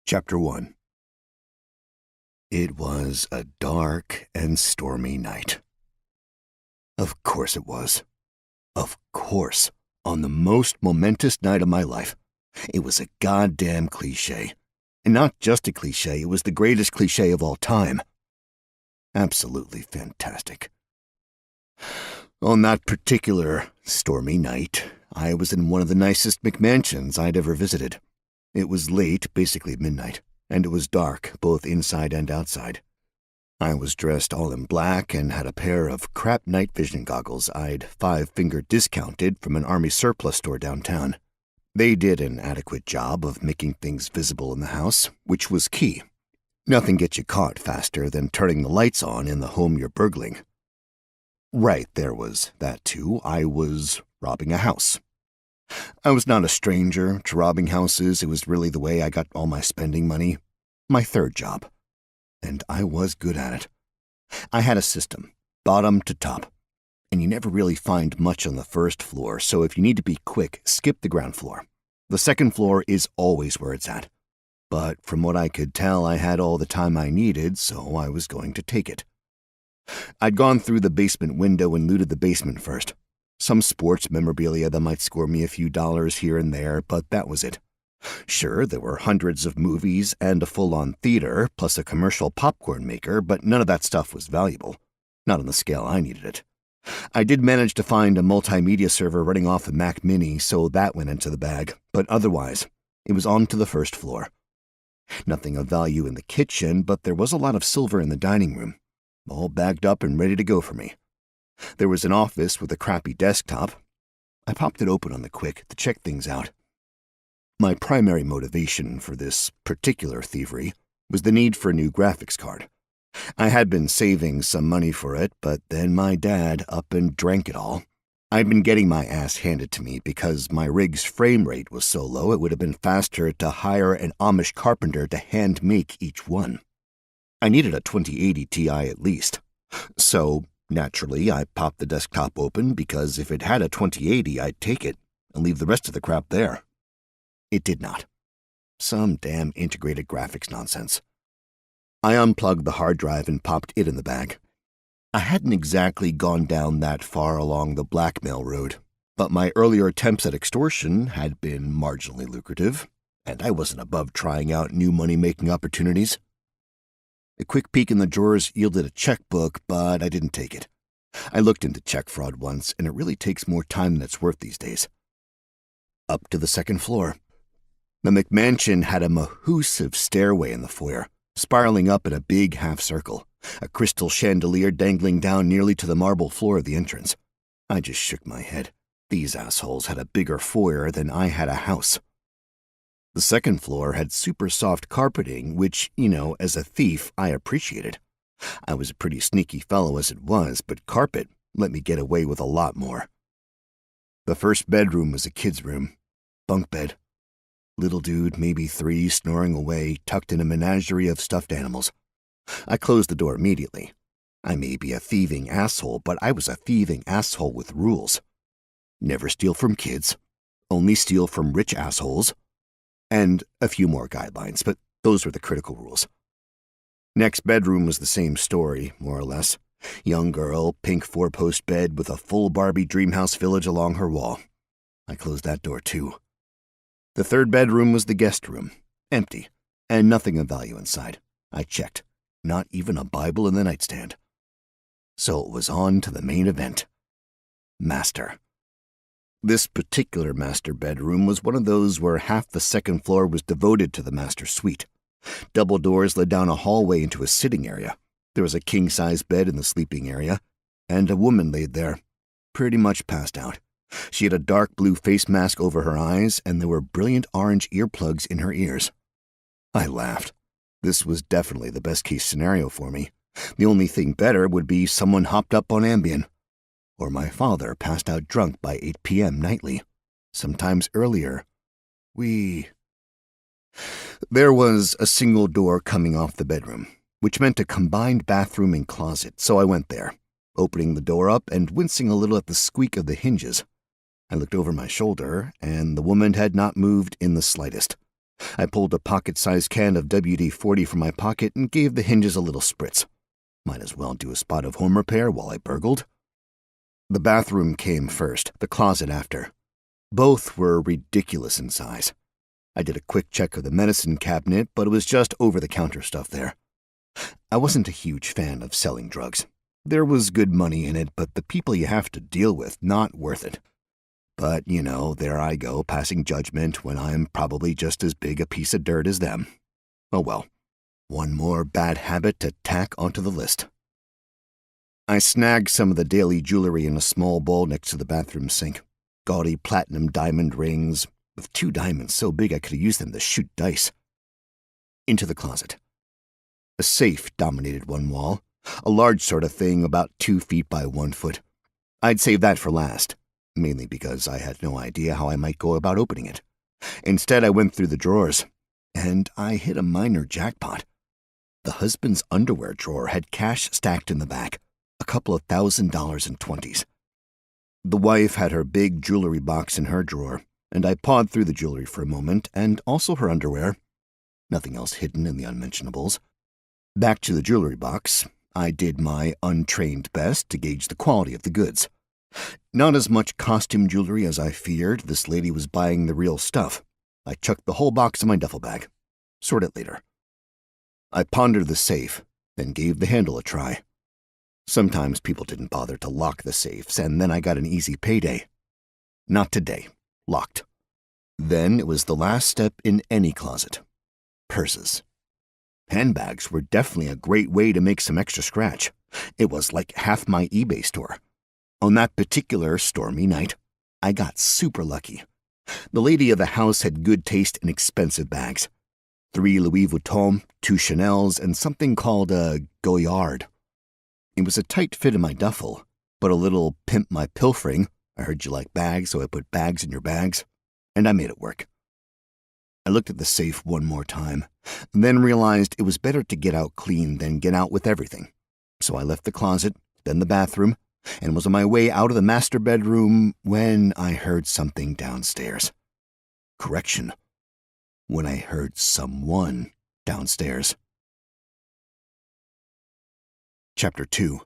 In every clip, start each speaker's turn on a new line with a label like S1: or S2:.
S1: Chapter 1. It was a dark and stormy night. Of course it was. Of course. On the most momentous night of my life. It was a goddamn cliché. And not just a cliché, it was the greatest cliché of all time. Absolutely fantastic. On that particular stormy night, I was in one of the nicest McMansions I'd ever visited. It was late, basically midnight, and it was dark, both inside and outside. I was dressed all in black and had a pair of crap night vision goggles I'd five-finger discounted from an army surplus store downtown. They did an adequate job of making things visible in the house, which was key. Nothing gets you caught faster than turning the lights on in the home you're burgling. Right, there was that too. I was robbing a house. I was not a stranger to robbing houses. It was really the way I got all my spending money. My third job. And I was good at it. I had a system, bottom to top. And you never really find much on the first floor, so if you need to be quick, skip the ground floor. The second floor is always where it's at. But from what I could tell, I had all the time I needed, so I was going to take it. I'd gone through the basement window and looted the basement first. Some sports memorabilia that might score me a few dollars here and there, but that was it. Sure, there were hundreds of movies and a full-on theater, plus a commercial popcorn maker, but none of that stuff was valuable. Not on the scale I needed it. I did manage to find a multimedia server running off a Mac Mini, so that went into the bag, but otherwise, it was on to the first floor. Nothing of value in the kitchen, but there was a lot of silver in the dining room, all bagged up and ready to go for me. There was an office with a crappy desktop. I popped it open on the quick to check things out. My primary motivation for this particular thievery was the need for a new graphics card. I had been saving some money for it, but then my dad up and drank it all. I'd been getting my ass handed to me because my rig's frame rate was so low it would have been faster to hire an Amish carpenter to hand-make each one. I needed a 2080 Ti at least. So, naturally, I popped the desktop open because if it had a 2080, I'd take it and leave the rest of the crap there. It did not. Some damn integrated graphics nonsense. I unplugged the hard drive and popped it in the bag. I hadn't exactly gone down that far along the blackmail road, but my earlier attempts at extortion had been marginally lucrative, and I wasn't above trying out new money-making opportunities. A quick peek in the drawers yielded a checkbook, but I didn't take it. I looked into check fraud once, and it really takes more time than it's worth these days. Up to the second floor. The McMansion had a mahoosive stairway in the foyer, spiraling up in a big half circle, a crystal chandelier dangling down nearly to the marble floor of the entrance. I just shook my head. These assholes had a bigger foyer than I had a house. The second floor had super soft carpeting, which, as a thief, I appreciated. I was a pretty sneaky fellow as it was, but carpet let me get away with a lot more. The first bedroom was a kid's room. Bunk bed. Little dude, maybe 3, snoring away, tucked in a menagerie of stuffed animals. I closed the door immediately. I may be a thieving asshole, but I was a thieving asshole with rules. Never steal from kids. Only steal from rich assholes. And a few more guidelines, but those were the critical rules. Next bedroom was the same story, more or less. Young girl, pink 4-post bed with a full Barbie Dreamhouse Village along her wall. I closed that door too. The third bedroom was the guest room, empty, and nothing of value inside. I checked. Not even a Bible in the nightstand. So it was on to the main event. Master. This particular master bedroom was one of those where half the second floor was devoted to the master suite. Double doors led down a hallway into a sitting area. There was a king-size bed in the sleeping area, and a woman laid there, pretty much passed out. She had a dark blue face mask over her eyes, and there were brilliant orange earplugs in her ears. I laughed. This was definitely the best-case scenario for me. The only thing better would be someone hopped up on Ambien. Or my father passed out drunk by 8 p.m. nightly. Sometimes earlier. There was a single door coming off the bedroom, which meant a combined bathroom and closet, so I went there, opening the door up and wincing a little at the squeak of the hinges. I looked over my shoulder, and the woman had not moved in the slightest. I pulled a pocket-sized can of WD-40 from my pocket and gave the hinges a little spritz. Might as well do a spot of home repair while I burgled. The bathroom came first, the closet after. Both were ridiculous in size. I did a quick check of the medicine cabinet, but it was just over-the-counter stuff there. I wasn't a huge fan of selling drugs. There was good money in it, but the people you have to deal with, not worth it. But, there I go, passing judgment when I'm probably just as big a piece of dirt as them. Oh well, one more bad habit to tack onto the list. I snagged some of the daily jewelry in a small bowl next to the bathroom sink. Gaudy platinum diamond rings, with 2 diamonds so big I could have used them to shoot dice. Into the closet. A safe dominated one wall, a large sort of thing about 2 feet by 1 foot. I'd save that for last, mainly because I had no idea how I might go about opening it. Instead, I went through the drawers, and I hit a minor jackpot. The husband's underwear drawer had cash stacked in the back, a couple of $1,000 in 20s. The wife had her big jewelry box in her drawer, and I pawed through the jewelry for a moment, and also her underwear. Nothing else hidden in the unmentionables. Back to the jewelry box, I did my untrained best to gauge the quality of the goods. Not as much costume jewelry as I feared. This lady was buying the real stuff. I chucked the whole box in my duffel bag. Sort it later. I pondered the safe, then gave the handle a try. Sometimes people didn't bother to lock the safes, and then I got an easy payday. Not today. Locked. Then it was the last step in any closet. Purses. Handbags were definitely a great way to make some extra scratch. It was like half my eBay store. On that particular stormy night, I got super lucky. The lady of the house had good taste in expensive bags. 3 Louis Vuitton, 2 Chanels, and something called a Goyard. It was a tight fit in my duffel, but a little pimp my pilfering. I heard you like bags, so I put bags in your bags, and I made it work. I looked at the safe one more time, then realized it was better to get out clean than get out with everything. So I left the closet, then the bathroom, and was on my way out of the master bedroom when I heard something downstairs. Correction. When I heard someone downstairs. Chapter 2.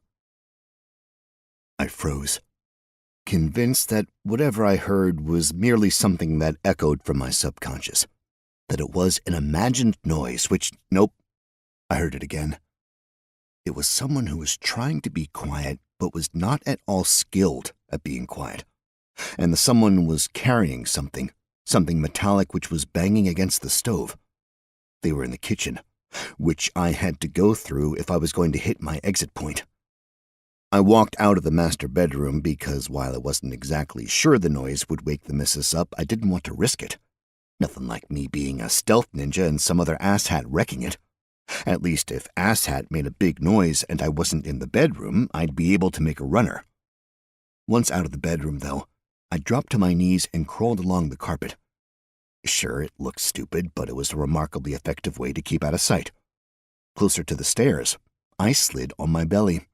S1: I froze, convinced that whatever I heard was merely something that echoed from my subconscious. That it was an imagined noise, which, nope, I heard it again. It was someone who was trying to be quiet, but was not at all skilled at being quiet. And the someone was carrying something metallic which was banging against the stove. They were in the kitchen, which I had to go through if I was going to hit my exit point. I walked out of the master bedroom because while I wasn't exactly sure the noise would wake the missus up, I didn't want to risk it. Nothing like me being a stealth ninja and some other asshat wrecking it. At least if asshat made a big noise and I wasn't in the bedroom, I'd be able to make a runner. Once out of the bedroom, though, I dropped to my knees and crawled along the carpet. Sure, it looked stupid, but it was a remarkably effective way to keep out of sight. Closer to the stairs, I slid on my belly.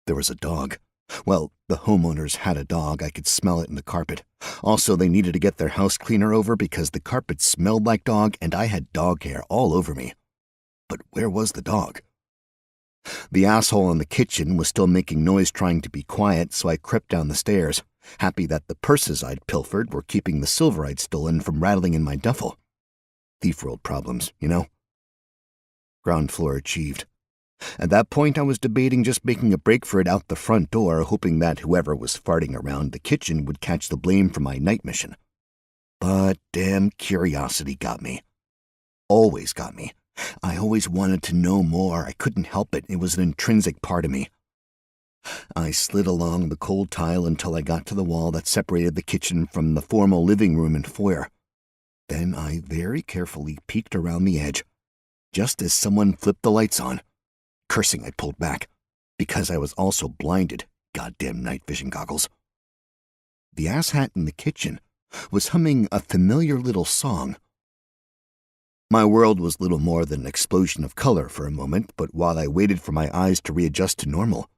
S1: There was a dog. Well, the homeowners had a dog. I could smell it in the carpet. Also, they needed to get their house cleaner over because the carpet smelled like dog and I had dog hair all over me. But where was the dog? The asshole in the kitchen was still making noise trying to be quiet, so I crept down the stairs, happy that the purses I'd pilfered were keeping the silver I'd stolen from rattling in my duffel. Thief world problems, you know? Ground floor achieved. At that point, I was debating just making a break for it out the front door, hoping that whoever was farting around the kitchen would catch the blame for my night mission. But damn curiosity got me. Always got me. I always wanted to know more. I couldn't help it. It was an intrinsic part of me. I slid along the cold tile until I got to the wall that separated the kitchen from the formal living room and foyer. Then I very carefully peeked around the edge, just as someone flipped the lights on. Cursing, I pulled back, because I was also blinded. Goddamn night vision goggles. The asshat in the kitchen was humming a familiar little song. My world was little more than an explosion of color for a moment, but while I waited for my eyes to readjust to normal,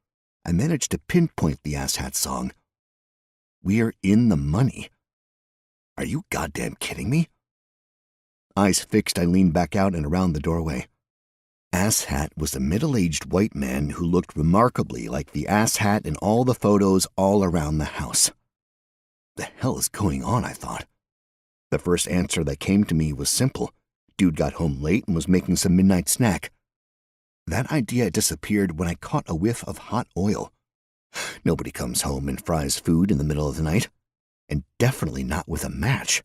S1: I managed to pinpoint the asshat song. We're in the money. Are you goddamn kidding me? Eyes fixed, I leaned back out and around the doorway. Asshat was a middle-aged white man who looked remarkably like the asshat in all the photos all around the house. The hell is going on, I thought. The first answer that came to me was simple. Dude got home late and was making some midnight snack. That idea disappeared when I caught a whiff of hot oil. Nobody comes home and fries food in the middle of the night, and definitely not with a match.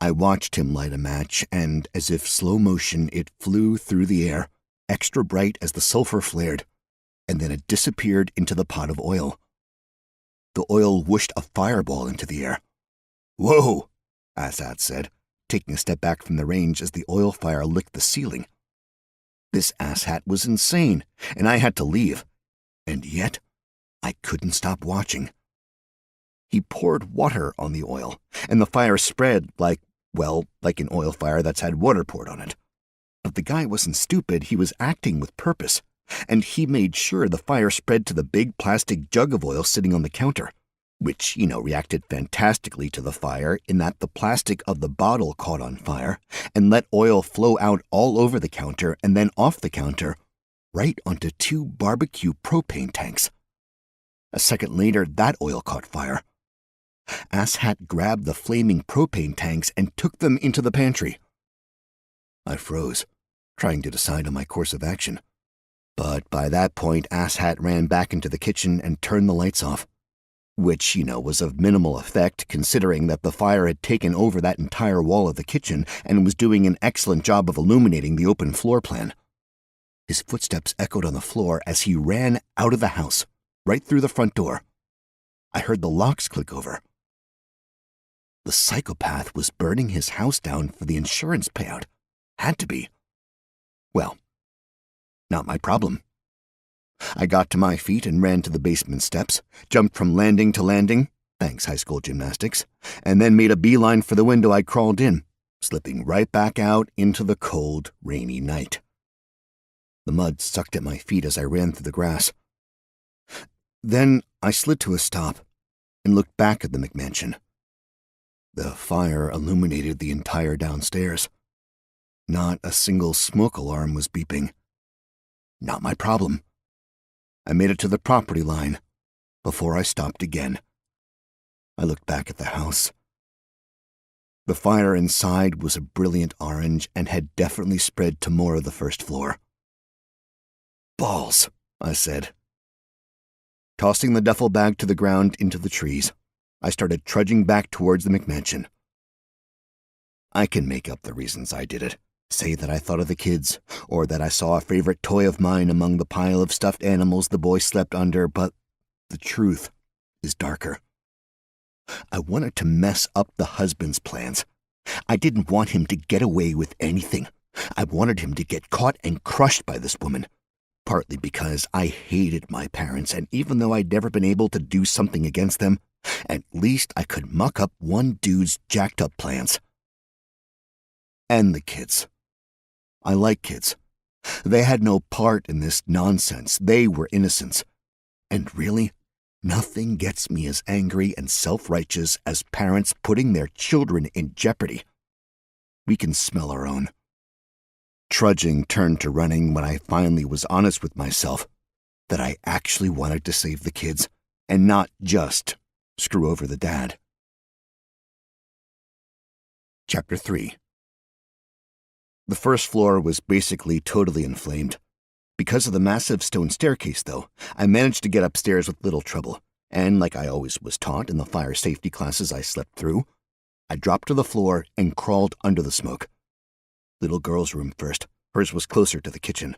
S1: I watched him light a match, and as if slow motion, it flew through the air, extra bright as the sulfur flared, and then it disappeared into the pot of oil. The oil whooshed a fireball into the air. "Whoa," Assad said, taking a step back from the range as the oil fire licked the ceiling. This asshat was insane, and I had to leave. And yet, I couldn't stop watching. He poured water on the oil, and the fire spread like an oil fire that's had water poured on it. But the guy wasn't stupid, he was acting with purpose, and he made sure the fire spread to the big plastic jug of oil sitting on the counter, which, reacted fantastically to the fire in that the plastic of the bottle caught on fire and let oil flow out all over the counter and then off the counter, right onto 2 barbecue propane tanks. A second later, that oil caught fire. Asshat grabbed the flaming propane tanks and took them into the pantry. I froze, trying to decide on my course of action. But by that point, Asshat ran back into the kitchen and turned the lights off, which, was of minimal effect considering that the fire had taken over that entire wall of the kitchen and was doing an excellent job of illuminating the open floor plan. His footsteps echoed on the floor as he ran out of the house, right through the front door. I heard the locks click over. The psychopath was burning his house down for the insurance payout. Had to be. Well, not my problem. I got to my feet and ran to the basement steps, jumped from landing to landing, thanks high school gymnastics, and then made a beeline for the window I'd crawled in, slipping right back out into the cold, rainy night. The mud sucked at my feet as I ran through the grass. Then I slid to a stop and looked back at the McMansion. The fire illuminated the entire downstairs. Not a single smoke alarm was beeping. Not my problem. I made it to the property line before I stopped again. I looked back at the house. The fire inside was a brilliant orange and had definitely spread to more of the first floor. "Balls," I said. Tossing the duffel bag to the ground into the trees, I started trudging back towards the McMansion. I can make up the reasons I did it. Say that I thought of the kids, or that I saw a favorite toy of mine among the pile of stuffed animals the boy slept under, but the truth is darker. I wanted to mess up the husband's plans. I didn't want him to get away with anything. I wanted him to get caught and crushed by this woman, partly because I hated my parents, and even though I'd never been able to do something against them, at least I could muck up one dude's jacked-up plans. And the kids. I like kids. They had no part in this nonsense. They were innocents. And really, nothing gets me as angry and self-righteous as parents putting their children in jeopardy. We can smell our own. Trudging turned to running when I finally was honest with myself that I actually wanted to save the kids and not just screw over the dad. Chapter 3. The first floor was basically totally inflamed. Because of the massive stone staircase, though, I managed to get upstairs with little trouble, and like I always was taught in the fire safety classes I slept through, I dropped to the floor and crawled under the smoke. Little girl's room first. Hers was closer to the kitchen.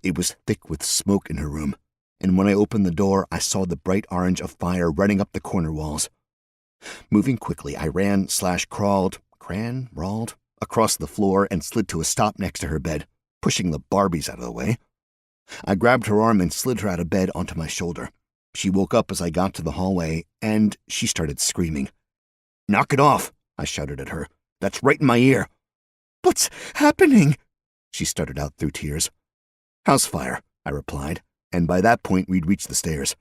S1: It was thick with smoke in her room, and when I opened the door, I saw the bright orange of fire running up the corner walls. Moving quickly, I ran/crawled, rawled, across the floor and slid to a stop next to her bed, pushing the Barbies out of the way. I grabbed her arm and slid her out of bed onto my shoulder. She woke up as I got to the hallway, and she started screaming. "Knock it off," I shouted at her. "That's right in my ear." "What's happening?" she stuttered out through tears. "House fire," I replied, and by that point we'd reached the stairs.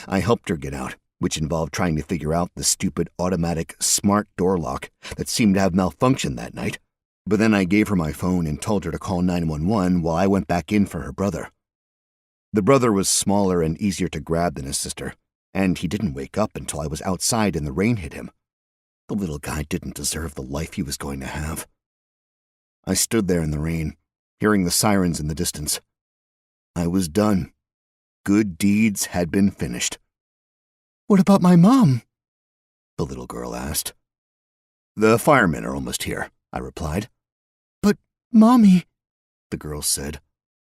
S1: I helped her get out, which involved trying to figure out the stupid automatic smart door lock that seemed to have malfunctioned that night. But then I gave her my phone and told her to call 911 while I went back in for her brother. The brother was smaller and easier to grab than his sister, and he didn't wake up until I was outside and the rain hit him. The little guy didn't deserve the life he was going to have. I stood there in the rain, hearing the sirens in the distance. I was done. Good deeds had been finished.
S2: "What about my mom?"
S1: the little girl asked. "The firemen are almost here," I replied.
S2: "But, Mommy,"
S1: the girl said,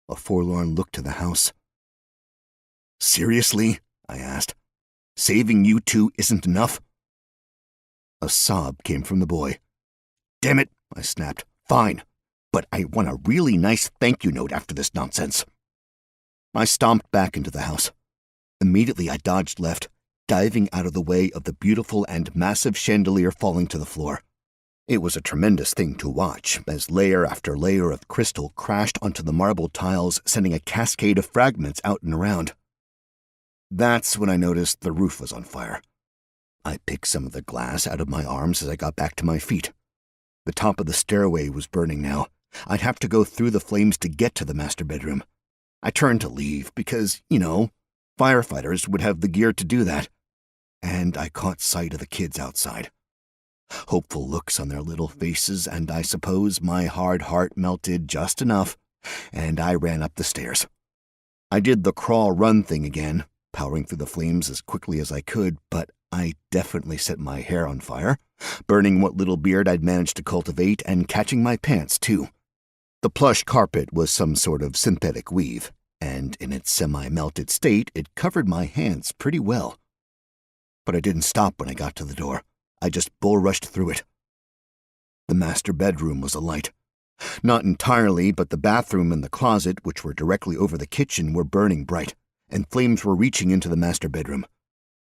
S1: a forlorn look to the house. "Seriously?" I asked. "Saving you two isn't enough?" A sob came from the boy. "Damn it," I snapped. "Fine, but I want a really nice thank you note after this nonsense." I stomped back into the house. Immediately I dodged left, diving out of the way of the beautiful and massive chandelier falling to the floor. It was a tremendous thing to watch, as layer after layer of crystal crashed onto the marble tiles, sending a cascade of fragments out and around. That's when I noticed the roof was on fire. I picked some of the glass out of my arms as I got back to my feet. The top of the stairway was burning now. I'd have to go through the flames to get to the master bedroom. I turned to leave because, firefighters would have the gear to do that. And I caught sight of the kids outside. Hopeful looks on their little faces, and I suppose my hard heart melted just enough, and I ran up the stairs. I did the crawl-run thing again, powering through the flames as quickly as I could, but I definitely set my hair on fire, burning what little beard I'd managed to cultivate and catching my pants, too. The plush carpet was some sort of synthetic weave, and in its semi-melted state, it covered my hands pretty well. But I didn't stop when I got to the door. I just bull-rushed through it. The master bedroom was alight. Not entirely, but the bathroom and the closet, which were directly over the kitchen, were burning bright, and flames were reaching into the master bedroom.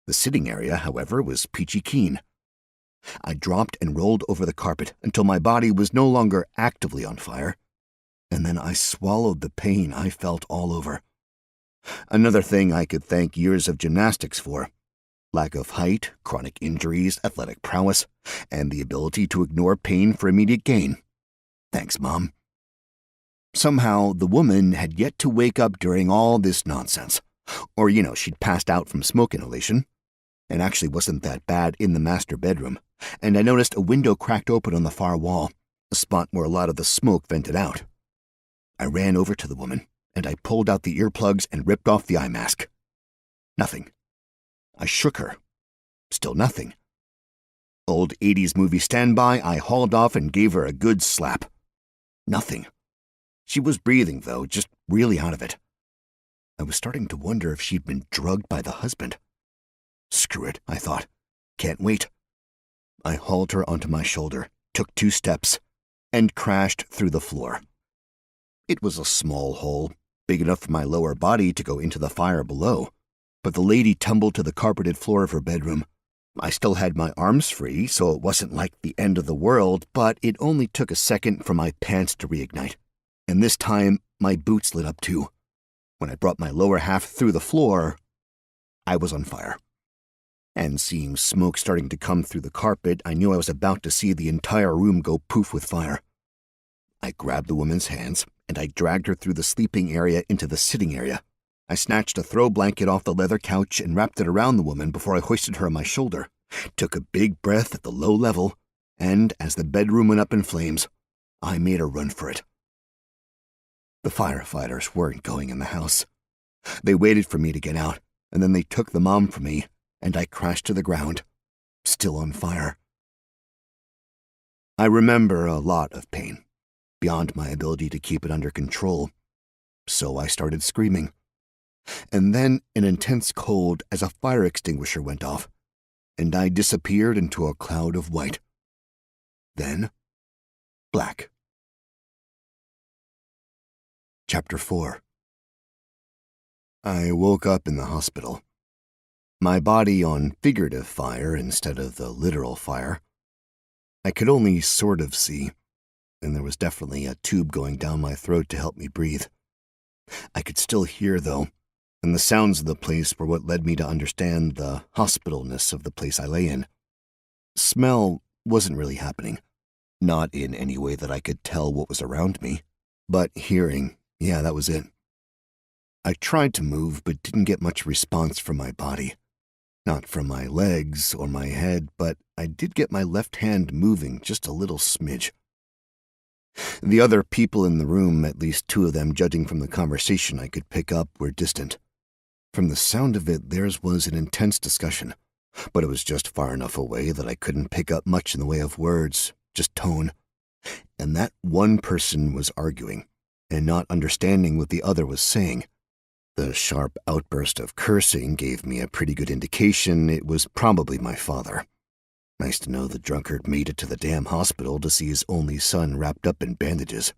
S1: The sitting area, however, was peachy keen. I dropped and rolled over the carpet until my body was no longer actively on fire, and then I swallowed the pain I felt all over. Another thing I could thank years of gymnastics for. Lack of height, chronic injuries, athletic prowess, and the ability to ignore pain for immediate gain. Thanks, Mom. Somehow, the woman had yet to wake up during all this nonsense. Or, she'd passed out from smoke inhalation. It actually wasn't that bad in the master bedroom, and I noticed a window cracked open on the far wall, a spot where a lot of the smoke vented out. I ran over to the woman, and I pulled out the earplugs and ripped off the eye mask. Nothing. I shook her. Still nothing. Old 80s movie standby, I hauled off and gave her a good slap. Nothing. She was breathing, though, just really out of it. I was starting to wonder if she'd been drugged by the husband. Screw it, I thought. Can't wait. I hauled her onto my shoulder, took 2 steps, and crashed through the floor. It was a small hole, big enough for my lower body to go into the fire below, but the lady tumbled to the carpeted floor of her bedroom. I still had my arms free, so it wasn't like the end of the world, but it only took a second for my pants to reignite, and this time my boots lit up too. When I brought my lower half through the floor, I was on fire. And seeing smoke starting to come through the carpet, I knew I was about to see the entire room go poof with fire. I grabbed the woman's hands, and I dragged her through the sleeping area into the sitting area. I snatched a throw blanket off the leather couch and wrapped it around the woman before I hoisted her on my shoulder, took a big breath at the low level, and as the bedroom went up in flames, I made a run for it. The firefighters weren't going in the house. They waited for me to get out, and then they took the mom from me, and I crashed to the ground, still on fire. I remember a lot of pain, beyond my ability to keep it under control, so I started screaming. And then an intense cold as a fire extinguisher went off, and I disappeared into a cloud of white. Then, black. Chapter 4. I woke up in the hospital. My body on figurative fire instead of the literal fire. I could only sort of see, and there was definitely a tube going down my throat to help me breathe. I could still hear, though, and the sounds of the place were what led me to understand the hospitalness of the place I lay in. Smell wasn't really happening, not in any way that I could tell what was around me, but hearing, yeah, that was it. I tried to move but didn't get much response from my body. Not from my legs or my head, but I did get my left hand moving just a little smidge. The other people in the room, at least two of them judging from the conversation I could pick up, were distant. From the sound of it, theirs was an intense discussion, but it was just far enough away that I couldn't pick up much in the way of words, just tone. And that one person was arguing, and not understanding what the other was saying. The sharp outburst of cursing gave me a pretty good indication it was probably my father. Nice to know the drunkard made it to the damn hospital to see his only son wrapped up in bandages.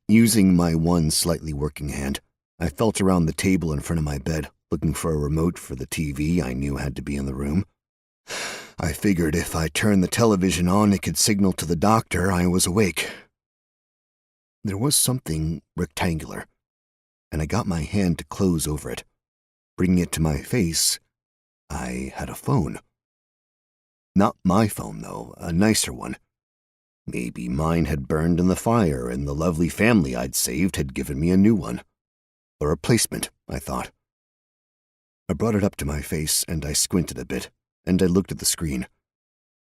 S1: Using my one slightly working hand, I felt around the table in front of my bed, looking for a remote for the TV I knew had to be in the room. I figured if I turned the television on, it could signal to the doctor I was awake. There was something rectangular, and I got my hand to close over it. Bringing it to my face, I had a phone. Not my phone, though, a nicer one. Maybe mine had burned in the fire and the lovely family I'd saved had given me a new one. A replacement, I thought. I brought it up to my face and I squinted a bit, and I looked at the screen.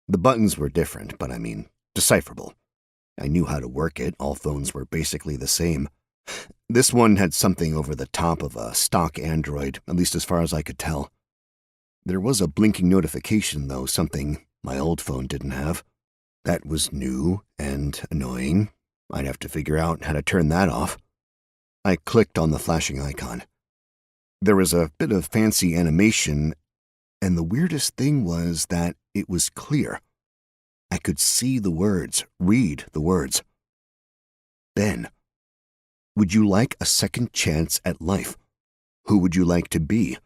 S1: The buttons were different, but decipherable. I knew how to work it, all phones were basically the same. This one had something over the top of a stock Android, at least as far as I could tell. There was a blinking notification, though, something my old phone didn't have. That was new and annoying. I'd have to figure out how to turn that off. I clicked on the flashing icon. There was a bit of fancy animation, and the weirdest thing was that it was clear. I could see the words, read the words. Ben, would you like a second chance at life? Who would you like to be?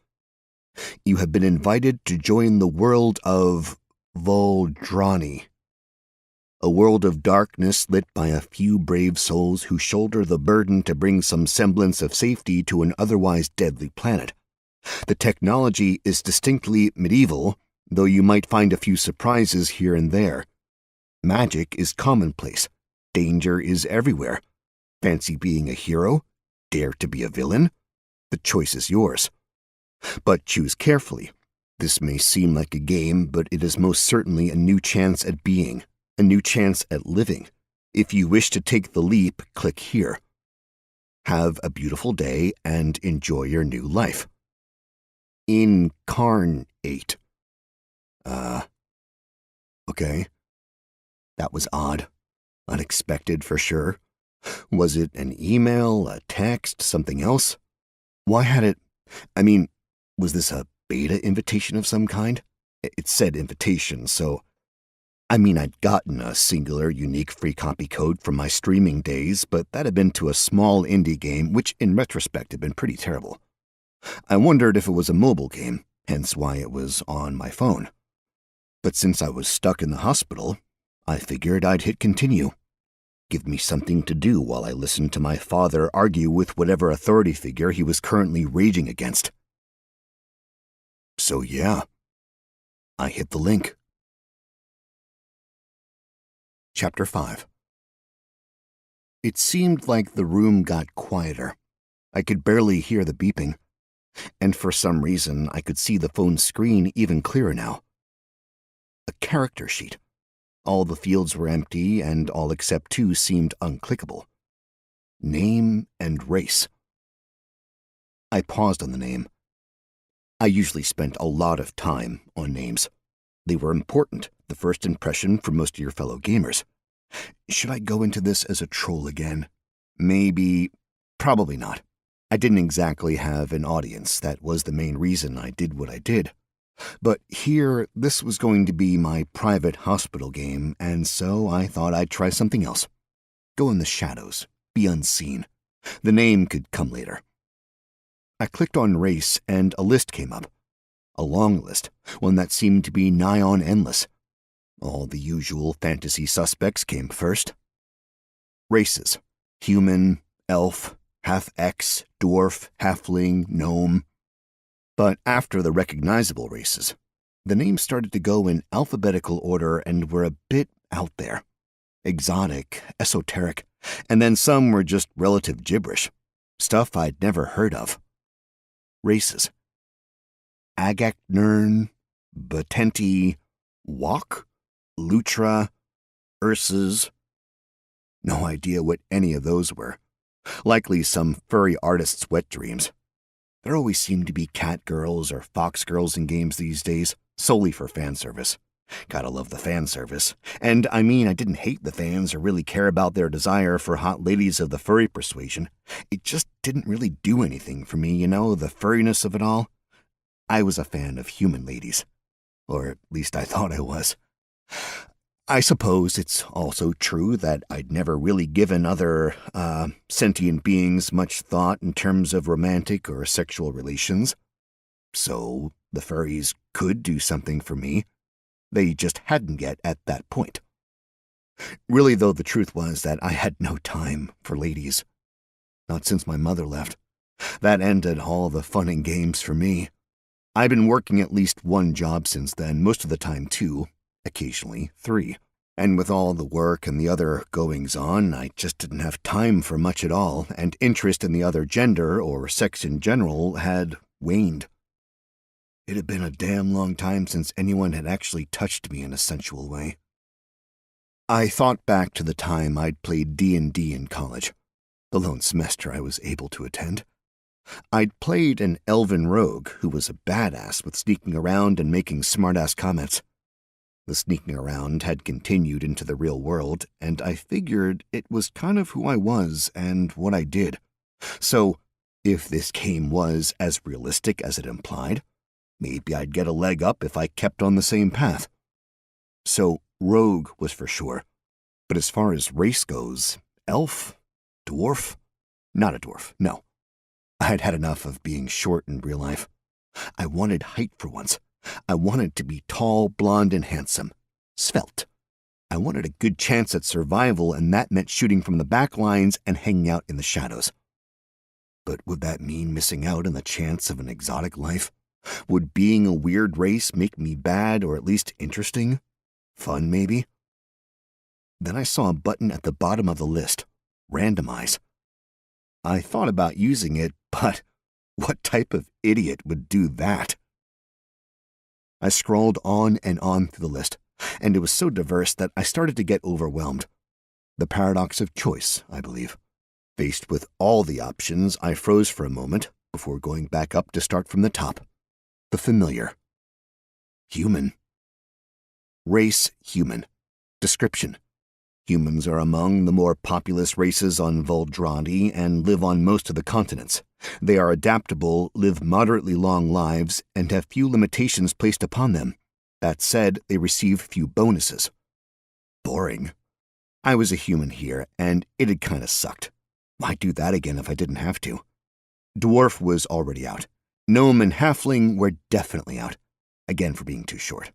S1: You have been invited to join the world of Voldrani, a world of darkness lit by a few brave souls who shoulder the burden to bring some semblance of safety to an otherwise deadly planet. The technology is distinctly medieval, though you might find a few surprises here and there. Magic is commonplace. Danger is everywhere. Fancy being a hero? Dare to be a villain? The choice is yours. But choose carefully. This may seem like a game, but it is most certainly a new chance at being, a new chance at living. If you wish to take the leap, click here. Have a beautiful day and enjoy your new life. Incarnate. Okay. That was odd. Unexpected for sure. Was it an email, a text, something else? Why had it... was this a beta invitation of some kind? It said invitation, so... I'd gotten a singular, unique free copy code from my streaming days, but that had been to a small indie game, which in retrospect had been pretty terrible. I wondered if it was a mobile game, hence why it was on my phone. But since I was stuck in the hospital, I figured I'd hit continue. Give me something to do while I listened to my father argue with whatever authority figure he was currently raging against. So yeah, I hit the link. Chapter 5. It seemed like the room got quieter. I could barely hear the beeping, and for some reason I could see the phone screen even clearer now. A character sheet. All the fields were empty, and all except two seemed unclickable. Name and race. I paused on the name. I usually spent a lot of time on names. They were important, the first impression for most of your fellow gamers. Should I go into this as a troll again? Maybe. Probably not. I didn't exactly have an audience. That was the main reason I did what I did. But here, this was going to be my private hospital game, and so I thought I'd try something else. Go in the shadows. Be unseen. The name could come later. I clicked on race, and a list came up. A long list, one that seemed to be nigh on endless. All the usual fantasy suspects came first. Races: human, elf, half-X, dwarf, halfling, gnome. But after the recognizable races, the names started to go in alphabetical order and were a bit out there. Exotic, esoteric, and then some were just relative gibberish, stuff I'd never heard of. Races. Agacnern, Batenti, Wok, Lutra, Urses. No idea what any of those were. Likely some furry artist's wet dreams. There always seem to be cat girls or fox girls in games these days, solely for fan service. Gotta love the fan service. And I mean, I didn't hate the fans or really care about their desire for hot ladies of the furry persuasion. It just didn't really do anything for me, the furriness of it all. I was a fan of human ladies. Or at least I thought I was. I suppose it's also true that I'd never really given other, sentient beings much thought in terms of romantic or sexual relations. So the furries could do something for me. They just hadn't yet at that point. Really, though, the truth was that I had no time for ladies. Not since my mother left. That ended all the fun and games for me. I've been working at least one job since then, most of the time 2, occasionally 3. And with all the work and the other goings-on, I just didn't have time for much at all, and interest in the other gender, or sex in general, had waned. It had been a damn long time since anyone had actually touched me in a sensual way. I thought back to the time I'd played D&D in college, the lone semester I was able to attend. I'd played an elven rogue who was a badass with sneaking around and making smart-ass comments. The sneaking around had continued into the real world, and I figured it was kind of who I was and what I did. So, if this game was as realistic as it implied, maybe I'd get a leg up if I kept on the same path. So, rogue was for sure. But as far as race goes, elf? Dwarf? Not a dwarf, no. I'd had enough of being short in real life. I wanted height for once. I wanted to be tall, blonde, and handsome. Svelte. I wanted a good chance at survival, and that meant shooting from the back lines and hanging out in the shadows. But would that mean missing out on the chance of an exotic life? Would being a weird race make me bad or at least interesting? Fun, maybe? Then I saw a button at the bottom of the list. Randomize. I thought about using it, but what type of idiot would do that? I scrolled on and on through the list, and it was so diverse that I started to get overwhelmed. The paradox of choice, I believe. Faced with all the options, I froze for a moment before going back up to start from the top. The familiar. Human. Race, human. Description. Humans are among the more populous races on Voldrani and live on most of the continents. They are adaptable, live moderately long lives, and have few limitations placed upon them. That said, they receive few bonuses. Boring. I was a human here, and it had kinda sucked. I'd do that again if I didn't have to. Dwarf was already out. Gnome and halfling were definitely out, again for being too short.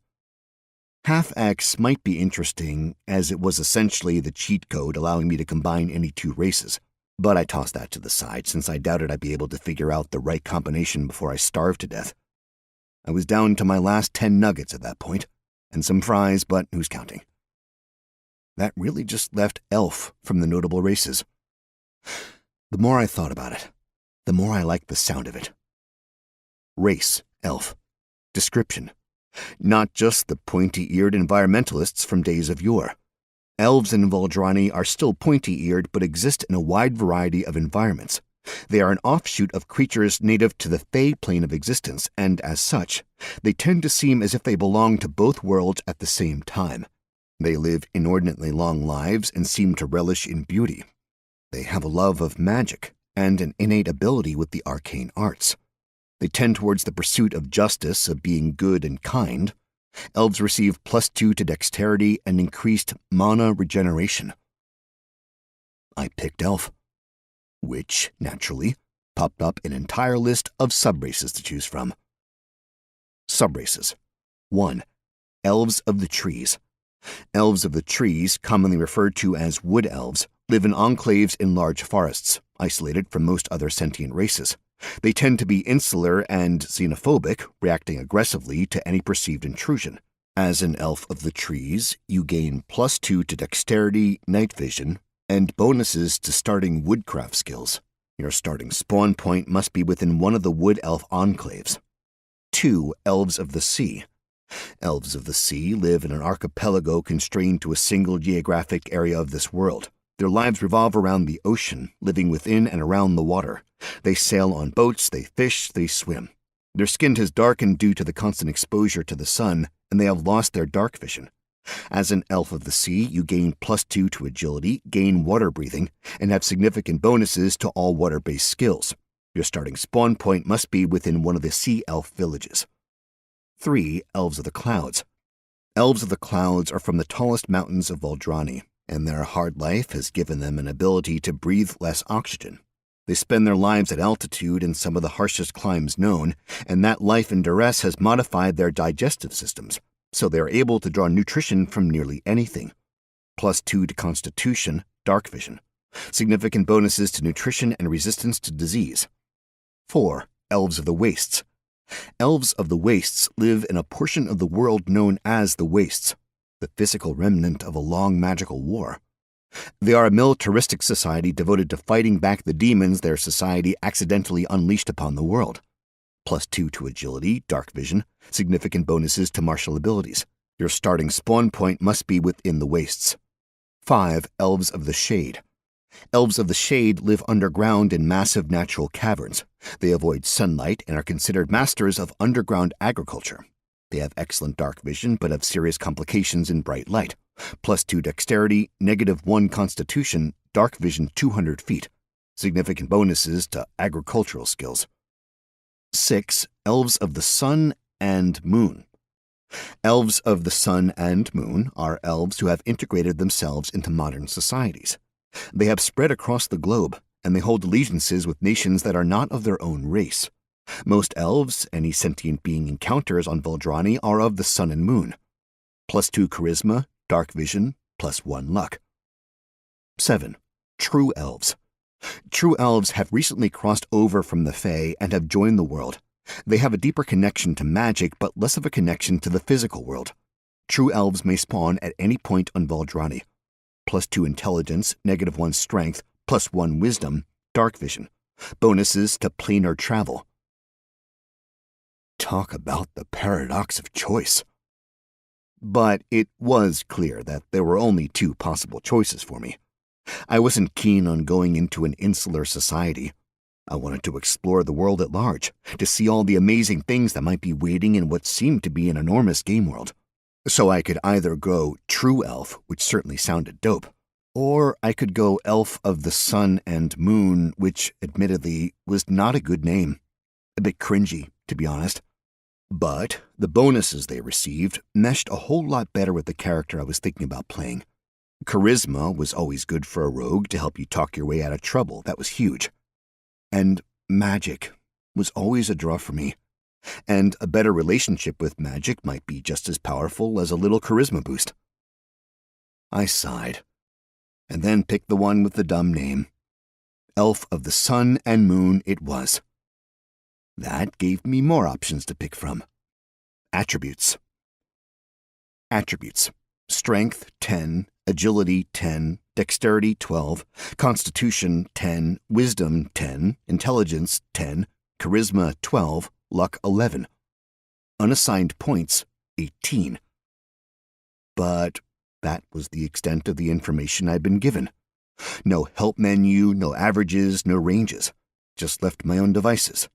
S1: Half-X might be interesting, as it was essentially the cheat code allowing me to combine any 2 races, but I tossed that to the side since I doubted I'd be able to figure out the right combination before I starved to death. I was down to my last 10 nuggets at that point, and some fries, but who's counting? That really just left elf from the notable races. The more I thought about it, the more I liked the sound of it. Race, elf. Description. Not just the pointy-eared environmentalists from days of yore. Elves in Voldrani are still pointy-eared but exist in a wide variety of environments. They are an offshoot of creatures native to the Fey plane of existence, and as such, they tend to seem as if they belong to both worlds at the same time. They live inordinately long lives and seem to relish in beauty. They have a love of magic and an innate ability with the arcane arts. They tend towards the pursuit of justice, of being good and kind. Elves receive +2 to dexterity and increased mana regeneration. I picked elf, which, naturally, popped up an entire list of subraces to choose from. Subraces. 1. Elves of the trees. Elves of the trees, commonly referred to as wood elves, live in enclaves in large forests, isolated from most other sentient races. They tend to be insular and xenophobic, reacting aggressively to any perceived intrusion. As an elf of the trees, you gain +2 to dexterity, night vision, and bonuses to starting woodcraft skills. Your starting spawn point must be within one of the wood elf enclaves. 2. Elves of the Sea. Elves of the sea live in an archipelago constrained to a single geographic area of this world. Their lives revolve around the ocean, living within and around the water. They sail on boats, they fish, they swim. Their skin has darkened due to the constant exposure to the sun, and they have lost their dark vision. As an elf of the sea, you gain +2 to agility, gain water breathing, and have significant bonuses to all water-based skills. Your starting spawn point must be within one of the sea elf villages. 3. Elves of the Clouds. Elves of the Clouds are from the tallest mountains of Voldrani, and their hard life has given them an ability to breathe less oxygen. They spend their lives at altitude in some of the harshest climes known, and that life and duress has modified their digestive systems, so they are able to draw nutrition from nearly anything. +2 to Constitution, Dark Vision. Significant bonuses to nutrition and resistance to disease. 4. Elves of the Wastes. Elves of the Wastes live in a portion of the world known as the Wastes, the physical remnant of a long magical war. They are a militaristic society devoted to fighting back the demons their society accidentally unleashed upon the world. +2 to agility, dark vision, significant bonuses to martial abilities. Your starting spawn point must be within the Wastes. 5. Elves of the Shade. Elves of the Shade live underground in massive natural caverns. They avoid sunlight and are considered masters of underground agriculture. They have excellent dark vision but have serious complications in bright light. +2 dexterity, -1 constitution, dark vision 200 feet. Significant bonuses to agricultural skills. 6. Elves of the Sun and Moon. Elves of the Sun and Moon are elves who have integrated themselves into modern societies. They have spread across the globe, and they hold allegiances with nations that are not of their own race. Most elves any sentient being encounters on Voldrani are of the Sun and Moon. +2 charisma, dark vision, +1 luck. 7. True Elves. True elves have recently crossed over from the Fae and have joined the world. They have a deeper connection to magic but less of a connection to the physical world. True elves may spawn at any point on Voldrani. +2 intelligence, -1 strength, +1 wisdom, dark vision. Bonuses to planar travel. Talk about the paradox of choice. But it was clear that there were only 2 possible choices for me. I wasn't keen on going into an insular society. I wanted to explore the world at large, to see all the amazing things that might be waiting in what seemed to be an enormous game world. So I could either go True Elf, which certainly sounded dope, or I could go Elf of the Sun and Moon, which, admittedly, was not a good name. A bit cringy, to be honest. But the bonuses they received meshed a whole lot better with the character I was thinking about playing. Charisma was always good for a rogue to help you talk your way out of trouble. That was huge. And magic was always a draw for me. And a better relationship with magic might be just as powerful as a little charisma boost. I sighed, and then picked the one with the dumb name. Elf of the Sun and Moon it was. That gave me more options to pick from. Attributes. Attributes. Strength 10, agility 10, dexterity 12, constitution 10, wisdom 10, intelligence 10, charisma 12, luck 11. Unassigned points 18. But that was the extent of the information I'd been given. No help menu, no averages, no ranges. Just left my own devices.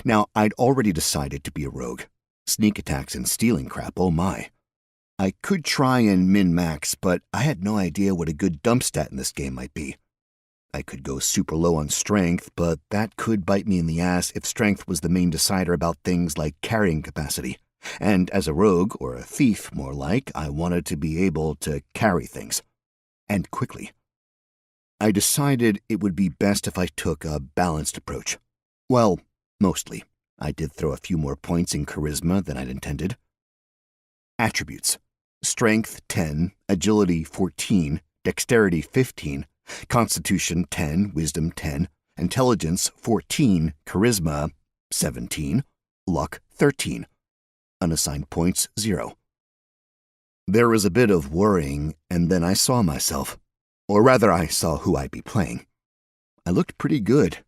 S1: Now, I'd already decided to be a rogue. Sneak attacks and stealing crap, oh my. I could try and min-max, but I had no idea what a good dump stat in this game might be. I could go super low on strength, but that could bite me in the ass if strength was the main decider about things like carrying capacity. And as a rogue, or a thief more like, I wanted to be able to carry things. And quickly. I decided it would be best if I took a balanced approach. Well, mostly. I did throw a few more points in charisma than I'd intended. Attributes. Strength 10, agility 14, dexterity 15, Constitution 10, Wisdom 10, Intelligence 14, Charisma 17, Luck 13. Unassigned points 0. There was a bit of worrying, and then I saw myself. Or rather, I saw who I'd be playing. I looked pretty good.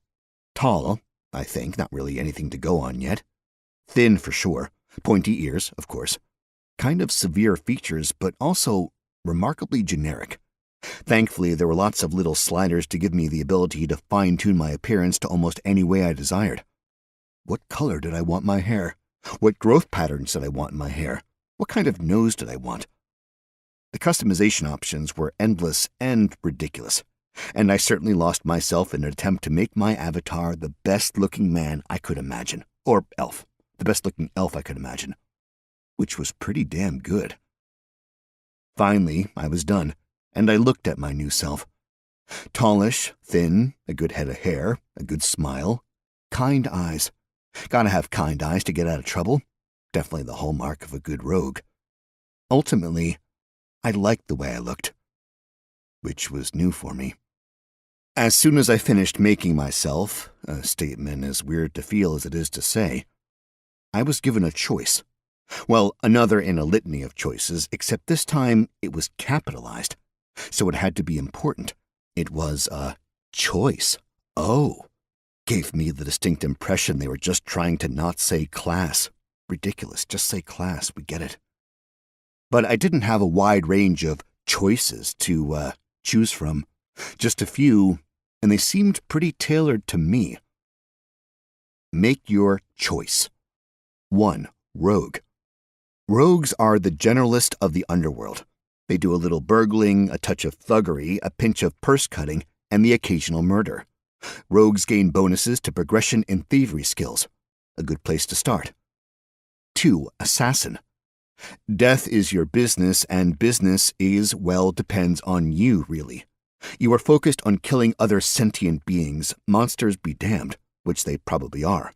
S1: Tall, I think, not really anything to go on yet. Thin for sure. Pointy ears, of course. Kind of severe features, but also remarkably generic. Thankfully, there were lots of little sliders to give me the ability to fine-tune my appearance to almost any way I desired. What color did I want my hair? What growth patterns did I want in my hair? What kind of nose did I want? The customization options were endless and ridiculous, and I certainly lost myself in an attempt to make my avatar the best-looking man I could imagine, or elf, the best-looking elf I could imagine, which was pretty damn good. Finally, I was done, and I looked at my new self. Tallish, thin, a good head of hair, a good smile, kind eyes. Gotta have kind eyes to get out of trouble. Definitely the hallmark of a good rogue. Ultimately, I liked the way I looked, which was new for me. As soon as I finished making myself, a statement as weird to feel as it is to say, I was given a choice. Well, another in a litany of choices, except this time it was capitalized, so it had to be important. It was a choice. Oh. Gave me the distinct impression they were just trying to not say class. Ridiculous, just say class, we get it. But I didn't have a wide range of choices to choose from. Just a few, and they seemed pretty tailored to me. Make your choice. 1. Rogue. Rogues are the generalist of the underworld. They do a little burgling, a touch of thuggery, a pinch of purse-cutting, and the occasional murder. Rogues gain bonuses to progression in thievery skills. A good place to start. 2. Assassin. Death is your business, and business is, well, depends on you, really. You are focused on killing other sentient beings, monsters be damned, which they probably are.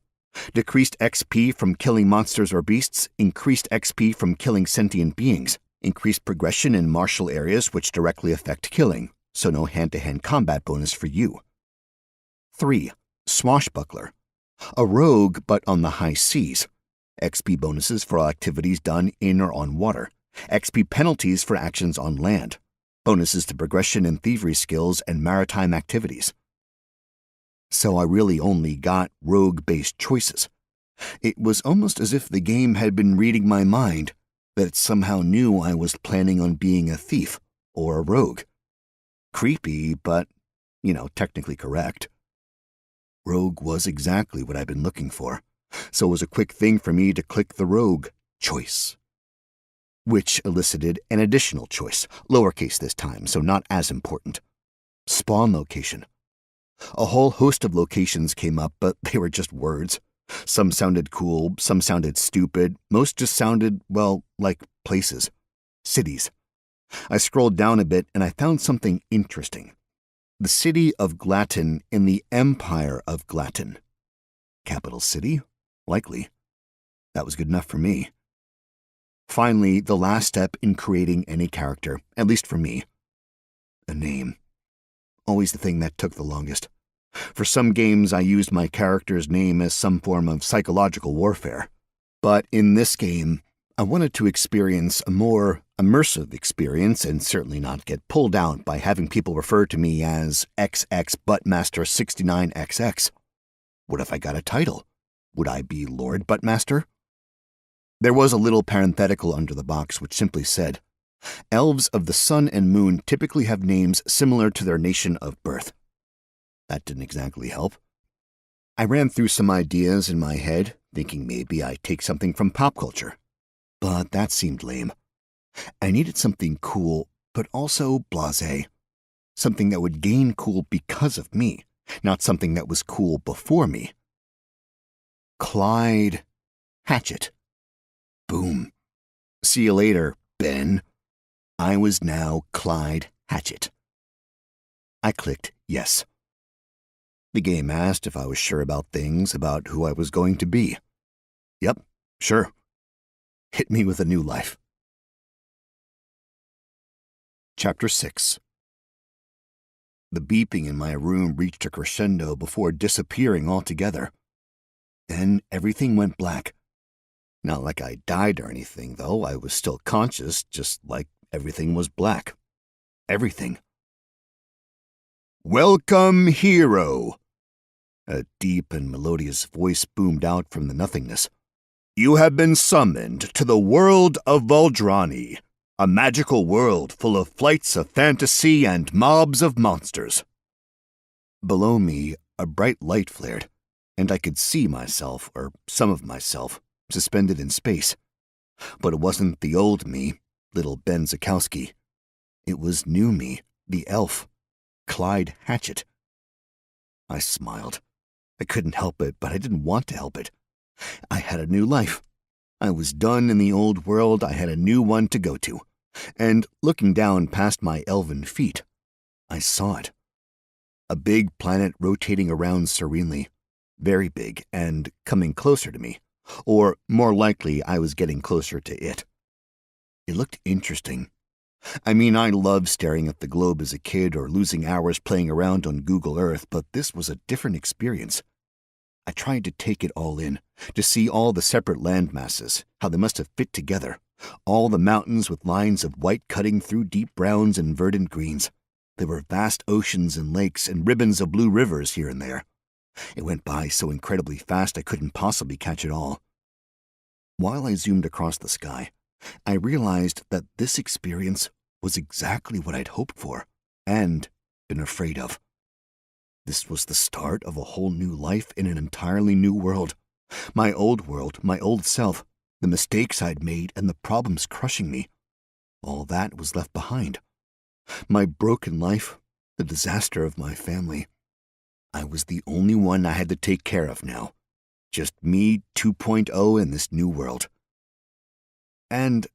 S1: Decreased XP from killing monsters or beasts, increased XP from killing sentient beings, increased progression in martial areas which directly affect killing, so no hand-to-hand combat bonus for you. 3. Swashbuckler. A rogue, but on the high seas. XP bonuses for all activities done in or on water. XP penalties for actions on land. Bonuses to progression in thievery skills and maritime activities. So I really only got rogue-based choices. It was almost as if the game had been reading my mind, that it somehow knew I was planning on being a thief or a rogue. Creepy, but, technically correct. Rogue was exactly what I'd been looking for, so it was a quick thing for me to click the rogue choice, which elicited an additional choice, lowercase this time, so not as important. Spawn location. A whole host of locations came up, but they were just words. Some sounded cool, some sounded stupid, most just sounded, well, like places. Cities. I scrolled down a bit and I found something interesting. The city of Glatton in the Empire of Glatton. Capital city? Likely. That was good enough for me. Finally, the last step in creating any character, at least for me. A name. Always the thing that took the longest. For some games, I used my character's name as some form of psychological warfare. But in this game, I wanted to experience a more immersive experience and certainly not get pulled out by having people refer to me as XX Buttmaster 69XX. What if I got a title? Would I be Lord Buttmaster? There was a little parenthetical under the box which simply said, Elves of the Sun and Moon typically have names similar to their nation of birth. That didn't exactly help. I ran through some ideas in my head, thinking maybe I'd take something from pop culture. But that seemed lame. I needed something cool, but also blasé. Something that would gain cool because of me, not something that was cool before me. Clyde Hatchet. Boom. See you later, Ben. I was now Clyde Hatchet. I clicked yes. The game asked if I was sure about things, about who I was going to be. Yep, sure. Hit me with a new life. Chapter 6. The beeping in my room reached a crescendo before disappearing altogether. Then everything went black. Not like I died or anything, though. I was still conscious, just like everything was black. Everything. "Welcome, hero!" A deep and melodious voice boomed out from the nothingness. "You have been summoned to the world of Valdrani, a magical world full of flights of fantasy and mobs of monsters." Below me, a bright light flared, and I could see myself, or some of myself, suspended in space. But it wasn't the old me, little Ben Zakowski. It was new me, the elf, Clyde Hatchet. I smiled. I couldn't help it, but I didn't want to help it. I had a new life. I was done in the old world. I had a new one to go to. And looking down past my elven feet, I saw it. A big planet rotating around serenely, very big, and coming closer to me. Or, more likely, I was getting closer to it. It looked interesting. I mean, I loved staring at the globe as a kid or losing hours playing around on Google Earth, but this was a different experience. I tried to take it all in, to see all the separate land masses, how they must have fit together, all the mountains with lines of white cutting through deep browns and verdant greens. There were vast oceans and lakes and ribbons of blue rivers here and there. It went by so incredibly fast I couldn't possibly catch it all. While I zoomed across the sky, I realized that this experience was exactly what I'd hoped for and been afraid of. This was the start of a whole new life in an entirely new world. My old world, my old self, the mistakes I'd made and the problems crushing me. All that was left behind. My broken life, the disaster of my family. I was the only one I had to take care of now. Just me 2.0 in this new world. And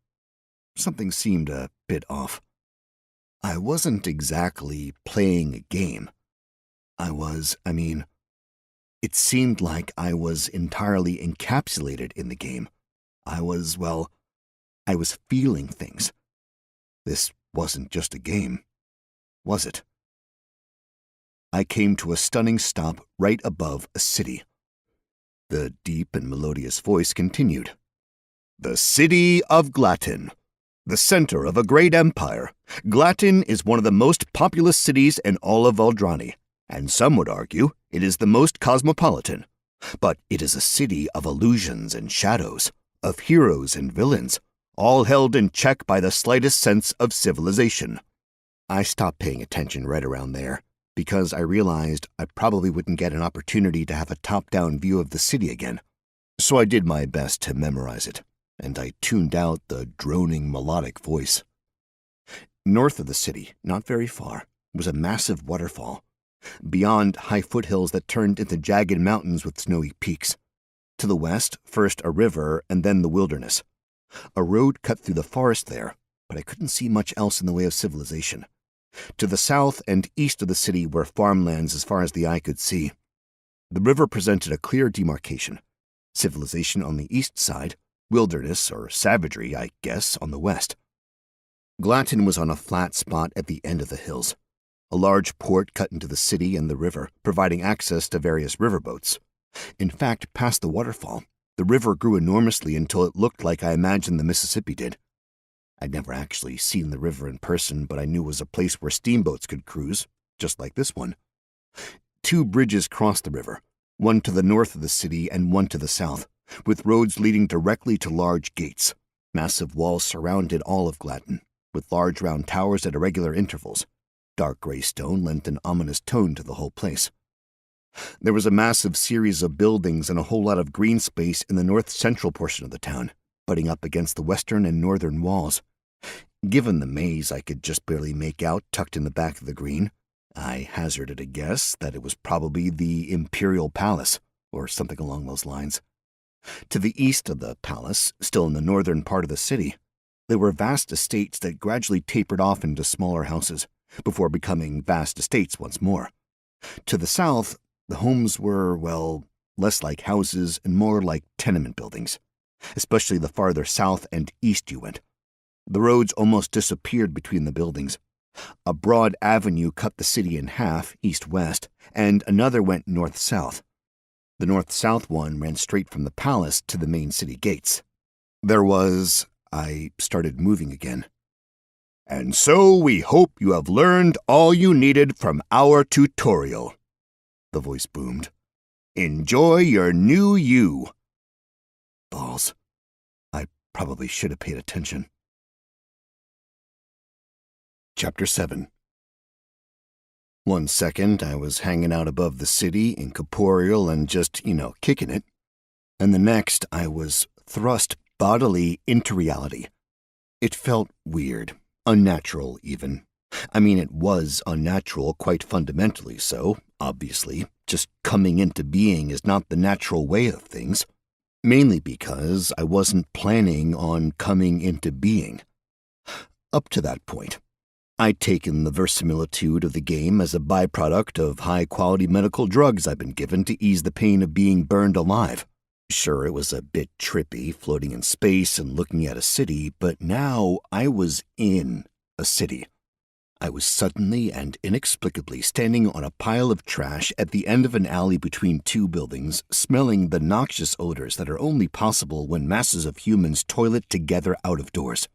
S1: something seemed a bit off. I wasn't exactly playing a game. It seemed like I was entirely encapsulated in the game. I was feeling things. This wasn't just a game, was it? I came to a stunning stop right above a city. The deep and melodious voice continued. "The city of Glatton. The center of a great empire, Glatton is one of the most populous cities in all of Valdrani, and some would argue it is the most cosmopolitan. But it is a city of illusions and shadows, of heroes and villains, all held in check by the slightest sense of civilization." I stopped paying attention right around there, because I realized I probably wouldn't get an opportunity to have a top-down view of the city again. So I did my best to memorize it, and I tuned out the droning melodic voice. North of the city, not very far, was a massive waterfall. Beyond, high foothills that turned into jagged mountains with snowy peaks. To the west, first a river and then the wilderness. A road cut through the forest there, but I couldn't see much else in the way of civilization. To the south and east of the city were farmlands as far as the eye could see. The river presented a clear demarcation. Civilization on the east side, wilderness or savagery, I guess, on the west. Glatton was on a flat spot at the end of the hills. A large port cut into the city and the river, providing access to various riverboats. In fact, past the waterfall, the river grew enormously until it looked like I imagined the Mississippi did. I'd never actually seen the river in person, but I knew it was a place where steamboats could cruise, just like this one. 2 bridges crossed the river, one to the north of the city and one to the south, with roads leading directly to large gates. Massive walls surrounded all of Glatton, with large round towers at irregular intervals. Dark gray stone lent an ominous tone to the whole place. There was a massive series of buildings and a whole lot of green space in the north-central portion of the town, butting up against the western and northern walls. Given the maze I could just barely make out tucked in the back of the green, I hazarded a guess that it was probably the Imperial Palace, or something along those lines. To the east of the palace, still in the northern part of the city, there were vast estates that gradually tapered off into smaller houses, before becoming vast estates once more. To the south, the homes were, less like houses and more like tenement buildings, especially the farther south and east you went. The roads almost disappeared between the buildings, A broad avenue cut the city in half, east-west, and another went north-south. The north-south one ran straight from the palace to the main city gates. I started moving again. "And so we hope you have learned all you needed from our tutorial," the voice boomed. "Enjoy your new you." Balls. I probably should have paid attention. Chapter 7. One second, I was hanging out above the city, incorporeal and just, kicking it. And the next, I was thrust bodily into reality. It felt weird, unnatural even. I mean, it was unnatural, quite fundamentally so, obviously. Just coming into being is not the natural way of things. Mainly because I wasn't planning on coming into being. Up to that point, I'd taken the verisimilitude of the game as a byproduct of high-quality medical drugs I'd been given to ease the pain of being burned alive. Sure, it was a bit trippy, floating in space and looking at a city, but now I was in a city. I was suddenly and inexplicably standing on a pile of trash at the end of an alley between two buildings, smelling the noxious odors that are only possible when masses of humans toilet together out of doors.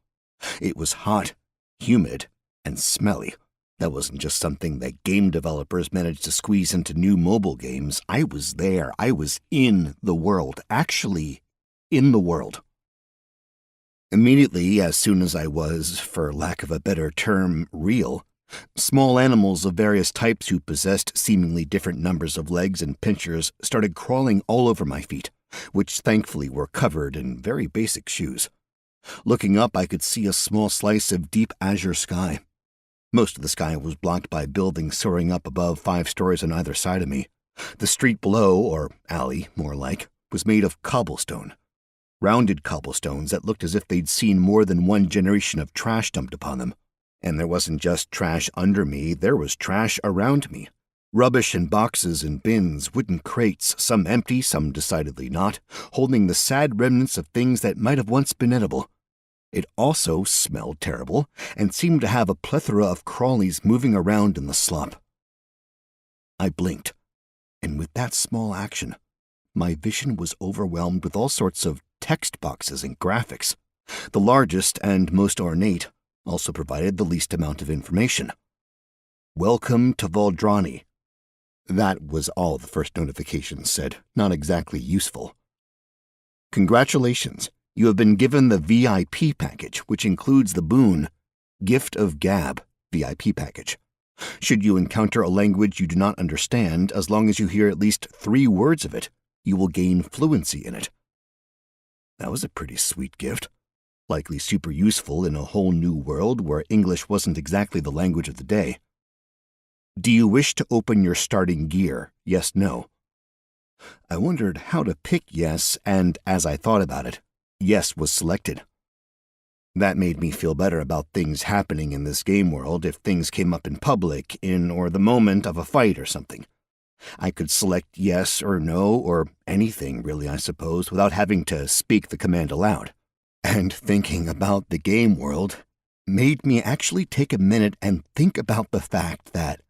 S1: It was hot, humid, and smelly. That wasn't just something that game developers managed to squeeze into new mobile games. I was there. I was in the world. Actually, in the world. Immediately, as soon as I was, for lack of a better term, real, small animals of various types who possessed seemingly different numbers of legs and pinchers started crawling all over my feet, which thankfully were covered in very basic shoes. Looking up, I could see a small slice of deep azure sky. Most of the sky was blocked by buildings soaring up above 5 stories on either side of me. The street below, or alley, more like, was made of cobblestone. Rounded cobblestones that looked as if they'd seen more than one generation of trash dumped upon them. And there wasn't just trash under me, there was trash around me. Rubbish in boxes and bins, wooden crates, some empty, some decidedly not, holding the sad remnants of things that might have once been edible. It also smelled terrible, and seemed to have a plethora of crawlies moving around in the slop. I blinked, and with that small action, my vision was overwhelmed with all sorts of text boxes and graphics. The largest and most ornate also provided the least amount of information. "Welcome to Valdrani." That was all the first notification said, not exactly useful. "Congratulations. You have been given the VIP package, which includes the boon, Gift of Gab VIP package. Should you encounter a language you do not understand, as long as you hear at least 3 words of it, you will gain fluency in it." That was a pretty sweet gift. Likely super useful in a whole new world where English wasn't exactly the language of the day. "Do you wish to open your starting gear? Yes, no." I wondered how to pick yes, and as I thought about it, yes was selected. That made me feel better about things happening in this game world if things came up in public, or the moment of a fight or something. I could select yes or no, or anything really, I suppose, without having to speak the command aloud. And thinking about the game world made me actually take a minute and think about the fact that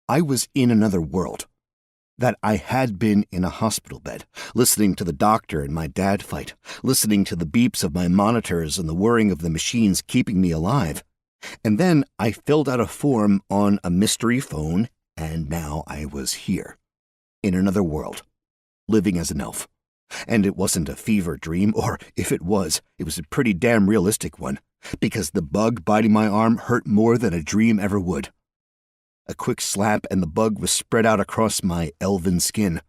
S1: I was in another world. That I had been in a hospital bed, listening to the doctor and my dad fight, listening to the beeps of my monitors and the whirring of the machines keeping me alive. And then I filled out a form on a mystery phone, and now I was here, in another world, living as an elf. And it wasn't a fever dream, or if it was a pretty damn realistic one, because the bug biting my arm hurt more than a dream ever would. A quick slap and the bug was spread out across my elven skin.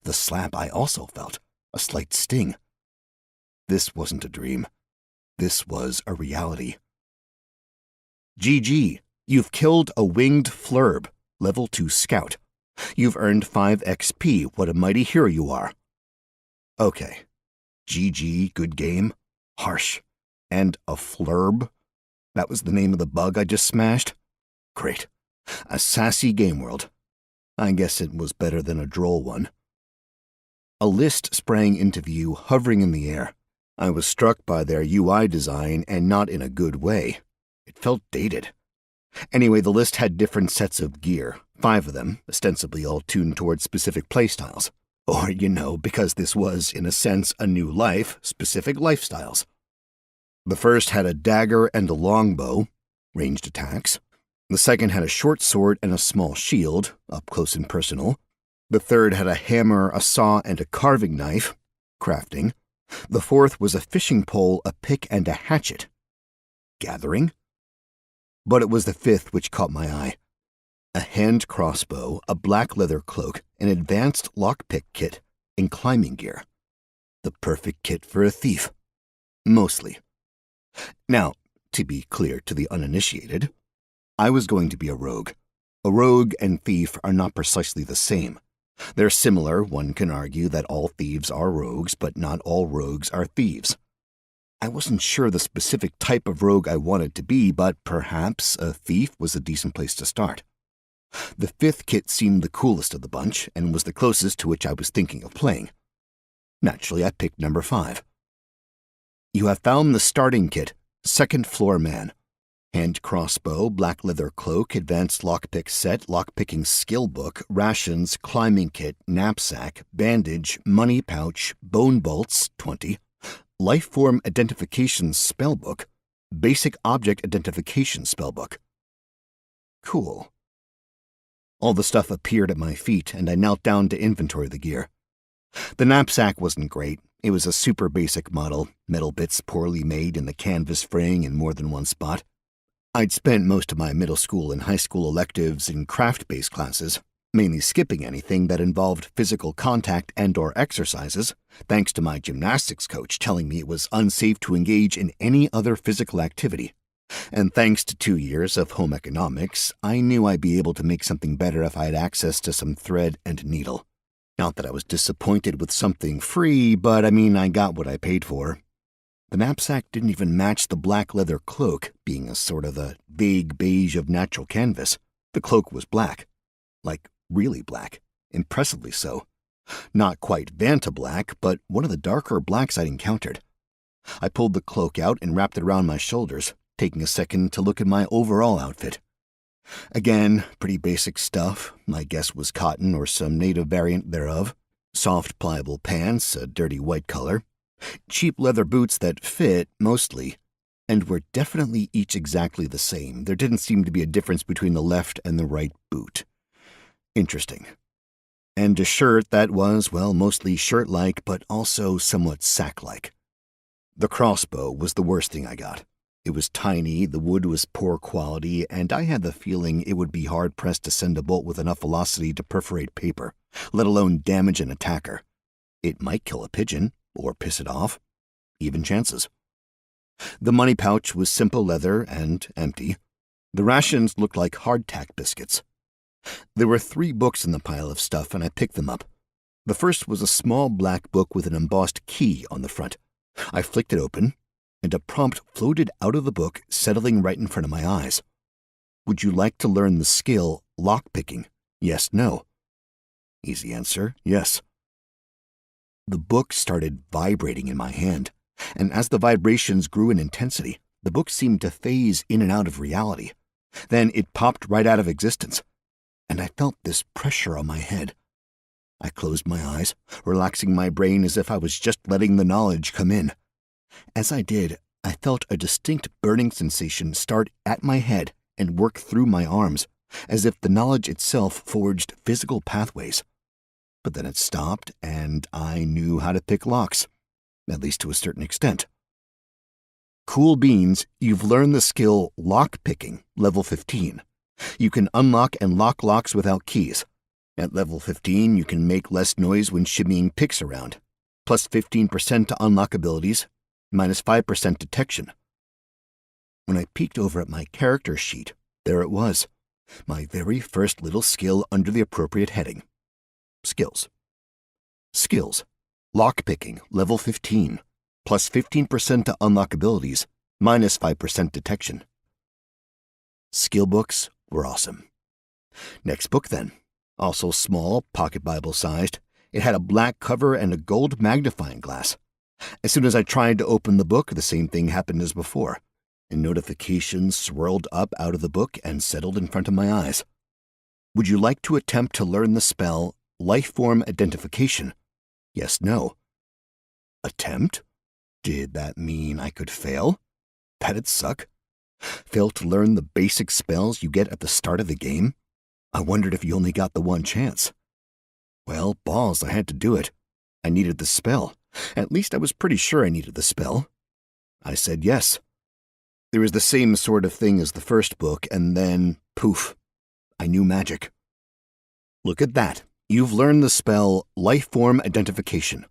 S1: The slap I also felt, a slight sting. This wasn't a dream. This was a reality. "GG, you've killed a winged flurb, level 2 scout. You've earned 5 XP, what a mighty hero you are." Okay. GG, good game. Harsh. And a flurb? That was the name of the bug I just smashed? Great. A sassy game world. I guess it was better than a droll one. A list sprang into view, hovering in the air. I was struck by their UI design, and not in a good way. It felt dated. Anyway, the list had different sets of gear, 5 of them, ostensibly all tuned towards specific playstyles. Or, because this was, in a sense, a new life, specific lifestyles. The first had a dagger and a longbow, ranged attacks. The second had a short sword and a small shield, up close and personal. The third had a hammer, a saw, and a carving knife, crafting. The fourth was a fishing pole, a pick, and a hatchet, gathering. But it was the fifth which caught my eye. A hand crossbow, a black leather cloak, an advanced lockpick kit, and climbing gear. The perfect kit for a thief. Mostly. Now, to be clear to the uninitiated, I was going to be a rogue. A rogue and thief are not precisely the same. They're similar. One can argue that all thieves are rogues, but not all rogues are thieves. I wasn't sure the specific type of rogue I wanted to be, but perhaps a thief was a decent place to start. The fifth kit seemed the coolest of the bunch, and was the closest to which I was thinking of playing. Naturally, I picked number 5. You have found the starting kit, second floor man. Hand crossbow, black leather cloak, advanced lockpick set, lockpicking skill book, rations, climbing kit, knapsack, bandage, money pouch, bone bolts, 20, life form identification spellbook, basic object identification spellbook. Cool. All the stuff appeared at my feet, and I knelt down to inventory the gear. The knapsack wasn't great. It was a super basic model, metal bits poorly made and the canvas fraying in more than one spot. I'd spent most of my middle school and high school electives in craft-based classes, mainly skipping anything that involved physical contact and/or exercises, thanks to my gymnastics coach telling me it was unsafe to engage in any other physical activity. And thanks to 2 years of home economics, I knew I'd be able to make something better if I had access to some thread and needle. Not that I was disappointed with something free, but I got what I paid for. The knapsack didn't even match the black leather cloak, being a sort of a vague beige of natural canvas. The cloak was black. Like, really black. Impressively so. Not quite Vanta black, but one of the darker blacks I'd encountered. I pulled the cloak out and wrapped it around my shoulders, taking a second to look at my overall outfit. Again, pretty basic stuff. My guess was cotton or some native variant thereof. Soft, pliable pants, a dirty white color. Cheap leather boots that fit, mostly, and were definitely each exactly the same. There didn't seem to be a difference between the left and the right boot. Interesting. And a shirt that was, well, mostly shirt-like, but also somewhat sack-like. The crossbow was the worst thing I got. It was tiny, the wood was poor quality, and I had the feeling it would be hard-pressed to send a bolt with enough velocity to perforate paper, let alone damage an attacker. It might kill a pigeon, or piss it off. Even chances. The money pouch was simple leather and empty. The rations looked like hardtack biscuits. There were 3 books in the pile of stuff, and I picked them up. The first was a small black book with an embossed key on the front. I flicked it open, and a prompt floated out of the book, settling right in front of my eyes. Would you like to learn the skill lockpicking? Yes, no. Easy answer, yes. The book started vibrating in my hand, and as the vibrations grew in intensity, the book seemed to phase in and out of reality. Then it popped right out of existence, and I felt this pressure on my head. I closed my eyes, relaxing my brain as if I was just letting the knowledge come in. As I did, I felt a distinct burning sensation start at my head and work through my arms, as if the knowledge itself forged physical pathways. But then it stopped, and I knew how to pick locks, at least to a certain extent. Cool beans, you've learned the skill lock-picking, level 15. You can unlock and lock locks without keys. At level 15, you can make less noise when shimmying picks around, plus 15% to unlock abilities, minus 5% detection. When I peeked over at my character sheet, there it was, my very first little skill under the appropriate heading. Skills. Skills. Lockpicking, level 15, plus 15% to unlock abilities, minus 5% detection. Skill books were awesome. Next book, then. Also small, pocket Bible-sized. It had a black cover and a gold magnifying glass. As soon as I tried to open the book, the same thing happened as before. A notification swirled up out of the book and settled in front of my eyes. Would you like to attempt to learn the spell Lifeform Identification? Yes, no. Attempt? Did that mean I could fail? That'd suck. Fail to learn the basic spells you get at the start of the game? I wondered if you only got the one chance. Well, balls, I had to do it. I needed the spell. At least I was pretty sure I needed the spell. I said yes. There was the same sort of thing as the first book, and then, poof, I knew magic. Look at that. You've learned the spell Lifeform Identification.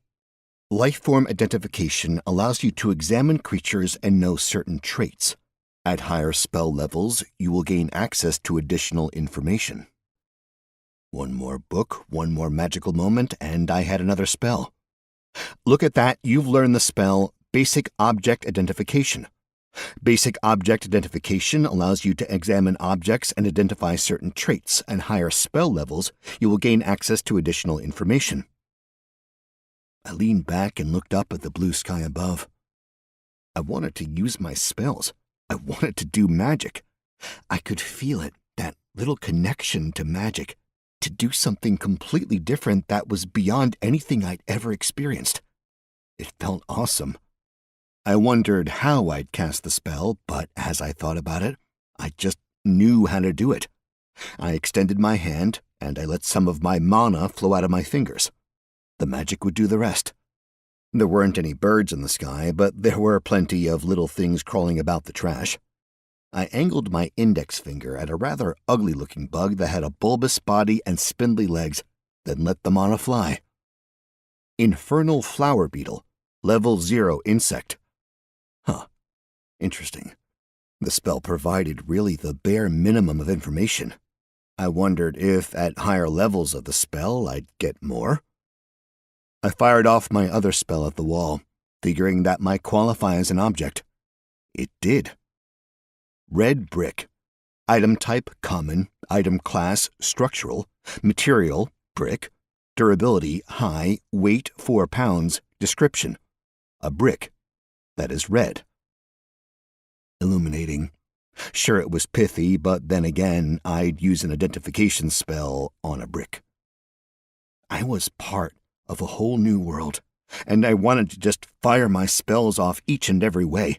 S1: Lifeform Identification allows you to examine creatures and know certain traits. At higher spell levels, you will gain access to additional information. One more book, one more magical moment, and I had another spell. Look at that, you've learned the spell Basic Object Identification. Basic Object Identification allows you to examine objects and identify certain traits. At higher spell levels, you will gain access to additional information. I leaned back and looked up at the blue sky above. I wanted to use my spells. I wanted to do magic. I could feel it, that little connection to magic, to do something completely different that was beyond anything I'd ever experienced. It felt awesome. I wondered how I'd cast the spell, but as I thought about it, I just knew how to do it. I extended my hand, and I let some of my mana flow out of my fingers. The magic would do the rest. There weren't any birds in the sky, but there were plenty of little things crawling about the trash. I angled my index finger at a rather ugly-looking bug that had a bulbous body and spindly legs, then let the mana fly. Infernal Flower Beetle, Level 0 Insect. Huh. Interesting. The spell provided really the bare minimum of information. I wondered if, at higher levels of the spell, I'd get more. I fired off my other spell at the wall, figuring that might qualify as an object. It did. Red brick. Item type, common. Item class, structural. Material, brick. Durability, high. Weight, 4 pounds. Description: a brick that is red. Illuminating. Sure, it was pithy, but then again, I'd use an identification spell on a brick. I was part of a whole new world, and I wanted to just fire my spells off each and every way.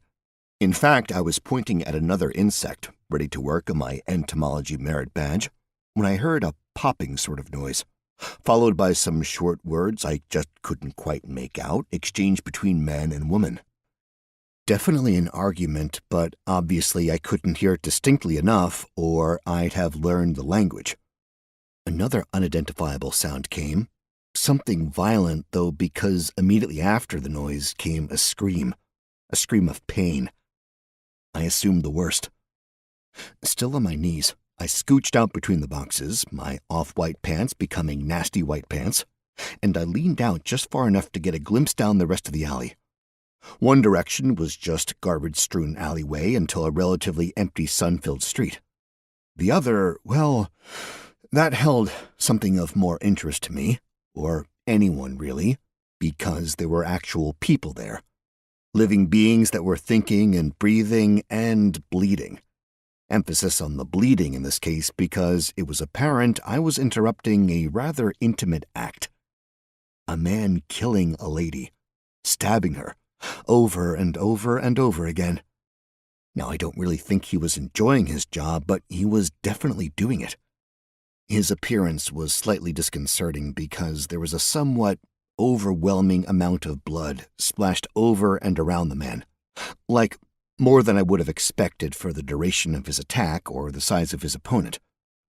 S1: In fact, I was pointing at another insect, ready to work on my entomology merit badge, when I heard a popping sort of noise, followed by some short words I just couldn't quite make out, exchanged between man and woman. Definitely an argument, but obviously I couldn't hear it distinctly enough, or I'd have learned the language. Another unidentifiable sound came. Something violent, though, because immediately after the noise came a scream of pain. I assumed the worst. Still on my knees, I scooched out between the boxes, my off-white pants becoming nasty white pants, and I leaned out just far enough to get a glimpse down the rest of the alley. One direction was just garbage-strewn alleyway until a relatively empty sun-filled street. The other, well, that held something of more interest to me, or anyone really, because there were actual people there. Living beings that were thinking and breathing and bleeding. Emphasis on the bleeding in this case because it was apparent I was interrupting a rather intimate act. A man killing a lady, stabbing her, over and over and over again. Now, I don't really think he was enjoying his job, but he was definitely doing it. His appearance was slightly disconcerting because there was a somewhat overwhelming amount of blood splashed over and around the man, like more than I would have expected for the duration of his attack or the size of his opponent.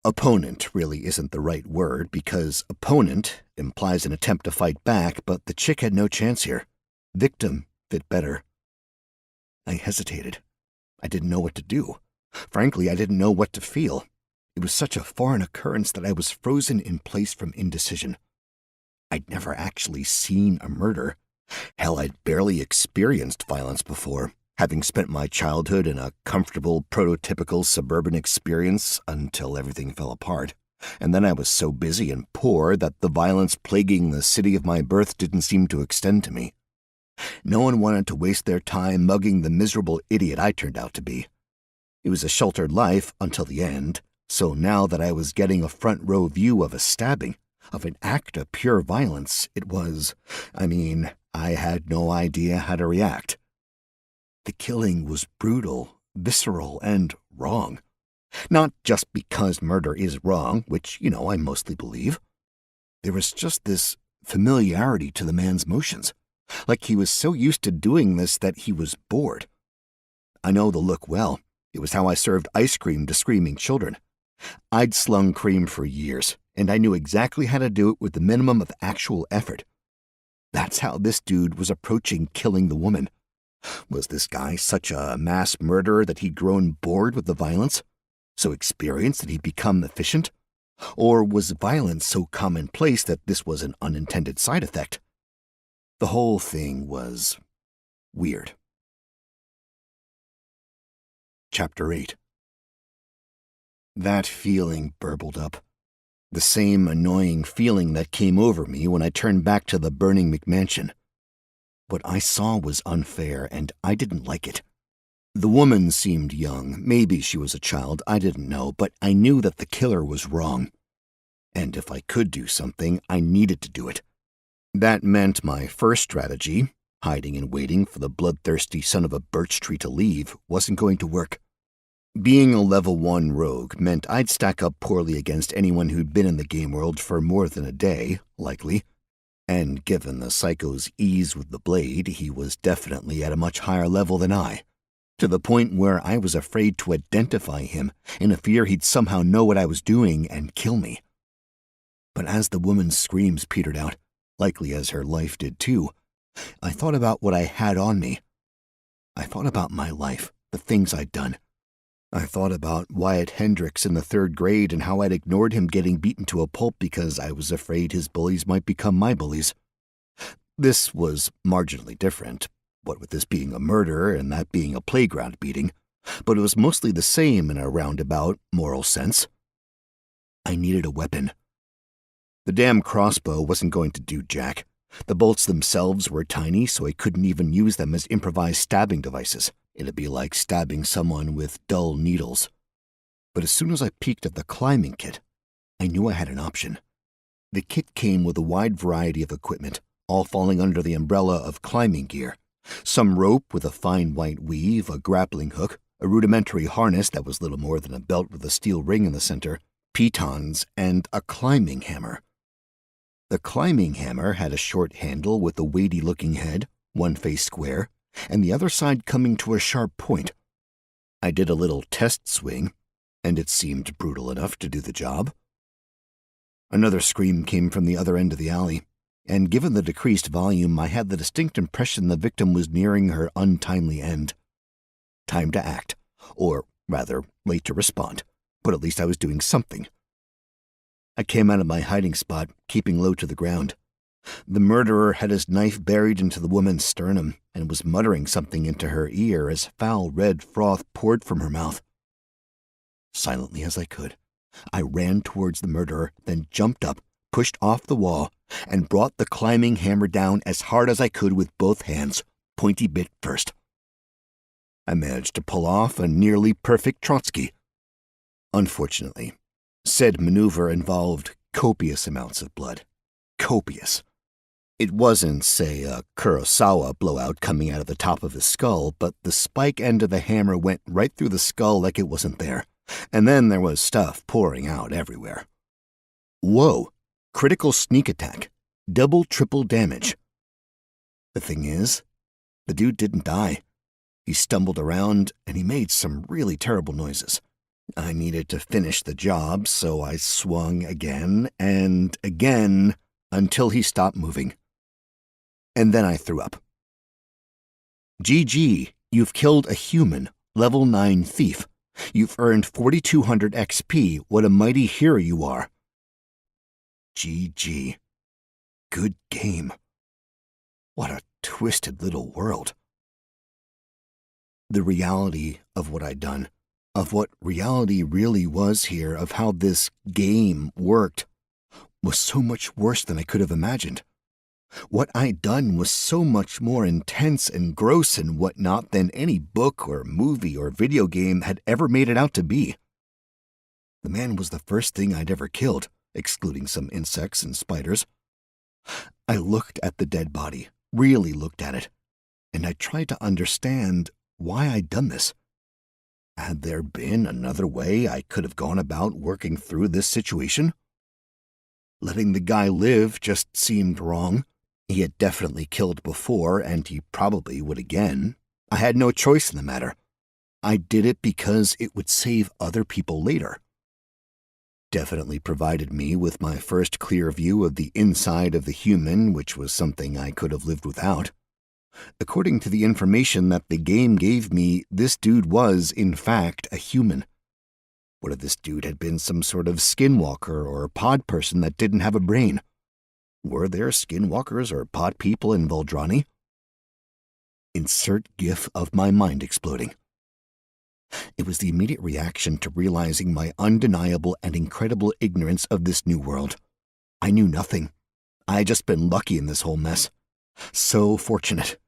S1: Opponent really isn't the right word because opponent implies an attempt to fight back, but the chick had no chance here. Victim fit better. I hesitated. I didn't know what to do. Frankly, I didn't know what to feel. It was such a foreign occurrence that I was frozen in place from indecision. I'd never actually seen a murder. Hell, I'd barely experienced violence before, having spent my childhood in a comfortable, prototypical suburban experience until everything fell apart. And then I was so busy and poor that the violence plaguing the city of my birth didn't seem to extend to me. No one wanted to waste their time mugging the miserable idiot I turned out to be. It was a sheltered life until the end, so now that I was getting a front-row view of a stabbing, of an act of pure violence, I had no idea how to react. The killing was brutal, visceral, and wrong. Not just because murder is wrong, which, I mostly believe. There was just this familiarity to the man's motions, like he was so used to doing this that he was bored. I know the look well. It was how I served ice cream to screaming children. I'd slung cream for years, and I knew exactly how to do it with the minimum of actual effort. That's how this dude was approaching killing the woman. Was this guy such a mass murderer that he'd grown bored with the violence? So experienced that he'd become efficient? Or was violence so commonplace that this was an unintended side effect? The whole thing was weird. Chapter 8. That feeling burbled up. The same annoying feeling that came over me when I turned back to the burning McMansion. What I saw was unfair, and I didn't like it. The woman seemed young. Maybe she was a child, I didn't know, but I knew that the killer was wrong. And if I could do something, I needed to do it. That meant my first strategy, hiding and waiting for the bloodthirsty son of a birch tree to leave, wasn't going to work. Being a level 1 rogue meant I'd stack up poorly against anyone who'd been in the game world for more than a day, likely. And given the psycho's ease with the blade, he was definitely at a much higher level than I, to the point where I was afraid to identify him in a fear he'd somehow know what I was doing and kill me. But as the woman's screams petered out, likely as her life did too, I thought about what I had on me. I thought about my life, the things I'd done. I thought about Wyatt Hendricks in the 3rd grade and how I'd ignored him getting beaten to a pulp because I was afraid his bullies might become my bullies. This was marginally different, what with this being a murder and that being a playground beating, but it was mostly the same in a roundabout, moral sense. I needed a weapon. The damn crossbow wasn't going to do jack. The bolts themselves were tiny, so I couldn't even use them as improvised stabbing devices. It'd be like stabbing someone with dull needles. But as soon as I peeked at the climbing kit, I knew I had an option. The kit came with a wide variety of equipment, all falling under the umbrella of climbing gear. Some rope with a fine white weave, a grappling hook, a rudimentary harness that was little more than a belt with a steel ring in the center, pitons, and a climbing hammer. The climbing hammer had a short handle with a weighty-looking head, one face square, and the other side coming to a sharp point. I did a little test swing, and it seemed brutal enough to do the job. Another scream came from the other end of the alley, and given the decreased volume, I had the distinct impression the victim was nearing her untimely end. Time to act, or rather, late to respond, but at least I was doing something. I came out of my hiding spot, keeping low to the ground. The murderer had his knife buried into the woman's sternum and was muttering something into her ear as foul red froth poured from her mouth. Silently as I could, I ran towards the murderer, then jumped up, pushed off the wall, and brought the climbing hammer down as hard as I could with both hands, pointy bit first. I managed to pull off a nearly perfect Trotsky. Unfortunately, said maneuver involved copious amounts of blood. Copious. It wasn't, say, a Kurosawa blowout coming out of the top of his skull, but the spike end of the hammer went right through the skull like it wasn't there, and then there was stuff pouring out everywhere. Whoa! Critical sneak attack. Double, triple damage. The thing is, the dude didn't die. He stumbled around, and he made some really terrible noises. I needed to finish the job, so I swung again and again until he stopped moving. And then I threw up. GG, you've killed a human, level 9 thief. You've earned 4,200 XP. What a mighty hero you are. GG. Good game. What a twisted little world. The reality of what I'd done, of what reality really was here, of how this game worked, was so much worse than I could have imagined. What I'd done was so much more intense and gross and whatnot than any book or movie or video game had ever made it out to be. The man was the first thing I'd ever killed, excluding some insects and spiders. I looked at the dead body, really looked at it, and I tried to understand why I'd done this. Had there been another way I could have gone about working through this situation? Letting the guy live just seemed wrong. He had definitely killed before, and he probably would again. I had no choice in the matter. I did it because it would save other people later. Definitely provided me with my first clear view of the inside of the human, which was something I could have lived without. According to the information that the game gave me, this dude was, in fact, a human. What if this dude had been some sort of skinwalker or pod person that didn't have a brain? Were there skinwalkers or pod people in Voldrani? Insert gif of my mind exploding. It was the immediate reaction to realizing my undeniable and incredible ignorance of this new world. I knew nothing. I had just been lucky in this whole mess. So fortunate.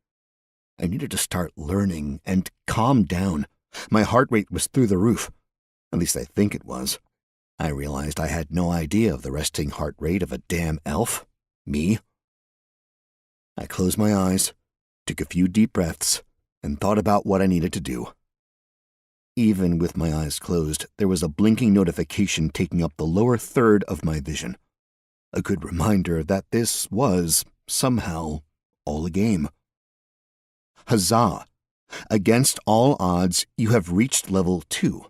S1: I needed to start learning and calm down. My heart rate was through the roof. At least I think it was. I realized I had no idea of the resting heart rate of a damn elf. Me. I closed my eyes, took a few deep breaths, and thought about what I needed to do. Even with my eyes closed, there was a blinking notification taking up the lower third of my vision. A good reminder that this was, somehow, all a game. Huzzah! Against all odds, you have reached level 2.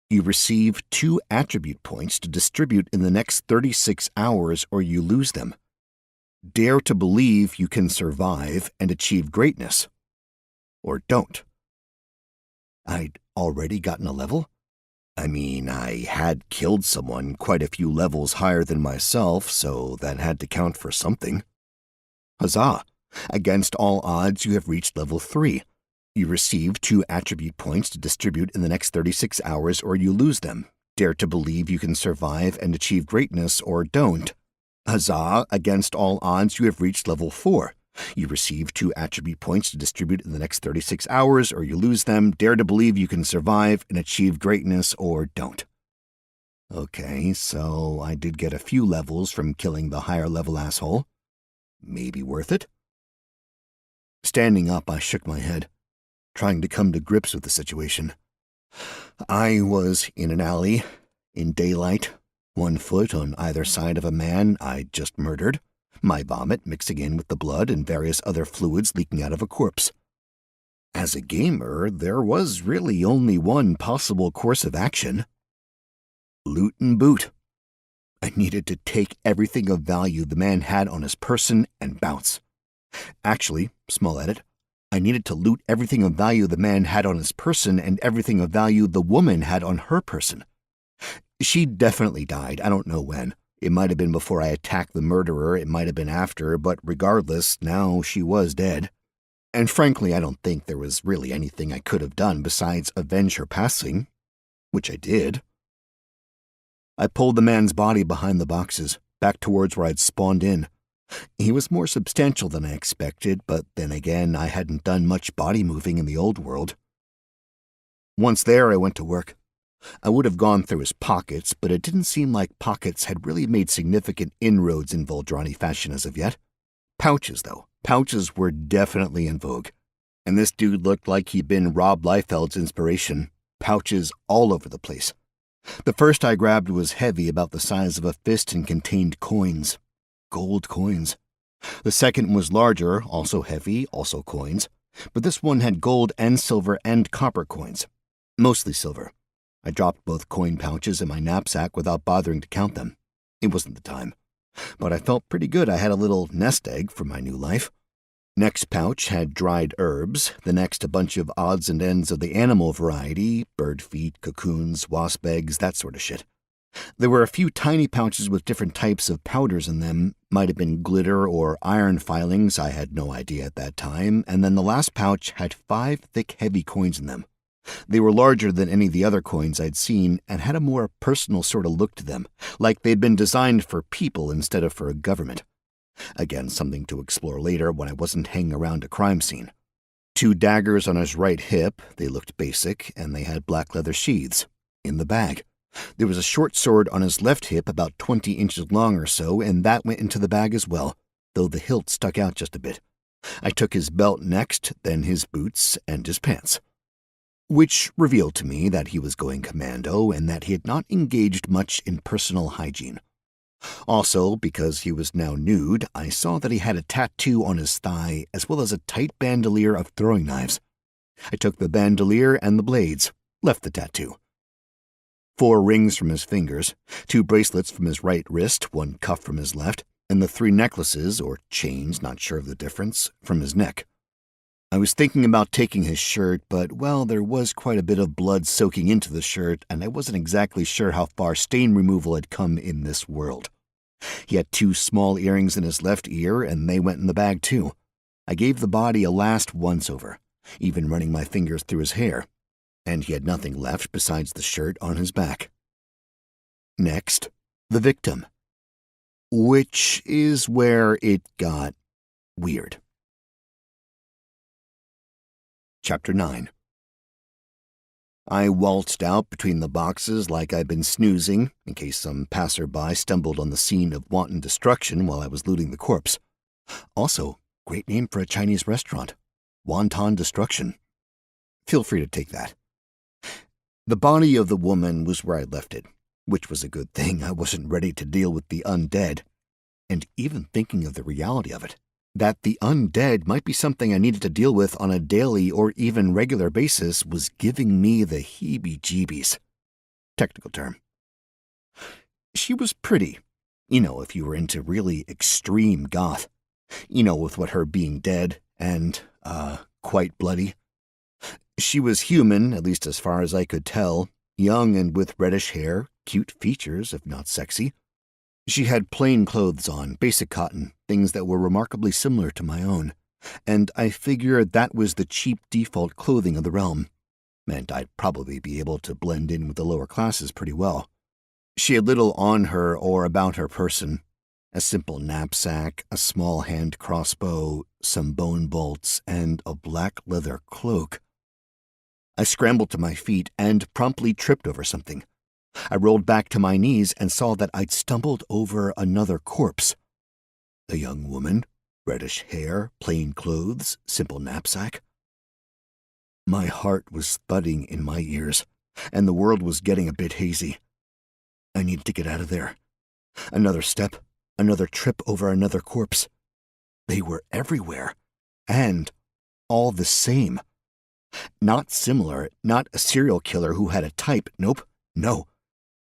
S1: You receive 2 attribute points to distribute in the next 36 hours or you lose them. Dare to believe you can survive and achieve greatness. Or don't. I'd already gotten a level? I mean, I had killed someone quite a few levels higher than myself, so that had to count for something. Huzzah! Against all odds, you have reached level 3. You receive 2 attribute points to distribute in the next 36 hours or you lose them. Dare to believe you can survive and achieve greatness or don't. Huzzah! Against all odds, you have reached level 4. You receive 2 attribute points to distribute in the next 36 hours or you lose them. Dare to believe you can survive and achieve greatness or don't. Okay, so I did get a few levels from killing the higher level asshole. Maybe worth it? Standing up, I shook my head, trying to come to grips with the situation. I was in an alley, in daylight, 1 foot on either side of a man I'd just murdered, my vomit mixing in with the blood and various other fluids leaking out of a corpse. As a gamer, there was really only one possible course of action. Loot and boot. I needed to take everything of value the man had on his person and bounce. Actually, small edit, I needed to loot everything of value the man had on his person and everything of value the woman had on her person. She definitely died, I don't know when. It might have been before I attacked the murderer, it might have been after, but regardless, now she was dead. And frankly, I don't think there was really anything I could have done besides avenge her passing, which I did. I pulled the man's body behind the boxes, back towards where I'd spawned in. He was more substantial than I expected, but then again, I hadn't done much body moving in the old world. Once there, I went to work. I would have gone through his pockets, but it didn't seem like pockets had really made significant inroads in Voldrani fashion as of yet. Pouches, though. Pouches were definitely in vogue. And this dude looked like he'd been Rob Liefeld's inspiration. Pouches all over the place. The first I grabbed was heavy, about the size of a fist, and contained coins. Gold coins. The second was larger, also heavy, also coins. But this one had gold and silver and copper coins. Mostly silver. I dropped both coin pouches in my knapsack without bothering to count them. It wasn't the time. But I felt pretty good I had a little nest egg for my new life. Next pouch had dried herbs, the next a bunch of odds and ends of the animal variety, bird feet, cocoons, wasp eggs, that sort of shit. There were a few tiny pouches with different types of powders in them, might have been glitter or iron filings, I had no idea at that time, and then the last pouch had 5 thick heavy coins in them. They were larger than any of the other coins I'd seen and had a more personal sort of look to them, like they'd been designed for people instead of for a government. Again, something to explore later when I wasn't hanging around a crime scene. 2 daggers on his right hip, they looked basic, and they had black leather sheaths. In the bag. There was a short sword on his left hip about 20 inches long or so, and that went into the bag as well, though the hilt stuck out just a bit. I took his belt next, then his boots and his pants, which revealed to me that he was going commando and that he had not engaged much in personal hygiene. Also, because he was now nude, I saw that he had a tattoo on his thigh as well as a tight bandolier of throwing knives. I took the bandolier and the blades, left the tattoo. 4 rings from his fingers, 2 bracelets from his right wrist, 1 cuff from his left, and the 3 necklaces, or chains, not sure of the difference, from his neck. I was thinking about taking his shirt, but, well, there was quite a bit of blood soaking into the shirt, and I wasn't exactly sure how far stain removal had come in this world. He had 2 small earrings in his left ear, and they went in the bag too. I gave the body a last once-over, even running my fingers through his hair, and he had nothing left besides the shirt on his back. Next, the victim. Which is where it got weird. Chapter 9. I waltzed out between the boxes like I'd been snoozing, in case some passerby stumbled on the scene of wanton destruction while I was looting the corpse. Also, great name for a Chinese restaurant. Wonton Destruction. Feel free to take that. The body of the woman was where I left it, which was a good thing. I wasn't ready to deal with the undead. And even thinking of the reality of it, that the undead might be something I needed to deal with on a daily or even regular basis, was giving me the heebie-jeebies. Technical term. She was pretty. You know, if you were into really extreme goth. You know, with what her being dead and, quite bloody. She was human, at least as far as I could tell, young and with reddish hair, cute features, if not sexy. She had plain clothes on, basic cotton, things that were remarkably similar to my own, and I figured that was the cheap default clothing of the realm. Meant I'd probably be able to blend in with the lower classes pretty well. She had little on her or about her person. A simple knapsack, a small hand crossbow, some bone bolts, and a black leather cloak. I scrambled to my feet and promptly tripped over something. I rolled back to my knees and saw that I'd stumbled over another corpse. A young woman, reddish hair, plain clothes, simple knapsack. My heart was thudding in my ears, and the world was getting a bit hazy. I needed to get out of there. Another step, another trip over another corpse. They were everywhere, and all the same. Not similar, not a serial killer who had a type, nope, no.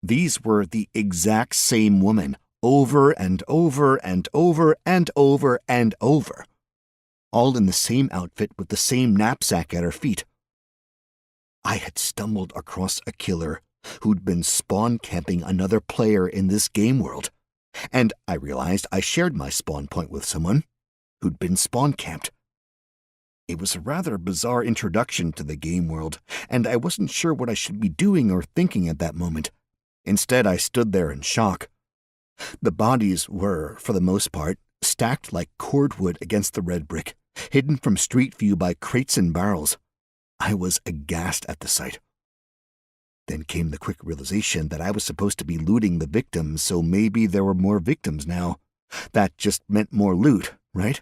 S1: These were the exact same woman, over and over and over and over and over. All in the same outfit with the same knapsack at her feet. I had stumbled across a killer who'd been spawn camping another player in this game world, and I realized I shared my spawn point with someone who'd been spawn camped. It was a rather bizarre introduction to the game world, and I wasn't sure what I should be doing or thinking at that moment. Instead, I stood there in shock. The bodies were, for the most part, stacked like cordwood against the red brick, hidden from street view by crates and barrels. I was aghast at the sight. Then came the quick realization that I was supposed to be looting the victims, so maybe there were more victims now. That just meant more loot, right?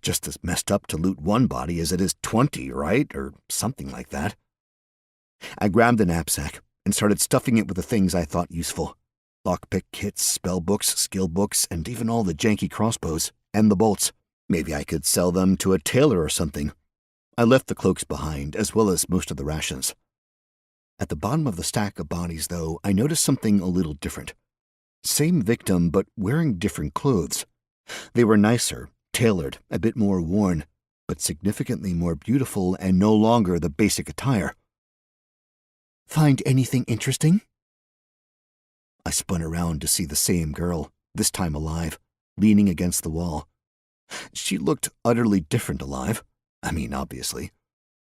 S1: Just as messed up to loot one body as it is 20, right? Or something like that. I grabbed the knapsack and started stuffing it with the things I thought useful. Lockpick kits, spell books, skill books, and even all the janky crossbows, and the bolts. Maybe I could sell them to a tailor or something. I left the cloaks behind, as well as most of the rations. At the bottom of the stack of bodies, though, I noticed something a little different. Same victim, but wearing different clothes. They were nicer, tailored, a bit more worn, but significantly more beautiful and no longer the basic attire. Find anything interesting? I spun around to see the same girl, this time alive, leaning against the wall. She looked utterly different alive. I mean, obviously.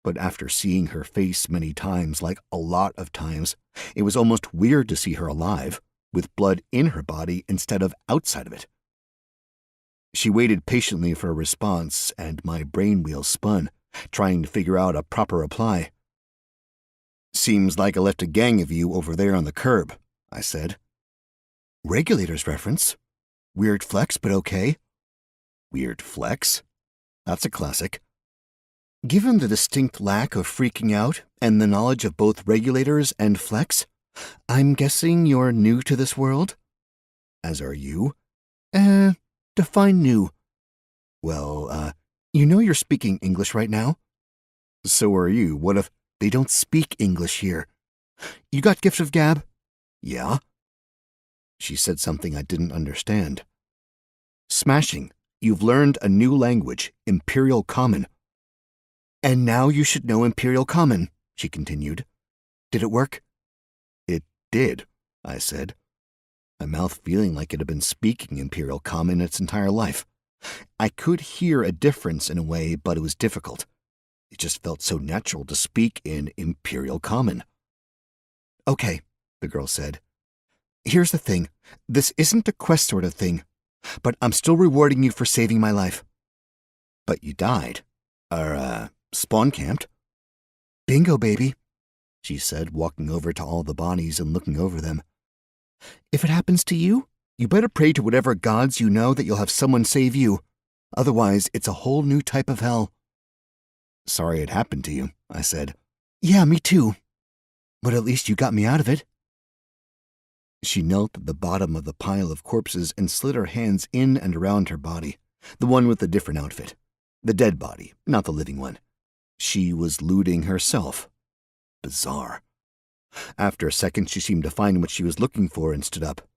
S1: But after seeing her face many times, like a lot of times, it was almost weird to see her alive, with blood in her body instead of outside of it. She waited patiently for a response, and my brain wheels spun, trying to figure out a proper reply. "Seems like I left a gang of you over there on the curb," I said. "Regulators reference. Weird flex, but okay." Weird flex? That's a classic. Given the distinct lack of freaking out and the knowledge of both regulators and flex, I'm guessing you're new to this world? As are you? Define new. Well, you know you're speaking English right now? So are you. What if they don't speak English here? You got gift of gab? Yeah. She said something I didn't understand. Smashing. You've learned a new language, Imperial Common. And now you should know Imperial Common, she continued. Did it work? It did, I said, my mouth feeling like it had been speaking Imperial Common its entire life. I could hear a difference in a way, but it was difficult. It just felt so natural to speak in Imperial Common. Okay, the girl said. Here's the thing. This isn't a quest sort of thing, but I'm still rewarding you for saving my life. But you died. Spawn camped. Bingo, baby, she said, walking over to all the bodies and looking over them. If it happens to you, you better pray to whatever gods you know that you'll have someone save you. Otherwise, it's a whole new type of hell. Sorry it happened to you, I said. Yeah, me too. But at least you got me out of it. She knelt at the bottom of the pile of corpses and slid her hands in and around her body, the one with the different outfit. The dead body, not the living one. She was looting herself. Bizarre. After a second, she seemed to find what she was looking for and stood up.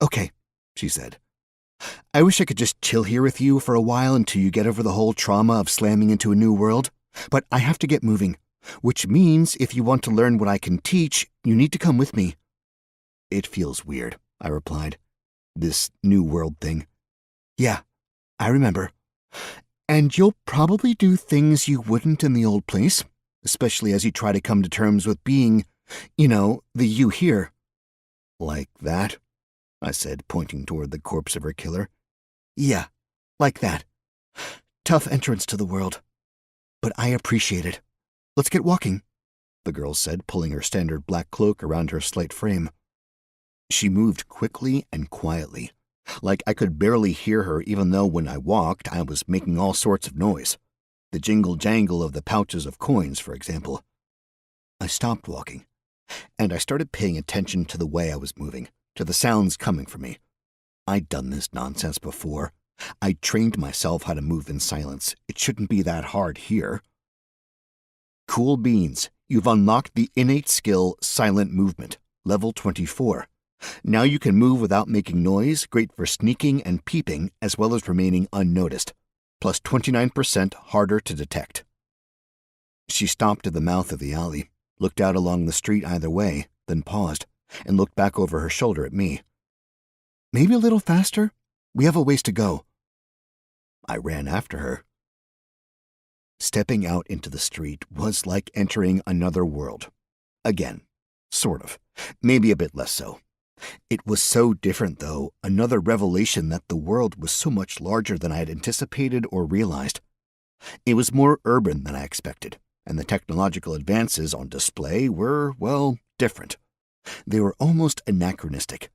S1: Okay, she said. I wish I could just chill here with you for a while until you get over the whole trauma of slamming into a new world, but I have to get moving, which means if you want to learn what I can teach, you need to come with me. It feels weird, I replied. This new world thing. Yeah, I remember. And you'll probably do things you wouldn't in the old place, especially as you try to come to terms with being, the you here. Like that? I said, pointing toward the corpse of her killer. Yeah, like that. Tough entrance to the world. But I appreciate it. Let's get walking, the girl said, pulling her standard black cloak around her slight frame. She moved quickly and quietly, like I could barely hear her even though when I walked I was making all sorts of noise. The jingle-jangle of the pouches of coins, for example. I stopped walking, and I started paying attention to the way I was moving, to the sounds coming from me. I'd done this nonsense before. I'd trained myself how to move in silence. It shouldn't be that hard here. Cool beans. You've unlocked the innate skill Silent Movement, level 24. Now you can move without making noise, great for sneaking and peeping, as well as remaining unnoticed, plus 29% harder to detect. She stopped at the mouth of the alley, looked out along the street either way, then paused, and looked back over her shoulder at me. Maybe a little faster? We have a ways to go. I ran after her. Stepping out into the street was like entering another world. Again, sort of, maybe a bit less so. It was so different, though, another revelation that the world was so much larger than I had anticipated or realized. It was more urban than I expected, and the technological advances on display were, well, different. They were almost anachronistic.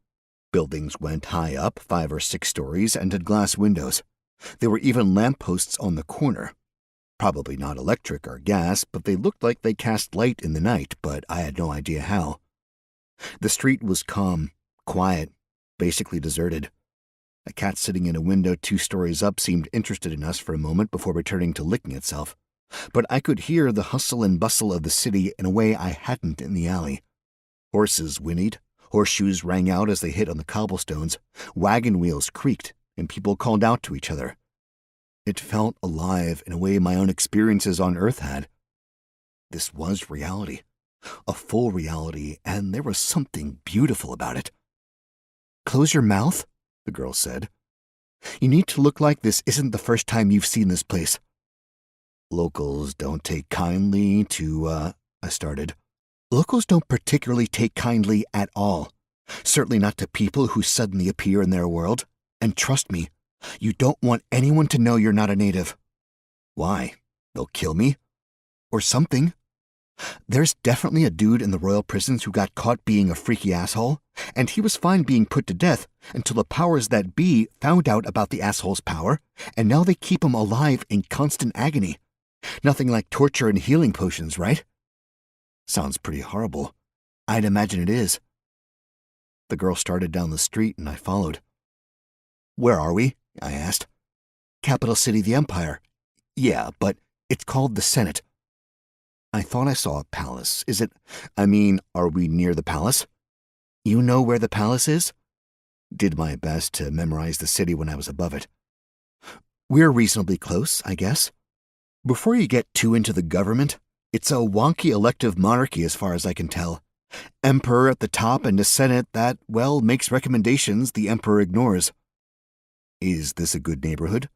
S1: Buildings went high up, 5 or 6 stories, and had glass windows. There were even lampposts on the corner. Probably not electric or gas, but they looked like they cast light in the night, but I had no idea how. The street was calm, quiet, basically deserted. A cat sitting in a window 2 stories up seemed interested in us for a moment before returning to licking itself. But I could hear the hustle and bustle of the city in a way I hadn't in the alley. Horses whinnied, horseshoes rang out as they hit on the cobblestones, wagon wheels creaked, and people called out to each other. It felt alive in a way my own experiences on Earth had. This was reality. A full reality, and there was something beautiful about it. Close your mouth, the girl said. You need to look like this isn't the first time you've seen this place. Locals don't take kindly to, I started. Locals don't particularly take kindly at all. Certainly not to people who suddenly appear in their world. And trust me, You don't want anyone to know you're not a native. Why? They'll kill me? Or something? There's definitely a dude in the royal prisons who got caught being a freaky asshole, and he was fine being put to death until the powers that be found out about the asshole's power, and now they keep him alive in constant agony. Nothing like torture and healing potions, right? Sounds pretty horrible. I'd imagine it is. The girl started down the street and I followed. Where are we? I asked. Capital City of the Empire. Yeah, but it's called the Senate. I thought I saw a palace. Are we near the palace? You know where the palace is? Did my best to memorize the city when I was above it. We're reasonably close, I guess. Before you get too into the government, it's a wonky elective monarchy as far as I can tell. Emperor at the top and a Senate that, well, makes recommendations the emperor ignores. Is this a good neighborhood?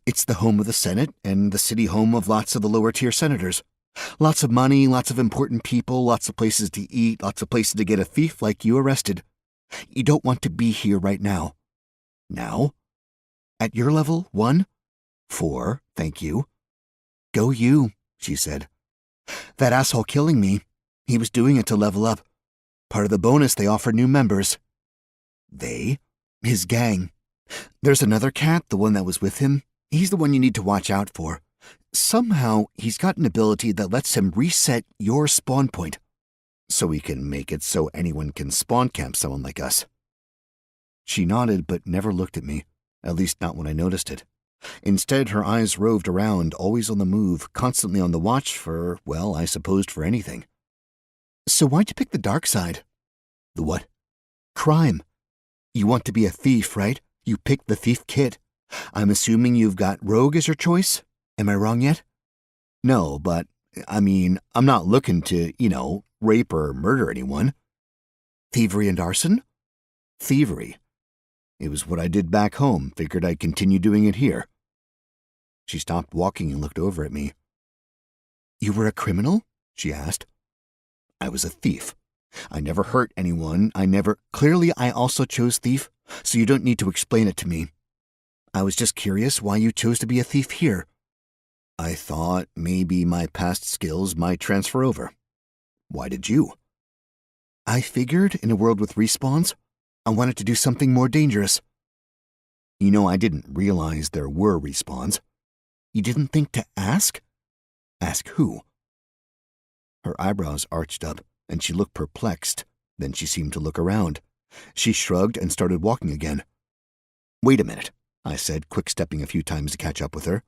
S1: It's the home of the Senate and the city home of lots of the lower-tier senators. Lots of money, lots of important people, lots of places to eat, lots of places to get a thief like you arrested. You don't want to be here right now. Now? At your level, 1? 4, thank you. Go you, she said. That asshole killing me, he was doing it to level up. Part of the bonus they offer new members. They? His gang. There's another cat, the one that was with him. He's the one you need to watch out for. Somehow, he's got an ability that lets him reset your spawn point, so he can make it so anyone can spawn camp someone like us. She nodded but never looked at me, at least not when I noticed it. Instead, her eyes roved around, always on the move, constantly on the watch for, well, I supposed for anything. So why'd you pick the dark side? The what? Crime. You want to be a thief, right? You picked the thief kit. I'm assuming you've got rogue as your choice? Am I wrong yet? No, but, I'm not looking to, rape or murder anyone. Thievery and arson? Thievery. It was what I did back home. Figured I'd continue doing it here. She stopped walking and looked over at me. You were a criminal? She asked. I was a thief. I never hurt anyone. Clearly, I also chose thief, so you don't need to explain it to me. I was just curious why you chose to be a thief here. I thought maybe my past skills might transfer over. Why did you? I figured in a world with respawns, I wanted to do something more dangerous. I didn't realize there were respawns. You didn't think to ask? Ask who? Her eyebrows arched up, and she looked perplexed. Then she seemed to look around. She shrugged and started walking again. Wait a minute, I said, quick-stepping a few times to catch up with her.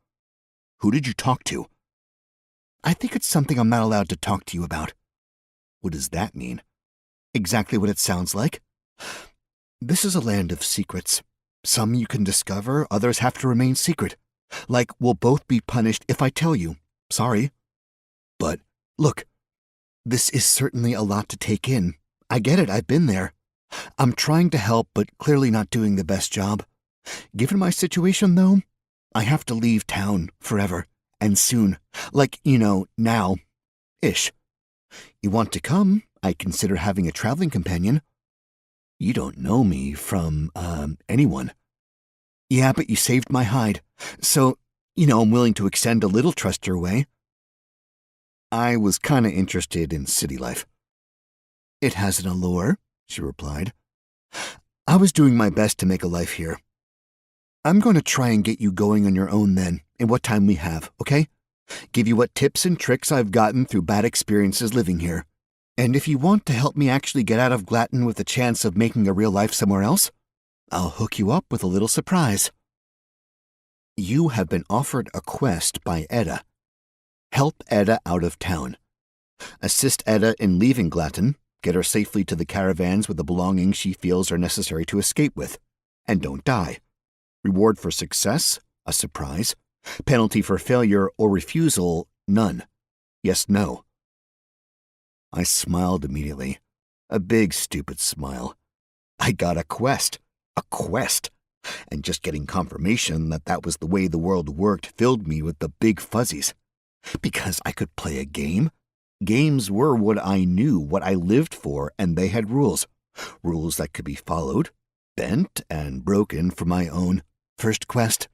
S1: Who did you talk to? I think it's something I'm not allowed to talk to you about. What does that mean? Exactly what it sounds like. This is a land of secrets. Some you can discover, others have to remain secret. Like, we'll both be punished if I tell you. Sorry. But, look, this is certainly a lot to take in. I get it, I've been there. I'm trying to help, but clearly not doing the best job. Given my situation, though, I have to leave town forever, and soon. Like, now-ish. You want to come? I consider having a traveling companion. You don't know me from, anyone. Yeah, but you saved my hide. So, I'm willing to extend a little trust your way. I was kinda interested in city life. It has an allure, she replied. I was doing my best to make a life here. I'm going to try and get you going on your own then, in what time we have, okay? Give you what tips and tricks I've gotten through bad experiences living here. And if you want to help me actually get out of Glatton with a chance of making a real life somewhere else, I'll hook you up with a little surprise. You have been offered a quest by Edda. Help Edda out of town. Assist Edda in leaving Glatton, get her safely to the caravans with the belongings she feels are necessary to escape with, and don't die. Reward for success, a surprise. Penalty for failure or refusal, none. Yes, no. I smiled immediately. A big, stupid smile. I got a quest. A quest. And just getting confirmation that that was the way the world worked filled me with the big fuzzies. Because I could play a game. Games were what I knew, what I lived for, and they had rules. Rules that could be followed, bent, and broken for my own First quest?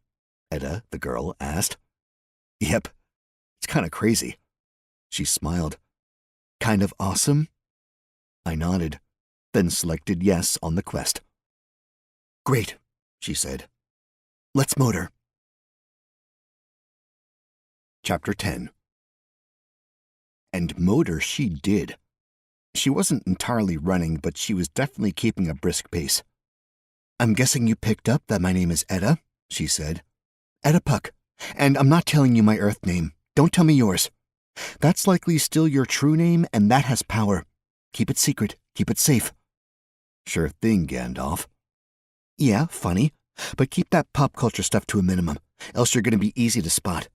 S1: Etta, the girl, asked. Yep. It's kind of crazy. She smiled. Kind of awesome? I nodded, then selected yes on the quest. Great, she said. Let's motor. Chapter 10. And motor she did. She wasn't entirely running, but she was definitely keeping a brisk pace. I'm guessing you picked up that my name is Etta, she said. Etta Puck. And I'm not telling you my Earth name. Don't tell me yours. That's likely still your true name, and that has power. Keep it secret. Keep it safe. Sure thing, Gandalf. Yeah, funny. But keep that pop culture stuff to a minimum, else you're going to be easy to spot.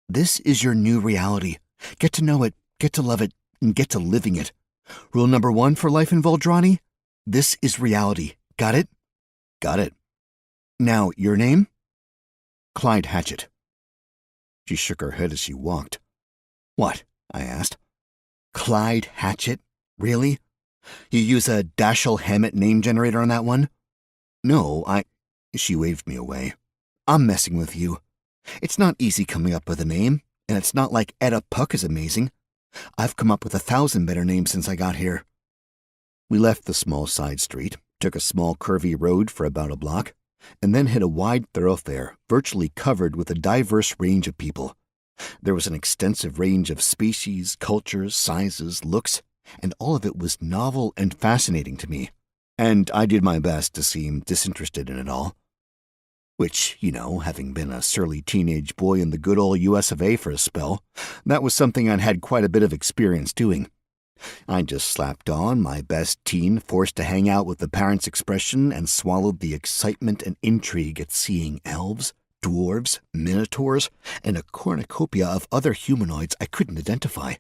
S1: This is your new reality. Get to know it, get to love it, and get to living it. Rule number 1 for life in Voldrani? This is reality. Got it? Got it. Now, your name? Clyde Hatchet. She shook her head as she walked. What? I asked. Clyde Hatchet? Really? You use a Dashiell Hammett name generator on that one? No, She waved me away. I'm messing with you. It's not easy coming up with a name, and it's not like Etta Puck is amazing. I've come up with 1,000 better names since I got here. We left the small side street, took a small curvy road for about a block, and then hit a wide thoroughfare virtually covered with a diverse range of people. There was an extensive range of species, cultures, sizes, looks, and all of it was novel and fascinating to me, and I did my best to seem disinterested in it all. Which, having been a surly teenage boy in the good old US of A for a spell, that was something I'd had quite a bit of experience doing. I just slapped on my best teen forced to hang out with the parents' expression and swallowed the excitement and intrigue at seeing elves, dwarves, minotaurs, and a cornucopia of other humanoids I couldn't identify.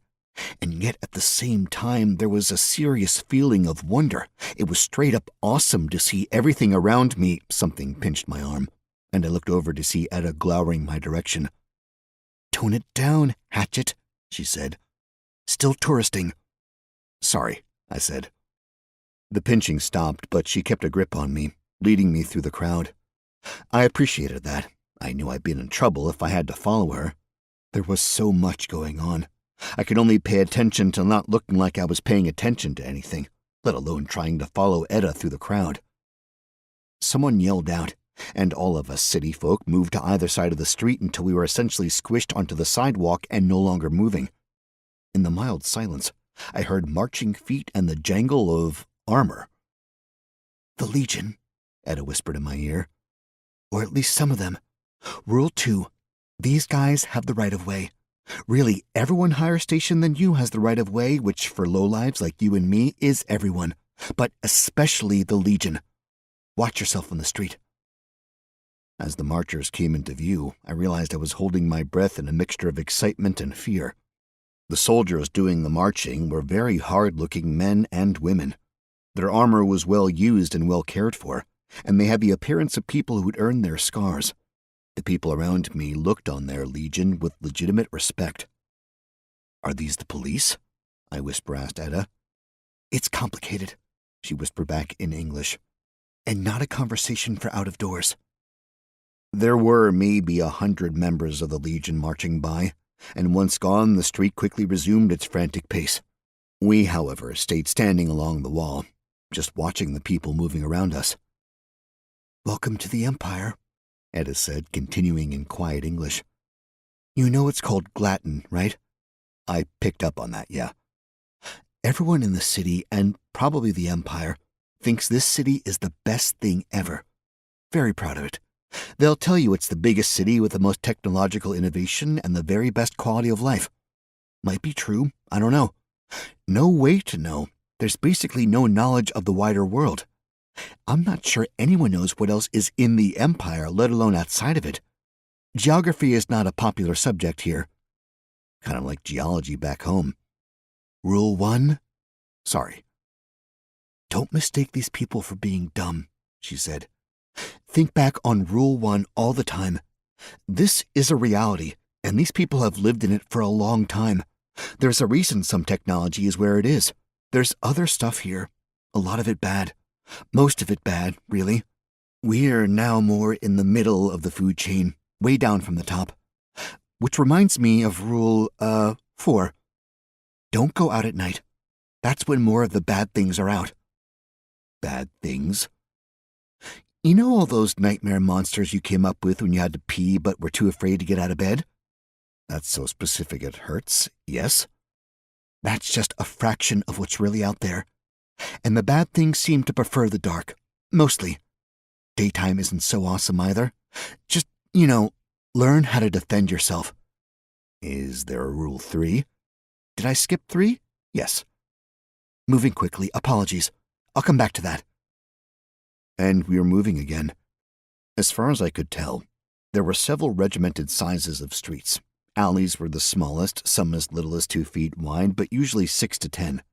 S1: And yet at the same time there was a serious feeling of wonder. It was straight up awesome to see everything around me. Something pinched my arm, and I looked over to see Etta glowering my direction. Tone it down, Hatchet, she said. Still touristing. Sorry, I said. The pinching stopped, but she kept a grip on me, leading me through the crowd. I appreciated that. I knew I'd been in trouble if I had to follow her. There was so much going on. I could only pay attention to not looking like I was paying attention to anything, let alone trying to follow Etta through the crowd. Someone yelled out, and all of us city folk moved to either side of the street until we were essentially squished onto the sidewalk and no longer moving. In the mild silence, I heard marching feet and the jangle of armor. The Legion, Etta whispered in my ear. Or at least some of them. Rule 2. These guys have the right of way. Really, everyone higher station than you has the right of way, which for lowlives like you and me is everyone, but especially the Legion. Watch yourself on the street. As the marchers came into view, I realized I was holding my breath in a mixture of excitement and fear. The soldiers doing the marching were very hard-looking men and women. Their armor was well used and well cared for, and they had the appearance of people who'd earned their scars. The people around me looked on their Legion with legitimate respect. Are these the police? I whisper-asked Etta. It's complicated, she whispered back in English, and not a conversation for out of doors. There were maybe 100 members of the Legion marching by, and once gone, the street quickly resumed its frantic pace. We, however, stayed standing along the wall, just watching the people moving around us. Welcome to the Empire, Etta said, continuing in quiet English. You know it's called Glatton, right? I picked up on that, yeah. Everyone in the city, and probably the Empire, thinks this city is the best thing ever. Very proud of it. They'll tell you it's the biggest city with the most technological innovation and the very best quality of life. Might be true, I don't know. No way to know. There's basically no knowledge of the wider world. I'm not sure anyone knows what else is in the Empire, let alone outside of it. Geography is not a popular subject here. Kind of like geology back home. Rule 1? Sorry. Don't mistake these people for being dumb, she said. Think back on Rule 1 all the time. This is a reality, and these people have lived in it for a long time. There's a reason some technology is where it is. There's other stuff here. A lot of it bad. Most of it bad, really. We're now more in the middle of the food chain, way down from the top. Which reminds me of rule, 4. Don't go out at night. That's when more of the bad things are out. Bad things? You know all those nightmare monsters you came up with when you had to pee but were too afraid to get out of bed? That's so specific it hurts, yes? That's just a fraction of what's really out there. And the bad things seem to prefer the dark, mostly. Daytime isn't so awesome either. Just, learn how to defend yourself. Is there a rule 3? Did I skip 3? Yes. Moving quickly, apologies. I'll come back to that. And we were moving again. As far as I could tell, there were several regimented sizes of streets. Alleys were the smallest, some as little as 2 feet wide, but usually 6 to 10.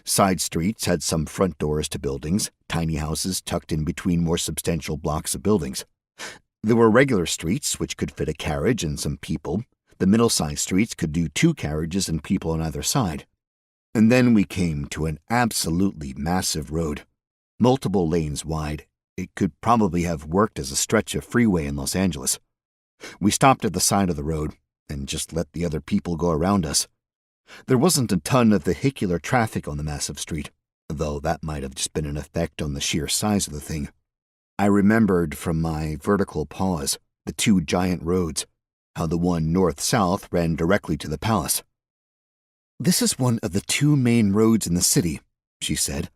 S1: Side streets had some front doors to buildings, tiny houses tucked in between more substantial blocks of buildings. There were regular streets, which could fit a carriage and some people. The middle-sized streets could do 2 carriages and people on either side. And then we came to an absolutely massive road, multiple lanes wide. It could probably have worked as a stretch of freeway in Los Angeles. We stopped at the side of the road and just let the other people go around us. There wasn't a ton of vehicular traffic on the massive street, though that might have just been an effect on the sheer size of the thing. I remembered from my vertical pause the 2 giant roads, how the one north-south ran directly to the palace. This is one of the 2 main roads in the city, she said.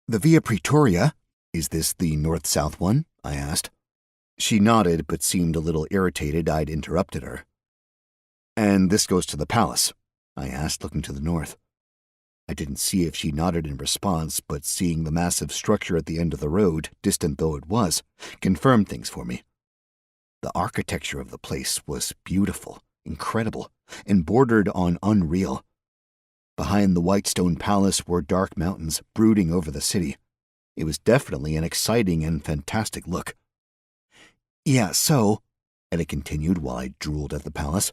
S1: The Via Praetoria. Is this the north-south one? I asked. She nodded, but seemed a little irritated I'd interrupted her. And this goes to the palace? I asked, looking to the north. I didn't see if she nodded in response, but seeing the massive structure at the end of the road, distant though it was, confirmed things for me. The architecture of the place was beautiful, incredible, and bordered on unreal. Behind the white stone palace were dark mountains brooding over the city. It was definitely an exciting and fantastic look. Yeah, so, Edda continued while I drooled at the palace,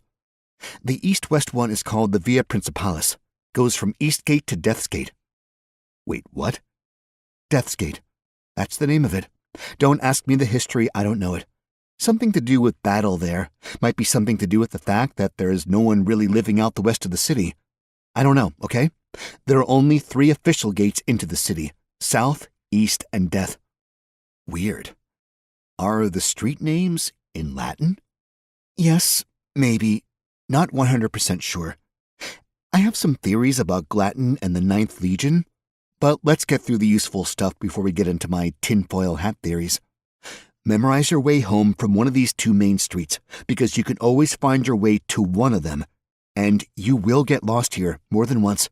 S1: the east-west one is called the Via Principalis. Goes from East Gate to Death's Gate. Wait, what? Death's Gate. That's the name of it. Don't ask me the history, I don't know it. Something to do with battle there. Might be something to do with the fact that there is no one really living out the west of the city. I don't know, okay? There are only 3 official gates into the city. South, East, and Death. Weird. Are the street names in Latin? Yes, maybe. Not 100% sure. I have some theories about Glaton and the 9th Legion, but let's get through the useful stuff before we get into my tinfoil hat theories. Memorize your way home from one of these 2 main streets, because you can always find your way to one of them. And you will get lost here more than once.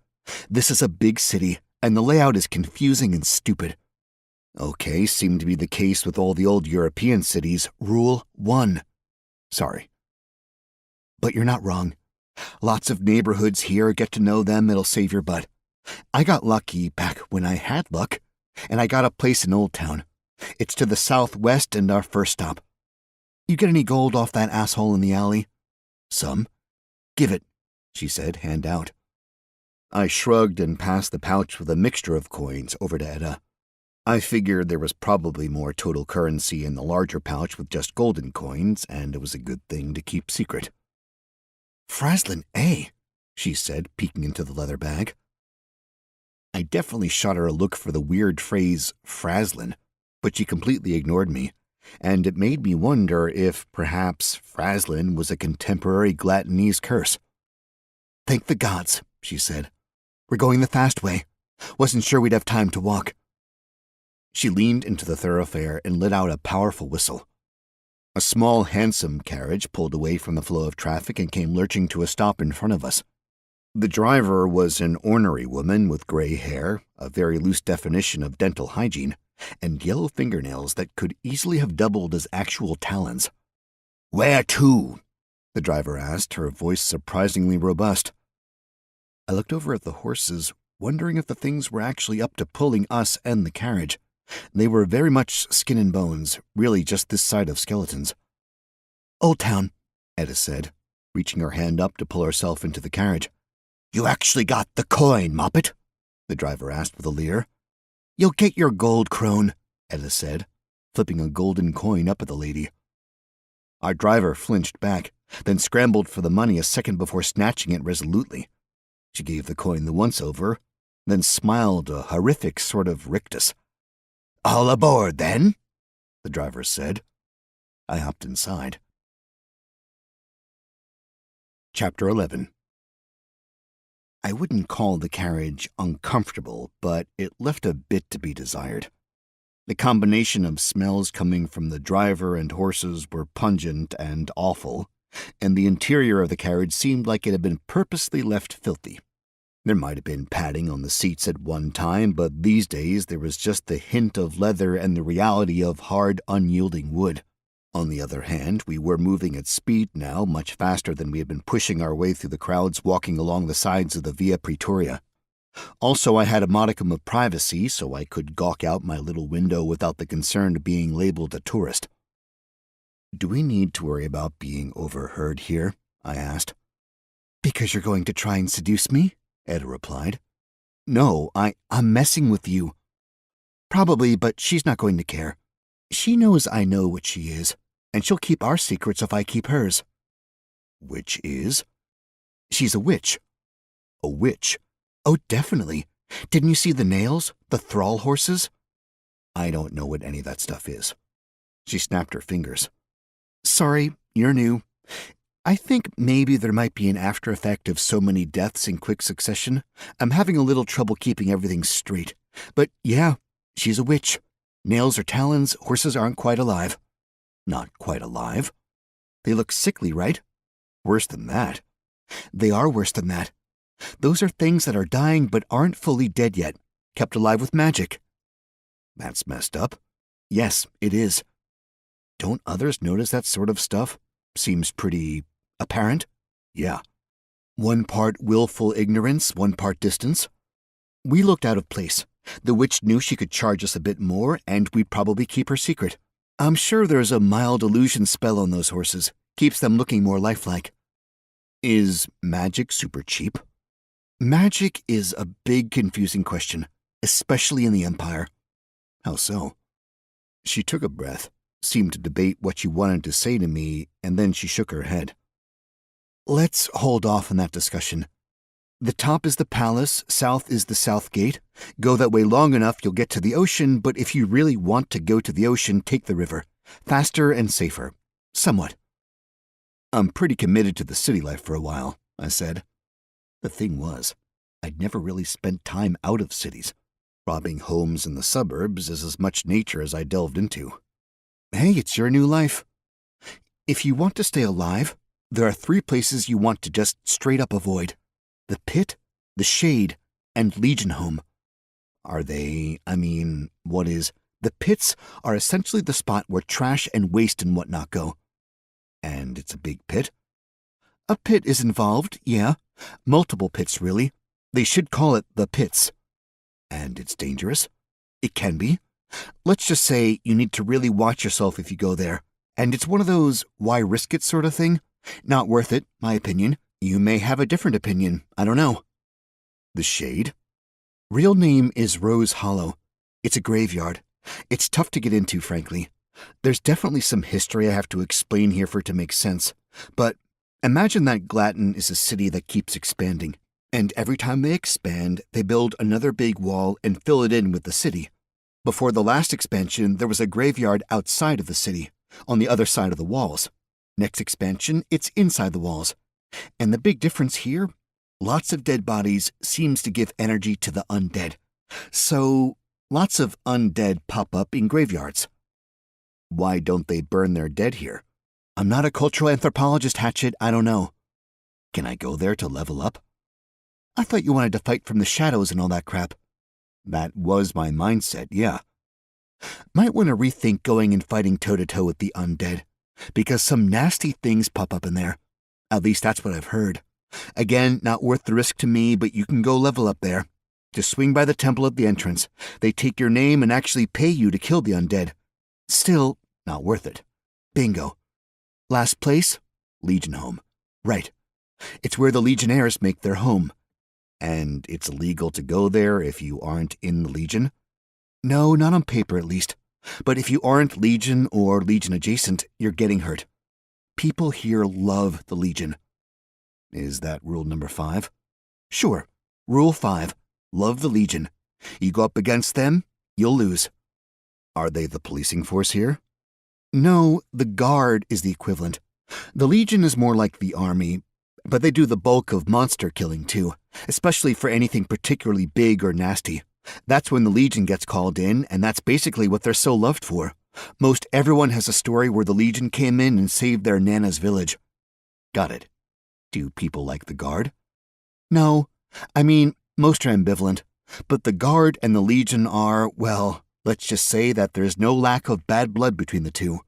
S1: This is a big city, and the layout is confusing and stupid. Okay, seemed to be the case with all the old European cities. Rule 1. Sorry. But you're not wrong. Lots of neighborhoods here, get to know them, it'll save your butt. I got lucky back when I had luck, and I got a place in Old Town. It's to the southwest and our first stop. You get any gold off that asshole in the alley? Some. Give it, she said, hand out. I shrugged and passed the pouch with a mixture of coins over to Edda. I figured there was probably more total currency in the larger pouch with just golden coins, and it was a good thing to keep secret. Fraslin, eh? She said, peeking into the leather bag. I definitely shot her a look for the weird phrase, Fraslin, but she completely ignored me, and it made me wonder if, perhaps, Fraslin was a contemporary Glatonese curse. Thank the gods, she said. We're going the fast way. Wasn't sure we'd have time to walk. She leaned into the thoroughfare and let out a powerful whistle. A small, handsome carriage pulled away from the flow of traffic and came lurching to a stop in front of us. The driver was an ornery woman with gray hair, a very loose definition of dental hygiene, and yellow fingernails that could easily have doubled as actual talons. "Where to?" the driver asked, her voice surprisingly robust. I looked over at the horses, wondering if the things were actually up to pulling us and the carriage. They were very much skin and bones, really just this side of skeletons. "Old Town," Edda said, reaching her hand up to pull herself into the carriage. "You actually got the coin, Moppet?" the driver asked with a leer. "You'll get your gold crone," Edda said, flipping a golden coin up at the lady. Our driver flinched back, then scrambled for the money a second before snatching it resolutely. She gave the coin the once-over, then smiled a horrific sort of rictus. "All aboard, then," the driver said. I hopped inside. Chapter 11. I wouldn't call the carriage uncomfortable, but it left a bit to be desired. The combination of smells coming from the driver and horses were pungent and awful, and the interior of the carriage seemed like it had been purposely left filthy. There might have been padding on the seats at one time, but these days there was just the hint of leather and the reality of hard, unyielding wood. On the other hand, we were moving at speed now, much faster than we had been pushing our way through the crowds walking along the sides of the Via Praetoria. Also, I had a modicum of privacy, so I could gawk out my little window without the concern of being labeled a tourist. "Do we need to worry about being overheard here?" I asked.
S2: Because you're going to try and seduce me?
S1: Etta replied. "No, I'm messing with you."
S2: Probably, but she's not going to care. She knows I know what she is, and she'll keep our secrets if I keep hers.
S1: "Which is?"
S2: She's a witch.
S1: "A witch?"
S2: Oh, definitely. Didn't you see the nails? The thrall horses?
S1: "I don't know what any of that stuff is." She snapped her fingers.
S2: "Sorry, you're new. I think maybe there might be an after effect of so many deaths in quick succession. I'm having a little trouble keeping everything straight. But yeah, she's a witch. Nails or talons, horses aren't quite alive."
S1: "Not quite alive?"
S2: They look sickly, right?
S1: "Worse than that."
S2: They are worse than that. Those are things that are dying but aren't fully dead yet, kept alive with magic."
S1: "That's messed up."
S2: "Yes, it is."
S1: "Don't others notice that sort of stuff? Seems pretty
S2: apparent."
S1: "Yeah."
S2: "One part willful ignorance, one part distance. We looked out of place. The witch knew she could charge us a bit more, and we'd probably keep her secret. I'm sure there's a mild illusion spell on those horses. Keeps them looking more lifelike."
S1: "Is magic super cheap?"
S2: "Magic is a big, confusing question, especially in the Empire."
S1: "How so?" She took a breath, seemed to debate what she wanted to say to me, and then she shook her head.
S2: "Let's hold off on that discussion. The top is the palace, south is the south gate. Go that way long enough, you'll get to the ocean, but if you really want to go to the ocean, take the river. Faster and safer. Somewhat."
S1: "I'm pretty committed to the city life for a while," I said. The thing was, I'd never really spent time out of cities. Robbing homes in the suburbs is as much nature as I delved into.
S2: "Hey, it's your new life. If you want to stay alive, there are 3 places you want to just straight up avoid. The Pit, the Shade, and Legion Home."
S1: "Are they, what is?"
S2: "The pits are essentially the spot where trash and waste and whatnot go."
S1: "And it's a big pit?"
S2: "A pit is involved, yeah. Multiple pits, really. They should call it the Pits."
S1: "And it's dangerous?"
S2: "It can be. Let's just say you need to really watch yourself if you go there. And it's one of those why risk it sort of thing. Not worth it, my opinion. You may have a different opinion. I don't know."
S1: "The Shade?"
S2: "Real name is Rose Hollow. It's a graveyard. It's tough to get into, frankly. There's definitely some history I have to explain here for it to make sense. But imagine that Glatton is a city that keeps expanding. And every time they expand, they build another big wall and fill it in with the city. Before the last expansion, there was a graveyard outside of the city, on the other side of the walls. Next expansion, it's inside the walls. And the big difference here, lots of dead bodies seems to give energy to the undead. So, lots of undead pop up in graveyards."
S1: "Why don't they burn their dead here?"
S2: "I'm not a cultural anthropologist, Hatchet. I don't know."
S1: "Can I go there to level up?"
S2: "I thought you wanted to fight from the shadows and all that crap."
S1: "That was my mindset, yeah."
S2: "Might want to rethink going and fighting toe-to-toe with the undead, because some nasty things pop up in there. At least that's what I've heard. Again, not worth the risk to me, but you can go level up there. Just swing by the temple at the entrance. They take your name and actually pay you to kill the undead. Still, not worth it. Bingo. Last place? Legion Home. Right. It's where the Legionnaires make their home."
S1: "And it's illegal to go there if you aren't in the Legion?"
S2: "No, not on paper at least. But if you aren't Legion or Legion adjacent, you're getting hurt. People here love the Legion. Is that rule number 5? Sure. Rule 5. Love the Legion. You go up against them, you'll lose. Are they the policing force here? No, the Guard is the equivalent. The Legion is more like the Army, but they do the bulk of monster killing too, especially for anything particularly big or nasty. That's when the Legion gets called in, and that's basically what they're so loved for. Most everyone has a story where the Legion came in and saved their Nana's village. Got it. Do people like the Guard? No. I mean, most are ambivalent. But the Guard and the Legion are, well, let's just say that there's no lack of bad blood between the two.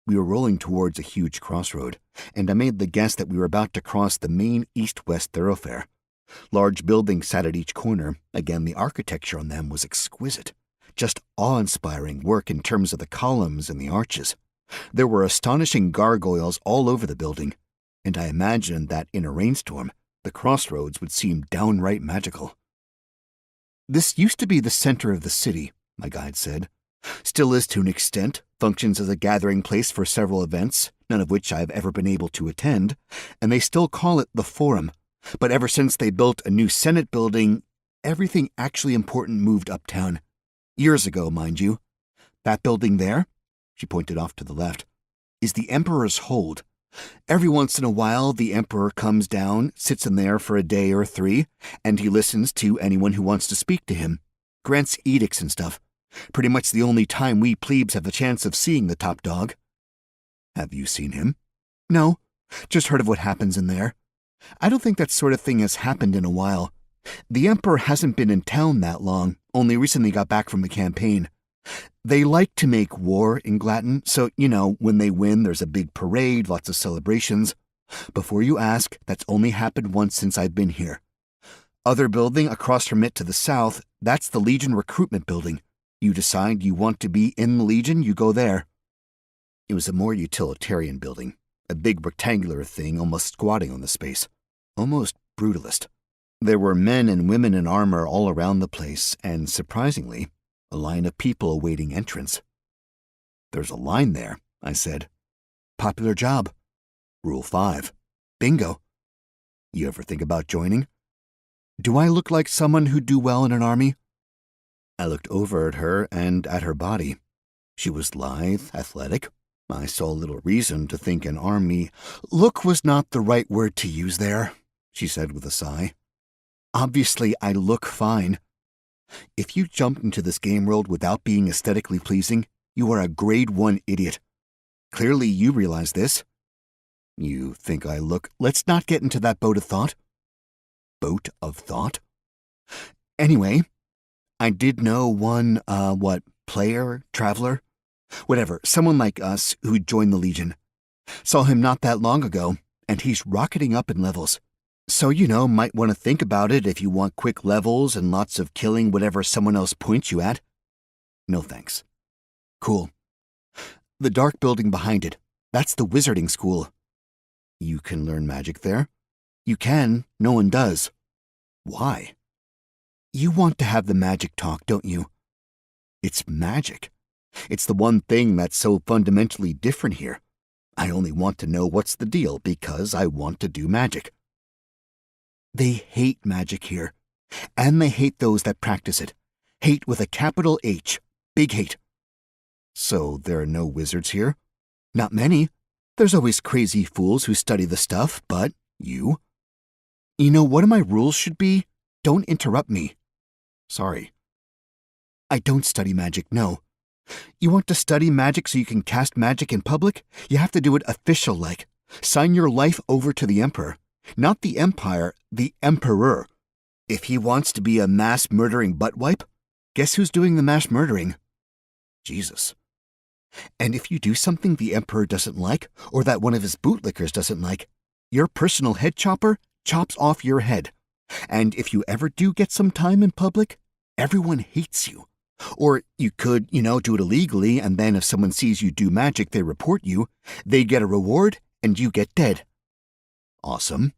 S2: We were rolling towards a huge crossroad, and I made the guess that we were about to cross the main east-west thoroughfare. Large buildings sat at each corner. Again, the architecture on them was exquisite. Just awe-inspiring work in terms of the columns and the arches. There were astonishing gargoyles all over the building, and I imagined that in a rainstorm, the crossroads would seem downright magical. This used to be the center of the city, my guide said. Still is to an extent, functions as a gathering place for several events, none of which I've ever been able to attend, and they still call it the Forum. But ever since they built a new Senate building, everything actually important moved uptown. Years ago, mind you. That building there, she pointed off to the left, is the Emperor's Hold. Every once in a while, the Emperor comes down, sits in there for a day or 3, and he listens to anyone who wants to speak to him, grants edicts and stuff. Pretty much the only time we plebes have the chance of seeing the top dog. Have you seen him? No, just heard of what happens in there. I don't think that sort of thing has happened in a while. The Emperor hasn't been in town that long, only recently got back from the campaign. They like to make war in Glatton, so, when they win, there's a big parade, lots of celebrations. Before you ask, that's only happened once since I've been here. Other building across from it to the south, that's the Legion recruitment building. You decide you want to be in the Legion, you go there. It was a more utilitarian building, a big rectangular thing almost squatting on the space. Almost brutalist. There were men and women in armor all around the place, and surprisingly, a line of people awaiting entrance. There's a line there, I said. Popular job. Rule 5. Bingo. You ever think about joining? Do I look like someone who'd do well in an army? I looked over at her and at her body. She was lithe, athletic. I saw little reason to think an army... Look was not the right word to use there, she said with a sigh. Obviously, I look fine. If you jumped into this game world without being aesthetically pleasing, you are a grade 1 idiot. Clearly you realize this. You think I look... Let's not get into that boat of thought. Boat of thought? Anyway, I did know one, player, traveler? Whatever, someone like us who'd joined the Legion. Saw him not that long ago, and he's rocketing up in levels. So, might want to think about it if you want quick levels and lots of killing whatever someone else points you at. No thanks. Cool. The dark building behind it, that's the wizarding school. You can learn magic there? You can, no one does. Why? You want to have the magic talk, don't you? It's magic. It's the one thing that's so fundamentally different here. I only want to know what's the deal because I want to do magic. They hate magic here, and they hate those that practice it. Hate with a capital H. Big hate. So there are no wizards here? Not many. There's always crazy fools who study the stuff, but you? One of my rules should be, don't interrupt me. Sorry. I don't study magic, no. You want to study magic so you can cast magic in public? You have to do it official-like. Sign your life over to the Emperor. Not the Empire, the Emperor. If he wants to be a mass-murdering buttwipe, guess who's doing the mass murdering? Jesus. And if you do something the Emperor doesn't like, or that one of his bootlickers doesn't like, your personal head chopper chops off your head. And if you ever do get some time in public, everyone hates you. Or you could, do it illegally, and then if someone sees you do magic, they report you, they get a reward, and you get dead. Awesome.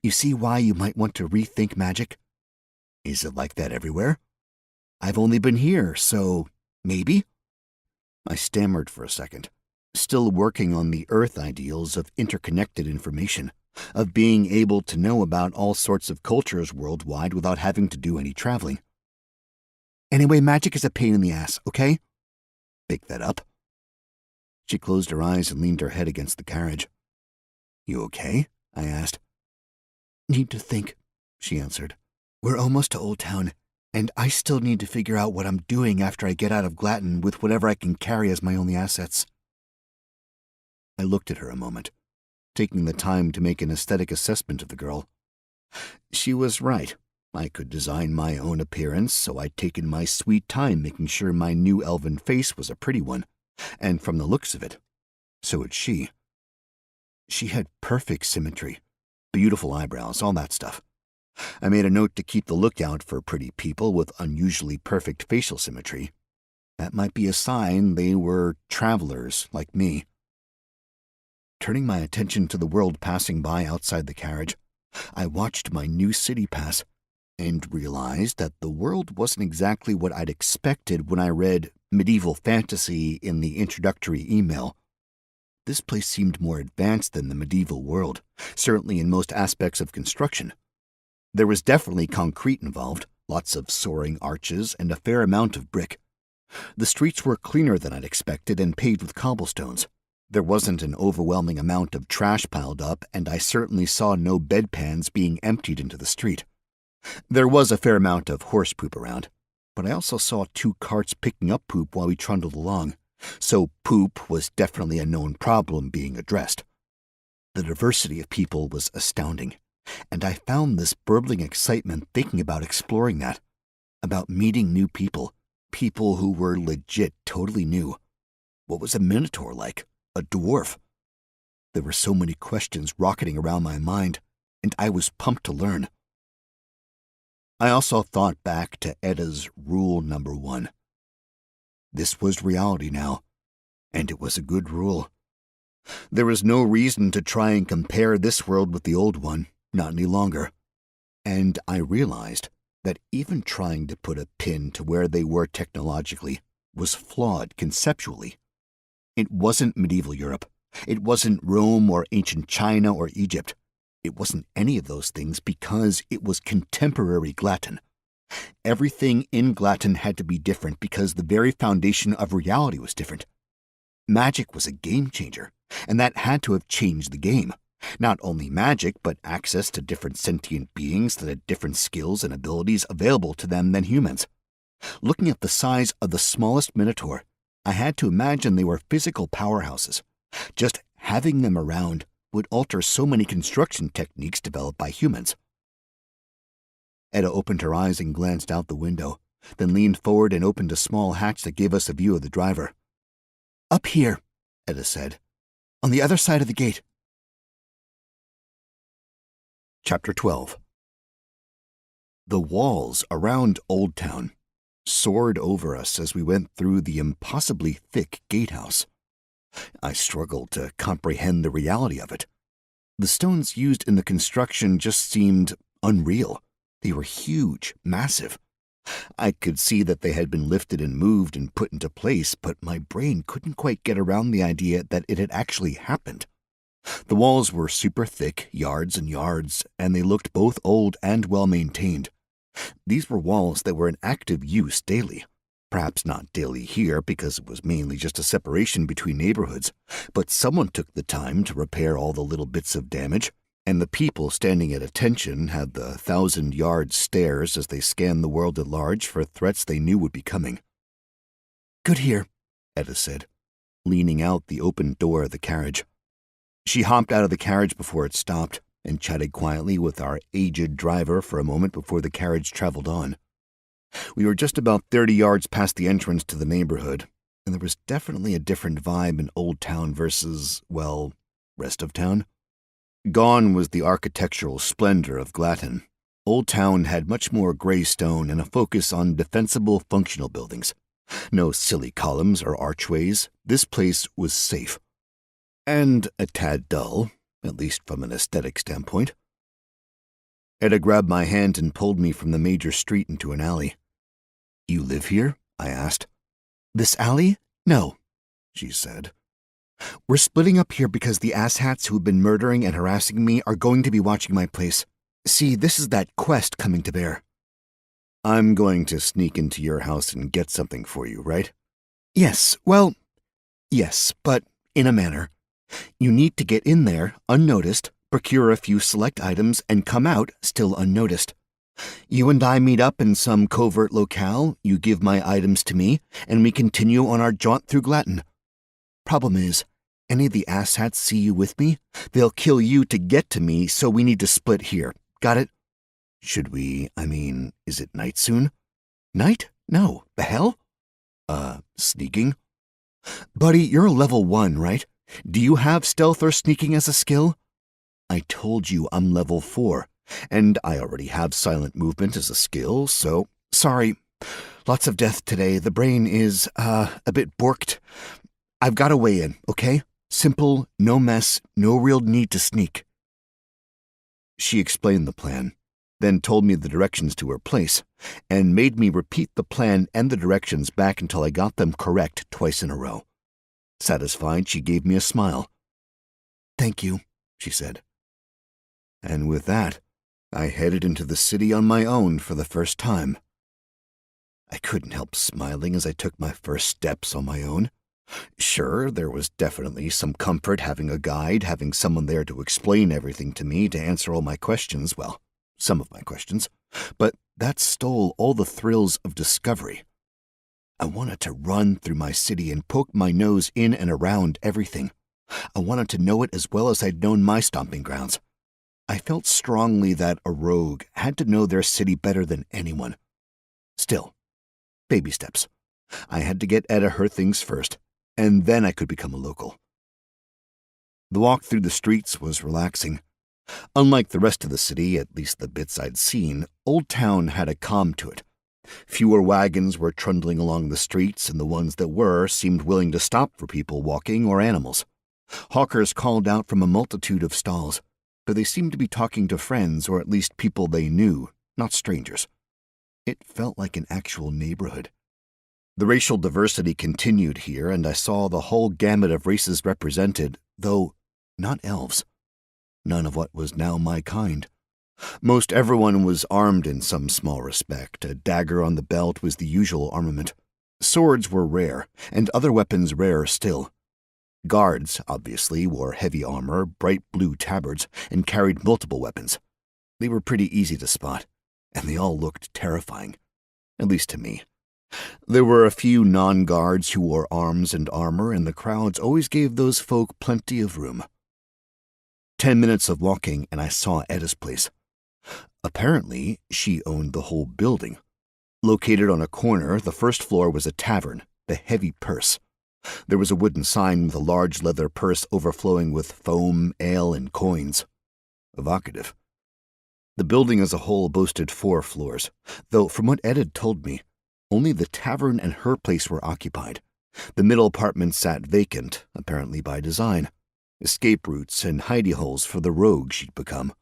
S2: You see why you might want to rethink magic? Is it like that everywhere? I've only been here, so Maybe? I stammered for a second, still working on the Earth ideals of interconnected information, of being able to know about all sorts of cultures worldwide without having to do any traveling. Anyway, magic is a pain in the ass, okay? Pick that up. She closed her eyes and leaned her head against the carriage. You okay? I asked. Need to think, she answered. We're almost to Old Town, and I still need to figure out what I'm doing after I get out of Glatton with whatever I can carry as my only assets. I looked at her a moment, taking the time to make an aesthetic assessment of the girl. She was right. I could design my own appearance, so I'd taken my sweet time making sure my new elven face was a pretty one, and from the looks of it, so had she. She had perfect symmetry, beautiful eyebrows, all that stuff. I made a note to keep the lookout for pretty people with unusually perfect facial symmetry. That might be a sign they were travelers like me. Turning my attention to the world passing by outside the carriage, I watched my new city pass and realized that the world wasn't exactly what I'd expected when I read medieval fantasy in the introductory email. This place seemed more advanced than the medieval world, certainly in most aspects of construction. There was definitely concrete involved, lots of soaring arches, and a fair amount of brick. The streets were cleaner than I'd expected and paved with cobblestones. There wasn't an overwhelming amount of trash piled up, and I certainly saw no bedpans being emptied into the street. There was a fair amount of horse poop around, but I also saw 2 carts picking up poop while we trundled along, so poop was definitely a known problem being addressed. The diversity of people was astounding, and I found this burbling excitement thinking about exploring that, about meeting new people, people who were legit totally new. What was a minotaur like? A dwarf? There were so many questions rocketing around my mind, and I was pumped to learn. I also thought back to Edda's rule number 1. This was reality now, and it was a good rule. There was no reason to try and compare this world with the old one, not any longer. And I realized that even trying to put a pin to where they were technologically was flawed conceptually. It wasn't medieval Europe. It wasn't Rome or ancient China or Egypt. It wasn't any of those things because it was contemporary Glatton. Everything in Glatton had to be different because the very foundation of reality was different. Magic was a game changer, and that had to have changed the game. Not only magic, but access to different sentient beings that had different skills and abilities available to them than humans. Looking at the size of the smallest minotaur, I had to imagine they were physical powerhouses. Just having them around would alter so many construction techniques developed by humans. Edda opened her eyes and glanced out the window, then leaned forward and opened a small hatch that gave us a view of the driver. Up here, Edda said. On the other side of the gate. Chapter 12. The walls around Old Town soared over us as we went through the impossibly thick gatehouse. I struggled to comprehend the reality of it. The stones used in the construction just seemed unreal. They were huge, massive. I could see that they had been lifted and moved and put into place, but my brain couldn't quite get around the idea that it had actually happened. The walls were super thick, yards and yards, and they looked both old and well-maintained. These were walls that were in active use daily. Perhaps not daily here because it was mainly just a separation between neighborhoods, but someone took the time to repair all the little bits of damage, and the people standing at attention had the 1,000-yard stares as they scanned the world at large for threats they knew would be coming. Good here, Edda said, leaning out the open door of the carriage. She hopped out of the carriage before it stopped and chatted quietly with our aged driver for a moment before the carriage traveled on. We were just about 30 yards past the entrance to the neighborhood, and there was definitely a different vibe in Old Town versus, well, rest of town. Gone was the architectural splendor of Glatton. Old Town had much more gray stone and a focus on defensible functional buildings. No silly columns or archways. This place was safe. And a tad dull, at least from an aesthetic standpoint. Edda grabbed my hand and pulled me from the major street into an alley. You live here? I asked. This alley? No, she said. We're splitting up here because the asshats who've been murdering and harassing me are going to be watching my place. See, this is that quest coming to bear.
S1: I'm going to sneak into your house and get something for you, right?
S2: Yes, well, yes, but in a manner. You need to get in there, unnoticed, procure a few select items, and come out, still unnoticed. You and I meet up in some covert locale, you give my items to me, and we continue on our jaunt through Glatton. Problem is, any of the asshats see you with me, they'll kill you to get to me, so we need to split here. Got it?
S1: Should we, is it night soon?
S2: Night? No. The hell?
S1: Sneaking?
S2: Buddy, you're a level 1, right? Do you have stealth or sneaking as a skill?
S1: I told you I'm level 4, and I already have silent movement as a skill, so...
S2: Sorry. Lots of death today. The brain is, a bit borked. I've got a way in, okay? Simple, no mess, no real need to sneak.
S1: She explained the plan, then told me the directions to her place, and made me repeat the plan and the directions back until I got them correct twice in a row. Satisfied, she gave me a smile.
S2: Thank you, she said.
S1: And with that, I headed into the city on my own for the first time. I couldn't help smiling as I took my first steps on my own. Sure, there was definitely some comfort having a guide, having someone there to explain everything to me, to answer all my questions, well, some of my questions, but that stole all the thrills of discovery. I wanted to run through my city and poke my nose in and around everything. I wanted to know it as well as I'd known my stomping grounds. I felt strongly that a rogue had to know their city better than anyone. Still, baby steps. I had to get Etta her things first, and then I could become a local. The walk through the streets was relaxing. Unlike the rest of the city, at least the bits I'd seen, Old Town had a calm to it. Fewer wagons were trundling along the streets, and the ones that were seemed willing to stop for people walking or animals. Hawkers called out from a multitude of stalls, but they seemed to be talking to friends or at least people they knew, not strangers. It felt like an actual neighborhood. The racial diversity continued here, and I saw the whole gamut of races represented, though not elves. None of what was now my kind. Most everyone was armed in some small respect. A dagger on the belt was the usual armament. Swords were rare, and other weapons rarer still. Guards, obviously, wore heavy armor, bright blue tabards, and carried multiple weapons. They were pretty easy to spot, and they all looked terrifying, at least to me. There were a few non-guards who wore arms and armor, and the crowds always gave those folk plenty of room. 10 minutes of walking, and I saw Etta's place. Apparently, she owned the whole building. Located on a corner, the first floor was a tavern, the Heavy Purse. There was a wooden sign with a large leather purse overflowing with foam, ale, and coins. Evocative. The building as a whole boasted 4 floors, though from what Ed had told me, only the tavern and her place were occupied. The middle apartment sat vacant, apparently by design. Escape routes and hidey holes for the rogue she'd become.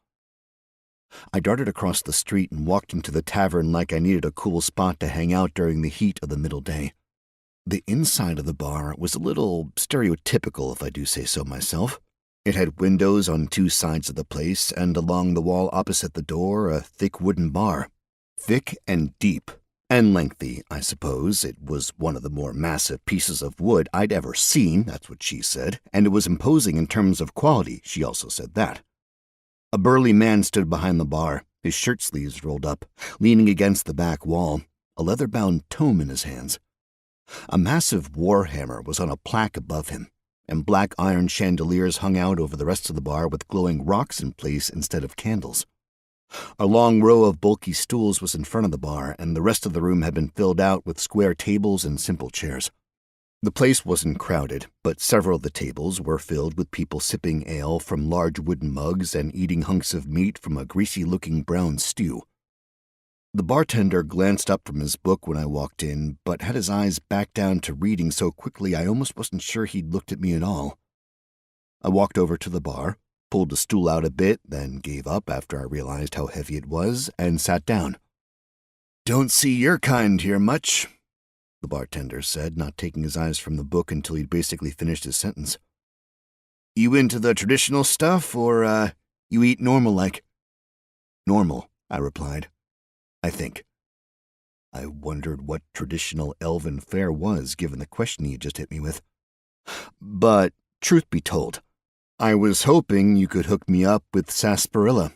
S1: I darted across the street and walked into the tavern like I needed a cool spot to hang out during the heat of the middle day. The inside of the bar was a little stereotypical, if I do say so myself. It had windows on 2 sides of the place, and along the wall opposite the door, a thick wooden bar. Thick and deep, and lengthy, I suppose. It was one of the more massive pieces of wood I'd ever seen, that's what she said, and it was imposing in terms of quality, she also said that. A burly man stood behind the bar, his shirt sleeves rolled up, leaning against the back wall, a leather-bound tome in his hands. A massive war hammer was on a plaque above him, and black iron chandeliers hung out over the rest of the bar with glowing rocks in place instead of candles. A long row of bulky stools was in front of the bar, and the rest of the room had been filled out with square tables and simple chairs. The place wasn't crowded, but several of the tables were filled with people sipping ale from large wooden mugs and eating hunks of meat from a greasy-looking brown stew. The bartender glanced up from his book when I walked in, but had his eyes back down to reading so quickly I almost wasn't sure he'd looked at me at all. I walked over to the bar, pulled the stool out a bit, then gave up after I realized how heavy it was, and sat down. "Don't see your kind here much."
S2: the bartender said, not taking his eyes from the book until he'd basically finished his sentence. You into the traditional stuff, or, you eat normal like? Normal, I replied. I think. I wondered what traditional elven fare was, given the question he had just hit me with. But, truth be told, I was hoping you could hook me up with sarsaparilla.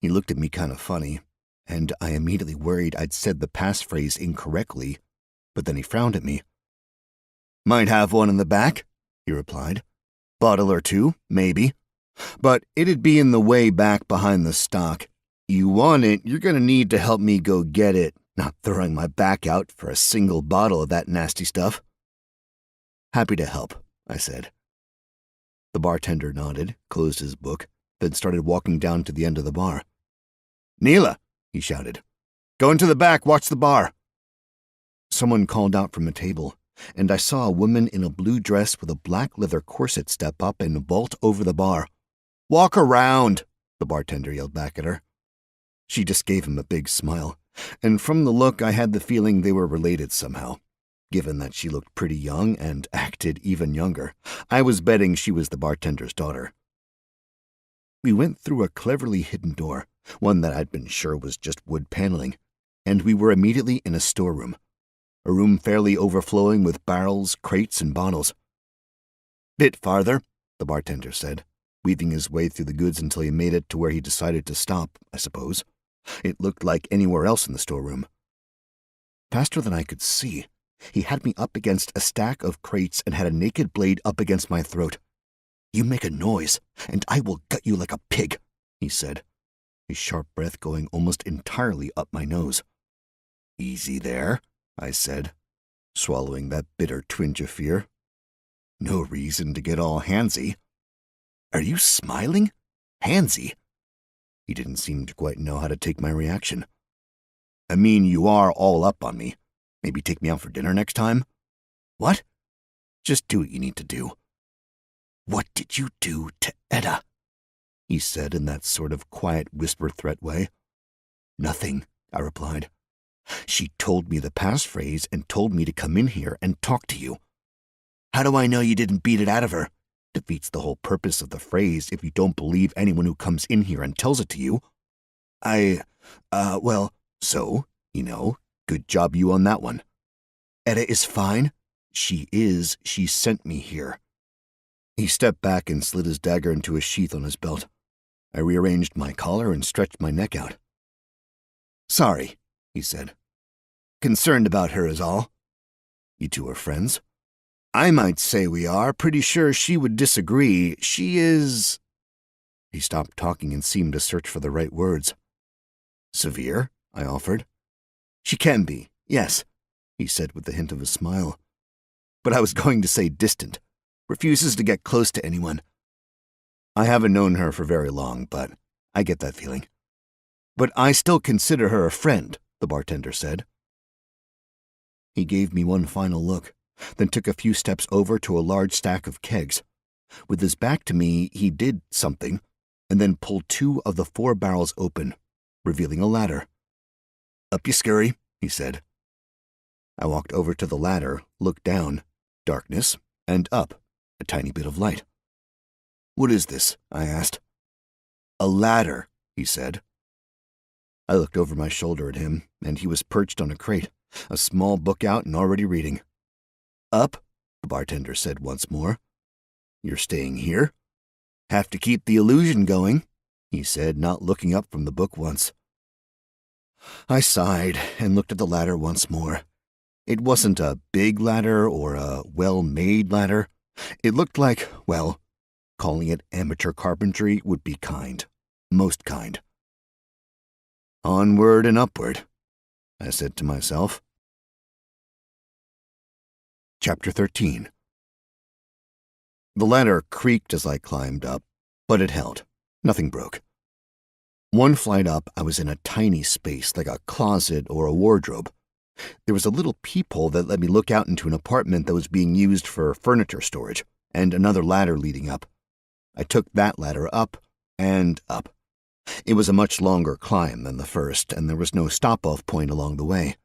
S2: He looked at me kind of funny, and I immediately worried I'd said the passphrase incorrectly, but then he frowned at me. Might have one in the back, he replied. Bottle or two, maybe. But it'd be in the way back behind the stock. You want it, you're gonna need to help me go get it, not throwing my back out for a single bottle of that nasty stuff. Happy to help, I said. The bartender nodded, closed his book, then started walking down to the end of the bar. Neela, he shouted. Go into the back, watch the bar. Someone called out from a table, and I saw a woman in a blue dress with a black leather corset step up and vault over the bar. Walk around, the bartender yelled back at her. She just gave him a big smile, and from the look I had the feeling they were related somehow. Given that she looked pretty young and acted even younger, I was betting she was the bartender's daughter. We went through a cleverly hidden door, one that I'd been sure was just wood paneling, and we were immediately in a storeroom. A room fairly overflowing with barrels, crates, and bottles. Bit farther, the bartender said, weaving his way through the goods until he made it to where he decided to stop, I suppose. It looked like anywhere else in the storeroom. Faster than I could see, he had me up against a stack of crates and had a naked blade up against my throat. You make a noise, and I will gut you like a pig, he said, his sharp breath going almost entirely up my nose. Easy there, I said, swallowing that bitter twinge of fear. No reason to get all handsy. Are you smiling? Handsy? He didn't seem to quite know how to take my reaction. I mean, you are all up on me. Maybe take me out for dinner next time? What? Just do what you need to do. What did you do to Edda? He said in that sort of quiet whisper threat way. Nothing, I replied. She told me the passphrase and told me to come in here and talk to you. How do I know you didn't beat it out of her? Defeats the whole purpose of the phrase if you don't believe anyone who comes in here and tells it to you. So, good job you on that one. Edda is fine? She sent me here. He stepped back and slid his dagger into a sheath on his belt. I rearranged my collar and stretched my neck out. Sorry, he said. Concerned about her is all. You two are friends? I might say we are. Pretty sure she would disagree. She is... He stopped talking and seemed to search for the right words. Severe? I offered. She can be, yes, he said with the hint of a smile. But I was going to say distant. Refuses to get close to anyone. I haven't known her for very long, but I get that feeling. But I still consider her a friend, the bartender said. He gave me one final look, then took a few steps over to a large stack of kegs. With his back to me, he did something, and then pulled 2 of the 4 barrels open, revealing a ladder. Up you scurry, he said. I walked over to the ladder, looked down, darkness, and up, a tiny bit of light. What is this? I asked. A ladder, he said. I looked over my shoulder at him, and he was perched on a crate, a small book out and already reading. Up, the bartender said once more. You're staying here? Have to keep the illusion going, he said, not looking up from the book once. I sighed and looked at the ladder once more. It wasn't a big ladder or a well-made ladder. It looked like, well, calling it amateur carpentry would be kind. Most kind. Onward and upward, I said to myself. Chapter 13. The ladder creaked as I climbed up, but it held. Nothing broke. One flight up, I was in a tiny space like a closet or a wardrobe. There was a little peephole that let me look out into an apartment that was being used for furniture storage, and another ladder leading up. I took that ladder up and up. It was a much longer climb than the first, and there was no stop-off point along the way.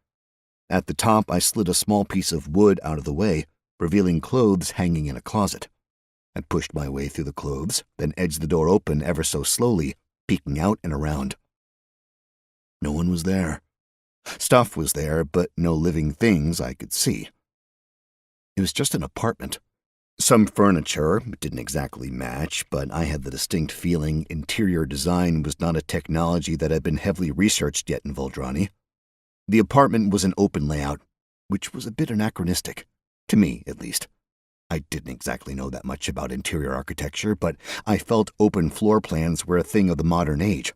S2: At the top, I slid a small piece of wood out of the way, revealing clothes hanging in a closet. I pushed my way through the clothes, then edged the door open ever so slowly, peeking out and around. No one was there. Stuff was there, but no living things I could see. It was just an apartment. Some furniture didn't exactly match, but I had the distinct feeling interior design was not a technology that had been heavily researched yet in Voldrani. The apartment was an open layout, which was a bit anachronistic, to me at least. I didn't exactly know that much about interior architecture, but I felt open floor plans were a thing of the modern age.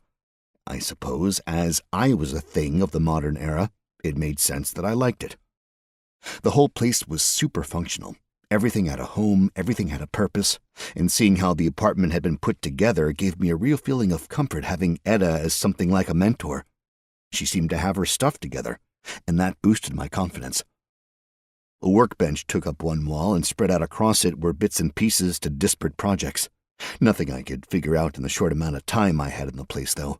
S2: I suppose, as I was a thing of the modern era, it made sense that I liked it. The whole place was super functional. Everything had a home, everything had a purpose, and seeing how the apartment had been put together gave me a real feeling of comfort having Edda as something like a mentor. She seemed to have her stuff together, and that boosted my confidence. A workbench took up one wall, and spread out across it were bits and pieces to disparate projects. Nothing I could figure out in the short amount of time I had in the place, though.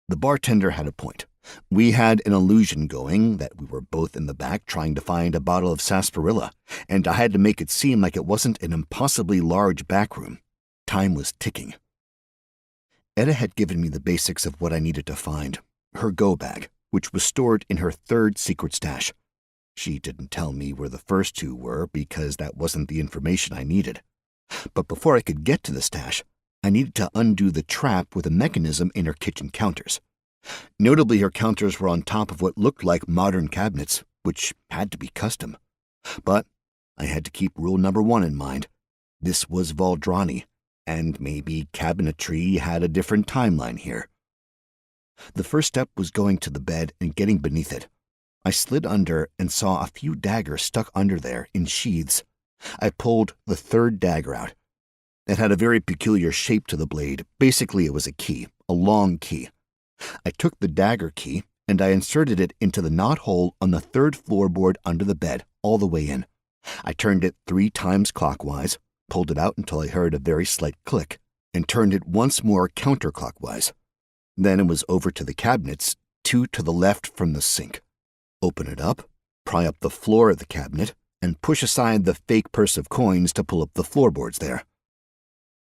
S2: The bartender had a point. We had an illusion going that we were both in the back trying to find a bottle of sarsaparilla, and I had to make it seem like it wasn't an impossibly large back room. Time was ticking. Edda had given me the basics of what I needed to find. Her go bag, which was stored in her third secret stash. She didn't tell me where the first two were because that wasn't the information I needed. But before I could get to the stash, I needed to undo the trap with a mechanism in her kitchen counters. Notably, her counters were on top of what looked like modern cabinets, which had to be custom. But I had to keep rule number 1 in mind. This was Voldrani, and maybe cabinetry had a different timeline here. The first step was going to the bed and getting beneath it. I slid under and saw a few daggers stuck under there in sheaths. I pulled the third dagger out. It had a very peculiar shape to the blade. Basically, it was a key, a long key. I took the dagger key and I inserted it into the knot hole on the third floorboard under the bed, all the way in. I turned it 3 times clockwise, pulled it out until I heard a very slight click, and turned it once more counterclockwise. Then it was over to the cabinets, 2 to the left from the sink. Open it up, pry up the floor of the cabinet, and push aside the fake purse of coins to pull up the floorboards there.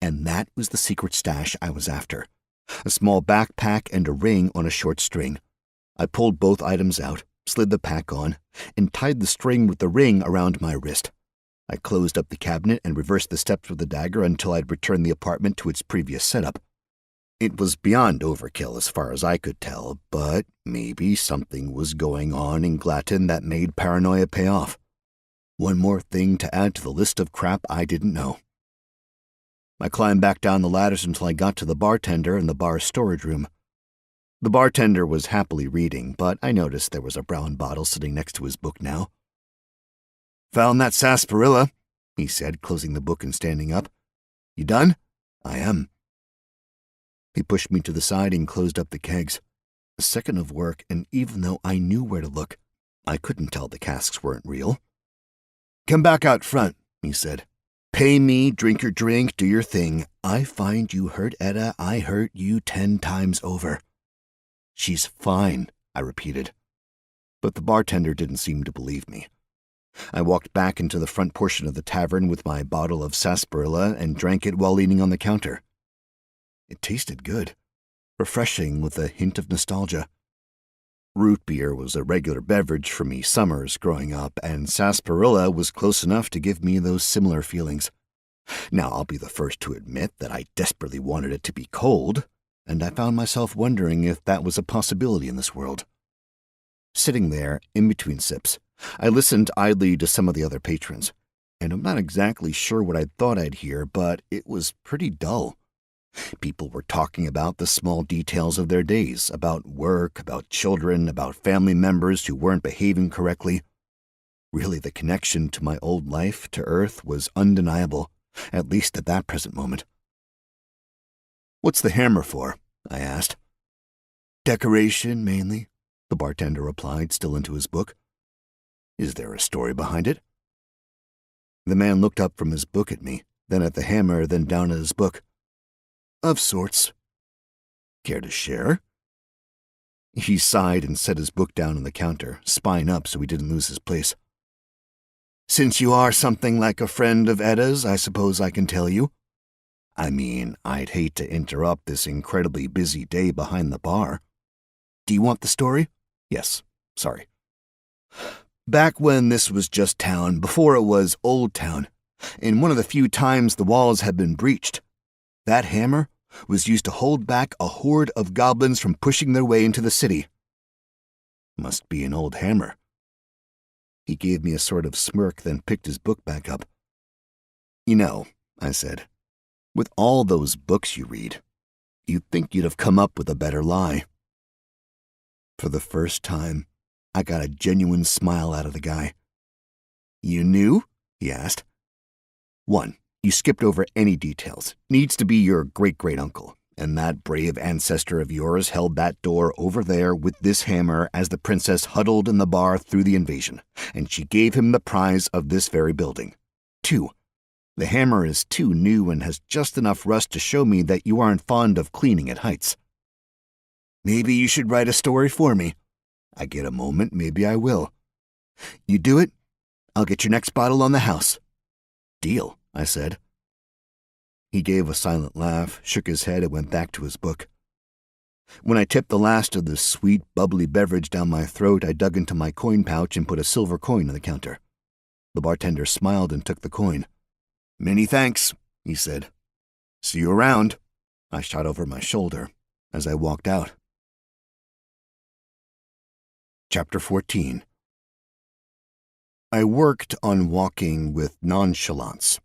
S2: And that was the secret stash I was after. A small backpack and a ring on a short string. I pulled both items out, slid the pack on, and tied the string with the ring around my wrist. I closed up the cabinet and reversed the steps with the dagger until I'd returned the apartment to its previous setup. It was beyond overkill as far as I could tell, but maybe something was going on in Glatton that made paranoia pay off. One more thing to add to the list of crap I didn't know. I climbed back down the ladders until I got to the bartender in the bar's storage room. The bartender was happily reading, but I noticed there was a brown bottle sitting next to his book now. "Found that sarsaparilla," he said, closing the book and standing up. "You done?" "I am." He pushed me to the side and closed up the kegs. A second of work, and even though I knew where to look, I couldn't tell the casks weren't real. "Come back out front," he said. "Pay me, drink your drink, do your thing. I find you hurt Edda, I hurt you 10 times over." "She's fine," I repeated. But the bartender didn't seem to believe me. I walked back into the front portion of the tavern with my bottle of sarsaparilla and drank it while leaning on the counter. It tasted good, refreshing with a hint of nostalgia. Root beer was a regular beverage for me summers growing up, and sarsaparilla was close enough to give me those similar feelings. Now, I'll be the first to admit that I desperately wanted it to be cold, and I found myself wondering if that was a possibility in this world. Sitting there, in between sips, I listened idly to some of the other patrons, and I'm not exactly sure what I thought I'd hear, but it was pretty dull. People were talking about the small details of their days, about work, about children, about family members who weren't behaving correctly. Really, the connection to my old life, to Earth, was undeniable, at least at that present moment. "What's the hammer for?" I asked. "Decoration, mainly," the bartender replied, still into his book. "Is there a story behind it?" The man looked up from his book at me, then at the hammer, then down at his book. "Of sorts." "Care to share?" He sighed and set his book down on the counter, spine up so he didn't lose his place. "Since you are something like a friend of Edda's, I suppose I can tell you. I mean, I'd hate to interrupt this incredibly busy day behind the bar. Do you want the story?" "Yes, sorry." "Back when this was just town, before it was Old Town, in one of the few times the walls had been breached, that hammer was used to hold back a horde of goblins from pushing their way into the city." "Must be an old hammer." He gave me a sort of smirk, then picked his book back up. "You know," I said, "with all those books you read, you'd think you'd have come up with a better lie." For the first time, I got a genuine smile out of the guy. "You knew?" he asked. "One, you skipped over any details. Needs to be your great-great-uncle, and that brave ancestor of yours held that door over there with this hammer as the princess huddled in the bar through the invasion, and she gave him the prize of this very building. 2, the hammer is too new and has just enough rust to show me that you aren't fond of cleaning at heights. Maybe you should write a story for me. I get a moment, maybe I will. You do it, I'll get your next bottle on the house." "Deal," I said. He gave a silent laugh, shook his head, and went back to his book. When I tipped the last of the sweet, bubbly beverage down my throat, I dug into my coin pouch and put a silver coin on the counter. The bartender smiled and took the coin. "Many thanks," he said. "See you around," I shot over my shoulder as I walked out. Chapter 14. I worked on walking with nonchalance.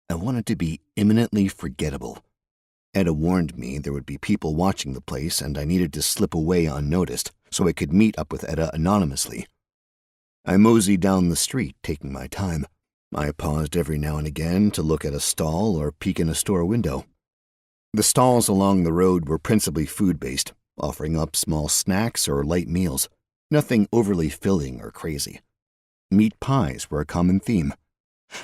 S2: I wanted to be imminently forgettable. Edda warned me there would be people watching the place, and I needed to slip away unnoticed so I could meet up with Edda anonymously. I moseyed down the street, taking my time. I paused every now and again to look at a stall or peek in a store window. The stalls along the road were principally food-based, offering up small snacks or light meals, nothing overly filling or crazy. Meat pies were a common theme.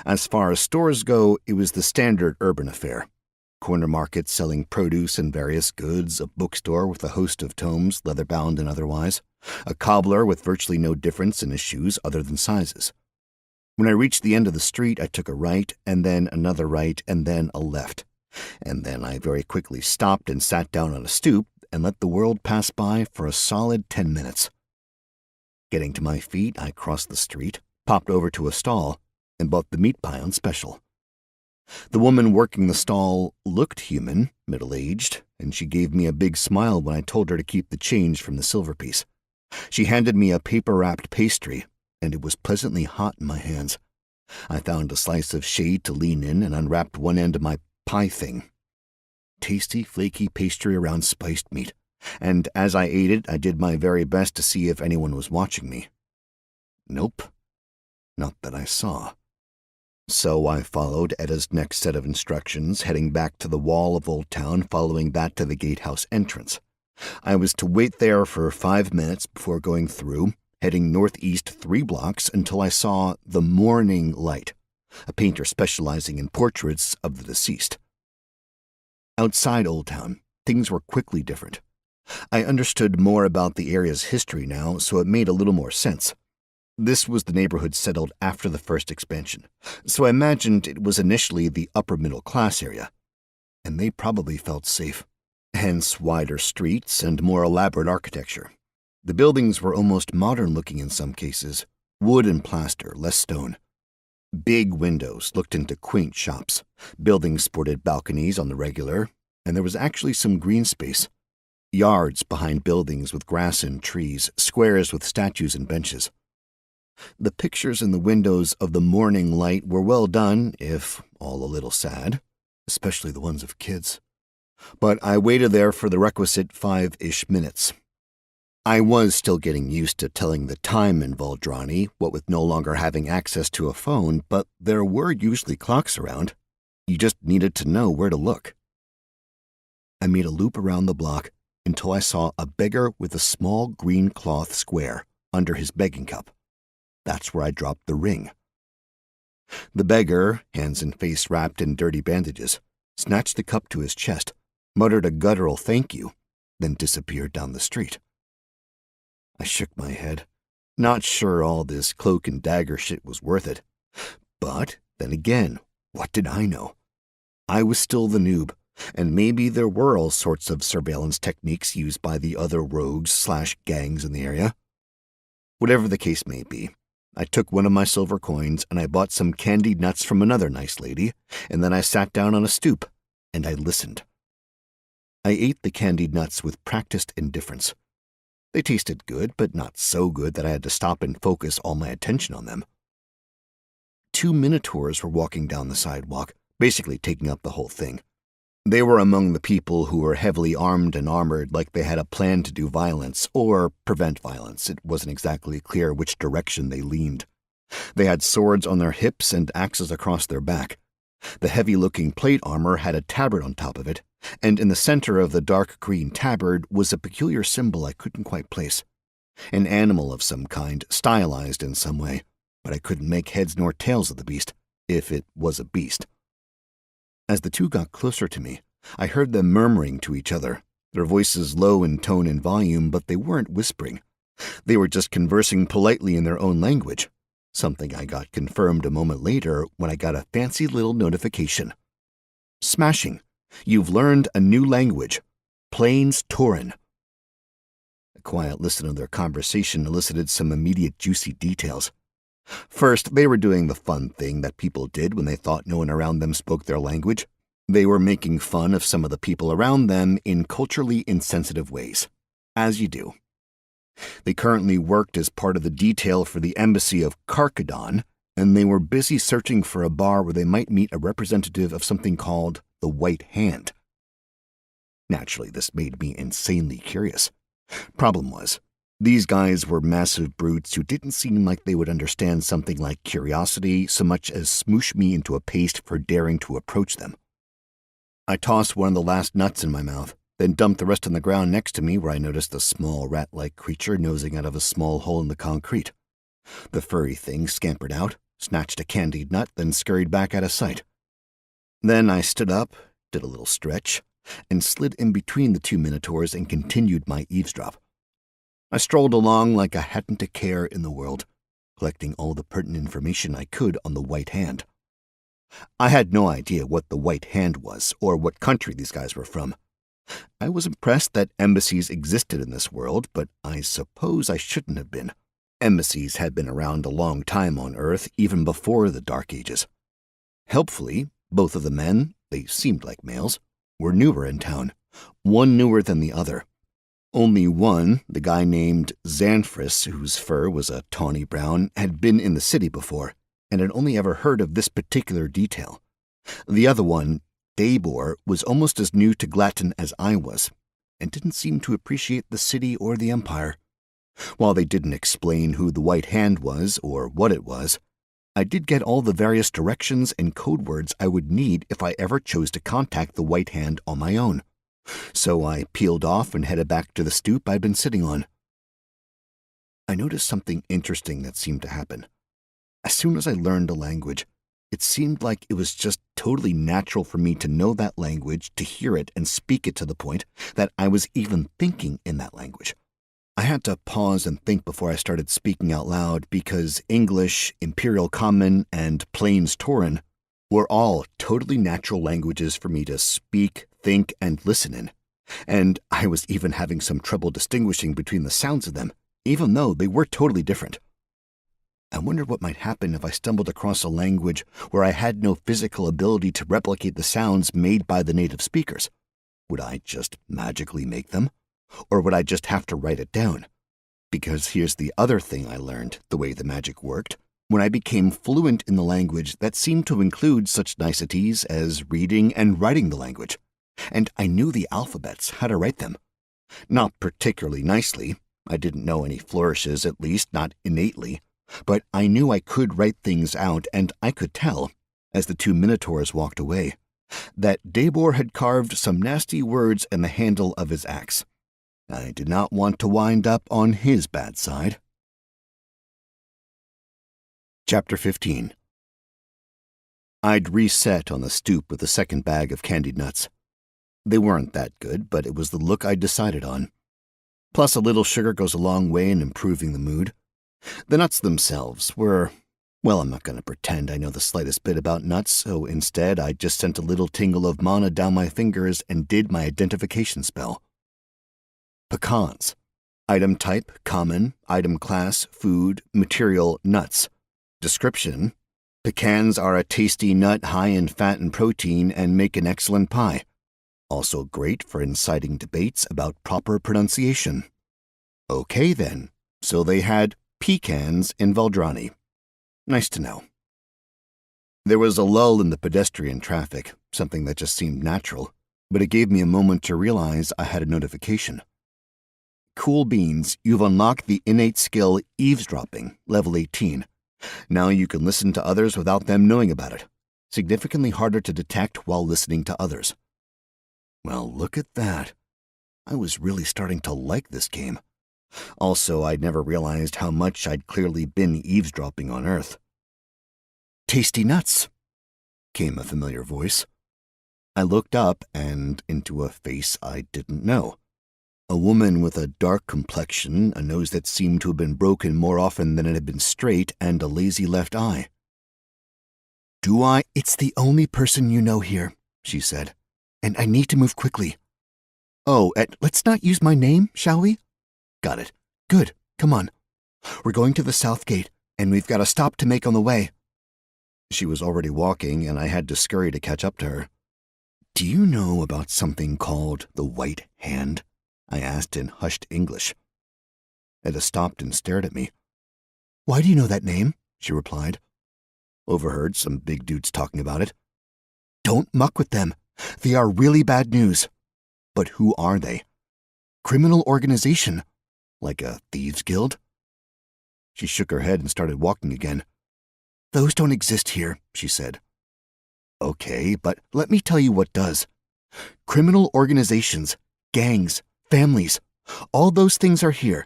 S2: As far as stores go, it was the standard urban affair. Corner markets selling produce and various goods, a bookstore with a host of tomes, leather-bound and otherwise, a cobbler with virtually no difference in his shoes other than sizes. When I reached the end of the street, I took a right, and then another right, and then a left. And then I very quickly stopped and sat down on a stoop and let the world pass by for a solid 10 minutes. Getting to my feet, I crossed the street, popped over to a stall, and bought the meat pie on special. The woman working the stall looked human, middle-aged, and she gave me a big smile when I told her to keep the change from the silver piece. She handed me a paper-wrapped pastry, and it was pleasantly hot in my hands. I found a slice of shade to lean in and unwrapped one end of my pie thing. Tasty, flaky pastry around spiced meat, and as I ate it, I did my very best to see if anyone was watching me. Nope. Not that I saw. So I followed Edda's next set of instructions, heading back to the wall of Old Town, following that to the gatehouse entrance. I was to wait there for 5 minutes before going through, heading northeast 3 blocks until I saw the Morning Light, a painter specializing in portraits of the deceased. Outside Old Town, things were quickly different. I understood more about the area's history now, so it made a little more sense. This was the neighborhood settled after the first expansion, so I imagined it was initially the upper-middle-class area, and they probably felt safe. Hence wider streets and more elaborate architecture. The buildings were almost modern-looking in some cases, wood and plaster, less stone. Big windows looked into quaint shops. Buildings sported balconies on the regular, and there was actually some green space. Yards behind buildings with grass and trees, squares with statues and benches. The pictures in the windows of the Morning Light were well done, if all a little sad, especially the ones of kids. But I waited there for the requisite 5-ish minutes. I was still getting used to telling the time in Valdrani, what with no longer having access to a phone, but there were usually clocks around. You just needed to know where to look. I made a loop around the block until I saw a beggar with a small green cloth square under his begging cup. That's where I dropped the ring. The beggar, hands and face wrapped in dirty bandages, snatched the cup to his chest, muttered a guttural thank you, then disappeared down the street. I shook my head, not sure all this cloak and dagger shit was worth it. But then again, what did I know? I was still the noob, and maybe there were all sorts of surveillance techniques used by the other rogues/gangs in the area. Whatever the case may be, I took one of my silver coins and I bought some candied nuts from another nice lady, and then I sat down on a stoop, and I listened. I ate the candied nuts with practiced indifference. They tasted good, but not so good that I had to stop and focus all my attention on them. 2 minotaurs were walking down the sidewalk, basically taking up the whole thing. They were among the people who were heavily armed and armored, like they had a plan to do violence, or prevent violence. It wasn't exactly clear which direction they leaned. They had swords on their hips and axes across their back. The heavy-looking plate armor had a tabard on top of it, and in the center of the dark green tabard was a peculiar symbol I couldn't quite place. An animal of some kind, stylized in some way, but I couldn't make heads nor tails of the beast, if it was a beast. As the two got closer to me, I heard them murmuring to each other, their voices low in tone and volume, but they weren't whispering. They were just conversing politely in their own language, something I got confirmed a moment later when I got a fancy little notification. Smashing! You've learned a new language. Plains Tauren. A quiet listen to their conversation elicited some immediate juicy details. First, they were doing the fun thing that people did when they thought no one around them spoke their language. They were making fun of some of the people around them in culturally insensitive ways, as you do. They currently worked as part of the detail for the embassy of Karkadon, and they were busy searching for a bar where they might meet a representative of something called the White Hand. Naturally, this made me insanely curious. Problem was, these guys were massive brutes who didn't seem like they would understand something like curiosity so much as smoosh me into a paste for daring to approach them. I tossed one of the last nuts in my mouth, then dumped the rest on the ground next to me where I noticed a small rat-like creature nosing out of a small hole in the concrete. The furry thing scampered out, snatched a candied nut, then scurried back out of sight. Then I stood up, did a little stretch, and slid in between the 2 minotaurs and continued my eavesdrop. I strolled along like I hadn't a care in the world, collecting all the pertinent information I could on the White Hand. I had no idea what the White Hand was or what country these guys were from. I was impressed that embassies existed in this world, but I suppose I shouldn't have been. Embassies had been around a long time on Earth, even before the Dark Ages. Helpfully, both of the men, they seemed like males, were newer in town, one newer than the other. Only one, the guy named Xanthris, whose fur was a tawny brown, had been in the city before, and had only ever heard of this particular detail. The other one, Dabor, was almost as new to Glatton as I was, and didn't seem to appreciate the city or the Empire. While they didn't explain who the White Hand was or what it was, I did get all the various directions and code words I would need if I ever chose to contact the White Hand on my own. So I peeled off and headed back to the stoop I'd been sitting on. I noticed something interesting that seemed to happen. As soon as I learned a language, it seemed like it was just totally natural for me to know that language, to hear it and speak it to the point that I was even thinking in that language. I had to pause and think before I started speaking out loud because English, Imperial Common, and Plains Tauren were all totally natural languages for me to speak, think, and listen in, and I was even having some trouble distinguishing between the sounds of them, even though they were totally different. I wondered what might happen if I stumbled across a language where I had no physical ability to replicate the sounds made by the native speakers. Would I just magically make them? Or would I just have to write it down? Because here's the other thing I learned, the way the magic worked. When I became fluent in the language, that seemed to include such niceties as reading and writing the language. And I knew the alphabets, how to write them. Not particularly nicely. I didn't know any flourishes, at least not innately. But I knew I could write things out, and I could tell, as the 2 minotaurs walked away, that Dabor had carved some nasty words in the handle of his axe. I did not want to wind up on his bad side. Chapter 15. I'd reset on the stoop with the second bag of candied nuts. They weren't that good, but it was the look I'd decided on. Plus, a little sugar goes a long way in improving the mood. The nuts themselves were, well, I'm not going to pretend I know the slightest bit about nuts, so instead I just sent a little tingle of mana down my fingers and did my identification spell. Pecans. Item type, common. Item class, food. Material, nuts. Description: pecans are a tasty nut high in fat and protein and make an excellent pie. Also great for inciting debates about proper pronunciation. Okay then, so they had pecans in Valdrani. Nice to know. There was a lull in the pedestrian traffic, something that just seemed natural, but it gave me a moment to realize I had a notification. Cool beans, you've unlocked the innate skill eavesdropping, level 18. Now you can listen to others without them knowing about it. Significantly harder to detect while listening to others. Well, look at that. I was really starting to like this game. Also, I'd never realized how much I'd clearly been eavesdropping on Earth. Tasty nuts, came a familiar voice. I looked up and into a face I didn't know. A woman with a dark complexion, a nose that seemed to have been broken more often than it had been straight, and a lazy left eye. It's the only person you know here, she said, and I need to move quickly. Oh, let's not use my name, shall we? Got it. Good. Come on. We're going to the south gate, and we've got a stop to make on the way. She was already walking, and I had to scurry to catch up to her. Do you know about something called the White Hand? I asked in hushed English. Etta stopped and stared at me. Why do you know that name? She replied. Overheard some big dudes talking about it. Don't muck with them. They are really bad news. But who are they? Criminal organization. Like a thieves' guild? She shook her head and started walking again. Those don't exist here, she said. Okay, but let me tell you what does. Criminal organizations, gangs, families, all those things are here,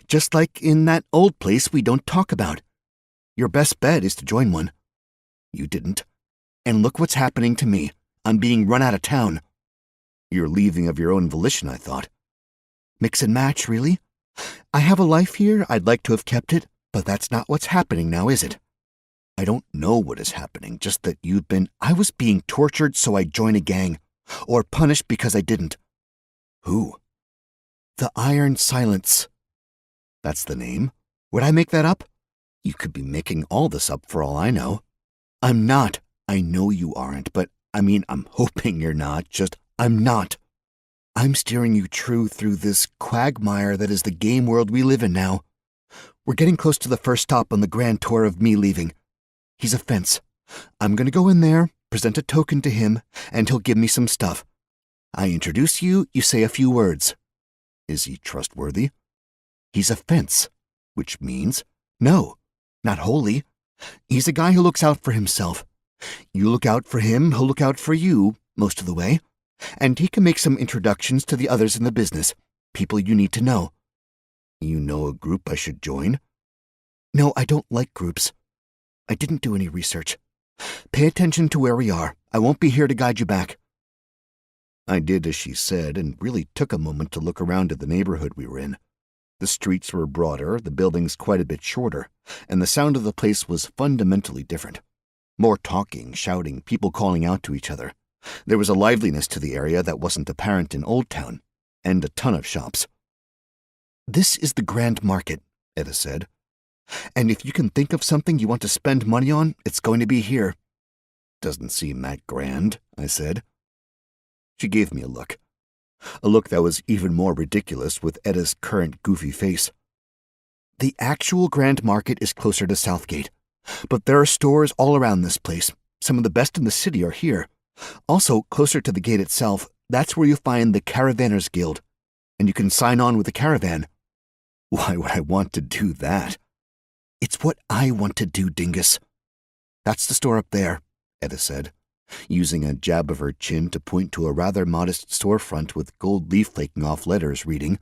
S2: just like in that old place we don't talk about. Your best bet is to join one. You didn't. And look what's happening to me. I'm being run out of town. You're leaving of your own volition, I thought. Mix and match, really? I have a life here, I'd like to have kept it, but that's not what's happening now, is it? I don't know what is happening, just that I was being tortured so I'd join a gang, or punished because I didn't. Who? The Iron Silence. That's the name? Would I make that up? You could be making all this up for all I know. I'm not. I know you aren't, but I'm hoping you're not, I'm not. I'm steering you true through this quagmire that is the game world we live in now. We're getting close to the first stop on the grand tour of me leaving. He's a fence. I'm going to go in there, present a token to him, and he'll give me some stuff. I introduce you, you say a few words. Is he trustworthy? He's a fence, which means, no, not wholly. He's a guy who looks out for himself. You look out for him, he'll look out for you, most of the way. And he can make some introductions to the others in the business, people you need to know. You know a group I should join? No, I don't like groups. I didn't do any research. Pay attention to where we are. I won't be here to guide you back. I did as she said and really took a moment to look around at the neighborhood we were in. The streets were broader, the buildings quite a bit shorter, and the sound of the place was fundamentally different. More talking, shouting, people calling out to each other. There was a liveliness to the area that wasn't apparent in Old Town, and a ton of shops. This is the Grand Market, Etta said. And if you can think of something you want to spend money on, it's going to be here. Doesn't seem that grand, I said. She gave me a look that was even more ridiculous with Etta's current goofy face. The actual Grand Market is closer to Southgate, but there are stores all around this place. Some of the best in the city are here. Also, closer to the gate itself, that's where you find the Caravanners Guild, and you can sign on with the caravan. Why would I want to do that? It's what I want to do, dingus. That's the store up there, Etta said, using a jab of her chin to point to a rather modest storefront with gold leaf flaking off letters reading,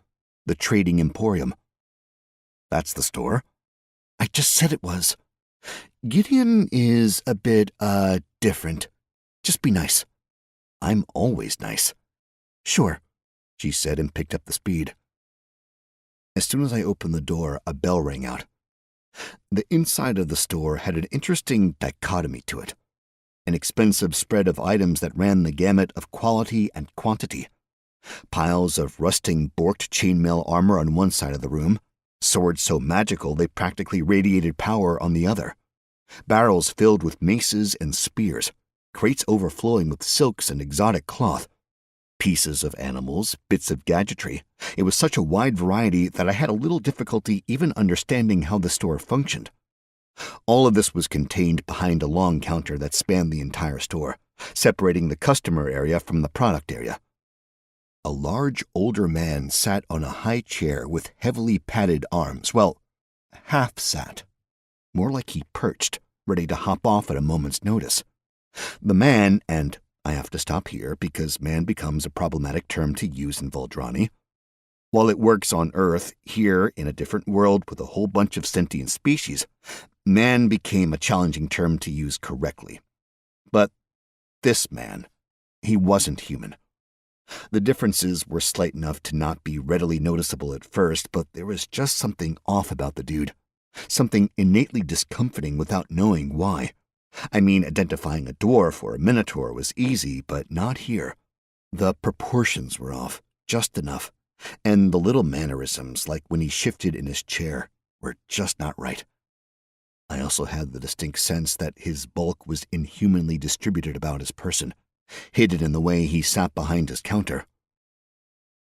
S2: The Trading Emporium. That's the store? I just said it was. Gideon is a bit, different. Just be nice. I'm always nice. Sure, she said and picked up the speed. As soon as I opened the door, a bell rang out. The inside of the store had an interesting dichotomy to it. An expensive spread of items that ran the gamut of quality and quantity. Piles of rusting borked chainmail armor on one side of the room, swords so magical they practically radiated power on the other, barrels filled with maces and spears, crates overflowing with silks and exotic cloth, pieces of animals, bits of gadgetry. It was such a wide variety that I had a little difficulty even understanding how the store functioned. All of this was contained behind a long counter that spanned the entire store, separating the customer area from the product area. A large older man sat on a high chair with heavily padded arms. Well, half sat. More like he perched, ready to hop off at a moment's notice. The man, and I have to stop here because man becomes a problematic term to use in Voldrani. While it works on Earth, here in a different world with a whole bunch of sentient species, man became a challenging term to use correctly. But this man, he wasn't human. The differences were slight enough to not be readily noticeable at first, but there was just something off about the dude. Something innately discomforting without knowing why. I mean, identifying a dwarf or a minotaur was easy, but not here. The proportions were off, just enough, and the little mannerisms, like when he shifted in his chair, were just not right. I also had the distinct sense that his bulk was inhumanly distributed about his person, hidden in the way he sat behind his counter.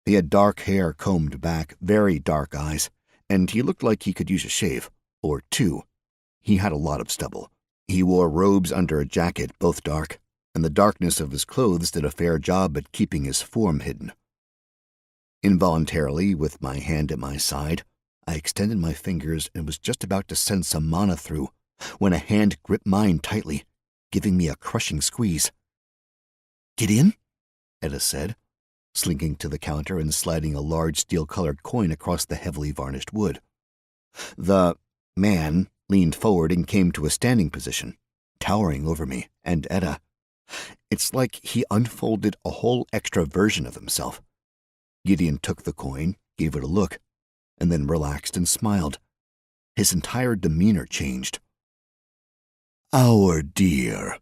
S2: He had dark hair combed back, very dark eyes, and he looked like he could use a shave, or two. He had a lot of stubble. He wore robes under a jacket, both dark, and the darkness of his clothes did a fair job at keeping his form hidden. Involuntarily, with my hand at my side, I extended my fingers and was just about to send some mana through when a hand gripped mine tightly, giving me a crushing squeeze. "Gideon?" Etta said, slinking to the counter and sliding a large steel-colored coin across the heavily varnished wood. The man leaned forward and came to a standing position, towering over me and Etta. It's like he unfolded a whole extra version of himself. Gideon took the coin, gave it a look, and then relaxed and smiled. His entire demeanor changed. "Our dear,"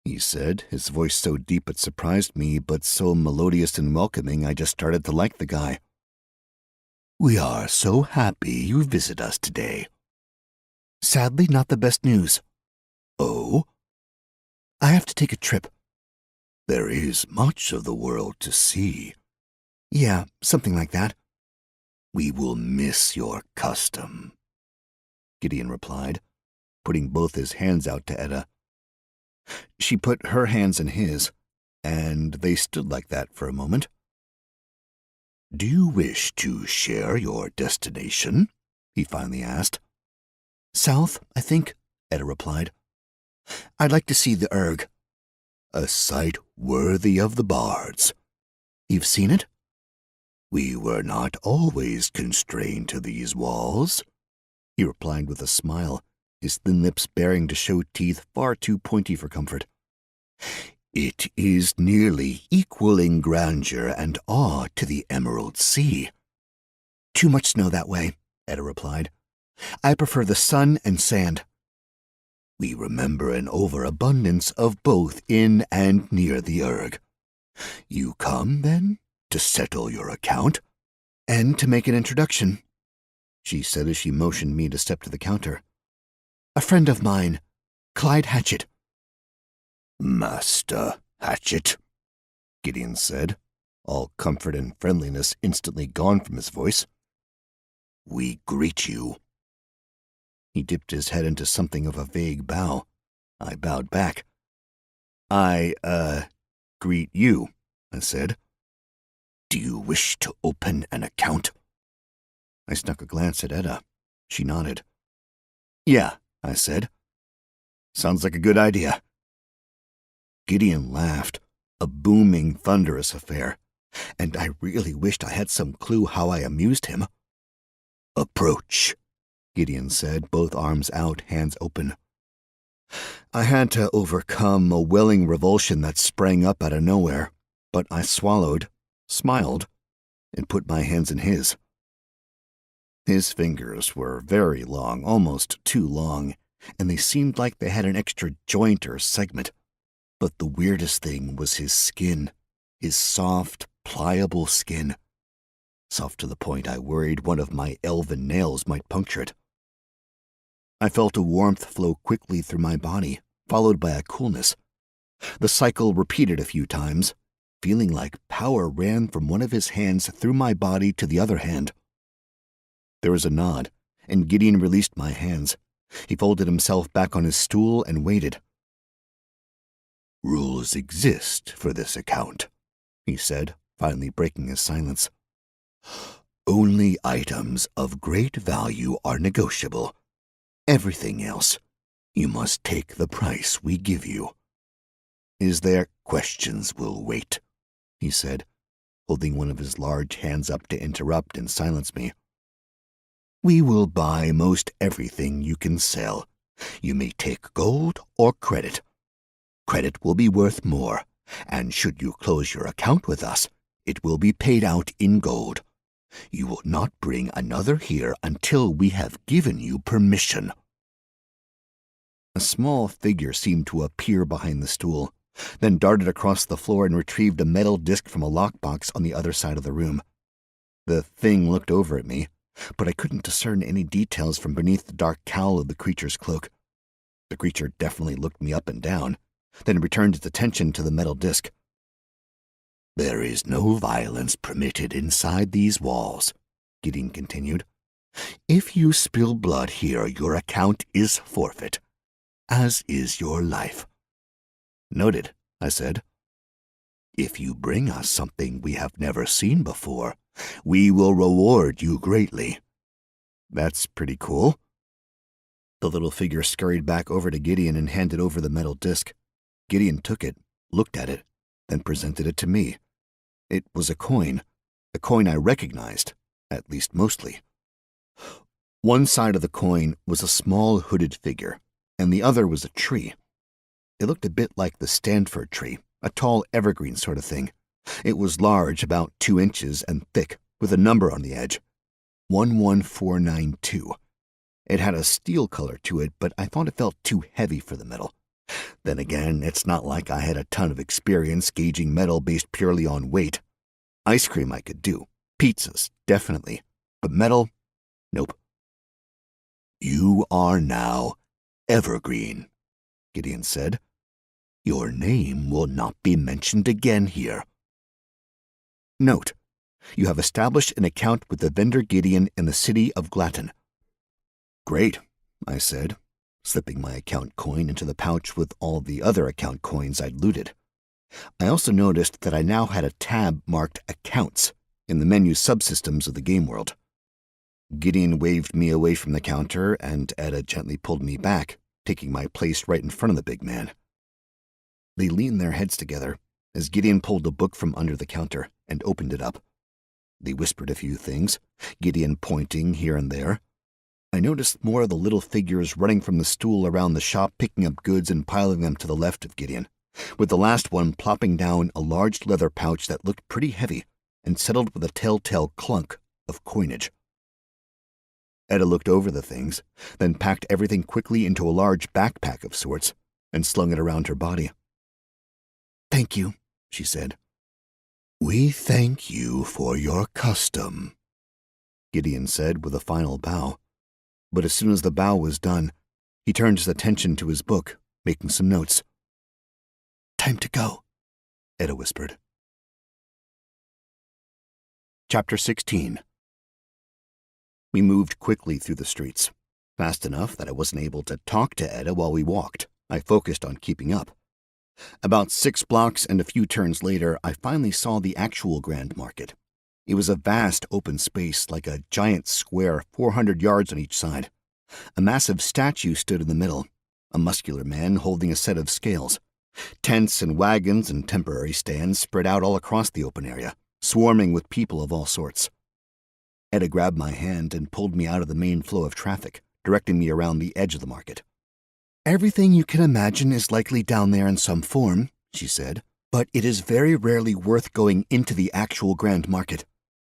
S2: he said, his voice so deep it surprised me, but so melodious and welcoming I just started to like the guy. "We are so happy you visit us today." "Sadly, not the best news." "Oh?" "I have to take a trip." "There is much of the world to see." "Yeah, something like that." "We will miss your custom," Gideon replied, putting both his hands out to Etta. She put her hands in his, and they stood like that for a moment. "Do you wish to share your destination?" he finally asked. "South, I think," Etta replied. "I'd like to see the Erg." "A sight worthy of the bards." "You've seen it?" "We were not always constrained to these walls," he replied with a smile, his thin lips baring to show teeth far too pointy for comfort. "It is nearly equal in grandeur and awe to the Emerald Sea." "Too much snow that way," Etta replied. "I prefer the sun and sand." "We remember an overabundance of both in and near the Erg. You come, then, to settle your account?" "And to make an introduction," she said as she motioned me to step to the counter. "A friend of mine, Clyde Hatchet." "Master Hatchet," Gideon said, all comfort and friendliness instantly gone from his voice. "We greet you." He dipped his head into something of a vague bow. I bowed back. "I, greet you," I said. "Do you wish to open an account?" I snuck a glance at Etta. She nodded. "Yeah," I said. "Sounds like a good idea." Gideon laughed, a booming, thunderous affair, and I really wished I had some clue how I amused him. "Approach," Gideon said, both arms out, hands open. I had to overcome a welling revulsion that sprang up out of nowhere, but I swallowed, smiled, and put my hands in his. His fingers were very long, almost too long, and they seemed like they had an extra joint or segment. But the weirdest thing was his skin, his soft, pliable skin. Soft to the point I worried one of my elven nails might puncture it. I felt a warmth flow quickly through my body, followed by a coolness. The cycle repeated a few times, feeling like power ran from one of his hands through my body to the other hand. There was a nod, and Gideon released my hands. He folded himself back on his stool and waited.
S1: "Rules exist for this account," he said, finally breaking his silence. "Only items of great value are negotiable. Everything else, you must take the price we give you. Is there questions will wait?" he said, holding one of his large hands up to interrupt and silence me. "We will buy most everything you can sell. You may take gold or credit. Credit will be worth more, and should you close your account with us, it will be paid out in gold. You will not bring another here until we have given you permission."
S2: A small figure seemed to appear behind the stool, then darted across the floor and retrieved a metal disc from a lockbox on the other side of the room. The thing looked over at me, but I couldn't discern any details from beneath the dark cowl of the creature's cloak. The creature definitely looked me up and down, then returned its attention to the metal disc.
S1: "There is no violence permitted inside these walls," Gideon continued. "If you spill blood here, your account is forfeit, as is your life."
S2: "Noted," I said.
S1: "If you bring us something we have never seen before, we will reward you greatly."
S2: "That's pretty cool." The little figure scurried back over to Gideon and handed over the metal disc. Gideon took it, looked at it, then presented it to me. It was a coin I recognized, at least mostly. One side of the coin was a small hooded figure, and the other was a tree. It looked a bit like the Stanford tree, a tall evergreen sort of thing. It was large, about 2 inches, and thick, with a number on the edge. 11492. It had a steel color to it, but I thought it felt too heavy for the metal. Then again, it's not like I had a ton of experience gauging metal based purely on weight. Ice cream I could do. Pizzas, definitely. But metal? Nope.
S1: "You are now Evergreen," Gideon said. "Your name will not be mentioned again here."
S2: Note: you have established an account with the vendor Gideon in the city of Glatton. "Great," I said, slipping my account coin into the pouch with all the other account coins I'd looted. I also noticed that I now had a tab marked Accounts in the menu subsystems of the game world. Gideon waved me away from the counter, and Etta gently pulled me back, taking my place right in front of the big man. They leaned their heads together as Gideon pulled a book from under the counter and opened it up. They whispered a few things, Gideon pointing here and there. I noticed more of the little figures running from the stool around the shop, picking up goods and piling them to the left of Gideon, with the last one plopping down a large leather pouch that looked pretty heavy and settled with a telltale clunk of coinage. Etta looked over the things, then packed everything quickly into a large backpack of sorts and slung it around her body. "Thank you," she said.
S1: "We thank you for your custom,"
S2: Gideon said with a final bow. But as soon as the bow was done, he turned his attention to his book, making some notes. "Time to go," Etta whispered. Chapter 16. We moved quickly through the streets, fast enough that I wasn't able to talk to Etta while we walked. I focused on keeping up. About 6 blocks and a few turns later, I finally saw the actual Grand Market. It was a vast open space, like a giant square, 400 yards on each side. A massive statue stood in the middle, a muscular man holding a set of scales. Tents and wagons and temporary stands spread out all across the open area, swarming with people of all sorts. Etta grabbed my hand and pulled me out of the main flow of traffic, directing me around the edge of the market. "Everything you can imagine is likely down there in some form," she said, "but it is very rarely worth going into the actual Grand Market.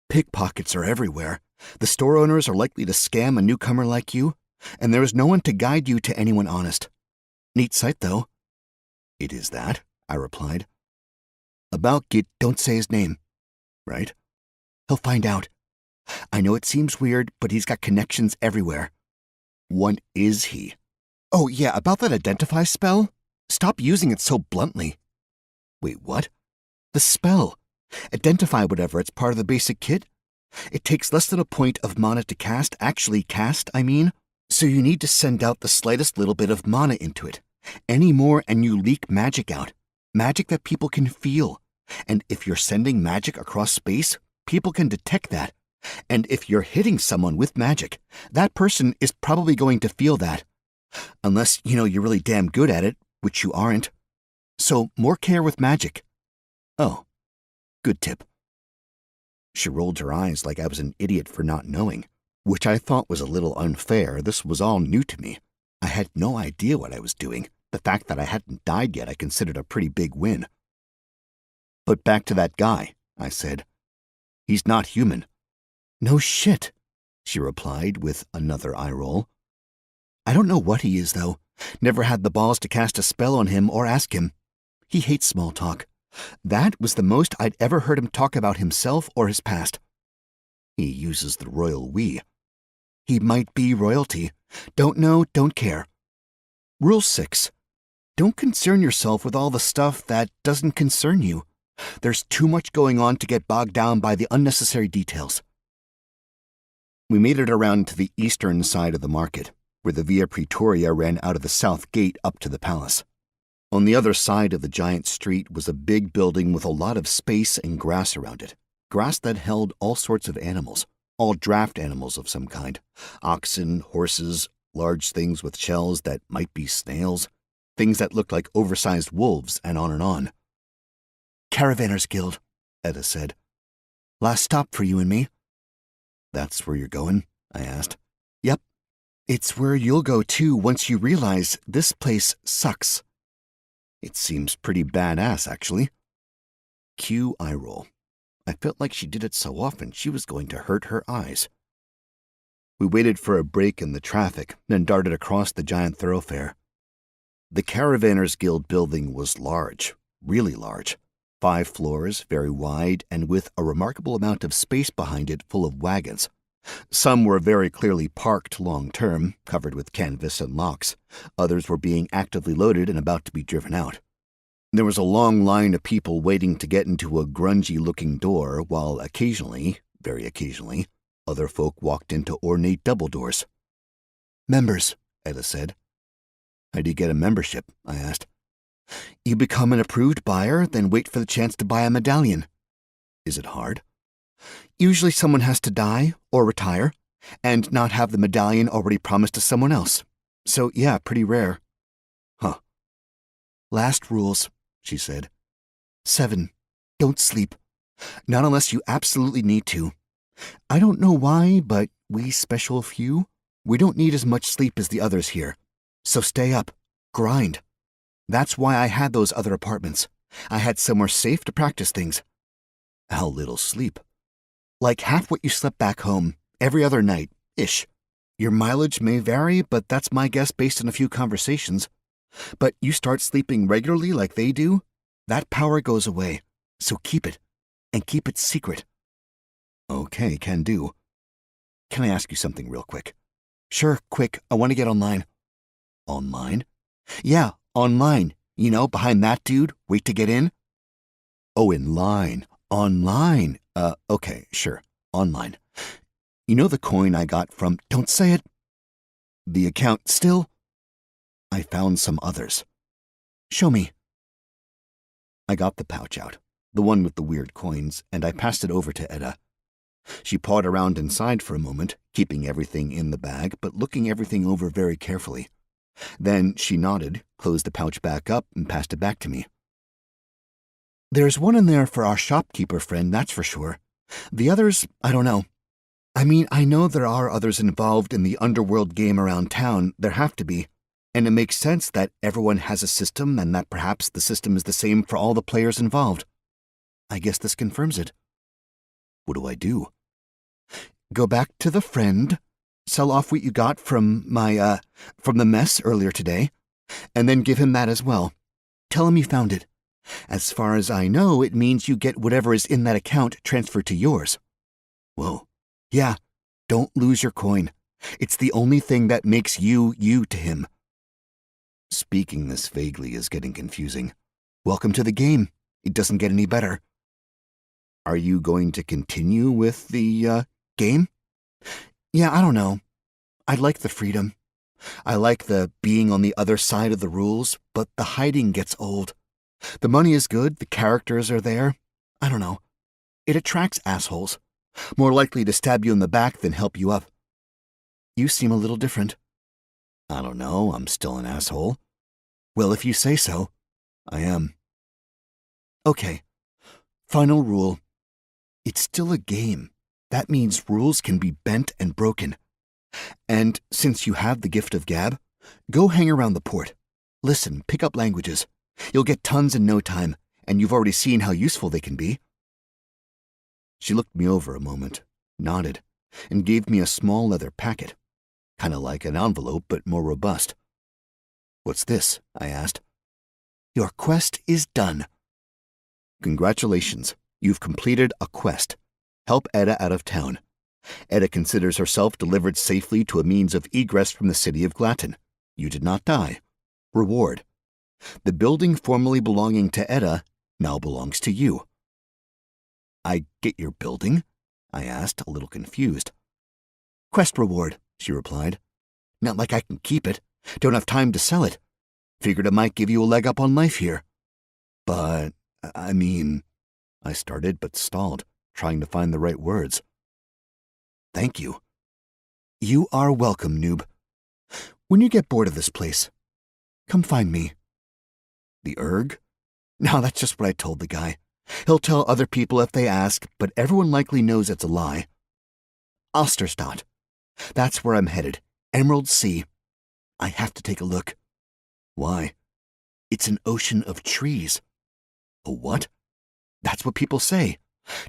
S2: Pickpockets are everywhere, The store owners are likely to scam a newcomer like you, and there is no one to guide you to anyone honest. Neat sight, though.
S1: It is that, I replied.
S2: About Git, don't say his name.
S1: Right?
S2: He'll find out. I know it seems weird, but he's got connections everywhere.
S1: What is he?
S2: Oh, yeah, about that identify spell? Stop using it so bluntly.
S1: Wait, what?
S2: The spell. Identify whatever, it's part of the basic kit. It takes less than a point of mana to cast, so you need to send out the slightest little bit of mana into it. Any more and you leak magic out. Magic that people can feel. And if you're sending magic across space, people can detect that. And if you're hitting someone with magic, that person is probably going to feel that. Unless, you're really damn good at it, which you aren't. So more care with magic.
S1: Oh, good tip. She rolled her eyes like I was an idiot for not knowing, which I thought was a little unfair. This was all new to me. I had no idea what I was doing. The fact that I hadn't died yet I considered a pretty big win. But back to that guy, I said. He's not human.
S2: No shit,
S1: she replied with another eye roll.
S2: I don't know what he is, though. Never had the balls to cast a spell on him or ask him. He hates small talk. That was the most I'd ever heard him talk about himself or his past.
S1: He uses the royal we.
S2: He might be royalty. Don't know, don't care. Rule 6. Don't concern yourself with all the stuff that doesn't concern you. There's too much going on to get bogged down by the unnecessary details.
S1: We made it around to the eastern side of the market, where the Via Praetoria ran out of the south gate up to the palace. On the other side of the giant street was a big building with a lot of space and grass around it. Grass that held all sorts of animals, all draft animals of some kind. Oxen, horses, large things with shells that might be snails, things that looked like oversized wolves, and on and on.
S2: Caravanners Guild, Etta said. Last stop for you and me.
S1: That's where you're going? I asked.
S2: Yep. It's where you'll go too once you realize this place sucks.
S1: It seems pretty badass, actually. Cue eye roll. I felt like she did it so often she was going to hurt her eyes. We waited for a break in the traffic, then darted across the giant thoroughfare. The Caravanners Guild building was large, really large. 5 floors, very wide, and with a remarkable amount of space behind it full of wagons. Some were very clearly parked long-term, covered with canvas and locks. Others were being actively loaded and about to be driven out. There was a long line of people waiting to get into a grungy-looking door, while occasionally, very occasionally, other folk walked into ornate double doors.
S2: Members, Etta said.
S1: How do you get a membership? I asked.
S2: You become an approved buyer, then wait for the chance to buy a medallion.
S1: Is it hard?
S2: Usually someone has to die or retire, and not have the medallion already promised to someone else. So yeah, pretty rare.
S1: Huh.
S2: Last rules, she said. 7. Don't sleep. Not unless you absolutely need to. I don't know why, but we special few, we don't need as much sleep as the others here. So stay up. Grind. That's why I had those other apartments. I had somewhere safe to practice things.
S1: How little sleep?
S2: Like half what you slept back home, every other night, ish. Your mileage may vary, but that's my guess based on a few conversations. But you start sleeping regularly like they do, that power goes away. So keep it, and keep it secret.
S1: Okay, can do. Can I ask you something real quick?
S2: Sure, quick, I want to get online.
S1: Online?
S2: Yeah, online. Behind that dude, wait to get in.
S1: Oh, in line. Online. Okay, sure. Online. You know the coin I got from...
S2: Don't say it.
S1: The account
S2: still?
S1: I found some others.
S2: Show me.
S1: I got the pouch out, the one with the weird coins, and I passed it over to Etta. She pawed around inside for a moment, keeping everything in the bag, but looking everything over very carefully. Then she nodded, closed the pouch back up, and passed it back to me.
S2: There's one in there for our shopkeeper friend, that's for sure. The others, I don't know. I mean, I know there are others involved in the underworld game around town, there have to be. And it makes sense that everyone has a system and that perhaps the system is the same for all the players involved. I guess this confirms it.
S1: What do I do?
S2: Go back to the friend, sell off what you got from from the mess earlier today, and then give him that as well. Tell him you found it. As far as I know, it means you get whatever is in that account transferred to yours. Whoa. Yeah, don't lose your coin. It's the only thing that makes you to him. Speaking this vaguely is getting confusing. Welcome to the game. It doesn't get any better. Are you going to continue with the, game? Yeah, I don't know. I like the freedom. I like the being on the other side of the rules, but the hiding gets old. The money is good, the characters are there. I don't know. It attracts assholes. More likely to stab you in the back than help you up. You seem a little different. I don't know, I'm still an asshole. Well, if you say so, I am. Okay. Final rule. It's still a game. That means rules can be bent and broken. And since you have the gift of gab, go hang around the port. Listen, pick up languages. You'll get tons in no time, and you've already seen how useful they can be. She looked me over a moment, nodded, and gave me a small leather packet. Kind of like an envelope, but more robust. What's this? I asked. Your quest is done. Congratulations. You've completed a quest. Help Edda out of town. Edda considers herself delivered safely to a means of egress from the city of Glatton. You did not die. Reward. The building formerly belonging to Edda now belongs to you. I get your building? I asked, a little confused. Quest reward, she replied. Not like I can keep it. Don't have time to sell it. Figured it might give you a leg up on life here. But, I mean, I started but stalled, trying to find the right words. Thank you. You are welcome, noob. When you get bored of this place, come find me. The erg? No, that's just what I told the guy. He'll tell other people if they ask, but everyone likely knows it's a lie. Osterstadt. That's where I'm headed. Emerald Sea. I have to take a look. Why? It's an ocean of trees. A what? That's what people say.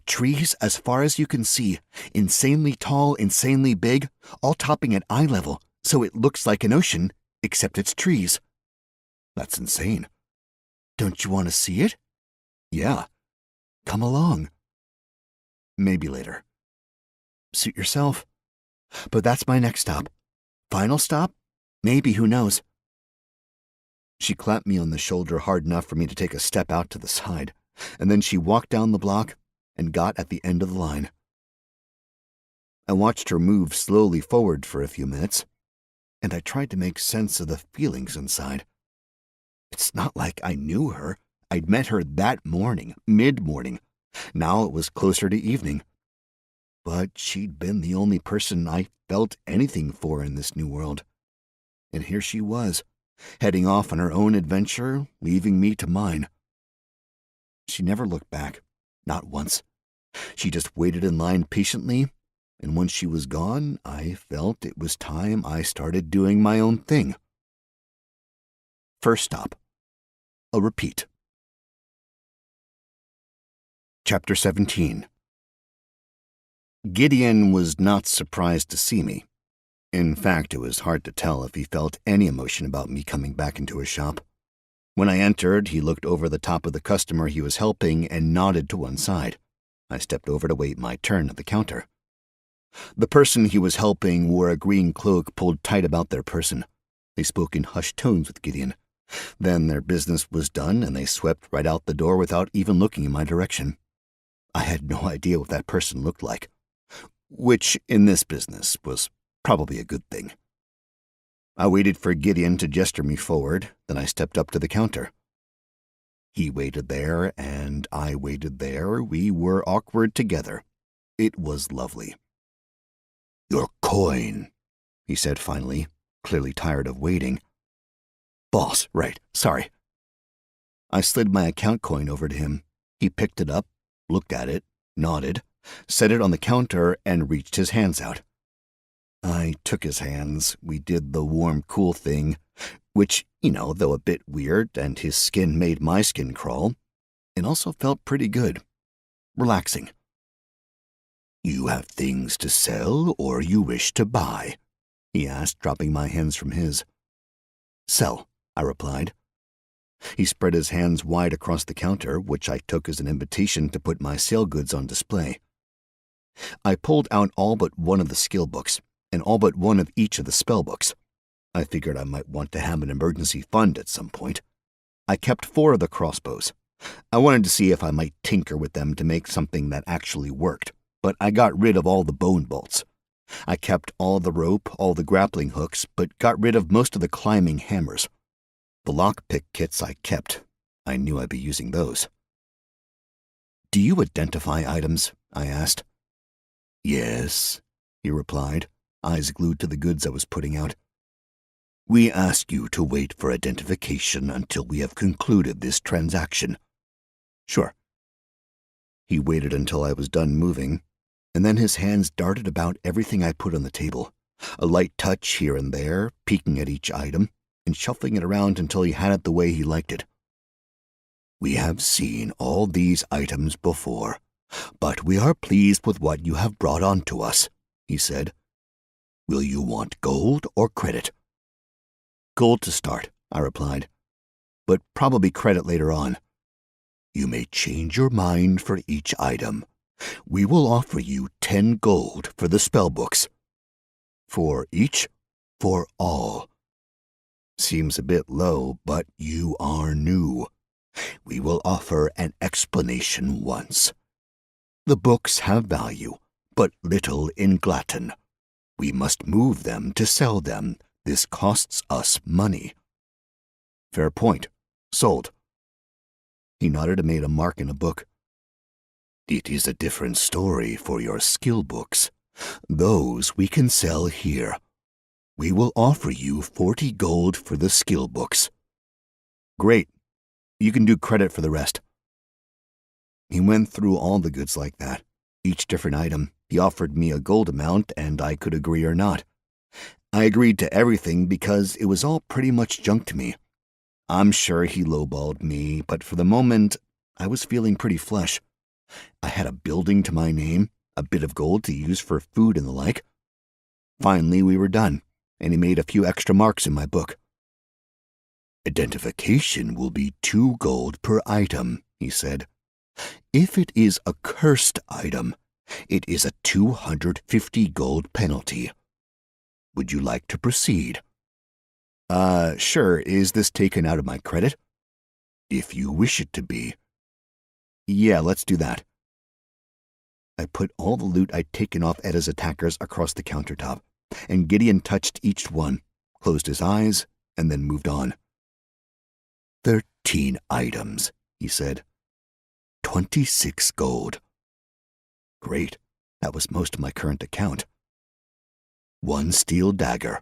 S2: Trees as far as you can see, insanely tall, insanely big, all topping at eye level, so it looks like an ocean, except it's trees. That's insane. Don't you want to see it? Yeah. Come along. Maybe later. Suit yourself. But that's my next stop. Final stop? Maybe, who knows? She clapped me on the shoulder hard enough for me to take a step out to the side, and then she walked down the block and got at the end of the line. I watched her move slowly forward for a few minutes, and I tried to make sense of the feelings inside. It's not like I knew her. I'd met her that morning, mid-morning. Now it was closer to evening. But she'd been the only person I felt anything for in this new world. And here she was, heading off on her own adventure, leaving me to mine. She never looked back, not once. She just waited in line patiently, and once she was gone, I felt it was time I started doing my own thing. First stop. A repeat. Chapter 17. Gideon was not surprised to see me. In fact, it was hard to tell if he felt any emotion about me coming back into his shop. When I entered, he looked over the top of the customer he was helping and nodded to one side. I stepped over to wait my turn at the counter. The person he was helping wore a green cloak pulled tight about their person. They spoke in hushed tones with Gideon. Then their business was done, and they swept right out the door without even looking in my direction. I had no idea what that person looked like, which, in this business, was probably a good thing. I waited for Gideon to gesture me forward, then I stepped up to the counter. He waited there, and I waited there. We were awkward together. It was lovely. "Your coin," he said finally, clearly tired of waiting. "Boss, right, sorry." I slid my account coin over to him. He picked it up, looked at it, nodded, set it on the counter, and reached his hands out. I took his hands. We did the warm, cool thing, which, though a bit weird, and his skin made my skin crawl, it also felt pretty good. Relaxing.
S1: You have things to sell or you wish to buy? He asked, dropping my hands from his. Sell, I replied. He spread his hands wide across the counter, which I took as an invitation to put my sale goods on display. I pulled out all but one of the skill books, and all but one of each of the spell books. I figured I might want to have an emergency fund at some point. I kept 4 of the crossbows. I wanted to see if I might tinker with them to make something that actually worked, but I got rid of all the bone bolts. I kept all the rope, all the grappling hooks, but got rid of most of the climbing hammers. The lockpick kits I kept. I knew I'd be using those. Do you identify items? I asked. Yes, he replied, eyes glued to the goods I was putting out. We ask you to wait for identification until we have concluded this transaction. Sure. He waited until I was done moving, and then his hands darted about everything I put on the table, a light touch here and there, peeking at each item, and shuffling it around until he had it the way he liked it. We have seen all these items before, but we are pleased with what you have brought on to us, he said. Will you want gold or credit? Gold to start, I replied, but probably credit later on. You may change your mind for each item. We will offer you 10 gold for the spellbooks. For each? For all. Seems a bit low, but you are new. We will offer an explanation once. The books have value, but little in Glatton. We must move them to sell them. This costs us money. Fair point. Sold. He nodded and made a mark in a book. It is a different story for your skill books. Those we can sell here. We will offer you 40 gold for the skill books. Great. You can do credit for the rest. He went through all the goods like that. Each different item, he offered me a gold amount, and I could agree or not. I agreed to everything because it was all pretty much junk to me. I'm sure he lowballed me, but for the moment, I was feeling pretty flush. I had a building to my name, a bit of gold to use for food and the like. Finally, we were done, and he made a few extra marks in my book. Identification will be 2 gold per item, he said. If it is a cursed item, it is a 250 gold penalty. Would you like to proceed? Sure. Is this taken out of my credit? If you wish it to be. Yeah, let's do that. I put all the loot I'd taken off Edda's attackers across the countertop, and Gideon touched each one, closed his eyes, and then moved on. 13 items, he said. 26 gold. Great. That was most of my current account. 1 steel dagger.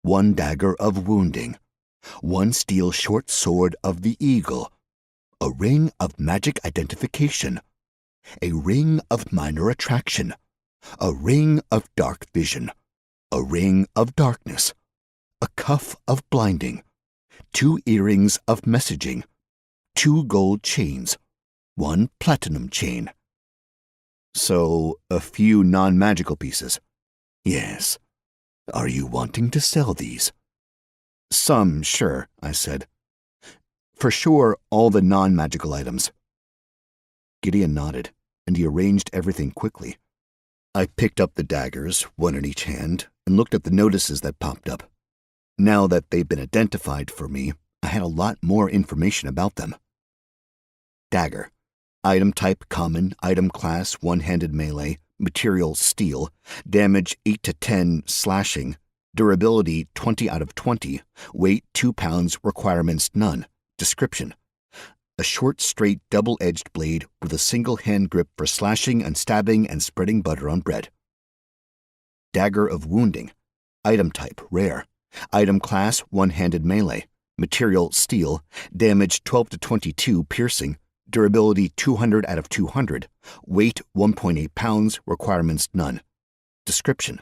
S1: 1 dagger of wounding. 1 steel short sword of the eagle. A ring of magic identification. A ring of minor attraction. A ring of dark vision. A ring of darkness. A cuff of blinding. 2 earrings of messaging. 2 gold chains. 1 platinum chain. So, a few non-magical pieces. Yes. Are you wanting to sell these? Some, sure, I said. For sure, all the non-magical items. Gideon nodded, and he arranged everything quickly. I picked up the daggers, 1 in each hand, and looked at the notices that popped up. Now that they've been identified for me, I had a lot more information about them. Dagger. Item type common, item class 1-handed melee, material steel, damage 8 to 10 slashing, durability 20 out of 20, weight 2 pounds, requirements none. Description: a short, straight, double-edged blade with a single hand grip for slashing and stabbing and spreading butter on bread. Dagger of wounding. Item type rare. Item class 1-handed melee, material steel, damage 12 to 22 piercing, durability 200 out of 200, weight 1.8 pounds, requirements none. Description: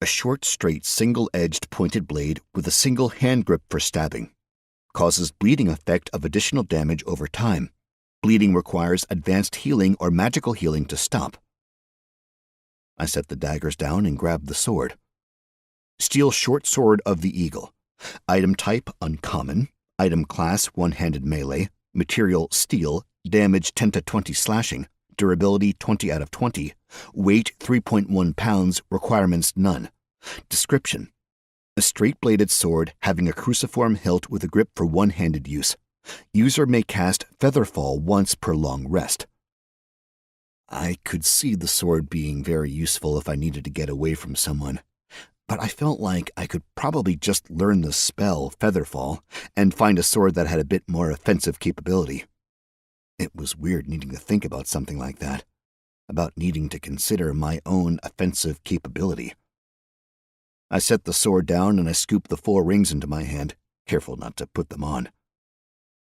S1: a short, straight, single-edged pointed blade with a single hand grip for stabbing. Causes bleeding effect of additional damage over time. Bleeding requires advanced healing or magical healing to stop.
S2: I set the daggers down and grabbed the sword. Steel short sword of the eagle. Item type uncommon. Item class one-handed melee. Material steel. Damage 10 to 20 slashing. Durability 20 out of 20. Weight 3.1 pounds. Requirements none. Description: a straight-bladed sword having a cruciform hilt with a grip for one-handed use. User may cast Featherfall once per long rest. I could see the sword being very useful if I needed to get away from someone, but I felt like I could probably just learn the spell Featherfall and find a sword that had a bit more offensive capability. It was weird needing to think about something like that, about needing to consider my own offensive capability. I set the sword down and I scooped the 4 rings into my hand, careful not to put them on.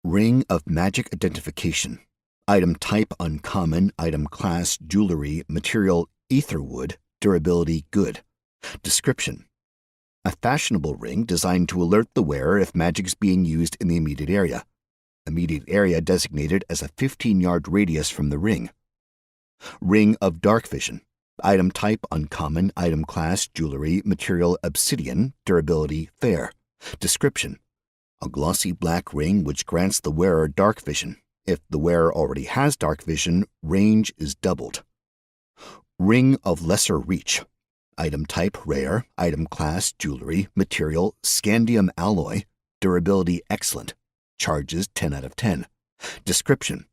S2: Ring of Magic Identification. Item type uncommon. Item class jewelry. Material etherwood. Durability good. Description: a fashionable ring designed to alert the wearer if magic is being used in the immediate area. Immediate area designated as a 15-yard radius from the ring. Ring of Dark Vision. Item type uncommon. Item class jewelry. Material obsidian. Durability fair. Description: a glossy black ring which grants the wearer dark vision. If the wearer already has dark vision, range is doubled. Ring of Lesser Reach. Item type rare. Item class jewelry. Material scandium alloy. Durability excellent. Charges 10 out of 10. Description: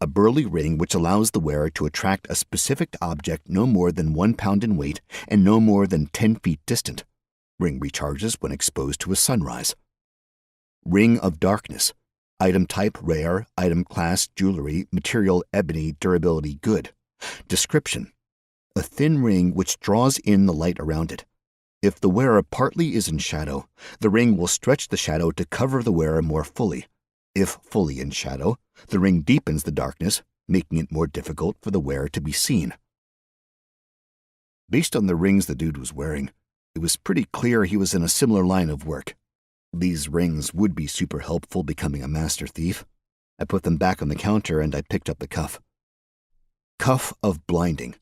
S2: a burly ring which allows the wearer to attract a specific object no more than 1 pound in weight and no more than 10 feet distant. Ring recharges when exposed to a sunrise. Ring of Darkness. Item type rare. Item class jewelry. Material ebony. Durability good. Description: a thin ring which draws in the light around it. If the wearer partly is in shadow, the ring will stretch the shadow to cover the wearer more fully. If fully in shadow, the ring deepens the darkness, making it more difficult for the wearer to be seen. Based on the rings the dude was wearing, it was pretty clear he was in a similar line of work. These rings would be super helpful becoming a master thief. I put them back on the counter and I picked up the cuff. Cuff of Blinding.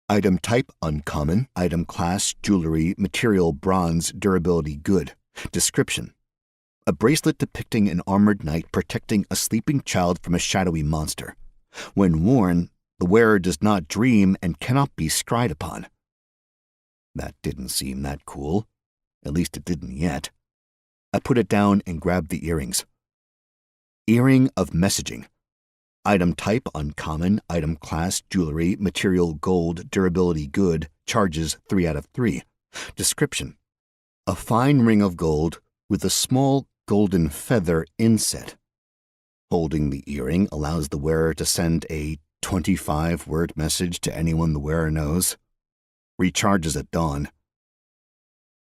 S2: Item type uncommon. Item class jewelry. Material bronze. Durability good. Description: a bracelet depicting an armored knight protecting a sleeping child from a shadowy monster. When worn, the wearer does not dream and cannot be scryed upon. That didn't seem that cool. At least it didn't yet. I put it down and grabbed the earrings. Earring of Messaging. Item type uncommon. Item class jewelry. Material gold. Durability good. Charges 3 out of 3. Description: a fine ring of gold with a small golden feather inset. Holding the earring allows the wearer to send a 25-word message to anyone the wearer knows. Recharges at dawn.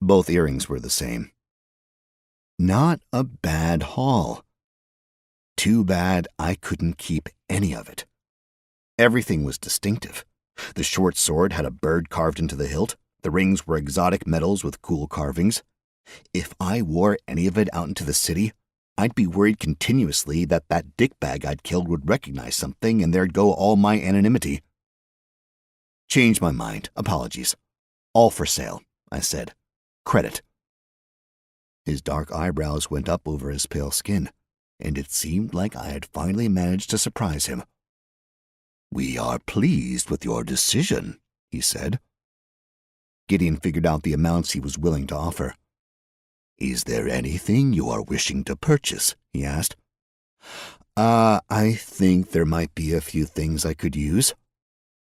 S2: Both earrings were the same. Not a bad haul. Too bad I couldn't keep any of it. Everything was distinctive. The short sword had a bird carved into the hilt. The rings were exotic metals with cool carvings. If I wore any of it out into the city, I'd be worried continuously that dickbag I'd killed would recognize something and there'd go all my anonymity. Changed my mind. Apologies. All for sale, I said. Credit. His dark eyebrows went up over his pale skin, and it seemed like I had finally managed to surprise him. We are pleased with your decision, he said. Gideon figured out the amounts he was willing to offer. Is there anything you are wishing to purchase? He asked. I think there might be a few things I could use.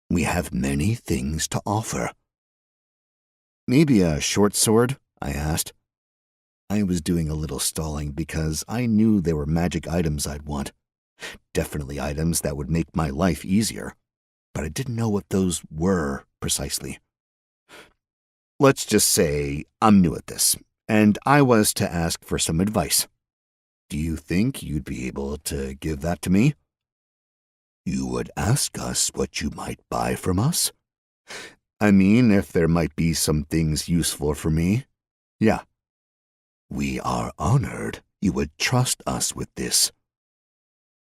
S2: We have many things to offer. Maybe a short sword? I asked. I was doing a little stalling because I knew there were magic items I'd want. Definitely items that would make my life easier, but I didn't know what those were precisely. Let's just say I'm new at this, and I was to ask for some advice. Do you think you'd be able to give that to me? You would ask us what you might buy from us? I mean, if there might be some things useful for me. Yeah. We are honored you would trust us with this.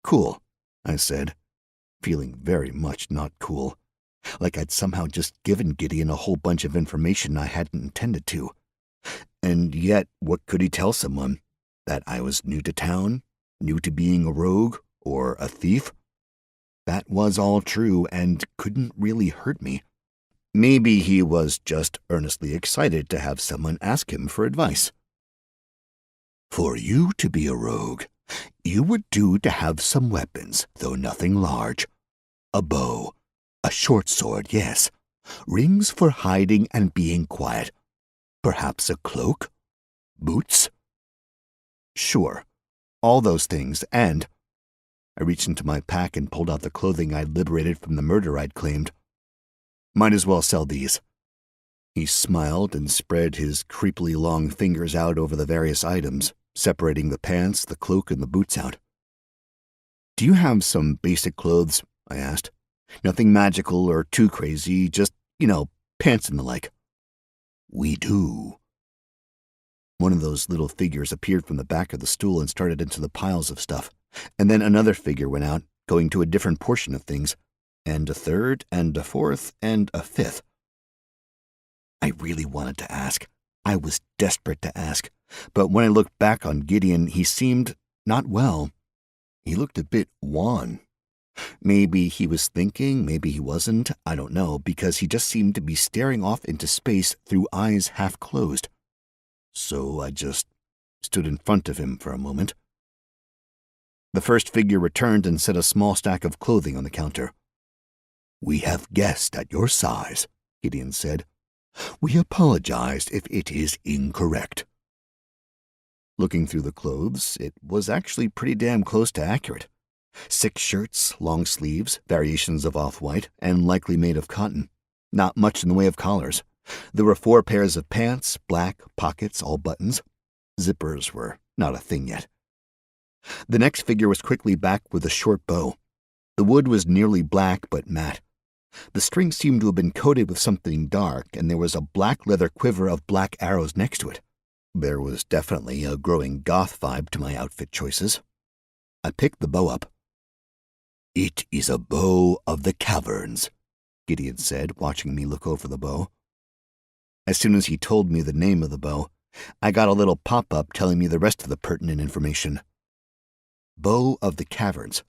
S2: Cool, I said, feeling very much not cool. like I'd somehow just given Gideon a whole bunch of information I hadn't intended to. And yet, what could he tell someone? That I was new to town? New to being a rogue? Or a thief? That was all true and couldn't really hurt me. Maybe he was just earnestly excited to have someone ask him for advice. For you to be a rogue, you would do to have some weapons, though nothing large. A bow, a short sword, yes. Rings for hiding and being quiet. Perhaps a cloak? Boots? Sure, all those things, and I reached into my pack and pulled out the clothing I'd liberated from the murder I'd claimed. Might as well sell these. He smiled and spread his creepily long fingers out over the various items, separating the pants, the cloak, and the boots out. Do you have some basic clothes? I asked. Nothing magical or too crazy, just, pants and the like. We do. One of those little figures appeared from the back of the stool and started into the piles of stuff, and then another figure went out, going to a different portion of things, and a third, and a fourth, and a fifth. I really wanted to ask. I was desperate to ask, but when I looked back on Gideon, he seemed not well. He looked a bit wan. Maybe he was thinking, maybe he wasn't, I don't know, because he just seemed to be staring off into space through eyes half closed. So I just stood in front of him for a moment. The first figure returned and set a small stack of clothing on the counter. We have guessed at your size, Gideon said. We apologize if it is incorrect. Looking through the clothes, it was actually pretty damn close to accurate. 6 shirts, long sleeves, variations of off-white, and likely made of cotton. Not much in the way of collars. There were 4 pairs of pants, black, pockets, all buttons. Zippers were not a thing yet. The next figure was quickly back with a short bow. The wood was nearly black but matte. The string seemed to have been coated with something dark, and there was a black leather quiver of black arrows next to it. There was definitely a growing goth vibe to my outfit choices. I picked the bow up. It is a bow of the caverns, Gideon said, watching me look over the bow. As soon as he told me the name of the bow, I got a little pop-up telling me the rest of the pertinent information. Bow of the caverns.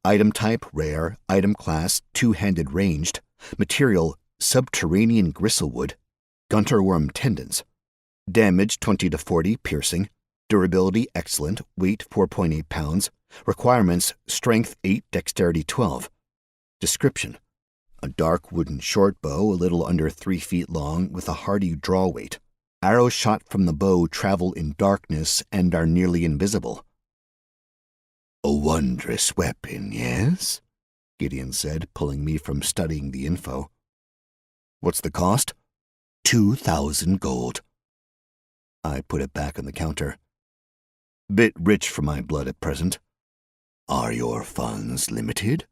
S2: Item type, rare. Item class, 2-handed ranged. Material, subterranean gristlewood. Gunterworm tendons. Damage, 20 to 40, piercing. Durability, excellent. Weight, 4.8 pounds. Requirements, strength 8, dexterity 12. Description. A dark wooden short bow a little under 3 feet long with a hardy draw weight. Arrows shot from the bow travel in darkness and are nearly invisible. A wondrous weapon, yes? Gideon said, pulling me from studying the info. What's the cost? 2,000 gold. I put it back on the counter. Bit rich for my blood at present. Are your funds limited?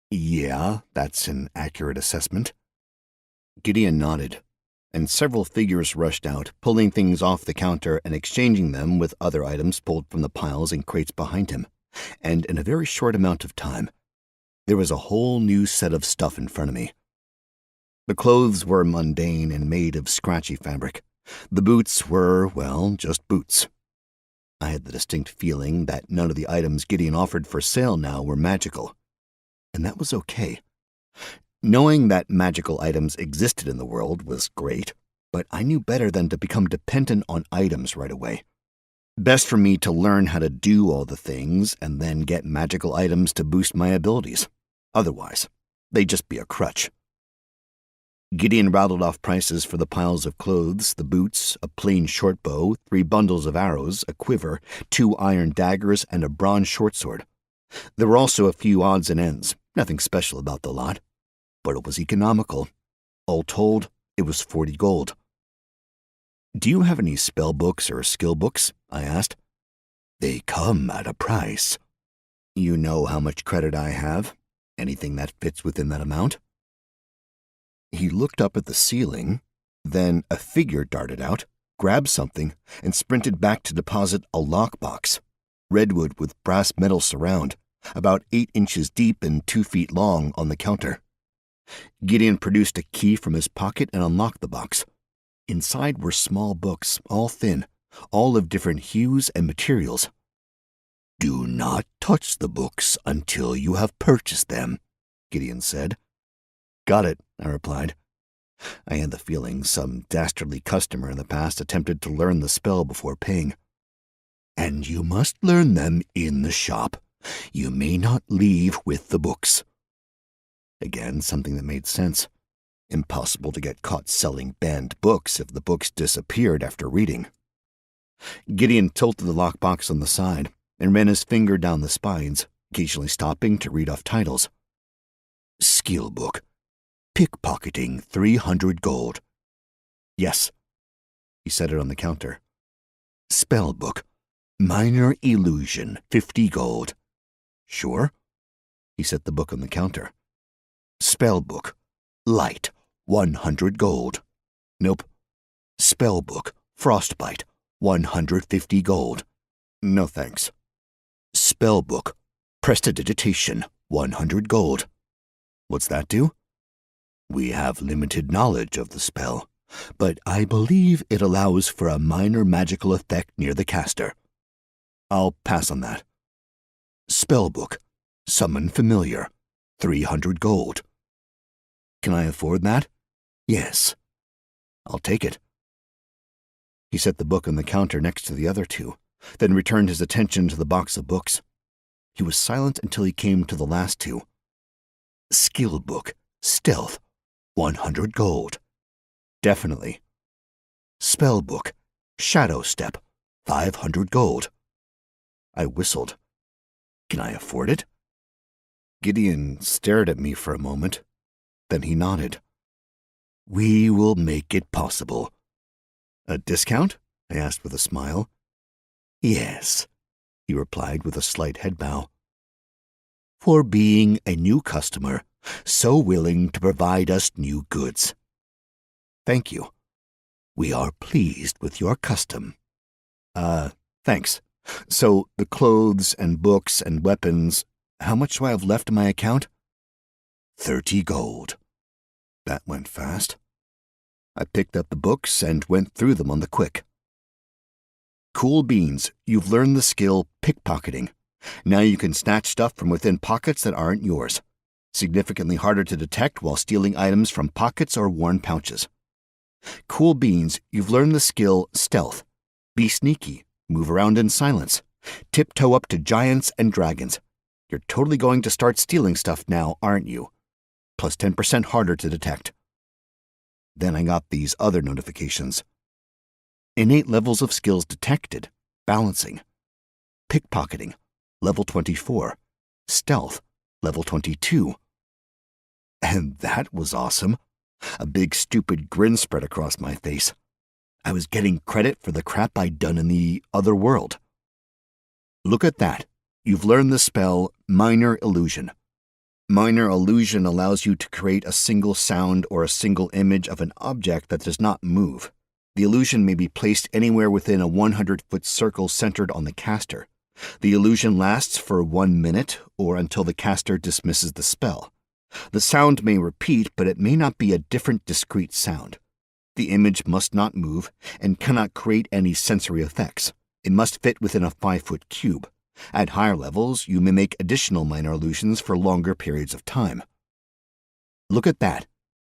S2: Yeah, that's an accurate assessment. Gideon nodded, and several figures rushed out, pulling things off the counter and exchanging them with other items pulled from the piles and crates behind him. And in a very short amount of time, there was a whole new set of stuff in front of me. The clothes were mundane and made of scratchy fabric. The boots were, well, just boots. I had the distinct feeling that none of the items Gideon offered for sale now were magical. And that was okay. Knowing that magical items existed in the world was great, but I knew better than to become dependent on items right away. Best for me to learn how to do all the things and then get magical items to boost my abilities. Otherwise, they'd just be a crutch. Gideon rattled off prices for the piles of clothes, the boots, a plain short bow, 3 bundles of arrows, a quiver, 2 iron daggers, and a bronze short sword. There were also a few odds and ends, nothing special about the lot. But it was economical. All told, it was 40 gold. Do you have any spell books or skill books? I asked. They come at a price. You know how much credit I have? Anything that fits within that amount? He looked up at the ceiling, then a figure darted out, grabbed something, and sprinted back to deposit a lockbox. Redwood with brass metal surround, about 8 inches deep and 2 feet long on the counter. Gideon produced a key from his pocket and unlocked the box. Inside were small books, all thin, all of different hues and materials.
S1: "Do not touch the books until you have purchased them," Gideon said.
S2: "Got it," I replied. I had the feeling some dastardly customer in the past attempted to learn the spell before paying.
S1: "And you must learn them in the shop. You may not leave with the books."
S2: Again, something that made sense. Impossible to get caught selling banned books if the books disappeared after reading. Gideon tilted the lockbox on the side and ran his finger down the spines, occasionally stopping to read off titles.
S1: "Skill book. Pickpocketing 300 gold.
S2: "Yes." He set it on the counter.
S1: Spell book. Minor illusion 50 gold.
S2: "Sure." He set the book on the counter.
S1: Spell book. Light 100 gold.
S2: "Nope."
S1: Spell book. Frostbite 150 gold.
S2: "No thanks."
S1: Spell book. Prestidigitation 100 gold.
S2: "What's that do?"
S1: "We have limited knowledge of the spell, but I believe it allows for a minor magical effect near the caster."
S2: "I'll pass on that."
S1: Spellbook. Summon familiar. 300 gold.
S2: "Can I afford that?"
S1: "Yes."
S2: "I'll take it." He set the book on the counter next to the other two, then returned his attention to the box of books. He was silent until he came to the last two.
S1: Skill book. Stealth. 100 gold.
S2: "Definitely."
S1: Spell book. Shadow step. 500 gold.
S2: I whistled.
S1: "Can I afford it?"
S2: Gideon stared at me for a moment. Then he nodded.
S1: "We will make it possible."
S2: "A discount?" I asked with a smile.
S1: "Yes," he replied with a slight head bow. "For being a new customer, so willing to provide us new goods."
S2: "Thank you."
S1: "We are pleased with your custom."
S2: Thanks. So the clothes and books and weapons, how much do I have left in my account?"
S1: 30 gold.
S2: That went fast. I picked up the books and went through them on the quick. "Cool beans, you've learned the skill pickpocketing. Now you can snatch stuff from within pockets that aren't yours. Significantly harder to detect while stealing items from pockets or worn pouches. Cool beans, you've learned the skill stealth. Be sneaky, move around in silence, tiptoe up to giants and dragons. You're totally going to start stealing stuff now, aren't you? Plus 10% harder to detect." Then I got these other notifications. Innate levels of skills detected. Balancing. Pickpocketing. Level 24. Stealth. Level 22. And that was awesome. A big stupid grin spread across my face. I was getting credit for the crap I'd done in the other world. "Look at that. You've learned the spell Minor Illusion. Minor Illusion allows you to create a single sound or a single image of an object that does not move. The illusion may be placed anywhere within a 100-foot circle centered on the caster. The illusion lasts for 1 minute or until the caster dismisses the spell. The sound may repeat, but it may not be a different discrete sound. The image must not move and cannot create any sensory effects. It must fit within a 5-foot cube. At higher levels, you may make additional minor illusions for longer periods of time. Look at that.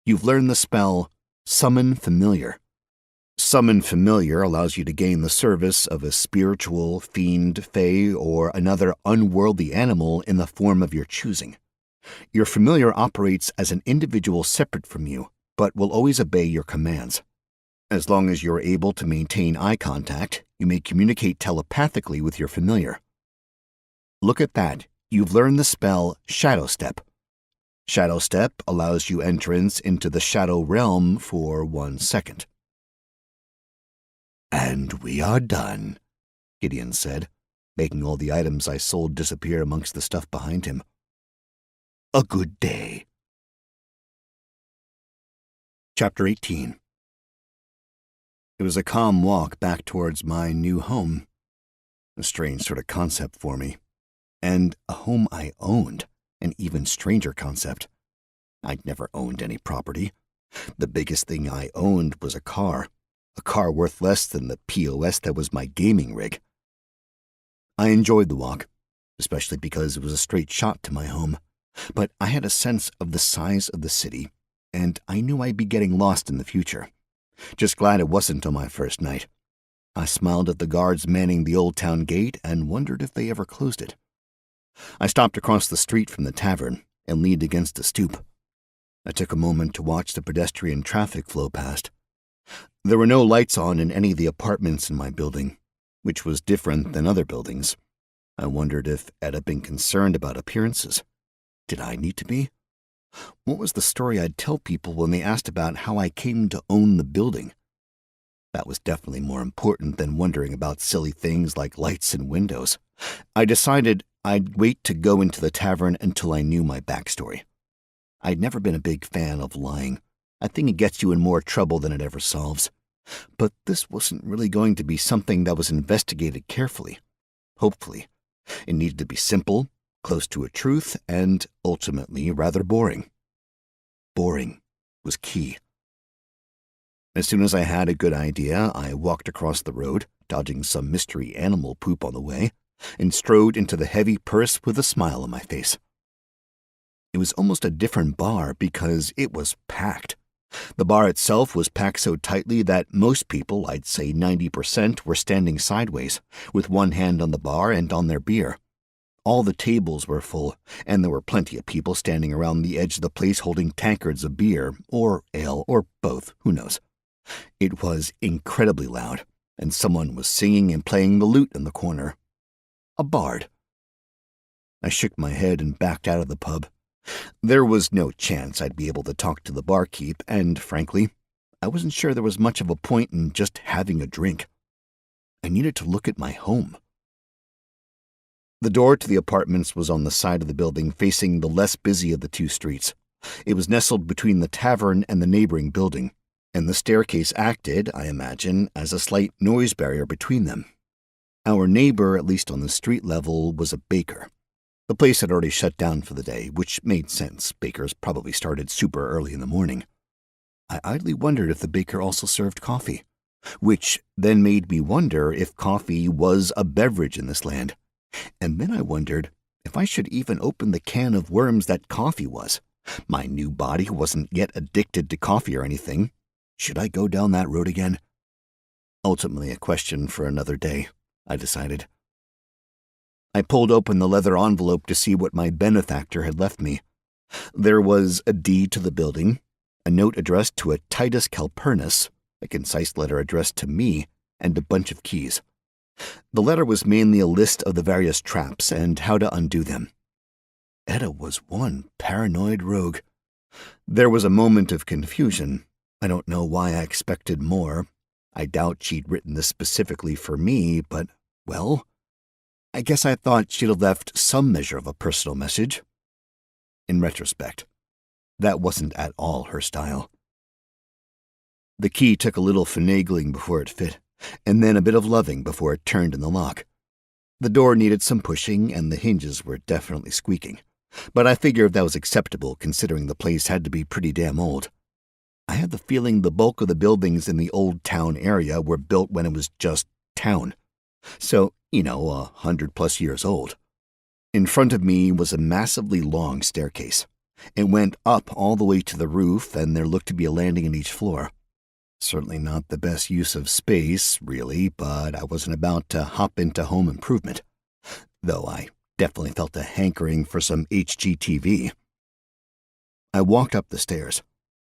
S2: You've learned the spell Summon Familiar. Summon Familiar allows you to gain the service of a spiritual, fiend, fae, or another unworldly animal in the form of your choosing. Your familiar operates as an individual separate from you, but will always obey your commands. As long as you're able to maintain eye contact, you may communicate telepathically with your familiar. Look at that. You've learned the spell Shadow Step. Shadow Step allows you entrance into the shadow realm for 1 second.
S1: "And we are done,"
S2: Gideon said, making all the items I sold disappear amongst the stuff behind him.
S1: "A good day."
S2: Chapter 18. It was a calm walk back towards my new home. A strange sort of concept for me. And a home I owned, an even stranger concept. I'd never owned any property. The biggest thing I owned was a car worth less than the POS that was my gaming rig. I enjoyed the walk, especially because it was a straight shot to my home, but I had a sense of the size of the city, and I knew I'd be getting lost in the future. Just glad it wasn't on my first night. I smiled at the guards manning the old town gate and wondered if they ever closed it. I stopped across the street from the tavern and leaned against a stoop. I took a moment to watch the pedestrian traffic flow past. There were no lights on in any of the apartments in my building, which was different than other buildings. I wondered if Ed had been concerned about appearances. Did I need to be? What was the story I'd tell people when they asked about how I came to own the building? That was definitely more important than wondering about silly things like lights and windows. I decided I'd wait to go into the tavern until I knew my backstory. I'd never been a big fan of lying. I think it gets you in more trouble than it ever solves. But this wasn't really going to be something that was investigated carefully. Hopefully. It needed to be simple, close to a truth, and ultimately rather boring. Boring was key. As soon as I had a good idea, I walked across the road, dodging some mystery animal poop on the way, and strode into the heavy purse with a smile on my face. It was almost a different bar because it was packed. The bar itself was packed so tightly that most people, I'd say 90%, were standing sideways, with one hand on the bar and on their beer. All the tables were full, and there were plenty of people standing around the edge of the place holding tankards of beer, or ale, or both, who knows. It was incredibly loud, and someone was singing and playing the lute in the corner. A bard. I shook my head and backed out of the pub. There was no chance I'd be able to talk to the barkeep, and frankly, I wasn't sure there was much of a point in just having a drink. I needed to look at my home. The door to the apartments was on the side of the building facing the less busy of the two streets. It was nestled between the tavern and the neighboring building, and the staircase acted, I imagine, as a slight noise barrier between them. Our neighbor, at least on the street level, was a baker. The place had already shut down for the day, which made sense. Bakers probably started super early in the morning. I idly wondered if the baker also served coffee, which then made me wonder if coffee was a beverage in this land. And then I wondered if I should even open the can of worms that coffee was. My new body wasn't yet addicted to coffee or anything. Should I go down that road again? Ultimately a question for another day, I decided. I pulled open the leather envelope to see what my benefactor had left me. There was a deed to the building, a note addressed to a Titus Calpurnus, a concise letter addressed to me, and a bunch of keys. The letter was mainly a list of the various traps and how to undo them. Etta was one paranoid rogue. There was a moment of confusion. I don't know why I expected more. I doubt she'd written this specifically for me, but, well, I guess I thought she'd have left some measure of a personal message. In retrospect, that wasn't at all her style. The key took a little finagling before it fit, and then a bit of loving before it turned in the lock. The door needed some pushing, and the hinges were definitely squeaking, but I figured that was acceptable considering the place had to be pretty damn old. I had the feeling the bulk of the buildings in the old town area were built when it was just town. So, 100+ years old. In front of me was a massively long staircase. It went up all the way to the roof, and there looked to be a landing in each floor. Certainly not the best use of space, really, but I wasn't about to hop into home improvement. Though I definitely felt a hankering for some HGTV. I walked up the stairs,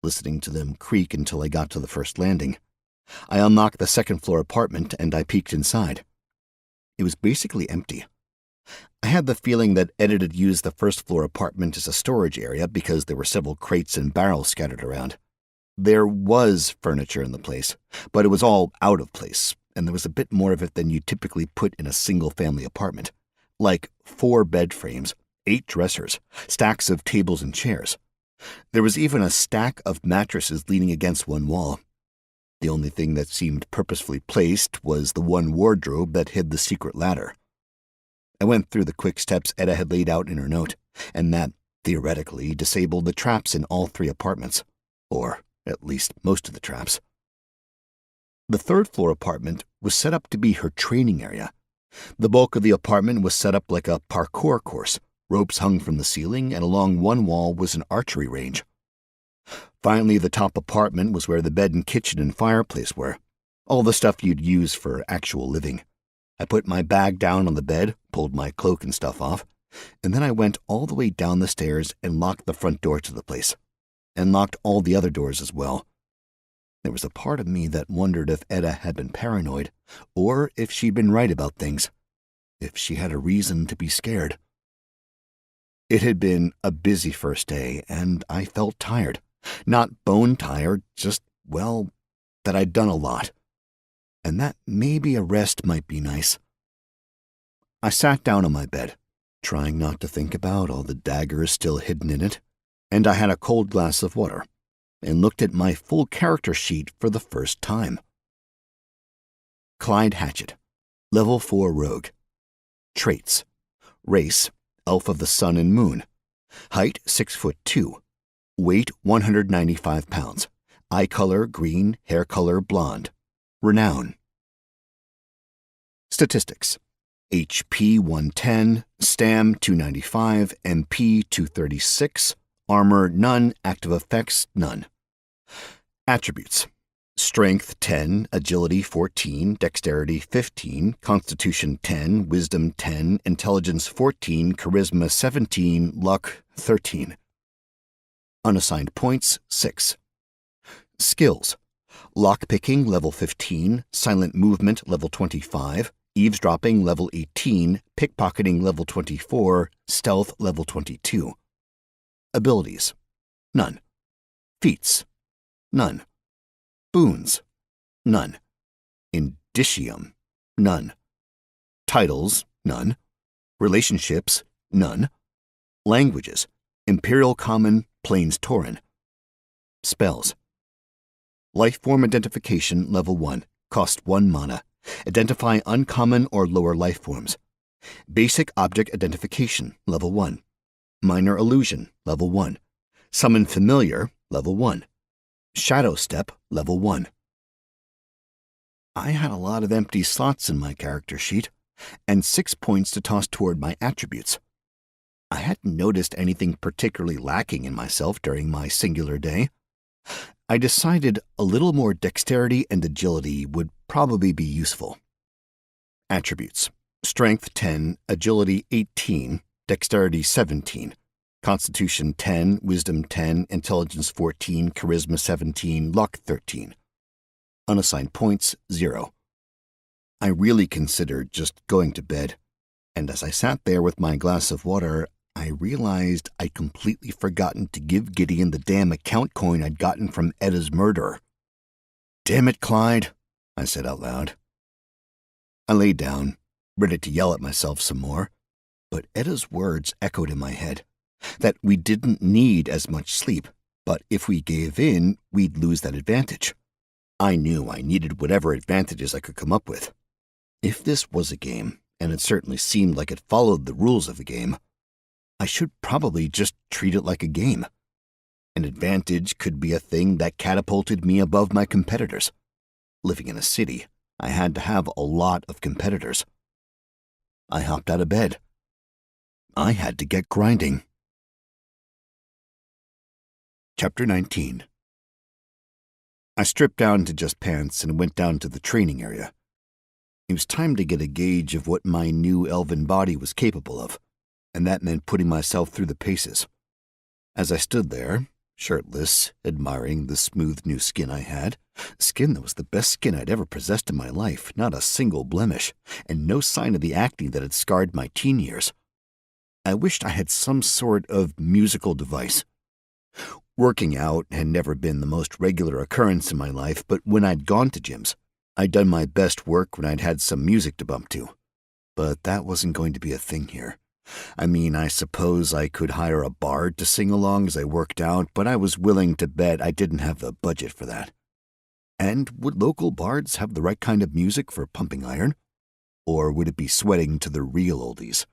S2: listening to them creak until I got to the first landing. I unlocked the second-floor apartment, and I peeked inside. It was basically empty. I had the feeling that Ed had used the first-floor apartment as a storage area because there were several crates and barrels scattered around. There was furniture in the place, but it was all out of place, and there was a bit more of it than you typically put in a single-family apartment, like 4 bed frames, 8 dressers, stacks of tables and chairs. There was even a stack of mattresses leaning against one wall. The only thing that seemed purposefully placed was the one wardrobe that hid the secret ladder. I went through the quick steps Etta had laid out in her note, and that theoretically disabled the traps in all 3 apartments, or at least most of the traps. The 3rd-floor apartment was set up to be her training area. The bulk of the apartment was set up like a parkour course. Ropes hung from the ceiling, and along one wall was an archery range. Finally, the top apartment was where the bed and kitchen and fireplace were, all the stuff you'd use for actual living. I put my bag down on the bed, pulled my cloak and stuff off, and then I went all the way down the stairs and locked the front door to the place, and locked all the other doors as well. There was a part of me that wondered if Etta had been paranoid, or if she'd been right about things, if she had a reason to be scared. It had been a busy first day, and I felt tired. Not bone tired, just, well, that I'd done a lot. And that maybe a rest might be nice. I sat down on my bed, trying not to think about all the daggers still hidden in it, and I had a cold glass of water, and looked at my full character sheet for the first time. Clyde Hatchet, Level 4 Rogue. Traits: Race, Elf of the Sun and Moon. Height, 6'2". Weight, 195 pounds. Eye color, green. Hair color, blonde. Renown. Statistics: HP 110, Stam 295, MP 236, Armor none, Active Effects none. Attributes: Strength 10, Agility 14, Dexterity 15, Constitution 10, Wisdom 10, Intelligence 14, Charisma 17, Luck 13. Unassigned points 6. Skills: Lockpicking level 15, Silent Movement level 25, Eavesdropping level 18, Pickpocketing level 24, Stealth level 22. Abilities: None. Feats: None. Boons: None. Indicium: None. Titles: None. Relationships: None. Languages: Imperial Common, Plains Tauren. Spells: Lifeform Identification Level 1, cost 1 mana. Identify uncommon or lower lifeforms. Basic Object Identification Level 1. Minor Illusion Level 1. Summon Familiar Level 1. Shadow Step Level 1. I had a lot of empty slots in my character sheet, and 6 points to toss toward my attributes. I hadn't noticed anything particularly lacking in myself during my singular day. I decided a little more dexterity and agility would probably be useful. Attributes: Strength 10, Agility 18, Dexterity 17, Constitution 10, Wisdom 10, Intelligence 14, Charisma 17, Luck 13. Unassigned points 0. I really considered just going to bed, and as I sat there with my glass of water, I realized I'd completely forgotten to give Gideon the damn account coin I'd gotten from Etta's murderer. "Damn it, Clyde," I said out loud. I lay down, ready to yell at myself some more, but Etta's words echoed in my head, that we didn't need as much sleep, but if we gave in, we'd lose that advantage. I knew I needed whatever advantages I could come up with. If this was a game, and it certainly seemed like it followed the rules of the game, I should probably just treat it like a game. An advantage could be a thing that catapulted me above my competitors. Living in a city, I had to have a lot of competitors. I hopped out of bed. I had to get grinding. Chapter 19. I stripped down to just pants and went down to the training area. It was time to get a gauge of what my new elven body was capable of, and that meant putting myself through the paces. As I stood there, shirtless, admiring the smooth new skin I had, skin that was the best skin I'd ever possessed in my life, not a single blemish, and no sign of the acne that had scarred my teen years, I wished I had some sort of musical device. Working out had never been the most regular occurrence in my life, but when I'd gone to gyms, I'd done my best work when I'd had some music to bump to. But that wasn't going to be a thing here. I mean, I suppose I could hire a bard to sing along as I worked out, but I was willing to bet I didn't have the budget for that. And would local bards have the right kind of music for pumping iron? Or would it be sweating to the real oldies?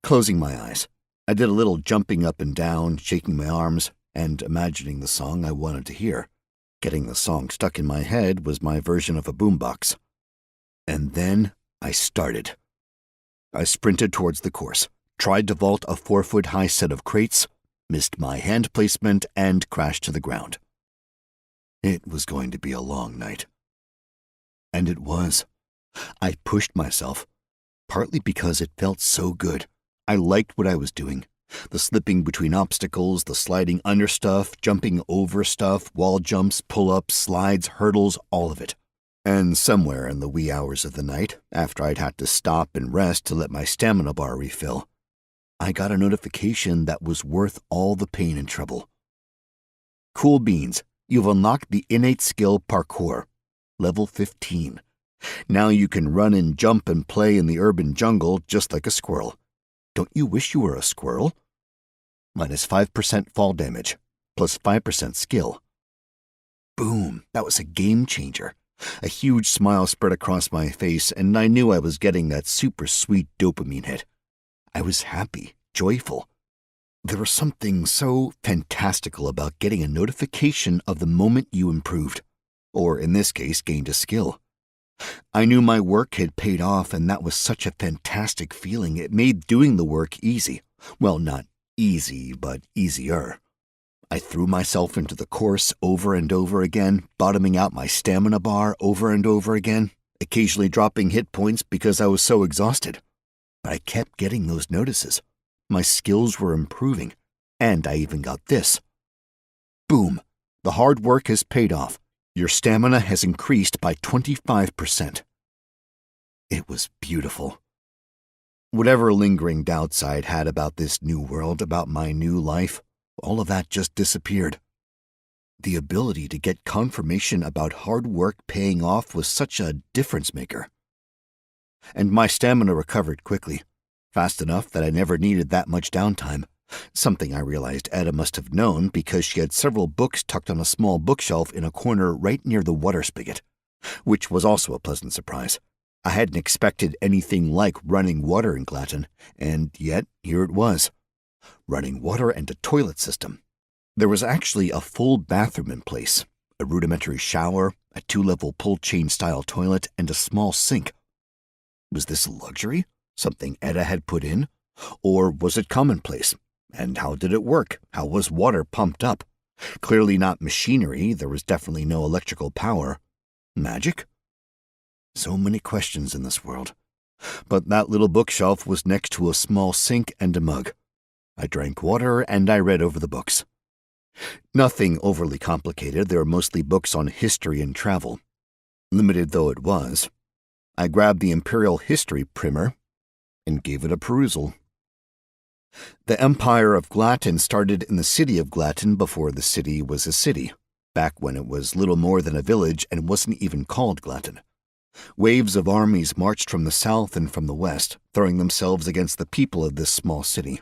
S2: Closing my eyes, I did a little jumping up and down, shaking my arms, and imagining the song I wanted to hear. Getting the song stuck in my head was my version of a boombox. And then I started. I sprinted towards the course, tried to vault a 4-foot-high set of crates, missed my hand placement, and crashed to the ground. It was going to be a long night. And it was. I pushed myself, partly because it felt so good. I liked what I was doing. The slipping between obstacles, the sliding under stuff, jumping over stuff, wall jumps, pull-ups, slides, hurdles, all of it. And somewhere in the wee hours of the night, after I'd had to stop and rest to let my stamina bar refill, I got a notification that was worth all the pain and trouble. Cool beans, you've unlocked the innate skill parkour, level 15. Now you can run and jump and play in the urban jungle just like a squirrel. Don't you wish you were a squirrel? Minus 5% fall damage, plus 5% skill. Boom, that was a game changer. A huge smile spread across my face, and I knew I was getting that super sweet dopamine hit. I was happy, joyful. There was something so fantastical about getting a notification of the moment you improved, or in this case, gained a skill. I knew my work had paid off, and that was such a fantastic feeling. It made doing the work easy. Well, not easy, but easier. I threw myself into the course over and over again, bottoming out my stamina bar over and over again, occasionally dropping hit points because I was so exhausted. But I kept getting those notices. My skills were improving, and I even got this. Boom! The hard work has paid off. Your stamina has increased by 25%. It was beautiful. Whatever lingering doubts I'd had about this new world, about my new life, all of that just disappeared. The ability to get confirmation about hard work paying off was such a difference maker. And my stamina recovered quickly, fast enough that I never needed that much downtime, something I realized Etta must have known because she had several books tucked on a small bookshelf in a corner right near the water spigot, which was also a pleasant surprise. I hadn't expected anything like running water in Glatton, and yet here it was. Running water and a toilet system. There was actually a full bathroom in place, a rudimentary shower, a 2-level pull-chain-style toilet, and a small sink. Was this a luxury? Something Etta had put in? Or was it commonplace? And how did it work? How was water pumped up? Clearly not machinery. There was definitely no electrical power. Magic? So many questions in this world. But that little bookshelf was next to a small sink and a mug. I drank water and I read over the books. Nothing overly complicated. They were mostly books on history and travel. Limited though it was, I grabbed the Imperial History primer and gave it a perusal. The Empire of Glatton started in the city of Glatton before the city was a city, back when it was little more than a village and wasn't even called Glatton. Waves of armies marched from the south and from the west, throwing themselves against the people of this small city.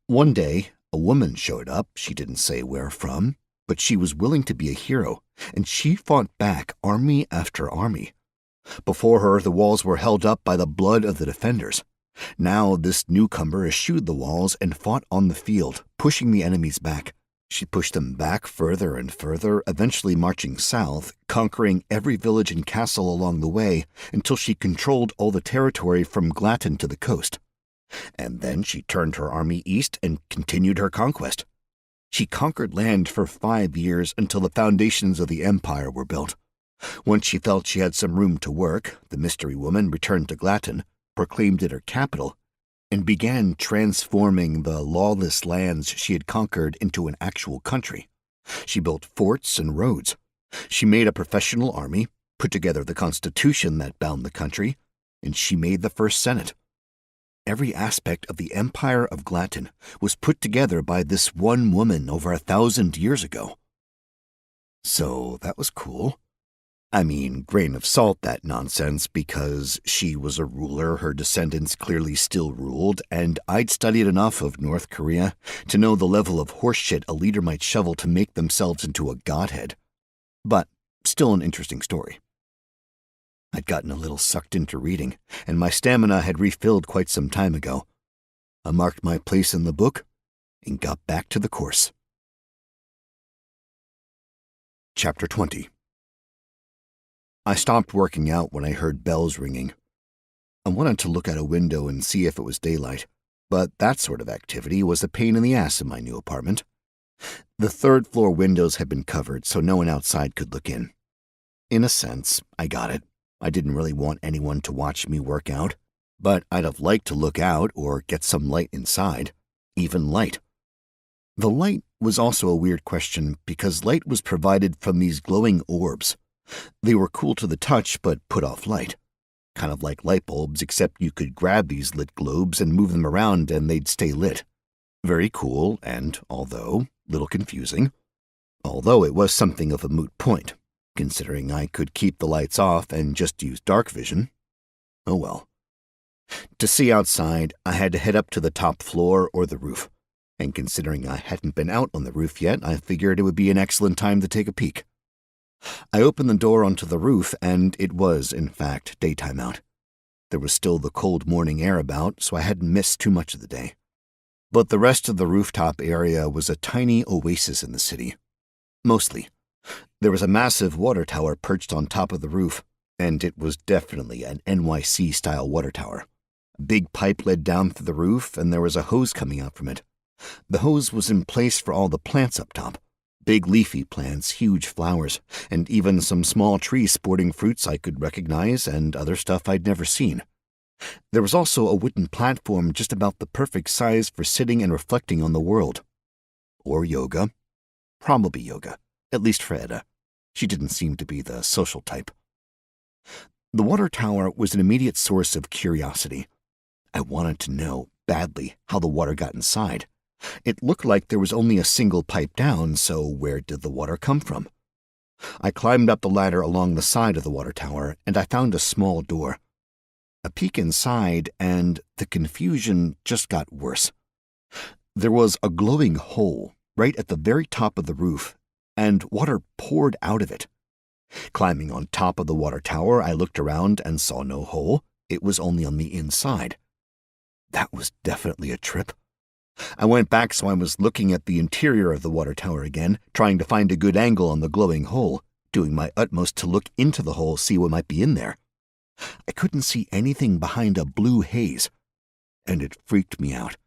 S2: One day, a woman showed up. She didn't say where from, but she was willing to be a hero, and she fought back army after army. Before her, the walls were held up by the blood of the defenders. Now this newcomer eschewed the walls and fought on the field, pushing the enemies back. She pushed them back further and further, eventually marching south, conquering every village and castle along the way until she controlled all the territory from Glatton to the coast. And then she turned her army east and continued her conquest. She conquered land for 5 years until the foundations of the empire were built. Once she felt she had some room to work, the mystery woman returned to Glatton, proclaimed it her capital, and began transforming the lawless lands she had conquered into an actual country. She built forts and roads. She made a professional army, put together the constitution that bound the country, and she made the first senate. Every aspect of the Empire of Glatton was put together by this one woman over 1,000 years ago. So that was cool. I mean, grain of salt that nonsense, because she was a ruler, her descendants clearly still ruled, and I'd studied enough of North Korea to know the level of horseshit a leader might shovel to make themselves into a godhead. But still an interesting story. I'd gotten a little sucked into reading, and my stamina had refilled quite some time ago. I marked my place in the book and got back to the course. Chapter 20. I stopped working out when I heard bells ringing. I wanted to look out a window and see if it was daylight, but that sort of activity was a pain in the ass in my new apartment. The third-floor windows had been covered, so no one outside could look in. In a sense, I got it. I didn't really want anyone to watch me work out, but I'd have liked to look out or get some light inside, even light. The light was also a weird question because light was provided from these glowing orbs. They were cool to the touch but put off light. Kind of like light bulbs, except you could grab these lit globes and move them around and they'd stay lit. Very cool and, although, little confusing. Although it was something of a moot point, considering I could keep the lights off and just use dark vision. Oh well. To see outside, I had to head up to the top floor or the roof, and considering I hadn't been out on the roof yet, I figured it would be an excellent time to take a peek. I opened the door onto the roof, and it was, in fact, daytime out. There was still the cold morning air about, so I hadn't missed too much of the day. But the rest of the rooftop area was a tiny oasis in the city. Mostly. There was a massive water tower perched on top of the roof, and it was definitely an NYC-style water tower. A big pipe led down through the roof, and there was a hose coming out from it. The hose was in place for all the plants up top. Big leafy plants, huge flowers, and even some small trees sporting fruits I could recognize and other stuff I'd never seen. There was also a wooden platform just about the perfect size for sitting and reflecting on the world. Or yoga. Probably yoga, at least for Edda. She didn't seem to be the social type. The water tower was an immediate source of curiosity. I wanted to know, badly, how the water got inside. It looked like there was only a single pipe down, so where did the water come from? I climbed up the ladder along the side of the water tower, and I found a small door. A peek inside, and the confusion just got worse. There was a glowing hole right at the very top of the roof, and water poured out of it. Climbing on top of the water tower, I looked around and saw no hole. It was only on the inside. That was definitely a trip. I went back so I was looking at the interior of the water tower again, trying to find a good angle on the glowing hole, doing my utmost to look into the hole, see what might be in there. I couldn't see anything behind a blue haze, and it freaked me out.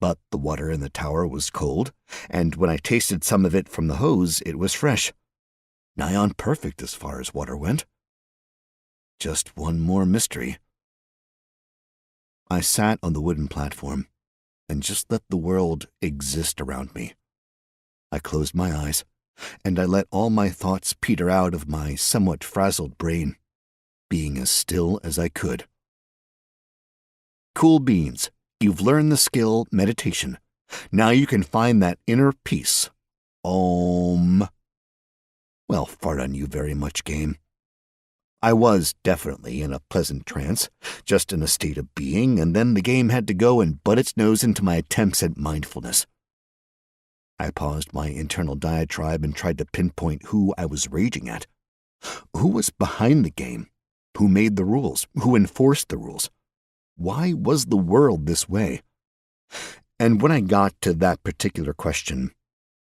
S2: But the water in the tower was cold, and when I tasted some of it from the hose, it was fresh. Nigh on perfect as far as water went. Just one more mystery. I sat on the wooden platform and just let the world exist around me. I closed my eyes, and I let all my thoughts peter out of my somewhat frazzled brain, being as still as I could. Cool beans, you've learned the skill meditation. Now you can find that inner peace. Om. Well, fart on you very much, game. I was definitely in a pleasant trance, just in a state of being, and then the game had to go and butt its nose into my attempts at mindfulness. I paused my internal diatribe and tried to pinpoint who I was raging at. Who was behind the game? Who made the rules? Who enforced the rules? Why was the world this way? And when I got to that particular question,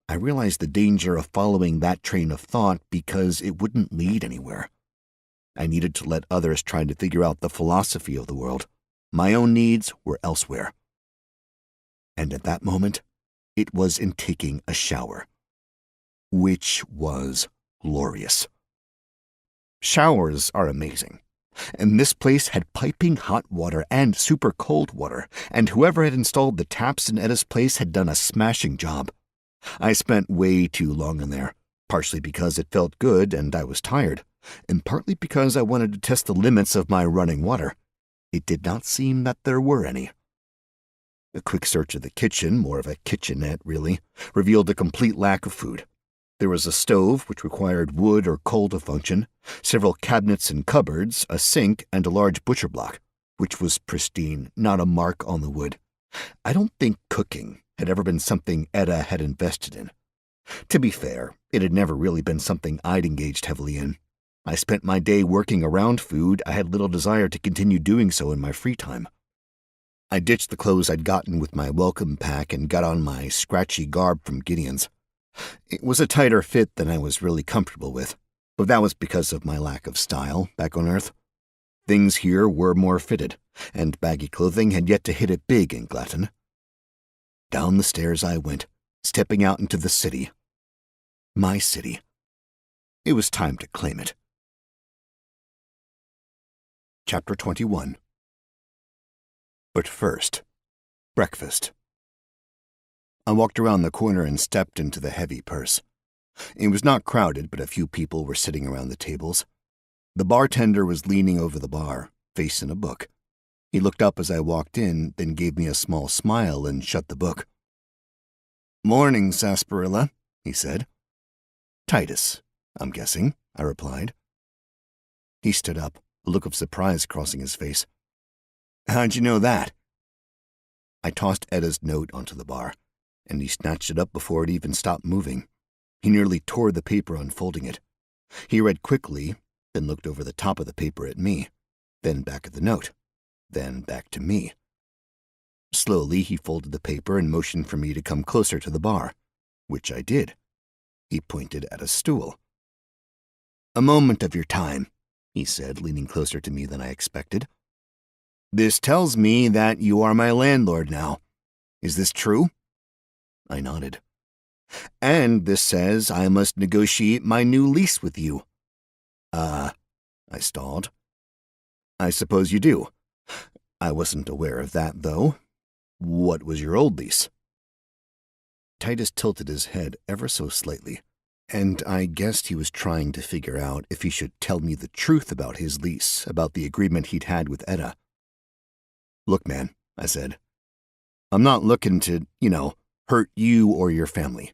S2: I realized the danger of following that train of thought because it wouldn't lead anywhere. I needed to let others try to figure out the philosophy of the world. My own needs were elsewhere. And at that moment, it was in taking a shower, which was glorious. Showers are amazing, and this place had piping hot water and super cold water, and whoever had installed the taps in Edda's place had done a smashing job. I spent way too long in there, partially because it felt good and I was tired, and partly because I wanted to test the limits of my running water. It did not seem that there were any. A quick search of the kitchen, more of a kitchenette really, revealed a complete lack of food. There was a stove, which required wood or coal to function, several cabinets and cupboards, a sink, and a large butcher block, which was pristine, not a mark on the wood. I don't think cooking had ever been something Edda had invested in. To be fair, it had never really been something I'd engaged heavily in. I spent my day working around food. I had little desire to continue doing so in my free time. I ditched the clothes I'd gotten with my welcome pack and got on my scratchy garb from Gideon's. It was a tighter fit than I was really comfortable with, but that was because of my lack of style back on Earth. Things here were more fitted, and baggy clothing had yet to hit it big in Glatton. Down the stairs I went, stepping out into the city. My city. It was time to claim it. Chapter 21. But first, breakfast. I walked around the corner and stepped into the heavy purse. It was not crowded, but a few people were sitting around the tables. The bartender was leaning over the bar, facing a book. He looked up as I walked in, then gave me a small smile and shut the book. "Morning, sarsaparilla," he said. "Titus, I'm guessing," I replied. He stood up, a look of surprise crossing his face. "How'd you know that?" I tossed Edda's note onto the bar, and he snatched it up before it even stopped moving. He nearly tore the paper unfolding it. He read quickly, then looked over the top of the paper at me, then back at the note, then back to me. Slowly, he folded the paper and motioned for me to come closer to the bar, which I did. He pointed at a stool. "A moment of your time," he said, leaning closer to me than I expected. "This tells me that you are my landlord now. Is this true?" I nodded. "And this says I must negotiate my new lease with you." I stalled. "I suppose you do. I wasn't aware of that, though. What was your old lease?" Titus tilted his head ever so slightly, and I guessed he was trying to figure out if he should tell me the truth about his lease, about the agreement he'd had with Edda. "Look, man," I said, "I'm not looking to, hurt you or your family.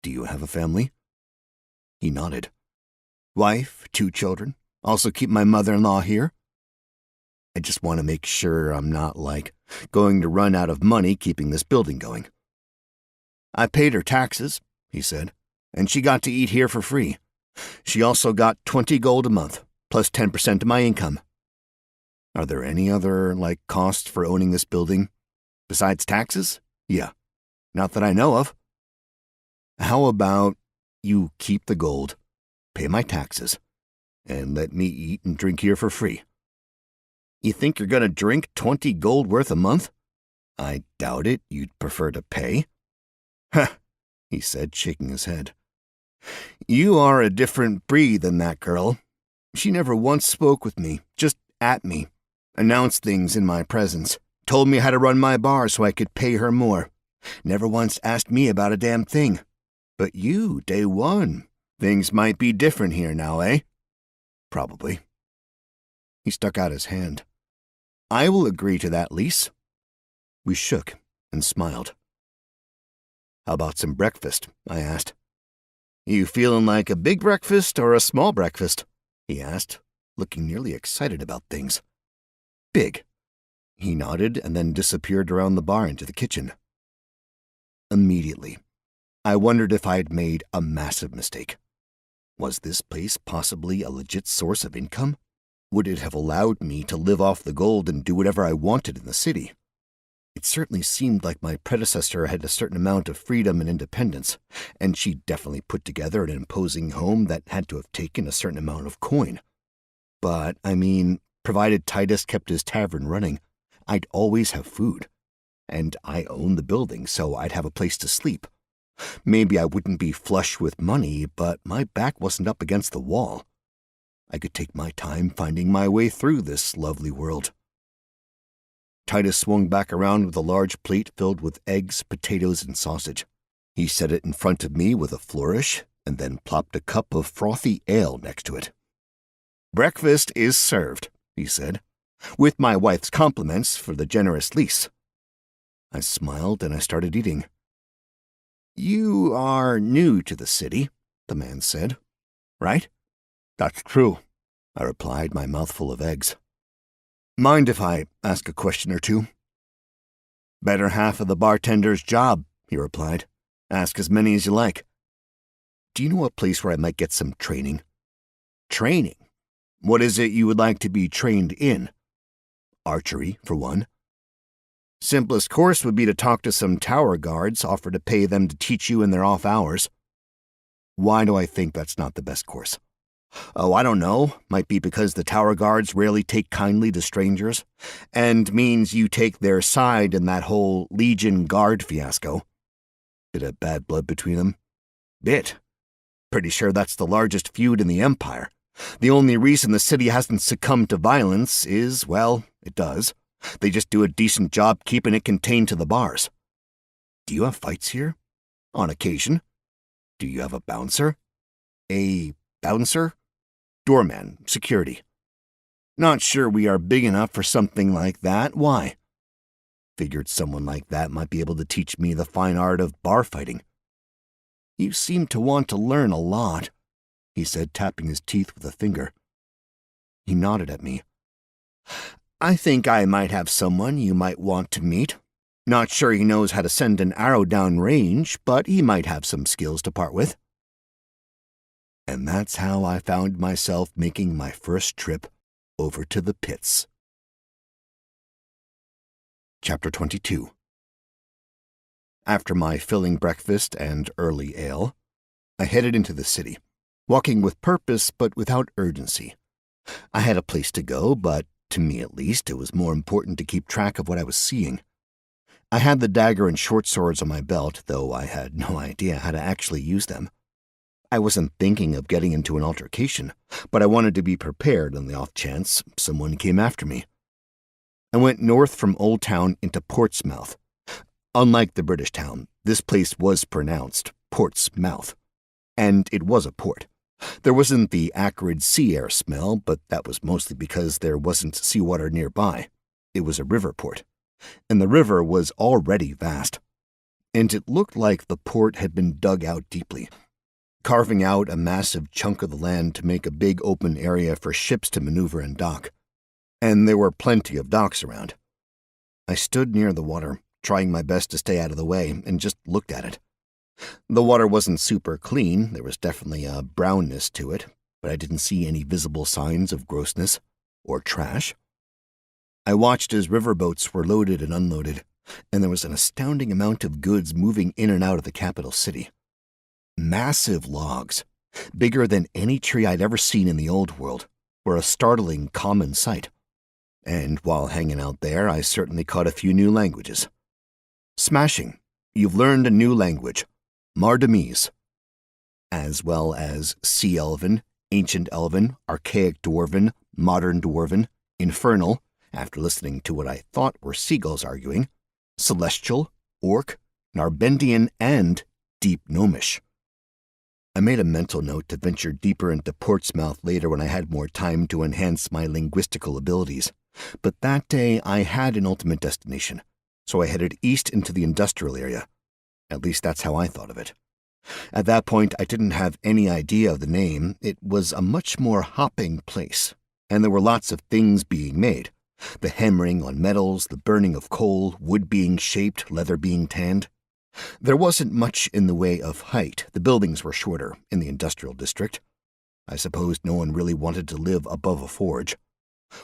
S2: Do you have a family?" He nodded. "Wife, 2 children. Also keep my mother-in-law here. I just want to make sure I'm not, going to run out of money keeping this building going." "I paid her taxes," he said, "and she got to eat here for free. She also got 20 gold a month, plus 10% of my income." "Are there any other, costs for owning this building? Besides taxes?" "Yeah. Not that I know of." "How about you keep the gold, pay my taxes, and let me eat and drink here for free?" "You think you're going to drink 20 gold worth a month?" "I doubt it. You'd prefer to pay." "Huh," he said, shaking his head. "You are a different breed than that girl. She never once spoke with me, just at me, announced things in my presence, told me how to run my bar so I could pay her more. Never once asked me about a damn thing. But you, day one. Things might be different here now, eh?" "Probably." He stuck out his hand. "I will agree to that lease." We shook and smiled. "How about some breakfast?" I asked. "You feeling like a big breakfast or a small breakfast?" he asked, looking nearly excited about things. "Big." He nodded and then disappeared around the bar into the kitchen. Immediately, I wondered if I had made a massive mistake. Was this place possibly a legit source of income? Would it have allowed me to live off the gold and do whatever I wanted in the city? It certainly seemed like my predecessor had a certain amount of freedom and independence, and she definitely put together an imposing home that had to have taken a certain amount of coin. But, provided Titus kept his tavern running, I'd always have food. And I owned the building, so I'd have a place to sleep. Maybe I wouldn't be flush with money, but my back wasn't up against the wall. I could take my time finding my way through this lovely world. Titus swung back around with a large plate filled with eggs, potatoes, and sausage. He set it in front of me with a flourish, and then plopped a cup of frothy ale next to it. "Breakfast is served," he said, "with my wife's compliments for the generous lease." I smiled and I started eating. "You are new to the city," the man said, "right?" "That's true," I replied, my mouth full of eggs. "Mind if I ask a question or two?" "Better half of the bartender's job," he replied. "Ask as many as you like." "Do you know a place where I might get some training?" "Training? What is it you would like to be trained in?" "Archery, for one." Simplest course would be to talk to some tower guards, offer to pay them to teach you in their off hours. Why do I think that's not the best course? Oh, I don't know. Might be because the tower guards rarely take kindly to strangers, and means you take their side in that whole Legion Guard fiasco. Bit of bad blood between them? Bit. Pretty sure that's the largest feud in the Empire. The only reason the city hasn't succumbed to violence is, well, it does. They just do a decent job keeping it contained to the bars. Do you have fights here? On occasion. Do you have a bouncer? A bouncer? Doorman, security. Not sure we are big enough for something like that. Why? Figured someone like that might be able to teach me the fine art of bar fighting. You seem to want to learn a lot, he said, tapping his teeth with a finger. He nodded at me. I think I might have someone you might want to meet. Not sure he knows how to send an arrow down range, but he might have some skills to part with. And that's how I found myself making my first trip over to the pits. Chapter 22. After my filling breakfast and early ale, I headed into the city, walking with purpose but without urgency. I had a place to go, but to me at least, it was more important to keep track of what I was seeing. I had the dagger and short swords on my belt, though I had no idea how to actually use them. I wasn't thinking of getting into an altercation, but I wanted to be prepared on the off chance someone came after me. I went north from Old Town into Portsmouth. Unlike the British town, this place was pronounced Portsmouth, and it was a port. There wasn't the acrid sea air smell, but that was mostly because there wasn't seawater nearby. It was a river port, and the river was already vast, and it looked like the port had been dug out deeply, carving out a massive chunk of the land to make a big open area for ships to maneuver and dock. And there were plenty of docks around. I stood near the water, trying my best to stay out of the way, and just looked at it. The water wasn't super clean, there was definitely a brownness to it, but I didn't see any visible signs of grossness or trash. I watched as riverboats were loaded and unloaded, and there was an astounding amount of goods moving in and out of the capital city. Massive logs, bigger than any tree I'd ever seen in the old world, were a startling common sight. And while hanging out there, I certainly caught a few new languages. Smashing, you've learned a new language, Mardamese, as well as Sea Elven, Ancient Elven, Archaic Dwarven, Modern Dwarven, Infernal, after listening to what I thought were seagulls arguing, Celestial, Orc, Narbendian, and Deep Gnomish. I made a mental note to venture deeper into Portsmouth later when I had more time to enhance my linguistical abilities, but that day I had an ultimate destination, so I headed east into the industrial area. At least that's how I thought of it. At that point, I didn't have any idea of the name. It was a much more hopping place, and there were lots of things being made. The hammering on metals, the burning of coal, wood being shaped, leather being tanned. There wasn't much in the way of height. The buildings were shorter in the industrial district. I suppose no one really wanted to live above a forge.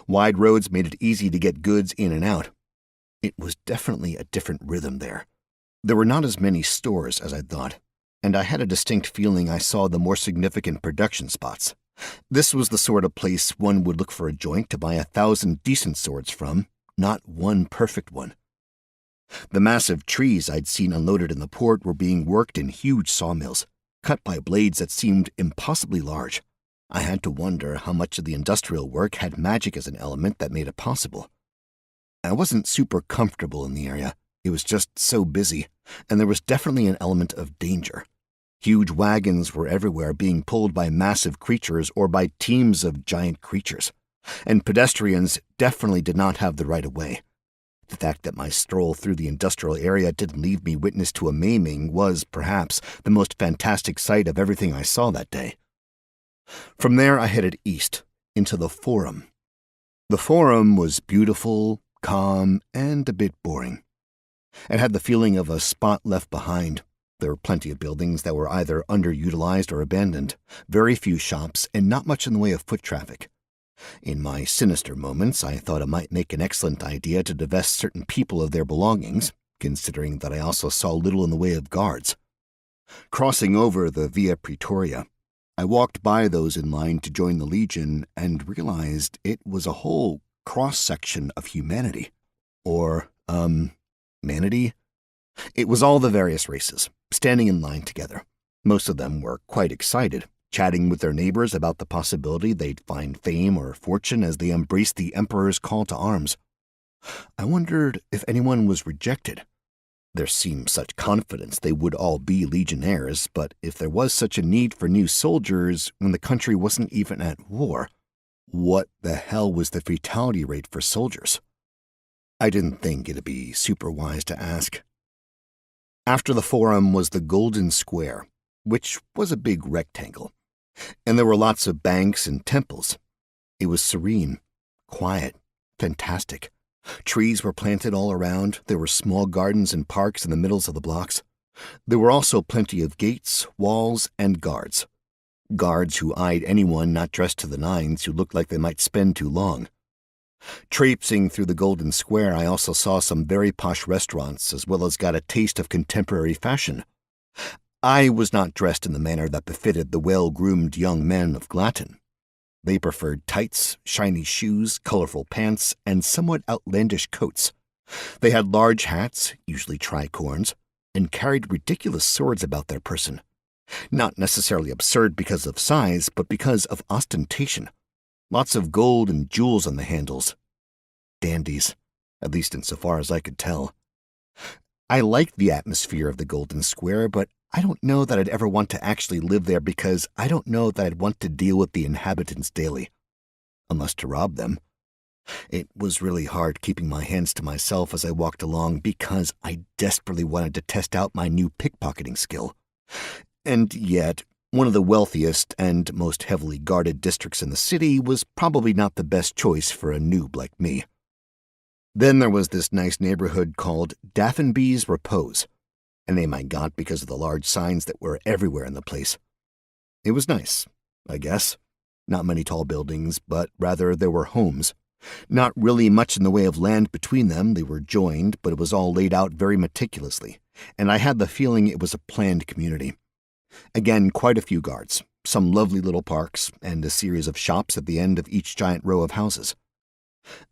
S2: Wide roads made it easy to get goods in and out. It was definitely a different rhythm there. There were not as many stores as I'd thought, and I had a distinct feeling I saw the more significant production spots. This was the sort of place one would look for a joint to buy 1,000 decent swords from, not one perfect one. The massive trees I'd seen unloaded in the port were being worked in huge sawmills, cut by blades that seemed impossibly large. I had to wonder how much of the industrial work had magic as an element that made it possible. I wasn't super comfortable in the area. It was just so busy, and there was definitely an element of danger. Huge wagons were everywhere being pulled by massive creatures or by teams of giant creatures, and pedestrians definitely did not have the right of way. The fact that my stroll through the industrial area didn't leave me witness to a maiming was, perhaps, the most fantastic sight of everything I saw that day. From there I headed east, into the Forum. The Forum was beautiful, calm, and a bit boring. It had the feeling of a spot left behind. There were plenty of buildings that were either underutilized or abandoned, very few shops, and not much in the way of foot traffic. In my sinister moments, I thought it might make an excellent idea to divest certain people of their belongings, considering that I also saw little in the way of guards. Crossing over the Via Praetoria, I walked by those in line to join the Legion and realized it was a whole cross-section of humanity. Or, manity? It was all the various races, standing in line together. Most of them were quite excited, chatting with their neighbors about the possibility they'd find fame or fortune as they embraced the Emperor's call to arms. I wondered if anyone was rejected. There seemed such confidence they would all be legionnaires, but if there was such a need for new soldiers when the country wasn't even at war, what the hell was the fatality rate for soldiers? I didn't think it'd be super wise to ask. After the forum was the Golden Square, which was a big rectangle, and there were lots of banks and temples. It was serene, quiet, fantastic. Trees were planted all around. There were small gardens and parks in the middles of the blocks. There were also plenty of gates, walls, and guards. Guards who eyed anyone not dressed to the nines who looked like they might spend too long. Traipsing through the Golden Square, I also saw some very posh restaurants, as well as got a taste of contemporary fashion. I was not dressed in the manner that befitted the well-groomed young men of Glatton. They preferred tights, shiny shoes, colorful pants, and somewhat outlandish coats. They had large hats, usually tricorns, and carried ridiculous swords about their person. Not necessarily absurd because of size, but because of ostentation. Lots of gold and jewels on the handles. Dandies, at least insofar as I could tell. I liked the atmosphere of the Golden Square, but I don't know that I'd ever want to actually live there because I don't know that I'd want to deal with the inhabitants daily. Unless to rob them. It was really hard keeping my hands to myself as I walked along because I desperately wanted to test out my new pickpocketing skill. And yet, one of the wealthiest and most heavily guarded districts in the city was probably not the best choice for a noob like me. Then there was this nice neighborhood called Daffinby's Repose, a name I got because of the large signs that were everywhere in the place. It was nice, I guess. Not many tall buildings, but rather there were homes. Not really much in the way of land between them. They were joined, but it was all laid out very meticulously, and I had the feeling it was a planned community. Again, quite a few guards, some lovely little parks, and a series of shops at the end of each giant row of houses.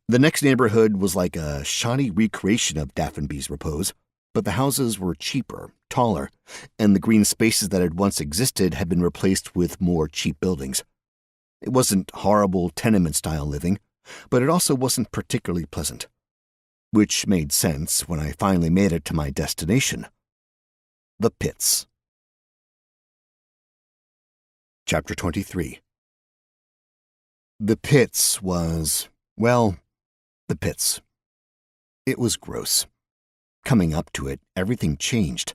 S2: The next neighborhood was like a shoddy recreation of Daffinby's Repose, but the houses were cheaper, taller, and the green spaces that had once existed had been replaced with more cheap buildings. It wasn't horrible tenement-style living, but it also wasn't particularly pleasant. Which made sense when I finally made it to my destination. The Pits. Chapter 23. The Pits was, well, the Pits. It was gross. Coming up to it, everything changed.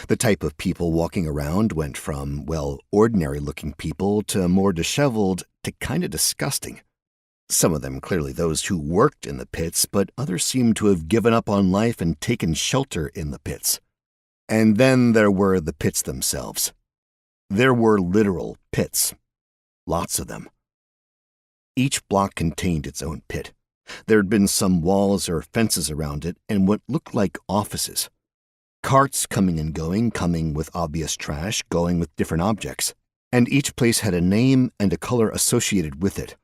S2: The type of people walking around went from, well, ordinary-looking people to more disheveled to kind of disgusting. Some of them clearly those who worked in the pits, but others seemed to have given up on life and taken shelter in the pits. And then there were the pits themselves. There were literal pits. Lots of them. Each block contained its own pit. There had been some walls or fences around it and what looked like offices. Carts coming and going, coming with obvious trash, going with different objects, and each place had a name and a color associated with it.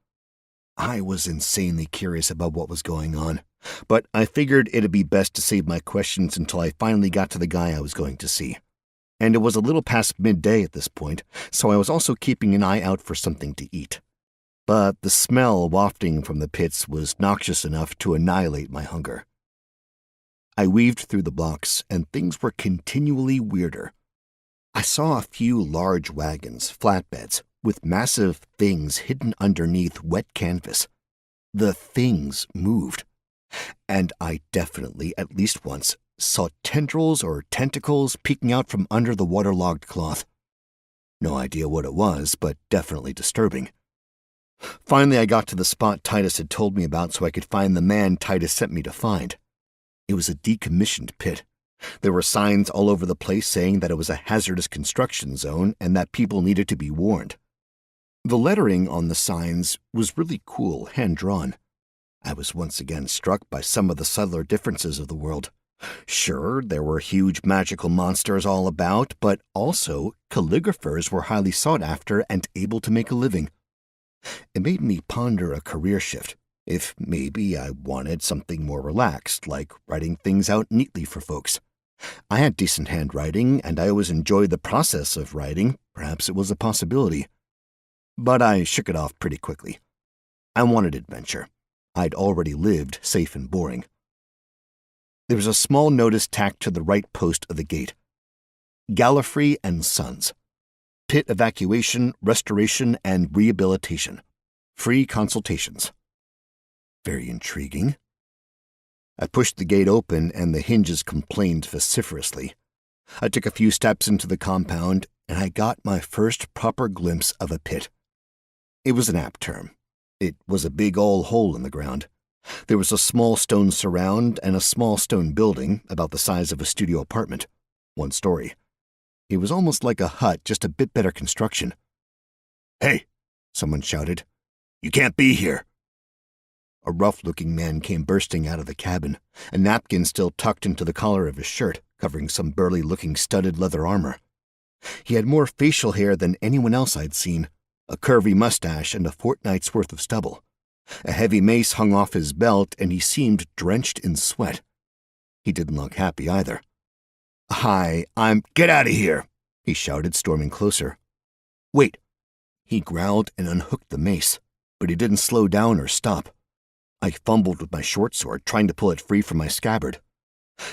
S2: I was insanely curious about what was going on, but I figured it'd be best to save my questions until I finally got to the guy I was going to see. And it was a little past midday at this point, so I was also keeping an eye out for something to eat. But the smell wafting from the pits was noxious enough to annihilate my hunger. I weaved through the blocks, and things were continually weirder. I saw a few large wagons, flatbeds, with massive things hidden underneath wet canvas. The things moved. And I definitely, at least once, saw tendrils or tentacles peeking out from under the waterlogged cloth. No idea what it was, but definitely disturbing. Finally, I got to the spot Titus had told me about so I could find the man Titus sent me to find. It was a decommissioned pit. There were signs all over the place saying that it was a hazardous construction zone and that people needed to be warned. The lettering on the signs was really cool, hand-drawn. I was once again struck by some of the subtler differences of the world. Sure, there were huge magical monsters all about, but also calligraphers were highly sought after and able to make a living. It made me ponder a career shift, if maybe I wanted something more relaxed, like writing things out neatly for folks. I had decent handwriting, and I always enjoyed the process of writing. Perhaps it was a possibility. But I shook it off pretty quickly. I wanted adventure. I'd already lived safe and boring. There was a small notice tacked to the right post of the gate. Gallifrey and Sons. Pit evacuation, restoration, and rehabilitation. Free consultations. Very intriguing. I pushed the gate open and the hinges complained vociferously. I took a few steps into the compound and I got my first proper glimpse of a pit. It was an apt term. It was a big old hole in the ground. There was a small stone surround and a small stone building about the size of a studio apartment, 1 story. It was almost like a hut, just a bit better construction. "Hey!" someone shouted. "You can't be here!" A rough-looking man came bursting out of the cabin, a napkin still tucked into the collar of his shirt, covering some burly-looking studded leather armor. He had more facial hair than anyone else I'd seen, a curvy mustache and a fortnight's worth of stubble. A heavy mace hung off his belt, and he seemed drenched in sweat. He didn't look happy either. "Hi, Get out of here!" he shouted, storming closer. "Wait!" He growled and unhooked the mace, but he didn't slow down or stop. I fumbled with my short sword, trying to pull it free from my scabbard.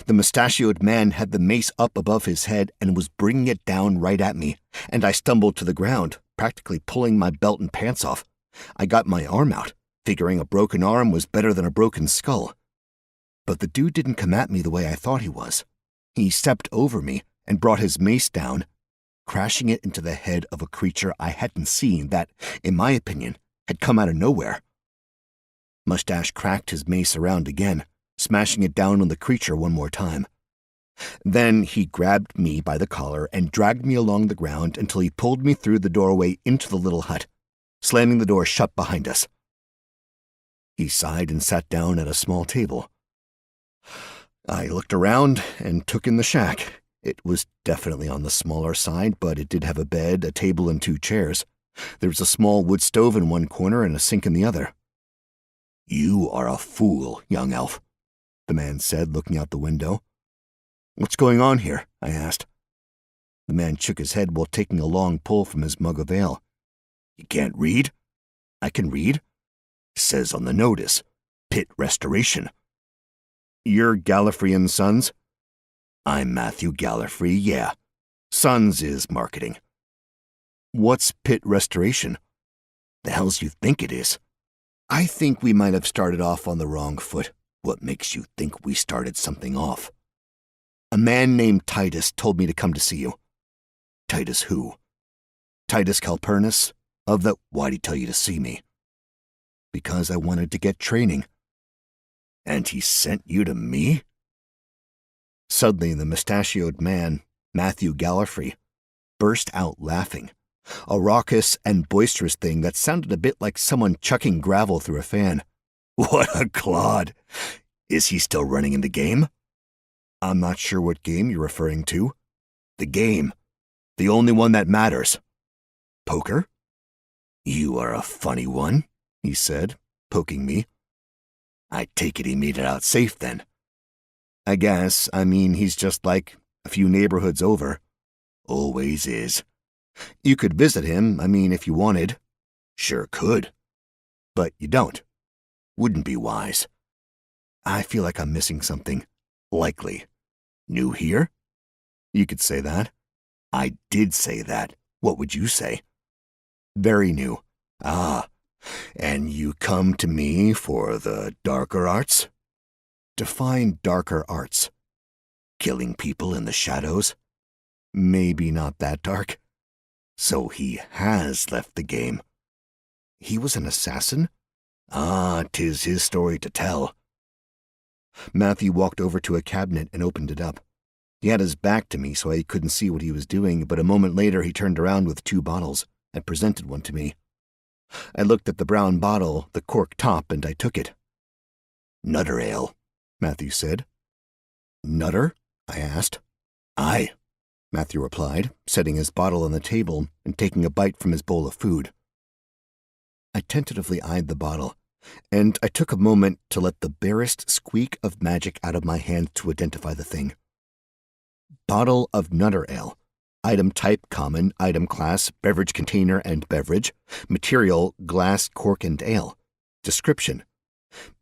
S2: The mustachioed man had the mace up above his head and was bringing it down right at me, and I stumbled to the ground, practically pulling my belt and pants off. I got my arm out, figuring a broken arm was better than a broken skull. But the dude didn't come at me the way I thought he was. He stepped over me and brought his mace down, crashing it into the head of a creature I hadn't seen that, in my opinion, had come out of nowhere. Mustache cracked his mace around again, smashing it down on the creature one more time. Then he grabbed me by the collar and dragged me along the ground until he pulled me through the doorway into the little hut, slamming the door shut behind us. He sighed and sat down at a small table. I looked around and took in the shack. It was definitely on the smaller side, but it did have a bed, a table, and 2 chairs. There was a small wood stove in one corner and a sink in the other. "You are a fool, young elf," the man said, looking out the window. "What's going on here?" I asked. The man shook his head while taking a long pull from his mug of ale. "You can't read?" "I can read." "Says on the notice, Pit Restoration." "You're Gallifrey and Sons?" "I'm Matthew Gallifrey, yeah. Sons is marketing." "What's Pit Restoration?" "The hell's you think it is?" "I think we might have started off on the wrong foot." "What makes you think we started something off?" "A man named Titus told me to come to see you." "Titus who?" "Titus Calpurnus, of the—" "Why'd he tell you to see me?" "Because I wanted to get training." "And he sent you to me?" Suddenly the mustachioed man, Matthew Gallifrey, burst out laughing, a raucous and boisterous thing that sounded a bit like someone chucking gravel through a fan. "What a clod! Is he still running in the game?" "I'm not sure what game you're referring to." "The game. The only one that matters." "Poker?" "You are a funny one," he said, poking me. "I take it he made it out safe then." "I guess. I mean, he's just like a few neighborhoods over." "Always is." "You could visit him, if you wanted." "Sure could." "But you don't." "Wouldn't be wise." "I feel like I'm missing something." "Likely. New here?" "You could say that." "I did say that. What would you say?" "Very new." "Ah, and you come to me for the darker arts?" "Define darker arts." "Killing people in the shadows?" "Maybe not that dark." "So he has left the game." "He was an assassin?" "Ah, 'tis his story to tell." Matthew walked over to a cabinet and opened it up. He had his back to me so I couldn't see what he was doing, but a moment later he turned around with 2 bottles and presented one to me. I looked at the brown bottle, the cork top, and I took it.
S1: Nutter ale,
S2: Matthew said. Nutter? I asked.
S1: Aye,
S2: Matthew replied, setting his bottle on the table and taking a bite from his bowl of food. I tentatively eyed the bottle, and I took a moment to let the barest squeak of magic out of my hand to identify the thing. Bottle of Nutter Ale. Item type common, item class, beverage container and beverage, material glass, cork, and ale. Description: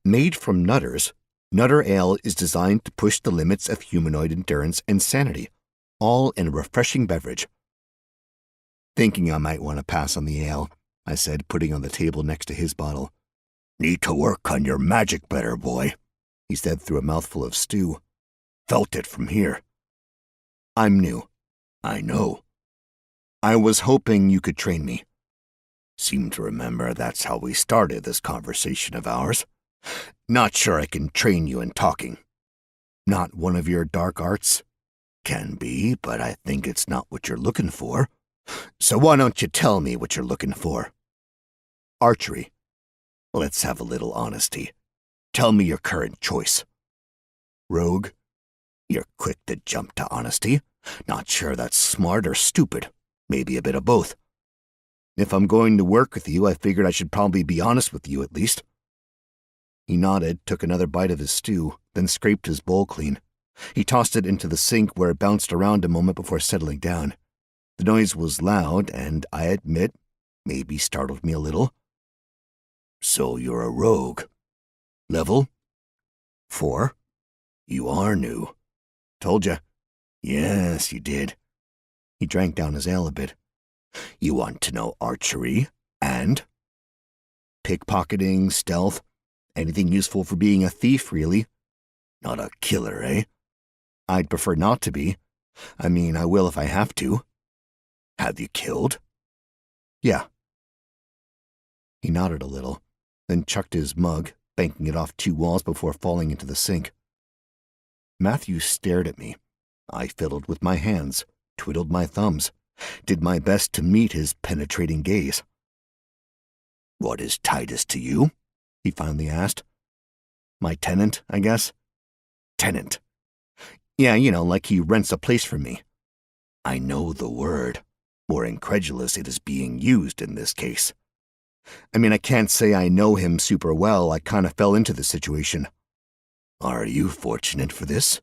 S2: made from nutters, Nutter Ale is designed to push the limits of humanoid endurance and sanity, all in a refreshing beverage. Thinking I might want to pass on the ale, I said, putting on the table next to his bottle.
S1: Need to work on your magic better, boy,
S2: he said through a mouthful of stew.
S1: Felt it from here.
S2: I'm new.
S1: I know.
S2: I was hoping you could train me.
S1: Seem to remember that's how we started this conversation of ours.
S2: Not sure I can train you in talking. Not one of your dark arts?
S1: Can be, but I think it's not what you're looking for.
S2: So why don't you tell me what you're looking for?
S1: Archery. Let's have a little honesty. Tell me your current choice.
S2: Rogue.
S1: You're quick to jump to honesty. Not sure that's smart or stupid. Maybe a bit of both.
S2: If I'm going to work with you, I figured I should probably be honest with you at least. He nodded, took another bite of his stew, then scraped his bowl clean. He tossed it into the sink where it bounced around a moment before settling down. The noise was loud and, I admit, maybe startled me a little.
S1: So you're a rogue. Level?
S2: 4.
S1: You are new.
S2: Told ya.
S1: Yes, you did.
S2: He drank down his ale a bit.
S1: You want to know archery and?
S2: Pickpocketing, stealth, anything useful for being a thief, really.
S1: Not a killer, eh?
S2: I'd prefer not to be. I mean, I will if I have to.
S1: Have you killed?
S2: Yeah. He nodded a little, then chucked his mug, banking it off 2 walls before falling into the sink. Matthew stared at me. I fiddled with my hands, twiddled my thumbs, did my best to meet his penetrating gaze.
S1: What is Titus to you?
S2: He finally asked. My tenant, I guess.
S1: Tenant?
S2: Yeah, like he rents a place from me.
S1: I know the word. More incredulous it is being used in this case.
S2: I mean, I can't say I know him super well. I kind of fell into the situation.
S1: Are you fortunate for this?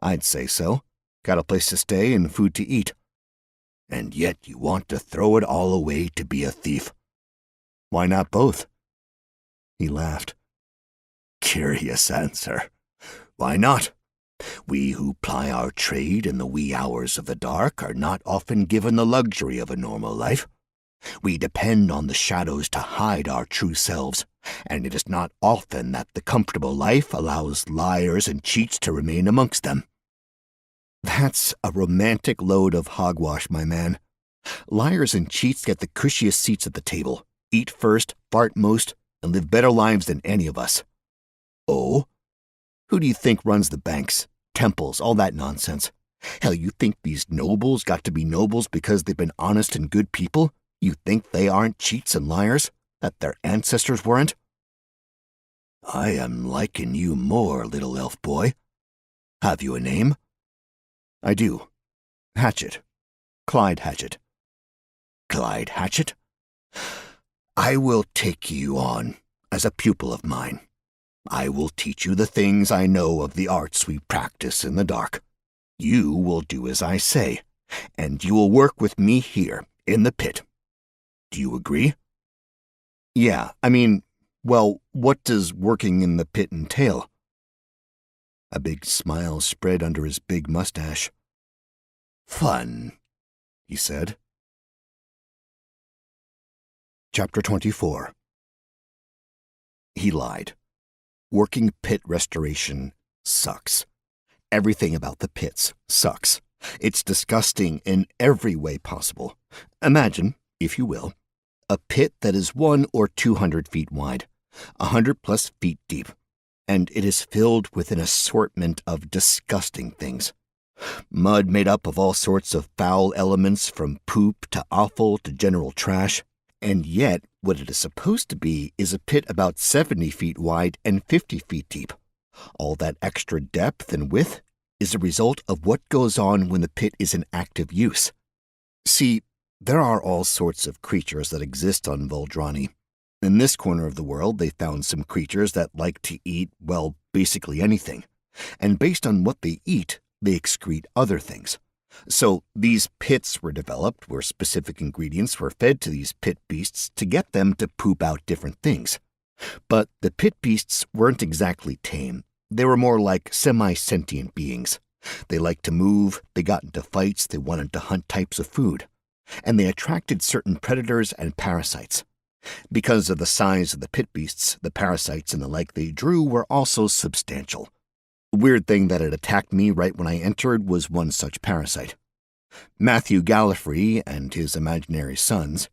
S2: I'd say so. Got a place to stay and food to eat.
S1: And yet you want to throw it all away to be a thief.
S2: Why not both? He laughed.
S1: Curious answer. Why not? We who ply our trade in the wee hours of the dark are not often given the luxury of a normal life. We depend on the shadows to hide our true selves, and it is not often that the comfortable life allows liars and cheats to remain amongst them.
S2: That's a romantic load of hogwash, my man. Liars and cheats get the cushiest seats at the table, eat first, fart most, and live better lives than any of us.
S1: Oh?
S2: Who do you think runs the banks, temples, all that nonsense? Hell, you think these nobles got to be nobles because they've been honest and good people? You think they aren't cheats and liars? That their ancestors weren't?
S1: I am liking you more, little elf boy. Have you a name?
S2: I do. Hatchet. Clyde Hatchet.
S1: Clyde Hatchet? I will take you on as a pupil of mine. I will teach you the things I know of the arts we practice in the dark. You will do as I say, and you will work with me here in the pit. Do you agree?
S2: Yeah, well, what does working in the pit entail? A big smile spread under his big mustache.
S1: Fun, he said.
S2: Chapter 24. He lied. Working pit restoration sucks. Everything about the pits sucks. It's disgusting in every way possible. Imagine, if you will, a pit that is 100 or 200 feet wide, 100+ feet deep, and it is filled with an assortment of disgusting things. Mud made up of all sorts of foul elements from poop to offal to general trash, and yet What it is supposed to be is a pit about 70 feet wide and 50 feet deep. All that extra depth and width is a result of what goes on when the pit is in active use. See, there are all sorts of creatures that exist on Voldrani. In this corner of the world, they found some creatures that like to eat, well, basically anything. And based on what they eat, they excrete other things. So these pits were developed where specific ingredients were fed to these pit beasts to get them to poop out different things. But the pit beasts weren't exactly tame. They were more like semi-sentient beings. They liked to move, they got into fights, they wanted to hunt types of food. And they attracted certain predators and parasites. Because of the size of the pit beasts, the parasites and the like they drew were also substantial. The weird thing that had attacked me right when I entered was one such parasite. Matthew Gallifrey and his imaginary sons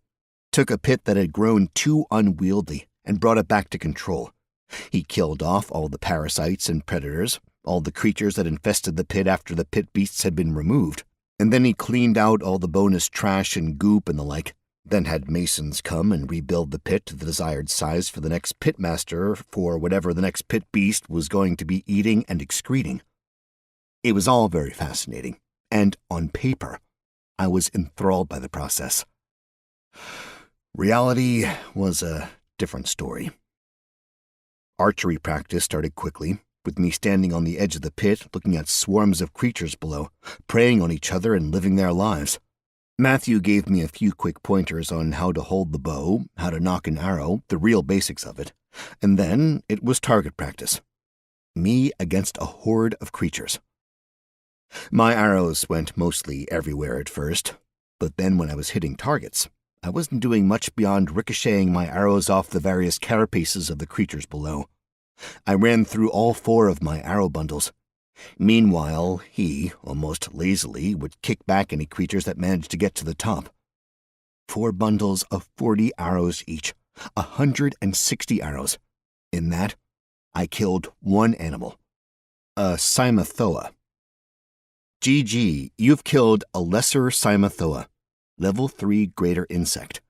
S2: took a pit that had grown too unwieldy and brought it back to control. He killed off all the parasites and predators, all the creatures that infested the pit after the pit beasts had been removed, and then he cleaned out all the bonus trash and goop and the like, then had masons come and rebuild the pit to the desired size for the next pitmaster for whatever the next pit beast was going to be eating and excreting. It was all very fascinating, and on paper, I was enthralled by the process. Reality was a different story. Archery practice started quickly, with me standing on the edge of the pit looking at swarms of creatures below, preying on each other and living their lives. Matthew gave me a few quick pointers on how to hold the bow, how to nock an arrow, the real basics of it, and then it was target practice. Me against a horde of creatures. My arrows went mostly everywhere at first, but then when I was hitting targets, I wasn't doing much beyond ricocheting my arrows off the various carapaces of the creatures below. I ran through all 4 of my arrow bundles. Meanwhile, he, almost lazily, would kick back any creatures that managed to get to the top. 4 bundles of 40 arrows each, 160 arrows. In that, I killed 1 animal, a Cymathoa. GG, you've killed a lesser Cymathoa, level 3 greater insect.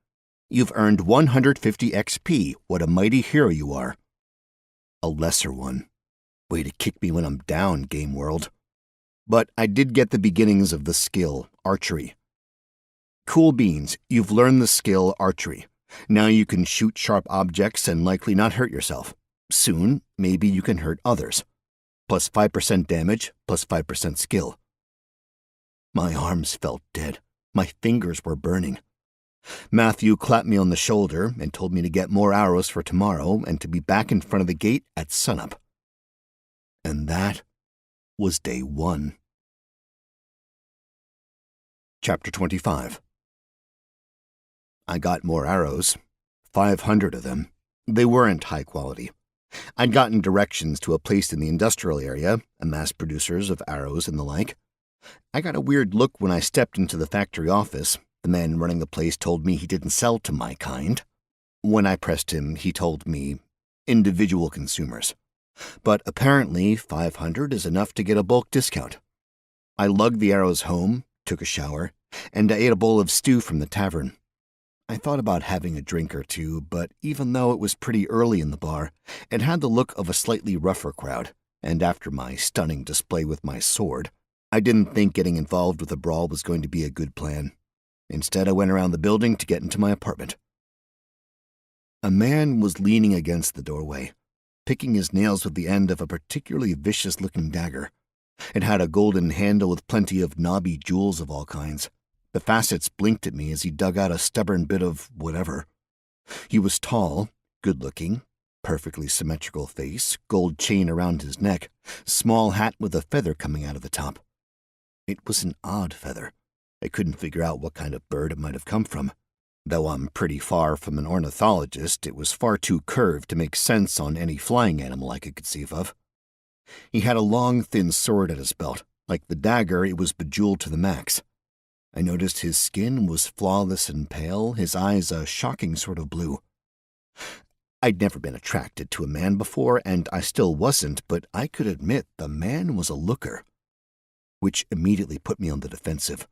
S2: You've earned 150 XP, what a mighty hero you are. A lesser one. Way to kick me when I'm down, game world. But I did get the beginnings of the skill, archery. Cool beans, you've learned the skill, archery. Now you can shoot sharp objects and likely not hurt yourself. Soon, maybe you can hurt others. Plus 5% damage, plus 5% skill. My arms felt dead. My fingers were burning. Matthew clapped me on the shoulder and told me to get more arrows for tomorrow and to be back in front of the gate at sunup. And that was day 1. Chapter 25. I got more arrows, 500 of them. They weren't high quality. I'd gotten directions to a place in the industrial area, a mass producers of arrows and the like. I got a weird look when I stepped into the factory office. The man running the place told me he didn't sell to my kind. When I pressed him, he told me individual consumers. But apparently 500 is enough to get a bulk discount. I lugged the arrows home, took a shower, and I ate a bowl of stew from the tavern. I thought about having a drink or two, but even though it was pretty early in the bar, it had the look of a slightly rougher crowd, and after my stunning display with my sword, I didn't think getting involved with a brawl was going to be a good plan. Instead, I went around the building to get into my apartment. A man was leaning against the doorway, picking his nails with the end of a particularly vicious-looking dagger. It had a golden handle with plenty of knobby jewels of all kinds. The facets blinked at me as he dug out a stubborn bit of whatever. He was tall, good-looking, perfectly symmetrical face, gold chain around his neck, small hat with a feather coming out of the top. It was an odd feather. I couldn't figure out what kind of bird it might have come from. Though I'm pretty far from an ornithologist, it was far too curved to make sense on any flying animal I could conceive of. He had a long, thin sword at his belt. Like the dagger, it was bejeweled to the max. I noticed his skin was flawless and pale, his eyes a shocking sort of blue. I'd never been attracted to a man before, and I still wasn't, but I could admit the man was a looker, which immediately put me on the defensive.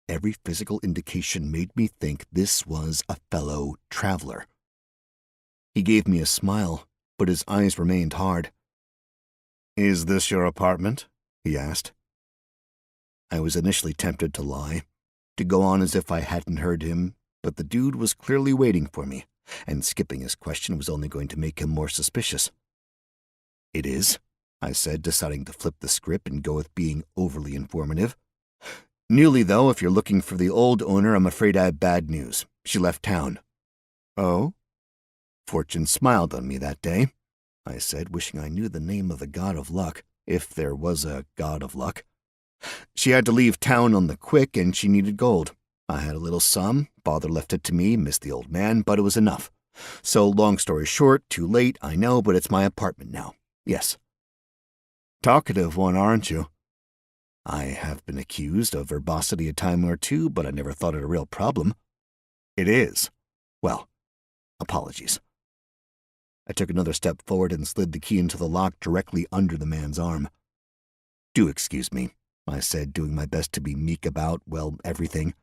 S2: Every physical indication made me think this was a fellow traveler. He gave me a smile, but his eyes remained hard.
S1: "Is this your apartment?" he asked.
S2: I was initially tempted to lie, to go on as if I hadn't heard him, but the dude was clearly waiting for me, and skipping his question was only going to make him more suspicious. "It is," I said, deciding to flip the script and go with being overly informative. "Newly, though, if you're looking for the old owner, I'm afraid I have bad news. She left town."
S1: "Oh?"
S2: "Fortune smiled on me that day," I said, wishing I knew the name of the god of luck, if there was a god of luck. "She had to leave town on the quick, and she needed gold. I had a little sum. Father left it to me, missed the old man, but it was enough. So, long story short, too late, I know, but it's my apartment now. Yes."
S1: "Talkative one, aren't you?"
S2: "I have been accused of verbosity a time or two, but I never thought it a real problem."
S1: "It is."
S2: "Well, apologies." I took another step forward and slid the key into the lock directly under the man's arm. "Do excuse me," I said, doing my best to be meek about, well, everything.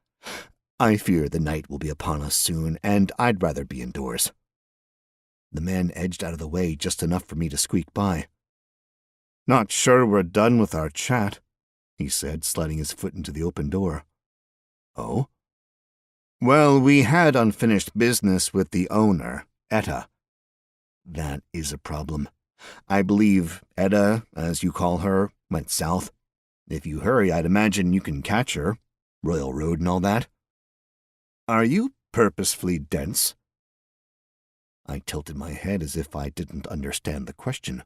S2: "I fear the night will be upon us soon, and I'd rather be indoors." The man edged out of the way just enough for me to squeak by.
S1: "Not sure we're done with our chat,"
S2: he said, sliding his foot into the open door. "Oh?"
S1: "Well, we had unfinished business with the owner, Etta."
S2: "That is a problem. I believe Etta, as you call her, went south. If you hurry, I'd imagine you can catch her. Royal Road and all that."
S1: "Are you purposefully dense?"
S2: I tilted my head as if I didn't understand the question.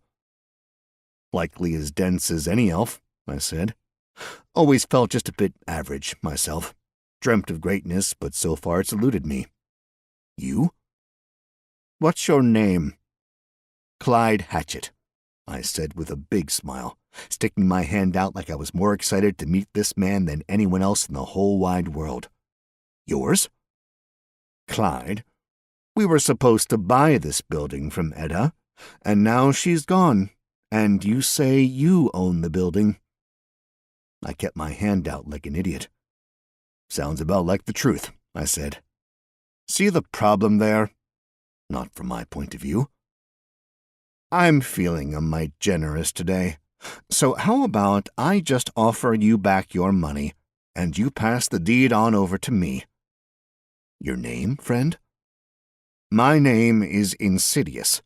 S1: "Likely as dense as any elf," I said.
S2: "Always felt just a bit average, myself. Dreamt of greatness, but so far it's eluded me." "You?"
S1: "What's your name?"
S2: "Clyde Hatchett," I said with a big smile, sticking my hand out like I was more excited to meet this man than anyone else in the whole wide world. "Yours?"
S1: "Clyde. We were supposed to buy this building from Etta, and now she's gone, and you say you own the building."
S2: I kept my hand out like an idiot. "Sounds about like the truth," I said.
S1: "See the problem there?"
S2: "Not from my point of view."
S1: "I'm feeling a mite generous today. So how about I just offer you back your money, and you pass the deed on over to me?"
S2: "Your name, friend?"
S1: "My name is Insidious.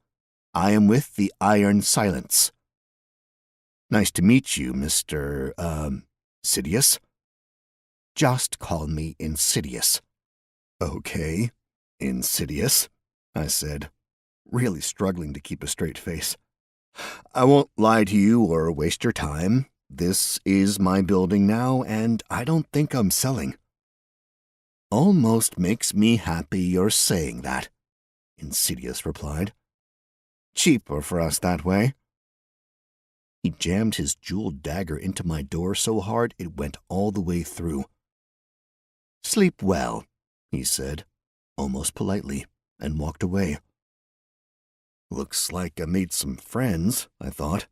S1: I am with the Iron Silence."
S2: "Nice to meet you, Mr. Sidious."
S1: "Just call me Insidious."
S2: "Okay, Insidious," I said, really struggling to keep a straight face. "I won't lie to you or waste your time. This is my building now, and I don't think I'm selling."
S1: "Almost makes me happy you're saying that,"
S2: Insidious replied.
S1: "Cheaper for us that way."
S2: He jammed his jeweled dagger into my door so hard it went all the way through. "Sleep well," he said, almost politely, and walked away. Looks like I made some friends, I thought.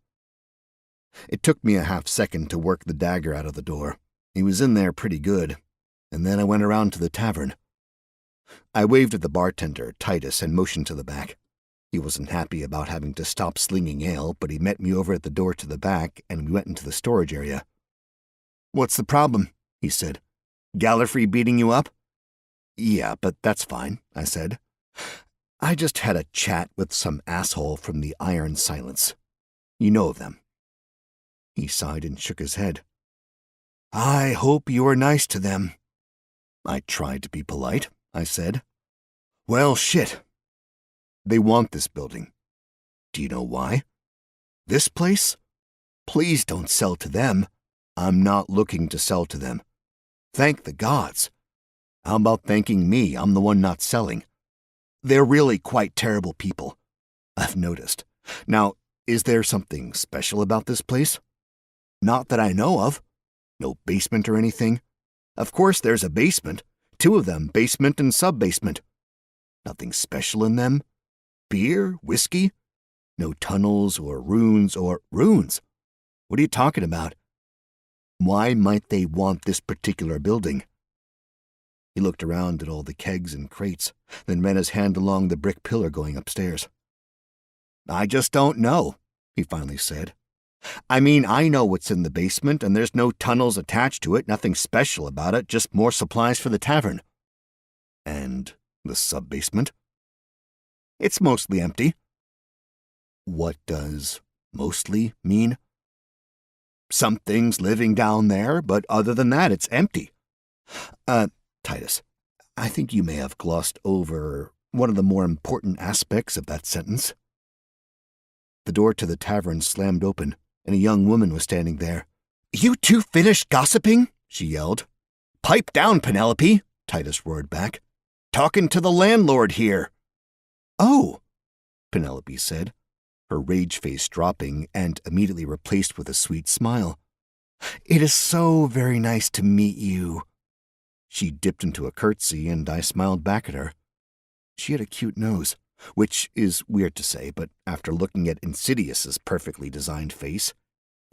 S2: It took me a half-second to work the dagger out of the door. He was in there pretty good, and then I went around to the tavern. I waved at the bartender, Titus, and motioned to the back. He wasn't happy about having to stop slinging ale, but he met me over at the door to the back, and we went into the storage area. "What's the problem?" he said. "Gallifrey beating you up?" "Yeah, but that's fine," I said. "I just had a chat with some asshole from the Iron Silence. You know of them." He sighed and shook his head. "I hope you were nice to them." "I tried to be polite," I said. "Well, shit. They want this building. Do you know why? This place? Please don't sell to them. I'm not looking to sell to them. Thank the gods. How about thanking me? I'm the one not selling. They're really quite terrible people, I've noticed. Now, is there something special about this place? Not that I know of. No basement or anything. Of course there's a basement. 2 of them, basement and sub-basement. Nothing special in them? Beer? Whiskey? No tunnels or runes or... Runes? What are you talking about? Why might they want this particular building? He looked around at all the kegs and crates, then ran his hand along the brick pillar going upstairs. "I just don't know," he finally said. "I mean, I know what's in the basement, and there's no tunnels attached to it, nothing special about it, just more supplies for the tavern." "And the sub-basement?" "It's mostly empty." "What does mostly mean?" "Some things living down there, but other than that, it's empty." Titus, I think you may have glossed over one of the more important aspects of that sentence." The door to the tavern slammed open, and a young woman was standing there. "You two finished gossiping?" she yelled. "Pipe down, Penelope," Titus roared back. "Talking to the landlord here." "Oh," Penelope said, her rage face dropping and immediately replaced with a sweet smile. "It is so very nice to meet you." She dipped into a curtsy, and I smiled back at her. She had a cute nose, which is weird to say, but after looking at Insidious's perfectly designed face,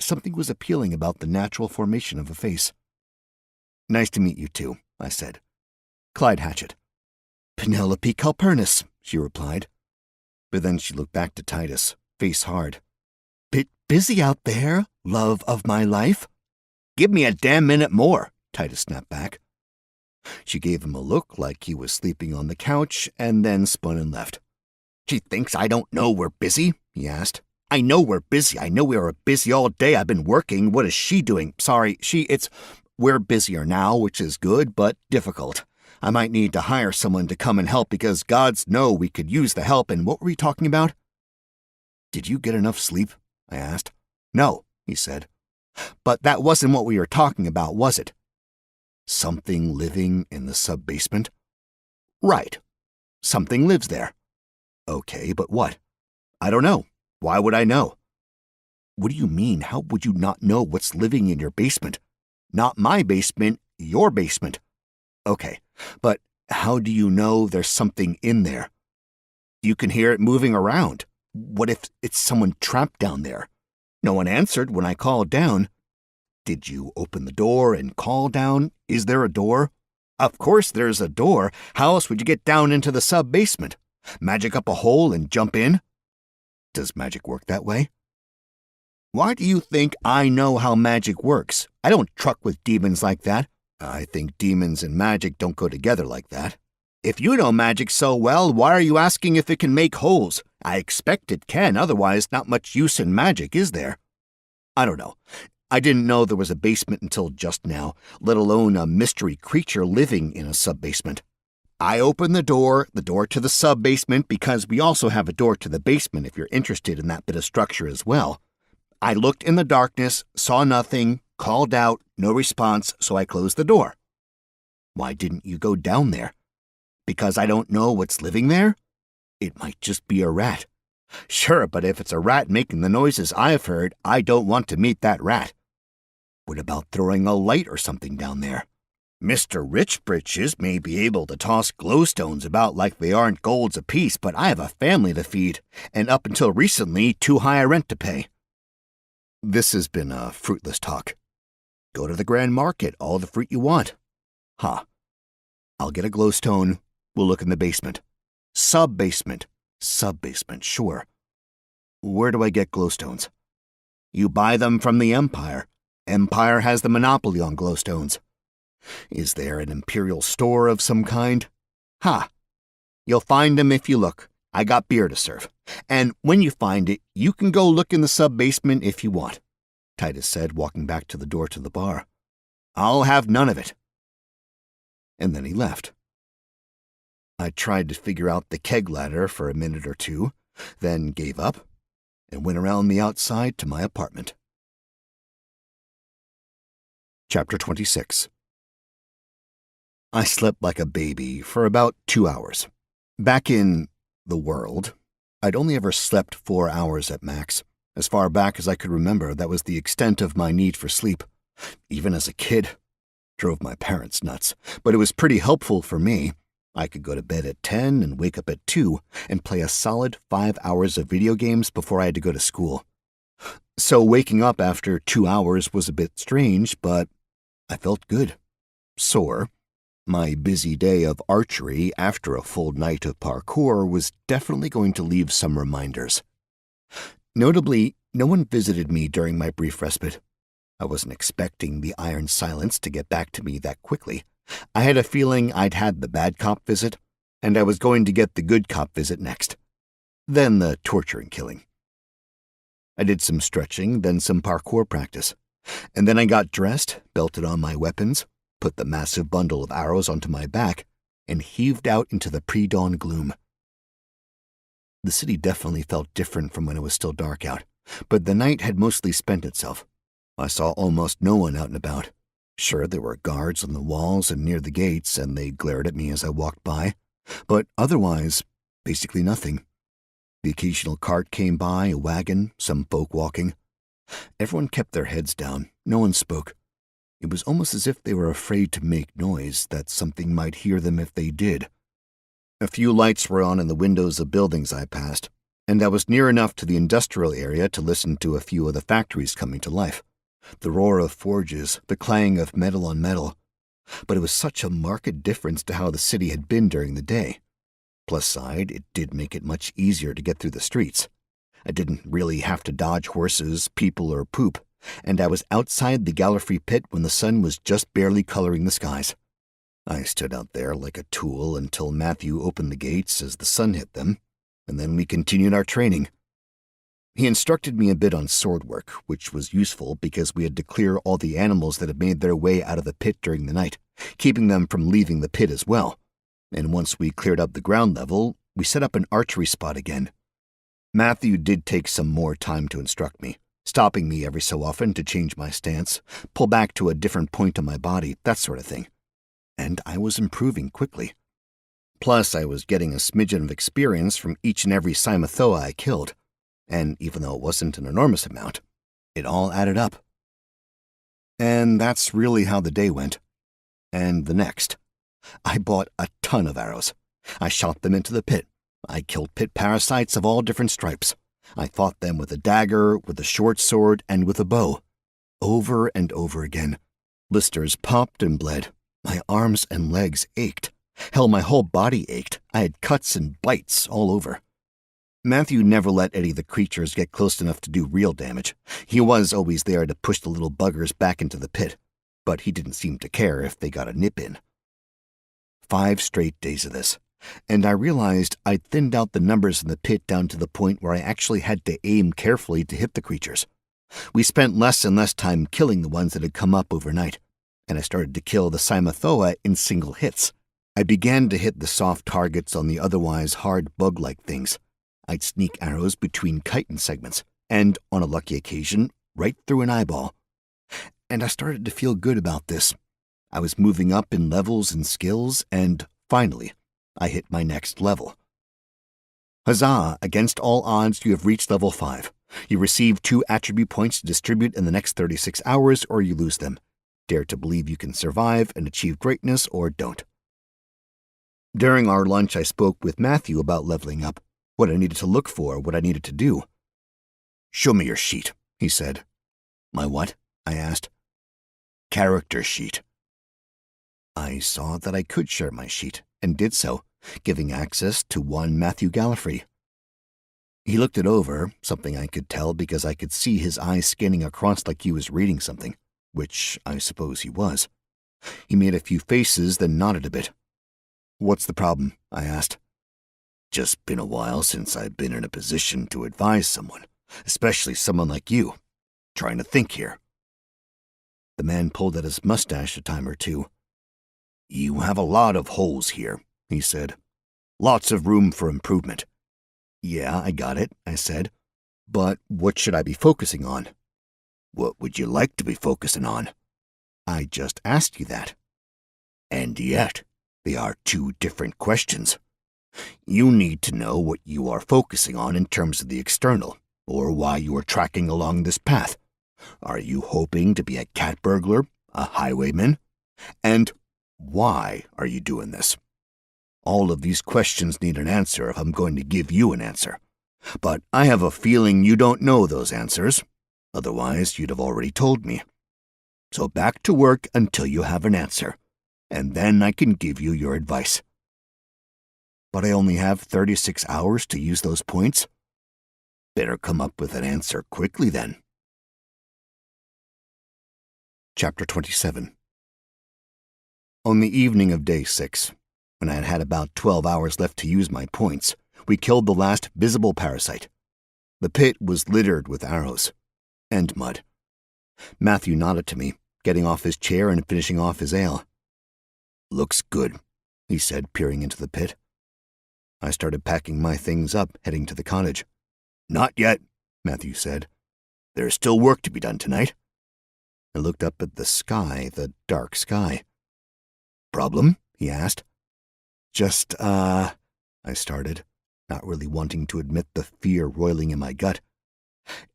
S2: something was appealing about the natural formation of a face. "Nice to meet you too," I said. "Clyde Hatchett." "Penelope Calpurnis," she replied. But then she looked back to Titus, face hard. "Bit busy out there, love of my life?" "Give me a damn minute more," Titus snapped back. She gave him a look like he was sleeping on the couch, and then spun and left. "She thinks I don't know we're busy?" he asked. "I know we're busy. I know we were busy all day. I've been working. What is she doing? Sorry, we're busier now, which is good, but difficult. I might need to hire someone to come and help because gods know we could use the help. And what were we talking about?" "Did you get enough sleep?" I asked. "No," he said. "But that wasn't what we were talking about, was it?" "Something living in the sub-basement?" "Right. Something lives there." "Okay, but what?" "I don't know. Why would I know?" "What do you mean? How would you not know what's living in your basement?" "Not my basement, your basement." "Okay, but how do you know there's something in there?" "You can hear it moving around. What if it's someone trapped down there?" "No one answered when I called down." "Did you open the door and call down? Is there a door?" "Of course there's a door. How else would you get down into the sub-basement? Magic up a hole and jump in?" "Does magic work that way?" "Why do you think I know how magic works? I don't truck with demons like that." "I think demons and magic don't go together like that." "If you know magic so well, why are you asking if it can make holes? I expect it can, otherwise not much use in magic, is there?" "I don't know. I didn't know there was a basement until just now, let alone a mystery creature living in a sub-basement. I opened the door to the sub-basement, because we also have a door to the basement if you're interested in that bit of structure as well. I looked in the darkness, saw nothing, called out, no response, so I closed the door." "Why didn't you go down there?" "Because I don't know what's living there. It might just be a rat." "Sure, but if it's a rat making the noises I've heard, I don't want to meet that rat." "What about throwing a light or something down there?" "Mr. Richbritches may be able to toss glowstones about like they aren't golds apiece, but I have a family to feed, and up until recently, too high a rent to pay." "This has been a fruitless talk." "Go to the Grand Market, all the fruit you want." "Huh. I'll get a glowstone. We'll look in the basement." "Sub-basement." "Sub-basement, sure. Where do I get glowstones?" "You buy them from the Empire. Empire has the monopoly on glowstones." "Is there an imperial store of some kind?" "Ha! You'll find them if you look. I got beer to serve. And when you find it, you can go look in the sub-basement if you want," Titus said, walking back to the door to the bar. "I'll have none of it." And then he left. I tried to figure out the keg ladder for a minute or two, then gave up and went around the outside to my apartment. Chapter 26. I slept like a baby for about 2 hours. Back in the world, I'd only ever slept 4 hours at max. As far back as I could remember, that was the extent of my need for sleep. Even as a kid, drove my parents nuts, but it was pretty helpful for me. I could go to bed at 10 and wake up at 2 and play a solid 5 hours of video games before I had to go to school. So waking up after 2 hours was a bit strange, but I felt good. Sore,
S1: My busy day of archery after a full night of parkour was definitely going to leave some reminders. Notably, no one visited me during my brief respite. I wasn't expecting the iron silence to get back to me that quickly. I had a feeling I'd had the bad cop visit, and I was going to get the good cop visit next. Then the torture and killing. I did some stretching, then some parkour practice. And then I got dressed, belted on my weapons, put the massive bundle of arrows onto my back, and heaved out into the pre-dawn gloom. The city definitely felt different from when it was still dark out, but the night had mostly spent itself. I saw almost no one out and about. Sure, there were guards on the walls and near the gates, and they glared at me as I walked by, but otherwise, basically nothing. The occasional cart came by, a wagon, some folk walking. Everyone kept their heads down. No one spoke. It was almost as if they were afraid to make noise, that something might hear them if they did. A few lights were on in the windows of buildings I passed, and I was near enough to the industrial area to listen to a few of the factories coming to life. The roar of forges, the clang of metal on metal. But it was such a marked difference to how the city had been during the day. Plus side, it did make it much easier to get through the streets. I didn't really have to dodge horses, people, or poop, and I was outside the Gallifrey pit when the sun was just barely coloring the skies. I stood out there like a tool until Matthew opened the gates as the sun hit them, and then we continued our training. He instructed me a bit on sword work, which was useful because we had to clear all the animals that had made their way out of the pit during the night, keeping them from leaving the pit as well. And once we cleared up the ground level, we set up an archery spot again. Matthew did take some more time to instruct me, stopping me every so often to change my stance, pull back to a different point on my body, that sort of thing. And I was improving quickly. Plus, I was getting a smidgen of experience from each and every Cymathoa I killed, and even though it wasn't an enormous amount, it all added up. And that's really how the day went. And the next. I bought a ton of arrows. I shot them into the pit. I killed pit parasites of all different stripes. I fought them with a dagger, with a short sword, and with a bow. Over and over again. Blisters popped and bled. My arms and legs ached. Hell, my whole body ached. I had cuts and bites all over. Matthew never let any of the creatures get close enough to do real damage. He was always there to push the little buggers back into the pit, but he didn't seem to care if they got a nip in. 5 straight days of this, and I realized I'd thinned out the numbers in the pit down to the point where I actually had to aim carefully to hit the creatures. We spent less and less time killing the ones that had come up overnight, and I started to kill the Cymathoa in single hits. I began to hit the soft targets on the otherwise hard bug-like things. I'd sneak arrows between chitin segments, and, on a lucky occasion, right through an eyeball. And I started to feel good about this. I was moving up in levels and skills, and, finally, I hit my next level. Huzzah! Against all odds, you have reached level 5. You receive 2 attribute points to distribute in the next 36 hours, or you lose them. Dare to believe you can survive and achieve greatness, or don't. During our lunch, I spoke with Matthew about leveling up. What I needed to look for, what I needed to do. "Show me your sheet," he said. "My what?" I asked. "Character sheet." I saw that I could share my sheet, and did so, giving access to one Matthew Gallifrey. He looked it over, something I could tell because I could see his eyes scanning across like he was reading something, which I suppose he was. He made a few faces, then nodded a bit. "What's the problem?" I asked. "Just been a while since I've been in a position to advise someone, especially someone like you. Trying to think here." The man pulled at his mustache a time or two. "You have a lot of holes here," he said. "Lots of room for improvement." "Yeah, I got it," I said. "But what should I be focusing on?" "What would you like to be focusing on?" "I just asked you that." "And yet, they are 2 different questions. You need to know what you are focusing on in terms of the external, or why you are tracking along this path. Are you hoping to be a cat burglar, a highwayman? And why are you doing this? All of these questions need an answer if I'm going to give you an answer. But I have a feeling you don't know those answers. Otherwise, you'd have already told me. So back to work until you have an answer. and then I can give you your advice.
S2: But I only have 36 hours to use those points?
S1: Better come up with an answer quickly then.
S2: Chapter 27. On the evening of day 6, when I had had about 12 hours left to use my points, we killed the last visible parasite. The pit was littered with arrows and mud. Matthew nodded to me, getting off his chair and finishing off his ale.
S1: Looks good, he said, peering into the pit.
S2: I started packing my things up, heading to the cottage.
S1: Not yet, Matthew said. There's still work to be done tonight.
S2: I looked up at the sky, the dark sky.
S1: Problem? He asked.
S2: I started, not really wanting to admit the fear roiling in my gut.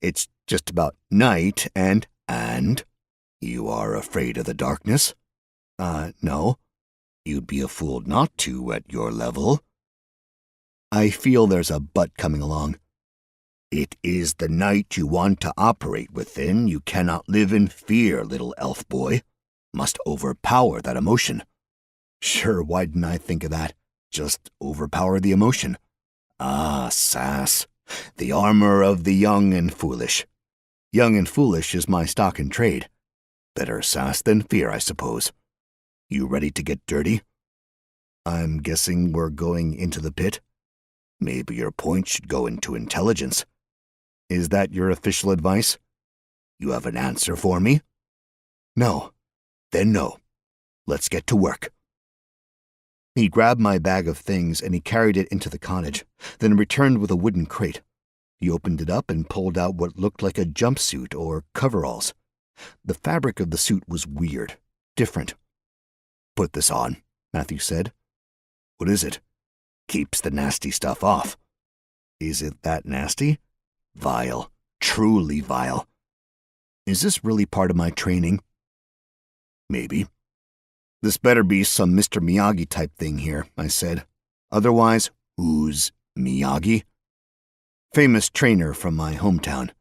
S1: It's just about night and you are afraid of the darkness?
S2: No.
S1: You'd be a fool not to at your level.
S2: I feel there's a but coming along.
S1: It is the night you want to operate within. You cannot live in fear, little elf boy. Must overpower that emotion.
S2: Sure, why didn't I think of that? Just overpower the emotion.
S1: Ah, sass. The armor of the young and foolish.
S2: Young and foolish is my stock in trade.
S1: Better sass than fear, I suppose. You ready to get dirty?
S2: I'm guessing we're going into the pit?
S1: Maybe your points should go into intelligence.
S2: Is that your official advice?
S1: You have an answer for me?
S2: No.
S1: Then no. Let's get to work.
S2: He grabbed my bag of things and he carried it into the cottage, then returned with a wooden crate. He opened it up and pulled out what looked like a jumpsuit or coveralls. The fabric of the suit was weird, different.
S1: Put this on, Matthew said.
S2: What is it?
S1: Keeps the nasty stuff off.
S2: Is it that nasty?
S1: Vile. Truly vile.
S2: Is this really part of my training?
S1: Maybe.
S2: This better be some Mr. Miyagi type thing here, I said. Otherwise,
S1: who's Miyagi?
S2: Famous trainer from my hometown.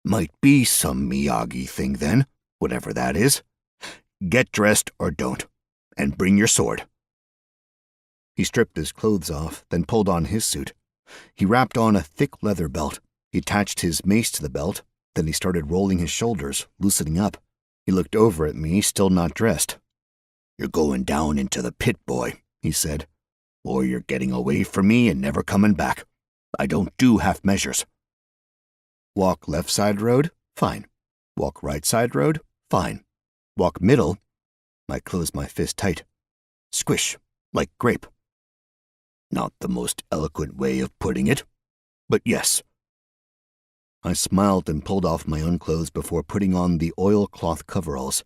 S1: Might be some Miyagi thing then, whatever that is. Get dressed or don't, and bring your sword.
S2: He stripped his clothes off, then pulled on his suit. He wrapped on a thick leather belt. He attached his mace to the belt, then he started rolling his shoulders, loosening up. He looked over at me, still not dressed.
S1: You're going down into the pit, boy, he said, or you're getting away from me and never coming back. I don't do half measures.
S2: Walk left side road? Fine. Walk right side road? Fine. Walk middle? I closed my fist tight.
S1: Squish, like grape. Not the most eloquent way of putting it, but yes.
S2: I smiled and pulled off my own clothes before putting on the oilcloth coveralls.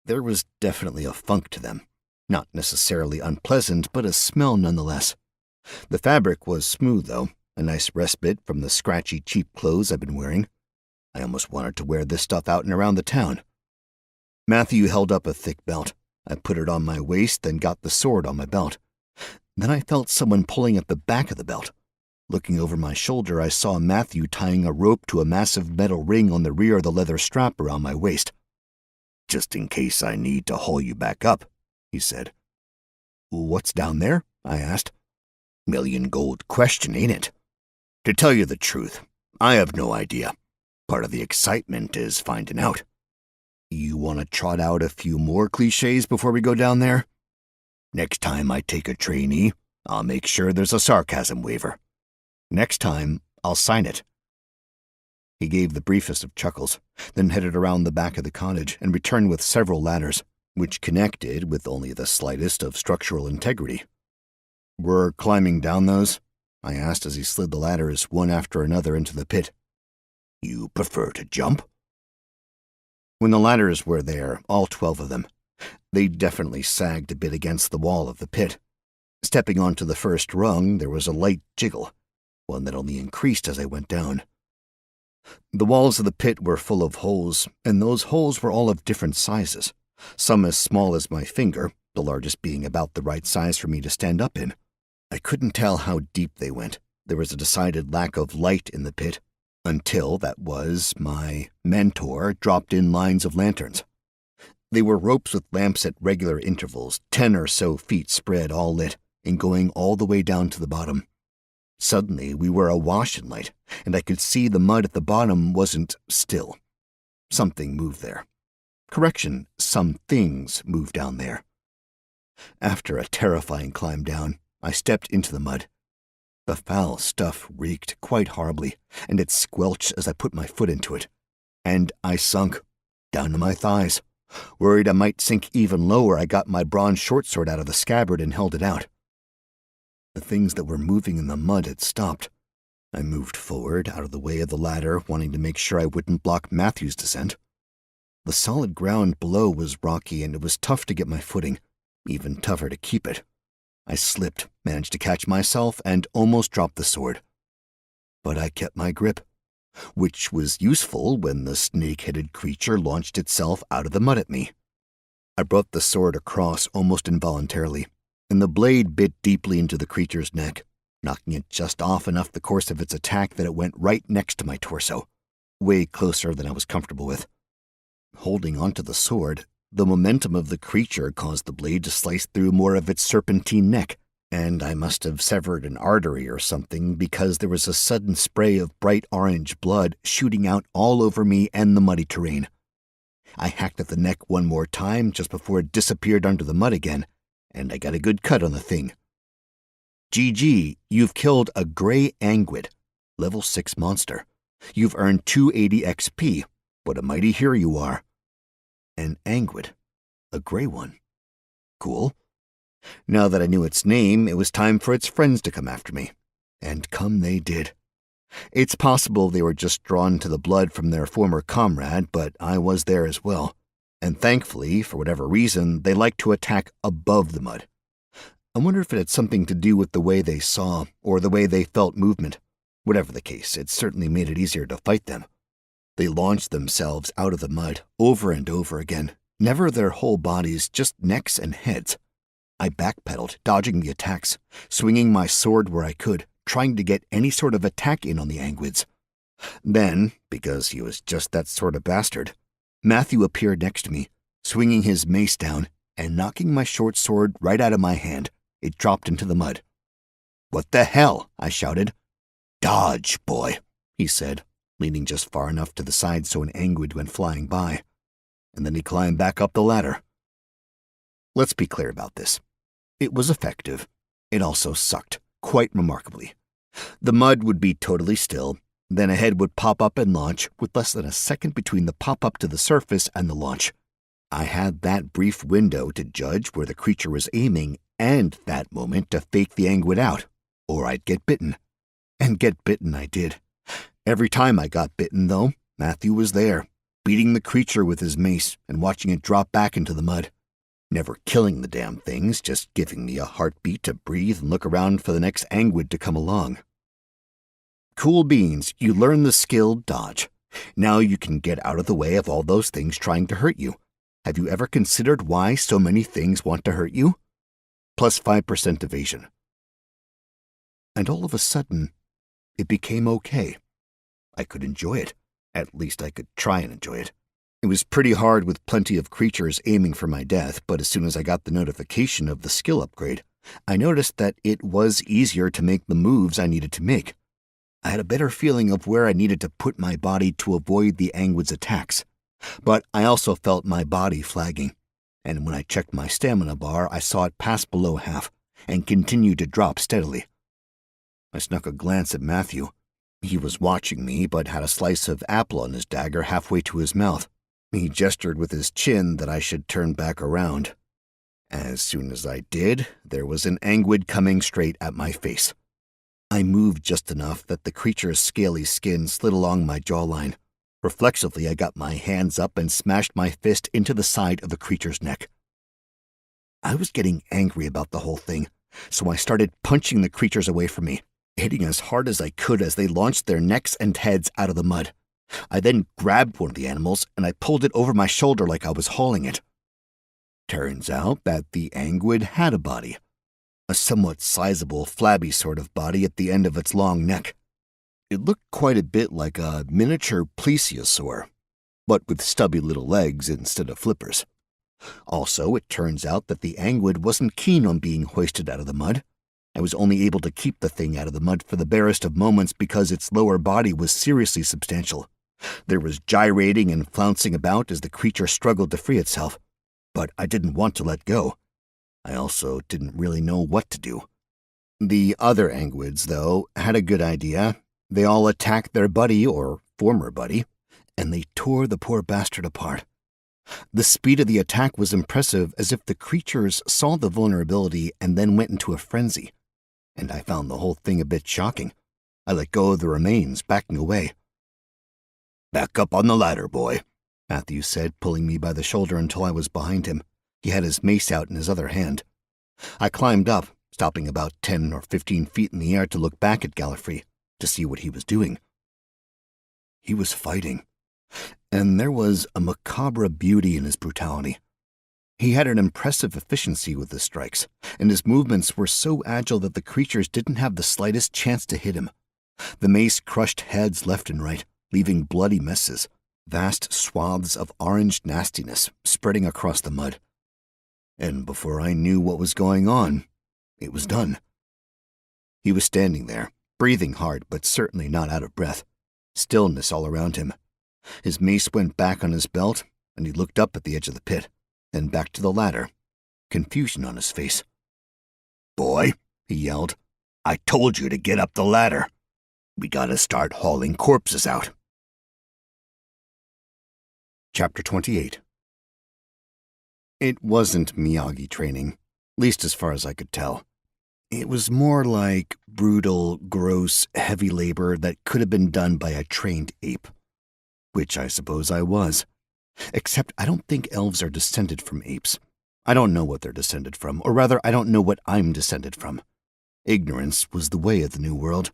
S2: There was definitely a funk to them. Not necessarily unpleasant, but a smell nonetheless. The fabric was smooth, though, a nice respite from the scratchy, cheap clothes I've been wearing. I almost wanted to wear this stuff out and around the town. Matthew held up a thick belt. I put it on my waist, then got the sword on my belt. Then I felt someone pulling at the back of the belt. Looking over my shoulder, I saw Matthew tying a rope to a massive metal ring on the rear of the leather strap around my waist.
S1: Just in case I need to haul you back up, he said.
S2: What's down there? I asked.
S1: Million gold question, ain't it? To tell you the truth, I have no idea. Part of the excitement is finding out.
S2: You want to trot out a few more cliches before we go down there?
S1: Next time I take a trainee, I'll make sure there's a sarcasm waiver.
S2: Next time, I'll sign it. He gave the briefest of chuckles, then headed around the back of the cottage and returned with several ladders, which connected with only the slightest of structural integrity. We're climbing down those? I asked as he slid the ladders one after another into the pit.
S1: You prefer to jump?
S2: When the ladders were there, all 12 of them, they definitely sagged a bit against the wall of the pit. Stepping onto the first rung, there was a light jiggle, one that only increased as I went down. The walls of the pit were full of holes, and those holes were all of different sizes, some as small as my finger, the largest being about the right size for me to stand up in. I couldn't tell how deep they went. There was a decided lack of light in the pit, until, that was, my mentor dropped in lines of lanterns. They were ropes with lamps at regular intervals, 10 or so feet spread, all lit, and going all the way down to the bottom. Suddenly, we were awash in light, and I could see the mud at the bottom wasn't still. Something moved there. Correction, some things moved down there. After a terrifying climb down, I stepped into the mud. The foul stuff reeked quite horribly, and it squelched as I put my foot into it. And I sunk, down to my thighs. Worried I might sink even lower, I got my bronze short sword out of the scabbard and held it out. The things that were moving in the mud had stopped. I moved forward, out of the way of the ladder, wanting to make sure I wouldn't block Matthew's descent. The solid ground below was rocky, and it was tough to get my footing, even tougher to keep it. I slipped, managed to catch myself, and almost dropped the sword. But I kept my grip, which was useful when the snake-headed creature launched itself out of the mud at me. I brought the sword across almost involuntarily, and the blade bit deeply into the creature's neck, knocking it just off enough the course of its attack that it went right next to my torso, way closer than I was comfortable with. Holding onto the sword, the momentum of the creature caused the blade to slice through more of its serpentine neck, and I must have severed an artery or something because there was a sudden spray of bright orange blood shooting out all over me and the muddy terrain. I hacked at the neck one more time just before it disappeared under the mud again, and I got a good cut on the thing. GG, you've killed a gray anguid, level 6 monster. You've earned 280 XP. What a mighty hero you are. An anguid, a gray one. Cool. Now that I knew its name, it was time for its friends to come after me. And come they did. It's possible they were just drawn to the blood from their former comrade, but I was there as well. And thankfully, for whatever reason, they liked to attack above the mud. I wonder if it had something to do with the way they saw, or the way they felt movement. Whatever the case, it certainly made it easier to fight them. They launched themselves out of the mud, over and over again, never their whole bodies, just necks and heads. I backpedaled, dodging the attacks, swinging my sword where I could, trying to get any sort of attack in on the anguids. Then, because he was just that sort of bastard, Matthew appeared next to me, swinging his mace down and knocking my short sword right out of my hand. It dropped into the mud. "What the hell?" I shouted. "Dodge, boy," he said, leaning just far enough to the side so an anguid went flying by. And then he climbed back up the ladder. Let's be clear about this. It was effective. It also sucked, quite remarkably. The mud would be totally still, then a head would pop up and launch, with less than a second between the pop-up to the surface and the launch. I had that brief window to judge where the creature was aiming, and that moment to fake the anguid out, or I'd get bitten. And get bitten I did. Every time I got bitten, though, Matthew was there, beating the creature with his mace and watching it drop back into the mud. Never killing the damn things, just giving me a heartbeat to breathe and look around for the next anguid to come along. Cool beans, you learn the skill dodge. Now you can get out of the way of all those things trying to hurt you. Have you ever considered why so many things want to hurt you? Plus 5% evasion. And all of a sudden, it became okay. I could enjoy it. At least I could try and enjoy it. It was pretty hard with plenty of creatures aiming for my death, but as soon as I got the notification of the skill upgrade, I noticed that it was easier to make the moves I needed to make. I had a better feeling of where I needed to put my body to avoid the anguid's attacks. But I also felt my body flagging, and when I checked my stamina bar, I saw it pass below half and continue to drop steadily. I snuck a glance at Matthew. He was watching me, but had a slice of apple on his dagger halfway to his mouth. He gestured with his chin that I should turn back around. As soon as I did, there was an anguid coming straight at my face. I moved just enough that the creature's scaly skin slid along my jawline. Reflexively, I got my hands up and smashed my fist into the side of the creature's neck. I was getting angry about the whole thing, so I started punching the creatures away from me, hitting as hard as I could as they launched their necks and heads out of the mud. I then grabbed one of the animals and I pulled it over my shoulder like I was hauling it. Turns out that the anguid had a body. A somewhat sizable, flabby sort of body at the end of its long neck. It looked quite a bit like a miniature plesiosaur, but with stubby little legs instead of flippers. Also, it turns out that the Angwid wasn't keen on being hoisted out of the mud. I was only able to keep the thing out of the mud for the barest of moments because its lower body was seriously substantial. There was gyrating and flouncing about as the creature struggled to free itself. But I didn't want to let go. I also didn't really know what to do. The other Angwids, though, had a good idea. They all attacked their buddy, or former buddy, and they tore the poor bastard apart. The speed of the attack was impressive, as if the creatures saw the vulnerability and then went into a frenzy. And I found the whole thing a bit shocking. I let go of the remains, backing away. "Back up on the ladder, boy," Matthew said, pulling me by the shoulder until I was behind him. He had his mace out in his other hand. I climbed up, stopping about 10 or 15 feet in the air to look back at Gallifrey, to see what he was doing. He was fighting, and there was a macabre beauty in his brutality. He had an impressive efficiency with his strikes, and his movements were so agile that the creatures didn't have the slightest chance to hit him. The mace crushed heads left and right, leaving bloody messes, vast swaths of orange nastiness spreading across the mud. And before I knew what was going on, it was done. He was standing there, breathing hard but certainly not out of breath, stillness all around him. His mace went back on his belt, and he looked up at the edge of the pit, then back to the ladder, confusion on his face. "Boy," he yelled, "I told you to get up the ladder. We gotta start hauling corpses out." Chapter 28. It wasn't Miyagi training, least as far as I could tell. It was more like brutal, gross, heavy labor that could have been done by a trained ape. Which I suppose I was. Except I don't think elves are descended from apes. I don't know what they're descended from, or rather, I don't know what I'm descended from. Ignorance was the way of the New World,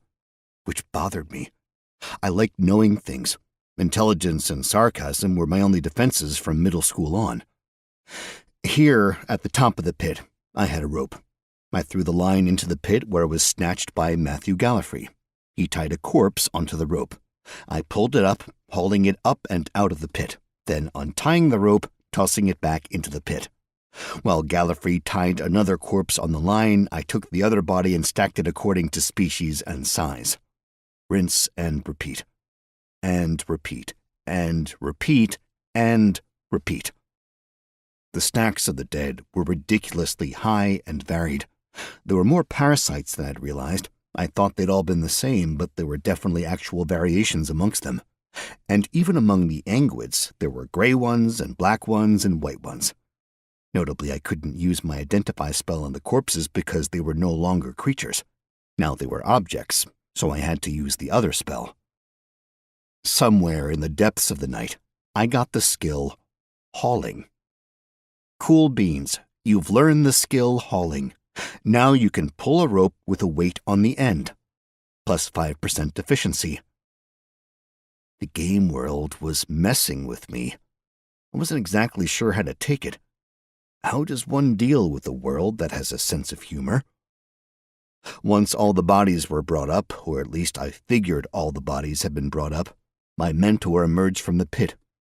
S2: which bothered me. I liked knowing things. Intelligence and sarcasm were my only defenses from middle school on. Here, at the top of the pit, I had a rope. I threw the line into the pit where it was snatched by Matthew Gallifrey. He tied a corpse onto the rope. I pulled it up, hauling it up and out of the pit, then untying the rope, tossing it back into the pit. While Gallifrey tied another corpse on the line, I took the other body and stacked it according to species and size. Rinse and repeat. And repeat. And repeat. And repeat. The stacks of the dead were ridiculously high and varied. There were more parasites than I'd realized. I thought they'd all been the same, but there were definitely actual variations amongst them. And even among the Angwids, there were gray ones and black ones and white ones. Notably, I couldn't use my identify spell on the corpses because they were no longer creatures. Now they were objects, so I had to use the other spell. Somewhere in the depths of the night, I got the skill hauling. Cool beans, you've learned the skill hauling. Now you can pull a rope with a weight on the end, plus 5% efficiency. The game world was messing with me. I wasn't exactly sure how to take it. How does one deal with a world that has a sense of humor? Once all the bodies were brought up, or at least I figured all the bodies had been brought up, my mentor emerged from the pit,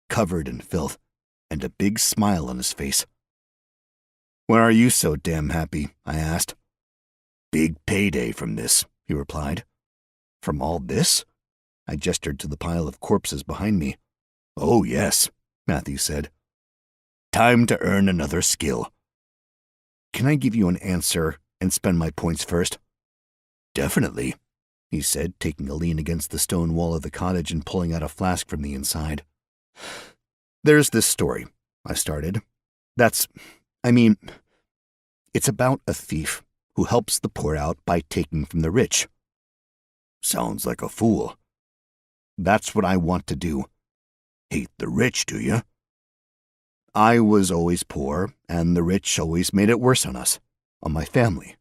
S2: covered in filth, and a big smile on his face. "Why are you so damn happy?" I asked. "Big payday from this," he replied. "From all this?" I gestured to the pile of corpses behind me. "Oh, yes," Matthew said. "Time to earn another skill." "Can I give you an answer and spend my points first?" "Definitely," he said, taking a lean against the stone wall of the cottage and pulling out a flask from the inside. "There's this story," I started. It's about a thief who helps the poor out by taking from the rich." "Sounds like a fool." "That's what I want to do." "Hate the rich, do you?" "I was always poor, and the rich always made it worse on us, on my family.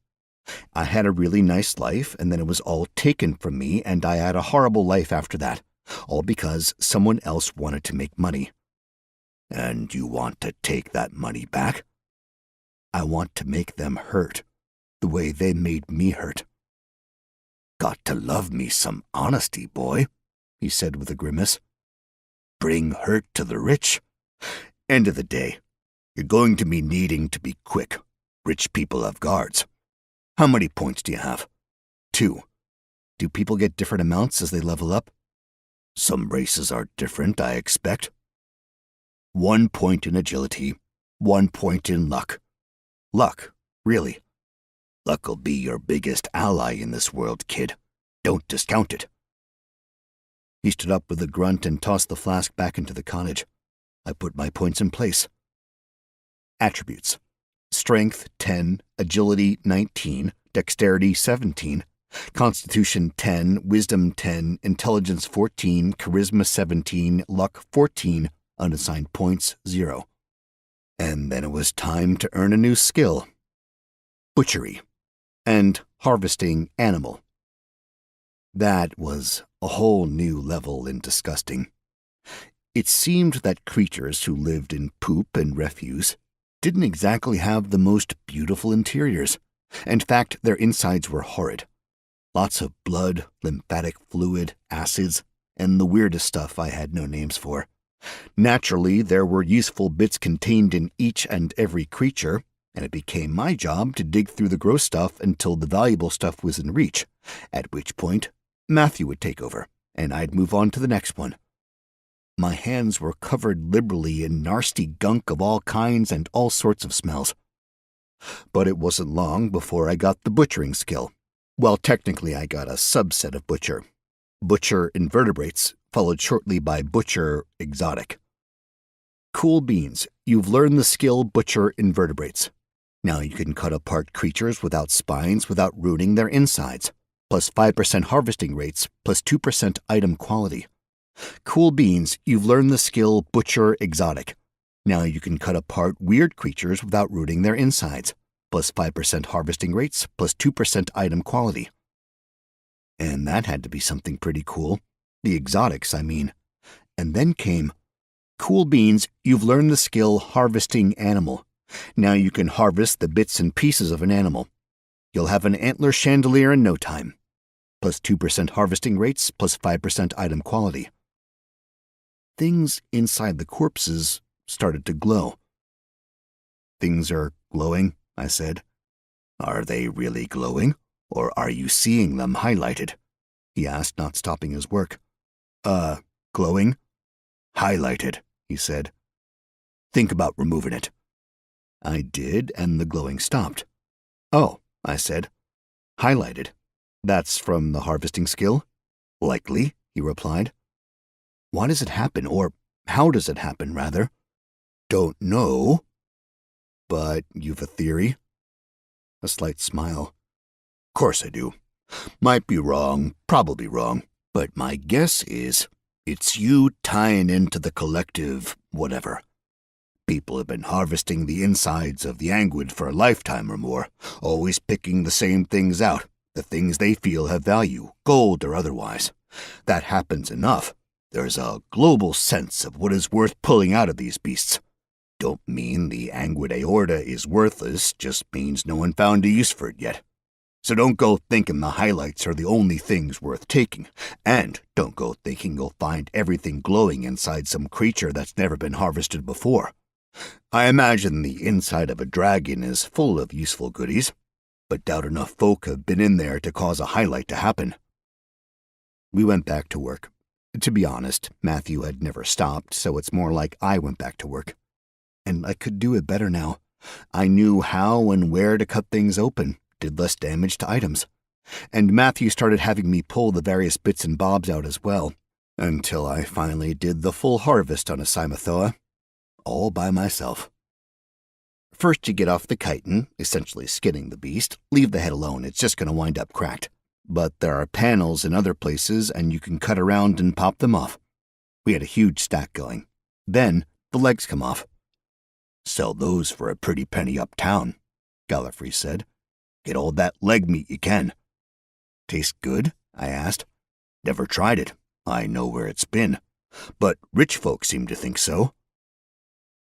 S2: I had a really nice life, and then it was all taken from me, and I had a horrible life after that, all because someone else wanted to make money." "And you want to take that money back?" "I want to make them hurt, the way they made me hurt." "Got to love me some honesty, boy," he said with a grimace. "Bring hurt to the rich. End of the day,
S1: You're going to be needing to be quick. Rich people have guards. How many points do you have?
S2: 2. Do people get different amounts as they level up?
S1: Some races are different, I expect. 1 point in agility, 1 point in luck.
S2: Luck, really?
S1: Luck'll be your biggest ally in this world, kid. Don't discount it.
S2: He stood up with a grunt and tossed the flask back into the cottage. I put my points in place. Attributes: Strength 10, Agility 19, Dexterity 17, Constitution 10, Wisdom 10, Intelligence 14, Charisma 17, Luck 14, unassigned points 0. And then it was time to earn a new skill: Butchery and Harvesting Animal. That was a whole new level in disgusting. It seemed that creatures who lived in poop and refuse didn't exactly have the most beautiful interiors. In fact, their insides were horrid. Lots of blood, lymphatic fluid, acids, and the weirdest stuff I had no names for. Naturally, there were useful bits contained in each and every creature, and it became my job to dig through the gross stuff until the valuable stuff was in reach, at which point Matthew would take over, and I'd move on to the next one. My hands were covered liberally in nasty gunk of all kinds and all sorts of smells. But it wasn't long before I got the butchering skill. Well, technically I got a subset of butcher. Butcher invertebrates, followed shortly by butcher exotic. Cool beans, you've learned the skill butcher invertebrates. Now you can cut apart creatures without spines without ruining their insides, plus 5% harvesting rates, plus 2% item quality. Cool beans, you've learned the skill Butcher Exotic. Now you can cut apart weird creatures without rooting their insides, plus 5% harvesting rates, plus 2% item quality. And that had to be something pretty cool. The exotics, I mean. And then came, Cool beans, you've learned the skill Harvesting Animal. Now you can harvest the bits and pieces of an animal. You'll have an antler chandelier in no time, plus 2% harvesting rates, plus 5% item quality. Things inside the corpses started to glow. Things are glowing, I said.
S1: Are they really glowing, or are you seeing them highlighted?
S2: He asked, not stopping his work. Glowing?
S1: Highlighted, he said. Think about removing it.
S2: I did, and the glowing stopped. Oh, I said. Highlighted. That's from the harvesting skill?
S1: Likely, he replied.
S2: Why does it happen, or how does it happen, rather?
S1: Don't know.
S2: But you've a theory?
S1: A slight smile. Course I do. Might be wrong, probably wrong, but my guess is it's you tying into the collective whatever. People have been harvesting the insides of the Angwood for a lifetime or more, always picking the same things out, the things they feel have value, gold or otherwise. That happens enough. There's a global sense of what is worth pulling out of these beasts. Don't mean the Angwood aorta is worthless, just means no one found a use for it yet. So don't go thinking the highlights are the only things worth taking, and don't go thinking you'll find everything glowing inside some creature that's never been harvested before. I imagine the inside of a dragon is full of useful goodies, but doubt enough folk have been in there to cause a highlight to happen.
S2: We went back to work. To be honest, Matthew had never stopped, so it's more like I went back to work. And I could do it better now. I knew how and where to cut things open, did less damage to items. And Matthew started having me pull the various bits and bobs out as well, until I finally did the full harvest on a Cymathoa, all by myself. First you get off the chitin, essentially skinning the beast. Leave the head alone, it's just going to wind up cracked. But there are panels in other places, and you can cut around and pop them off. We had a huge stack going. Then the legs come off.
S1: Sell those for a pretty penny uptown, Gallifrey said. Get all that leg meat you can.
S2: Taste good? I asked.
S1: Never tried it. I know where it's been. But rich folk seem to think so.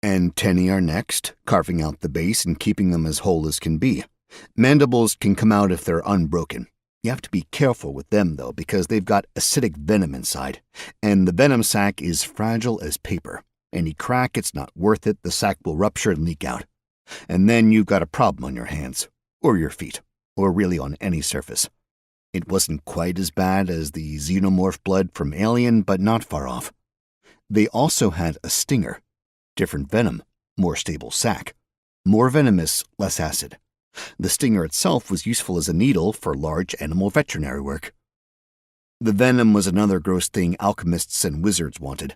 S2: And tenny are next, carving out the base and keeping them as whole as can be. Mandibles can come out if they're unbroken. You have to be careful with them, though, because they've got acidic venom inside, and the venom sac is fragile as paper. Any crack, it's not worth it, the sac will rupture and leak out. And then you've got a problem on your hands, or your feet, or really on any surface. It wasn't quite as bad as the xenomorph blood from Alien, but not far off. They also had a stinger. Different venom, more stable sac. More venomous, less acid. The stinger itself was useful as a needle for large animal veterinary work. The venom was another gross thing alchemists and wizards wanted.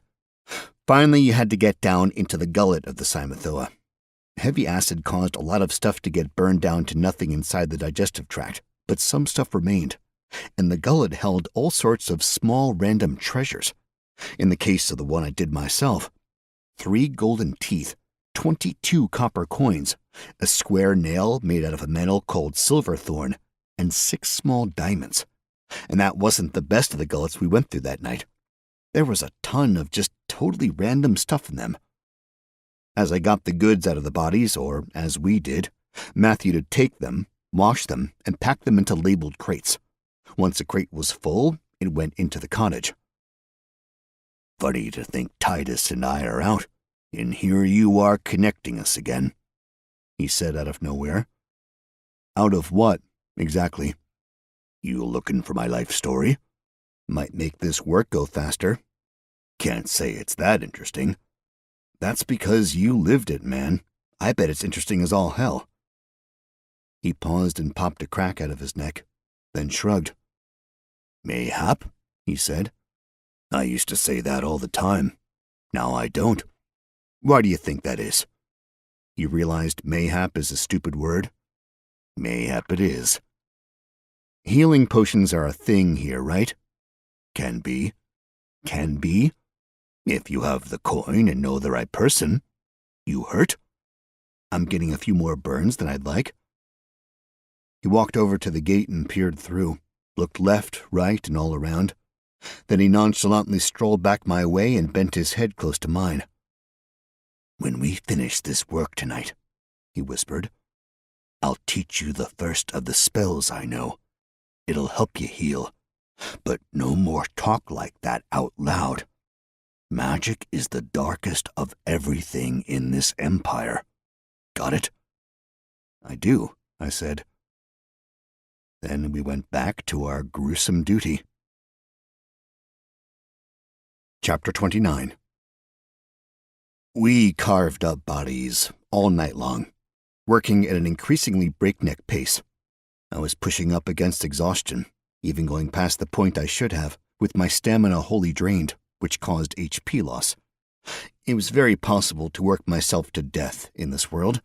S2: Finally, you had to get down into the gullet of the Cymathoa. Heavy acid caused a lot of stuff to get burned down to nothing inside the digestive tract, but some stuff remained, and the gullet held all sorts of small random treasures. In the case of the one I did myself, 3 golden teeth, 22 copper coins, a square nail made out of a metal called silverthorn, and 6 small diamonds. And that wasn't the best of the gullets we went through that night. There was a ton of just totally random stuff in them. As I got the goods out of the bodies, or as we did, Matthew would take them, wash them, and pack them into labeled crates. Once a crate was full, it went into the cottage.
S1: Funny to think Titus and I are out, and here you are connecting us again, he said out of nowhere.
S2: Out of what, exactly?
S1: You looking for my life story?
S2: Might make this work go faster.
S1: Can't say it's that interesting.
S2: That's because you lived it, man. I bet it's interesting as all hell. He paused and popped a crack out of his neck, then shrugged.
S1: Mayhap, he said. I used to say that all the time. Now I don't.
S2: Why do you think that is? You realized mayhap is a stupid word?
S1: Mayhap it is.
S2: Healing potions are a thing here, right?
S1: Can be.
S2: Can be?
S1: If you have the coin and know the right person. You hurt?
S2: I'm getting a few more burns than I'd like. He walked over to the gate and peered through, looked left, right, and all around. Then he nonchalantly strolled back my way and bent his head close to mine.
S1: When we finish this work tonight, he whispered, I'll teach you the first of the spells I know. It'll help you heal. But no more talk like that out loud. Magic is the darkest of everything in this empire. Got it?
S2: I do, I said. Then we went back to our gruesome duty. Chapter 29. We carved up bodies all night long, working at an increasingly breakneck pace. I was pushing up against exhaustion, even going past the point I should have, with my stamina wholly drained, which caused HP loss. It was very possible to work myself to death in this world.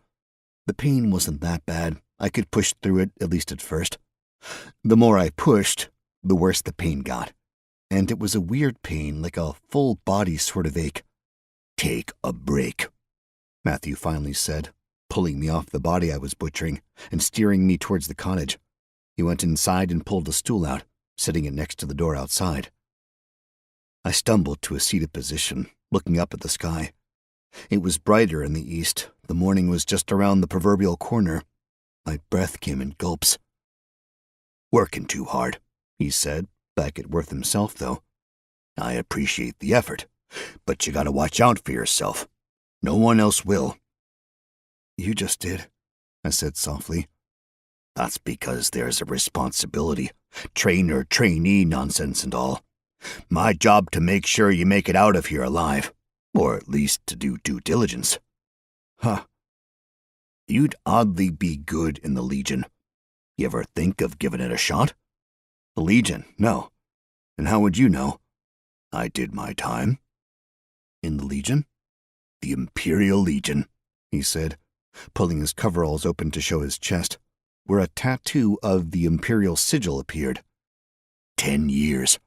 S2: The pain wasn't that bad. I could push through it, at least at first. The more I pushed, the worse the pain got. And it was a weird pain, like a full-body sort of ache.
S1: Take a break,
S2: Matthew finally said, pulling me off the body I was butchering and steering me towards the cottage. He went inside and pulled a stool out, setting it next to the door outside. I stumbled to a seated position, looking up at the sky. It was brighter in the east. The morning was just around the proverbial corner. My breath came in gulps.
S1: Working too hard, he said,
S2: back at Worth himself, though.
S1: I appreciate the effort, but you gotta watch out for yourself. No one else will.
S2: You just did, I said softly.
S1: That's because there's a responsibility. Trainer-trainee nonsense and all. My job to make sure you make it out of here alive, or at least to do due diligence.
S2: Huh.
S1: You'd oddly be good in the Legion. You ever think of giving it a shot?
S2: The Legion? No. And how would you know?
S1: I did my time.
S2: In the Legion?
S1: The Imperial Legion,
S2: he said, pulling his coveralls open to show his chest, where a tattoo of the Imperial sigil appeared.
S1: 10 years.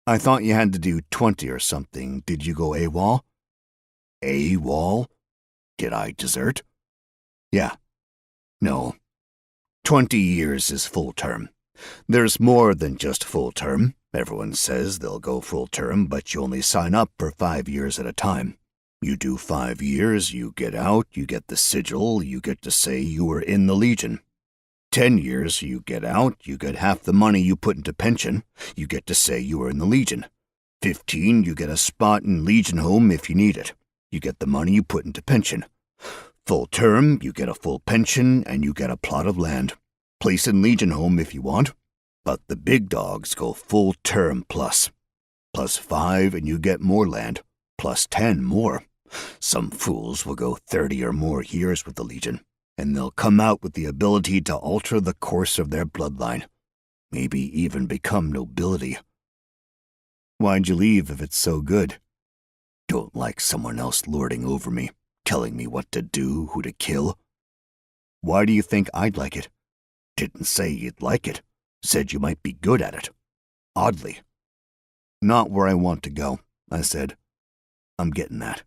S2: I thought you had to do 20 or something. Did you go AWOL?
S1: AWOL? Did I desert?
S2: Yeah.
S1: No. 20 years is full term. There's more than just full term. Everyone says they'll go full term, but you only sign up for 5 years at a time. You do 5 years, you get out, you get the sigil, you get to say you were in the Legion. 10 years, you get out, you get half the money you put into pension, you get to say you were in the Legion.
S2: 15, you get a spot in Legion Home if you need it. You get the money you put into pension. Full term, you get a full pension and you get a plot of land. Place in Legion Home if you want. But the big dogs go full term plus. Plus 5 and you get more land. Plus 10 more. Some fools will go 30 or more years with the Legion, and they'll come out with the ability to alter the course of their bloodline. Maybe even become nobility. Why'd you leave if it's so good? Don't like someone else lording over me, telling me what to do, who to kill. Why do you think I'd like it? Didn't say you'd like it. Said you might be good at it. Oddly. Not where I want to go, I said. I'm getting that.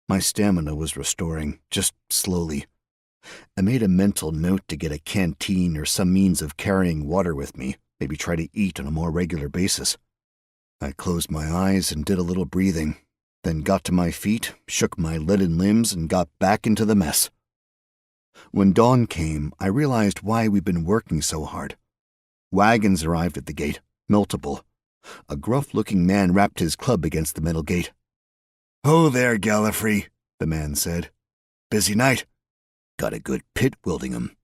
S2: My stamina was restoring, just slowly. I made a mental note to get a canteen or some means of carrying water with me, maybe try to eat on a more regular basis. I closed my eyes and did a little breathing, then got to my feet, shook my leaden limbs, and got back into the mess. When dawn came, I realized why we'd been working so hard. Wagons arrived at the gate, multiple. A gruff-looking man rapped his club against the metal gate. "Ho there, Gallifrey," the man said. "Busy night." "Got a good pit, Wildingham,"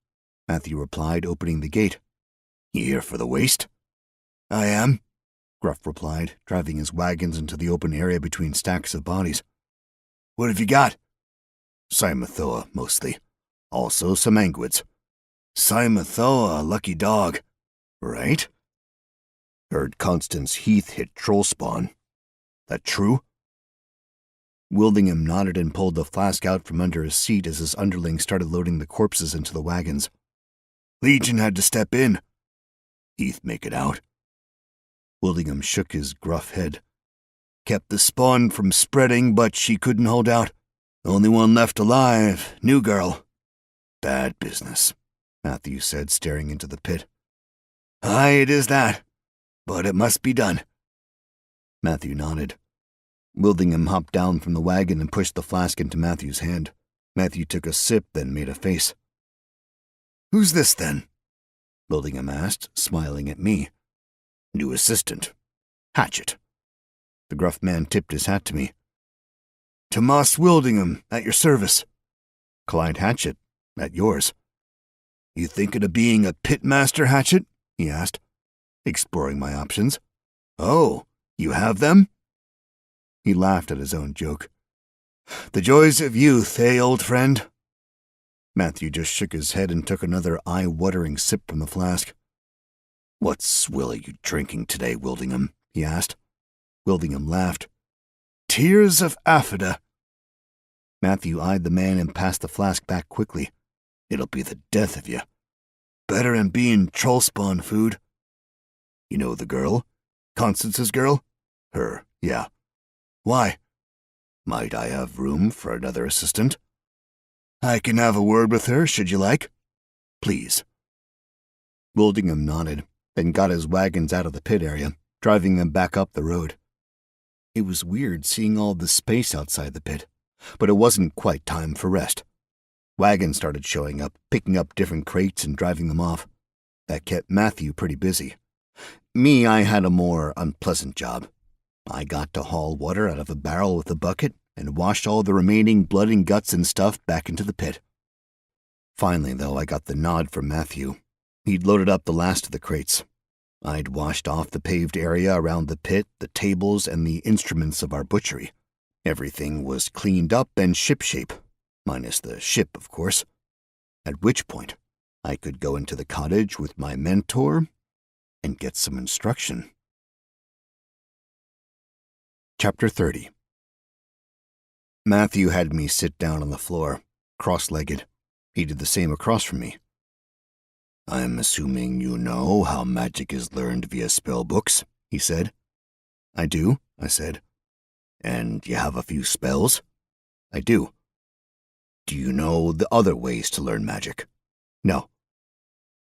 S2: Matthew replied, opening the gate. "You here for the waste?" "I am," Gruff replied, driving his wagons into the open area between stacks of bodies. "What have you got?" "Cymathoa, mostly. Also some anguids." "Cymathoa, lucky dog." "Right?" "Heard Constance Heath hit troll spawn. That true?" Wildingham nodded and pulled the flask out from under his seat as his underlings started loading the corpses into the wagons. "Legion had to step in." "Heath make it out?" Wildingham shook his gruff head. "Kept the spawn from spreading, but she couldn't hold out. Only one left alive, new girl." "Bad business," Matthew said, staring into the pit. "Aye, it is that. But it must be done." Matthew nodded. Wildingham hopped down from the wagon and pushed the flask into Matthew's hand. Matthew took a sip, then made a face. "Who's this, then?" Wildingham asked, smiling at me. "New assistant. Hatchet." The gruff man tipped his hat to me. "Tomas Wildingham, at your service." "Clyde Hatchet, at yours." "You thinking of being a pitmaster, Hatchet?" he asked, exploring my options. "Oh, you have them?" He laughed at his own joke. "The joys of youth, eh, old friend?" Matthew just shook his head and took another eye-watering sip from the flask. "What swill are you drinking today, Wildingham?" he asked. Wildingham laughed. "Tears of Affida." Matthew eyed the man and passed the flask back quickly. "It'll be the death of you. Better than being troll spawn food." "You know the girl? Constance's girl?" "Her, yeah." "Why?" "Might I have room for another assistant?" "I can have a word with her, should you like." "Please." Wildingham nodded, then got his wagons out of the pit area, driving them back up the road. It was weird seeing all the space outside the pit, but it wasn't quite time for rest. Wagons started showing up, picking up different crates and driving them off. That kept Matthew pretty busy. Me, I had a more unpleasant job. I got to haul water out of a barrel with a bucket and wash all the remaining blood and guts and stuff back into the pit. Finally, though, I got the nod from Matthew. He'd loaded up the last of the crates. I'd washed off the paved area around the pit, the tables, and the instruments of our butchery. Everything was cleaned up and shipshape, minus the ship, of course. At which point, I could go into the cottage with my mentor and get some instruction. Chapter 30. Matthew had me sit down on the floor, cross-legged. He did the same across from me. "I'm assuming you know how magic is learned via spellbooks," he said. "I do," I said. "And you have a few spells?" "I do." "Do you know the other ways to learn magic?" "No."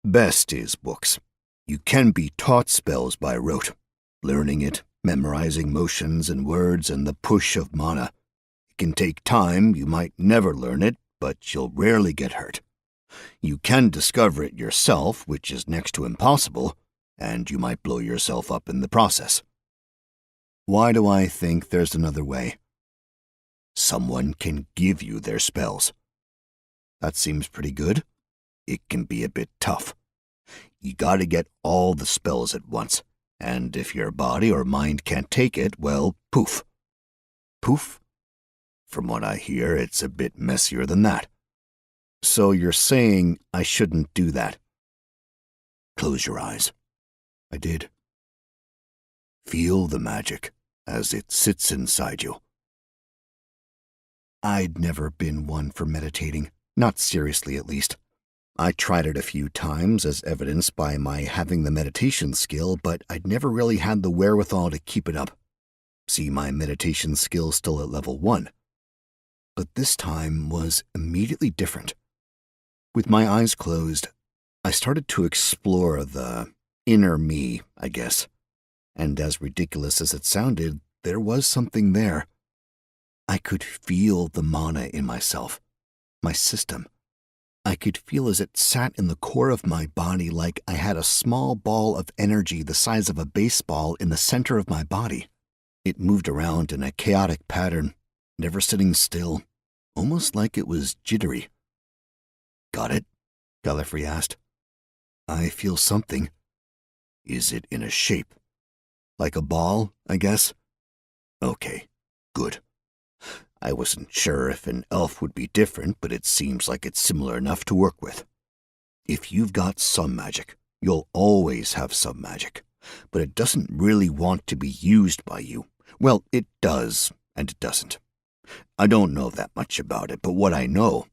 S2: "Best is books. You can be taught spells by rote, learning it, memorizing motions and words and the push of mana. It can take time, you might never learn it, but you'll rarely get hurt. You can discover it yourself, which is next to impossible, and you might blow yourself up in the process.
S1: Why do I think there's another way? Someone can give you their spells. That seems pretty good. It can be a bit tough. You gotta get all the spells at once, and if your body or mind can't take it, well, poof. Poof? From what I hear, it's a bit messier than that. So you're saying I shouldn't do that? Close your eyes. I did. Feel the magic as it sits inside you. I'd never been one for meditating, not seriously at least. I tried it a few times, as evidenced by my having the meditation skill, but I'd never really had the wherewithal to keep it up. See, my meditation skill still at level 1. But this time was immediately different. With my eyes closed, I started to explore the inner me, I guess. And as ridiculous as it sounded, there was something there. I could feel the mana in myself, my system. I could feel as it sat in the core of my body like I had a small ball of energy the size of a baseball in the center of my body. It moved around in a chaotic pattern, never sitting still, almost like it was jittery. Got it? Gallifrey asked. I feel something. Is it in a shape? Like a ball, I guess? Okay, good. I wasn't sure if an elf would be different, but it seems like it's similar enough to work with. If you've got some magic, you'll always have some magic, but it doesn't really want to be used by you. Well, it does, and it doesn't. I don't know that much about it, but what I know,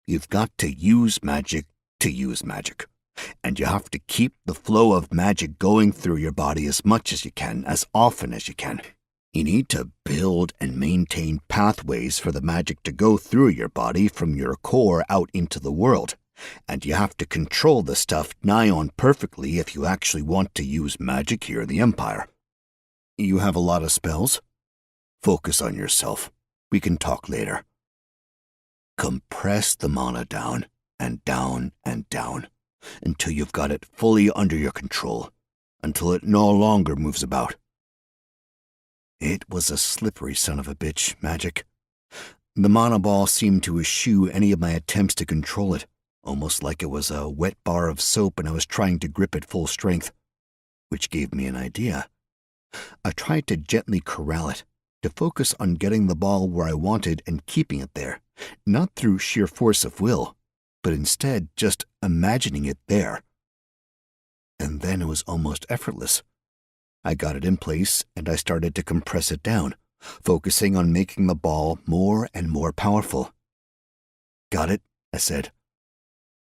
S1: you've got to use magic to use magic, and you have to keep the flow of magic going through your body as much as you can, as often as you can. You need to build and maintain pathways for the magic to go through your body from your core out into the world, and you have to control the stuff nigh on perfectly if you actually want to use magic here in the Empire. You have a lot of spells? Focus on yourself. We can talk later. Compress the mana down, and down, and down, until you've got it fully under your control, until it no longer moves about. It was a slippery son of a bitch, magic. The mana ball seemed to eschew any of my attempts to control it, almost like it was a wet bar of soap and I was trying to grip it full strength, which gave me an idea. I tried to gently corral it, to focus on getting the ball where I wanted and keeping it there, not through sheer force of will, but instead just imagining it there. And then it was almost effortless. I got it in place, and I started to compress it down, focusing on making the ball more and more powerful. Got it? I said.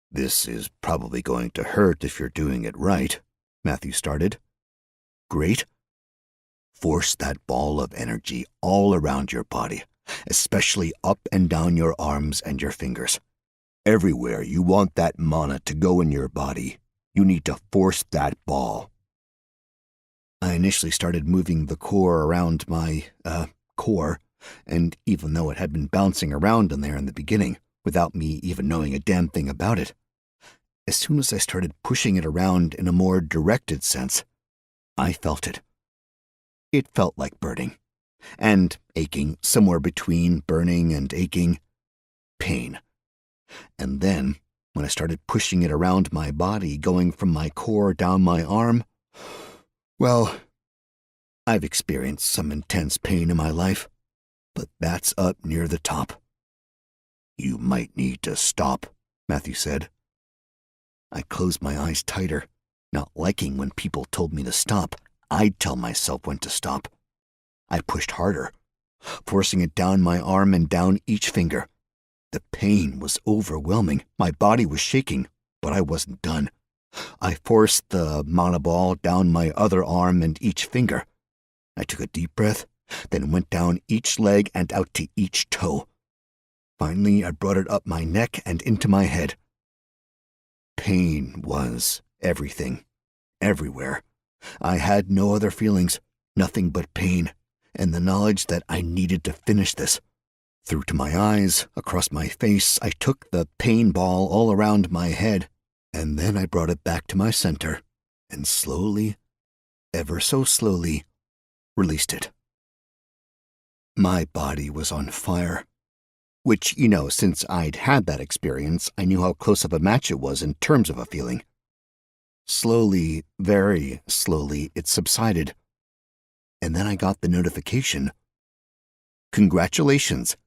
S1: This is probably going to hurt if you're doing it right, Matthew started. Great. Force that ball of energy all around your body, especially up and down your arms and your fingers. Everywhere you want that mana to go in your body, you need to force that ball. I initially started moving the core around my, core, and even though it had been bouncing around in there in the beginning, without me even knowing a damn thing about it, as soon as I started pushing it around in a more directed sense, I felt it. It felt like burning, and aching, somewhere between burning and aching, pain. And then, when I started pushing it around my body, going from my core down my arm, well, I've experienced some intense pain in my life, but that's up near the top. You might need to stop, Matthew said. I closed my eyes tighter, not liking when people told me to stop. I'd tell myself when to stop. I pushed harder, forcing it down my arm and down each finger. The pain was overwhelming. My body was shaking, but I wasn't done. I forced the mana ball down my other arm and each finger. I took a deep breath, then went down each leg and out to each toe. Finally, I brought it up my neck and into my head. Pain was everything, everywhere. I had no other feelings, nothing but pain, and the knowledge that I needed to finish this. Through to my eyes, across my face, I took the pain ball all around my head, and then I brought it back to my center, and slowly, ever so slowly, released it.
S2: My body was on fire. Which, since I'd had that experience, I knew how close of a match it was in terms of a feeling. Slowly, very slowly, it subsided. And then I got the notification. Congratulations!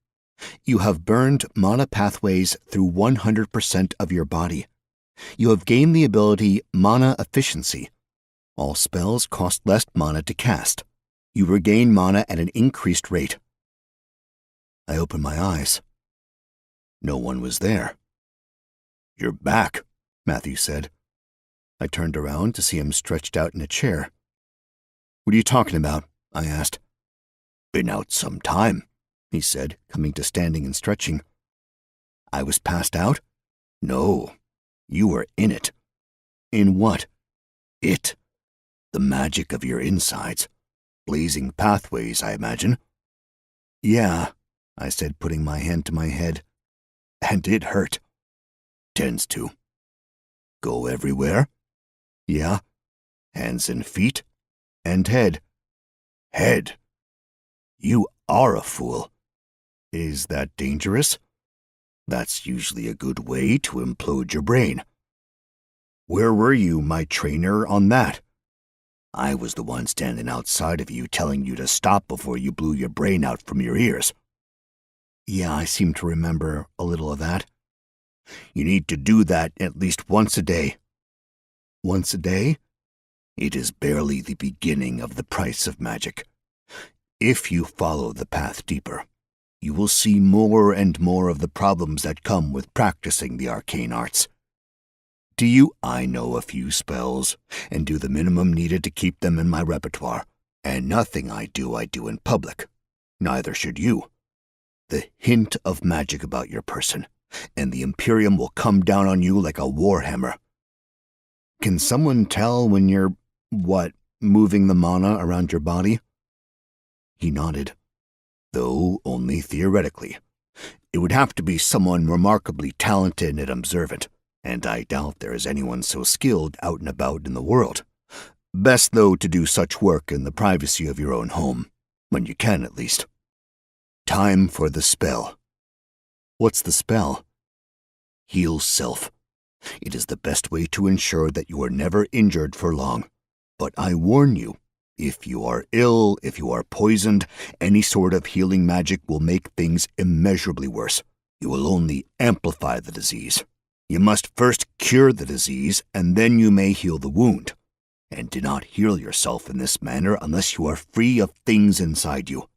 S2: You have burned mana pathways through 100% of your body. You have gained the ability Mana Efficiency. All spells cost less mana to cast. You regain mana at an increased rate. I opened my eyes. No one was there. "You're back," Matthew said. I turned around to see him stretched out in a chair. "What are you talking about?" I asked. "Been out some time," he said, coming to standing and stretching. "I was passed out?" "No, you were in it." "In what?" "It. The magic of your insides. Blazing pathways, I imagine." "Yeah," I said, putting my hand to my head. "And it hurt." "Tends to." "Go everywhere?" "Yeah." "Hands and feet?" "And head." "Head? You are a fool." "Is that dangerous?" "That's usually a good way to implode your brain." "Where were you, my trainer, on that?" "I was the one standing outside of you telling you to stop before you blew your brain out from your ears." "Yeah, I seem to remember a little of that." "You need to do that at least once a day." "Once a day?" "It is barely the beginning of the price of magic. If you follow the path deeper, you will see more and more of the problems that come with practicing the arcane arts. I know a few spells, and do the minimum needed to keep them in my repertoire, and nothing I do in public. Neither should you. The hint of magic about your person, and the Imperium will come down on you like a warhammer." "Can someone tell when you're, moving the mana around your body?" He nodded. "Though only theoretically. It would have to be someone remarkably talented and observant, and I doubt there is anyone so skilled out and about in the world. Best, though, to do such work in the privacy of your own home, when you can at least. Time for the spell." "What's the spell?" "Heal self. It is the best way to ensure that you are never injured for long. But I warn you, if you are ill, if you are poisoned, any sort of healing magic will make things immeasurably worse. You will only amplify the disease. You must first cure the disease, and then you may heal the wound. And do not heal yourself in this manner unless you are free of things inside you.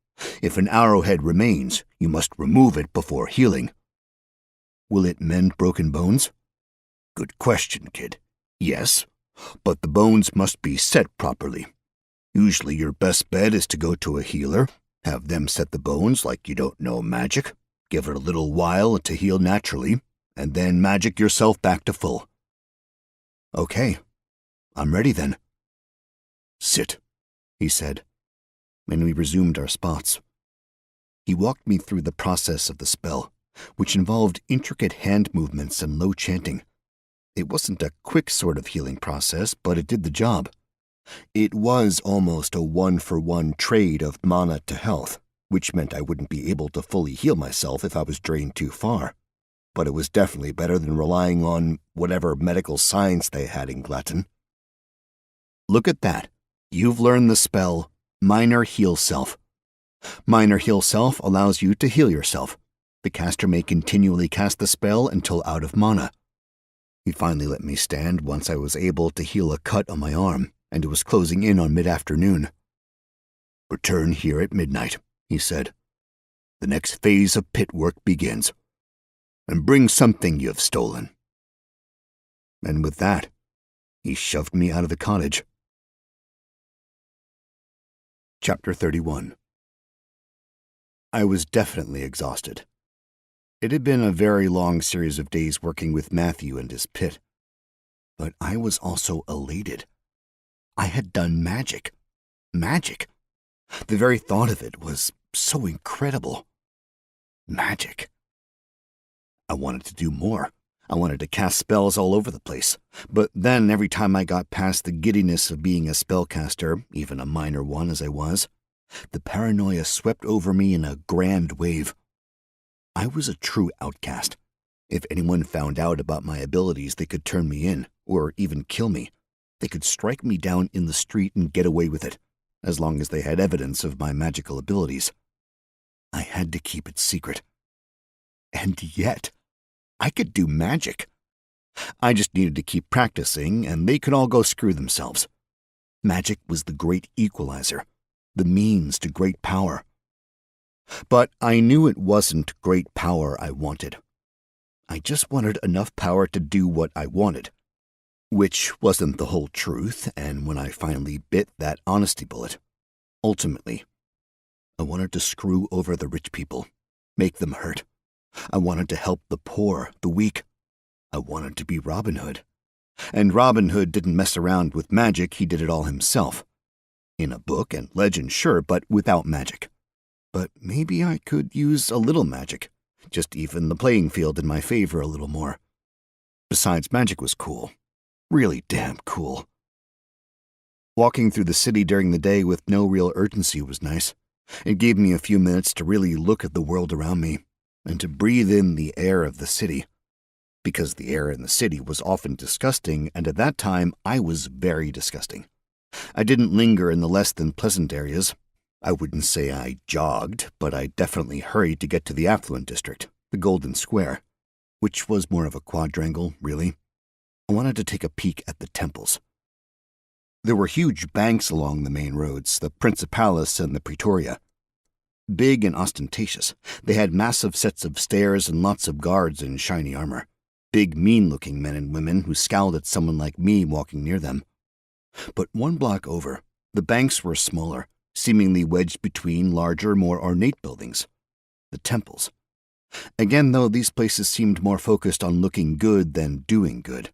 S2: If an arrowhead remains, you must remove it before healing." "Will it mend broken bones?" "Good question, kid. Yes, but the bones must be set properly. Usually your best bet is to go to a healer, have them set the bones like you don't know magic, give it a little while to heal naturally, and then magic yourself back to full." "Okay, I'm ready then." "Sit," he said, and we resumed our spots. He walked me through the process of the spell, which involved intricate hand movements and low chanting. It wasn't a quick sort of healing process, but it did the job. It was almost a one-for-one trade of mana to health, which meant I wouldn't be able to fully heal myself if I was drained too far. But it was definitely better than relying on whatever medical science they had in Glatton. "Look at that. You've learned the spell Minor Heal Self. Minor Heal Self allows you to heal yourself. The caster may continually cast the spell until out of mana." He finally let me stand once I was able to heal a cut on my arm, and it was closing in on mid-afternoon. "Return here at midnight," he said. "The next phase of pit work begins. And bring something you've stolen." And with that, he shoved me out of the cottage. Chapter 31. I was definitely exhausted. It had been a very long series of days working with Matthew and his pit. But I was also elated. I had done magic. Magic. The very thought of it was so incredible. Magic. I wanted to do more. I wanted to cast spells all over the place. But then every time I got past the giddiness of being a spellcaster, even a minor one as I was, The paranoia swept over me in a grand wave. I was a true outcast. If anyone found out about my abilities, they could turn me in, or even kill me. They could strike me down in the street and get away with it, as long as they had evidence of my magical abilities. I had to keep it secret. And yet, I could do magic. I just needed to keep practicing, and they could all go screw themselves. Magic was the great equalizer, the means to great power. But I knew it wasn't great power I wanted. I just wanted enough power to do what I wanted, which wasn't the whole truth, and when I finally bit that honesty bullet, ultimately, I wanted to screw over the rich people, make them hurt. I wanted to help the poor, the weak. I wanted to be Robin Hood. And Robin Hood didn't mess around with magic, he did it all himself. In a book and legend, sure, but without magic. But maybe I could use a little magic, just even the playing field in my favor a little more. Besides, magic was cool. Really damn cool. Walking through the city during the day with no real urgency was nice. It gave me a few minutes to really look at the world around me, and to breathe in the air of the city. Because the air in the city was often disgusting, and at that time I was very disgusting. I didn't linger in the less than pleasant areas. I wouldn't say I jogged, but I definitely hurried to get to the affluent district, the Golden Square, which was more of a quadrangle, really. I wanted to take a peek at the temples. There were huge banks along the main roads, the Principalis and the Praetoria. Big and ostentatious, they had massive sets of stairs and lots of guards in shiny armor. Big, mean-looking men and women who scowled at someone like me walking near them. But one block over, the banks were smaller, seemingly wedged between larger, more ornate buildings. The temples. Again, though, these places seemed more focused on looking good than doing good.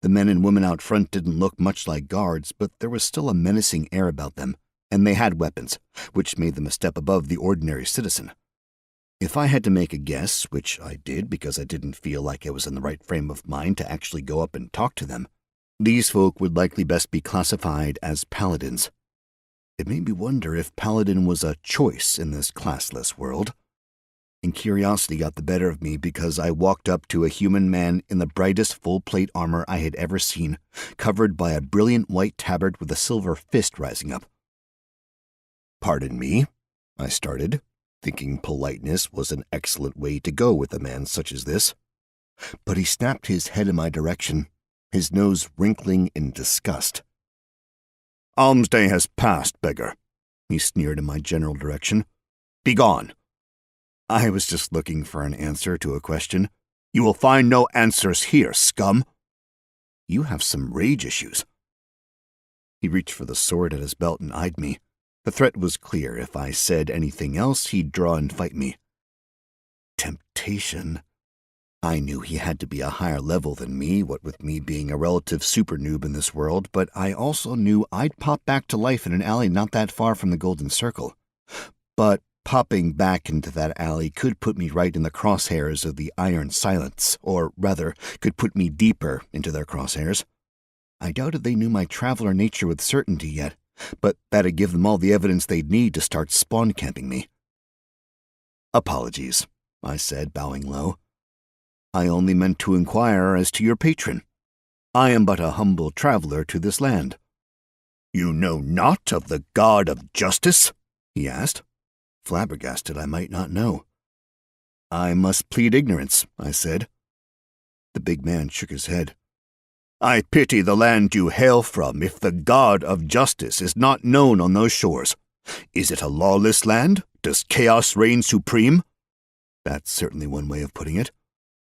S2: The men and women out front didn't look much like guards, but there was still a menacing air about them, and they had weapons, which made them a step above the ordinary citizen. If I had to make a guess, which I did because I didn't feel like I was in the right frame of mind to actually go up and talk to them, these folk would likely best be classified as paladins. It made me wonder if paladin was a choice in this classless world. And curiosity got the better of me because I walked up to a human man in the brightest full-plate armor I had ever seen, covered by a brilliant white tabard with a silver fist rising up. "Pardon me," I started, thinking politeness was an excellent way to go with a man such as this. But he snapped his head in my direction, his nose wrinkling in disgust. "Almsday has passed, beggar," he sneered in my general direction. "Begone." I was just looking for an answer to a question. "You will find no answers here, scum." "You have some rage issues." He reached for the sword at his belt and eyed me. The threat was clear. If I said anything else, he'd draw and fight me. Temptation. I knew he had to be a higher level than me, what with me being a relative super noob in this world, but I also knew I'd pop back to life in an alley not that far from the Golden Circle. But popping back into that alley could put me right in the crosshairs of the Iron Silence, or rather, could put me deeper into their crosshairs. I doubted they knew my traveler nature with certainty yet, but that'd give them all the evidence they'd need to start spawn camping me. "Apologies," I said, bowing low. "I only meant to inquire as to your patron. I am but a humble traveler to this land." "You know not of the God of Justice?" he asked. Flabbergasted, I might not know. "I must plead ignorance," I said. The big man shook his head. "I pity the land you hail from if the God of Justice is not known on those shores. Is it a lawless land? Does chaos reign supreme?" "That's certainly one way of putting it."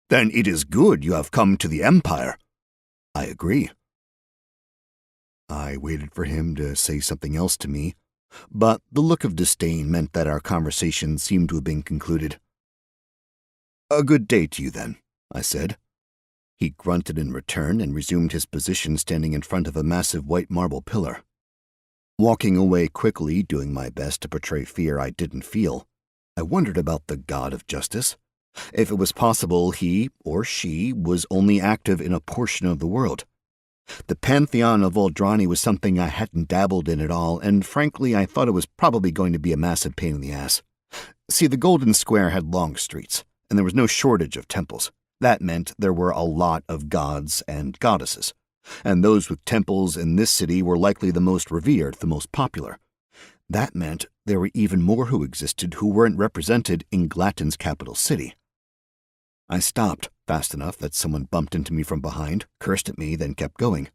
S2: "Then it is good you have come to the Empire." "I agree." I waited for him to say something else to me, but the look of disdain meant that our conversation seemed to have been concluded. "A good day to you, then," I said. He grunted in return and resumed his position standing in front of a massive white marble pillar. Walking away quickly, doing my best to portray fear I didn't feel, I wondered about the God of Justice. If it was possible he, or she, was only active in a portion of the world. The pantheon of Voldrani was something I hadn't dabbled in at all, and frankly I thought it was probably going to be a massive pain in the ass. See, the Golden Square had long streets, and there was no shortage of temples. That meant there were a lot of gods and goddesses, and those with temples in this city were likely the most revered, the most popular. That meant there were even more who existed who weren't represented in Glatton's capital city. I stopped fast enough that someone bumped into me from behind, cursed at me, then kept going.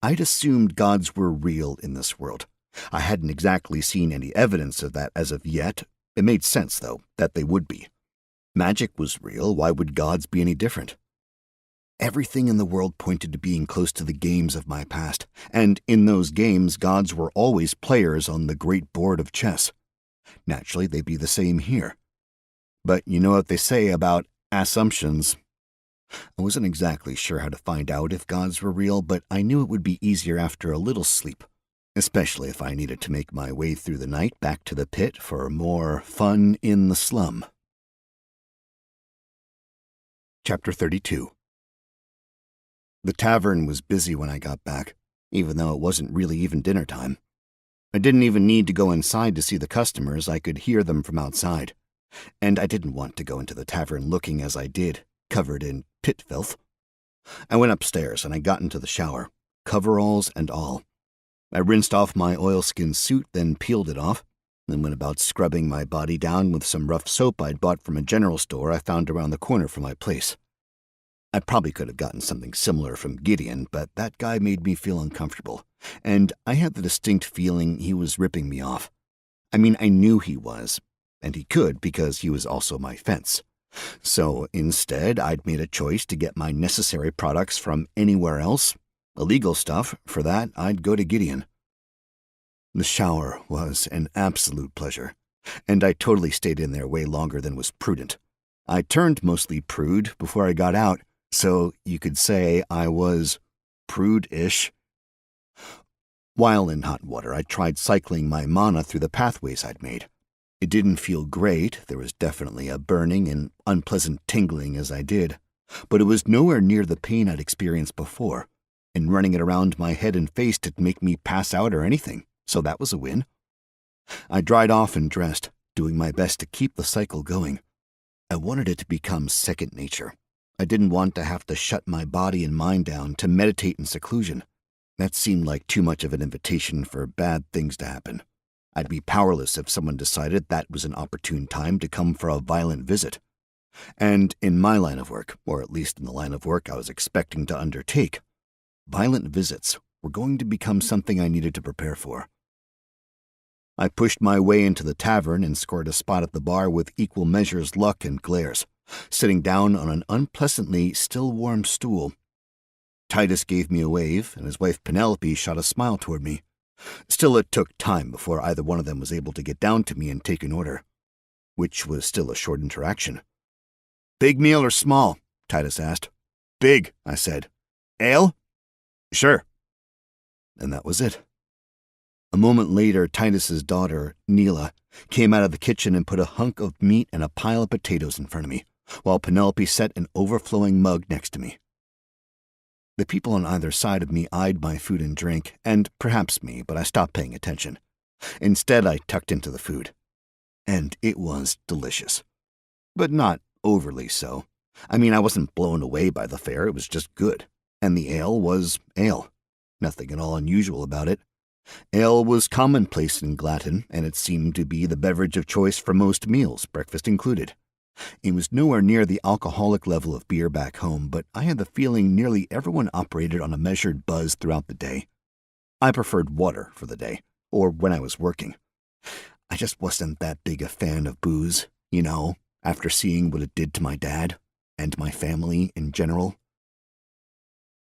S2: I'd assumed gods were real in this world. I hadn't exactly seen any evidence of that as of yet. It made sense, though, that they would be. Magic was real, why would gods be any different? Everything in the world pointed to being close to the games of my past, and in those games gods were always players on the great board of chess. Naturally, they'd be the same here. But you know what they say about assumptions. I wasn't exactly sure how to find out if gods were real, but I knew it would be easier after a little sleep, especially if I needed to make my way through the night back to the pit for more fun in the slum. Chapter 32. The tavern was busy when I got back, even though it wasn't really even dinner time. I didn't even need to go inside to see the customers, I could hear them from outside. And I didn't want to go into the tavern looking as I did, covered in pit filth. I went upstairs and I got into the shower, coveralls and all. I rinsed off my oilskin suit, then peeled it off, then went about scrubbing my body down with some rough soap I'd bought from a general store I found around the corner from my place. I probably could have gotten something similar from Gideon, but that guy made me feel uncomfortable, and I had the distinct feeling he was ripping me off. I mean, I knew he was, and he could because he was also my fence. So instead, I'd made a choice to get my necessary products from anywhere else. Illegal stuff, for that, I'd go to Gideon. The shower was an absolute pleasure, and I totally stayed in there way longer than was prudent. I turned mostly prude before I got out, so you could say I was prude-ish. While in hot water, I tried cycling my mana through the pathways I'd made. It didn't feel great, there was definitely a burning and unpleasant tingling as I did, but it was nowhere near the pain I'd experienced before, and running it around my head and face didn't make me pass out or anything, so that was a win. I dried off and dressed, doing my best to keep the cycle going. I wanted it to become second nature. I didn't want to have to shut my body and mind down to meditate in seclusion. That seemed like too much of an invitation for bad things to happen. I'd be powerless if someone decided that was an opportune time to come for a violent visit. And in my line of work, or at least in the line of work I was expecting to undertake, violent visits were going to become something I needed to prepare for. I pushed my way into the tavern and scored a spot at the bar with equal measures luck and glares, sitting down on an unpleasantly still-warm stool. Titus gave me a wave, and his wife Penelope shot a smile toward me. Still, it took time before either one of them was able to get down to me and take an order, which was still a short interaction. "Big meal or small?" Titus asked. "Big," I said. "Ale?" "Sure." And that was it. A moment later, Titus's daughter, Neela, came out of the kitchen and put a hunk of meat and a pile of potatoes in front of me, while Penelope set an overflowing mug next to me. The people on either side of me eyed my food and drink, and perhaps me, but I stopped paying attention. Instead, I tucked into the food. And it was delicious. But not overly so. I mean, I wasn't blown away by the fare, it was just good. And the ale was ale. Nothing at all unusual about it. Ale was commonplace in Glatton, and it seemed to be the beverage of choice for most meals, breakfast included. It was nowhere near the alcoholic level of beer back home, but I had the feeling nearly everyone operated on a measured buzz throughout the day. I preferred water for the day, or when I was working. I just wasn't that big a fan of booze, after seeing what it did to my dad, and my family in general.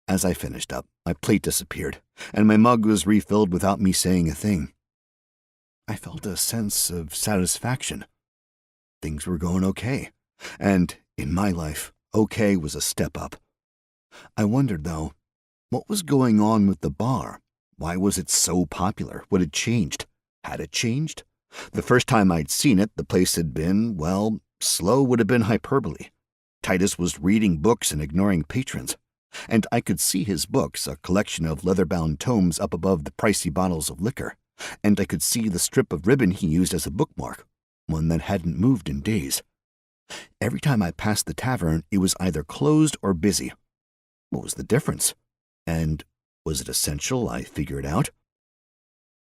S2: As I finished up, my plate disappeared, and my mug was refilled without me saying a thing. I felt a sense of satisfaction. Things were going okay, and in my life, okay was a step up. I wondered, though, what was going on with the bar? Why was it so popular? What had changed? Had it changed? The first time I'd seen it, the place had been, slow would have been hyperbole. Titus was reading books and ignoring patrons. and I could see his books, a collection of leather-bound tomes up above the pricey bottles of liquor, and I could see the strip of ribbon he used as a bookmark, one that hadn't moved in days. Every time I passed the tavern, it was either closed or busy. What was the difference? And was it essential I figure it out?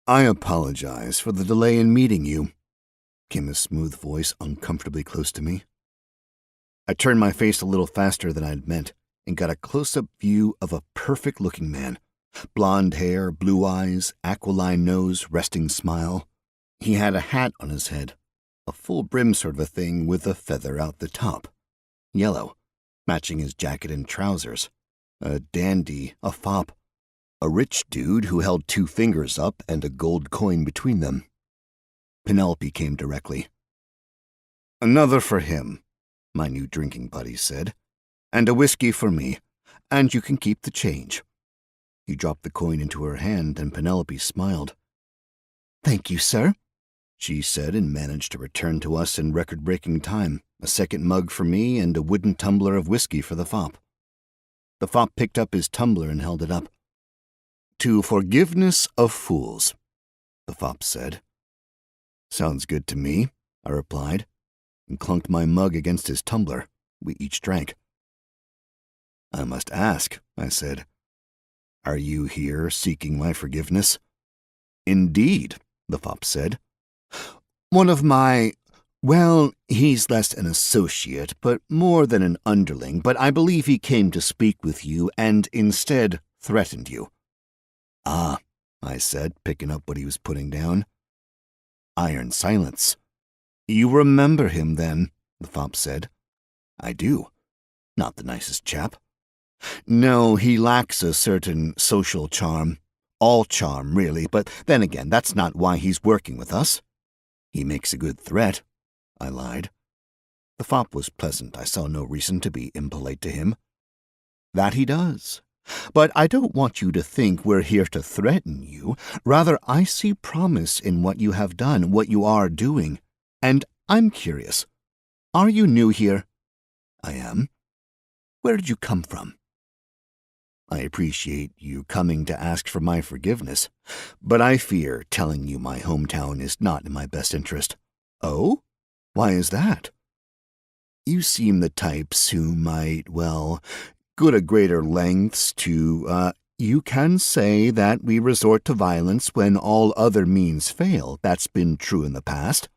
S2: "I apologize for the delay in meeting you," came a smooth voice uncomfortably close to me. I turned my face a little faster than I'd meant and got a close-up view of a perfect-looking man. Blonde hair, blue eyes, aquiline nose, resting smile. He had a hat on his head, a full brim sort of a thing with a feather out the top. Yellow, matching his jacket and trousers. A dandy, a fop. A rich dude who held 2 fingers up and a gold coin between them. Penelope came directly. "Another for him," my new drinking buddy said, "and a whiskey for me, and you can keep the change." He dropped the coin into her hand, and Penelope smiled. "Thank you, sir," she said, and managed to return to us in record-breaking time, a second mug for me and a wooden tumbler of whiskey for the fop. The fop picked up his tumbler and held it up. "To forgiveness of fools," the fop said. "Sounds good to me," I replied, and clunked my mug against his tumbler. We each drank. "I must ask," I said, "are you here seeking my forgiveness?" "Indeed," the fop said. "One of my... well, he's less an associate, but more than an underling, but I believe he came to speak with you and instead threatened you." "Ah," I said, picking up what he was putting down. "Iron Silence." "You remember him, then," the fop said. "I do. Not the nicest chap." "No, he lacks a certain social charm. All charm, really, but then again, that's not why he's working with us." "He makes a good threat," I lied. The fop was pleasant. I saw no reason to be impolite to him. "That he does. But I don't want you to think we're here to threaten you. Rather, I see promise in what you have done, what you are doing. And I'm curious. Are you new here?" "I am." "Where did you come from?" "I appreciate you coming to ask for my forgiveness, but I fear telling you my hometown is not in my best interest." "Oh? Why is that?" "You seem the types who might, well, go to greater lengths to, you can say that we resort to violence when all other means fail. That's been true in the past."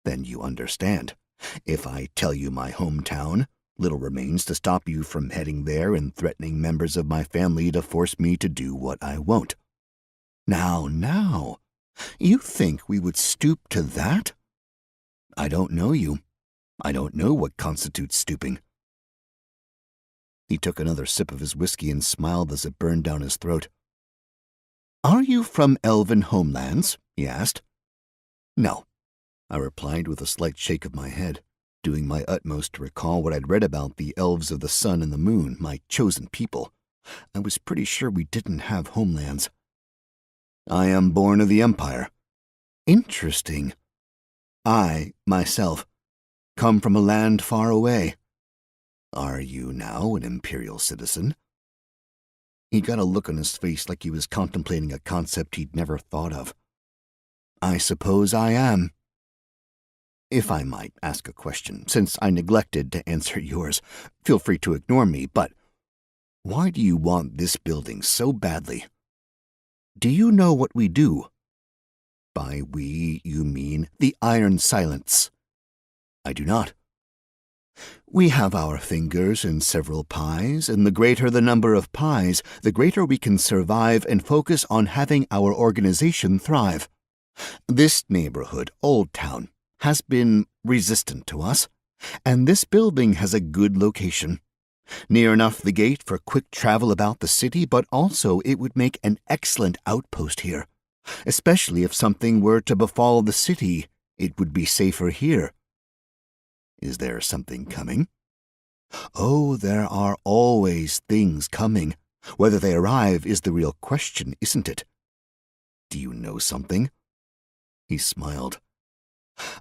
S2: "Then you understand. If I tell you my hometown, little remains to stop you from heading there and threatening members of my family to force me to do what I won't." Now, you think we would stoop to that?" "I don't know you. I don't know what constitutes stooping." He took another sip of his whiskey and smiled as it burned down his throat. "Are you from elven homelands?" he asked. "No," I replied with a slight shake of my head, doing my utmost to recall what I'd read about the elves of the sun and the moon, my chosen people. I was pretty sure we didn't have homelands. "I am born of the Empire." "Interesting. I, myself, come from a land far away." "Are you now an Imperial citizen?" He got a look on his face like he was contemplating a concept he'd never thought of. "I suppose I am." "If I might ask a question, since I neglected to answer yours, feel free to ignore me, but why do you want this building so badly? Do you know what we do?" "By we, you mean the Iron Silence." "I do not." "We have our fingers in several pies, and the greater the number of pies, the greater we can survive and focus on having our organization thrive. This neighborhood, Old Town, has been resistant to us, and this building has a good location. Near enough the gate for quick travel about the city, but also it would make an excellent outpost here. Especially if something were to befall the city, it would be safer here." "Is there something coming?" "Oh, there are always things coming. Whether they arrive is the real question, isn't it?" "Do you know something?" He smiled.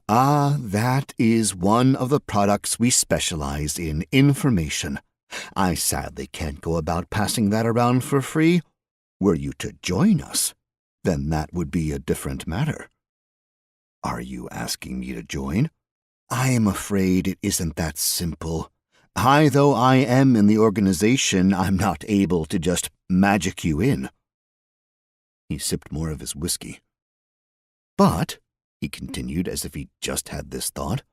S2: "Ah, that is one of the products we specialize in, information. I sadly can't go about passing that around for free. Were you to join us, then that would be a different matter.
S1: Are you asking me to join?
S2: I am afraid it isn't that simple. High though I am in the organization, I'm not able to just magic you in.
S1: He sipped more of his whiskey.
S2: But, he continued as if he just had this thought,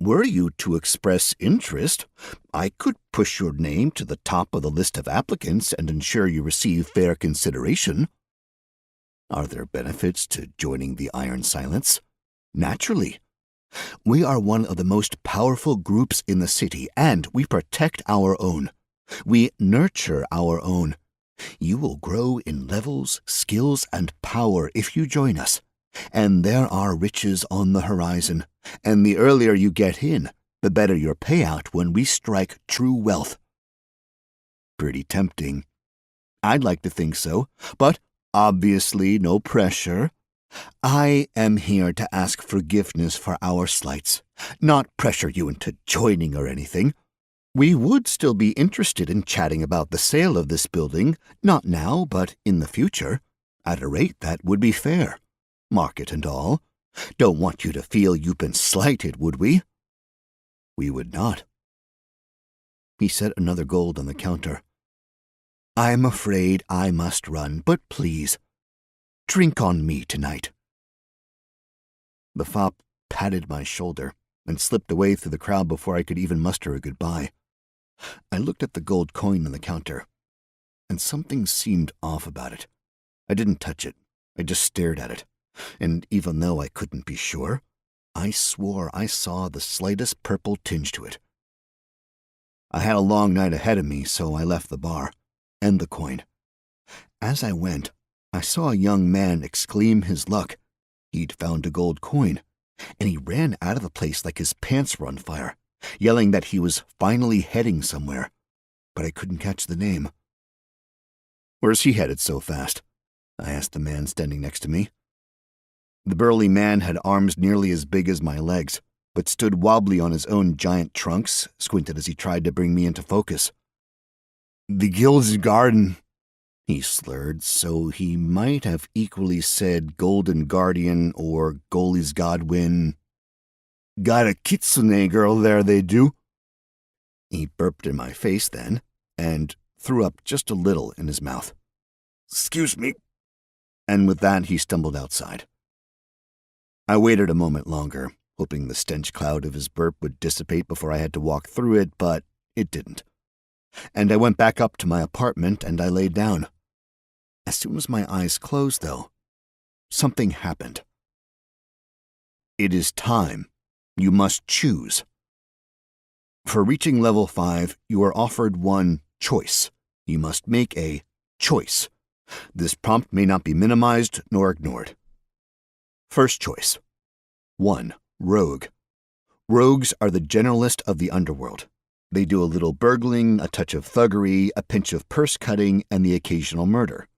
S2: were you to express interest, I could push your name to the top of the list of applicants and ensure you receive fair consideration.
S1: Are there benefits to joining the Iron Silence?
S2: Naturally. We are one of the most powerful groups in the city, and we protect our own. We nurture our own. You will grow in levels, skills, and power if you join us. And there are riches on the horizon, and the earlier you get in, the better your payout when we strike true wealth.
S1: Pretty tempting.
S2: I'd like to think so, but obviously no pressure. I am here to ask forgiveness for our slights, not pressure you into joining or anything. We would still be interested in chatting about the sale of this building, not now, but in the future, at a rate that would be fair. Market and all. Don't want you to feel you've been slighted, would we?
S1: We would not.
S2: He set another gold on the counter. I'm afraid I must run, but please, drink on me tonight. The fop patted my shoulder and slipped away through the crowd before I could even muster a goodbye. I looked at the gold coin on the counter, and something seemed off about it. I didn't touch it. I just stared at it. And even though I couldn't be sure, I swore I saw the slightest purple tinge to it. I had a long night ahead of me, so I left the bar, and the coin. As I went, I saw a young man exclaim his luck. He'd found a gold coin, and he ran out of the place like his pants were on fire, yelling that he was finally heading somewhere, but I couldn't catch the name.
S1: Where's he headed so fast? I asked the man standing next to me.
S2: The burly man had arms nearly as big as my legs, but stood wobbly on his own giant trunks, squinted as he tried to bring me into focus.
S1: The Gilded Garden,
S2: he slurred, so he might have equally said Golden Guardian or Goalie's Godwin.
S1: Got a kitsune girl there, they do.
S2: He burped in my face then, and threw up just a little in his mouth.
S1: Excuse me.
S2: And with that he stumbled outside. I waited a moment longer, hoping the stench cloud of his burp would dissipate before I had to walk through it, but it didn't. And I went back up to my apartment and I laid down. As soon as my eyes closed, though, something happened. It is time. You must choose. For reaching level 5, you are offered one choice. You must make a choice. This prompt may not be minimized nor ignored. First choice. 1. Rogue. Rogues are the generalist of the underworld. They do a little burgling, a touch of thuggery, a pinch of purse cutting, and the occasional murder.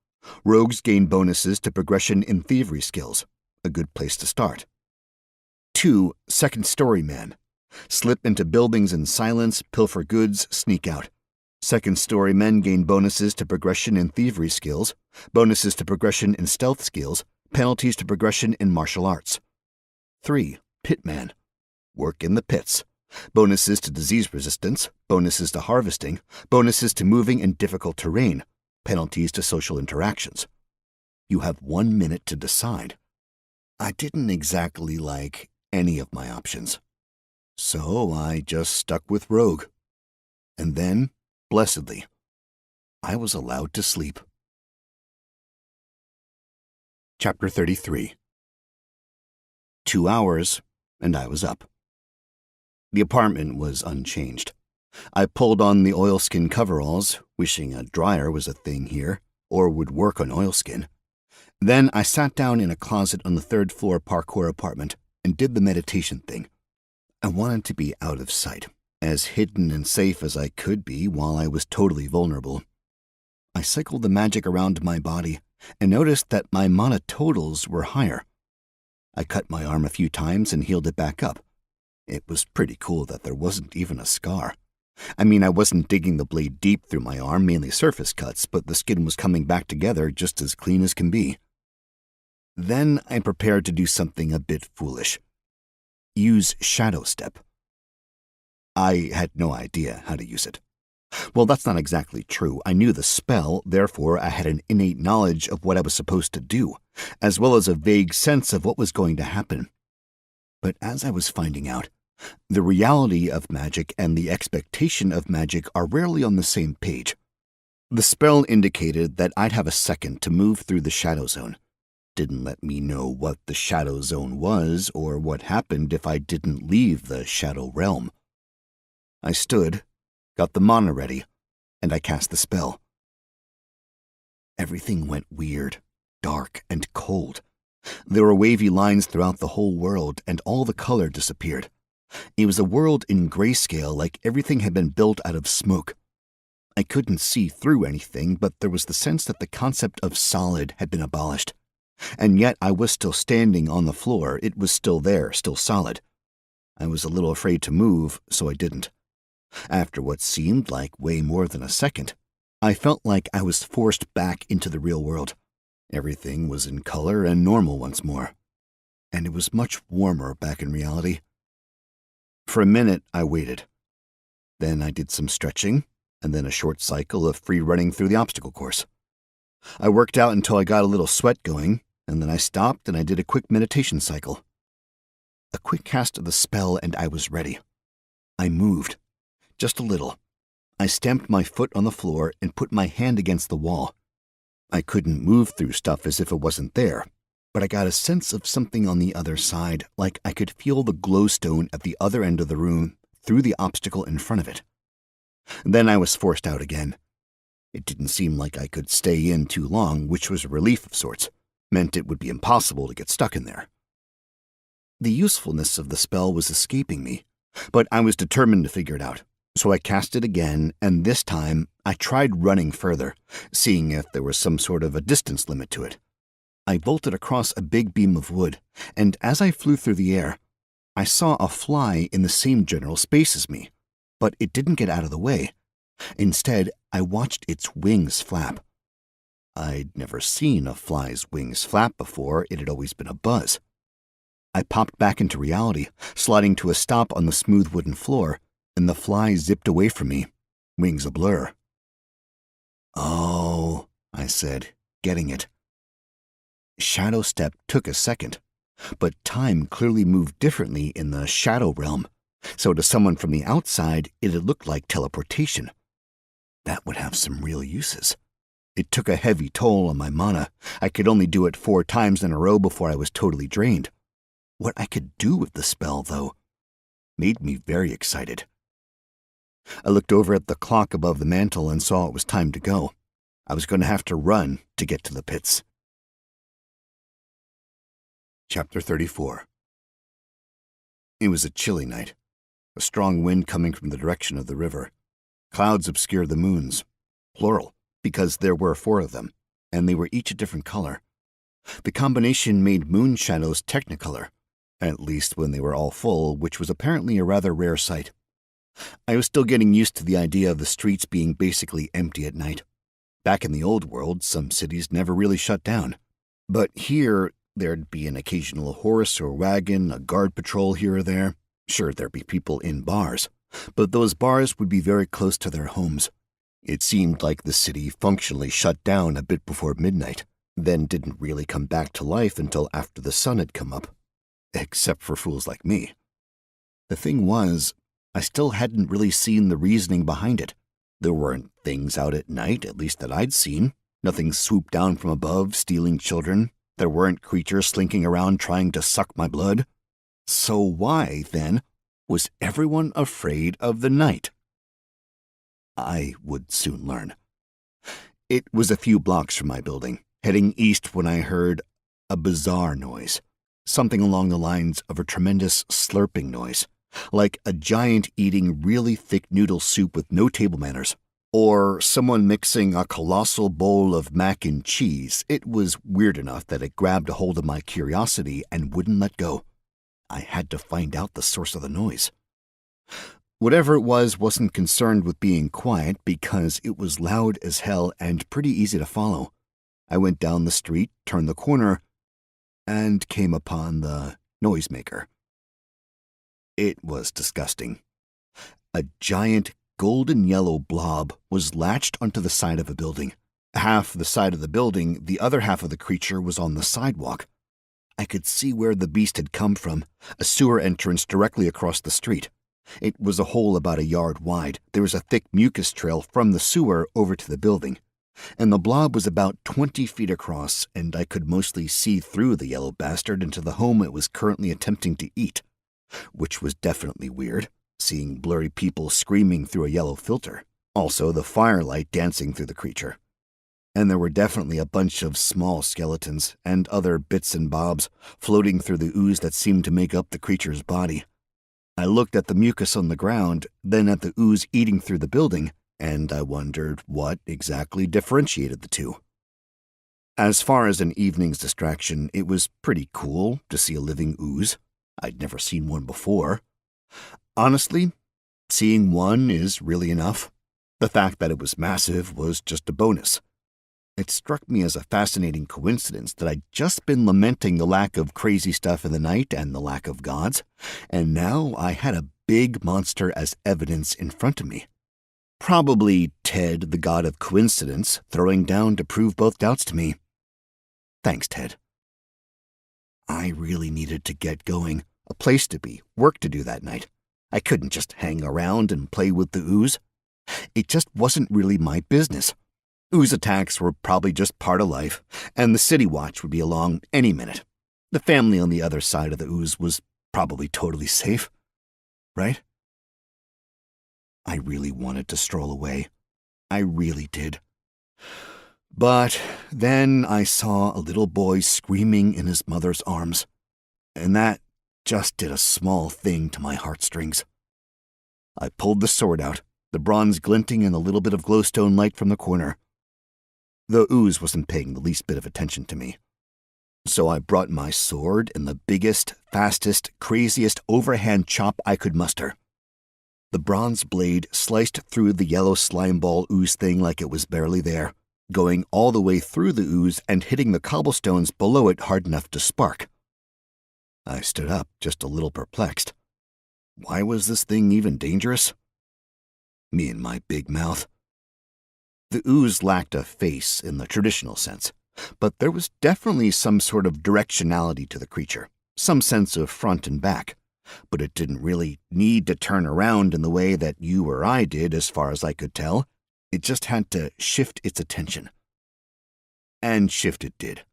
S2: Rogues gain bonuses to progression in thievery skills. A good place to start. 2. Second story man. Slip into buildings in silence, pilfer goods, sneak out. Second story men gain bonuses to progression in thievery skills, bonuses to progression in stealth skills, penalties to progression in martial arts. 3. Pitman. Work in the pits. Bonuses to disease resistance, bonuses to harvesting, bonuses to moving in difficult terrain, penalties to social interactions. You have 1 minute to decide. I didn't exactly like any of my options, so I just stuck with Rogue. And then, blessedly, I was allowed to sleep. Chapter 33. 2 hours, and I was up. The apartment was unchanged. I pulled on the oilskin coveralls, wishing a dryer was a thing here, or would work on oilskin. Then I sat down in a closet on the 3rd floor parkour apartment and did the meditation thing. I wanted to be out of sight, as hidden and safe as I could be while I was totally vulnerable. I cycled the magic around my body and noticed that my mana totals were higher. I cut my arm a few times and healed it back up. It was pretty cool that there wasn't even a scar. I mean, I wasn't digging the blade deep through my arm, mainly surface cuts, but the skin was coming back together just as clean as can be. Then I prepared to do something a bit foolish. Use Shadow Step. I had no idea how to use it. Well, that's not exactly true. I knew the spell, therefore I had an innate knowledge of what I was supposed to do, as well as a vague sense of what was going to happen. But as I was finding out, the reality of magic and the expectation of magic are rarely on the same page. The spell indicated that I'd have a second to move through the Shadow Zone. Didn't let me know what the Shadow Zone was or what happened if I didn't leave the Shadow Realm. I stood, got the mana ready, and I cast the spell. Everything went weird, dark, and cold. There were wavy lines throughout the whole world, and all the color disappeared. It was a world in grayscale, like everything had been built out of smoke. I couldn't see through anything, but there was the sense that the concept of solid had been abolished. And yet I was still standing on the floor. It was still there, still solid. I was a little afraid to move, so I didn't. After what seemed like way more than a second, I felt like I was forced back into the real world. Everything was in color and normal once more. And it was much warmer back in reality. For a minute, I waited. Then I did some stretching, and then a short cycle of free running through the obstacle course. I worked out until I got a little sweat going, and then I stopped and I did a quick meditation cycle. A quick cast of the spell and I was ready. I moved. Just a little. I stamped my foot on the floor and put my hand against the wall. I couldn't move through stuff as if it wasn't there, but I got a sense of something on the other side, like I could feel the glowstone at the other end of the room through the obstacle in front of it. Then I was forced out again. It didn't seem like I could stay in too long, which was a relief of sorts. Meant it would be impossible to get stuck in there. The usefulness of the spell was escaping me, but I was determined to figure it out. So I cast it again, and this time I tried running further, seeing if there was some sort of a distance limit to it. I bolted across a big beam of wood, and as I flew through the air, I saw a fly in the same general space as me, but it didn't get out of the way. Instead, I watched its wings flap. I'd never seen a fly's wings flap before. It had always been a buzz. I popped back into reality, sliding to a stop on the smooth wooden floor, and the fly zipped away from me, wings a blur. "Oh," I said, getting it. Shadow Step took a second, but time clearly moved differently in the Shadow Realm, so to someone from the outside, it had looked like teleportation. That would have some real uses. It took a heavy toll on my mana. I could only do it 4 times in a row before I was totally drained. What I could do with the spell, though, made me very excited. I looked over at the clock above the mantel and saw it was time to go. I was going to have to run to get to the pits. Chapter 34. It was a chilly night. A strong wind coming from the direction of the river. Clouds obscured the moons, plural, because there were 4 of them, and they were each a different color. The combination made moon shadows technicolor, at least when they were all full, which was apparently a rather rare sight. I was still getting used to the idea of the streets being basically empty at night. Back in the old world, some cities never really shut down. But here, there'd be an occasional horse or wagon, a guard patrol here or there. Sure, there'd be people in bars, but those bars would be very close to their homes. It seemed like the city functionally shut down a bit before midnight, then didn't really come back to life until after the sun had come up. Except for fools like me. The thing was, I still hadn't really seen the reasoning behind it. There weren't things out at night, at least that I'd seen. Nothing swooped down from above, stealing children. There weren't creatures slinking around trying to suck my blood. So why, then, was everyone afraid of the night? I would soon learn. It was a few blocks from my building, heading east when I heard a bizarre noise. Something along the lines of a tremendous slurping noise, like a giant eating really thick noodle soup with no table manners, or someone mixing a colossal bowl of mac and cheese. It was weird enough that it grabbed a hold of my curiosity and wouldn't let go. I had to find out the source of the noise. Whatever it was wasn't concerned with being quiet because it was loud as hell and pretty easy to follow. I went down the street, turned the corner, and came upon the noisemaker. It was disgusting. A giant golden yellow blob was latched onto the side of a building. Half the side of the building, the other half of the creature was on the sidewalk. I could see where the beast had come from, a sewer entrance directly across the street. It was a hole about a yard wide. There was a thick mucus trail from the sewer over to the building. And the blob was about 20 feet across, and I could mostly see through the yellow bastard into the home it was currently attempting to eat, which was definitely weird, seeing blurry people screaming through a yellow filter. Also, the firelight dancing through the creature. And there were definitely a bunch of small skeletons and other bits and bobs floating through the ooze that seemed to make up the creature's body. I looked at the mucus on the ground, then at the ooze eating through the building, and I wondered what exactly differentiated the two. As far as an evening's distraction, it was pretty cool to see a living ooze. I'd never seen one before. Honestly, seeing one is really enough. The fact that it was massive was just a bonus. It struck me as a fascinating coincidence that I'd just been lamenting the lack of crazy stuff in the night and the lack of gods, and now I had a big monster as evidence in front of me. Probably Ted, the god of coincidence, throwing down to prove both doubts to me. Thanks, Ted. I really needed to get going, a place to be, work to do that night. I couldn't just hang around and play with the ooze. It just wasn't really my business. Ooze attacks were probably just part of life, and the city watch would be along any minute. The family on the other side of the ooze was probably totally safe, right? I really wanted to stroll away. I really did. But then I saw a little boy screaming in his mother's arms, and that just did a small thing to my heartstrings. I pulled the sword out, the bronze glinting in a little bit of glowstone light from the corner. The ooze wasn't paying the least bit of attention to me. So I brought my sword in the biggest, fastest, craziest overhand chop I could muster. The bronze blade sliced through the yellow slime ball ooze thing like it was barely there, going all the way through the ooze and hitting the cobblestones below it hard enough to spark. I stood up, just a little perplexed. Why was this thing even dangerous? Me and my big mouth. The ooze lacked a face in the traditional sense, but there was definitely some sort of directionality to the creature, some sense of front and back, but it didn't really need to turn around in the way that you or I did as far as I could tell. It just had to shift its attention. And shift it did.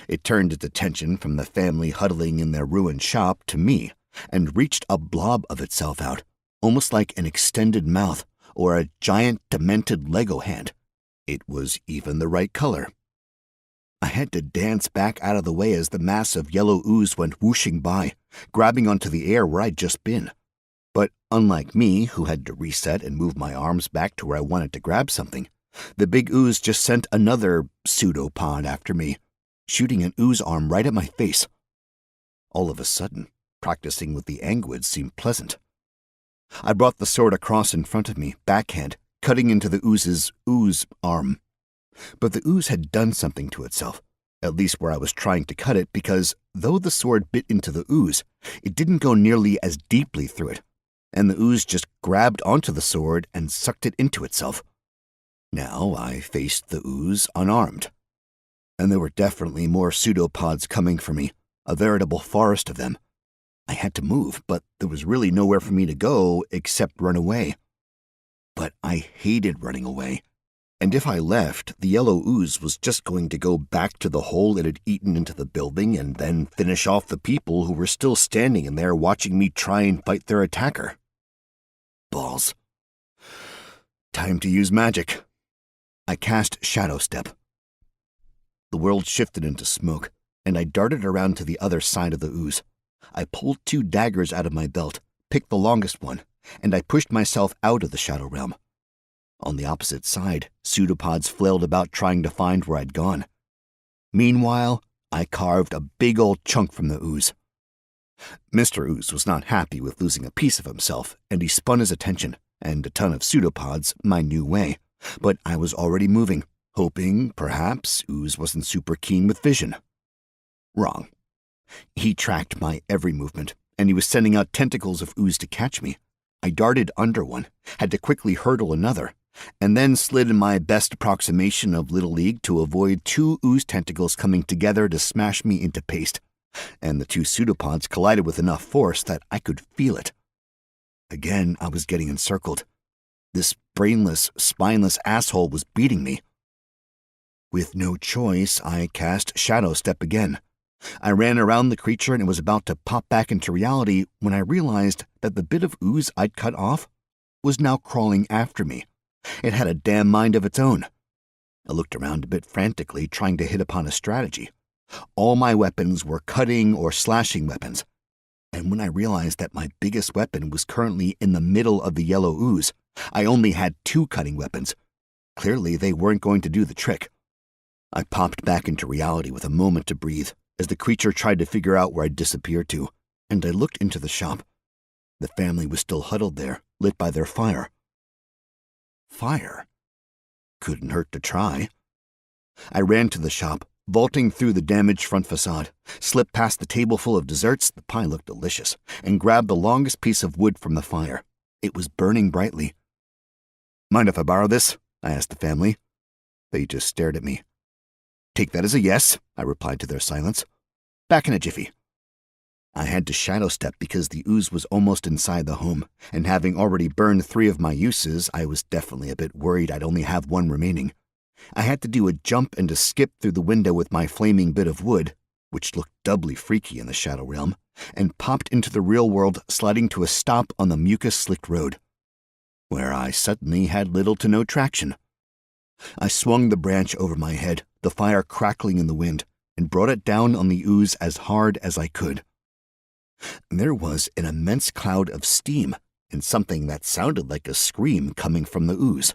S2: It turned its attention from the family huddling in their ruined shop to me, and reached a blob of itself out, almost like an extended mouth, or a giant demented Lego hand. It was even the right color. I had to dance back out of the way as the mass of yellow ooze went whooshing by, grabbing onto the air where I'd just been. But unlike me, who had to reset and move my arms back to where I wanted to grab something, the big ooze just sent another pseudopod after me, shooting an ooze arm right at my face. All of a sudden, practicing with the anguids seemed pleasant. I brought the sword across in front of me, backhand, cutting into the ooze's ooze arm. But the ooze had done something to itself, at least where I was trying to cut it, because though the sword bit into the ooze, it didn't go nearly as deeply through it, and the ooze just grabbed onto the sword and sucked it into itself. Now I faced the ooze unarmed. And there were definitely more pseudopods coming for me, a veritable forest of them. I had to move, but there was really nowhere for me to go except run away. But I hated running away, and if I left, the yellow ooze was just going to go back to the hole it had eaten into the building and then finish off the people who were still standing in there watching me try and fight their attacker. Balls. Time to use magic. I cast Shadow Step. The world shifted into smoke, and I darted around to the other side of the ooze. I pulled 2 daggers out of my belt, picked the longest one, and I pushed myself out of the shadow realm. On the opposite side, pseudopods flailed about trying to find where I'd gone. Meanwhile, I carved a big old chunk from the ooze. Mr. Ooze was not happy with losing a piece of himself, and he spun his attention, and a ton of pseudopods, my new way. But I was already moving, hoping, perhaps, Ooze wasn't super keen with vision. Wrong. He tracked my every movement, and he was sending out tentacles of ooze to catch me. I darted under one, had to quickly hurdle another, and then slid in my best approximation of Little League to avoid two ooze tentacles coming together to smash me into paste, and the two pseudopods collided with enough force that I could feel it. Again, I was getting encircled. This brainless, spineless asshole was beating me. With no choice, I cast Shadow Step again. I ran around the creature and was about to pop back into reality when I realized that the bit of ooze I'd cut off was now crawling after me. It had a damn mind of its own. I looked around a bit frantically, trying to hit upon a strategy. All my weapons were cutting or slashing weapons. And when I realized that my biggest weapon was currently in the middle of the yellow ooze, I only had two cutting weapons. Clearly, they weren't going to do the trick. I popped back into reality with a moment to breathe as the creature tried to figure out where I'd disappeared to, and I looked into the shop. The family was still huddled there, lit by their fire. Fire? Couldn't hurt to try. I ran to the shop, vaulting through the damaged front facade, slipped past the table full of desserts, the pie looked delicious, and grabbed the longest piece of wood from the fire. It was burning brightly. "Mind if I borrow this?" I asked the family. They just stared at me. "Take that as a yes," I replied to their silence. "Back in a jiffy." I had to shadow step because the ooze was almost inside the home, and having already burned 3 of my uses, I was definitely a bit worried I'd only have 1 remaining. I had to do a jump and a skip through the window with my flaming bit of wood, which looked doubly freaky in the shadow realm, and popped into the real world, sliding to a stop on the mucus-slicked road, where I suddenly had little to no traction. I swung the branch over my head, the fire crackling in the wind, and brought it down on the ooze as hard as I could. There was an immense cloud of steam and something that sounded like a scream coming from the ooze.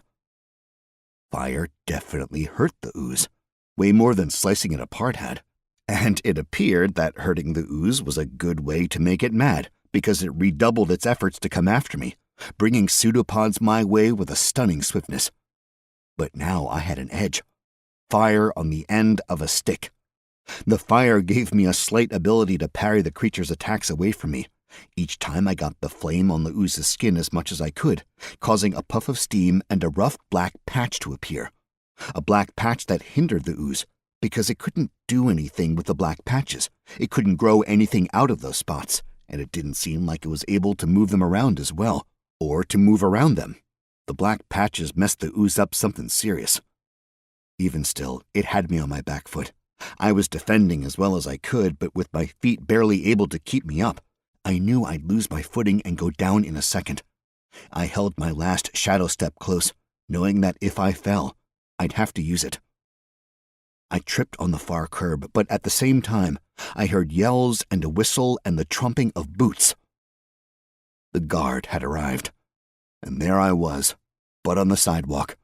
S2: Fire definitely hurt the ooze, way more than slicing it apart had, and it appeared that hurting the ooze was a good way to make it mad, because it redoubled its efforts to come after me, bringing pseudopods my way with a stunning swiftness. But now I had an edge. Fire on the end of a stick. The fire gave me a slight ability to parry the creature's attacks away from me. Each time I got the flame on the ooze's skin as much as I could, causing a puff of steam and a rough black patch to appear. A black patch that hindered the ooze, because it couldn't do anything with the black patches. It couldn't grow anything out of those spots, and it didn't seem like it was able to move them around as well, or to move around them. The black patches messed the ooze up something serious. Even still, it had me on my back foot. I was defending as well as I could, but with my feet barely able to keep me up, I knew I'd lose my footing and go down in a second. I held my last shadow step close, knowing that if I fell, I'd have to use it. I tripped on the far curb, but at the same time, I heard yells and a whistle and the trumping of boots. The guard had arrived, and there I was, butt on the sidewalk.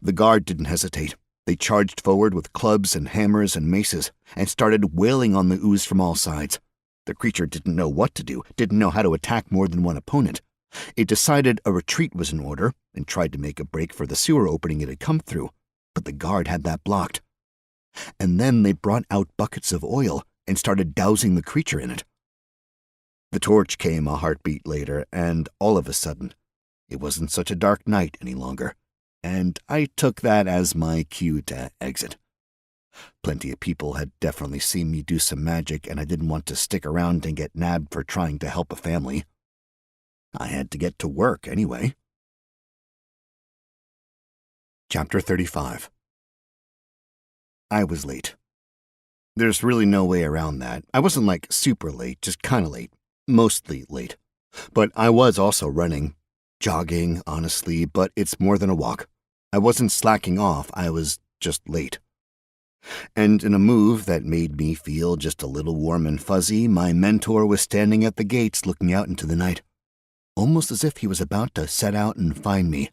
S2: The guard didn't hesitate. They charged forward with clubs and hammers and maces and started wailing on the ooze from all sides. The creature didn't know what to do, didn't know how to attack more than one opponent. It decided a retreat was in order and tried to make a break for the sewer opening it had come through, but the guard had that blocked. And then they brought out buckets of oil and started dousing the creature in it. The torch came a heartbeat later, and all of a sudden, it wasn't such a dark night any longer, and I took that as my cue to exit. Plenty of people had definitely seen me do some magic, and I didn't want to stick around and get nabbed for trying to help a family. I had to get to work anyway. Chapter 35. I was late. There's really no way around that. I wasn't like super late, just kinda late. Mostly late. But I was also running. Jogging, honestly, but it's more than a walk. I wasn't slacking off, I was just late. And in a move that made me feel just a little warm and fuzzy, my mentor was standing at the gates looking out into the night, almost as if he was about to set out and find me.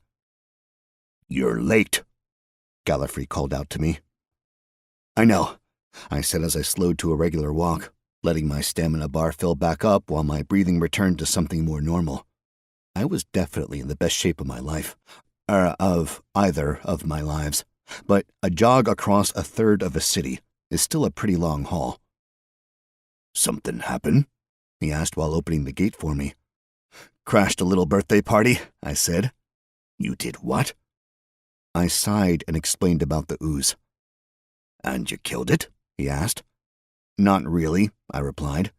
S2: "You're late," Gallifrey called out to me. "I know," I said as I slowed to a regular walk. letting my stamina bar fill back up while my breathing returned to something more normal. I was definitely in the best shape of my life, of either of my lives, but a jog across a third of a city is still a pretty long haul.
S1: "Something happen?"
S2: he asked while opening the gate for me. "Crashed a little birthday party," I said.
S1: "You did what?"
S2: I sighed and explained about the ooze.
S1: "And you killed it?"
S2: he asked. "Not really," I replied.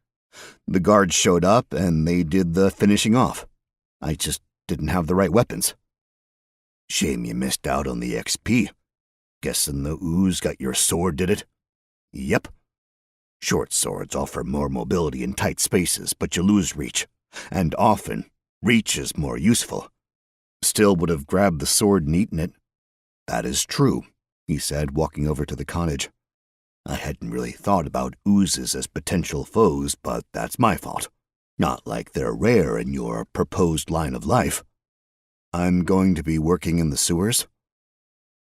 S2: "The guards showed up and they did the finishing off. I just didn't have the right weapons."
S1: "Shame you missed out on the XP. Guessing the ooze got your sword, did it?"
S2: "Yep."
S1: "Short swords offer more mobility in tight spaces, but you lose reach. And often, reach is more useful."
S2: "Still would have grabbed the sword and eaten it."
S1: "That is true,"
S2: he said, walking over to the cottage.
S1: "I hadn't really thought about oozes as potential foes, but that's my fault. Not like they're rare in your proposed line of life."
S2: "I'm going to be working in the sewers?"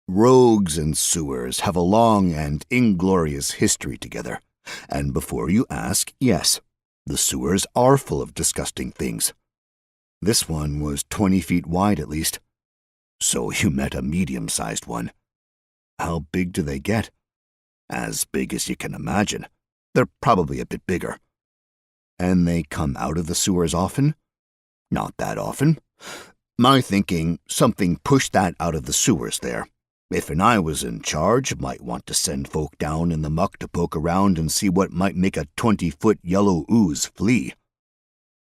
S1: "Rogues and sewers have a long and inglorious history together. And before you ask, yes, the sewers are full of disgusting things."
S2: "This one was 20 feet wide at least."
S1: "So you met a medium-sized one."
S2: "How big do they get?"
S1: "As big as you can imagine. They're probably a bit bigger."
S2: "And they come out of the sewers often?"
S1: "Not that often. My thinking, something pushed that out of the sewers there. If I was in charge, might want to send folk down in the muck to poke around and see what might make a 20-foot yellow ooze flee."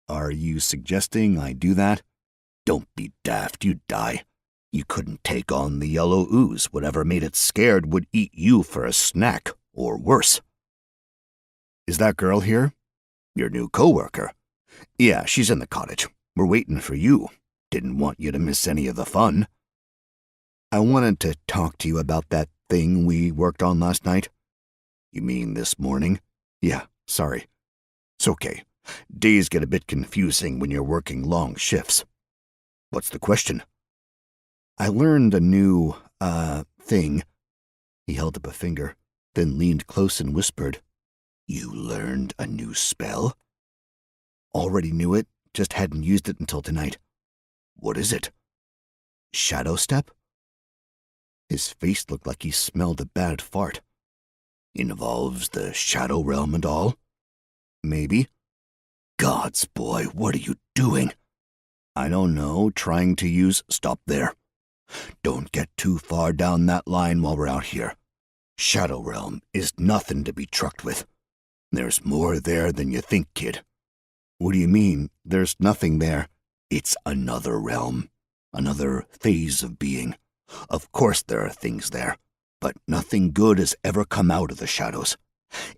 S2: "Are you suggesting I do that?"
S1: "Don't be daft, you'd die. You couldn't take on the yellow ooze. Whatever made it scared would eat you for a snack, or worse."
S2: "Is that girl here?"
S1: "Your new coworker?" "Yeah, she's in the cottage. We're waiting for you. Didn't want you to miss any of the fun."
S2: "I wanted to talk to you about that thing we worked on last night."
S1: "You mean this morning?"
S2: "Yeah, sorry."
S1: "It's okay. Days get a bit confusing when you're working long shifts. What's the question?"
S2: "I learned a new, thing." He held up a finger, then leaned close and whispered.
S1: "You learned a new spell?"
S2: "Already knew it, just hadn't used it until tonight."
S1: "What is it?"
S2: "Shadow step?" His face looked like he smelled a bad fart.
S1: "Involves the shadow realm and all?"
S2: "Maybe."
S1: "Gods, boy, what are you doing?"
S2: "I don't know, trying to use—"
S1: "Stop there. Don't get too far down that line while we're out here. Shadow realm is nothing to be trucked with. There's more there than you think, kid."
S2: "What do you mean? There's nothing there."
S1: "It's another realm, another phase of being. Of course there are things there, but nothing good has ever come out of the shadows.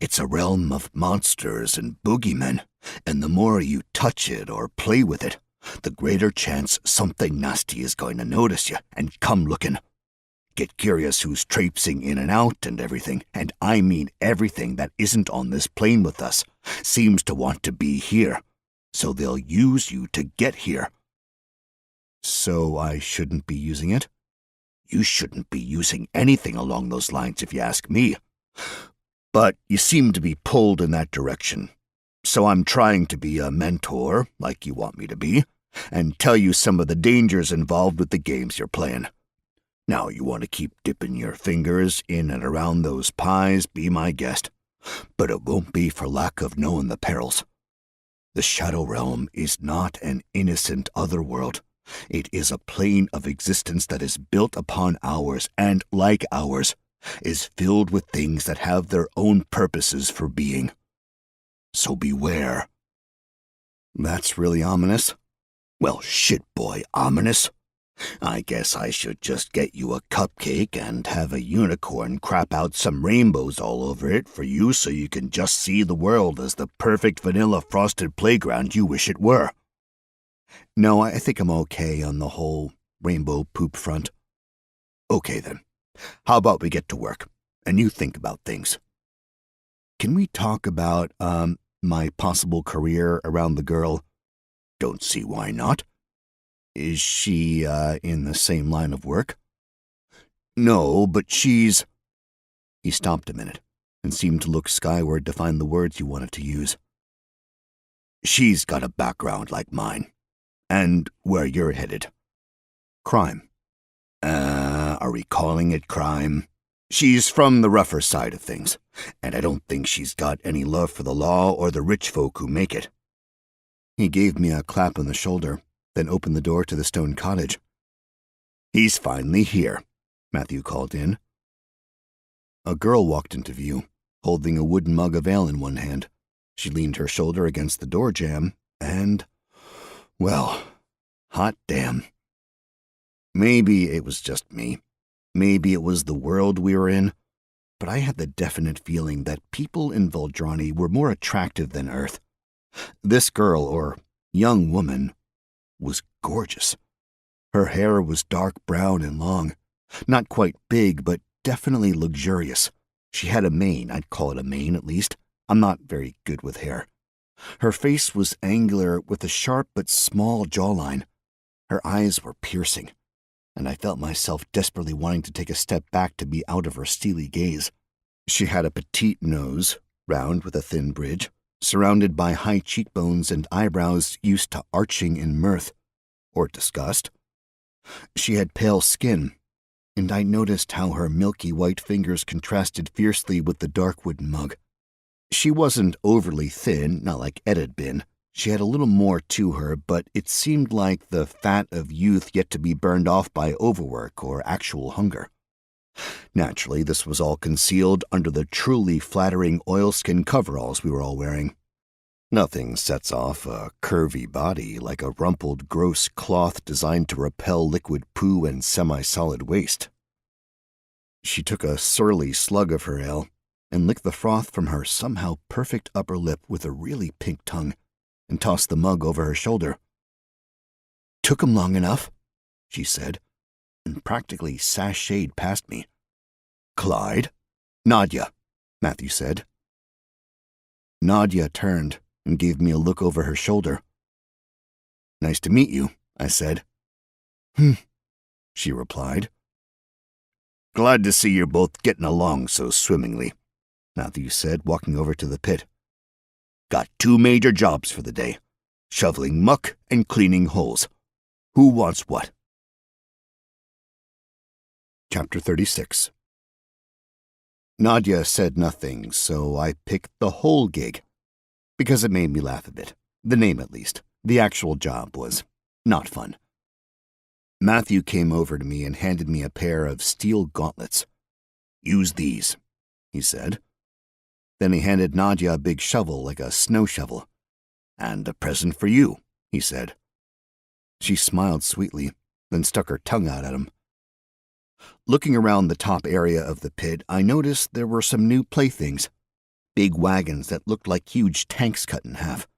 S1: It's a realm of monsters and boogeymen, and the more you touch it or play with it, the greater chance something nasty is going to notice you and come looking. Get curious who's traipsing in and out and everything, and I mean everything that isn't on this plane with us, seems to want to be here. So they'll use you to get here."
S2: "So I shouldn't be using it?"
S1: "You shouldn't be using anything along those lines if you ask me. But you seem to be pulled in that direction. So I'm trying to be a mentor, like you want me to be, and tell you some of the dangers involved with the games you're playing. Now, you want to keep dipping your fingers in and around those pies, be my guest. But it won't be for lack of knowing the perils. The Shadow Realm is not an innocent otherworld. It is a plane of existence that is built upon ours and, like ours, is filled with things that have their own purposes for being. So beware."
S2: "That's really ominous."
S1: "Well, shit, boy, ominous. I guess I should just get you a cupcake and have a unicorn crap out some rainbows all over it for you so you can just see the world as the perfect vanilla frosted playground you wish it were."
S2: "No, I think I'm okay on the whole rainbow poop front."
S1: "Okay, then. How about we get to work, and you think about things?"
S2: "Can we talk about, my possible career around the girl?"
S1: "Don't see why not."
S2: "Is she, in the same line of work?"
S1: "No, but she's—"
S2: He stopped a minute, and seemed to look skyward to find the words you wanted to use. "She's got a background like mine. And where you're headed. Crime. Are we calling it crime? She's from the rougher side of things, and I don't think she's got any love for the law or the rich folk who make it." He gave me a clap on the shoulder, then opened the door to the stone cottage. "He's finally here," Matthew called in. A girl walked into view, holding a wooden mug of ale in one hand. She leaned her shoulder against the door jamb, and, well, hot damn. Maybe it was just me. Maybe it was the world we were in, but I had the definite feeling that people in Veldrani were more attractive than Earth. This girl, or young woman, was gorgeous. Her hair was dark brown and long, not quite big, but definitely luxurious. She had a mane, I'd call it a mane at least. I'm not very good with hair. Her face was angular with a sharp but small jawline. Her eyes were piercing, and I felt myself desperately wanting to take a step back to be out of her steely gaze. She had a petite nose, round with a thin bridge, surrounded by high cheekbones and eyebrows used to arching in mirth, or disgust. She had pale skin, and I noticed how her milky white fingers contrasted fiercely with the dark wooden mug. She wasn't overly thin, not like Ed had been. She had a little more to her, but it seemed like the fat of youth yet to be burned off by overwork or actual hunger. Naturally, this was all concealed under the truly flattering oilskin coveralls we were all wearing. Nothing sets off a curvy body like a rumpled, gross cloth designed to repel liquid poo and semi-solid waste. She took a surly slug of her ale and licked the froth from her somehow perfect upper lip with a really pink tongue, and tossed the mug over her shoulder. "Took 'em long enough," she said, and practically sashayed past me. "Clyde?" "Nadia," Matthew said. Nadia turned and gave me a look over her shoulder. "Nice to meet you," I said. She replied. "Glad to see you're both getting along so swimmingly," Matthew said, walking over to the pit. "Got 2 major jobs for the day, shoveling muck and cleaning holes. Who wants what?" Chapter 36. Nadia said nothing, so I picked the whole gig, because it made me laugh a bit. The name, at least. The actual job was not fun. Matthew came over to me and handed me a pair of steel gauntlets. "Use these," he said. Then he handed Nadia a big shovel like a snow shovel. "And a present for you," he said. She smiled sweetly, then stuck her tongue out at him. Looking around the top area of the pit, I noticed there were some new playthings. Big wagons that looked like huge tanks cut in half.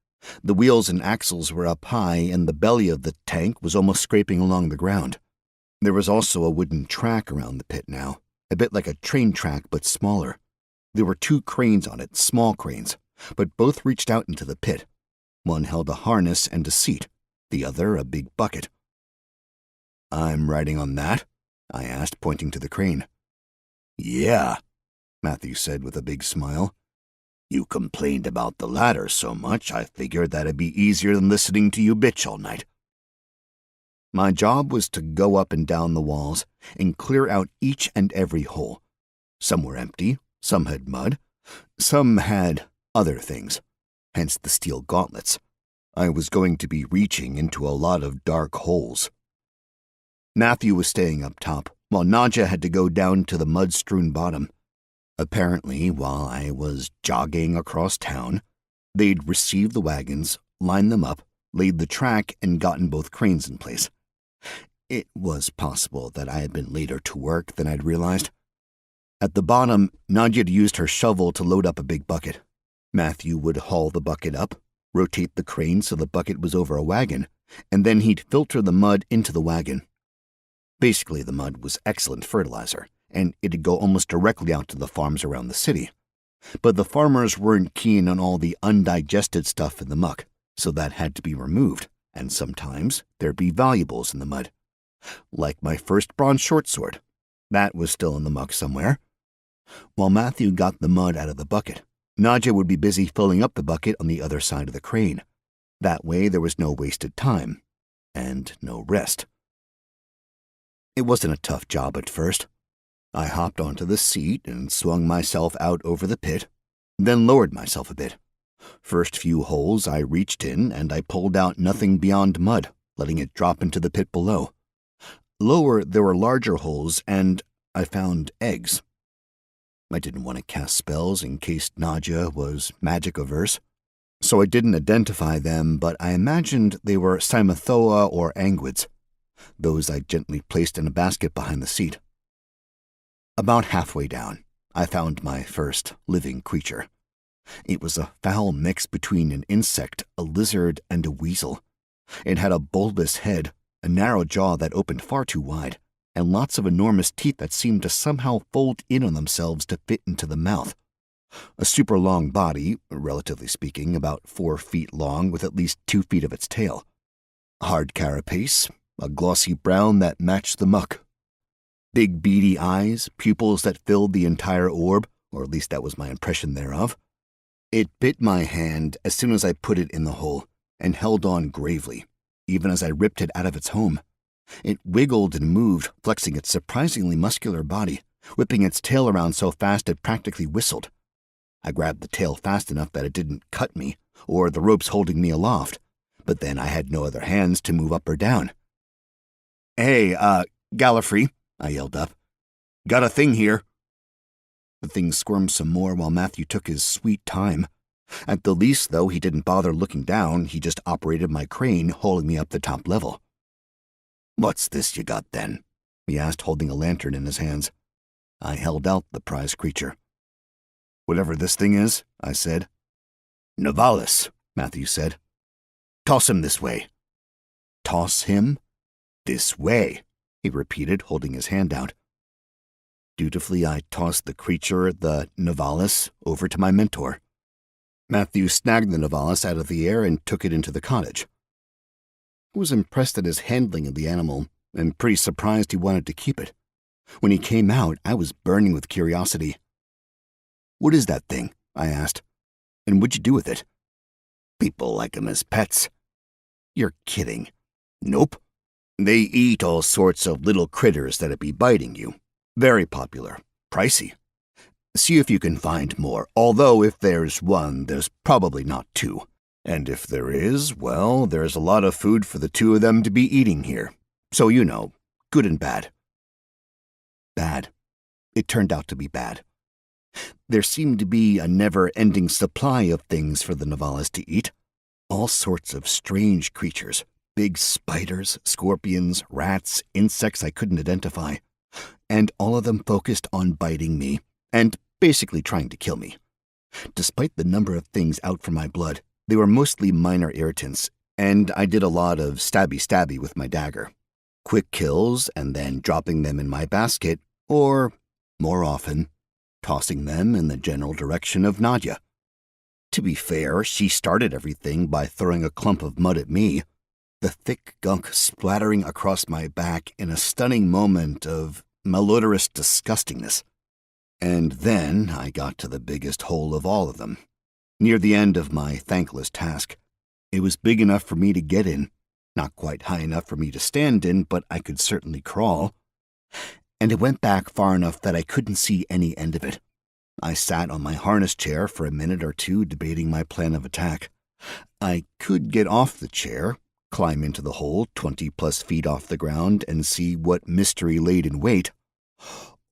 S2: The wheels and axles were up high, and the belly of the tank was almost scraping along the ground. There was also a wooden track around the pit now, a bit like a train track but smaller. There were 2 cranes on it, small cranes, but both reached out into the pit. One held a harness and a seat, the other a big bucket. "I'm riding on that?" I asked, pointing to the crane. "Yeah," Matthew said with a big smile. "You complained about the ladder so much, I figured that'd be easier than listening to you bitch all night." My job was to go up and down the walls and clear out each and every hole. Some were empty, some had mud, some had other things, hence the steel gauntlets. I was going to be reaching into a lot of dark holes. Matthew was staying up top, while Nadia had to go down to the mud-strewn bottom. Apparently, while I was jogging across town, they'd received the wagons, lined them up, laid the track, and gotten both cranes in place. It was possible that I had been later to work than I'd realized. At the bottom, Nadia had used her shovel to load up a big bucket. Matthew would haul the bucket up, rotate the crane so the bucket was over a wagon, and then he'd filter the mud into the wagon. Basically, the mud was excellent fertilizer, and it'd go almost directly out to the farms around the city. But the farmers weren't keen on all the undigested stuff in the muck, so that had to be removed, and sometimes there'd be valuables in the mud. Like my first bronze short sword. That was still in the muck somewhere. While Matthew got the mud out of the bucket, Nadja would be busy filling up the bucket on the other side of the crane. That way there was no wasted time, and no rest. It wasn't a tough job at first. I hopped onto the seat and swung myself out over the pit, then lowered myself a bit. First few holes I reached in, and I pulled out nothing beyond mud, letting it drop into the pit below. Lower, there were larger holes, and I found eggs. I didn't want to cast spells in case Nadja was magic-averse, so I didn't identify them, but I imagined they were Cymathoa or Anguids. Those I gently placed in a basket behind the seat. About halfway down, I found my first living creature. It was a foul mix between an insect, a lizard, and a weasel. It had a bulbous head, a narrow jaw that opened far too wide, and lots of enormous teeth that seemed to somehow fold in on themselves to fit into the mouth. A super long body, relatively speaking, about 4 feet long with at least 2 feet of its tail. Hard carapace, a glossy brown that matched the muck. Big beady eyes, pupils that filled the entire orb, or at least that was my impression thereof. It bit my hand as soon as I put it in the hole, and held on gravely, even as I ripped it out of its home. It wiggled and moved, flexing its surprisingly muscular body, whipping its tail around so fast it practically whistled. I grabbed the tail fast enough that it didn't cut me, or the ropes holding me aloft, but then I had no other hands to move up or down. "Hey, Gallifrey," I yelled up. "Got a thing here." The thing squirmed some more while Matthew took his sweet time. At the least, though, he didn't bother looking down. He just operated my crane, hauling me up the top level. "What's this you got, then?" he asked, holding a lantern in his hands. I held out the prize creature. "Whatever this thing is," I said. "Nivalis," Matthew said. "Toss him this way." "Toss him? This way," he repeated, holding his hand out. Dutifully, I tossed the creature, the Nivalis, over to my mentor. Matthew snagged the Nivalis out of the air and took it into the cottage. I was impressed at his handling of the animal, and pretty surprised he wanted to keep it. When he came out, I was burning with curiosity. "What is that thing?" I asked. "And what'd you do with it?" "People like 'em as pets." "You're kidding." "Nope. They eat all sorts of little critters that'd be biting you. Very popular. Pricey. See if you can find more, although if there's one, there's probably not two. And if there is, well, there's a lot of food for the two of them to be eating here. So you know, good and bad." Bad. It turned out to be bad. There seemed to be a never-ending supply of things for the Nivalis to eat. All sorts of strange creatures. Big spiders, scorpions, rats, insects I couldn't identify. And all of them focused on biting me, and basically trying to kill me. Despite the number of things out for my blood, they were mostly minor irritants, and I did a lot of stabby-stabby with my dagger. Quick kills, and then dropping them in my basket, or, more often, tossing them in the general direction of Nadja. To be fair, she started everything by throwing a clump of mud at me, the thick gunk splattering across my back in a stunning moment of malodorous disgustingness. And then I got to the biggest hole of all of them. Near the end of my thankless task, it was big enough for me to get in, not quite high enough for me to stand in, but I could certainly crawl. And it went back far enough that I couldn't see any end of it. I sat on my harness chair for a minute or two debating my plan of attack. I could get off the chair, climb into the hole 20+ feet off the ground and see what mystery laid in wait.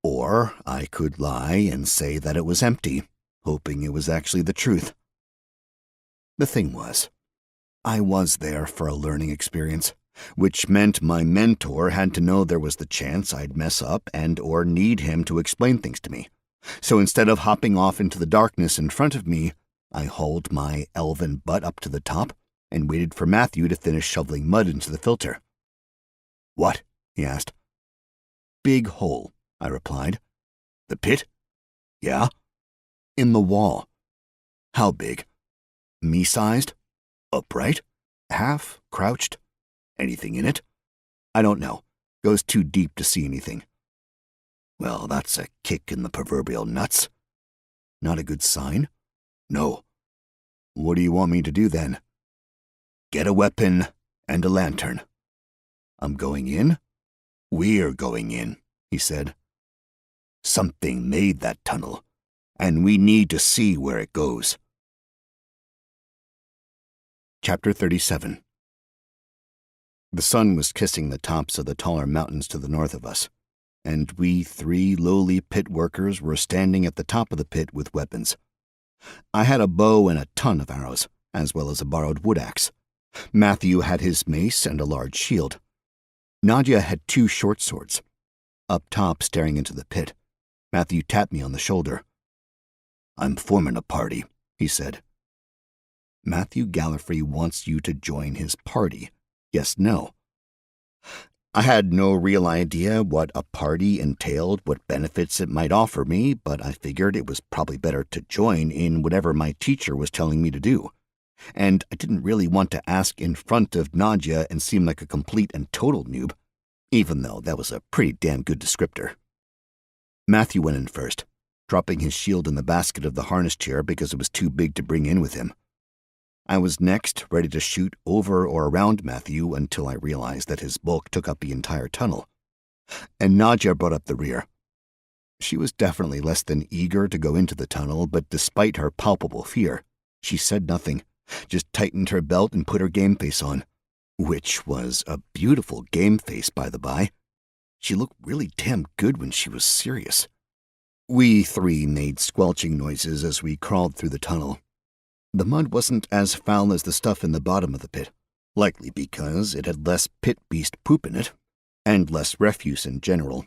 S2: Or I could lie and say that it was empty, hoping it was actually the truth. The thing was, I was there for a learning experience, which meant my mentor had to know there was the chance I'd mess up and or need him to explain things to me. So instead of hopping off into the darkness in front of me, I hauled my elven butt up to the top and waited for Matthew to finish shoveling mud into the filter. "What?" he asked. "Big hole," I replied. "The pit?" "Yeah." "In the wall." "How big?" "Me-sized?" "Upright? Half? Crouched? Anything in it?" "I don't know. Goes too deep to see anything."
S1: Well, that's a kick in the proverbial nuts. Not a good sign? No. What do you want me to do then? Get a weapon and a lantern. I'm going in? We're going in, he said. Something made that tunnel, and we need to see where it goes. Chapter 37. The sun was kissing the tops of the taller mountains to the north of us, and we 3 lowly pit workers were standing at the top of the pit with weapons. I had a bow and a ton of arrows, as well as a borrowed wood axe. Matthew had his mace and a large shield. Nadia had 2 short swords. Up top, staring into the pit, Matthew tapped me on the shoulder. I'm forming a party, he said. Matthew Gallifrey wants you to join his party. Yes, no. I had no real idea what a party entailed, what benefits it might offer me, but I figured it was probably better to join in whatever my teacher was telling me to do. And I didn't really want to ask in front of Nadia and seem like a complete and total noob, even though that was a pretty damn good descriptor. Matthew went in first, dropping his shield in the basket of the harness chair because it was too big to bring in with him. I was next, ready to shoot over or around Matthew until I realized that his bulk took up the entire tunnel. And Nadia brought up the rear. She was definitely less than eager to go into the tunnel, but despite her palpable fear, she said nothing, just tightened her belt and put her game face on, which was a beautiful game face, by the by. She looked really damn good when she was serious. We 3 made squelching noises as we crawled through the tunnel. The mud wasn't as foul as the stuff in the bottom of the pit, likely because it had less pit beast poop in it, and less refuse in general.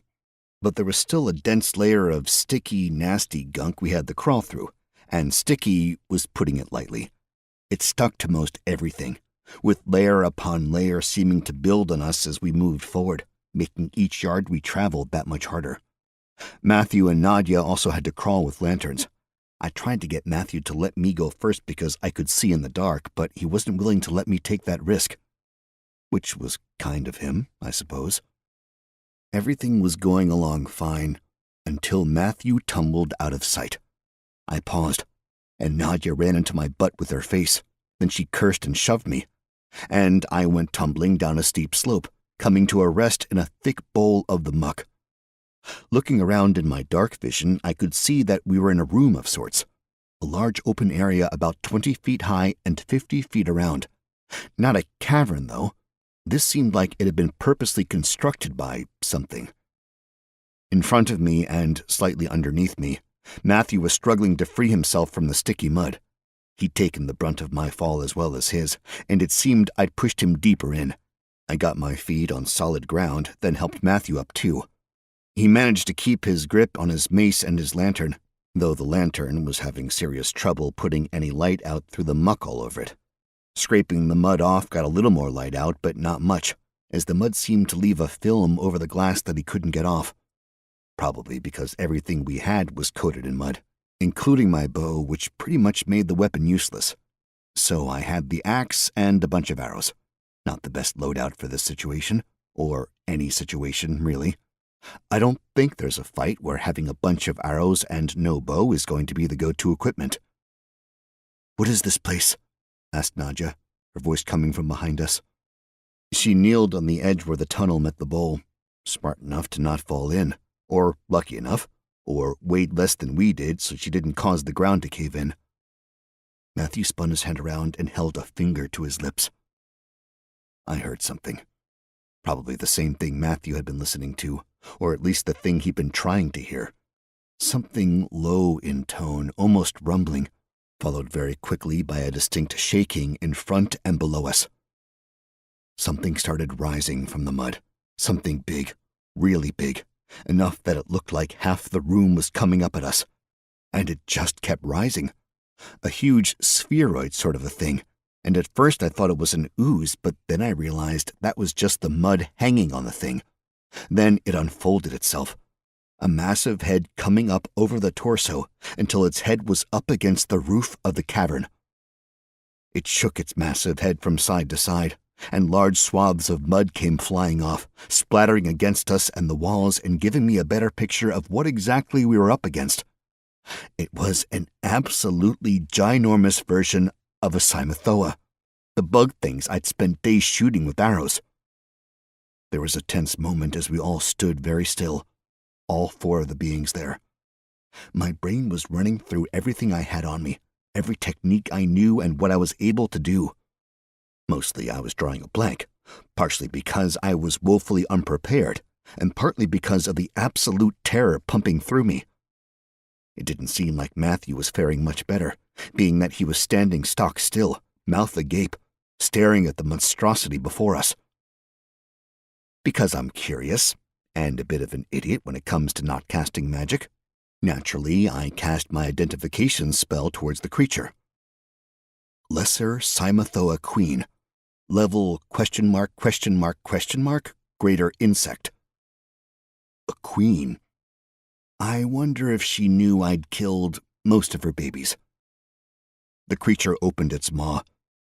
S1: But there was still a dense layer of sticky, nasty gunk we had to crawl through, and sticky was putting it lightly. It stuck to most everything, with layer upon layer seeming to build on us as we moved forward, making each yard we traveled that much harder. Matthew and Nadia also had to crawl with lanterns. I tried to get Matthew to let me go first because I could see in the dark, but he wasn't willing to let me take that risk. Which was kind of him, I suppose. Everything was going along fine, until Matthew tumbled out of sight. I paused, and Nadia ran into my butt with her face. Then she cursed and shoved me, and I went tumbling down a steep slope, coming to a rest in a thick bowl of the muck. Looking around in my dark vision, I could see that we were in a room of sorts, a large open area about 20 feet high and 50 feet around. Not a cavern, though. This seemed like it had been purposely constructed by something. In front of me and slightly underneath me, Matthew was struggling to free himself from the sticky mud. He'd taken the brunt of my fall as well as his, and it seemed I'd pushed him deeper in. I got my feet on solid ground, then helped Matthew up too. He managed to keep his grip on his mace and his lantern, though the lantern was having serious trouble putting any light out through the muck all over it. Scraping the mud off got a little more light out, but not much, as the mud seemed to leave a film over the glass that he couldn't get off. Probably because everything we had was coated in mud, including my bow, which pretty much made the weapon useless. So I had the axe and a bunch of arrows. Not the best loadout for this situation, or any situation, really. I don't think there's a fight where having a bunch of arrows and no bow is going to be the go-to equipment. "What is this place?" asked Nadia, her voice coming from behind us. She kneeled on the edge where the tunnel met the bowl, smart enough to not fall in, or lucky enough, or weighed less than we did so she didn't cause the ground to cave in. Matthew spun his hand around and held a finger to his lips. I heard something. Probably the same thing Matthew had been listening to, or at least the thing he'd been trying to hear. Something low in tone, almost rumbling, followed very quickly by a distinct shaking in front and below us. Something started rising from the mud. Something big, really big, enough that it looked like half the room was coming up at us. And it just kept rising. A huge spheroid sort of a thing. And at first I thought it was an ooze, but then I realized that was just the mud hanging on the thing. Then it unfolded itself, a massive head coming up over the torso until its head was up against the roof of the cavern. It shook its massive head from side to side,
S2: and large swaths of mud came flying off, splattering against us and the walls and giving me a better picture of what exactly we were up against. It was an absolutely ginormous version of a Cymathoa, the bug things I'd spent days shooting with arrows. There was a tense moment as we all stood very still, all four of the beings there. My brain was running through everything I had on me, every technique I knew and what I was able to do. Mostly I was drawing a blank, partially because I was woefully unprepared, and partly because of the absolute terror pumping through me. It didn't seem like Matthew was faring much better, being that he was standing stock still, mouth agape, staring at the monstrosity before us. Because I'm curious, and a bit of an idiot when it comes to not casting magic, naturally I cast my identification spell towards the creature. Lesser Cymathoa Queen. Level ? Greater insect. A queen. I wonder if she knew I'd killed most of her babies. The creature opened its maw.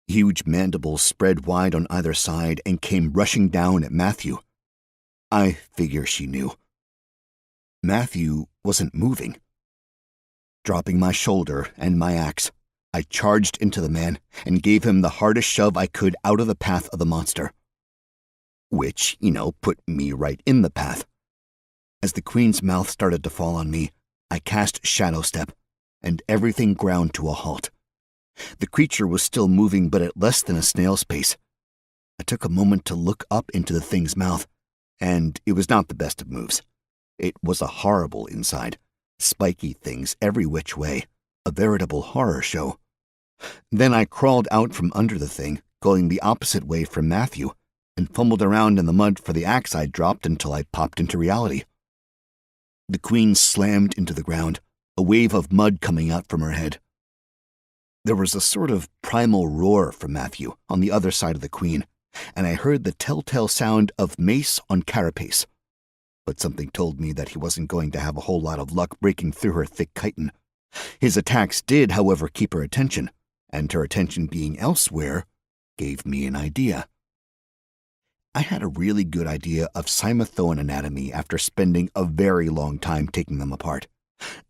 S2: Huge mandibles spread wide on either side and came rushing down at Matthew. I figure she knew. Matthew wasn't moving. Dropping my shoulder and my axe, I charged into the man and gave him the hardest shove I could out of the path of the monster. Which, put me right in the path. As the queen's mouth started to fall on me, I cast Shadow Step, and everything ground to a halt. The creature was still moving, but at less than a snail's pace. I took a moment to look up into the thing's mouth, and it was not the best of moves. It was a horrible inside, spiky things every which way, a veritable horror show. Then I crawled out from under the thing, going the opposite way from Matthew, and fumbled around in the mud for the axe I'd dropped until I popped into reality. The queen slammed into the ground, a wave of mud coming out from her head. There was a sort of primal roar from Matthew on the other side of the queen, and I heard the telltale sound of mace on carapace. But something told me that he wasn't going to have a whole lot of luck breaking through her thick chitin. His attacks did, however, keep her attention, and her attention being elsewhere gave me an idea. I had a really good idea of Cymathoan anatomy after spending a very long time taking them apart,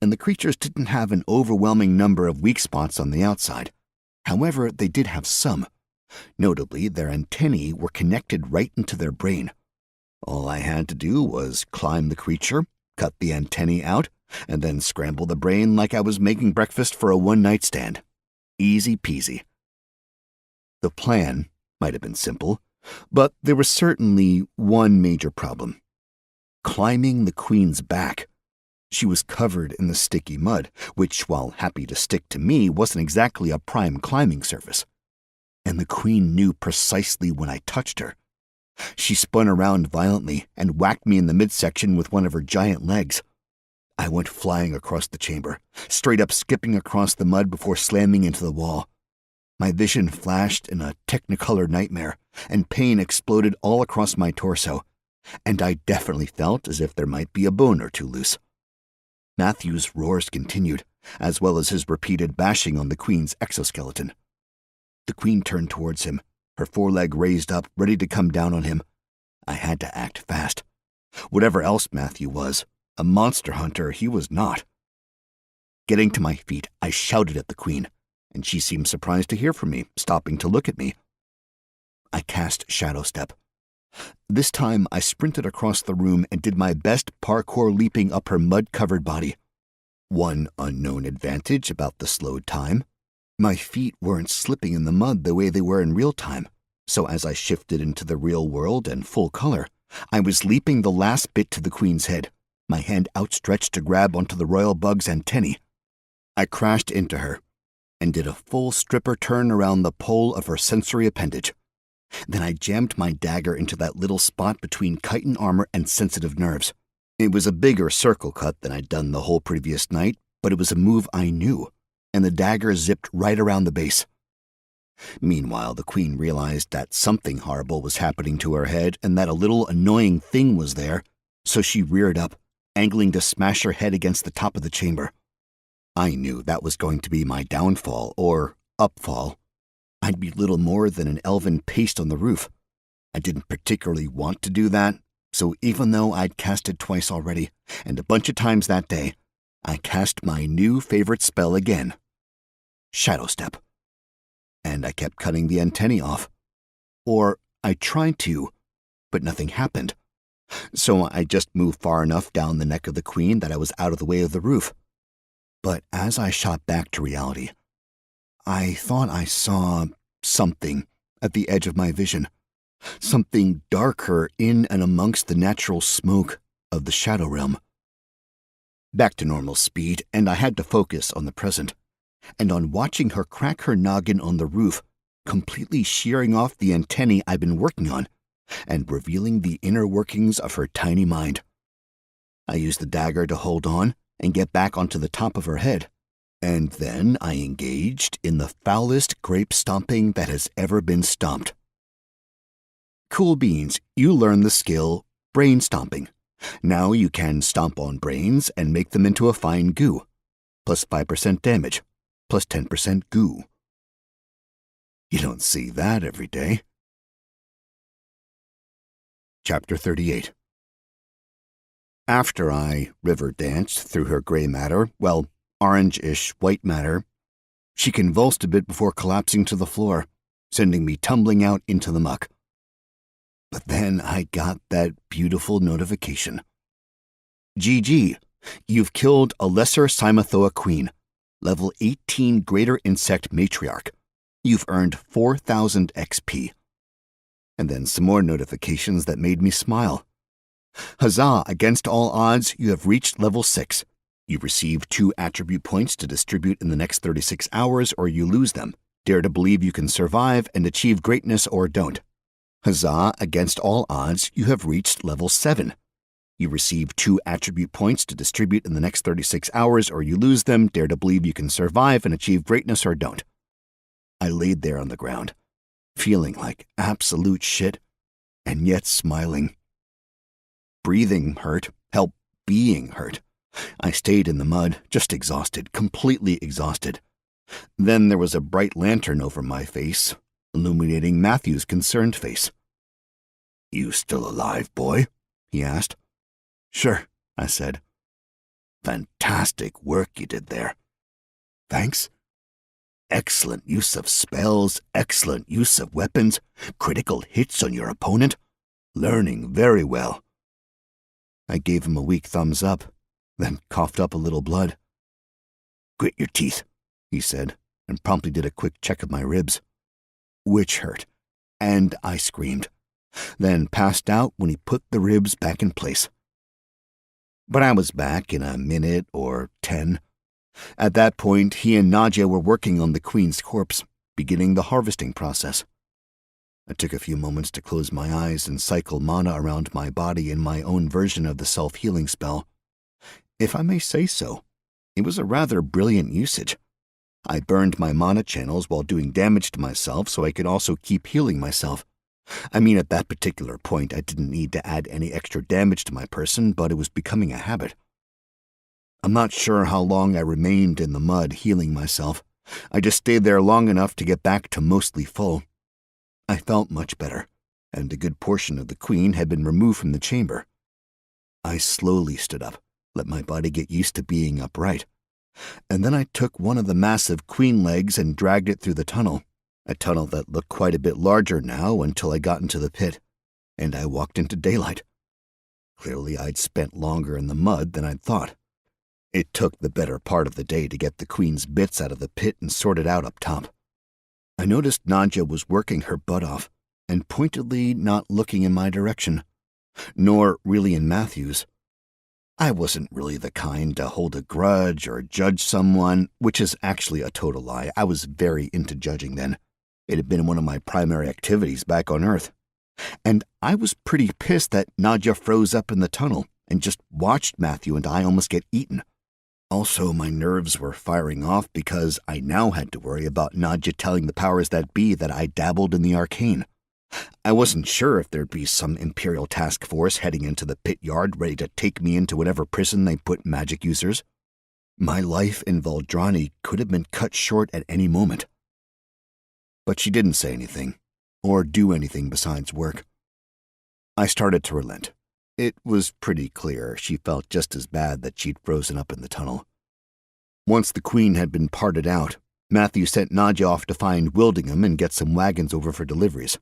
S2: and the creatures didn't have an overwhelming number of weak spots on the outside. However, they did have some. Notably, their antennae were connected right into their brain. All I had to do was climb the creature, cut the antennae out, and then scramble the brain like I was making breakfast for a one-night stand. Easy peasy. The plan might have been simple, but there was certainly one major problem. Climbing the queen's back. She was covered in the sticky mud, which, while happy to stick to me, wasn't exactly a prime climbing surface. And the queen knew precisely when I touched her. She spun around violently and whacked me in the midsection with one of her giant legs. I went flying across the chamber, straight up skipping across the mud before slamming into the wall. My vision flashed in a technicolor nightmare, and pain exploded all across my torso, and I definitely felt as if there might be a bone or two loose. Matthew's roars continued, as well as his repeated bashing on the queen's exoskeleton. The queen turned towards him, her foreleg raised up, ready to come down on him. I had to act fast. Whatever else Matthew was, a monster hunter he was not. Getting to my feet, I shouted at the queen, and she seemed surprised to hear from me, stopping to look at me. I cast Shadow Step. This time I sprinted across the room and did my best parkour leaping up her mud-covered body. One unknown advantage about the slowed time. My feet weren't slipping in the mud the way they were in real time, so as I shifted into the real world and full color, I was leaping the last bit to the queen's head, my hand outstretched to grab onto the royal bug's antennae. I crashed into her and did a full stripper turn around the pole of her sensory appendage. Then I jammed my dagger into that little spot between chitin armor and sensitive nerves. It was a bigger circle cut than I'd done the whole previous night, but it was a move I knew, and the dagger zipped right around the base. Meanwhile, the queen realized that something horrible was happening to her head and that a little annoying thing was there, so she reared up, angling to smash her head against the top of the chamber. I knew that was going to be my downfall, or upfall. I'd be little more than an elven paste on the roof, I didn't particularly want to do that, so even though I'd cast it twice already, and a bunch of times that day, I cast my new favorite spell again. Shadow Step. And I kept cutting the antennae off. Or I tried to, but nothing happened. So I just moved far enough down the neck of the queen that I was out of the way of the roof. But as I shot back to reality, I thought I saw something at the edge of my vision. Something darker in and amongst the natural smoke of the Shadow Realm. Back to normal speed, and I had to focus on the present, and on watching her crack her noggin on the roof, completely shearing off the antennae I've been working on, and revealing the inner workings of her tiny mind. I used the dagger to hold on and get back onto the top of her head, and then I engaged in the foulest grape stomping that has ever been stomped. Cool beans, you learn the skill brain stomping. Now you can stomp on brains and make them into a fine goo, plus 5% damage, plus 10% goo. You don't see that every day. Chapter 38. After I river danced through her gray matter, well, orange-ish white matter, she convulsed a bit before collapsing to the floor, sending me tumbling out into the muck. But then I got that beautiful notification. GG, you've killed a lesser Cymathoa queen, level 18 greater insect matriarch. You've earned 4,000 XP. And then some more notifications that made me smile. Huzzah, against all odds, you have reached level 6. You receive 2 attribute points to distribute in the next 36 hours or you lose them. Dare to believe you can survive and achieve greatness or don't. Huzzah, against all odds, you have reached level 7. You receive 2 attribute points to distribute in the next 36 hours or you lose them. Dare to believe you can survive and achieve greatness or don't. I laid there on the ground, feeling like absolute shit, and yet smiling. Breathing hurt, hell, being hurt. I stayed in the mud, just exhausted, completely exhausted. Then there was a bright lantern over my face, illuminating Matthew's concerned face. "You still alive, boy?" he asked. "Sure," I said. "Fantastic work you did there." "Thanks." "Excellent use of spells, excellent use of weapons, critical hits on your opponent. Learning very well." I gave him a weak thumbs up, then coughed up a little blood. "Grit your teeth," he said, and promptly did a quick check of my ribs. Which hurt, and I screamed, then passed out when he put the ribs back in place. But I was back in a minute or 10. At that point, he and Nadia were working on the queen's corpse, beginning the harvesting process. I took a few moments to close my eyes and cycle mana around my body in my own version of the self-healing spell. If I may say so, it was a rather brilliant usage. I burned my mana channels while doing damage to myself so I could also keep healing myself. I mean, at that particular point, I didn't need to add any extra damage to my person, but it was becoming a habit. I'm not sure how long I remained in the mud healing myself. I just stayed there long enough to get back to mostly full. I felt much better, and a good portion of the queen had been removed from the chamber. I slowly stood up, let my body get used to being upright, and then I took one of the massive queen legs and dragged it through the tunnel, a tunnel that looked quite a bit larger now until I got into the pit, and I walked into daylight. Clearly I'd spent longer in the mud than I'd thought. It took the better part of the day to get the queen's bits out of the pit and sort it out up top. I noticed Nadia was working her butt off and pointedly not looking in my direction, nor really in Matthew's. I wasn't really the kind to hold a grudge or judge someone, which is actually a total lie. I was very into judging then. It had been one of my primary activities back on Earth. And I was pretty pissed that Nadia froze up in the tunnel and just watched Matthew and I almost get eaten. Also, my nerves were firing off because I now had to worry about Nadia telling the powers that be that I dabbled in the arcane. I wasn't sure if there'd be some Imperial task force heading into the pit yard ready to take me into whatever prison they put magic users. My life in Valdrani could have been cut short at any moment. But she didn't say anything, or do anything besides work. I started to relent. It was pretty clear she felt just as bad that she'd frozen up in the tunnel. Once the queen had been parted out, Matthew sent Nadja off to find Wildingham and get some wagons over for deliveries.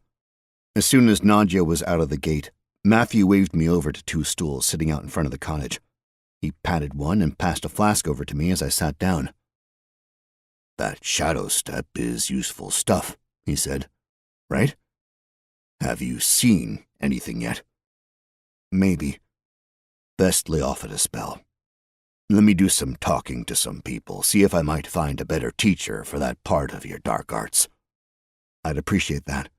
S2: As soon as Nadja was out of the gate, Matthew waved me over to 2 stools sitting out in front of the cottage. He patted one and passed a flask over to me as I sat down. "That shadow step is useful stuff," he said. "Right? Have you seen anything yet?" "Maybe. Best lay off it a spell. Let me do some talking to some people, see if I might find a better teacher for that part of your dark arts." "I'd appreciate that."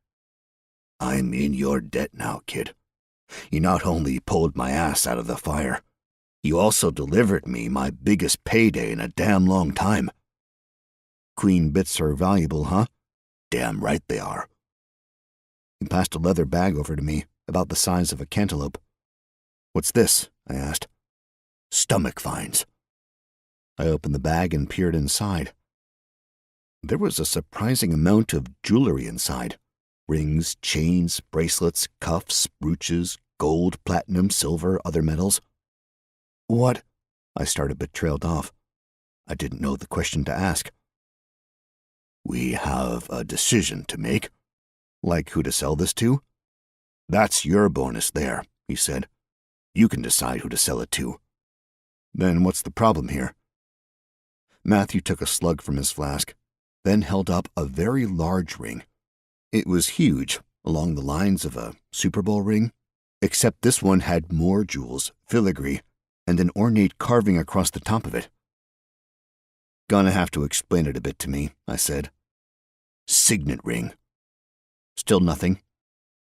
S2: "I'm in your debt now, kid. You not only pulled my ass out of the fire, you also delivered me my biggest payday in a damn long time." "Queen bits are valuable, huh?" "Damn right they are." He passed a leather bag over to me, about the size of a cantaloupe. "What's this?" I asked. "Stomach finds." I opened the bag and peered inside. There was a surprising amount of jewelry inside. Rings, chains, bracelets, cuffs, brooches, gold, platinum, silver, other metals. "What?" I started but trailed off. I didn't know the question to ask. "We have a decision to make." "Like who to sell this to?" "That's your bonus there," he said. "You can decide who to sell it to." "Then what's the problem here?" Matthew took a slug from his flask, then held up a very large ring. It was huge, along the lines of a Super Bowl ring, except this one had more jewels, filigree, and an ornate carving across the top of it. "Gonna have to explain it a bit to me," I said. "Signet ring." Still nothing.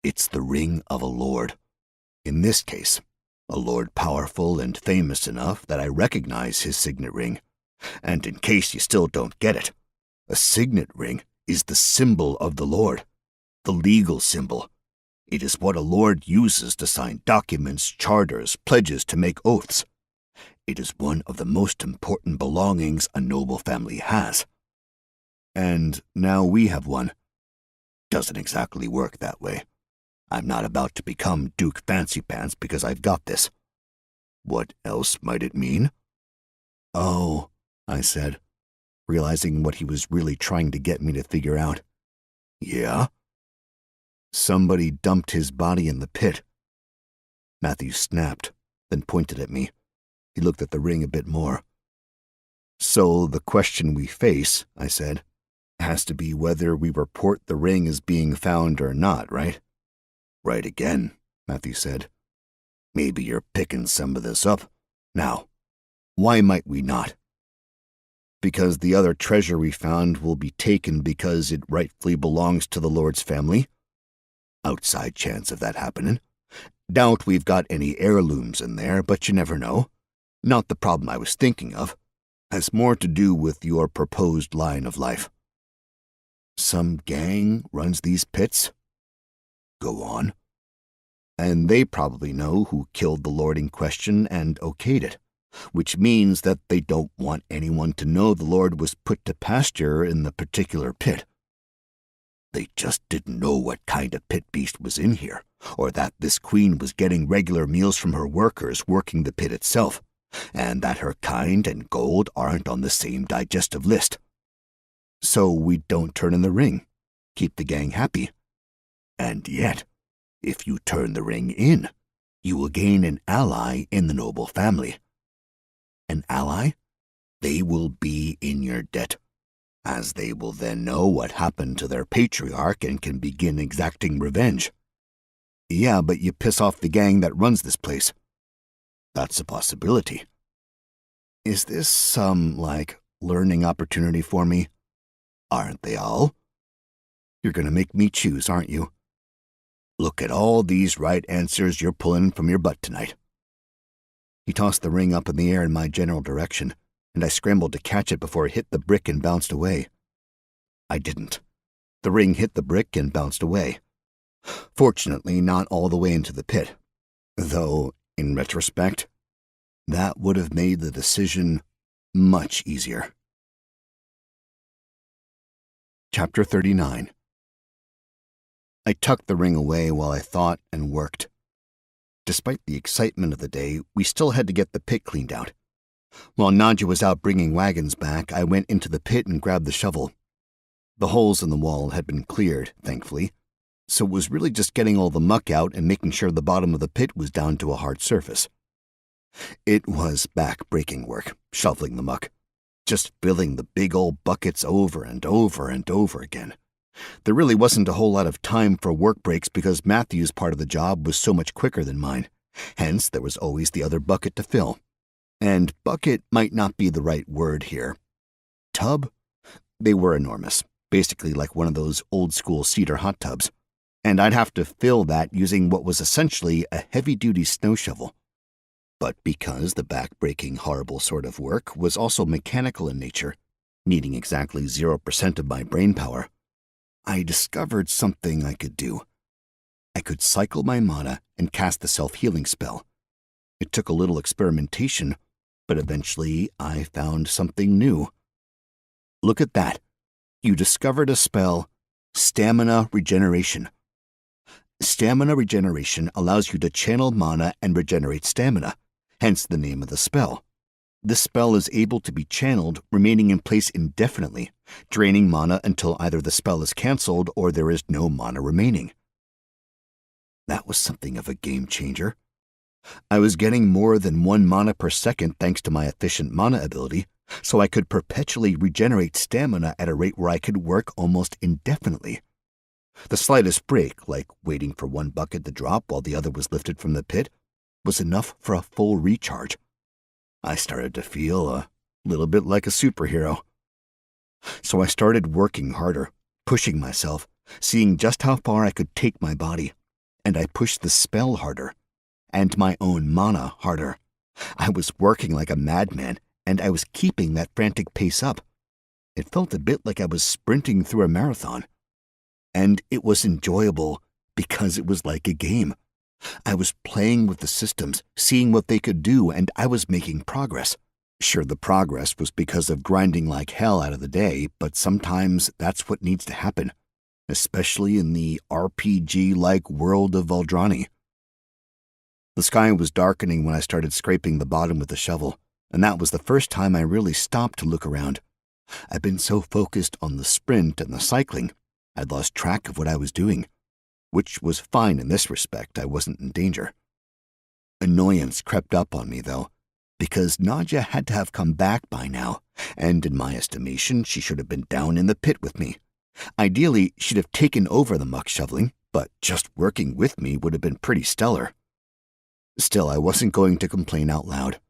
S2: "It's the ring of a lord. In this case, a lord powerful and famous enough that I recognize his signet ring. And in case you still don't get it, a signet ring is the symbol of the lord, the legal symbol. It is what a lord uses to sign documents, charters, pledges, to make oaths. It is one of the most important belongings a noble family has. And now we have one. Doesn't exactly work that way. I'm not about to become Duke Fancy Pants because I've got this. What else might it mean?" "Oh," I said, realizing what he was really trying to get me to figure out. "Yeah?" "Somebody dumped his body in the pit." Matthew snapped, then pointed at me. He looked at the ring a bit more. "So the question we face," I said, "has to be whether we report the ring as being found or not, right?" "Right again," Matthew said. "Maybe you're picking some of this up. Now, why might we not?" "Because the other treasure we found will be taken because it rightfully belongs to the Lord's family." "Outside chance of that happening. Doubt we've got any heirlooms in there, but you never know. Not the problem I was thinking of. Has more to do with your proposed line of life." "Some gang runs these pits?" "Go on." "And they probably know who killed the lord in question and okayed it, which means that they don't want anyone to know the lord was put to pasture in the particular pit. They just didn't know what kind of pit beast was in here, or that this queen was getting regular meals from her workers working the pit itself, and that her kind and gold aren't on the same digestive list. So we don't turn in the ring, keep the gang happy. And yet, if you turn the ring in, you will gain an ally in the noble family. An ally? They will be in your debt, as they will then know what happened to their patriarch and can begin exacting revenge." "Yeah, but you piss off the gang that runs this place." "That's a possibility." "Is this some, learning opportunity for me?" "Aren't they all?" "You're going to make me choose, aren't you?" "Look at all these right answers you're pulling from your butt tonight." He tossed the ring up in the air in my general direction, and I scrambled to catch it before it hit the brick and bounced away. I didn't. The ring hit the brick and bounced away. Fortunately, not all the way into the pit. Though, in retrospect, that would have made the decision much easier. Chapter 39. I tucked the ring away while I thought and worked. despite the excitement of the day, we still had to get the pit cleaned out. While Nadja was out bringing wagons back, I went into the pit and grabbed the shovel. The holes in the wall had been cleared, thankfully, so it was really just getting all the muck out and making sure the bottom of the pit was down to a hard surface. It was back-breaking work, shoveling the muck, just filling the big old buckets over and over and over again. There really wasn't a whole lot of time for work breaks because Matthew's part of the job was so much quicker than mine. Hence, there was always the other bucket to fill. And bucket might not be the right word here. Tub? They were enormous, basically like one of those old-school cedar hot tubs. And I'd have to fill that using what was essentially a heavy-duty snow shovel. But because the back-breaking, horrible sort of work was also mechanical in nature, needing exactly 0% of my brain power, I discovered something I could do. I could cycle my mana and cast the self-healing spell. It took a little experimentation, but eventually I found something new. Look at that. You discovered a spell, Stamina Regeneration. Stamina Regeneration allows you to channel mana and regenerate stamina, hence the name of the spell. This spell is able to be channeled, remaining in place indefinitely, draining mana until either the spell is cancelled or there is no mana remaining. That was something of a game changer. I was getting more than 1 mana per second thanks to my efficient mana ability, so I could perpetually regenerate stamina at a rate where I could work almost indefinitely. The slightest break, like waiting for one bucket to drop while the other was lifted from the pit, was enough for a full recharge. I started to feel a little bit like a superhero. So I started working harder, pushing myself, seeing just how far I could take my body, and I pushed the spell harder, and my own mana harder. I was working like a madman, and I was keeping that frantic pace up. It felt a bit like I was sprinting through a marathon. And it was enjoyable because it was like a game. I was playing with the systems, seeing what they could do, and I was making progress. Sure, the progress was because of grinding like hell out of the day, but sometimes that's what needs to happen, especially in the RPG-like world of Valdrani. The sky was darkening when I started scraping the bottom with the shovel, and that was the first time I really stopped to look around. I'd been so focused on the sprint and the cycling, I'd lost track of what I was doing. Which was fine in this respect. I wasn't in danger. Annoyance crept up on me, though, because Nadja had to have come back by now, and in my estimation, she should have been down in the pit with me. Ideally, she'd have taken over the muck shoveling, but just working with me would have been pretty stellar. Still, I wasn't going to complain out loud.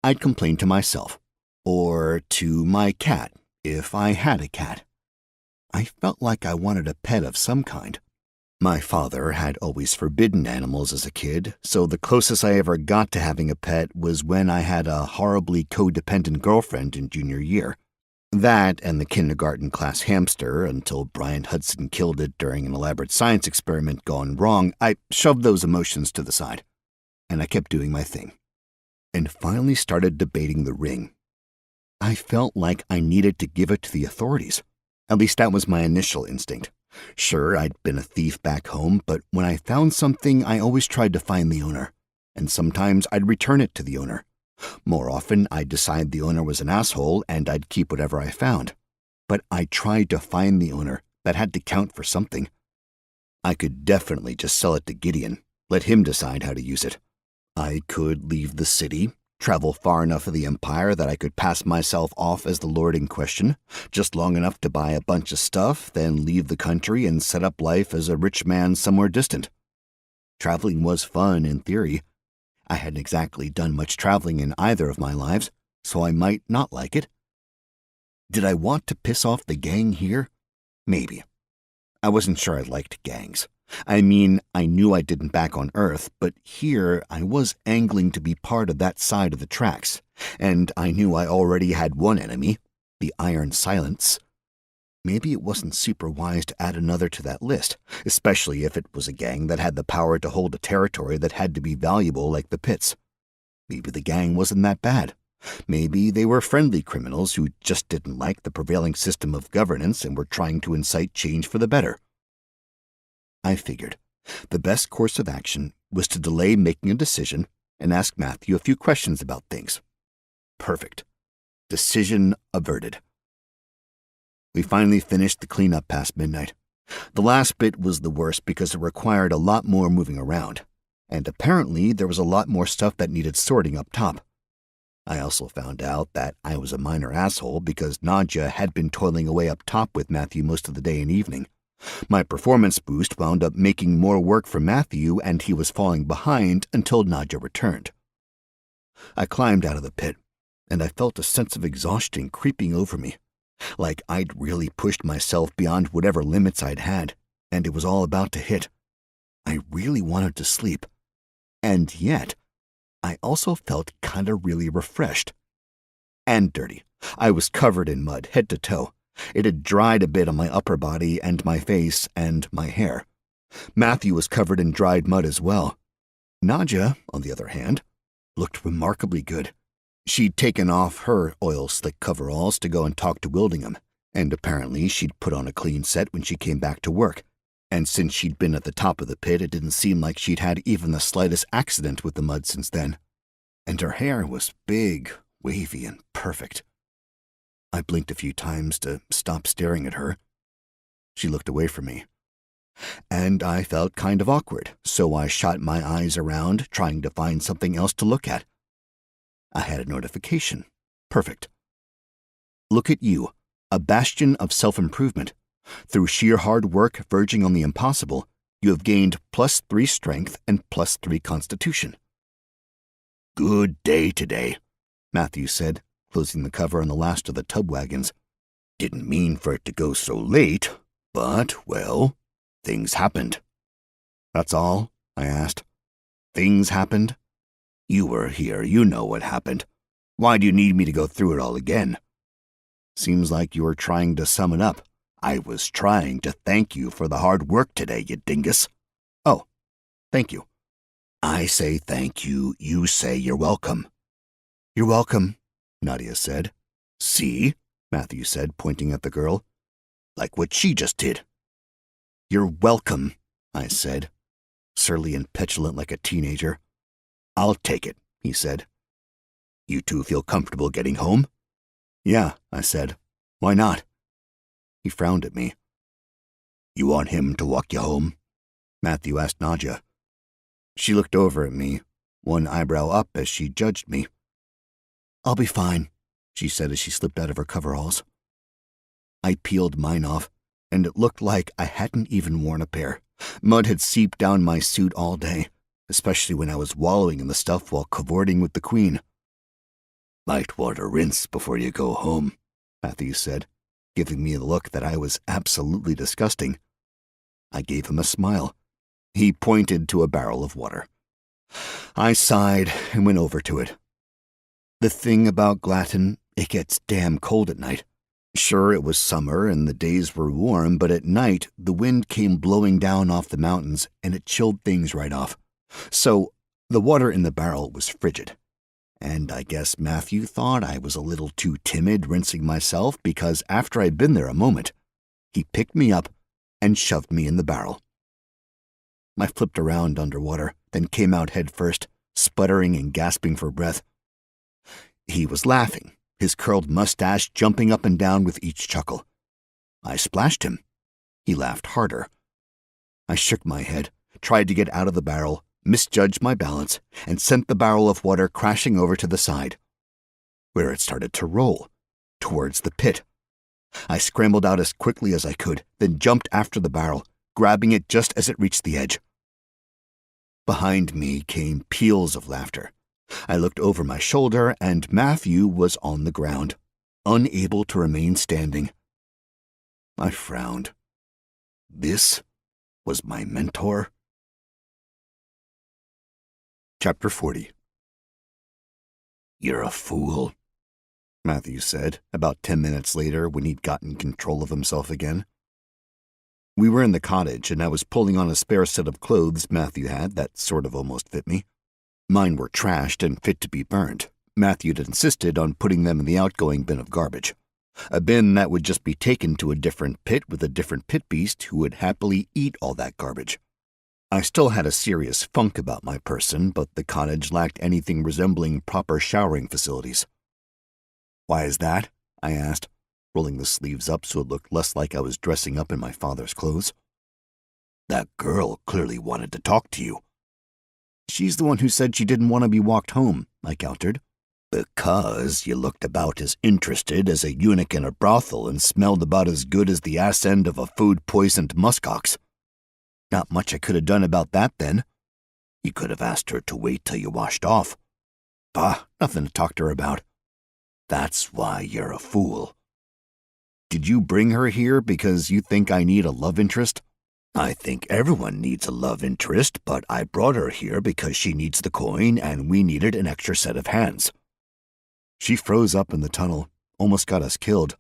S2: I'd complain to myself, or to my cat, if I had a cat. I felt like I wanted a pet of some kind. My father had always forbidden animals as a kid, so the closest I ever got to having a pet was when I had a horribly codependent girlfriend in junior year. That and the kindergarten class hamster, until Brian Hudson killed it during an elaborate science experiment gone wrong, I shoved those emotions to the side, and I kept doing my thing. And finally started debating the ring. I felt like I needed to give it to the authorities. At least that was my initial instinct. Sure, I'd been a thief back home, but when I found something, I always tried to find the owner, and sometimes I'd return it to the owner. More often, I'd decide the owner was an asshole, and I'd keep whatever I found. But I tried to find the owner. That had to count for something. I could definitely just sell it to Gideon, let him decide how to use it. I could leave the city, travel far enough of the Empire that I could pass myself off as the lord in question, just long enough to buy a bunch of stuff, then leave the country and set up life as a rich man somewhere distant. Traveling was fun in theory. I hadn't exactly done much traveling in either of my lives, so I might not like it. Did I want to piss off the gang here? Maybe. I wasn't sure I liked gangs. I mean, I knew I didn't back on Earth, but here I was angling to be part of that side of the tracks, and I knew I already had one enemy, the Iron Silence. Maybe it wasn't super wise to add another to that list, especially if it was a gang that had the power to hold a territory that had to be valuable like the pits. Maybe the gang wasn't that bad. Maybe they were friendly criminals who just didn't like the prevailing system of governance and were trying to incite change for the better. I figured, The best course of action was to delay making a decision and ask Matthew a few questions about things. Perfect. Decision averted. We finally finished the cleanup past midnight. The last bit was the worst because it required a lot more moving around, and apparently there was a lot more stuff that needed sorting up top. I also found out that I was a minor asshole because Nadja had been toiling away up top with Matthew most of the day and evening. My performance boost wound up making more work for Matthew, and he was falling behind until Nadja returned. I climbed out of the pit, and I felt a sense of exhaustion creeping over me, like I'd really pushed myself beyond whatever limits I'd had, and it was all about to hit. I really wanted to sleep, and yet I also felt kinda really refreshed. And dirty. I was covered in mud, head to toe. It had dried a bit on my upper body and my face and my hair. Matthew was covered in dried mud as well. Nadja, on the other hand, looked remarkably good. She'd taken off her oil-slick coveralls to go and talk to Wildingham, and apparently she'd put on a clean set when she came back to work. And since she'd been at the top of the pit, it didn't seem like she'd had even the slightest accident with the mud since then. And her hair was big, wavy, and perfect. I blinked a few times to stop staring at her. She looked away from me. And I felt kind of awkward, so I shot my eyes around, trying to find something else to look at. I had a notification. Perfect. Look at you, a bastion of self-improvement. Through sheer hard work verging on the impossible, you have gained +3 strength and +3 constitution. Good day today, Matthew said, closing the cover on the last of the tub wagons. Didn't mean for it to go so late, but, well, things happened. That's all? I asked. Things happened? You were here, you know what happened. Why do you need me to go through it all again? Seems like you were trying to sum it up. I was trying to thank you for the hard work today, you dingus. Oh, thank you. I say thank you, you say you're welcome. You're welcome, Nadia said. See, Matthew said, pointing at the girl. Like what she just did. You're welcome, I said, surly and petulant like a teenager. I'll take it, he said. You two feel comfortable getting home? Yeah, I said. Why not? He frowned at me. You want him to walk you home? Matthew asked Nadja. She looked over at me, one eyebrow up as she judged me. I'll be fine, she said as she slipped out of her coveralls. I peeled mine off, and it looked like I hadn't even worn a pair. Mud had seeped down my suit all day, especially when I was wallowing in the stuff while cavorting with the Queen. Might want to rinse before you go home, Matthew said, giving me a look that I was absolutely disgusting. I gave him a smile. He pointed to a barrel of water. I sighed and went over to it. The thing about Glatton, it gets damn cold at night. Sure, it was summer and the days were warm, but at night the wind came blowing down off the mountains and it chilled things right off. So the water in the barrel was frigid. And I guess Matthew thought I was a little too timid rinsing myself because after I'd been there a moment, he picked me up and shoved me in the barrel. I flipped around underwater, then came out head first, sputtering and gasping for breath. He was laughing, his curled mustache jumping up and down with each chuckle. I splashed him. He laughed harder. I shook my head, tried to get out of the barrel, misjudged my balance, and sent the barrel of water crashing over to the side, where it started to roll, towards the pit. I scrambled out as quickly as I could, then jumped after the barrel, grabbing it just as it reached the edge. Behind me came peals of laughter. I looked over my shoulder, and Matthew was on the ground, unable to remain standing. I frowned. This was my mentor? Chapter 40. You're a fool, Matthew said, about 10 minutes later when he'd gotten control of himself again. We were in the cottage, and I was pulling on a spare set of clothes Matthew had that sort of almost fit me. Mine were trashed and fit to be burned. Matthew had insisted on putting them in the outgoing bin of garbage, a bin that would just be taken to a different pit with a different pit beast who would happily eat all that garbage. I still had a serious funk about my person, but the cottage lacked anything resembling proper showering facilities. "Why is that?" I asked, rolling the sleeves up so it looked less like I was dressing up in my father's clothes.
S1: "That girl clearly wanted to talk to you."
S2: "She's the one who said she didn't want to be walked home," I countered.
S1: "Because you looked about as interested as a eunuch in a brothel and smelled about as good as the ass end of a food-poisoned muskox."
S2: "Not much I could have done about that, then."
S1: "You could have asked her to wait till you washed off."
S2: "Bah, nothing to talk to her about."
S1: "That's why you're a fool."
S2: "Did you bring her here because you think I need a love interest?"
S1: "I think everyone needs a love interest, but I brought her here because she needs the coin and we needed an extra set of hands."
S2: "She froze up in the tunnel, almost got us killed."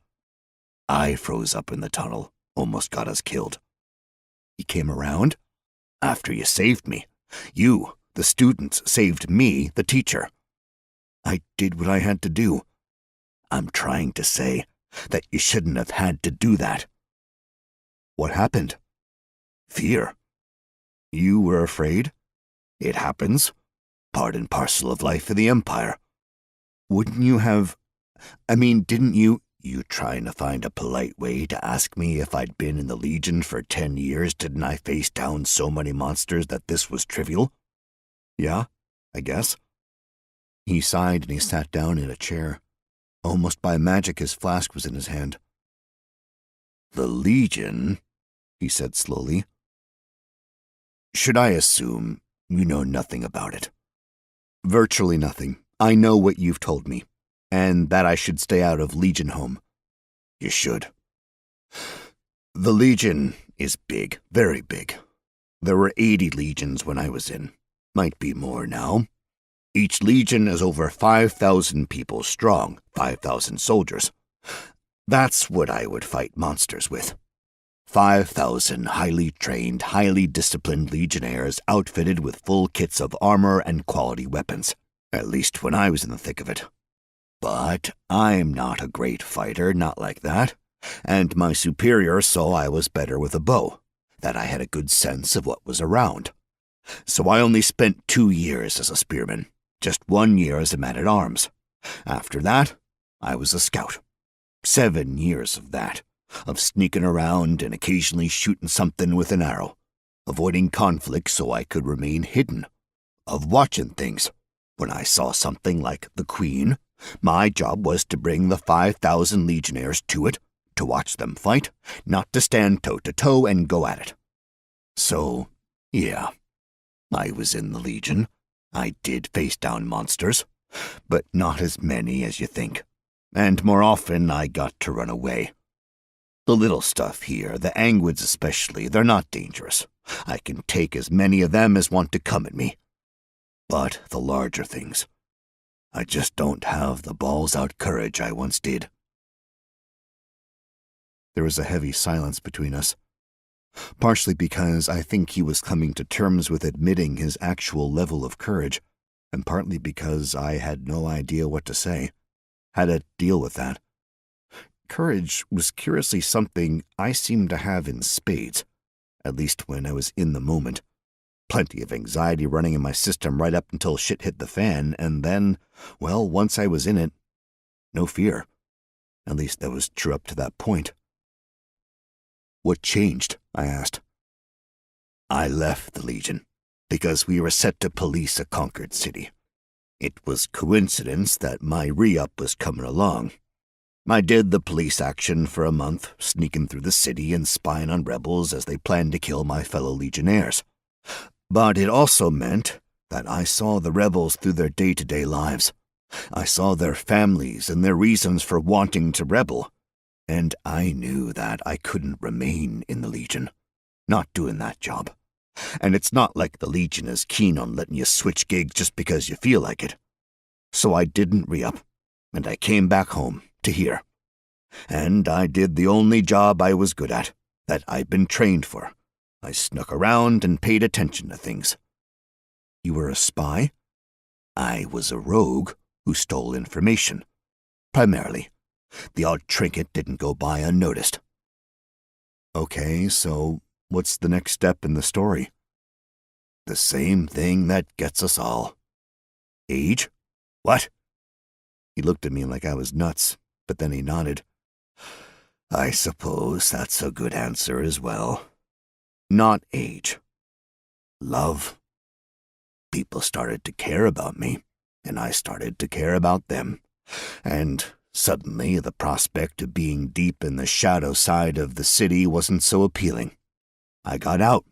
S1: "I froze up in the tunnel, almost got us killed."
S2: "You came around?"
S1: "After you saved me. You, the students, saved me, the teacher."
S2: "I did what I had to do."
S1: "I'm trying to say that you shouldn't have had to do that."
S2: "What happened?"
S1: "Fear."
S2: "You were afraid?"
S1: "It happens. Part and parcel of life in the Empire."
S2: "Wouldn't you have... didn't you..."
S1: "You trying to find a polite way to ask me if I'd been in the Legion for 10 years didn't I face down so many monsters that this was trivial?"
S2: "Yeah, I guess." He sighed and he sat down in a chair. Almost by magic his flask was in his hand.
S1: "The Legion," he said slowly. "Should I assume you know nothing about it?"
S2: "Virtually nothing. I know what you've told me, and that I should stay out of Legion Home."
S1: "You should. The Legion is big, very big. There were 80 legions when I was in. Might be more now. Each legion is over 5,000 people strong, 5,000 soldiers. That's what I would fight monsters with. 5,000 highly trained, highly disciplined legionnaires outfitted with full kits of armor and quality weapons, at least when I was in the thick of it. But I'm not a great fighter, not like that, and my superior saw I was better with a bow, that I had a good sense of what was around. So I only spent 2 years as a spearman, just 1 year as a man-at-arms. After that, I was a scout. 7 years of that, of sneaking around and occasionally shooting something with an arrow, avoiding conflict so I could remain hidden, of watching things. When I saw something like the Queen, my job was to bring the 5,000 legionnaires to it, to watch them fight, not to stand toe-to-toe and go at it. So, yeah, I was in the Legion. I did face down monsters, but not as many as you think. And more often I got to run away. The little stuff here, the Angwids especially, they're not dangerous. I can take as many of them as want to come at me. But the larger things, I just don't have the balls-out courage I once did."
S2: There was a heavy silence between us, partially because I think he was coming to terms with admitting his actual level of courage, and partly because I had no idea what to say, how to deal with that. Courage was curiously something I seemed to have in spades, at least when I was in the moment. Plenty of anxiety running in my system right up until shit hit the fan, and then, well, once I was in it, no fear. At least that was true up to that point. "What changed?" I asked.
S1: "I left the Legion because we were set to police a conquered city. It was coincidence that my re-up was coming along. I did the police action for a month, sneaking through the city and spying on rebels as they planned to kill my fellow legionnaires. But it also meant that I saw the rebels through their day-to-day lives. I saw their families and their reasons for wanting to rebel, and I knew that I couldn't remain in the Legion, not doing that job. And it's not like the Legion is keen on letting you switch gigs just because you feel like it. So I didn't re-up, and I came back home, to here. And I did the only job I was good at, that I'd been trained for. I snuck around and paid attention to things."
S2: "You were a spy?"
S1: "I was a rogue who stole information. Primarily. The odd trinket didn't go by unnoticed."
S2: "Okay, so what's the next step in the story?"
S1: The same thing that gets us all. Age? What? He looked at me like I was nuts, but then he nodded. I suppose that's a good answer as well. Not age. Love. People started to care about me, and I started to care about them. And suddenly the prospect of being deep in the shadow side of the city wasn't so appealing. I got out.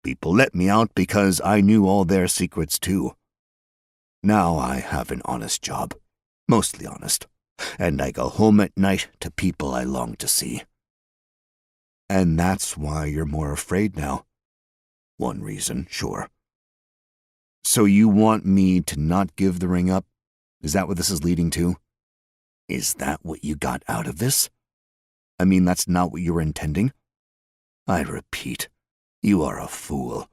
S1: People let me out because I knew all their secrets too. Now I have an honest job, mostly honest, and I go home at night to people I long to see. And that's why you're more afraid now. One reason, sure. So you want me to not give the ring up? Is that what this is leading to? Is that what you got out of this? I mean, that's not what you were intending? I repeat, you are a fool.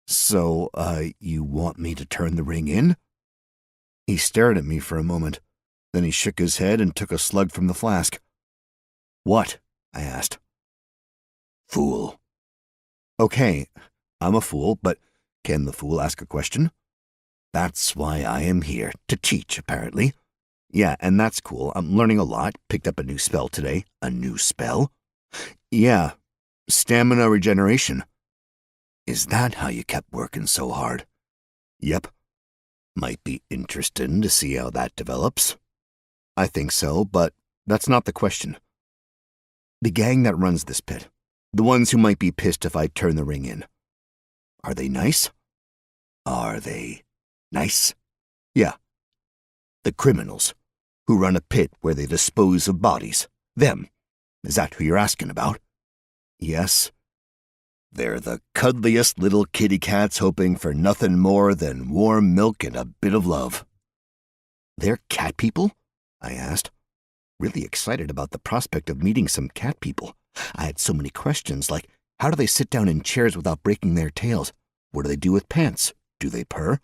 S1: So, you want me to turn the ring in? He stared at me for a moment. Then he shook his head and took a slug from the flask. What? I asked. Fool. Okay, I'm a fool, but can the fool ask a question? That's why I am here, to teach, apparently. Yeah, and that's cool. I'm learning a lot. Picked up a new spell today. A new spell? Yeah, stamina regeneration. Is that how you kept working so hard? Yep. Might be interesting to see how that develops. I think so, but that's not the question. The gang that runs this pit, the ones who might be pissed if I turn the ring in, are they nice? Are they nice? Yeah. The criminals who run a pit where they dispose of bodies. Them. Is that who you're asking about? Yes. They're the cuddliest little kitty cats hoping for nothing more than warm milk and a bit of love. They're cat people? I asked, really excited about the prospect of meeting some cat people. I had so many questions, like, how do they sit down in chairs without breaking their tails? What do they do with pants? Do they purr?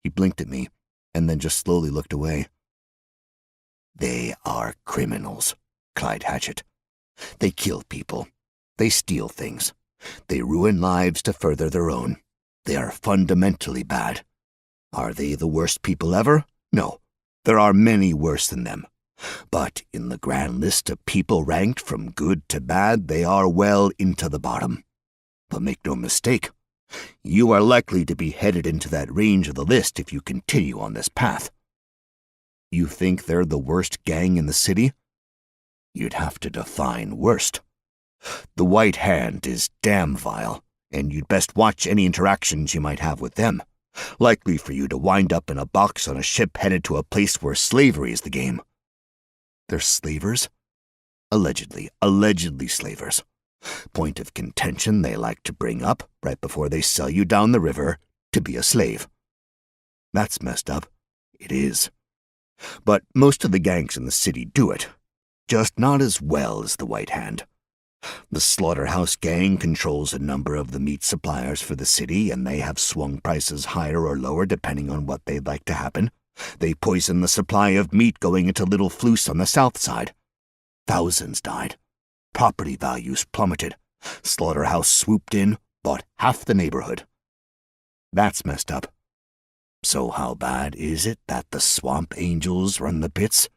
S1: He blinked at me, and then just slowly looked away. They are criminals, cried Hatchet. They kill people. They steal things. They ruin lives to further their own. They are fundamentally bad. Are they the worst people ever? No. There are many worse than them. But in the grand list of people ranked from good to bad, they are well into the bottom. But make no mistake, you are likely to be headed into that range of the list if you continue on this path. You think they're the worst gang in the city? You'd have to define worst. The White Hand is damn vile, and you'd best watch any interactions you might have with them. Likely for you to wind up in a box on a ship headed to a place where slavery is the game. They're slavers? Allegedly slavers. Point of contention they like to bring up right before they sell you down the river to be a slave. That's messed up. It is. But most of the gangs in the city do it, just not as well as the White Hand. The Slaughterhouse Gang controls a number of the meat suppliers for the city, and they have swung prices higher or lower depending on what they'd like to happen. They poison the supply of meat going into Little Floose on the south side. Thousands died. Property values plummeted. Slaughterhouse swooped in, bought half the neighborhood. That's messed up. So how bad is it that the Swamp Angels run the pits?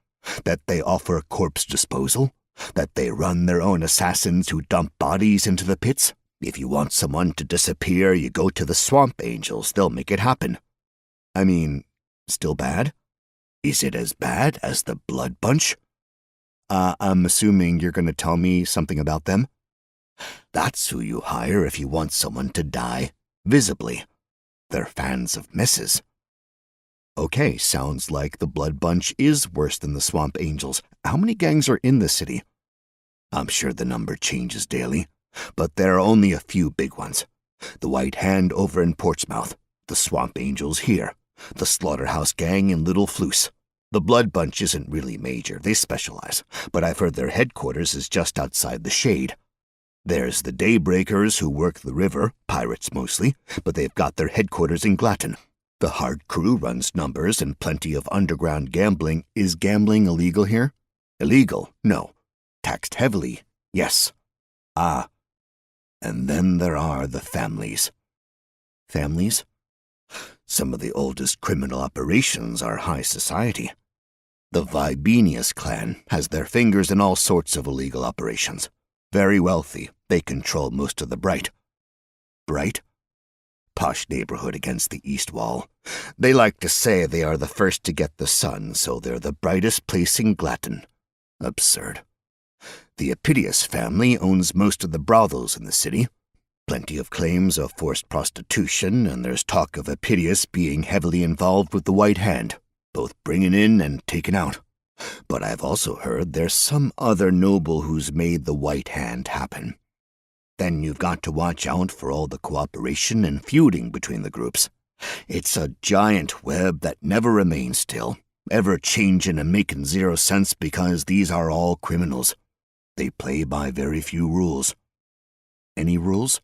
S1: That they offer corpse disposal? That they run their own assassins who dump bodies into the pits? If you want someone to disappear, you go to the Swamp Angels. They'll make it happen. I mean, still bad? Is it as bad as the Blood Bunch? I'm assuming you're going to tell me something about them? That's who you hire if you want someone to die, visibly. They're fans of messes. Okay, sounds like the Blood Bunch is worse than the Swamp Angels. How many gangs are in the city? I'm sure the number changes daily, but there are only a few big ones. The White Hand over in Portsmouth, the Swamp Angels here, the Slaughterhouse Gang in Little Floose. The Blood Bunch isn't really major, they specialize, but I've heard their headquarters is just outside the Shade. There's the Daybreakers who work the river, pirates mostly, but they've got their headquarters in Glatton. The Hard Crew runs numbers and plenty of underground gambling. Is gambling illegal here? Illegal? No. Taxed heavily? Yes. Ah. And then there are the families. Families? Some of the oldest criminal operations are high society. The Vibenius clan has their fingers in all sorts of illegal operations. Very wealthy, they control most of the Bright. Bright? Posh neighborhood against the east wall. They like to say they are the first to get the sun, so they're the brightest place in Glatton. Absurd. The Epidius family owns most of the brothels in the city. Plenty of claims of forced prostitution, and there's talk of Epidius being heavily involved with the White Hand, both bringing in and taking out. But I've also heard there's some other noble who's made the White Hand happen. Then you've got to watch out for all the cooperation and feuding between the groups. It's a giant web that never remains still, ever changing and making zero sense because these are all criminals. They play by very few rules. Any rules?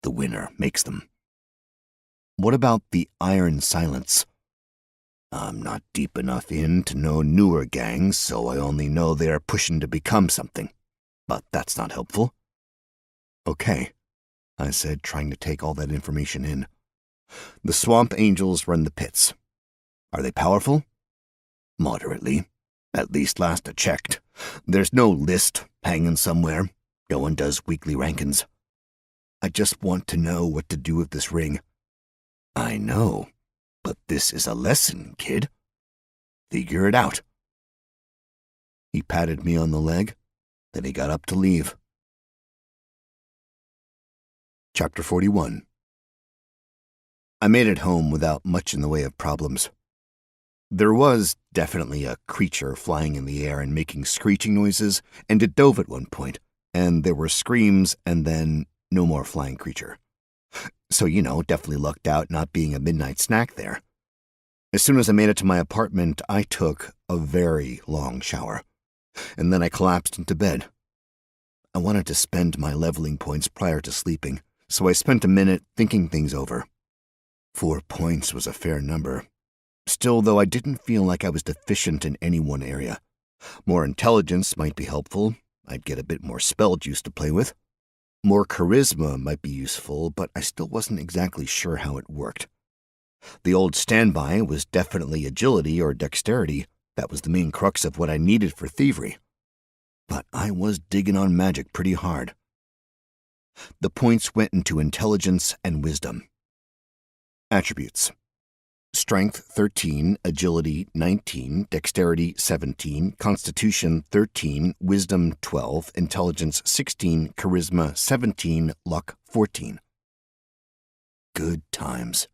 S1: The winner makes them. What about the Iron Silence? I'm not deep enough in to know newer gangs, so I only know they are pushing to become something. But that's not helpful. Okay, I said, trying to take all that information in. The Swamp Angels run the pits. Are they powerful? Moderately. At least last I checked. There's no list hanging somewhere. No one does weekly rankings. I just want to know what to do with this ring. I know, but this is a lesson, kid. Figure it out. He patted me on the leg, then he got up to leave. Chapter 41. I made it home without much in the way of problems. There was definitely a creature flying in the air and making screeching noises, and it dove at one point, and there were screams, and then no more flying creature. So, definitely lucked out not being a midnight snack there. As soon as I made it to my apartment, I took a very long shower, and then I collapsed into bed. I wanted to spend my leveling points prior to sleeping, so I spent a minute thinking things over. 4 points was a fair number. Still, though, I didn't feel like I was deficient in any one area. More intelligence might be helpful. I'd get a bit more spell juice to play with. More charisma might be useful, but I still wasn't exactly sure how it worked. The old standby was definitely agility or dexterity. That was the main crux of what I needed for thievery. But I was digging on magic pretty hard. The points went into intelligence and wisdom. Attributes: Strength 13, Agility 19, Dexterity 17, Constitution 13, Wisdom 12, Intelligence 16, Charisma 17, Luck 14. Good times.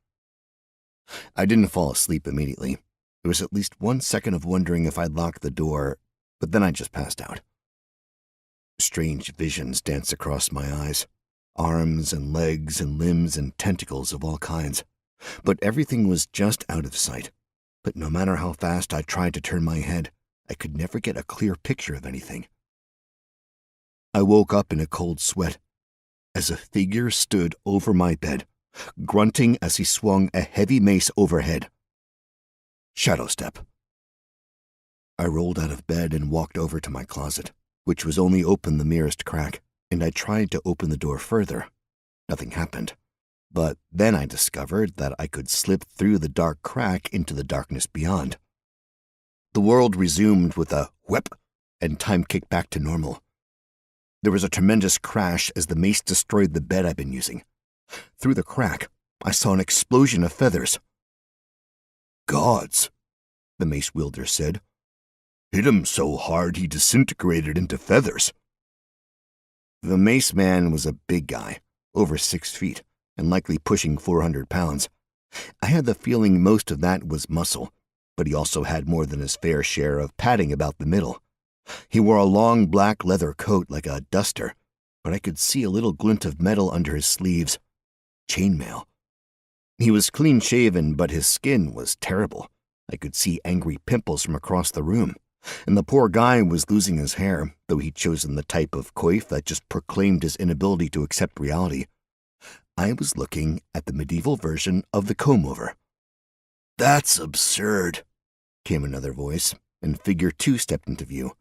S1: I didn't fall asleep immediately. There was at least 1 second of wondering if I'd locked the door, but then I just passed out. Strange visions danced across my eyes. Arms and legs and limbs and tentacles of all kinds. But everything was just out of sight. But no matter how fast I tried to turn my head, I could never get a clear picture of anything. I woke up in a cold sweat as a figure stood over my bed, grunting as he swung a heavy mace overhead. Shadow step. I rolled out of bed and walked over to my closet, which was only open the merest crack, and I tried to open the door further. Nothing happened. But then I discovered that I could slip through the dark crack into the darkness beyond. The world resumed with a whoop, and time kicked back to normal. There was a tremendous crash as the mace destroyed the bed I'd been using. Through the crack, I saw an explosion of feathers. "Gods," the mace wielder said. "Hit him so hard he disintegrated into feathers." The mace man was a big guy, over 6 feet, and likely pushing 400 pounds. I had the feeling most of that was muscle, but he also had more than his fair share of padding about the middle. He wore a long black leather coat like a duster, but I could see a little glint of metal under his sleeves. Chainmail. He was clean-shaven, but his skin was terrible. I could see angry pimples from across the room, and the poor guy was losing his hair, though he'd chosen the type of coif that just proclaimed his inability to accept reality. I was looking at the medieval version of the comb-over. "That's absurd," came another voice, and figure 2 stepped into view.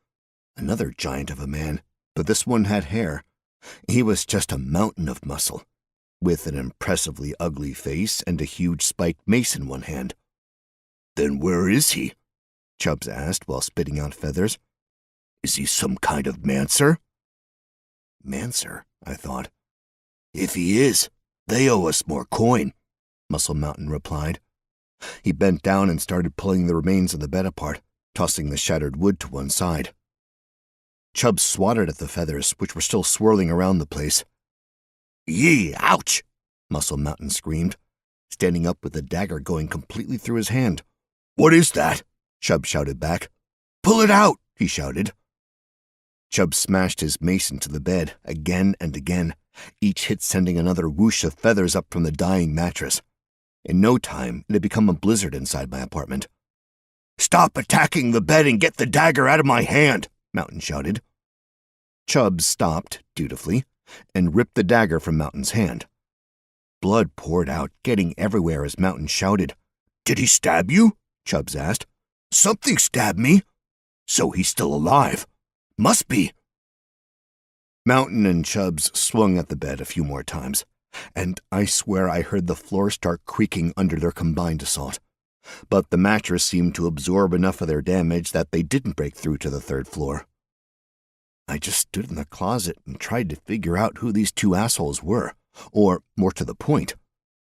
S1: Another giant of a man, but this one had hair. He was just a mountain of muscle.
S2: with an impressively ugly face and a huge spiked mace in one hand.
S1: "Then where is he?"
S2: Chubbs asked while spitting out feathers.
S1: "Is he some kind of mancer?"
S2: Mancer, I thought.
S1: "If he is, they owe us more coin,"
S2: Muscle Mountain replied. He bent down and started pulling the remains of the bed apart, tossing the shattered wood to one side. Chubbs swatted at the feathers, which were still swirling around the place.
S1: "Yee, ouch!"
S2: Muscle Mountain screamed, standing up with the dagger going completely through his hand.
S1: "What is that?"
S2: Chubbs shouted back.
S1: "Pull it out!"
S2: he shouted. Chubbs smashed his mace into the bed again and again, each hit sending another whoosh of feathers up from the dying mattress. In no time, it had become a blizzard inside my apartment.
S1: "Stop attacking the bed and get the dagger out of my hand!"
S2: Mountain shouted. Chubbs stopped, dutifully, and ripped the dagger from Mountain's hand. Blood poured out, getting everywhere as Mountain shouted.
S1: "Did he stab you?"
S2: Chubbs asked.
S1: "Something stabbed me. So he's still alive. Must be."
S2: Mountain and Chubbs swung at the bed a few more times, and I swear I heard the floor start creaking under their combined assault. But the mattress seemed to absorb enough of their damage that they didn't break through to the third floor. I just stood in the closet and tried to figure out who these two assholes were, or, more to the point,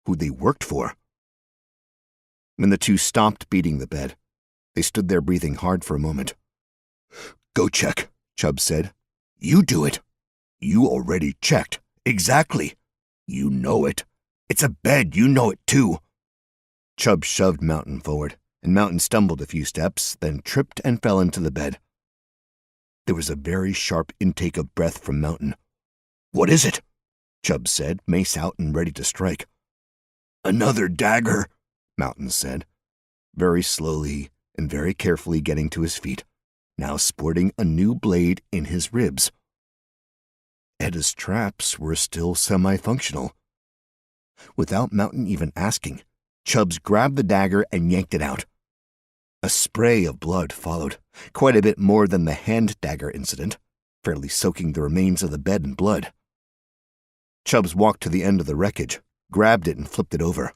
S2: who they worked for. When the two stopped beating the bed, they stood there breathing hard for a moment.
S1: "Go check,"
S2: Chubbs said.
S1: "You do it. You already checked. Exactly. You know it. It's a bed. You know it, too."
S2: Chubbs shoved Mountain forward, and Mountain stumbled a few steps, then tripped and fell into the bed. There was a very sharp intake of breath from Mountain.
S1: "What is it?"
S2: Chubbs said, mace out and ready to strike.
S1: "Another dagger,"
S2: Mountain said, very slowly and very carefully getting to his feet, now sporting a new blade in his ribs. Edda's traps were still semi-functional. Without Mountain even asking, Chubbs grabbed the dagger and yanked it out. A spray of blood followed, quite a bit more than the hand dagger incident, fairly soaking the remains of the bed in blood. Chubbs walked to the end of the wreckage, grabbed it and flipped it over.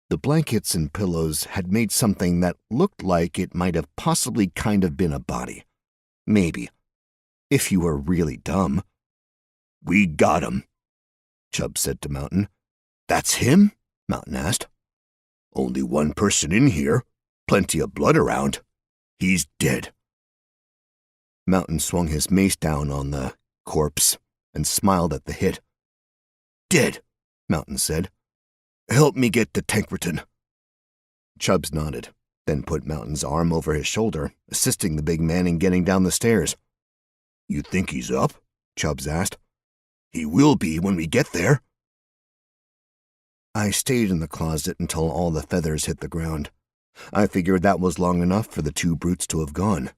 S2: The blankets and pillows had made something that looked like it might have possibly kind of been a body. Maybe. If you were really dumb.
S1: "We got him,"
S2: Chubbs said to Mountain.
S1: "That's him?"
S2: Mountain asked.
S1: "Only one person in here. Plenty of blood around. He's dead."
S2: Mountain swung his mace down on the corpse and smiled at the hit.
S1: "Dead,"
S2: Mountain said.
S1: "Help me get to Tankerton."
S2: Chubbs nodded, then put Mountain's arm over his shoulder, assisting the big man in getting down the stairs.
S1: "You think he's up?"
S2: Chubbs asked.
S1: "He will be when we get there."
S2: I stayed in the closet until all the feathers hit the ground. I figured that was long enough for the two brutes to have gone.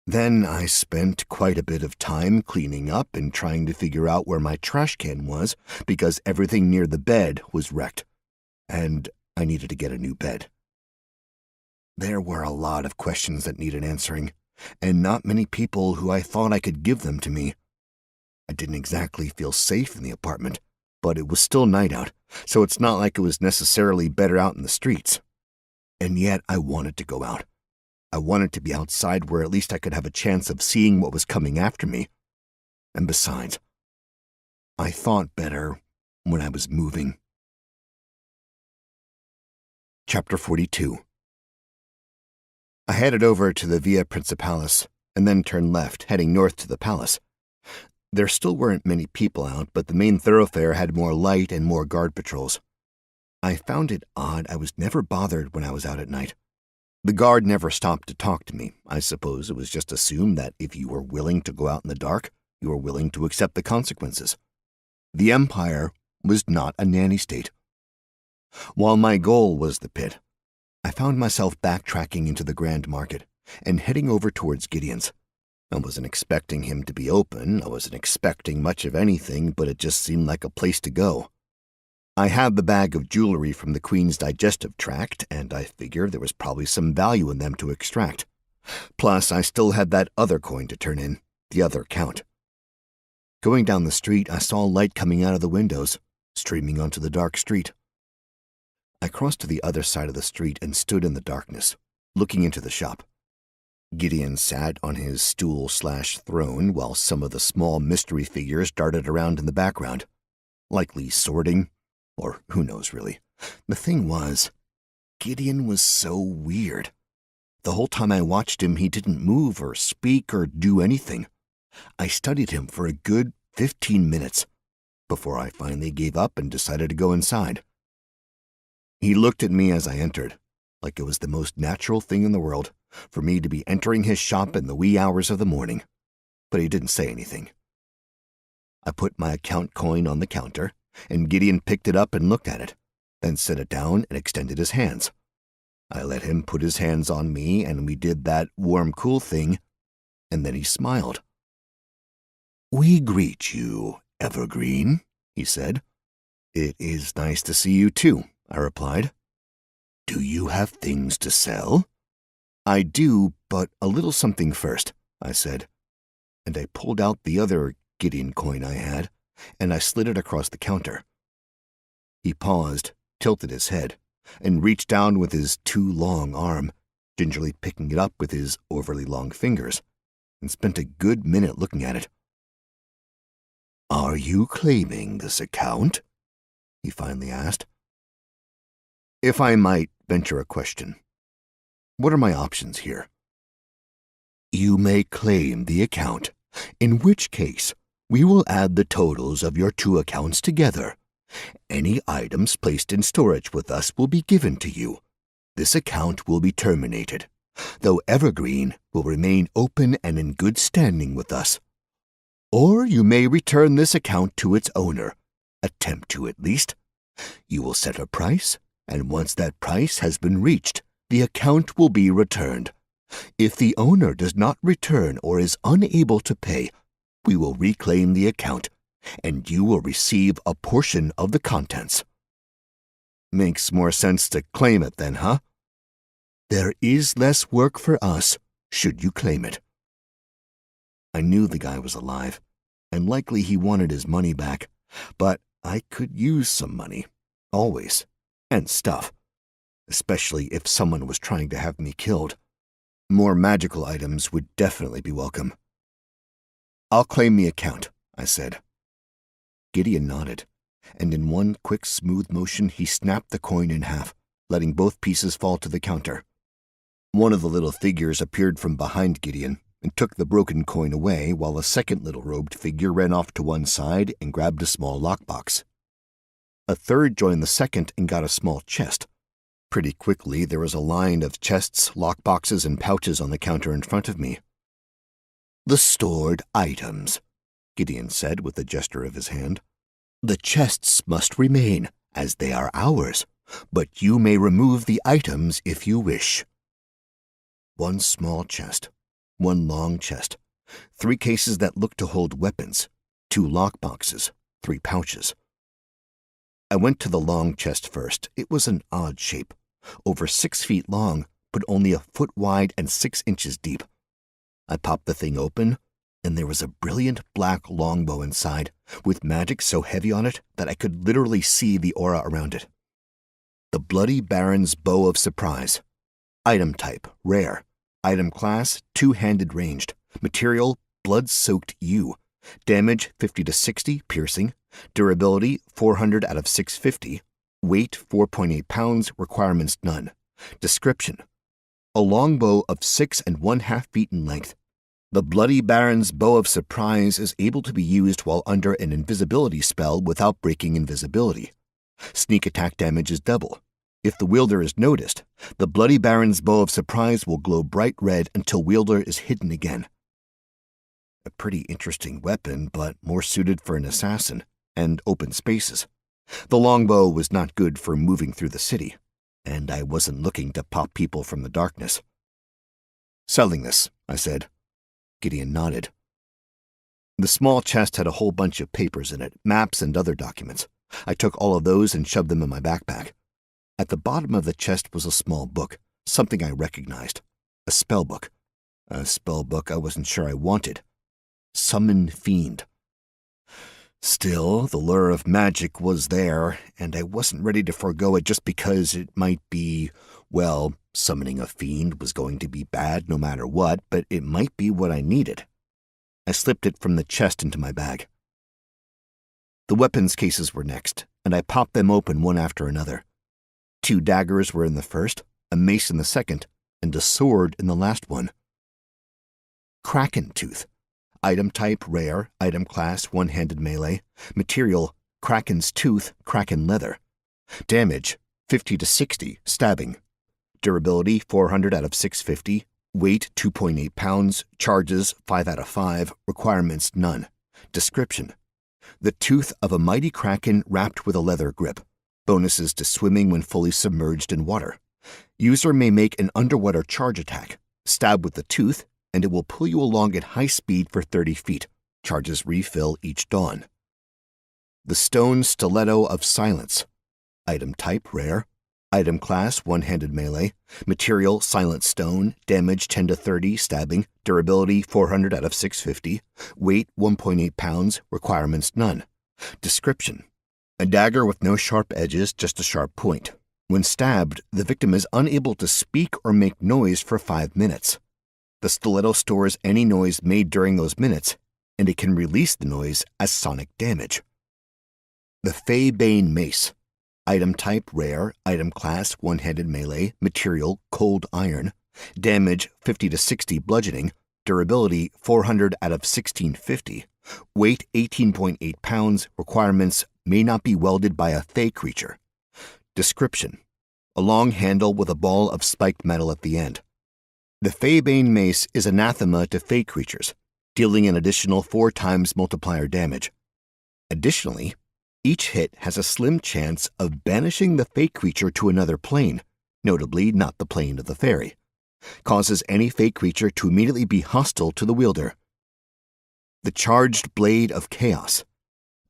S2: Then I spent quite a bit of time cleaning up and trying to figure out where my trash can was, because everything near the bed was wrecked, and I needed to get a new bed. There were a lot of questions that needed answering, and not many people who I thought I could give them to me. I didn't exactly feel safe in the apartment, but it was still night out, so it's not like it was necessarily better out in the streets. And yet I wanted to go out. I wanted to be outside where at least I could have a chance of seeing what was coming after me. And besides, I thought better when I was moving. Chapter 42. I headed over to the Via Principalis and then turned left, heading north to the palace. There still weren't many people out, but the main thoroughfare had more light and more guard patrols. I found it odd I was never bothered when I was out at night. The guard never stopped to talk to me. I suppose it was just assumed that if you were willing to go out in the dark, you were willing to accept the consequences. The Empire was not a nanny state. While my goal was the pit, I found myself backtracking into the Grand Market and heading over towards Gideon's. I wasn't expecting him to be open, I wasn't expecting much of anything, but it just seemed like a place to go. I had the bag of jewelry from the Queen's digestive tract, and I figured there was probably some value in them to extract. Plus, I still had that other coin to turn in, the other count. Going down the street, I saw light coming out of the windows, streaming onto the dark street. I crossed to the other side of the street and stood in the darkness, looking into the shop. Gideon sat on his stool/throne while some of the small mystery figures darted around in the background, likely sorting, or who knows really. The thing was, Gideon was so weird. The whole time I watched him, he didn't move or speak or do anything. I studied him for a good 15 minutes before I finally gave up and decided to go inside. He looked at me as I entered, like it was the most natural thing in the world for me to be entering his shop in the wee hours of the morning, but he didn't say anything. I put my account coin on the counter, and Gideon picked it up and looked at it, then set it down and extended his hands. I let him put his hands on me, and we did that warm, cool thing, and then he smiled. "We greet you, Evergreen," he said. "It is nice to see you too," I replied. "Do you have things to sell?" "I do, but a little something first," I said, and I pulled out the other Gideon coin I had, and I slid it across the counter. He paused, tilted his head, and reached down with his too long arm, gingerly picking it up with his overly long fingers, and spent a good minute looking at it. "Are you claiming this account?" he finally asked. "If I might venture a question, what are my options here?" "You may claim the account, in which case we will add the totals of your two accounts together. Any items placed in storage with us will be given to you. This account will be terminated, though Evergreen will remain open and in good standing with us. Or you may return this account to its owner, attempt to at least. You will set a price, and once that price has been reached, the account will be returned. If the owner does not return or is unable to pay, we will reclaim the account, and you will receive a portion of the contents." "Makes more sense to claim it then, huh?" "There is less work for us, should you claim it." I knew the guy was alive, and likely he wanted his money back, but I could use some money, always, and stuff, especially if someone was trying to have me killed. More magical items would definitely be welcome. "I'll claim the account," I said. Gideon nodded, and in one quick, smooth motion he snapped the coin in half, letting both pieces fall to the counter. One of the little figures appeared from behind Gideon and took the broken coin away, while a second little robed figure ran off to one side and grabbed a small lockbox. A third joined the second and got a small chest. Pretty quickly there was a line of chests, lockboxes, and pouches on the counter in front of me. "The stored items," Gideon said with a gesture of his hand. "The chests must remain, as they are ours, but you may remove the items if you wish." One small chest, one long chest, 3 cases that looked to hold weapons, 2 lockboxes, 3 pouches. I went to the long chest first. It was an odd shape, over 6 feet long, but only a foot wide and 6 inches deep. I popped the thing open, and there was a brilliant black longbow inside, with magic so heavy on it that I could literally see the aura around it. The Bloody Baron's Bow of Surprise. Item type, rare. Item class, 2-handed ranged. Material, blood-soaked yew. Damage, 50 to 60, piercing. Durability, 400 out of 650. Weight, 4.8 pounds, requirements none. Description: a longbow of 6 1/2 feet in length. The Bloody Baron's Bow of Surprise is able to be used while under an invisibility spell without breaking invisibility. Sneak attack damage is double. If the wielder is noticed, the Bloody Baron's Bow of Surprise will glow bright red until wielder is hidden again. A pretty interesting weapon, but more suited for an assassin and open spaces. The longbow was not good for moving through the city, and I wasn't looking to pop people from the darkness. "Selling this," I said. Gideon nodded. The small chest had a whole bunch of papers in it, maps and other documents. I took all of those and shoved them in my backpack. At the bottom of the chest was a small book, something I recognized. A spell book. A spell book I wasn't sure I wanted. Summon Fiend. Still, the lure of magic was there, and I wasn't ready to forego it just because it might be, well, summoning a fiend was going to be bad no matter what, but it might be what I needed. I slipped it from the chest into my bag. The weapons cases were next, and I popped them open one after another. 2 daggers were in the first, a mace in the second, and a sword in the last one. Kraken tooth. Item type rare, item class one-handed melee, material Kraken's tooth, Kraken leather. Damage 50 to 60, stabbing. Durability 400 out of 650, weight 2.8 pounds, charges 5 out of 5, requirements none. Description: the tooth of a mighty kraken wrapped with a leather grip. Bonuses to swimming when fully submerged in water. User may make an underwater charge attack, stab with the tooth, and it will pull you along at high speed for 30 feet. Charges refill each dawn. The Stone Stiletto of Silence. Item type rare. Item class one-handed melee. Material silent stone. Damage 10 to 30, stabbing. Durability 400 out of 650. Weight 1.8 pounds. Requirements none. Description: a dagger with no sharp edges, just a sharp point. When stabbed, the victim is unable to speak or make noise for 5 minutes. The stiletto stores any noise made during those minutes, and it can release the noise as sonic damage. The Feybane Mace. Item type rare, item class one-handed melee, material cold iron, damage 50 to 60 bludgeoning, durability 400 out of 1650, weight 18.8 pounds, requirements may not be welded by a Fey creature. Description: a long handle with a ball of spiked metal at the end. The Feybane Mace is anathema to Fey creatures, dealing an additional 4 times multiplier damage. Additionally, each hit has a slim chance of banishing the Fey creature to another plane, notably not the plane of the fairy. Causes any Fey creature to immediately be hostile to the wielder. The Charged Blade of Chaos.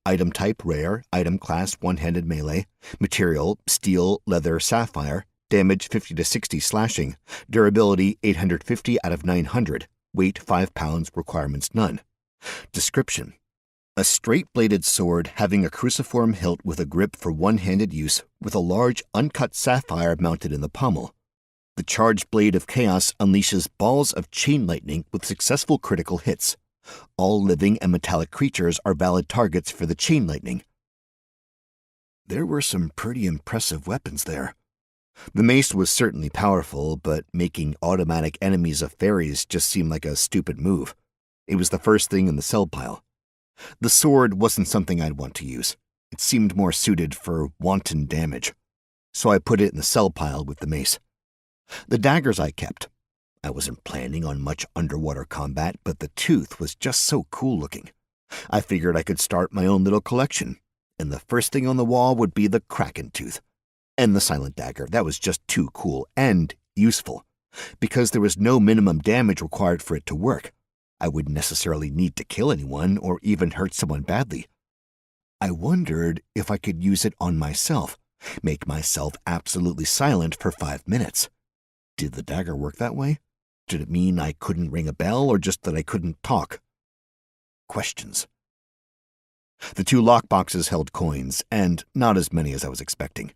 S2: Item type rare, item class one-handed melee, material steel, leather, sapphire, damage 50 to 60 slashing, durability 850 out of 900, weight 5 pounds, requirements none. Description: a straight-bladed sword having a cruciform hilt with a grip for one-handed use with a large uncut sapphire mounted in the pommel. The Charged Blade of Chaos unleashes balls of chain lightning with successful critical hits. All living and metallic creatures are valid targets for the chain lightning. There were some pretty impressive weapons there. The mace was certainly powerful, but making automatic enemies of fairies just seemed like a stupid move. It was the first thing in the sell pile. The sword wasn't something I'd want to use. It seemed more suited for wanton damage. So I put it in the sell pile with the mace. The daggers I kept. I wasn't planning on much underwater combat, but the tooth was just so cool looking. I figured I could start my own little collection, and the first thing on the wall would be the Kraken tooth. And the silent dagger. That was just too cool and useful, because there was no minimum damage required for it to work. I wouldn't necessarily need to kill anyone or even hurt someone badly. I wondered if I could use it on myself, make myself absolutely silent for 5 minutes. Did the dagger work that way? Did it mean I couldn't ring a bell or just that I couldn't talk? Questions. The 2 lockboxes held coins, and not as many as I was expecting.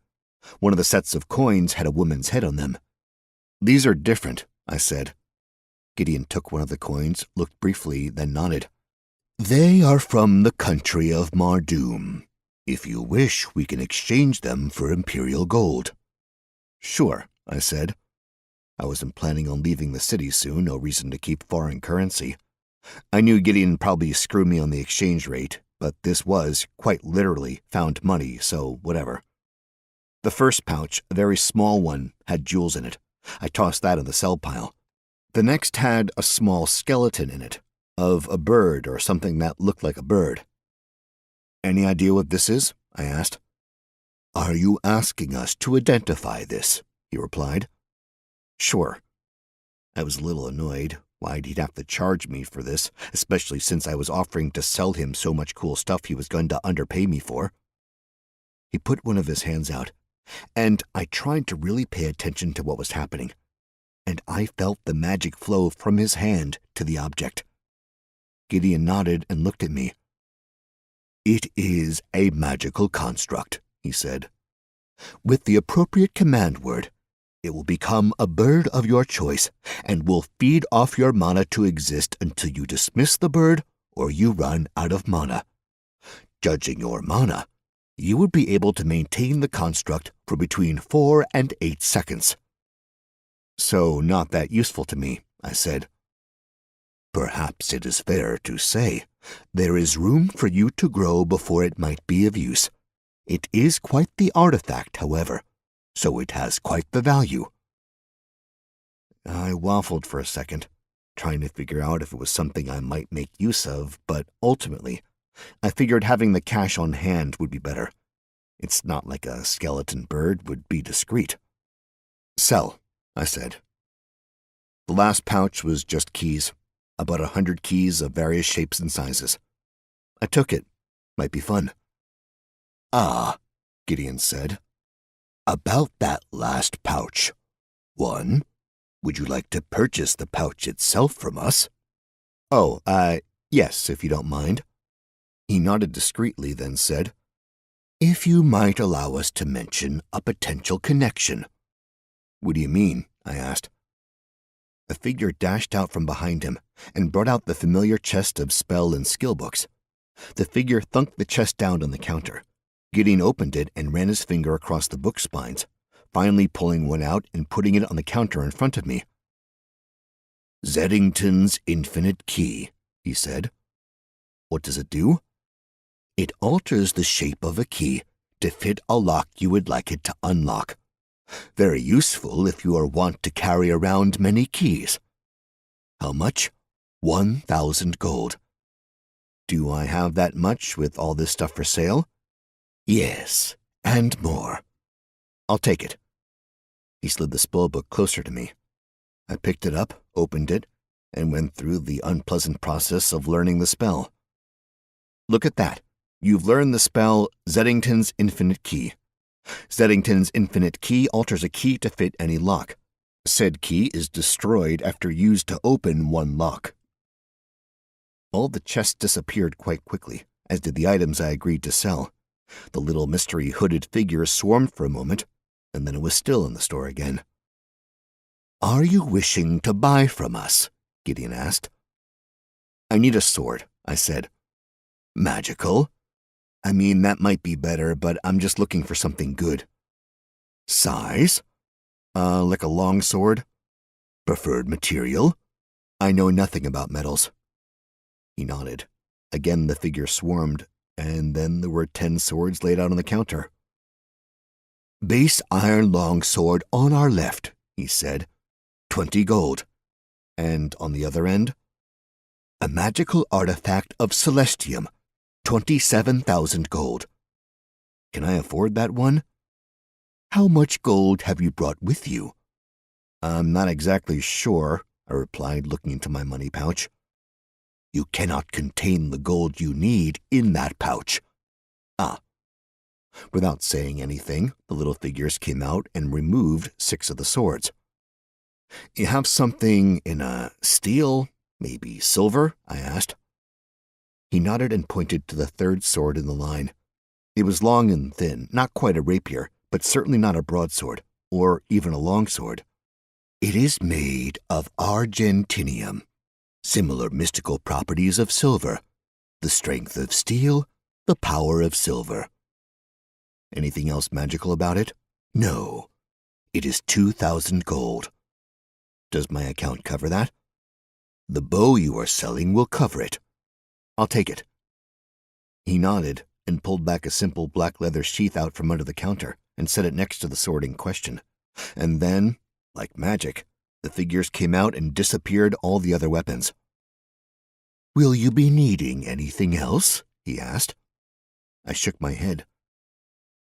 S2: One of the sets of coins had a woman's head on them. "These are different," I said. Gideon took one of the coins, looked briefly, then nodded. "They are from the country of Mardoom. If you wish, we can exchange them for Imperial gold." "Sure," I said. I wasn't planning on leaving the city soon, no reason to keep foreign currency. I knew Gideon probably screwed me on the exchange rate, but this was, quite literally, found money, so whatever. The first pouch, a very small one, had jewels in it. I tossed that in the sell pile. The next had a small skeleton in it, of a bird or something that looked like a bird. "Any idea what this is?" I asked. "Are you asking us to identify this?" he replied. "Sure." I was a little annoyed. Why'd he have to charge me for this, especially since I was offering to sell him so much cool stuff he was going to underpay me for? He put one of his hands out, and I tried to really pay attention to what was happening, and I felt the magic flow from his hand to the object. Gideon nodded and looked at me.
S1: It is a magical construct, he said. With the appropriate command word, it will become a bird of your choice and will feed off your mana to exist until you dismiss the bird or you run out of mana. Judging your mana, you would be able to maintain the construct for between 4 and 8 seconds. So not that useful to me, I said. Perhaps it is fair to say there is room for you to grow before it might be of use. It is quite the artifact, however, so it has quite the value. I waffled for a second, trying to figure out if it was something I might make use of, but ultimately, I figured having the cash on hand would be better. It's not like a skeleton bird would be discreet. Sell, I said. The last pouch was just keys, about 100 keys of various shapes and sizes. I took it. Might be fun. Ah, Gideon said. About that last pouch. 1. Would you like to purchase the pouch itself from us? Oh, yes, if you don't mind. He nodded discreetly, then said, If you might allow us to mention a potential connection. What do you mean? I asked. A figure dashed out from behind him and brought out the familiar chest of spell and skill books. The figure thunked the chest down on the counter. Gideon opened it and ran his finger across the book spines, finally pulling one out and putting it on the counter in front of me. Zeddington's Infinite Key, he said. What does it do? It alters the shape of a key to fit a lock you would like it to unlock. Very useful if you are wont to carry around many keys. How much? 1,000 gold. Do I have that much with all this stuff for sale? Yes, and more. I'll take it. He slid the spellbook closer to me. I picked it up, opened it, and went through the unpleasant process of learning the spell. Look at that. You've learned the spell Zeddington's Infinite Key. Zeddington's Infinite Key alters a key to fit any lock. Said key is destroyed after used to open one lock. All the chests disappeared quite quickly, as did the items I agreed to sell. The little mystery hooded figure swarmed for a moment, and then it was still in the store again. Are you wishing to buy from us? Gideon asked. I need a sword, I said. Magical? I mean, that might be better, but I'm just looking for something good. Size? Like a long sword. Preferred material? I know nothing about metals. He nodded. Again the figure swarmed, and then there were 10 swords laid out on the counter. Base iron long sword on our left, he said. 20 gold. And on the other end? A magical artifact of Celestium. 27,000 gold. Can I afford that one? How much gold have you brought with you? I'm not exactly sure, I replied, looking into my money pouch. You cannot contain the gold you need in that pouch. Ah. Without saying anything, the little figures came out and removed 6 of the swords. You have something in steel, maybe silver? I asked. He nodded and pointed to the 3rd sword in the line. It was long and thin, not quite a rapier, but certainly not a broadsword, or even a longsword. It is made of argentinium, similar mystical properties of silver, the strength of steel, the power of silver. Anything else magical about it? No. It is 2,000 gold. Does my account cover that? The bow you are selling will cover it. I'll take it. He nodded and pulled back a simple black leather sheath out from under the counter and set it next to the sword in question. And then, like magic, the figures came out and disappeared all the other weapons. Will you be needing anything else? He asked. I shook my head.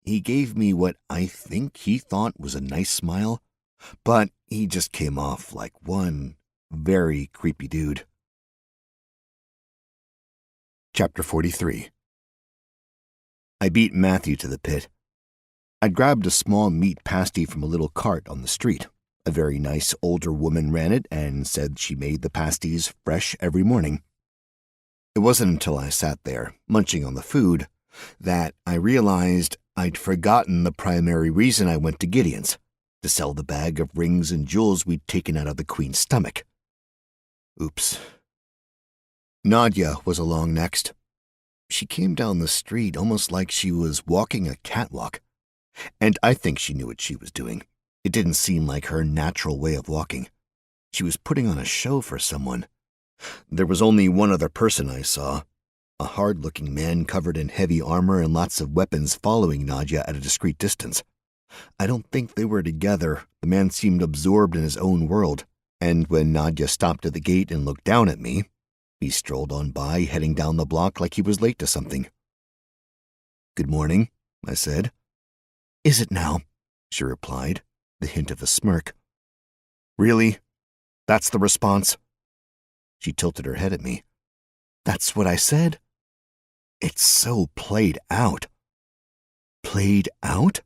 S1: He gave me what I think he thought was a nice smile, but he just came off like one very creepy dude. Chapter 43. I beat Matthew to the pit. I'd grabbed a small meat pasty from a little cart on the street. A very nice older woman ran it and said she made the pasties fresh every morning.
S2: It wasn't until I sat there, munching on the food, that I realized I'd forgotten the primary reason I went to Gideon's, to sell the bag of rings and jewels we'd taken out of the Queen's stomach. Oops. Nadia was along next. She came down the street almost like she was walking a catwalk, and I think she knew what she was doing. It didn't seem like her natural way of walking. She was putting on a show for someone. There was only one other person I saw, a hard-looking man covered in heavy armor and lots of weapons following Nadia at a discreet distance. I don't think they were together. The man seemed absorbed in his own world, and when Nadia stopped at the gate and looked down at me, he strolled on by, heading down the block like he was late to something. "Good morning," I said. "Is it now?" she replied, the hint of a smirk. "Really? That's the response?" She tilted her head at me. "That's what I said." It's so played out. Played out?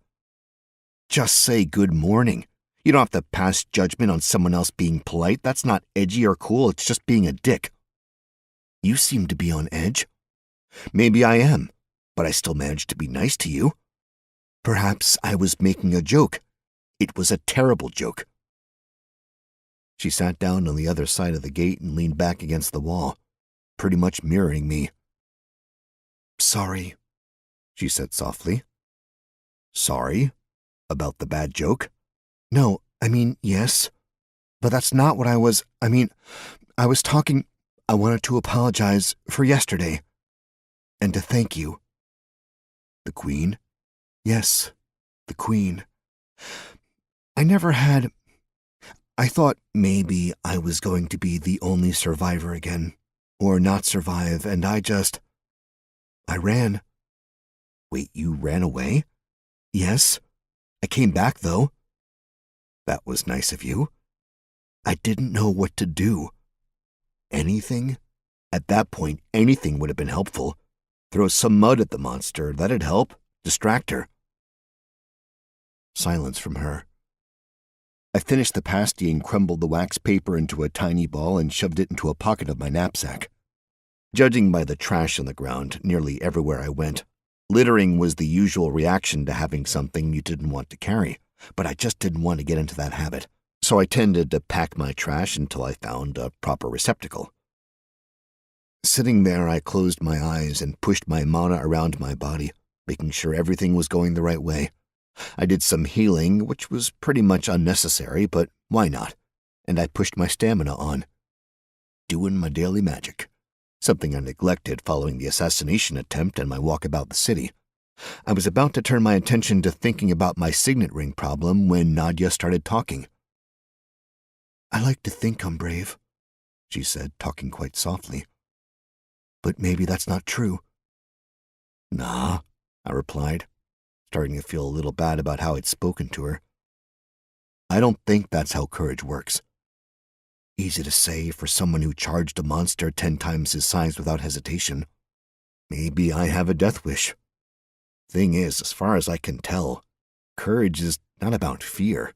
S2: Just say good morning. You don't have to pass judgment on someone else being polite. That's not edgy or cool. It's just being a dick. You seem to be on edge. Maybe I am, but I still managed to be nice to you. Perhaps I was making a joke. It was a terrible joke. She sat down on the other side of the gate and leaned back against the wall, pretty much mirroring me. "Sorry," she said softly. "Sorry? About the bad joke?" "No, yes. But that's not what I was talking. I wanted to apologize for yesterday. And to thank you." "The Queen?" "Yes, the Queen. I thought maybe I was going to be the only survivor again, or not survive, and I ran." "Wait, you ran away?" "Yes. I came back, though." "That was nice of you." "I didn't know what to do." "Anything?" At that point, anything would have been helpful. Throw some mud at the monster, that'd help. Distract her. Silence from her. I finished the pasty and crumbled the wax paper into a tiny ball and shoved it into a pocket of my knapsack. Judging by the trash on the ground nearly everywhere I went, littering was the usual reaction to having something you didn't want to carry, but I just didn't want to get into that habit, so I tended to pack my trash until I found a proper receptacle. Sitting there, I closed my eyes and pushed my mana around my body, making sure everything was going the right way. I did some healing, which was pretty much unnecessary, but why not? And I pushed my stamina on. Doing my daily magic. Something I neglected following the assassination attempt and my walk about the city. I was about to turn my attention to thinking about my signet ring problem when Nadia started talking. "I like to think I'm brave," she said, talking quite softly. "But maybe that's not true." "Nah," I replied, starting to feel a little bad about how I'd spoken to her. "I don't think that's how courage works. Easy to say for someone who charged a monster 10 times his size without hesitation. Maybe I have a death wish. Thing is, as far as I can tell, courage is not about fear.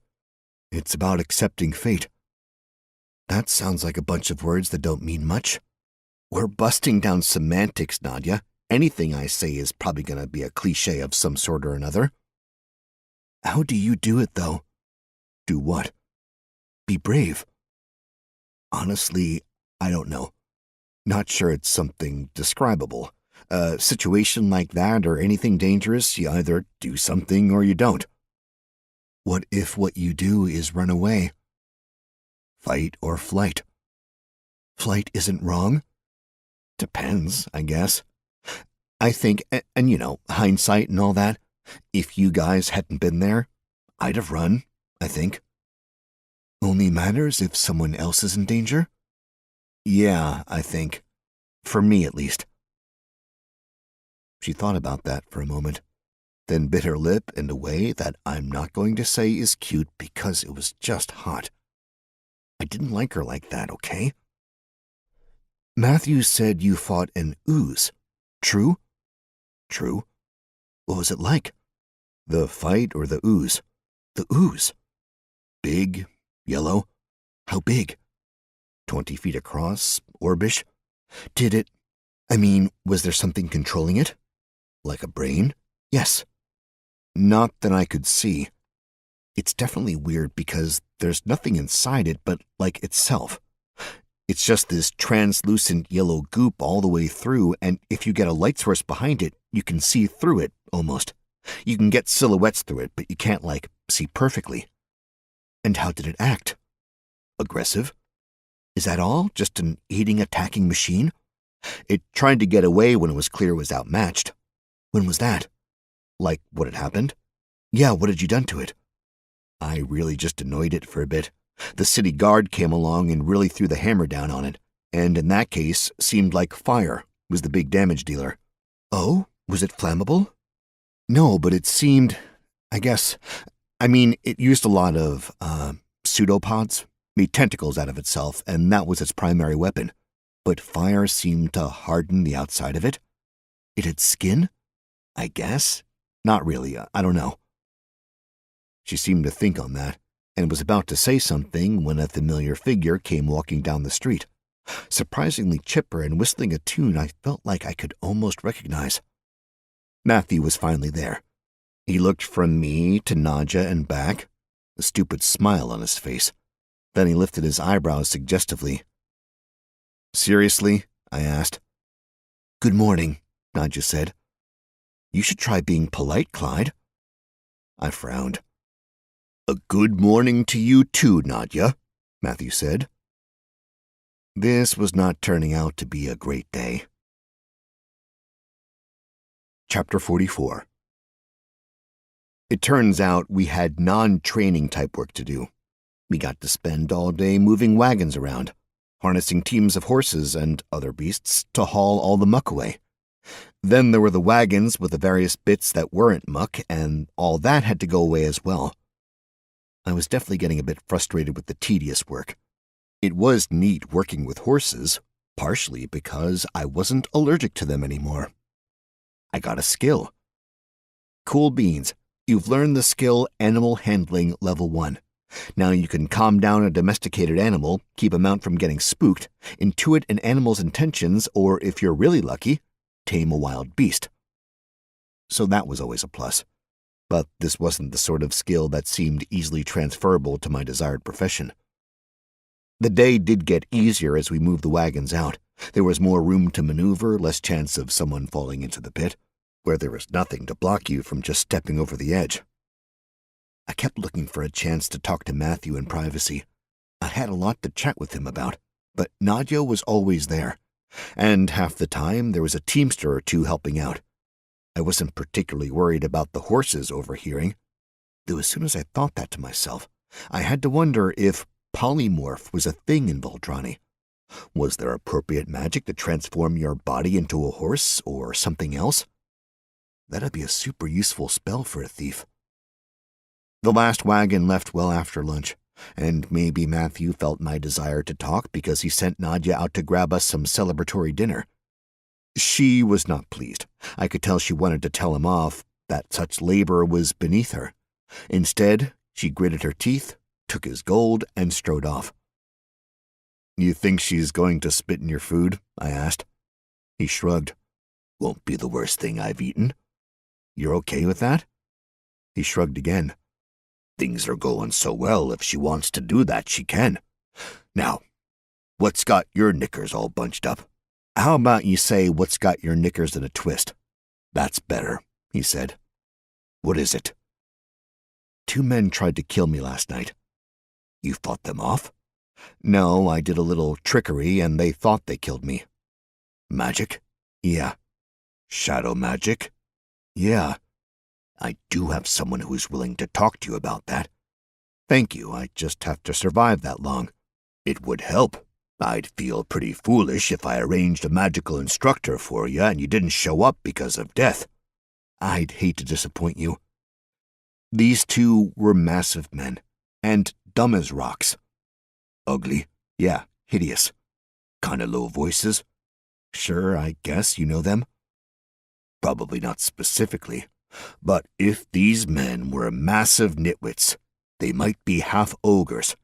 S2: It's about accepting fate." That sounds like a bunch of words that don't mean much. We're busting down semantics, Nadia. Anything I say is probably going to be a cliché of some sort or another. How do you do it, though? Do what? Be brave. Honestly, I don't know. Not sure it's something describable. A situation like that or anything dangerous, you either do something or you don't. What if what you do is run away? Fight or flight? Flight isn't wrong? Depends, I guess. I think, and hindsight and all that, if you guys hadn't been there, I'd have run, I think. Only matters if someone else is in danger? Yeah, I think. For me, at least. She thought about that for a moment, then bit her lip in a way that I'm not going to say is cute because it was just hot. I didn't like her like that, okay? Matthew said you fought an ooze. True? True. What was it like? The fight or the ooze? The ooze. Big, yellow. How big? 20 feet across, orbish. Did it... I mean, was there something controlling it? Like a brain? Yes. Not that I could see. It's definitely weird because there's nothing inside it but like itself. It's just this translucent yellow goop all the way through, and if you get a light source behind it, you can see through it, almost. You can get silhouettes through it, but you can't, see perfectly. And how did it act? Aggressive? Is that all? Just an eating, attacking machine? It tried to get away when it was clear it was outmatched. When was that? Like what had happened? Yeah, what had you done to it? I really just annoyed it for a bit. The city guard came along and really threw the hammer down on it, and in that case, seemed like fire was the big damage dealer. Oh? Was it flammable? No, but it seemed, it used a lot of, pseudopods, made tentacles out of itself, and that was its primary weapon. But fire seemed to harden the outside of it. It had skin? I guess? Not really, I don't know. She seemed to think on that, and was about to say something when a familiar figure came walking down the street. Surprisingly chipper and whistling a tune I felt like I could almost recognize. Matthew was finally there. He looked from me to Nadja and back, a stupid smile on his face. Then he lifted his eyebrows suggestively. Seriously? I asked. Good morning, Nadja said. You should try being polite, Clyde. I frowned. A good morning to you too, Nadja, Matthew said. This was not turning out to be a great day. Chapter 44. It turns out we had non-training type work to do. We got to spend all day moving wagons around, harnessing teams of horses and other beasts to haul all the muck away. Then there were the wagons with the various bits that weren't muck, and all that had to go away as well. I was definitely getting a bit frustrated with the tedious work. It was neat working with horses, partially because I wasn't allergic to them anymore. I got a skill. Cool beans. You've learned the skill Animal Handling Level 1. Now you can calm down a domesticated animal, keep a mount from getting spooked, intuit an animal's intentions, or if you're really lucky, tame a wild beast. So that was always a plus. But this wasn't the sort of skill that seemed easily transferable to my desired profession. The day did get easier as we moved the wagons out. There was more room to maneuver, less chance of someone falling into the pit, where there was nothing to block you from just stepping over the edge. I kept looking for a chance to talk to Matthew in privacy. I had a lot to chat with him about, but Nadja was always there, and half the time there was a teamster or two helping out. I wasn't particularly worried about the horses overhearing, though as soon as I thought that to myself, I had to wonder if polymorph was a thing in Voldrani. Was there appropriate magic to transform your body into a horse or something else? That'd be a super useful spell for a thief. The last wagon left well after lunch, and maybe Matthew felt my desire to talk because he sent Nadja out to grab us some celebratory dinner. She was not pleased. I could tell she wanted to tell him off, that such labor was beneath her. Instead, she gritted her teeth, took his gold, and strode off. You think she's going to spit in your food? I asked. He shrugged. Won't be the worst thing I've eaten. You're okay with that? He shrugged again. Things are going so well, if she wants to do that, she can. Now, what's got your knickers all bunched up? How about you say what's got your knickers in a twist? That's better, he said. What is it? 2 men tried to kill me last night. You fought them off? No, I did a little trickery and they thought they killed me. Magic? Yeah. Shadow magic? Yeah. I do have someone who's willing to talk to you about that. Thank you, I just have to survive that long. It would help. I'd feel pretty foolish if I arranged a magical instructor for you and you didn't show up because of death. I'd hate to disappoint you. These 2 were massive men, and dumb as rocks. Ugly? Yeah, hideous. Kinda low voices? Sure, I guess you know them. Probably not specifically, but if these men were massive nitwits, they might be half ogres,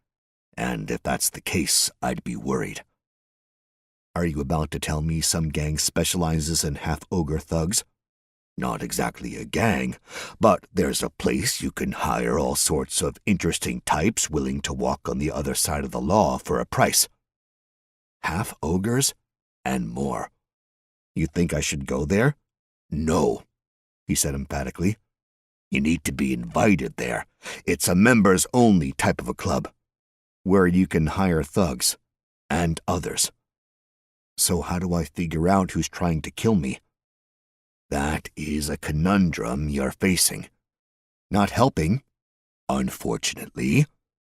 S2: and if that's the case, I'd be worried. Are you about to tell me some gang specializes in half-ogre thugs?
S1: Not exactly a gang, but there's a place you can hire all sorts of interesting types willing to walk on the other side of the law for a price.
S2: Half-ogres?
S1: And more.
S2: You think I should go there?
S1: No, he said emphatically. You need to be invited there. It's a members-only type of a club.
S2: Where you can hire thugs.
S1: And others.
S2: So how do I figure out who's trying to kill me?
S1: That is a conundrum you're facing.
S2: Not helping.
S1: Unfortunately,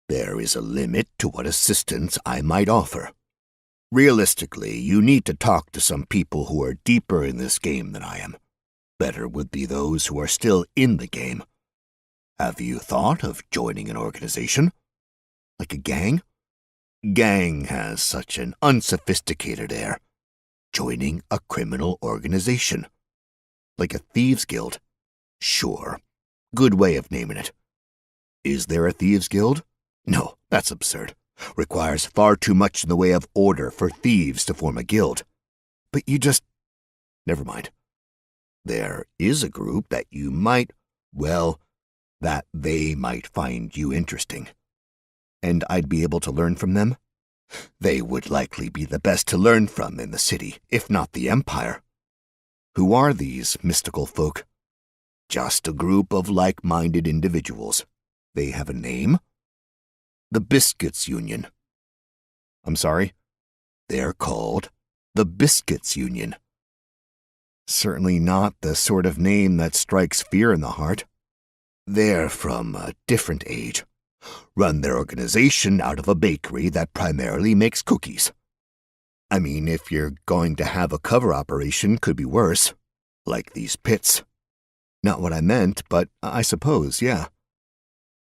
S1: there is a limit to what assistance I might offer. Realistically, you need to talk to some people who are deeper in this game than I am. Better would be those who are still in the game. Have you thought of joining an organization?
S2: Like a gang?
S1: Gang has such an unsophisticated air. Joining a criminal organization.
S2: Like a thieves' guild?
S1: Sure. Good way of naming it.
S2: Is there a thieves' guild?
S1: No, that's absurd. Requires far too much in the way of order for thieves to form a guild.
S2: But you just...
S1: Never mind. There is a group that you might, well, that they might find you interesting.
S2: And I'd be able to learn from them?
S1: They would likely be the best to learn from in the city, if not the Empire.
S2: Who are these mystical folk?
S1: Just a group of like-minded individuals.
S2: They have a name?
S1: The Biscuits Union.
S2: I'm sorry?
S1: They're called the Biscuits Union.
S2: Certainly not the sort of name that strikes fear in the heart.
S1: They're from a different age. Run their organization out of a bakery that primarily makes cookies.
S2: I mean, if you're going to have a cover operation, could be worse.
S1: Like these pits.
S2: Not what I meant, but I suppose, yeah.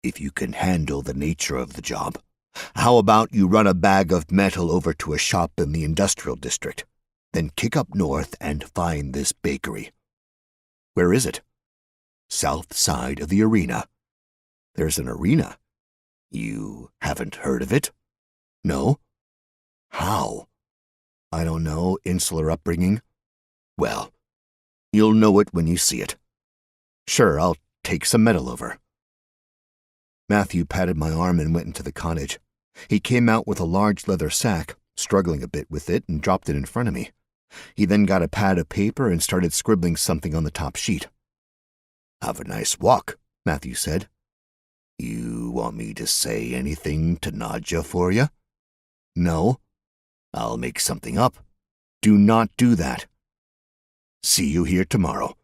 S1: If you can handle the nature of the job, how about you run a bag of metal over to a shop in the industrial district, then kick up north and find this bakery.
S2: Where is it?
S1: South side of the arena.
S2: There's an arena?
S1: You haven't heard of it?
S2: No.
S1: How?
S2: I don't know, insular upbringing.
S1: Well, you'll know it when you see it.
S2: Sure, I'll take some metal over. Matthew patted my arm and went into the cottage. He came out with a large leather sack, struggling a bit with it, and dropped it in front of me. He then got a pad of paper and started scribbling something on the top sheet.
S1: Have a nice walk, Matthew said. You want me to say anything to Nadja for you?
S2: No.
S1: I'll make something up.
S2: Do not do that.
S1: See you here tomorrow.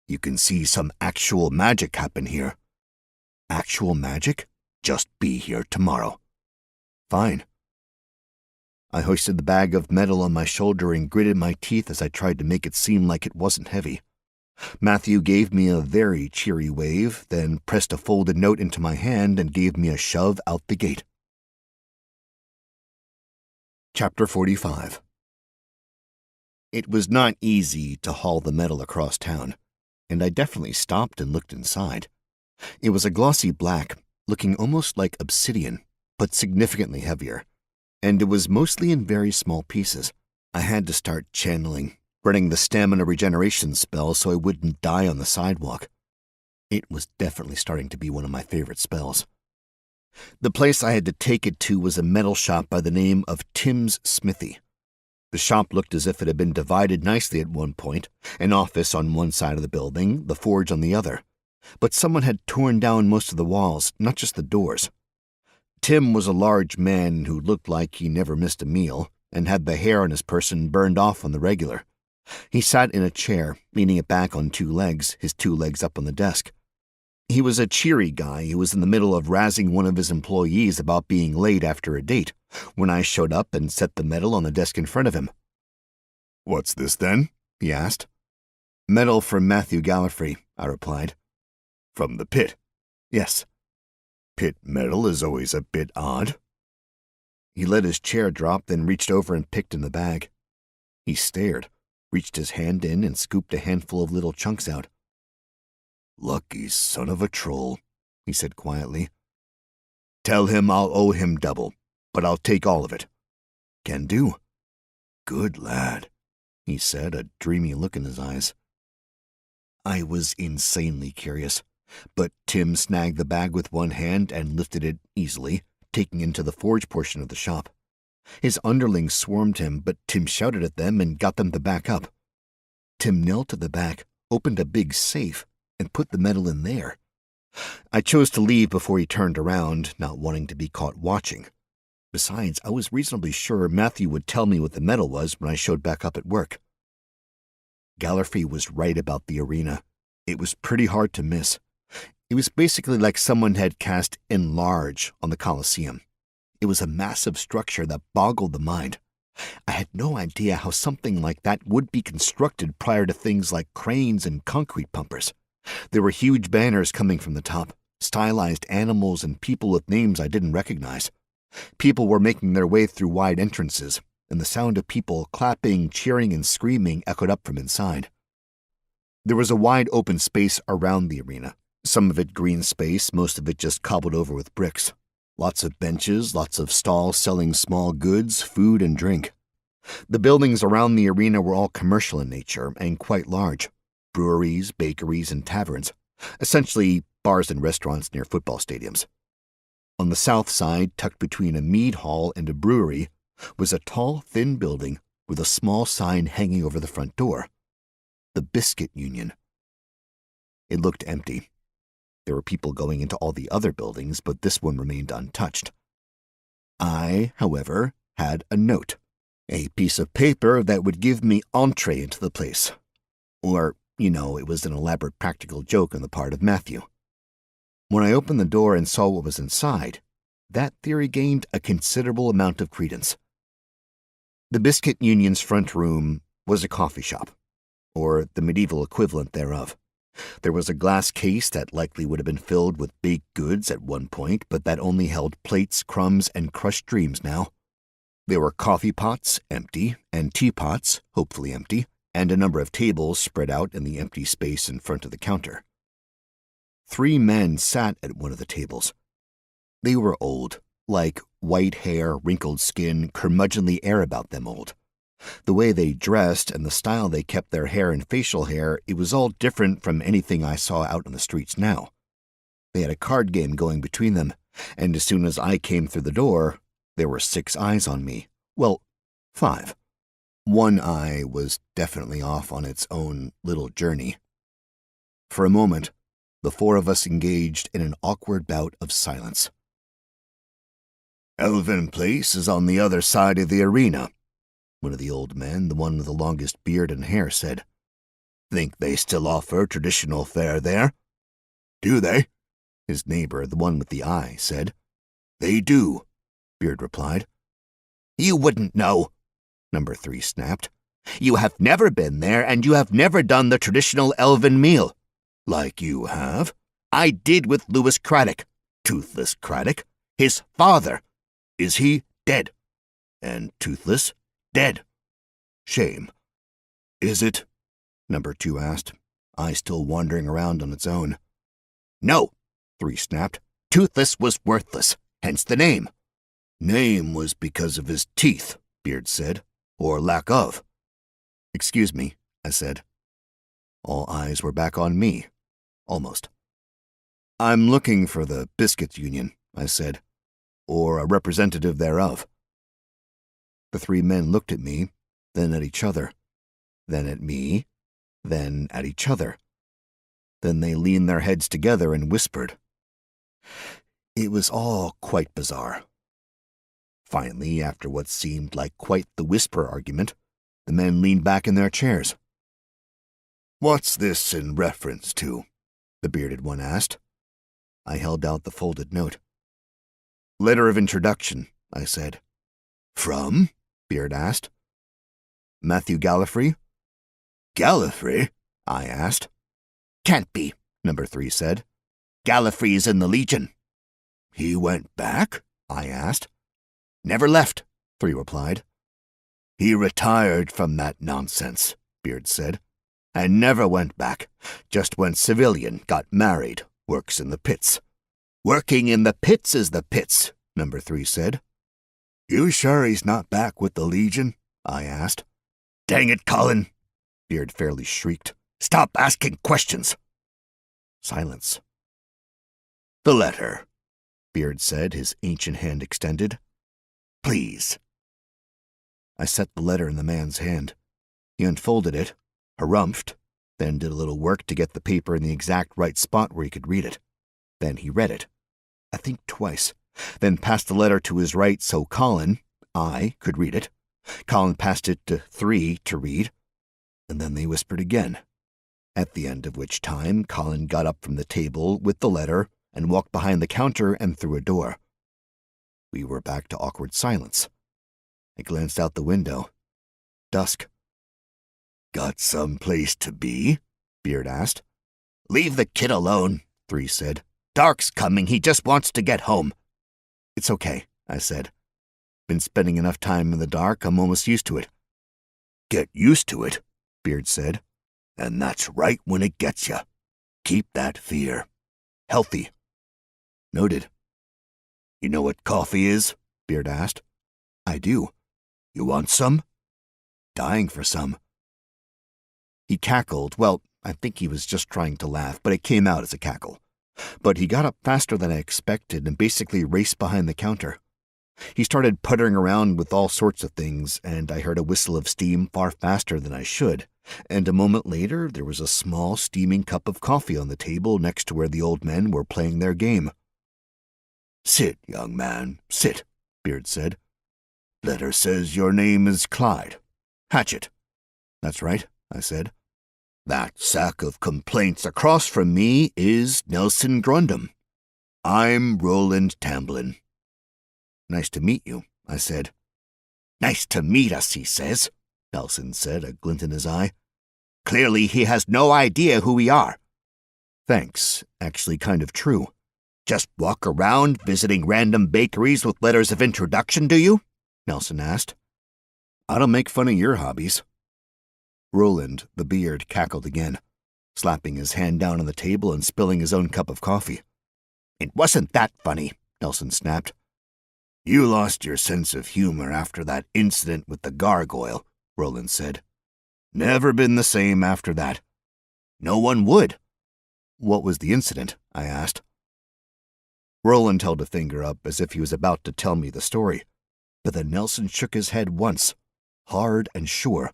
S1: You can see some actual magic happen here.
S2: Actual magic?
S1: Just be here tomorrow.
S2: Fine. I hoisted the bag of metal on my shoulder and gritted my teeth as I tried to make it seem like it wasn't heavy. Matthew gave me a very cheery wave, then pressed a folded note into my hand and gave me a shove out the gate. Chapter 45. It was not easy to haul the metal across town, and I definitely stopped and looked inside. It was a glossy black, looking almost like obsidian, but significantly heavier, and it was mostly in very small pieces. I had to start channeling, running the stamina regeneration spell so I wouldn't die on the sidewalk. It was definitely starting to be one of my favorite spells. The place I had to take it to was a metal shop by the name of Tim's Smithy. The shop looked as if it had been divided nicely at one point, an office on one side of the building, the forge on the other. But someone had torn down most of the walls, not just the doors. Tim was a large man who looked like he never missed a meal, and had the hair on his person burned off on the regular. He sat in a chair, leaning it back on two legs, his two legs up on the desk. He was a cheery guy who was in the middle of razzing one of his employees about being late after a date, when I showed up and set the metal on the desk in front of him.
S1: "What's this, then?" he asked.
S2: "Metal from Matthew Gallifrey," I replied.
S1: "From the pit?"
S2: "Yes."
S1: "Pit metal is always a bit odd."
S2: He let his chair drop, then reached over and picked in the bag. He stared, reached his hand in, and scooped a handful of little chunks out.
S1: "Lucky son of a troll," he said quietly. "Tell him I'll owe him double, but I'll take all of it."
S2: "Can do." Good lad, he said, a dreamy look in his eyes. I was insanely curious, but Tim snagged the bag with one hand and lifted it easily, taking it into the forge portion of the shop. His underlings swarmed him, but Tim shouted at them and got them to back up. Tim knelt to the back, opened a big safe, and put the metal in there. I chose to leave before he turned around, not wanting to be caught watching. Besides, I was reasonably sure Matthew would tell me what the metal was when I showed back up at work. Gallifrey was right about the arena. It was pretty hard to miss. It was basically like someone had cast enlarge on the Colosseum. It was a massive structure that boggled the mind. I had no idea how something like that would be constructed prior to things like cranes and concrete pumpers. There were huge banners coming from the top, stylized animals and people with names I didn't recognize. People were making their way through wide entrances, and the sound of people clapping, cheering, and screaming echoed up from inside. There was a wide open space around the arena, some of it green space, most of it just cobbled over with bricks. Lots of benches, lots of stalls selling small goods, food, and drink. The buildings around the arena were all commercial in nature and quite large. Breweries, bakeries, and taverns, essentially bars and restaurants near football stadiums. On the south side, tucked between a mead hall and a brewery, was a tall, thin building with a small sign hanging over the front door. The Biscuit Union. It looked empty. There were people going into all the other buildings, but this one remained untouched. I, however, had a note, a piece of paper that would give me entree into the place. Or, it was an elaborate practical joke on the part of Matthew. When I opened the door and saw what was inside, that theory gained a considerable amount of credence. The Biscuit Union's front room was a coffee shop, or the medieval equivalent thereof. There was a glass case that likely would have been filled with baked goods at one point, but that only held plates, crumbs, and crushed dreams now. There were coffee pots, empty, and teapots, hopefully empty, and a number of tables spread out in the empty space in front of the counter. 3 men sat at one of the tables. They were old, like white hair, wrinkled skin, curmudgeonly air about them old. The way they dressed and the style they kept their hair and facial hair, it was all different from anything I saw out on the streets now. They had a card game going between them, and as soon as I came through the door, there were 6 eyes on me. Well, 5. One eye was definitely off on its own little journey. For a moment, the 4 of us engaged in an awkward bout of silence. "Elven Place is on the other side of the arena," one of the old men, the one with the longest beard and hair, said. "Think they still offer traditional fare there?" "Do they?" his neighbor, the one with the eye, said. "They do," Beard replied. "You wouldn't know," Number 3 snapped. "You have never been there, and you have never done the traditional elven meal." "Like you have?" "I did with Lewis Craddock. Toothless Craddock. His father." "Is he dead?" "And Toothless? Dead." "Shame." "Is it?" Number 2 asked, eye still wandering around on its own. "No," 3 snapped. "Toothless was worthless, hence the name." "Name was because of his teeth," Beard said, "or lack of." "Excuse me," I said. All eyes were back on me. Almost. "I'm looking for the Biscuit Union," I said, "or a representative thereof." The 3 men looked at me, then at each other, then at me, then at each other. Then they leaned their heads together and whispered. It was all quite bizarre. Finally, after what seemed like quite the whisper argument, the men leaned back in their chairs. "What's this in reference to?" the bearded one asked. I held out the folded note. "Letter of introduction," I said. "From?" Beard asked. "Matthew Gallifrey." "Gallifrey?" I asked. "Can't be," Number 3 said. "Gallifrey's in the Legion." "He went back?" I asked. "Never left," 3 replied. "He retired from that nonsense," Beard said, "and never went back. Just went civilian, got married, works in the pits." "Working in the pits is the pits," Number 3 said. "You sure he's not back with the Legion?" I asked.
S1: "Dang it, Colin," Beard fairly shrieked. "Stop asking questions."
S2: Silence.
S1: "The letter,"
S2: Beard said, his ancient hand extended.
S1: "Please."
S2: I set the letter in the man's hand. He unfolded it, harumphed, then did a little work to get the paper in the exact right spot where he could read it. Then he read it, I think twice, then passed the letter to his right so I could read it. Colin passed it to 3 to read, and then they whispered again, at the end of which time Colin got up from the table with the letter and walked behind the counter and through a door. We were back to awkward silence. I glanced out the window. Dusk.
S1: "Got some place to be?"
S2: Beard asked.
S1: "Leave the kid alone," 3 said. "Dark's coming. He just wants to get home."
S2: "It's okay," I said. "Been spending enough time in the dark, I'm almost used to it."
S1: "Get used to it,"
S2: Beard said.
S1: "And that's right when it gets you. Keep that fear. Healthy."
S2: Noted.
S1: "You know what coffee is?"
S2: Beard asked. "I do."
S1: "You want some?"
S2: "Dying for some." He cackled. Well, I think he was just trying to laugh, but it came out as a cackle. But he got up faster than I expected and basically raced behind the counter. He started puttering around with all sorts of things, and I heard a whistle of steam far faster than I should, and a moment later there was a small steaming cup of coffee on the table next to where the old men were playing their game.
S1: "Sit, young man, sit," Beard said. "Letter says your name is Clyde. Hatchet."
S2: "That's right," I said.
S1: "That sack of complaints across from me is Nelson Grundom. I'm Roland Tamblin."
S2: "Nice to meet you," I said.
S1: "Nice to meet us," he says, Nelson said, a glint in his eye. "Clearly he has no idea who we are."
S2: "Thanks. Actually kind of true."
S1: "Just walk around visiting random bakeries with letters of introduction, do you?" Nelson asked.
S2: "I don't make fun of your hobbies." Roland, the Beard, cackled again, slapping his hand down on the table and spilling his own cup of coffee.
S1: "It wasn't that funny," Nelson snapped. "You lost your sense of humor after that incident with the gargoyle," Roland said. "Never been the same after that. No one would."
S2: "What was the incident?" I asked. Roland held a finger up as if he was about to tell me the story, but then Nelson shook his head once, hard and sure.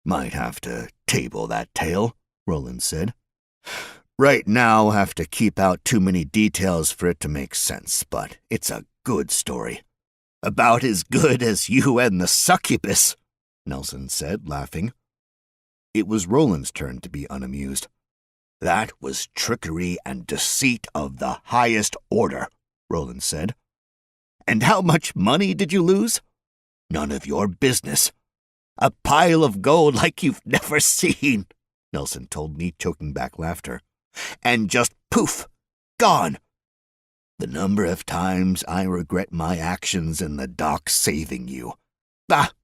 S1: "Might have to table that tale," Roland said. "Right now have to keep out too many details for it to make sense, but it's a good story. About as good as you and the succubus," Nelson said, laughing.
S2: It was Roland's turn to be unamused.
S1: "That was trickery and deceit of the highest order," Roland said. "And how much money did you lose? None of your business. A pile of gold like you've never seen," Nelson told me, choking back laughter. "And just poof, gone. The number of times I regret my actions in the dock saving you.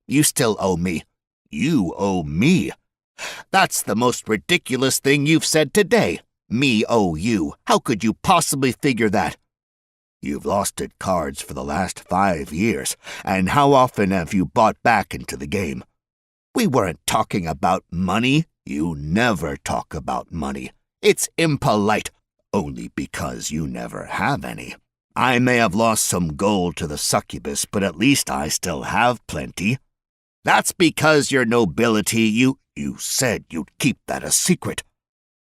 S1: You still owe me. You owe me. That's the most ridiculous thing you've said today. Me owe you. How could you possibly figure that? You've lost at cards for the last 5 years, and how often have you bought back into the game? We weren't talking about money. You never talk about money. It's impolite, only because you never have any. I may have lost some gold to the succubus, but at least I still have plenty. That's because your nobility, you said you'd keep that a secret.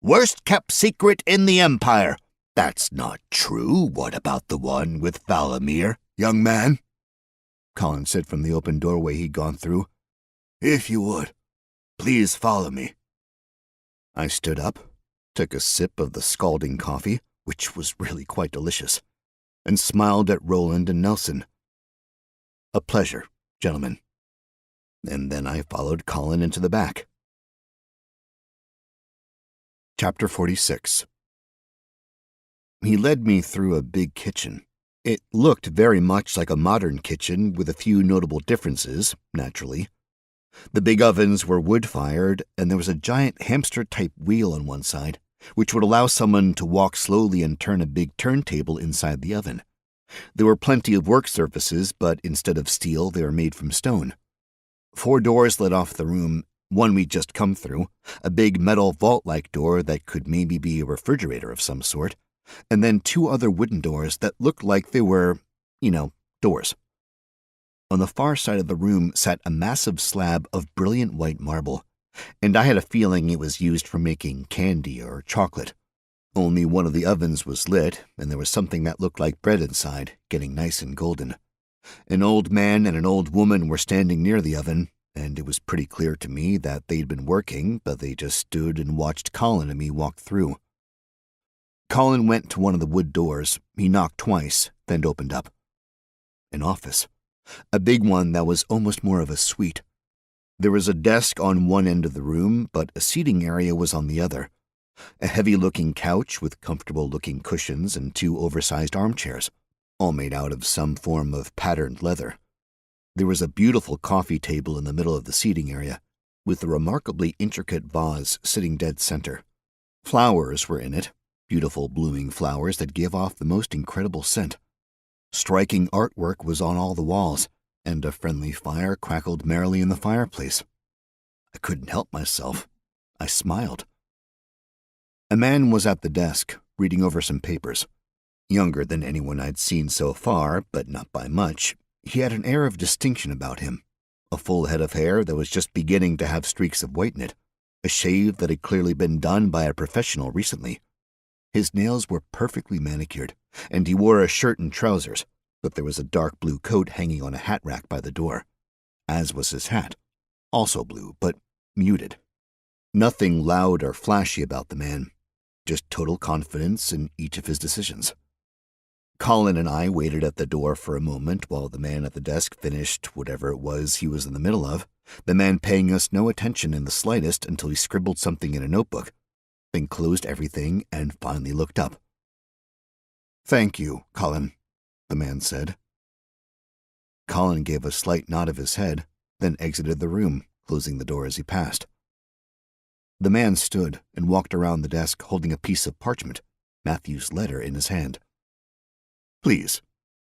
S1: Worst kept secret in the Empire. That's not true. What about the one with Valamir, young man?"
S2: Colin said from the open doorway he'd gone through.
S1: "If you would, please follow me."
S2: I stood up, took a sip of the scalding coffee, which was really quite delicious, and smiled at Roland and Nelson. "A pleasure, gentlemen." And then I followed Colin into the back. Chapter 46. He led me through a big kitchen. It looked very much like a modern kitchen with a few notable differences, naturally. The big ovens were wood-fired, and there was a giant hamster-type wheel on one side, which would allow someone to walk slowly and turn a big turntable inside the oven. There were plenty of work surfaces, but instead of steel, they were made from stone. 4 doors led off the room, one we'd just come through, a big metal vault-like door that could maybe be a refrigerator of some sort, and then 2 other wooden doors that looked like they were, doors. On the far side of the room sat a massive slab of brilliant white marble, and I had a feeling it was used for making candy or chocolate. Only one of the ovens was lit, and there was something that looked like bread inside, getting nice and golden. An old man and an old woman were standing near the oven, and it was pretty clear to me that they'd been working, but they just stood and watched Colin and me walk through. Colin went to one of the wood doors. He knocked twice, then opened up. An office. A big one that was almost more of a suite. There was a desk on one end of the room, but a seating area was on the other. A heavy-looking couch with comfortable-looking cushions and 2 oversized armchairs, all made out of some form of patterned leather. There was a beautiful coffee table in the middle of the seating area, with a remarkably intricate vase sitting dead center. Flowers were in it, beautiful blooming flowers that gave off the most incredible scent. Striking artwork was on all the walls, and a friendly fire crackled merrily in the fireplace. I couldn't help myself. I smiled. A man was at the desk, reading over some papers. Younger than anyone I'd seen so far, but not by much. He had an air of distinction about him. A full head of hair that was just beginning to have streaks of white in it. A shave that had clearly been done by a professional recently. His nails were perfectly manicured, and he wore a shirt and trousers, but there was a dark blue coat hanging on a hat rack by the door, as was his hat, also blue, but muted. Nothing loud or flashy about the man, just total confidence in each of his decisions. Colin and I waited at the door for a moment while the man at the desk finished whatever it was he was in the middle of, the man paying us no attention in the slightest until he scribbled something in a notebook, then closed everything and finally looked up. "Thank you, Colin," the man said. Colin gave a slight nod of his head, then exited the room, closing the door as he passed. The man stood and walked around the desk holding a piece of parchment, Matthew's letter, in his hand. "Please,"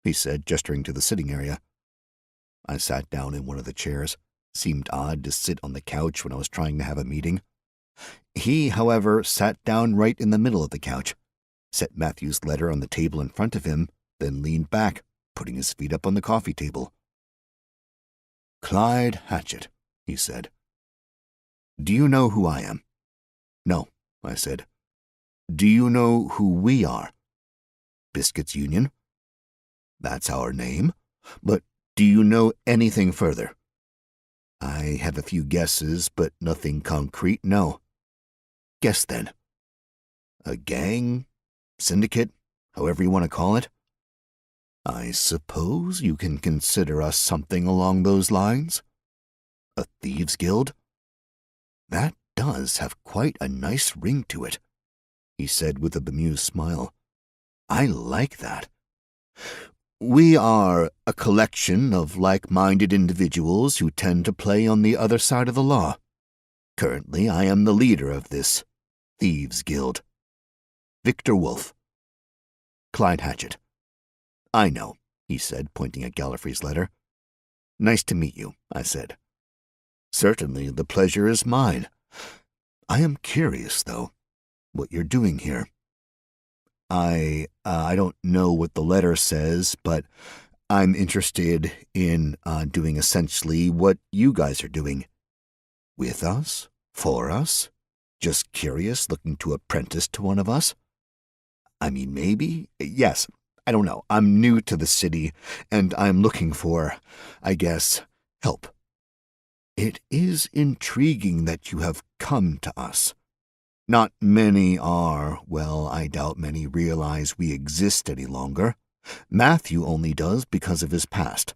S2: he said, gesturing to the sitting area. I sat down in one of the chairs. Seemed odd to sit on the couch when I was trying to have a meeting. He, however, sat down right in the middle of the couch, set Matthew's letter on the table in front of him, then leaned back, putting his feet up on the coffee table. "Clyde Hatchett," he said. "Do you know who I am?" "No," I said. "Do you know who we are?" "Biscuits Union." "That's our name. But do you know anything further?" "I have a few guesses, but nothing concrete, no." "Guess then." "A gang? Syndicate? However you want to call it?" "I suppose you can consider us something along those lines." "A thieves' guild?" "That does have quite a nice ring to it," he said with a bemused smile. "I like that. We are a collection of like-minded individuals who tend to play on the other side of the law. Currently, I am the leader of this thieves' guild. Victor Wolfe." "Clyde Hatchett." "I know," he said, pointing at Gallifrey's letter. "Nice to meet you," I said. "Certainly, the pleasure is mine. I am curious, though, what you're doing here." I don't know what the letter says, but I'm interested in doing essentially what you guys are doing." "With us? For us? Just curious, looking to apprentice to one of us?" "I mean, maybe. Yes, I don't know. I'm new to the city, and I'm looking for, I guess, help." "It is intriguing that you have come to us. Not many are, well, I doubt many realize we exist any longer. Matthew only does because of his past.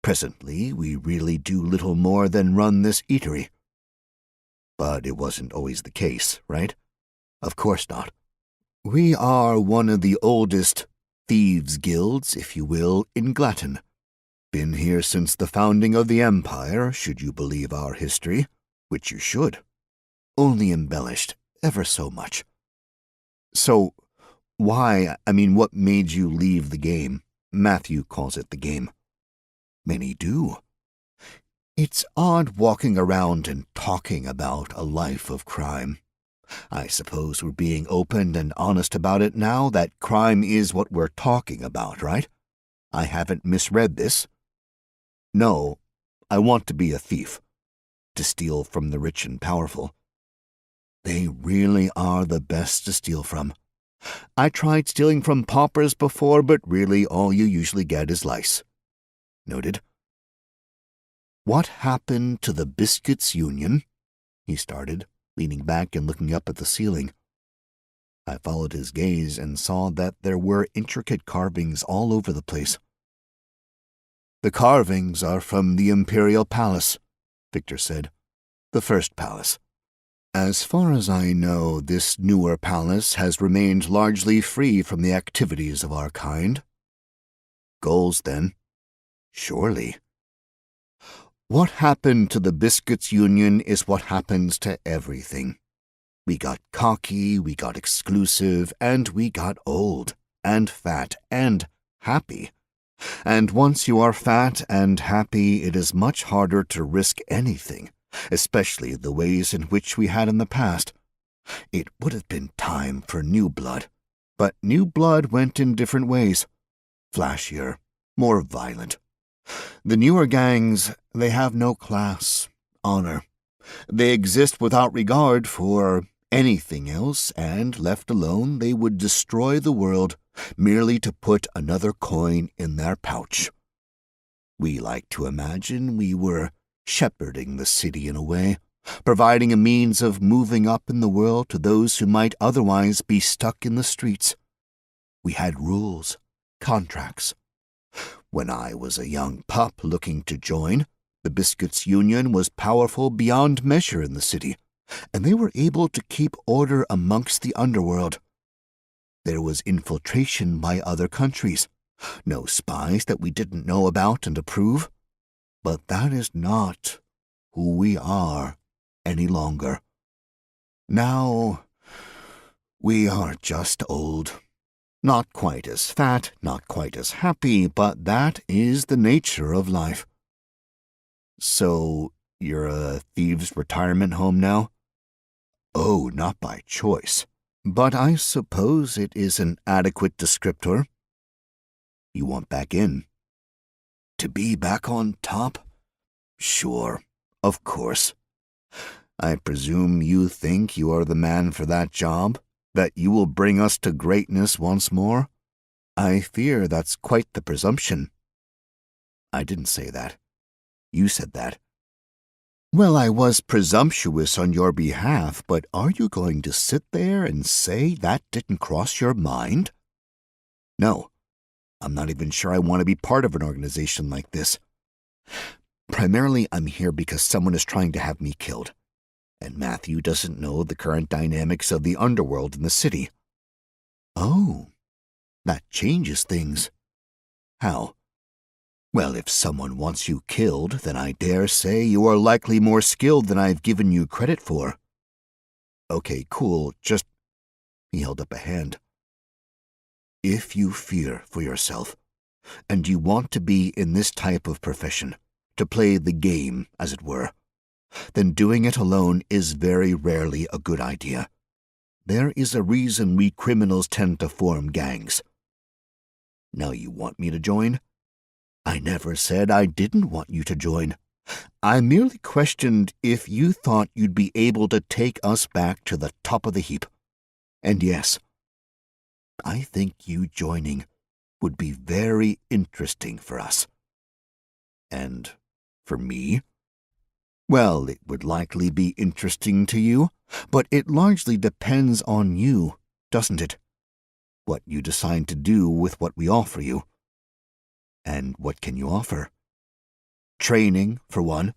S2: Presently, we really do little more than run this eatery." "But it wasn't always the case, right?" "Of course not. We are one of the oldest thieves' guilds, if you will, in Glatton. Been here since the founding of the Empire, should you believe our history, which you should. Only embellished ever so much." "So, what made you leave the game?" Matthew calls it the game. "Many do. It's odd walking around and talking about a life of crime. I suppose we're being open and honest about it now that crime is what we're talking about, right? I haven't misread this. No, I want to be a thief, to steal from the rich and powerful. They really are the best to steal from. I tried stealing from paupers before, but really all you usually get is lice. Noted. What happened to the Biscuits Union? He started, leaning back and looking up at the ceiling. I followed his gaze and saw that there were intricate carvings all over the place. The carvings are from the Imperial Palace, Victor said. The first palace. As far as I know, this newer palace has remained largely free from the activities of our kind. Goals, then? Surely. What happened to the Biscuits Union is what happens to everything. We got cocky, we got exclusive, and we got old, and fat, and happy. And once you are fat and happy, it is much harder to risk anything, especially the ways in which we had in the past. It would have been time for new blood, but new blood went in different ways. Flashier, more violent. The newer gangs, they have no class, honor. They exist without regard for anything else, and left alone, they would destroy the world merely to put another coin in their pouch. We like to imagine we were shepherding the city in a way, providing a means of moving up in the world to those who might otherwise be stuck in the streets. We had rules, contracts. When I was a young pup looking to join, the Biscuits Union was powerful beyond measure in the city, and they were able to keep order amongst the underworld. There was infiltration by other countries, no spies that we didn't know about and approve, but that is not who we are any longer. Now, we are just old. Not quite as fat, not quite as happy, but that is the nature of life. So, you're a thieves' retirement home now? Oh, not by choice, but I suppose it is an adequate descriptor. You want back in? To be back on top? Sure, of course. I presume you think you are the man for that job? That you will bring us to greatness once more? I fear that's quite the presumption. I didn't say that. You said that. Well, I was presumptuous on your behalf, but are you going to sit there and say that didn't cross your mind? No, I'm not even sure I want to be part of an organization like this. Primarily, I'm here because someone is trying to have me killed. And Matthew doesn't know the current dynamics of the underworld in the city. Oh, that changes things. How? Well, if someone wants you killed, then I dare say you are likely more skilled than I've given you credit for. Okay, cool, He held up a hand. If you fear for yourself, and you want to be in this type of profession, to play the game, as it were, then doing it alone is very rarely a good idea. There is a reason we criminals tend to form gangs. Now you want me to join? I never said I didn't want you to join. I merely questioned if you thought you'd be able to take us back to the top of the heap. And yes, I think you joining would be very interesting for us. And for me? Well, it would likely be interesting to you, but it largely depends on you, doesn't it? What you decide to do with what we offer you. And what can you offer? Training, for one,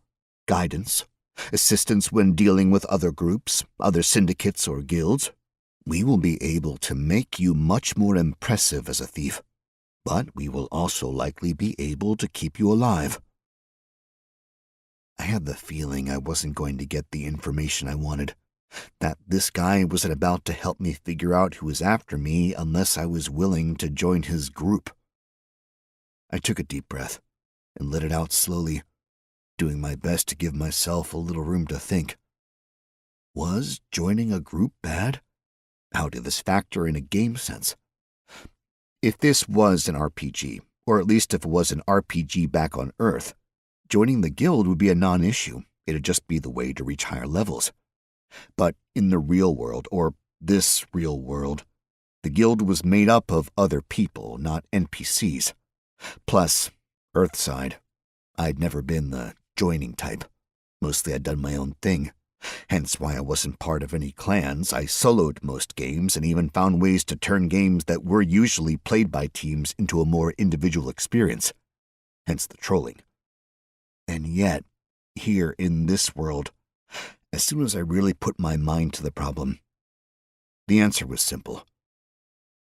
S2: guidance, assistance when dealing with other groups, other syndicates or guilds. We will be able to make you much more impressive as a thief, but we will also likely be able to keep you alive. I had the feeling I wasn't going to get the information I wanted, that this guy wasn't about to help me figure out who was after me unless I was willing to join his group. I took a deep breath and let it out slowly. doing my best to give myself a little room to think. Was joining a group bad? How did this factor in a game sense? If this was an RPG, or at least if it was an RPG back on Earth, joining the guild would be a non-issue. It'd just be the way to reach higher levels. But in the real world, or this real world, the guild was made up of other people, not NPCs. Plus, Earthside. I'd never been the joining type. Mostly I'd done my own thing. Hence why I wasn't part of any clans. I soloed most games and even found ways to turn games that were usually played by teams into a more individual experience. Hence the trolling. And yet, here in this world, as soon as I really put my mind to the problem, the answer was simple.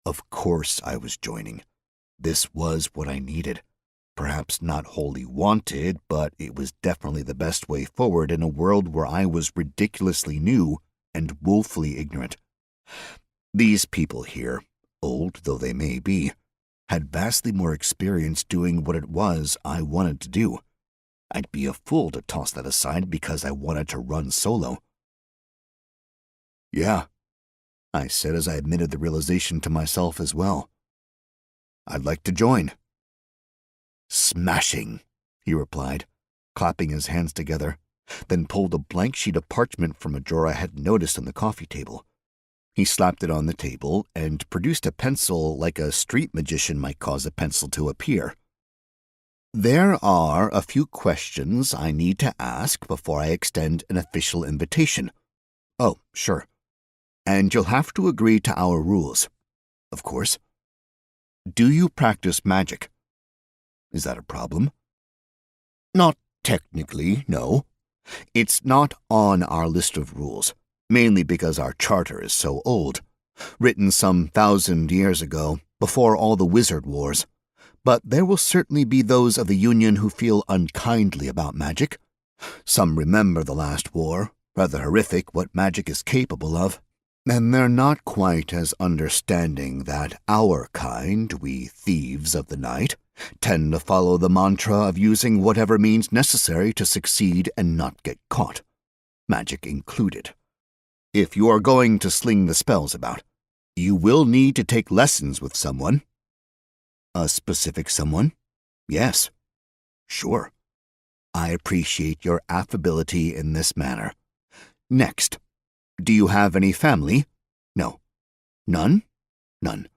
S2: Of course I was joining. This was what I needed. Perhaps not wholly wanted, but it was definitely the best way forward in a world where I was ridiculously new and woefully ignorant. These people here, old though they may be, had vastly more experience doing what it was I wanted to do. I'd be a fool to toss that aside because I wanted to run solo. Yeah, I said as I admitted the realization to myself as well. I'd like to join. Smashing, he replied, clapping his hands together, then pulled a blank sheet of parchment from a drawer I hadn't noticed on the coffee table. He slapped it on the table and produced a pencil like a street magician might cause a pencil to appear. There are a few questions I need to ask before I extend an official invitation. Oh, sure. And you'll have to agree to our rules. Of course. Do you practice magic? Is that a problem? Not technically, no. It's not on our list of rules, mainly because our charter is so old, written some 1,000 years ago, before all the wizard wars. But there will certainly be those of the Union who feel unkindly about magic. Some remember the last war, rather horrific what magic is capable of, and they're not quite as understanding that our kind, we thieves of the night, tend to follow the mantra of using whatever means necessary to succeed and not get caught, magic included. If you are going to sling the spells about, you will need to take lessons with someone. A specific someone? Yes. Sure. I appreciate your affability in this manner. Next, do you have any family? No. None? None.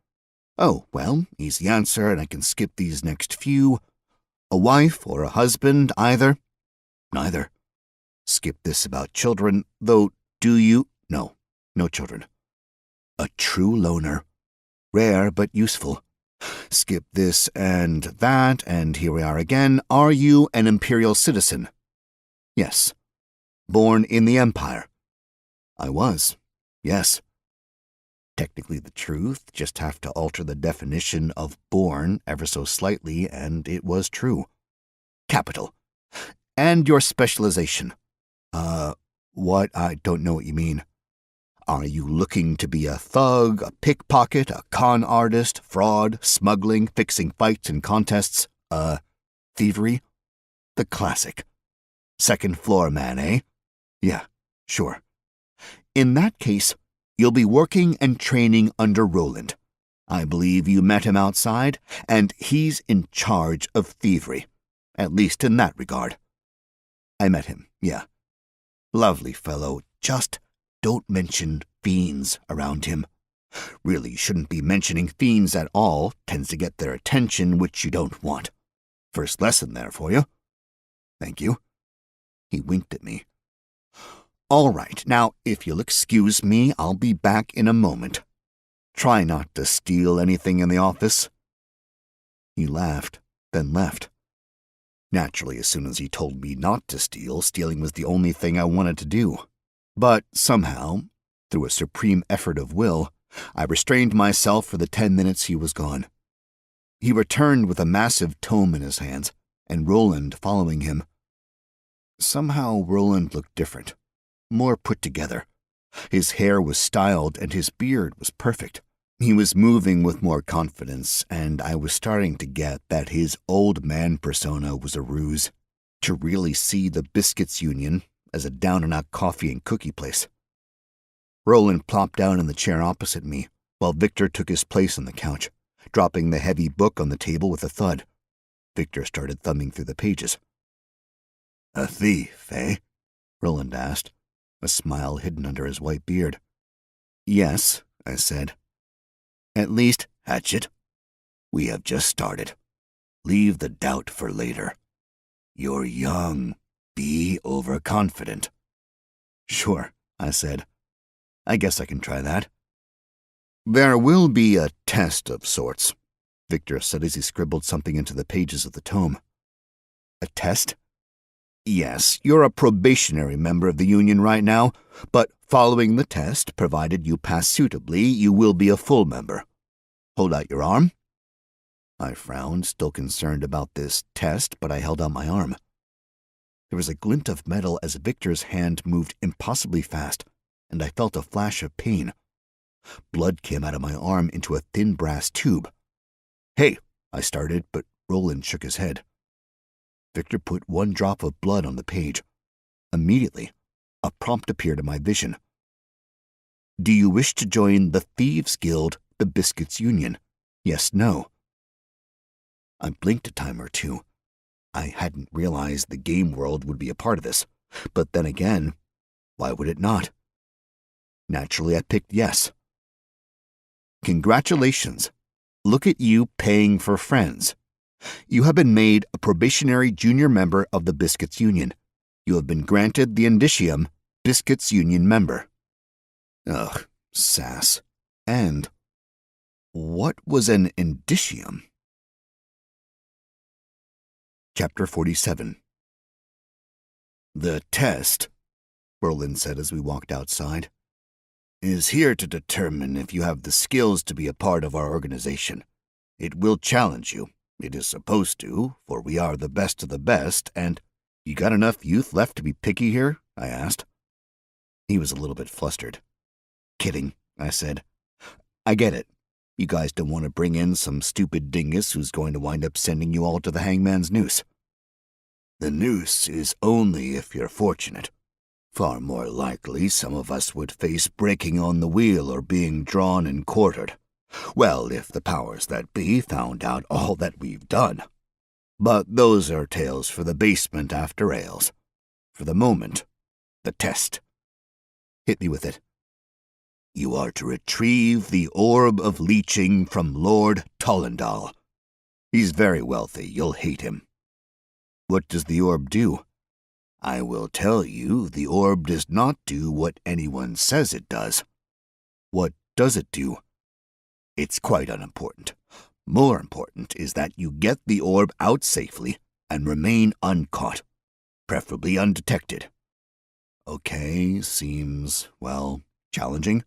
S2: Oh, well, easy answer, and I can skip these next few. A wife or a husband, either? Neither. Skip this about children, though do you? No, no children. A true loner. Rare but useful. Skip this and that, and here we are again. Are you an imperial citizen? Yes. Born in the Empire? I was. Yes. Technically the truth, just have to alter the definition of born ever so slightly, and it was true. Capital. And your specialization? What? I don't know what you mean. Are you looking to be a thug, a pickpocket, a con artist, fraud, smuggling, fixing fights and contests, thievery? The classic. Second floor man, eh? Yeah, sure. In that case, you'll be working and training under Roland. I believe you met him outside, and he's in charge of thievery, at least in that regard. I met him, yeah. Lovely fellow, just don't mention fiends around him. Really shouldn't be mentioning fiends at all, tends to get their attention, which you don't want. First lesson there for you. Thank you. He winked at me. All right, now, if you'll excuse me, I'll be back in a moment. Try not to steal anything in the office. He laughed, then left. Naturally, as soon as he told me not to steal, stealing was the only thing I wanted to do. But somehow, through a supreme effort of will, I restrained myself for the 10 minutes he was gone. He returned with a massive tome in his hands, and Roland following him. Somehow Roland looked different, more put together. His hair was styled and his beard was perfect. He was moving with more confidence, and I was starting to get that his old man persona was a ruse. to really see the Biscuits Union as a down-and-out coffee and cookie place. Roland plopped down in the chair opposite me, while Victor took his place on the couch, dropping the heavy book on the table with a thud. Victor started thumbing through the pages.
S1: "A thief, eh?"
S2: Roland asked, a smile hidden under his white beard. "Yes," I said.
S1: "At least, Hatchet, we have just started. Leave the doubt for later. You're young. Be overconfident."
S2: "Sure," I said. "I guess I can try that." "There will be a test of sorts," Victor said as he scribbled something into the pages of the tome. "A test?" "Yes, you're a probationary member of the Union right now, but following the test, provided you pass suitably, you will be a full member. Hold out your arm." I frowned, still concerned about this test, but I held out my arm. There was a glint of metal as Victor's hand moved impossibly fast, and I felt a flash of pain. Blood came out of my arm into a thin brass tube. "Hey," I started, but Roland shook his head. Victor put one drop of blood on the page. Immediately, a prompt appeared in my vision. "Do you wish to join the Thieves' Guild, the Biscuits Union? Yes, no." I blinked a time or two. I hadn't realized the game world would be a part of this, but then again, why would it not? Naturally, I picked yes. "Congratulations. Look at you paying for friends. You have been made a probationary junior member of the Biscuits Union. You have been granted the indicium Biscuits Union member." Ugh, sass. And what was an indicium? Chapter 47.
S1: "The test," Roland said as we walked outside, "is here to determine if you have the skills to be a part of our organization. It will challenge you. It is supposed to, for we are the best of the best, and—"
S2: "You got enough youth left to be picky here?" I asked. He was a little bit flustered. "Kidding," I said. "I get it. You guys don't want to bring in some stupid dingus who's going to wind up sending you all to the hangman's noose."
S1: "The noose is only if you're fortunate. Far more likely some of us would face breaking on the wheel or being drawn and quartered. Well, if the powers that be found out all that we've done. But those are tales for the basement after ales. For the moment, the test."
S2: "Hit me with it."
S1: "You are to retrieve the Orb of Leeching from Lord Tollendal. He's very wealthy. You'll hate him."
S2: "What does the orb do?"
S1: "I will tell you, the orb does not do what anyone says it does."
S2: "What does it do?"
S1: "It's quite unimportant. More important is that you get the orb out safely and remain uncaught, preferably undetected."
S2: "Okay, seems, well, challenging."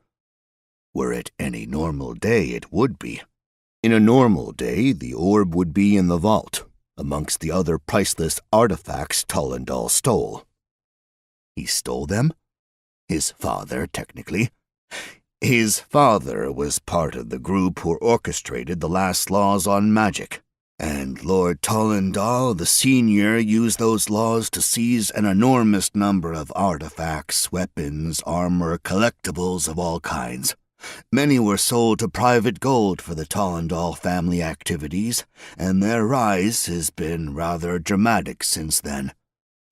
S1: "Were it any normal day, it would be.
S2: In a normal day, the orb would be in the vault, amongst the other priceless artifacts Tollendal stole."
S1: "He stole them?" "His father, technically. His father was part of the group who orchestrated the last laws on magic, and Lord Tollendal, the senior, used those laws to seize an enormous number of artifacts, weapons, armor, collectibles of all kinds. Many were sold to private gold for the Tollendal family activities, and their rise has been rather dramatic since then.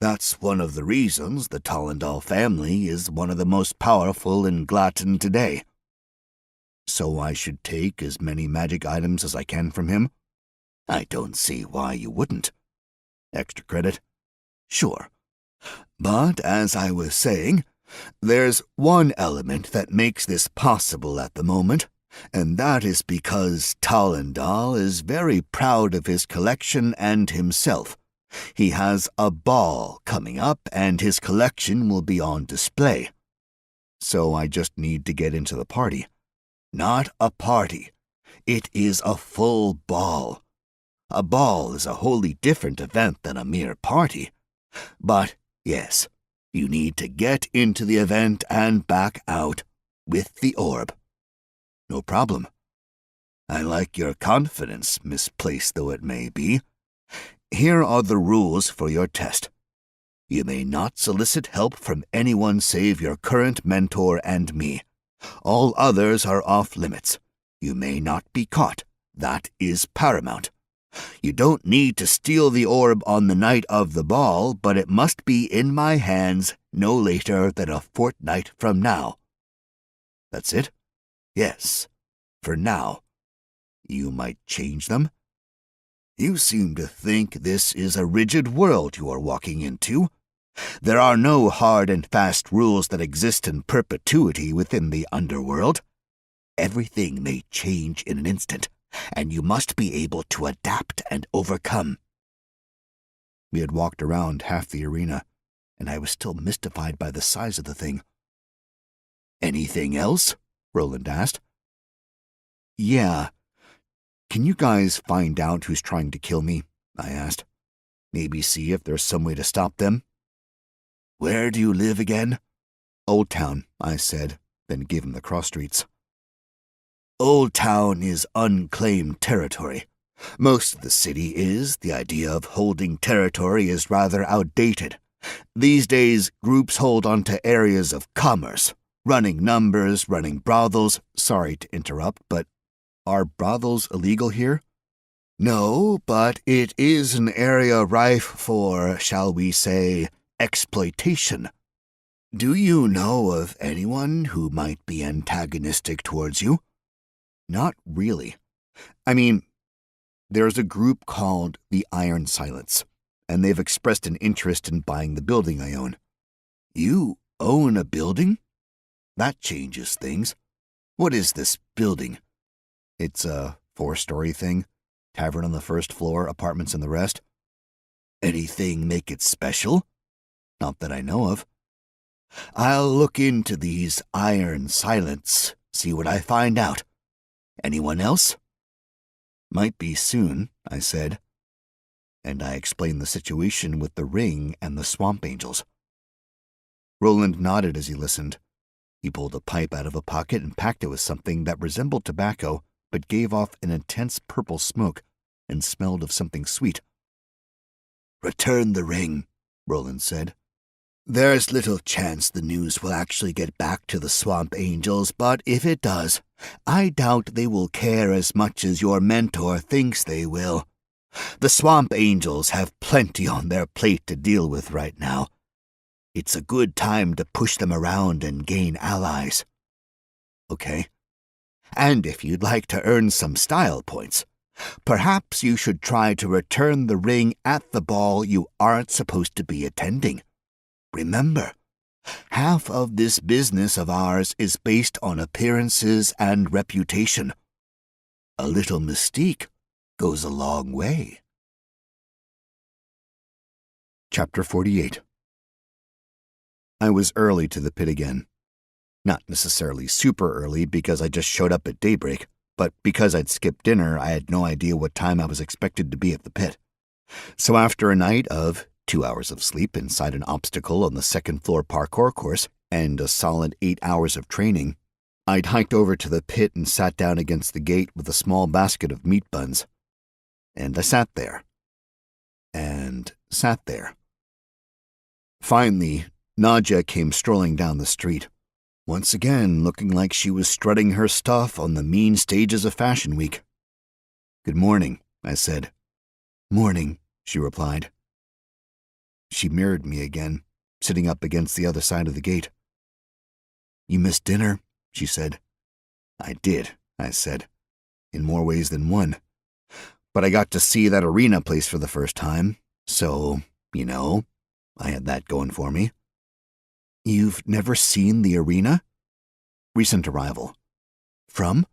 S1: That's one of the reasons the Tollendal family is one of the most powerful in Glatton today."
S2: "So I should take as many magic items as I can from him?"
S1: "I don't see why you wouldn't."
S2: "Extra credit?"
S1: "Sure. But as I was saying, there's one element that makes this possible at the moment, and that is because Tollendal is very proud of his collection and himself. He has a ball coming up, and his collection will be on display."
S2: "So I just need to get into the party?"
S1: "Not a party. It is a full ball. A ball is a wholly different event than a mere party. But, yes, you need to get into the event and back out with the orb."
S2: "No problem."
S1: "I like your confidence, misplaced though it may be. Here are the rules for your test. You may not solicit help from anyone save your current mentor and me. All others are off limits. You may not be caught. That is paramount. You don't need to steal the orb on the night of the ball, but it must be in my hands no later than a fortnight from now. That's it? Yes, for now. You might change them. You seem to think this is a rigid world you are walking into. There are no hard and fast rules that exist in perpetuity within the underworld. Everything may change in an instant, and you must be able to adapt and overcome. We had walked around half the arena, and I was still mystified by the size of the thing. Anything else? Roland asked. Yeah. Can you guys find out who's trying to kill me? I asked. Maybe see if there's some way to stop them? Where do you live again? Old Town, I said, then gave him the cross streets. Old Town is unclaimed territory. Most of the city is. The idea of holding territory is rather outdated. These days, groups hold onto areas of commerce, running numbers, running brothels. Sorry to interrupt, but are brothels illegal here? No, but it is an area rife for, shall we say, exploitation. Do you know of anyone who might be antagonistic towards you? Not really. I mean, there's a group called the Iron Silence, and they've expressed an interest in buying the building I own. You own a building? That changes things. What is this building? It's a 4-story thing. Tavern on the first floor, apartments in the rest. Anything make it special? Not that I know of. I'll look into these Iron Silence, see what I find out. Anyone else? Might be soon, I said. And I explained the situation with the ring and the swamp angels. Roland nodded as he listened. He pulled a pipe out of a pocket and packed it with something that resembled tobacco, but gave off an intense purple smoke and smelled of something sweet. Return the ring, Roland said. There's little chance the news will actually get back to the Swamp Angels, but if it does, I doubt they will care as much as your mentor thinks they will. The Swamp Angels have plenty on their plate to deal with right now. It's a good time to push them around and gain allies. Okay. And if you'd like to earn some style points, perhaps you should try to return the ring at the ball you aren't supposed to be attending. Remember, half of this business of ours is based on appearances and reputation. A little mystique goes a long way. Chapter 48. I was early to the pit again. Not necessarily super early because I just showed up at daybreak, but because I'd skipped dinner, I had no idea what time I was expected to be at the pit. So after a night of 2 hours of sleep inside an obstacle on the second-floor parkour course and a solid 8 hours of training, I'd hiked over to the pit and sat down against the gate with a small basket of meat buns. And I sat there. And sat there. Finally, Nadja came strolling down the street, once again looking like she was strutting her stuff on the mean stages of Fashion Week. Good morning, I said. Morning, she replied. She mirrored me again, sitting up against the other side of the gate. You missed dinner, she said. I did, I said, in more ways than one. But I got to see that arena place for the first time, so, I had that going for me. You've never seen the arena? Recent arrival. From?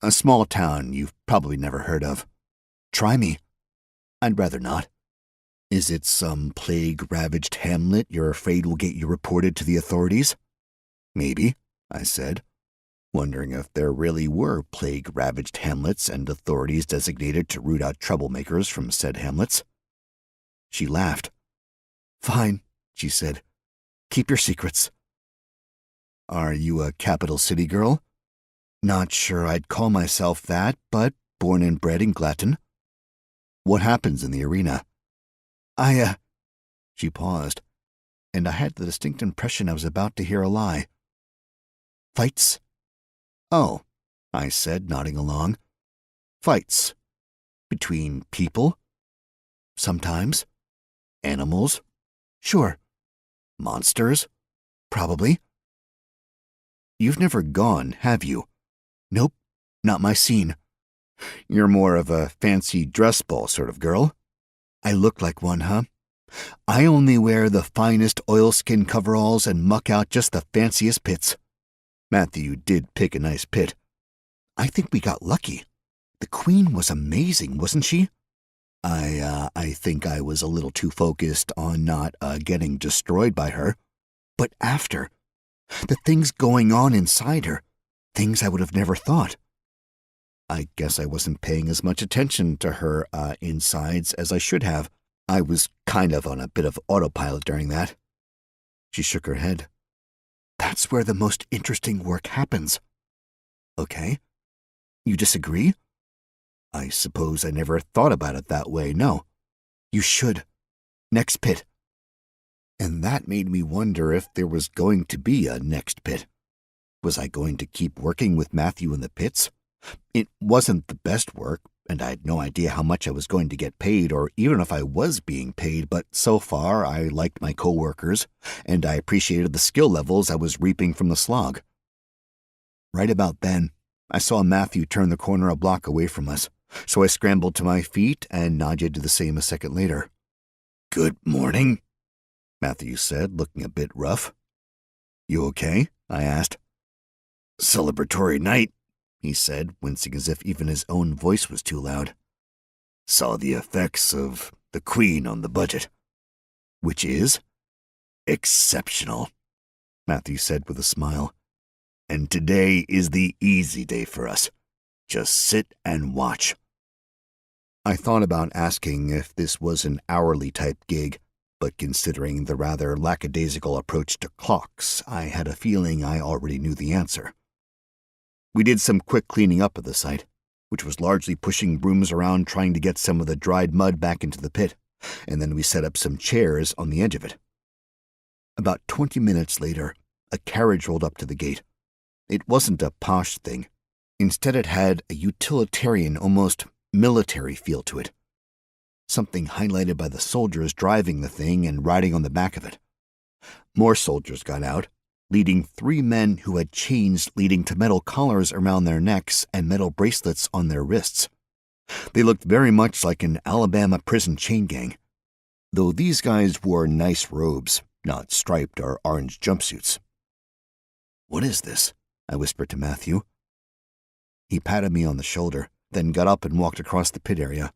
S1: A small town you've probably never heard of. Try me. I'd rather not. Is it some plague-ravaged hamlet you're afraid will get you reported to the authorities? Maybe, I said, wondering if there really were plague-ravaged hamlets and authorities designated to root out troublemakers from said hamlets. She laughed. Fine, she said. Keep your secrets. Are you a capital city girl? Not sure I'd call myself that, but born and bred in Glatton.
S2: What happens in the arena? She paused, and I had the distinct impression I was about to hear a lie. Fights? Oh, I said, nodding along. Fights. Between people? Sometimes. Animals? Sure. Monsters? Probably. You've never gone, have you? Nope, not my scene. You're more of a fancy dress ball sort of girl. I look like one, huh? I only wear the finest oilskin coveralls and muck out just the fanciest pits. Matthew did pick a nice pit. I think we got lucky. The queen was amazing, wasn't she? I think I was a little too focused on not getting destroyed by her. But after, the things going on inside her, things I would have never thought. I guess I wasn't paying as much attention to her insides as I should have. I was kind of on a bit of autopilot during that. She shook her head. That's where the most interesting work happens. Okay. You disagree? I suppose I never thought about it that way, no. You should. Next pit. And that made me wonder if there was going to be a next pit. Was I going to keep working with Matthew in the pits? It wasn't the best work, and I had no idea how much I was going to get paid or even if I was being paid, but so far I liked my co-workers, and I appreciated the skill levels I was reaping from the slog. Right about then, I saw Matthew turn the corner a block away from us, so I scrambled to my feet and Nadia did the same a second later. Good morning, Matthew said, looking a bit rough. You okay? I asked. Celebratory night, he said, wincing as if even his own voice was too loud. Saw the effects of the Queen on the budget. Which is? Exceptional, Matthew said with a smile. And today is the easy day for us. Just sit and watch. I thought about asking if this was an hourly type gig, but considering the rather lackadaisical approach to clocks, I had a feeling I already knew the answer. We did some quick cleaning up of the site, which was largely pushing brooms around trying to get some of the dried mud back into the pit, and then we set up some chairs on the edge of it. About 20 minutes later, a carriage rolled up to the gate. It wasn't a posh thing. Instead, it had a utilitarian, almost military feel to it. Something highlighted by the soldiers driving the thing and riding on the back of it. More soldiers got out, leading 3 men who had chains leading to metal collars around their necks and metal bracelets on their wrists. They looked very much like an Alabama prison chain gang, though these guys wore nice robes, not striped or orange jumpsuits. What is this? I whispered to Matthew. He patted me on the shoulder, then got up and walked across the pit area.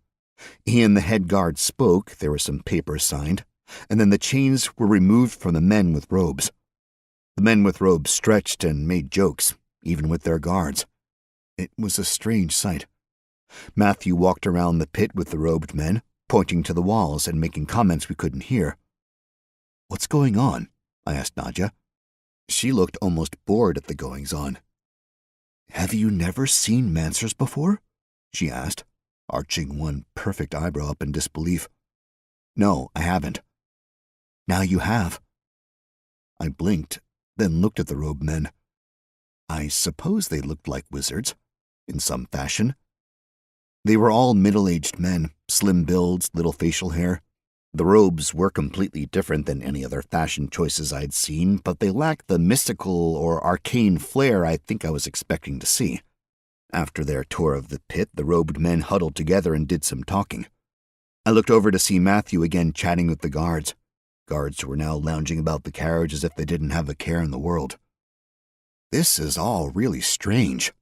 S2: He and the head guard spoke, there were some papers signed, and then the chains were removed from the men with robes. The men with robes stretched and made jokes, even with their guards. It was a strange sight. Matthew walked around the pit with the robed men, pointing to the walls and making comments we couldn't hear. What's going on? I asked Nadia. She looked almost bored at the goings-on. Have you never seen Mancers before? She asked, arching one perfect eyebrow up in disbelief. No, I haven't. Now you have. I blinked, then looked at the robed men. I suppose they looked like wizards, in some fashion. They were all middle-aged men, slim builds, little facial hair. The robes were completely different than any other fashion choices I'd seen, but they lacked the mystical or arcane flair I think I was expecting to see. After their tour of the pit, the robed men huddled together and did some talking. I looked over to see Matthew again chatting with the guards who were now lounging about the carriage as if they didn't have a care in the world. This is all really strange,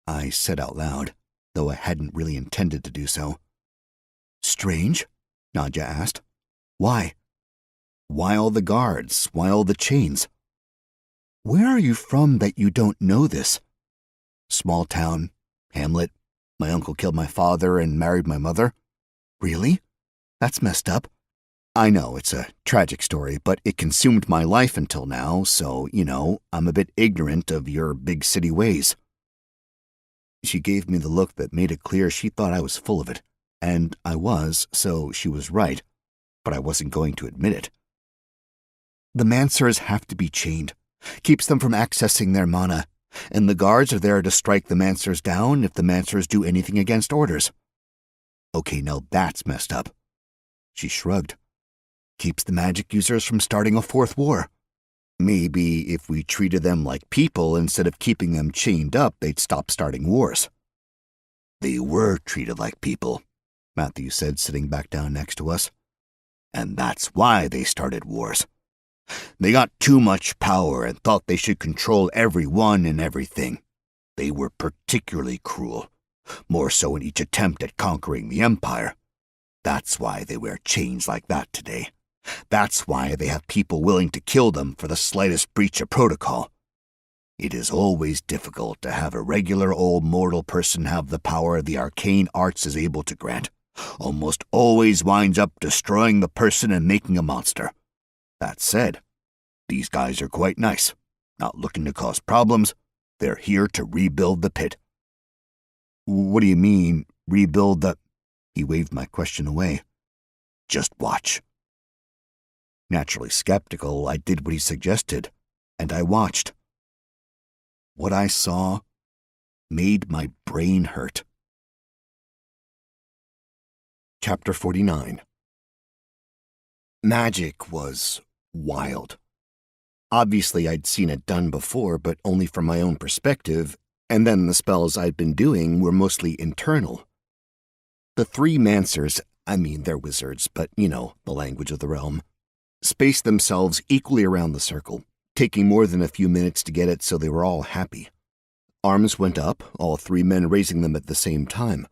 S2: I said out loud, though I hadn't really intended to do so. Strange? Nadia asked. Why? Why all the guards? Why all the chains? Where are you from that you don't know this? Small town, hamlet. My uncle killed my father and married my mother. Really? That's messed up. I know it's a tragic story, but it consumed my life until now, so, I'm a bit ignorant of your big city ways. She gave me the look that made it clear she thought I was full of it, and I was, so she was right, but I wasn't going to admit it. The Mancers have to be chained. Keeps them from accessing their mana, and the guards are there to strike the Mancers down if the Mancers do anything against orders. Okay, now that's messed up. She shrugged. Keeps the magic users from starting a fourth war. Maybe if we treated them like people instead of keeping them chained up, they'd stop starting wars. They were treated like people, Matthew said, sitting back down next to us. And that's why they started wars. They got too much power and thought they should control everyone and everything. They were particularly cruel, more so in each attempt at conquering the Empire. That's why they wear chains like that today. That's why they have people willing to kill them for the slightest breach of protocol. It is always difficult to have a regular old mortal person have the power the arcane arts is able to grant. Almost always winds up destroying the person and making a monster. That said, these guys are quite nice, not looking to cause problems. They're here to rebuild the pit. What do you mean, rebuild the... He waved my question away. Just watch. Naturally skeptical, I did what he suggested, and I watched. What I saw made my brain hurt. Chapter 49. Magic was wild. Obviously, I'd seen it done before, but only from my own perspective, and then the spells I'd been doing were mostly internal. The three Mancers, they're wizards, but the language of the realm, spaced themselves equally around the circle, taking more than a few minutes to get it so they were all happy. Arms went up, all three men raising them at the same time.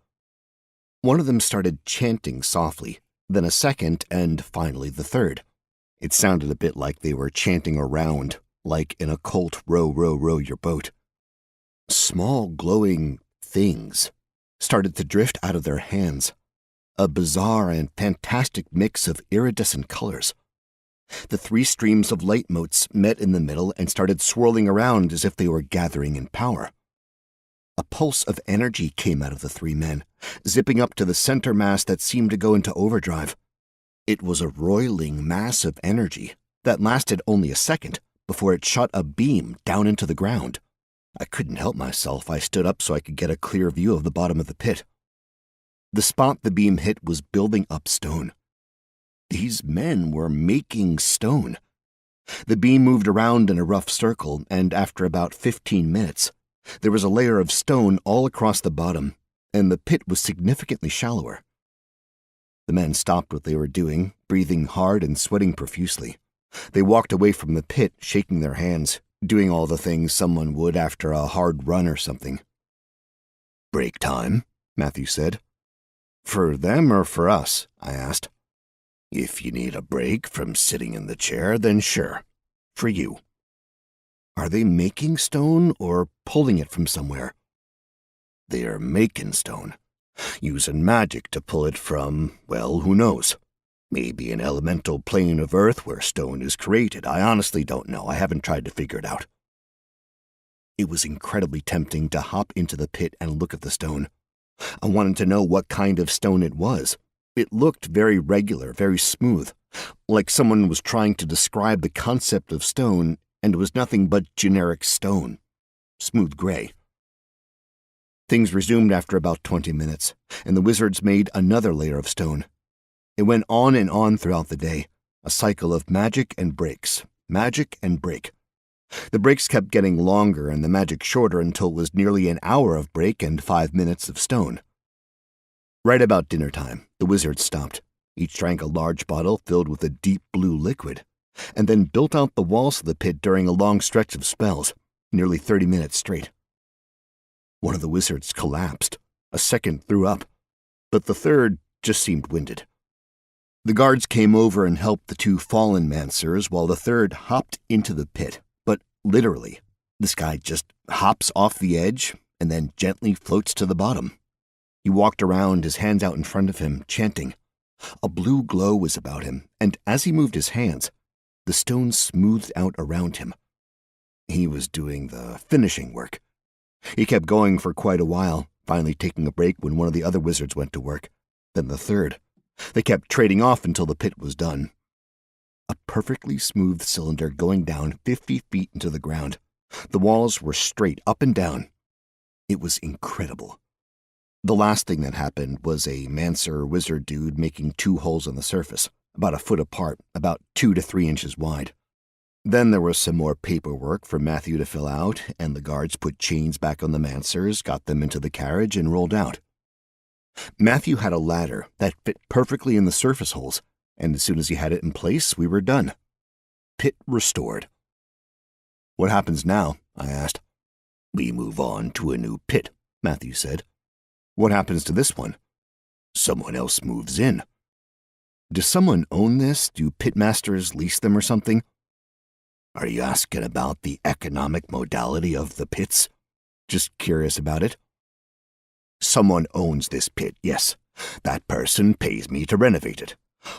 S2: One of them started chanting softly, then a second, and finally the third. It sounded a bit like they were chanting around, like an occult row, row, row your boat. Small glowing things started to drift out of their hands, a bizarre and fantastic mix of iridescent colors. The three streams of light motes met in the middle and started swirling around as if they were gathering in power. A pulse of energy came out of the three men, zipping up to the center mass that seemed to go into overdrive. It was a roiling mass of energy that lasted only a second before it shot a beam down into the ground. I couldn't help myself. I stood up so I could get a clear view of the bottom of the pit. The spot the beam hit was building up stone. These men were making stone. The beam moved around in a rough circle, and after about 15 minutes, there was a layer of stone all across the bottom, and the pit was significantly shallower. The men stopped what they were doing, breathing hard and sweating profusely. They walked away from the pit, shaking their hands, doing all the things someone would after a hard run or something. "Break time," Matthew said. "For them or for us?" I asked. "If you need a break from sitting in the chair, then sure. For you." "Are they making stone or pulling it from somewhere?" "They're making stone. Using magic to pull it from, well, who knows? Maybe an elemental plane of earth where stone is created. I honestly don't know. I haven't tried to figure it out." It was incredibly tempting to hop into the pit and look at the stone. I wanted to know what kind of stone it was. It looked very regular, very smooth, like someone was trying to describe the concept of stone, and it was nothing but generic stone. Smooth gray. Things resumed after about 20 minutes, and the wizards made another layer of stone. It went on and on throughout the day, a cycle of magic and breaks, magic and break. The breaks kept getting longer and the magic shorter until it was nearly an hour of break and 5 minutes of stone. Right about dinner time, the wizards stopped. Each drank a large bottle filled with a deep blue liquid, and then built out the walls of the pit during a long stretch of spells, nearly 30 minutes straight. One of the wizards collapsed, a second threw up, but the third just seemed winded. The guards came over and helped the two fallen Mancers while the third hopped into the pit, but literally, this guy just hops off the edge and then gently floats to the bottom. He walked around, his hands out in front of him, chanting. A blue glow was about him, and as he moved his hands, the stone smoothed out around him. He was doing the finishing work. He kept going for quite a while, finally taking a break when one of the other wizards went to work. then the third. They kept trading off until the pit was done. A perfectly smooth cylinder going down 50 feet into the ground. The walls were straight up and down. It was incredible. The last thing that happened was a Mancer wizard dude making 2 holes on the surface, about a foot apart, about 2 to 3 inches wide. Then there was some more paperwork for Matthew to fill out, and the guards put chains back on the Mancers, got them into the carriage, and rolled out. Matthew had a ladder that fit perfectly in the surface holes, and as soon as he had it in place, we were done. Pit restored. "What happens now?" I asked. "We move on to a new pit," Matthew said. "What happens to this one?" "Someone else moves in." "Does someone own this? Do pitmasters lease them or something?" "Are you asking about the economic modality of the pits?" "Just curious about it." "Someone owns this pit, yes. That person pays me to renovate it.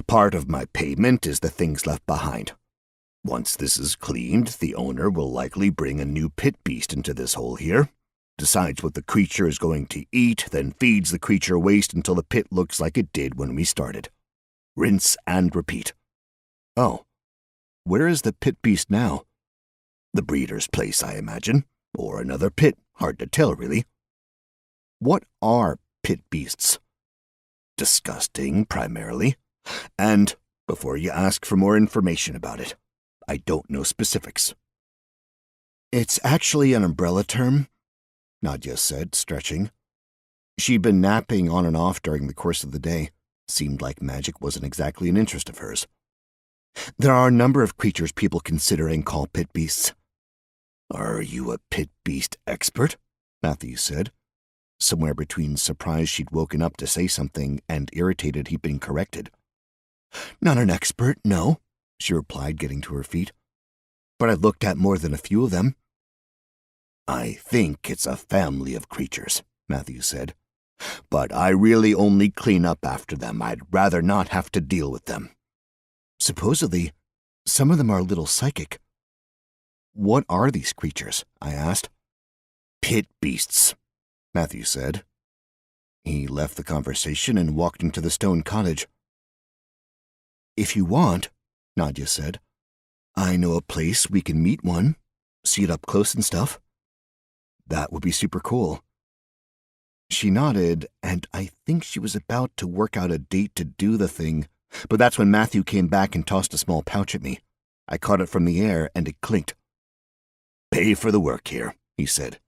S2: Part of my payment is the things left behind. Once this is cleaned, the owner will likely bring a new pit beast into this hole here, decides what the creature is going to eat, then feeds the creature waste until the pit looks like it did when we started. Rinse and repeat." "Oh. Where is the pit beast now?" "The breeder's place, I imagine. Or another pit. Hard to tell, really." "What are pit beasts?" "Disgusting, primarily. And, before you ask for more information about it, I don't know specifics." "It's actually an umbrella term," Nadia said, stretching. She'd been napping on and off during the course of the day. Seemed like magic wasn't exactly an interest of hers. "There are a number of creatures people consider and call pit beasts." "Are you a pit beast expert?" Matthew said, somewhere between surprised she'd woken up to say something and irritated he'd been corrected. "Not an expert, no," she replied, getting to her feet. "But I've looked at more than a few of them." "I think it's a family of creatures," Matthew said. "But I really only clean up after them. I'd rather not have to deal with them." "Supposedly, some of them are a little psychic." "What are these creatures?" I asked. "Pit beasts," Matthew said. He left the conversation and walked into the stone cottage. "If you want," Nadia said, "I know a place we can meet one, see it up close and stuff." "That would be super cool." She nodded, and I think she was about to work out a date to do the thing, but that's when Matthew came back and tossed a small pouch at me. I caught it from the air, and it clinked. "Pay for the work here," he said.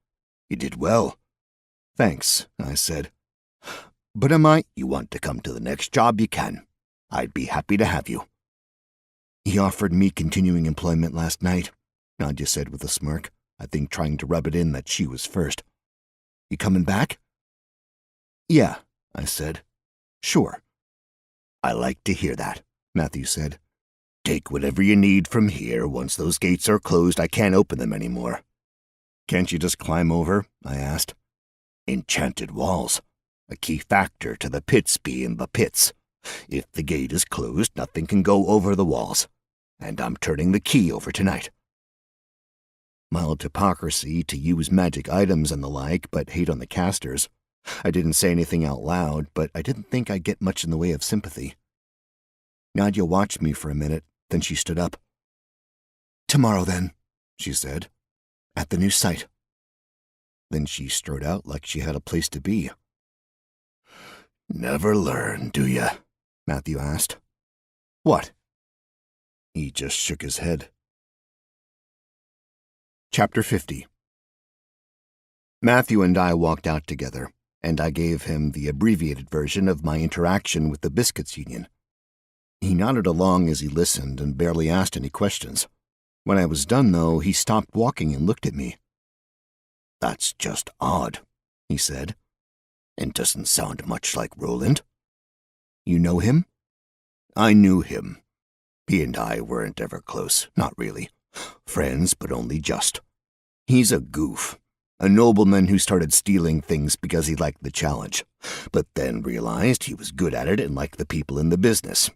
S2: "You did well." "Thanks," I said. "But you want to come to the next job, you can. I'd be happy to have you." "He offered me continuing employment last night," Nadia said with a smirk, I think trying to rub it in that she was first. "You coming back?" "Yeah," I said. "Sure." "I like to hear that," Matthew said. "Take whatever you need from here. Once those gates are closed, I can't open them anymore." "Can't you just climb over?" I asked. "Enchanted walls. A key factor to the pits being the pits. If the gate is closed, nothing can go over the walls. And I'm turning the key over tonight." Mild hypocrisy to use magic items and the like, but hate on the casters. I didn't say anything out loud, but I didn't think I'd get much in the way of sympathy. Nadia watched me for a minute, then she stood up. "Tomorrow, then," she said, "at the new site." Then she strode out like she had a place to be. "Never learn, do ya?" Matthew asked. "What?" He just shook his head. Chapter 50. Matthew and I walked out together, and I gave him the abbreviated version of my interaction with the Biscuits Union. He nodded along as he listened and barely asked any questions. When I was done, though, he stopped walking and looked at me. "That's just odd," he said. "And doesn't sound much like Roland." "You know him?" "I knew him. He and I weren't ever close, not really. Friends, but only just. He's a goof. A nobleman who started stealing things because he liked the challenge, but then realized he was good at it and liked the people in the business.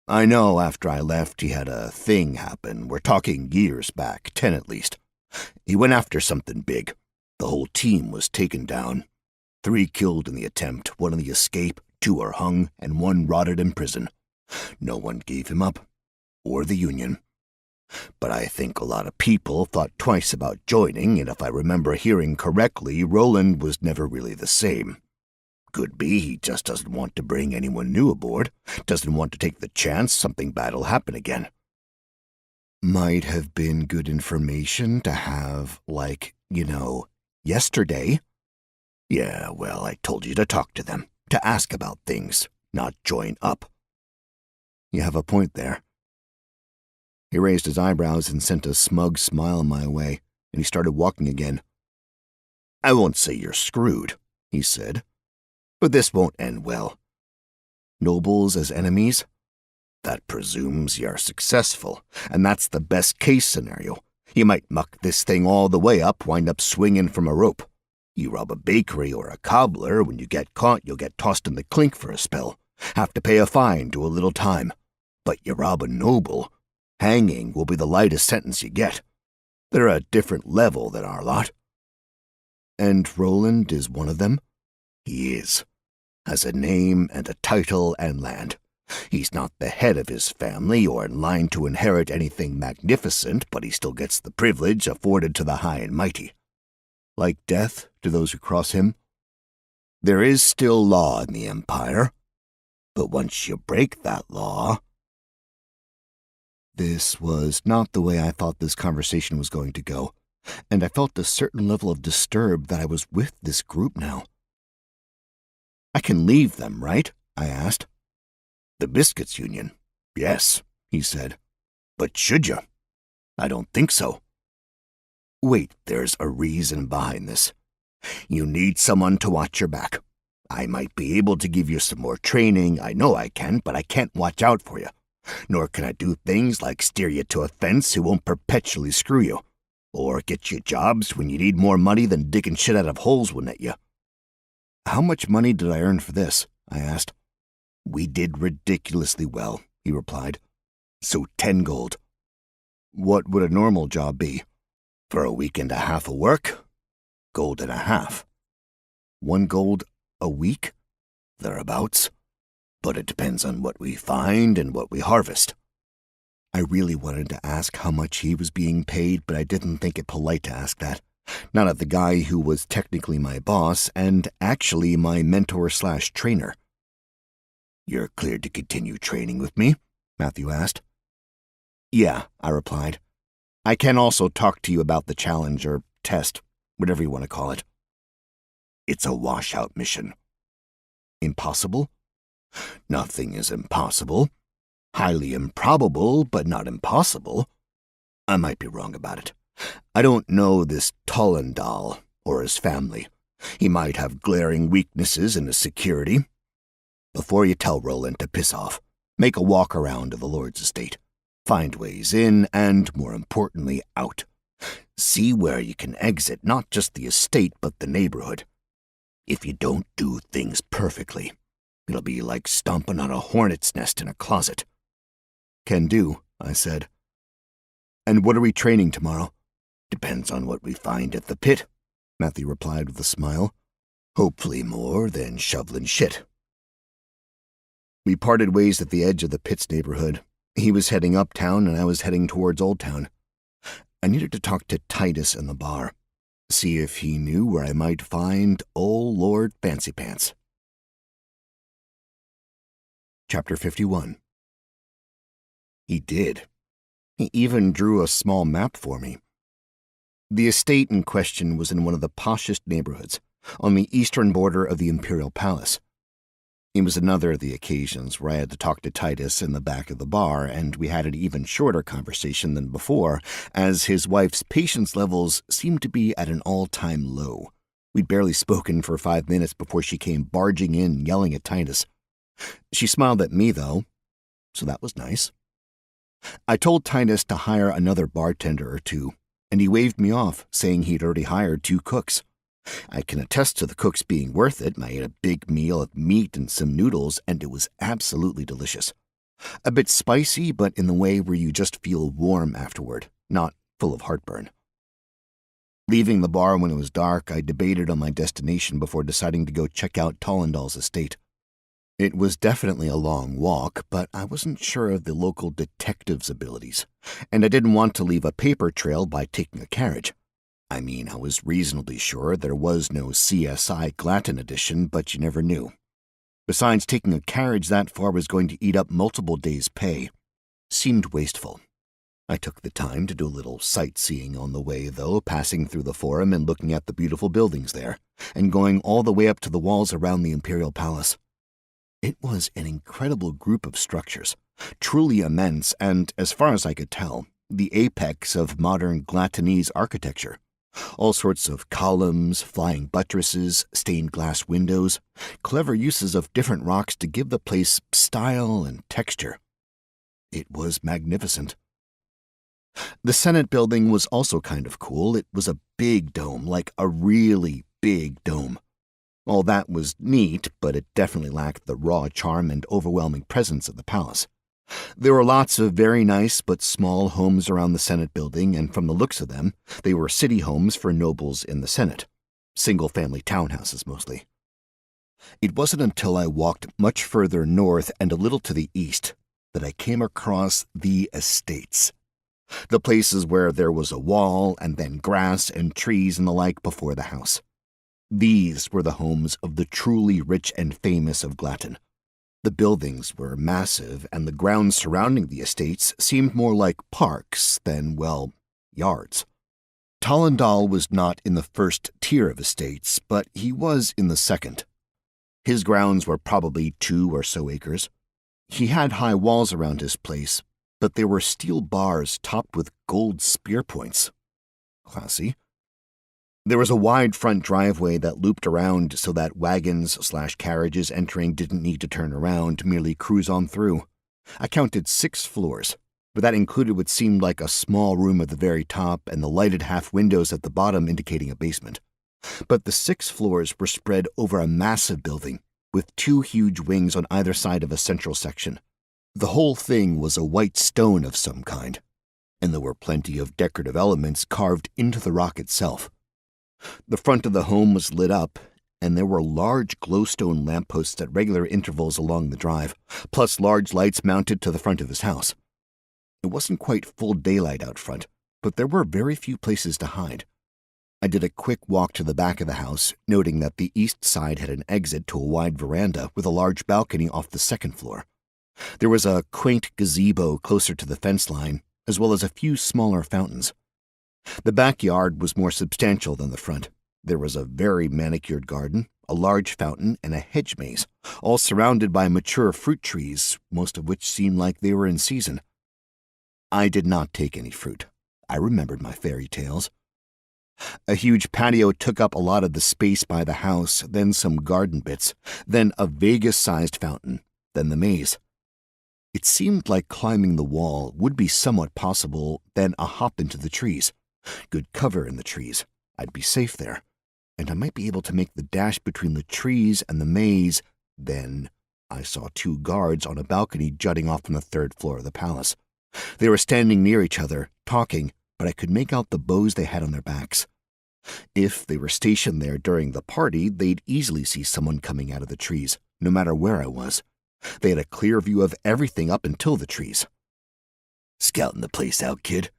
S2: I know after I left he had a thing happen. We're talking years back, 10 at least. He went after something big. The whole team was taken down. 3 killed in the attempt, 1 in the escape,
S1: 2 are hung, and 1 rotted in prison. No one gave him up, or the union. But I think a lot of people thought twice about joining, and if I remember hearing correctly, Roland was never really the same. Could be he just doesn't want to bring anyone new aboard, doesn't want to take the chance something bad'll happen again. Might have been good information to have, like, yesterday. Yeah, well, I told you to talk to them, to ask about things, not join up. You have a point there. He raised his eyebrows and sent a smug smile my way, and he started walking again. I won't say you're screwed, he said, but this won't end well. Nobles as enemies? That presumes you're successful, and that's the best-case scenario. You might muck this thing all the way up, wind up swinging from a rope. You rob a bakery or a cobbler, when you get caught, you'll get tossed in the clink for a spell, have to pay a fine, do a little time. But you rob a noble, hanging will be the lightest sentence you get. They're a different level than our lot. And Roland is one of them? He is. Has a name and a title and land. He's not the head of his family or in line to inherit anything magnificent, but he still gets the privilege afforded to the high and mighty. Like death to those who cross him. There is still law in the Empire, but once you break that law... This was not the way I thought this conversation was going to go, and I felt a certain level of disturb that I was with this group now. I can leave them, right? I asked. The Biscuits Union? Yes, he said. But should you? I don't think so. Wait, there's a reason behind this. You need someone to watch your back. I might be able to give you some more training, I know I can, but I can't watch out for you. Nor can I do things like steer you to a fence who won't perpetually screw you, or get you jobs when you need more money than digging shit out of holes will net you. How much money did I earn for this? I asked. We did ridiculously well, he replied. So 10 gold. What would a normal job be? For a week and a half of work? Gold and a half. 1 gold a week? Thereabouts. But it depends on what we find and what we harvest. I really wanted to ask how much he was being paid, but I didn't think it polite to ask that. Not of the guy who was technically my boss and actually my mentor/trainer. You're cleared to continue training with me? Matthew asked. Yeah, I replied. I can also talk to you about the challenge or test, whatever you want to call it. It's a washout mission. Impossible? Nothing is impossible. Highly improbable, but not impossible. I might be wrong about it. I don't know this Tollendal or his family. He might have glaring weaknesses in his security. Before you tell Roland to piss off, make a walk around of the Lord's estate. Find ways in and, more importantly, out. See where you can exit not just the estate but the neighborhood. If you don't do things perfectly, it'll be like stomping on a hornet's nest in a closet. Can do, I said. And what are we training tomorrow? Depends on what we find at the pit, Matthew replied with a smile. Hopefully more than shoveling shit. We parted ways at the edge of the pit's neighborhood. He was heading uptown and I was heading towards Old Town. I needed to talk to Titus in the bar, see if he knew where I might find old Lord Fancy Pants. Chapter 51. He did. He even drew a small map for me. The estate in question was in one of the poshest neighborhoods, on the eastern border of the Imperial Palace. It was another of the occasions where I had to talk to Titus in the back of the bar, and we had an even shorter conversation than before, as his wife's patience levels seemed to be at an all-time low. We'd barely spoken for 5 minutes before she came barging in, yelling at Titus. She smiled at me, though, so that was nice. I told Titus to hire another bartender or two, and he waved me off, saying he'd already hired 2 cooks. I can attest to the cooks being worth it. I ate a big meal of meat and some noodles, and it was absolutely delicious. A bit spicy, but in the way where you just feel warm afterward, not full of heartburn. Leaving the bar when it was dark, I debated on my destination before deciding to go check out Tollendal's estate.
S2: It was definitely a long walk, but I wasn't sure of the local detective's abilities, and I didn't want to leave a paper trail by taking a carriage. I mean, I was reasonably sure there was no CSI Glatton edition, but you never knew. Besides, taking a carriage that far was going to eat up multiple days' pay. Seemed wasteful. I took the time to do a little sightseeing on the way, though, passing through the Forum and looking at the beautiful buildings there, and going all the way up to the walls around the Imperial Palace. It was an incredible group of structures, truly immense and, as far as I could tell, the apex of modern Glattonese architecture. All sorts of columns, flying buttresses, stained glass windows, clever uses of different rocks to give the place style and texture. It was magnificent. The Senate building was also kind of cool. It was a big dome, like a really big dome. All that was neat, but it definitely lacked the raw charm and overwhelming presence of the palace. There were lots of very nice but small homes around the Senate building, and from the looks of them, they were city homes for nobles in the Senate. Single-family townhouses, mostly. It wasn't until I walked much further north and a little to the east that I came across the estates. The places where there was a wall and then grass and trees and the like before the house. These were the homes of the truly rich and famous of Glatton. The buildings were massive, and the grounds surrounding the estates seemed more like parks than, well, yards. Tollendal was not in the first tier of estates, but he was in the second. His grounds were probably 2 or so acres. He had high walls around his place, but there were steel bars topped with gold spear points. Classy. There was a wide front driveway that looped around so that wagons/carriages entering didn't need to turn around, merely cruise on through. I counted 6 floors, but that included what seemed like a small room at the very top and the lighted half windows at the bottom indicating a basement. But the 6 floors were spread over a massive building, with 2 huge wings on either side of a central section. The whole thing was a white stone of some kind, and there were plenty of decorative elements carved into the rock itself. The front of the home was lit up, and there were large glowstone lampposts at regular intervals along the drive, plus large lights mounted to the front of his house. It wasn't quite full daylight out front, but there were very few places to hide. I did a quick walk to the back of the house, noting that the east side had an exit to a wide veranda with a large balcony off the second floor. There was a quaint gazebo closer to the fence line, as well as a few smaller fountains. The backyard was more substantial than the front. There was a very manicured garden, a large fountain, and a hedge maze, all surrounded by mature fruit trees, most of which seemed like they were in season. I did not take any fruit. I remembered my fairy tales. A huge patio took up a lot of the space by the house, then some garden bits, then a Vegas-sized fountain, then the maze. It seemed like climbing the wall would be somewhat possible, then a hop into the trees. Good cover in the trees. I'd be safe there, and I might be able to make the dash between the trees and the maze. Then I saw 2 guards on a balcony jutting off from the 3rd floor of the palace. They were standing near each other, talking, but I could make out the bows they had on their backs. If they were stationed there during the party, they'd easily see someone coming out of the trees, no matter where I was. They had a clear view of everything up until the trees. "Scouting the place out, kid?"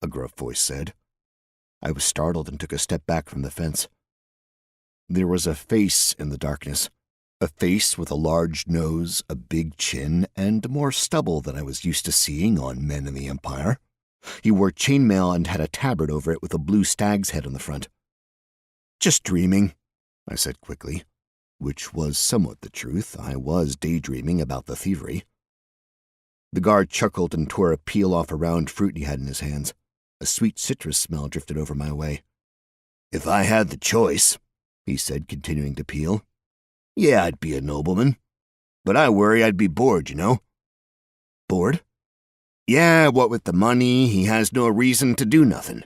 S2: a gruff voice said. I was startled and took a step back from the fence. There was a face in the darkness, a face with a large nose, a big chin, and more stubble than I was used to seeing on men in the Empire. He wore chainmail and had a tabard over it with a blue stag's head on the front. "Just dreaming," I said quickly, which was somewhat the truth. I was daydreaming about the thievery. The guard chuckled and tore a peel off a round fruit he had in his hands. A sweet citrus smell drifted over my way. "If I had the choice," he said, continuing to peel, "yeah, I'd be a nobleman. But I worry I'd be bored, you know." "Bored?" "Yeah, what with the money, he has no reason to do nothing.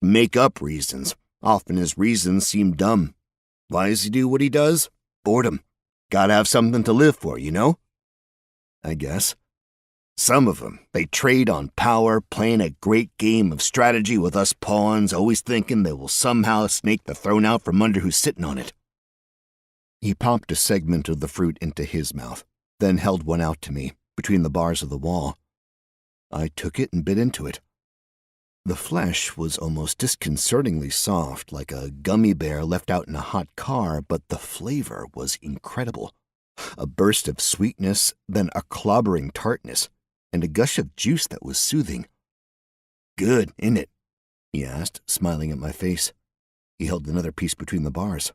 S2: Make up reasons. Often his reasons seem dumb. Why does he do what he does? Boredom. Gotta have something to live for, you know?" "I guess." "Some of them, they trade on power, playing a great game of strategy with us pawns, always thinking they will somehow snake the throne out from under who's sitting on it." He popped a segment of the fruit into his mouth, then held one out to me, between the bars of the wall. I took it and bit into it. The flesh was almost disconcertingly soft, like a gummy bear left out in a hot car, but the flavor was incredible. A burst of sweetness, then a clobbering tartness, and a gush of juice that was soothing. "Good, isn't it?" he asked, smiling at my face. He held another piece between the bars.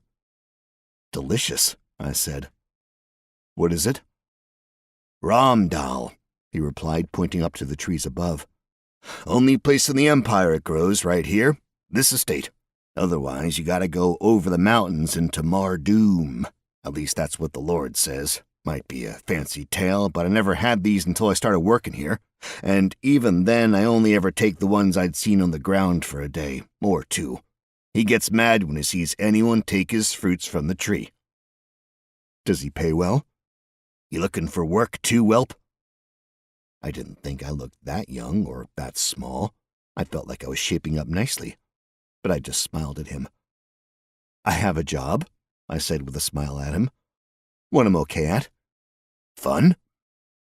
S2: "Delicious," I said. "What is it?" "Ramdal," he replied, pointing up to the trees above. "Only place in the Empire it grows, right here, this estate. Otherwise, you gotta go over the mountains into Mardoom. At least that's what the Lord says. Might be a fancy tale, but I never had these until I started working here. And even then, I only ever take the ones I'd seen on the ground for a day, or two. He gets mad when he sees anyone take his fruits from the tree." "Does he pay well?" "You looking for work too, whelp?" I didn't think I looked that young or that small. I felt like I was shaping up nicely, but I just smiled at him. "I have a job," I said with a smile at him. "One I'm okay at. Fun?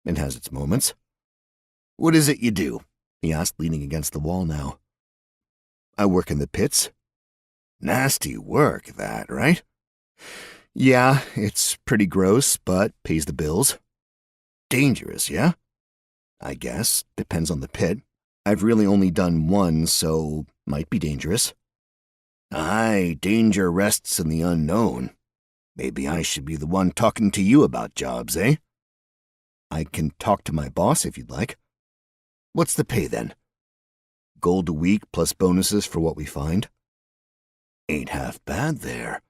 S2: It has its moments." "What is it you do?" he asked, leaning against the wall now. "I work in the pits." "Nasty work, that, right?" "Yeah, it's pretty gross, but pays the bills." "Dangerous, yeah?" "I guess. Depends on the pit. I've really only done one, so might be dangerous." "Aye, danger rests in the unknown. Maybe I should be the one talking to you about jobs, eh?" "I can talk to my boss if you'd like." "What's the pay, then?" "Gold a week plus bonuses for what we find." "Ain't half bad there.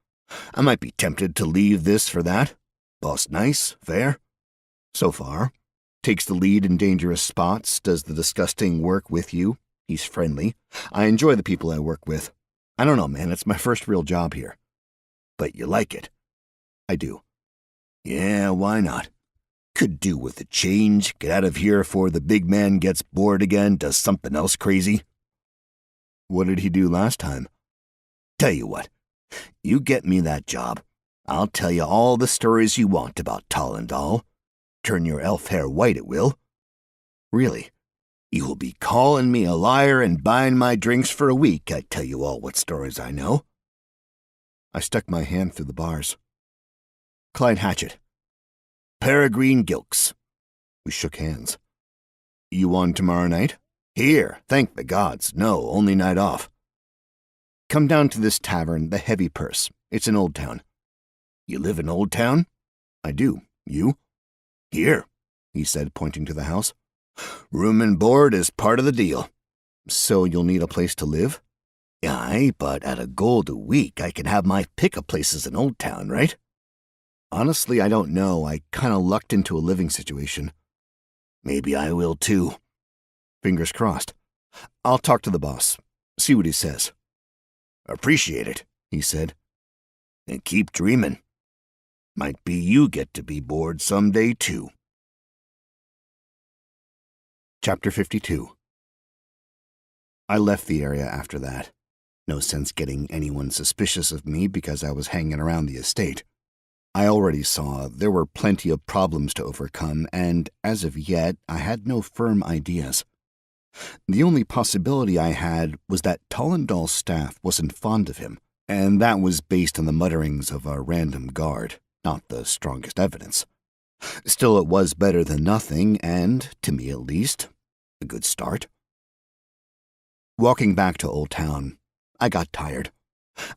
S2: I might be tempted to leave this for that. Boss nice, fair?" "So far. Takes the lead in dangerous spots, does the disgusting work with you. He's friendly. I enjoy the people I work with. I don't know, man, it's my first real job here." "But you like it?" "I do." "Yeah, why not? Could do with a change, get out of here before the big man gets bored again, does something else crazy." "What did he do last time?" "Tell you what, you get me that job. I'll tell you all the stories you want about Tollendal. Turn your elf hair white, it will." "Really?" "You will be calling me a liar and buying my drinks for a week, I tell you all what stories I know." I stuck my hand through the bars. "Clyde Hatchett." "Peregrine Gilks." We shook hands. "You on tomorrow night?" "Here, thank the gods, no, only night off." "Come down to this tavern, the Heavy Purse. It's in Old Town." "You live in Old Town?" "I do. You?" "Here," he said, pointing to the house. "Room and board is part of the deal." "So you'll need a place to live?" "Aye, but at a gold a week I can have my pick of places in Old Town, right?" "Honestly, I don't know. I kinda lucked into a living situation." "Maybe I will too." "Fingers crossed. I'll talk to the boss. See what he says." "Appreciate it," he said. "And keep dreaming. Might be you get to be bored someday, too." Chapter 52. I left the area after that. No sense getting anyone suspicious of me because I was hanging around the estate. I already saw there were plenty of problems to overcome, and as of yet, I had no firm ideas. The only possibility I had was that Tollendal's staff wasn't fond of him, and that was based on the mutterings of a random guard. Not the strongest evidence. Still, it was better than nothing, and, to me at least, a good start. Walking back to Old Town, I got tired.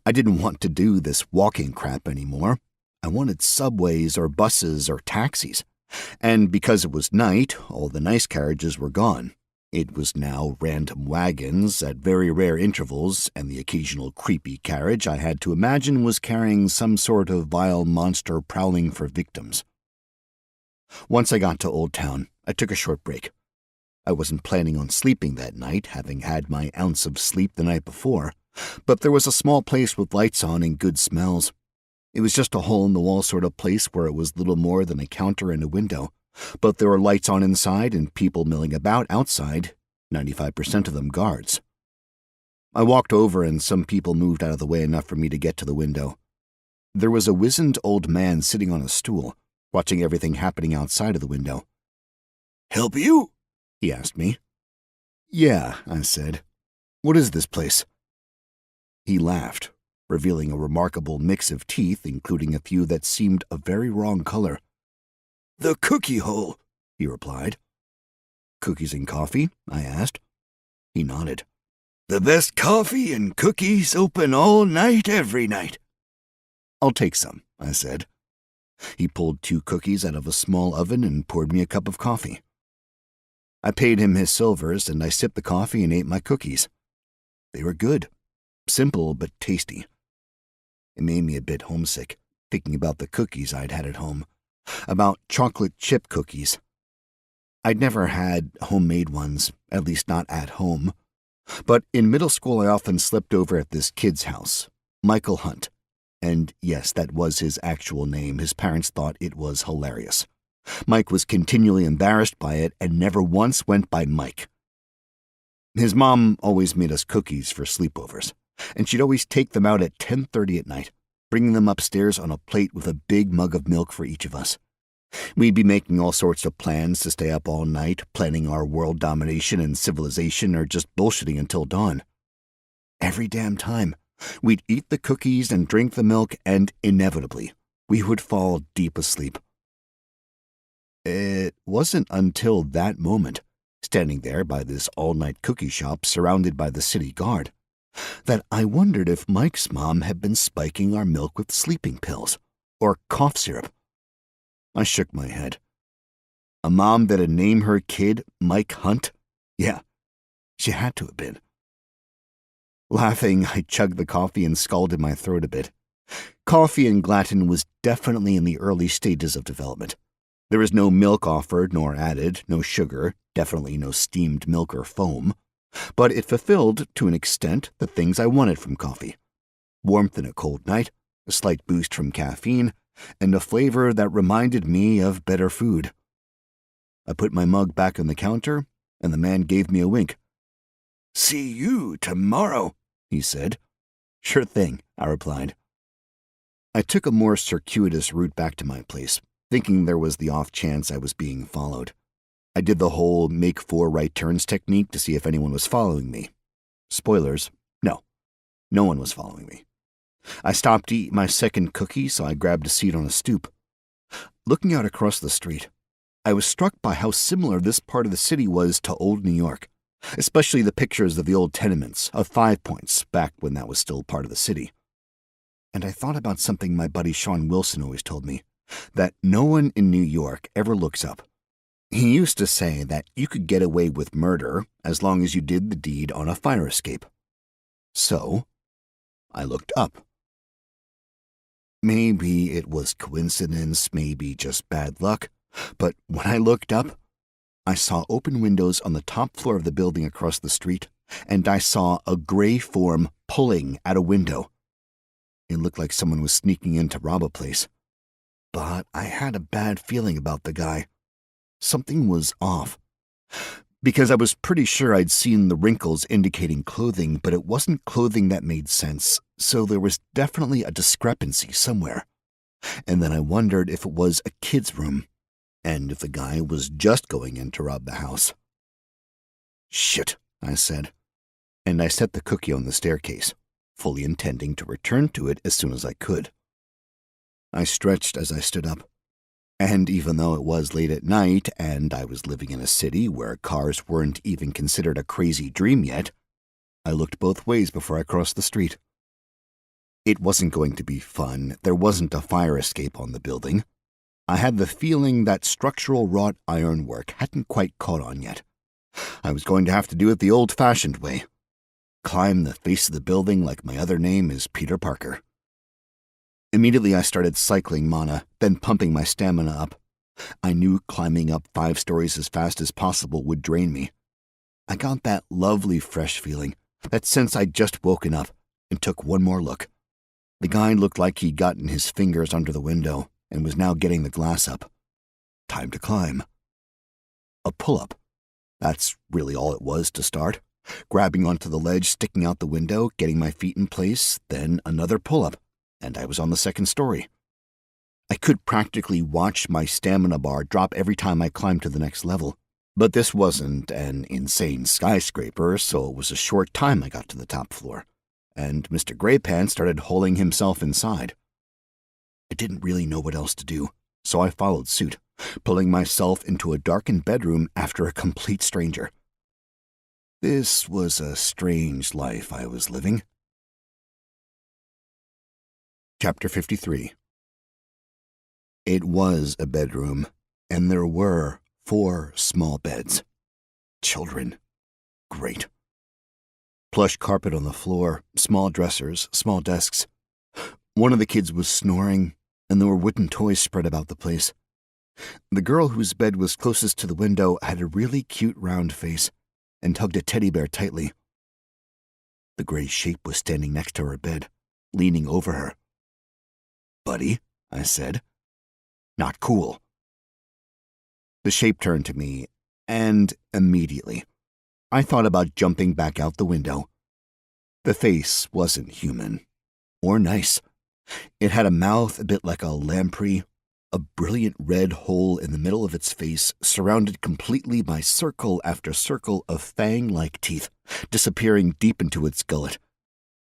S2: I didn't want to do this walking crap anymore. I wanted subways or buses or taxis. And because it was night, all the nice carriages were gone. It was now random wagons at very rare intervals, and the occasional creepy carriage I had to imagine was carrying some sort of vile monster prowling for victims. Once I got to Old Town, I took a short break. I wasn't planning on sleeping that night, having had my ounce of sleep the night before, but there was a small place with lights on and good smells. It was just a hole-in-the-wall sort of place where it was little more than a counter and a window. But there were lights on inside and people milling about outside, 95% of them guards. I walked over and some people moved out of the way enough for me to get to the window. There was a wizened old man sitting on a stool, watching everything happening outside of the window.
S1: "Help you?"
S2: he asked me. "Yeah," I said. "What is this place?" He laughed, revealing a remarkable mix of teeth, including a few that seemed a very wrong color.
S1: "The cookie hole," he replied.
S2: "Cookies and coffee?" I asked. He nodded.
S1: "The best coffee and cookies open all night, every night."
S2: "I'll take some," I said. He pulled 2 cookies out of a small oven and poured me a cup of coffee. I paid him his silvers, and I sipped the coffee and ate my cookies. They were good, simple but tasty. It made me a bit homesick, thinking about the cookies I'd had at home, about chocolate chip cookies. I'd never had homemade ones, at least not at home. But in middle school I often slept over at this kid's house, Michael Hunt. And yes, that was his actual name. His parents thought it was hilarious. Mike was continually embarrassed by it and never once went by Mike. His mom always made us cookies for sleepovers, and she'd always take them out at 10:30 at night, bringing them upstairs on a plate with a big mug of milk for each of us. We'd be making all sorts of plans to stay up all night, planning our world domination and civilization, or just bullshitting until dawn. Every damn time, we'd eat the cookies and drink the milk, and inevitably, we would fall deep asleep. It wasn't until that moment, standing there by this all-night cookie shop surrounded by the city guard, that I wondered if Mike's mom had been spiking our milk with sleeping pills or cough syrup. I shook my head. A mom that'd name her kid Mike Hunt? Yeah, she had to have been. Laughing, I chugged the coffee and scalded my throat a bit. Coffee in Glatton was definitely in the early stages of development. There was no milk offered nor added, no sugar, definitely no steamed milk or foam. But it fulfilled, to an extent, the things I wanted from coffee. Warmth in a cold night, a slight boost from caffeine, and a flavor that reminded me of better food. I put my mug back on the counter, and the man gave me a wink.
S1: "See you tomorrow," he said.
S2: "Sure thing," I replied. I took a more circuitous route back to my place, thinking there was the off chance I was being followed. I did the whole make 4 right turns technique to see if anyone was following me. Spoilers, no. No one was following me. I stopped to eat my second cookie, so I grabbed a seat on a stoop. Looking out across the street, I was struck by how similar this part of the city was to old New York, especially the pictures of the old tenements of 5 Points back when that was still part of the city. And I thought about something my buddy Sean Wilson always told me, that no one in New York ever looks up. He used to say that you could get away with murder as long as you did the deed on a fire escape. So, I looked up. Maybe it was coincidence, maybe just bad luck, but when I looked up, I saw open windows on the top floor of the building across the street, and I saw a gray form pulling at a window. It looked like someone was sneaking in to rob a place. But I had a bad feeling about the guy. Something was off. Because I was pretty sure I'd seen the wrinkles indicating clothing, but it wasn't clothing that made sense, so there was definitely a discrepancy somewhere. And then I wondered if it was a kid's room, and if the guy was just going in to rob the house. "Shit," I said, and I set the cookie on the staircase, fully intending to return to it as soon as I could. I stretched as I stood up, and even though it was late at night and I was living in a city where cars weren't even considered a crazy dream yet, I looked both ways before I crossed the street. It wasn't going to be fun. There wasn't a fire escape on the building. I had the feeling that structural wrought ironwork hadn't quite caught on yet. I was going to have to do it the old-fashioned way. Climb the face of the building like my other name is Peter Parker. Immediately I started cycling mana, then pumping my stamina up. I knew climbing up 5 stories as fast as possible would drain me. I got that lovely fresh feeling, that sense I'd just woken up, and took one more look. The guy looked like he'd gotten his fingers under the window and was now getting the glass up. Time to climb. A pull-up. That's really all it was to start. Grabbing onto the ledge, sticking out the window, getting my feet in place, then another pull-up. and I was on the second story. I could practically watch my stamina bar drop every time I climbed to the next level, but this wasn't an insane skyscraper, so it was a short time I got to the top floor, and Mr. Greypants started holing himself inside. I didn't really know what else to do, so I followed suit, pulling myself into a darkened bedroom after a complete stranger. This was a strange life I was living. Chapter 53. It was a bedroom, and there were 4 small beds. Children. Great. Plush carpet on the floor, small dressers, small desks. One of the kids was snoring, and there were wooden toys spread about the place. The girl whose bed was closest to the window had a really cute round face and hugged a teddy bear tightly. The gray shape was standing next to her bed, leaning over her. "Buddy," I said. "Not cool." The shape turned to me, and immediately, I thought about jumping back out the window. The face wasn't human, or nice. It had a mouth a bit like a lamprey, a brilliant red hole in the middle of its face, surrounded completely by circle after circle of fang-like teeth, disappearing deep into its gullet.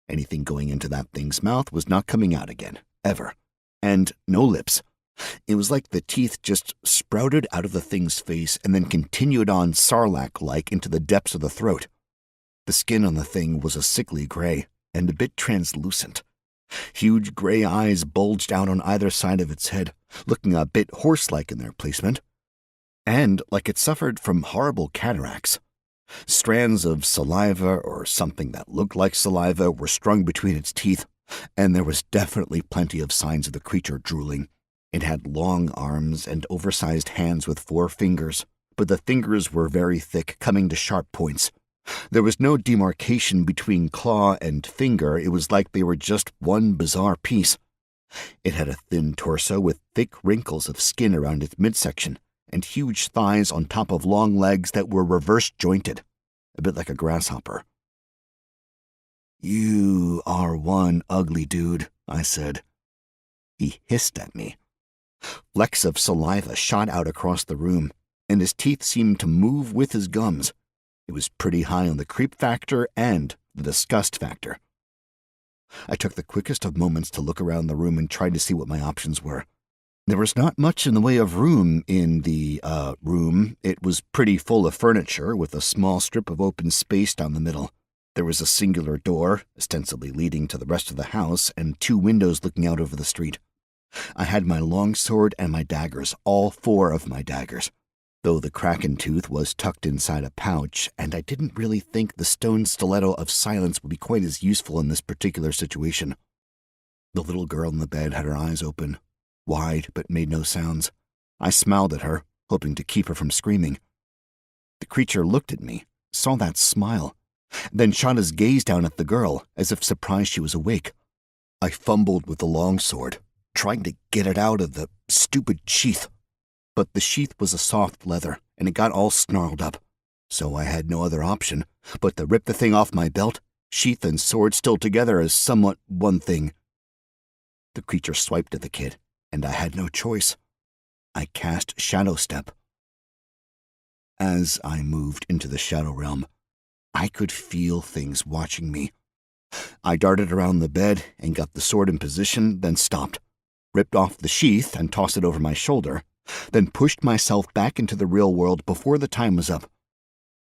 S2: Anything going into that thing's mouth was not coming out again, ever. And no lips. It was like the teeth just sprouted out of the thing's face and then continued on sarlacc-like into the depths of the throat. The skin on the thing was a sickly gray and a bit translucent. Huge gray eyes bulged out on either side of its head, looking a bit horse-like in their placement, and like it suffered from horrible cataracts. Strands of saliva, or something that looked like saliva, were strung between its teeth, and there was definitely plenty of signs of the creature drooling. It had long arms and oversized hands with 4 fingers, but the fingers were very thick, coming to sharp points. There was no demarcation between claw and finger. It was like they were just one bizarre piece. It had a thin torso with thick wrinkles of skin around its midsection, and huge thighs on top of long legs that were reverse-jointed, a bit like a grasshopper. "You are one ugly dude," I said. He hissed at me. Flecks of saliva shot out across the room, and his teeth seemed to move with his gums. It was pretty high on the creep factor and the disgust factor. I took the quickest of moments to look around the room and try to see what my options were. There was not much in the way of room in the room. It was pretty full of furniture, with a small strip of open space down the middle. There was a singular door, ostensibly leading to the rest of the house, and 2 windows looking out over the street. I had my longsword and my daggers, all 4 of my daggers, though the kraken tooth was tucked inside a pouch, and I didn't really think the stone stiletto of silence would be quite as useful in this particular situation. The little girl in the bed had her eyes open, wide but made no sounds. I smiled at her, hoping to keep her from screaming. The creature looked at me, saw that smile, then shot his gaze down at the girl, as if surprised she was awake. I fumbled with the longsword, trying to get it out of the stupid sheath. But the sheath was a soft leather, and it got all snarled up, so I had no other option but to rip the thing off my belt, sheath and sword still together as somewhat one thing. The creature swiped at the kid, and I had no choice. I cast Shadow Step. As I moved into the Shadow Realm, I could feel things watching me. I darted around the bed and got the sword in position, then stopped, ripped off the sheath and tossed it over my shoulder, then pushed myself back into the real world before the time was up.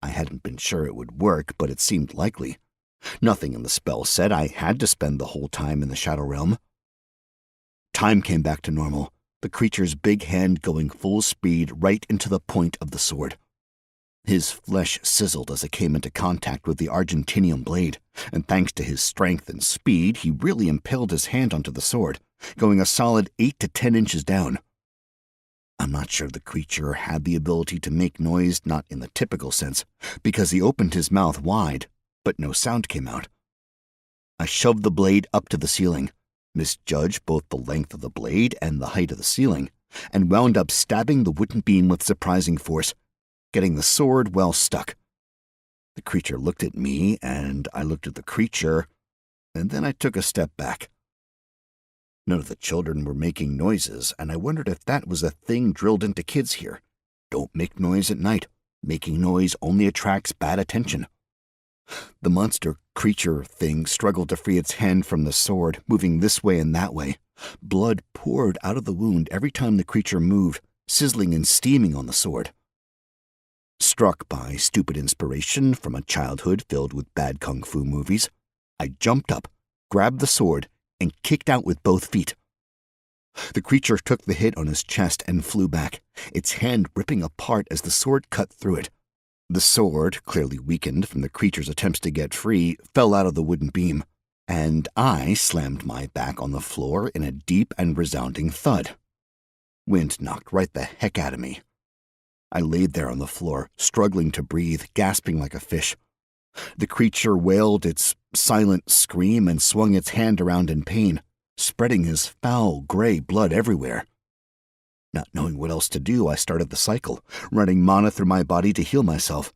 S2: I hadn't been sure it would work, but it seemed likely. Nothing in the spell said I had to spend the whole time in the Shadow Realm. Time came back to normal, the creature's big hand going full speed right into the point of the sword. His flesh sizzled as it came into contact with the Argentinium blade, and thanks to his strength and speed, he really impaled his hand onto the sword, going a solid 8 to 10 inches down. I'm not sure the creature had the ability to make noise, not in the typical sense, because he opened his mouth wide, but no sound came out. I shoved the blade up to the ceiling, misjudged both the length of the blade and the height of the ceiling, and wound up stabbing the wooden beam with surprising force, getting the sword well stuck. The creature looked at me, and I looked at the creature, and then I took a step back. None of the children were making noises, and I wondered if that was a thing drilled into kids here. Don't make noise at night. Making noise only attracts bad attention. The monster creature thing struggled to free its hand from the sword, moving this way and that way. Blood poured out of the wound every time the creature moved, sizzling and steaming on the sword. Struck by stupid inspiration from a childhood filled with bad kung fu movies, I jumped up, grabbed the sword, and kicked out with both feet. The creature took the hit on his chest and flew back, its hand ripping apart as the sword cut through it. The sword, clearly weakened from the creature's attempts to get free, fell out of the wooden beam, and I slammed my back on the floor in a deep and resounding thud. Wind knocked right the heck out of me. I laid there on the floor, struggling to breathe, gasping like a fish. The creature wailed its silent scream and swung its hand around in pain, spreading his foul gray blood everywhere. Not knowing what else to do, I started the cycle, running mana through my body to heal myself,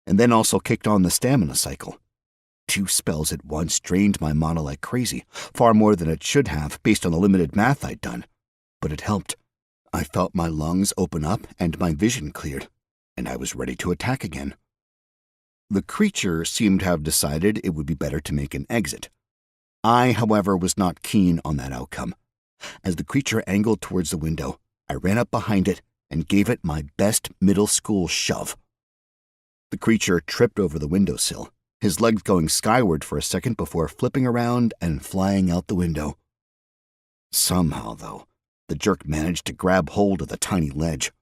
S2: and then also kicked on the stamina cycle. 2 spells at once drained my mana like crazy, far more than it should have based on the limited math I'd done. But it helped. I felt my lungs open up and my vision cleared, and I was ready to attack again. The creature seemed to have decided it would be better to make an exit. I, however, was not keen on that outcome. As the creature angled towards the window, I ran up behind it and gave it my best middle school shove. The creature tripped over the windowsill, his legs going skyward for a second before flipping around and flying out the window. Somehow, though, the jerk managed to grab hold of the tiny ledge.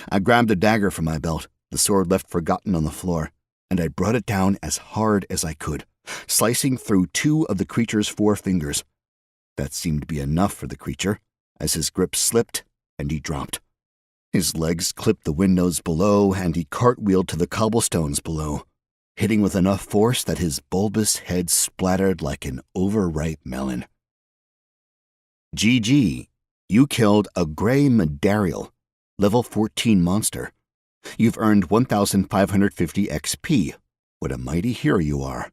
S2: I grabbed a dagger from my belt, the sword left forgotten on the floor, and I brought it down as hard as I could, slicing through 2 of the creature's 4 fingers. That seemed to be enough for the creature, as his grip slipped and he dropped. His legs clipped the windows below, and he cartwheeled to the cobblestones below, hitting with enough force that his bulbous head splattered like an overripe melon. GG, you killed a gray Medarial, level 14 monster. You've earned 1,550 XP. What a mighty hero you are.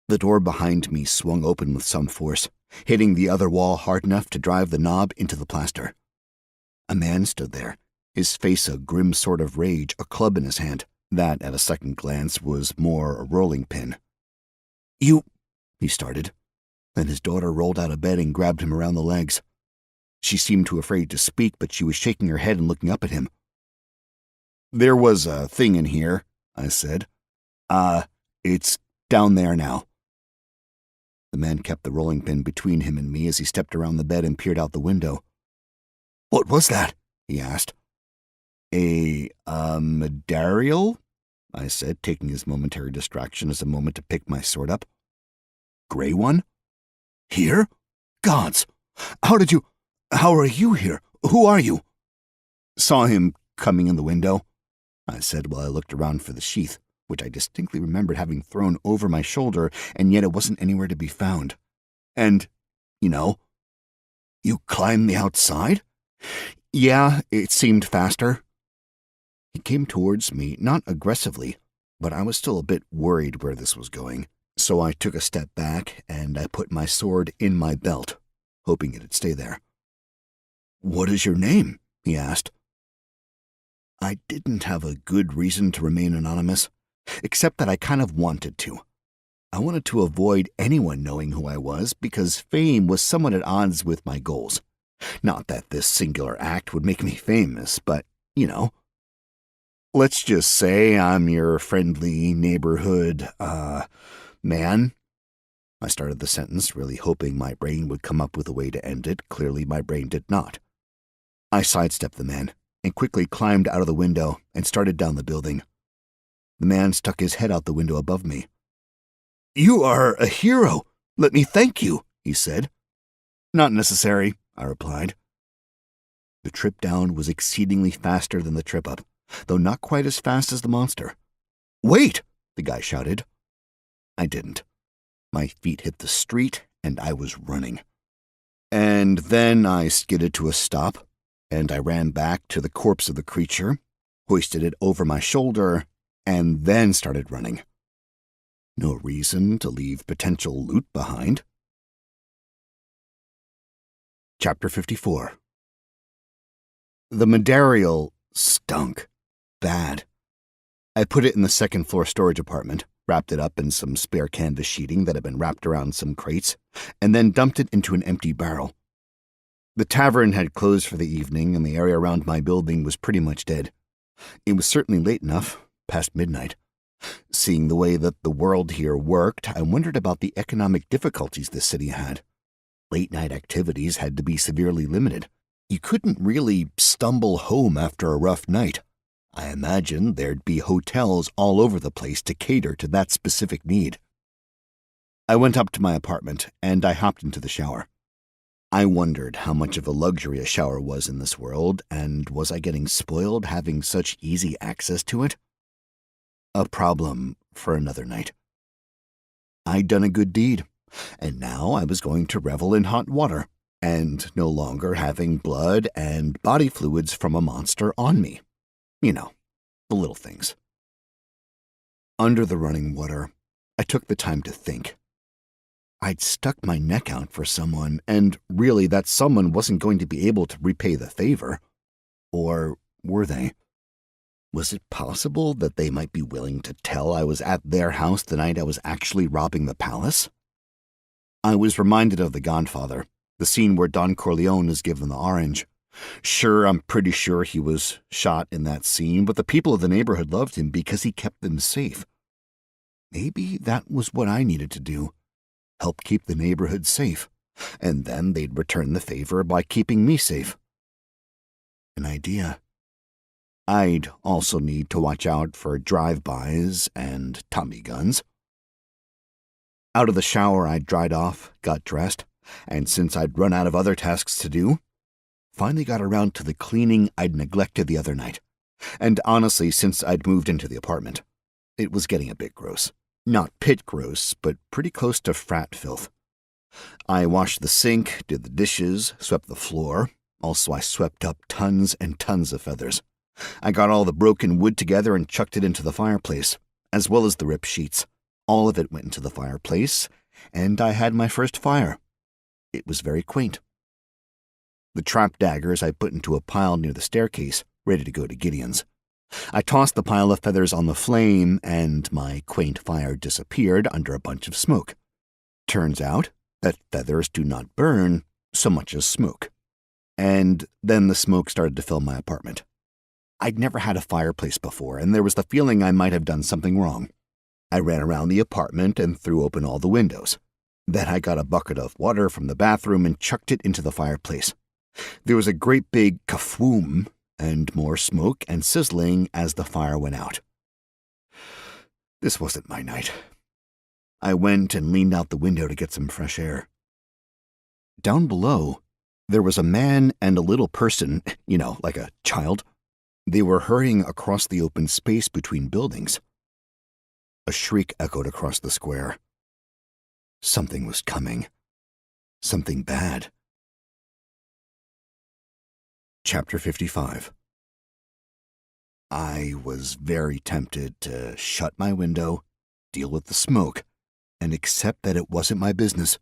S2: The door behind me swung open with some force, hitting the other wall hard enough to drive the knob into the plaster. A man stood there, his face a grim sort of rage, a club in his hand, that at a second glance was more a rolling pin. "You," he started. Then his daughter rolled out of bed and grabbed him around the legs. She seemed too afraid to speak, but she was shaking her head and looking up at him. "There was a thing in here," I said. It's down there now." The man kept the rolling pin between him and me as he stepped around the bed and peered out the window. "What was that?" he asked. A Medarial?" I said, taking his momentary distraction as a moment to pick my sword up. "Gray one? Here? Gods! How are you here? Who are you?" "Saw him coming in the window," I said while I looked around for the sheath, which I distinctly remembered having thrown over my shoulder, and yet it wasn't anywhere to be found. "And, you climbed the outside?" "Yeah, it seemed faster." He came towards me, not aggressively, but I was still a bit worried where this was going, so I took a step back and I put my sword in my belt, hoping it'd stay there. "What is your name?" he asked. I didn't have a good reason to remain anonymous, except that I kind of wanted to. I wanted to avoid anyone knowing who I was because fame was somewhat at odds with my goals. Not that this singular act would make me famous, but, Let's just say I'm your friendly neighborhood, man. I started the sentence, really hoping my brain would come up with a way to end it. Clearly, my brain did not. I sidestepped the man and quickly climbed out of the window and started down the building. The man stuck his head out the window above me. "You are a hero. Let me thank you," he said. "Not necessary," I replied. The trip down was exceedingly faster than the trip up, though not quite as fast as the monster. "Wait!" the guy shouted. I didn't. My feet hit the street, and I was running. And then I skidded to a stop, and I ran back to the corpse of the creature, hoisted it over my shoulder, and then started running. No reason to leave potential loot behind. Chapter 54. The Madarial stunk. Bad. I put it in the second-floor storage apartment, wrapped it up in some spare canvas sheeting that had been wrapped around some crates, and then dumped it into an empty barrel. The tavern had closed for the evening, and the area around my building was pretty much dead. It was certainly late enough, past midnight. Seeing the way that the world here worked, I wondered about the economic difficulties this city had. Late-night activities had to be severely limited. You couldn't really stumble home after a rough night. I imagined there'd be hotels all over the place to cater to that specific need. I went up to my apartment, and I hopped into the shower. I wondered how much of a luxury a shower was in this world, and was I getting spoiled having such easy access to it? A problem for another night. I'd done a good deed, and now I was going to revel in hot water, and no longer having blood and body fluids from a monster on me. You know, the little things. Under the running water, I took the time to think. I'd stuck my neck out for someone, and really that someone wasn't going to be able to repay the favor. Or were they? Was it possible that they might be willing to tell I was at their house the night I was actually robbing the palace? I was reminded of The Godfather, the scene where Don Corleone is given the orange. Sure, I'm pretty sure he was shot in that scene, but the people of the neighborhood loved him because he kept them safe. Maybe that was what I needed to do. Help keep the neighborhood safe, and then they'd return the favor by keeping me safe. An idea. I'd also need to watch out for drive-bys and Tommy guns. Out of the shower, I dried off, got dressed, and since I'd run out of other tasks to do, finally got around to the cleaning I'd neglected the other night. And honestly, since I'd moved into the apartment, it was getting a bit gross. Not pit gross, but pretty close to frat filth. I washed the sink, did the dishes, swept the floor. Also, I swept up tons and tons of feathers. I got all the broken wood together and chucked it into the fireplace, as well as the ripped sheets. All of it went into the fireplace, and I had my first fire. It was very quaint. The trap daggers I put into a pile near the staircase, ready to go to Gideon's. I tossed the pile of feathers on the flame, and my quaint fire disappeared under a bunch of smoke. Turns out that feathers do not burn so much as smoke. And then the smoke started to fill my apartment. I'd never had a fireplace before, and there was the feeling I might have done something wrong. I ran around the apartment and threw open all the windows. Then I got a bucket of water from the bathroom and chucked it into the fireplace. There was a great big kafwoom, and more smoke and sizzling as the fire went out. This wasn't my night. I went and leaned out the window to get some fresh air. Down below, there was a man and a little person, like a child. They were hurrying across the open space between buildings. A shriek echoed across the square. Something was coming. Something bad. Chapter 55. I was very tempted to shut my window, deal with the smoke, and accept that it wasn't my business.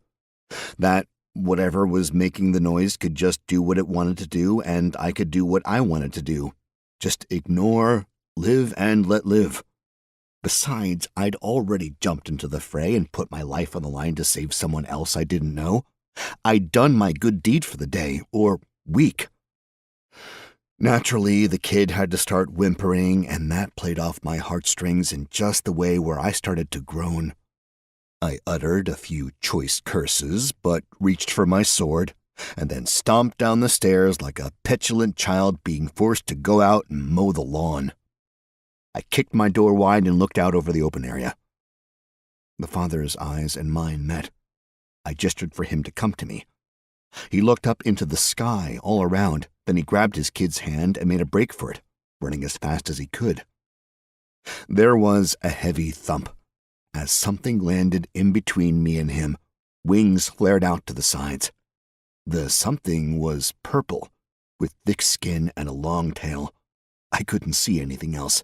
S2: That whatever was making the noise could just do what it wanted to do, and I could do what I wanted to do. Just ignore, live, and let live. Besides, I'd already jumped into the fray and put my life on the line to save someone else I didn't know. I'd done my good deed for the day, or week. Naturally, the kid had to start whimpering, and that played off my heartstrings in just the way where I started to groan. I uttered a few choice curses, but reached for my sword, and then stomped down the stairs like a petulant child being forced to go out and mow the lawn. I kicked my door wide and looked out over the open area. The father's eyes and mine met. I gestured for him to come to me. He looked up into the sky all around, then he grabbed his kid's hand and made a break for it, running as fast as he could. There was a heavy thump as something landed in between me and him. Wings flared out to the sides. The something was purple, with thick skin and a long tail. I couldn't see anything else.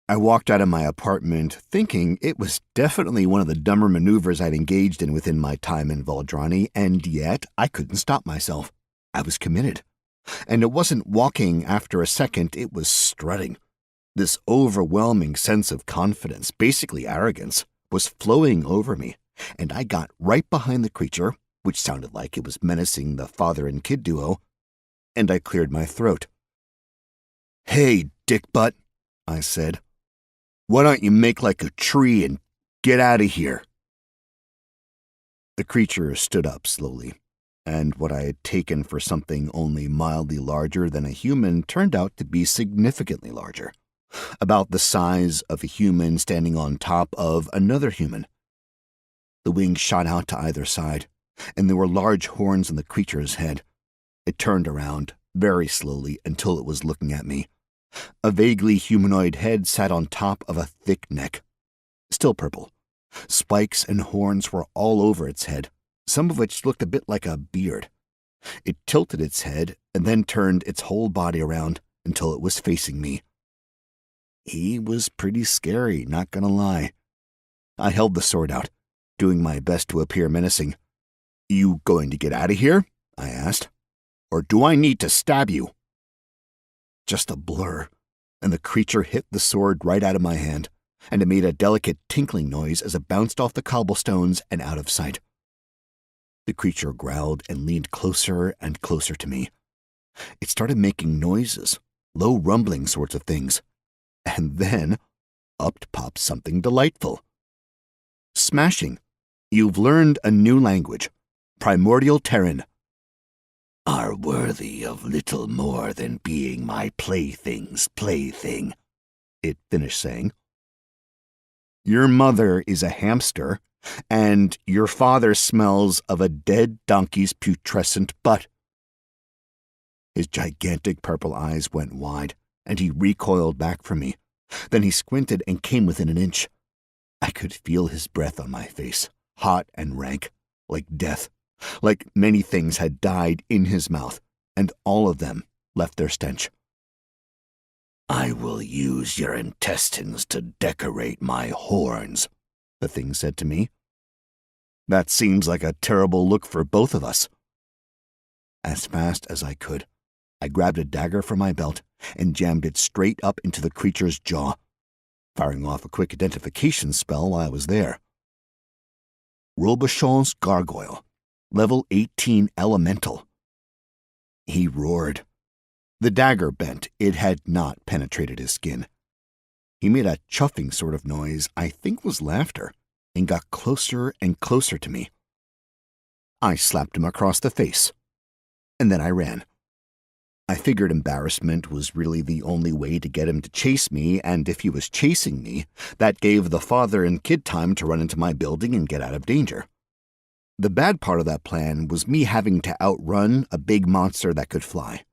S2: I walked out of my apartment thinking it was definitely one of the dumber maneuvers I'd engaged in within my time in Valdrani, and yet I couldn't stop myself. I was committed. And it wasn't walking after a second, it was strutting. This overwhelming sense of confidence, basically arrogance, was flowing over me, and I got right behind the creature, which sounded like it was menacing the father and kid duo, and I cleared my throat. "Hey, dickbutt," I said. "Why don't you make like a tree and get out of here?" The creature stood up slowly, and what I had taken for something only mildly larger than a human turned out to be significantly larger, about the size of a human standing on top of another human. The wings shot out to either side, and there were large horns on the creature's head. It turned around, very slowly, until it was looking at me. A vaguely humanoid head sat on top of a thick neck, still purple. Spikes and horns were all over its head, some of which looked a bit like a beard. It tilted its head and then turned its whole body around until it was facing me. He was pretty scary, not gonna lie. I held the sword out, doing my best to appear menacing. "You going to get out of here?" I asked. "Or do I need to stab you?" Just a blur, and the creature hit the sword right out of my hand, and it made a delicate tinkling noise as it bounced off the cobblestones and out of sight. The creature growled and leaned closer and closer to me. It started making noises, low rumbling sorts of things, and then up popped something delightful. "Smashing. You've learned a new language, Primordial Terran. Are worthy of little more than being my plaything's plaything," it finished saying. "Your mother is a hamster, and your father smells of a dead donkey's putrescent butt." His gigantic purple eyes went wide, and he recoiled back from me. Then he squinted and came within an inch. I could feel his breath on my face, hot and rank, like death. Like many things had died in his mouth, and all of them left their stench. "I will use your intestines to decorate my horns," the thing said to me. "That seems like a terrible look for both of us." As fast as I could, I grabbed a dagger from my belt and jammed it straight up into the creature's jaw, firing off a quick identification spell while I was there. "Robichon's Gargoyle. Level 18 Elemental." He roared. The dagger bent. It had not penetrated his skin. He made a chuffing sort of noise, I think was laughter, and got closer and closer to me. I slapped him across the face, and then I ran. I figured embarrassment was really the only way to get him to chase me, and if he was chasing me, that gave the father and kid time to run into my building and get out of danger. The bad part of that plan was me having to outrun a big monster that could fly.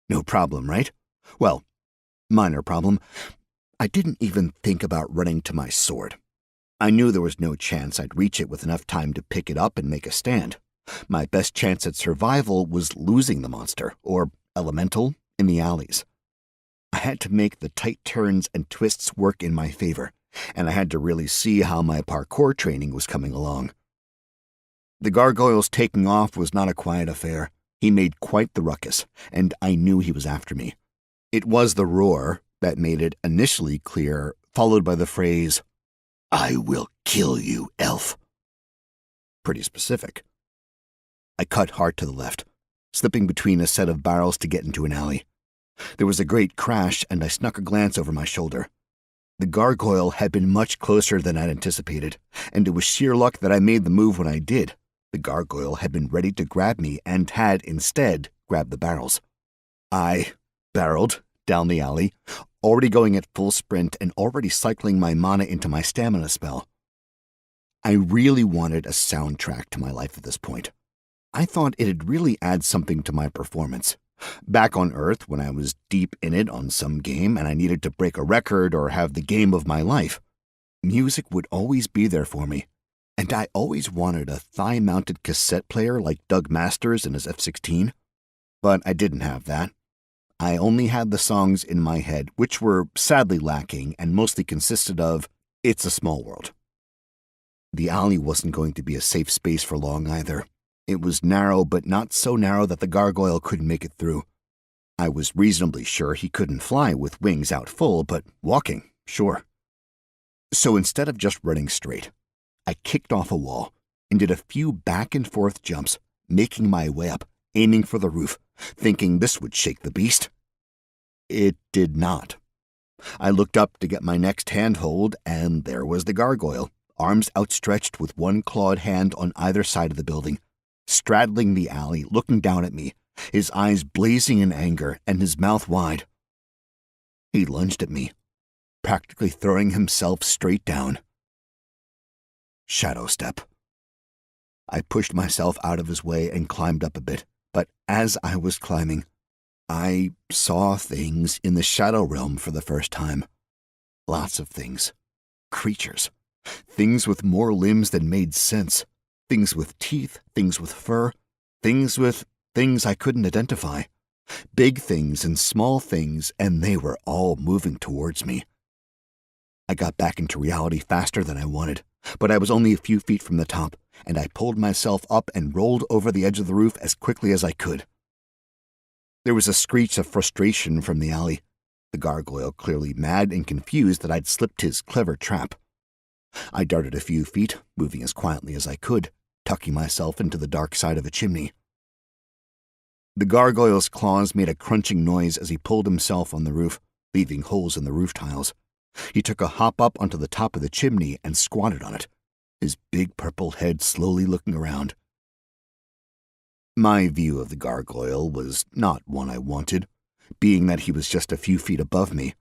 S2: No problem, right? Well, minor problem. I didn't even think about running to my sword. I knew there was no chance I'd reach it with enough time to pick it up and make a stand. My best chance at survival was losing the monster, or elemental, in the alleys. I had to make the tight turns and twists work in my favor, and I had to really see how my parkour training was coming along. The gargoyle's taking off was not a quiet affair. He made quite the ruckus, and I knew he was after me. It was the roar that made it initially clear, followed by the phrase, "I will kill you, elf." Pretty specific. I cut hard to the left, slipping between a set of barrels to get into an alley. There was a great crash, and I snuck a glance over my shoulder. The gargoyle had been much closer than I'd anticipated, and it was sheer luck that I made the move when I did. The gargoyle had been ready to grab me and had, instead, grabbed the barrels. I barreled down the alley, already going at full sprint and already cycling my mana into my stamina spell. I really wanted a soundtrack to my life at this point. I thought it'd really add something to my performance. Back on Earth, when I was deep in it on some game and I needed to break a record or have the game of my life, music would always be there for me. And I always wanted a thigh-mounted cassette player like Doug Masters in his F-16. But I didn't have that. I only had the songs in my head, which were sadly lacking and mostly consisted of It's a Small World. The alley wasn't going to be a safe space for long either. It was narrow, but not so narrow that the gargoyle couldn't make it through. I was reasonably sure he couldn't fly with wings out full, but walking, sure. So instead of just running straight, I kicked off a wall and did a few back and forth jumps, making my way up, aiming for the roof, thinking this would shake the beast. It did not. I looked up to get my next handhold, and there was the gargoyle, arms outstretched with one clawed hand on either side of the building, straddling the alley, looking down at me, his eyes blazing in anger and his mouth wide. He lunged at me, practically throwing himself straight down. Shadow step. I pushed myself out of his way and climbed up a bit, but as I was climbing, I saw things in the shadow realm for the first time. Lots of things. Creatures. Things with more limbs than made sense. Things with teeth, things with fur, things with things I couldn't identify. Big things and small things, and they were all moving towards me. I got back into reality faster than I wanted, but I was only a few feet from the top, and I pulled myself up and rolled over the edge of the roof as quickly as I could. There was a screech of frustration from the alley, the gargoyle clearly mad and confused that I'd slipped his clever trap. I darted a few feet, moving as quietly as I could, tucking myself into the dark side of a chimney. The gargoyle's claws made a crunching noise as he pulled himself on the roof, leaving holes in the roof tiles. He took a hop up onto the top of the chimney and squatted on it, his big purple head slowly looking around. My view of the gargoyle was not one I wanted, being that he was just a few feet above me.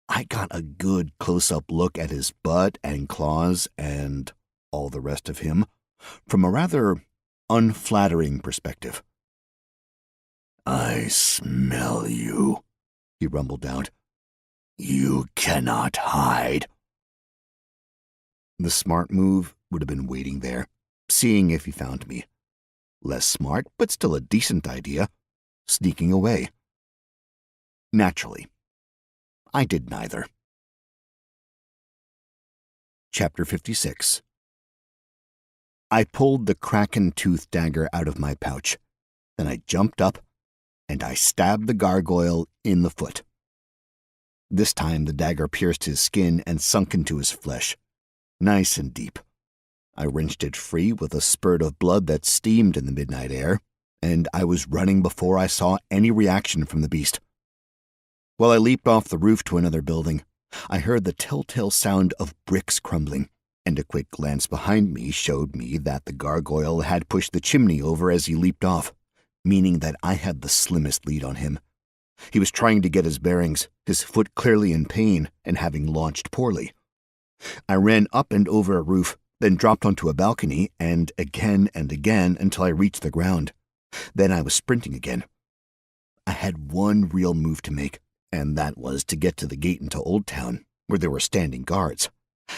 S2: I got a good close-up look at his butt and claws and all the rest of him from a rather unflattering perspective. "I smell you," he rumbled out. "You cannot hide." The smart move would have been waiting there, seeing if he found me. Less smart, but still a decent idea, sneaking away. Naturally, I did neither. Chapter 56. I pulled the kraken-toothed dagger out of my pouch. Then I jumped up, and I stabbed the gargoyle in the foot. This time the dagger pierced his skin and sunk into his flesh, nice and deep. I wrenched it free with a spurt of blood that steamed in the midnight air, and I was running before I saw any reaction from the beast. While I leaped off the roof to another building, I heard the telltale sound of bricks crumbling, and a quick glance behind me showed me that the gargoyle had pushed the chimney over as he leaped off, meaning that I had the slimmest lead on him. He was trying to get his bearings, his foot clearly in pain and having launched poorly. I ran up and over a roof, then dropped onto a balcony, and again until I reached the ground. Then I was sprinting again. I had one real move to make, and that was to get to the gate into Old Town, where there were standing guards.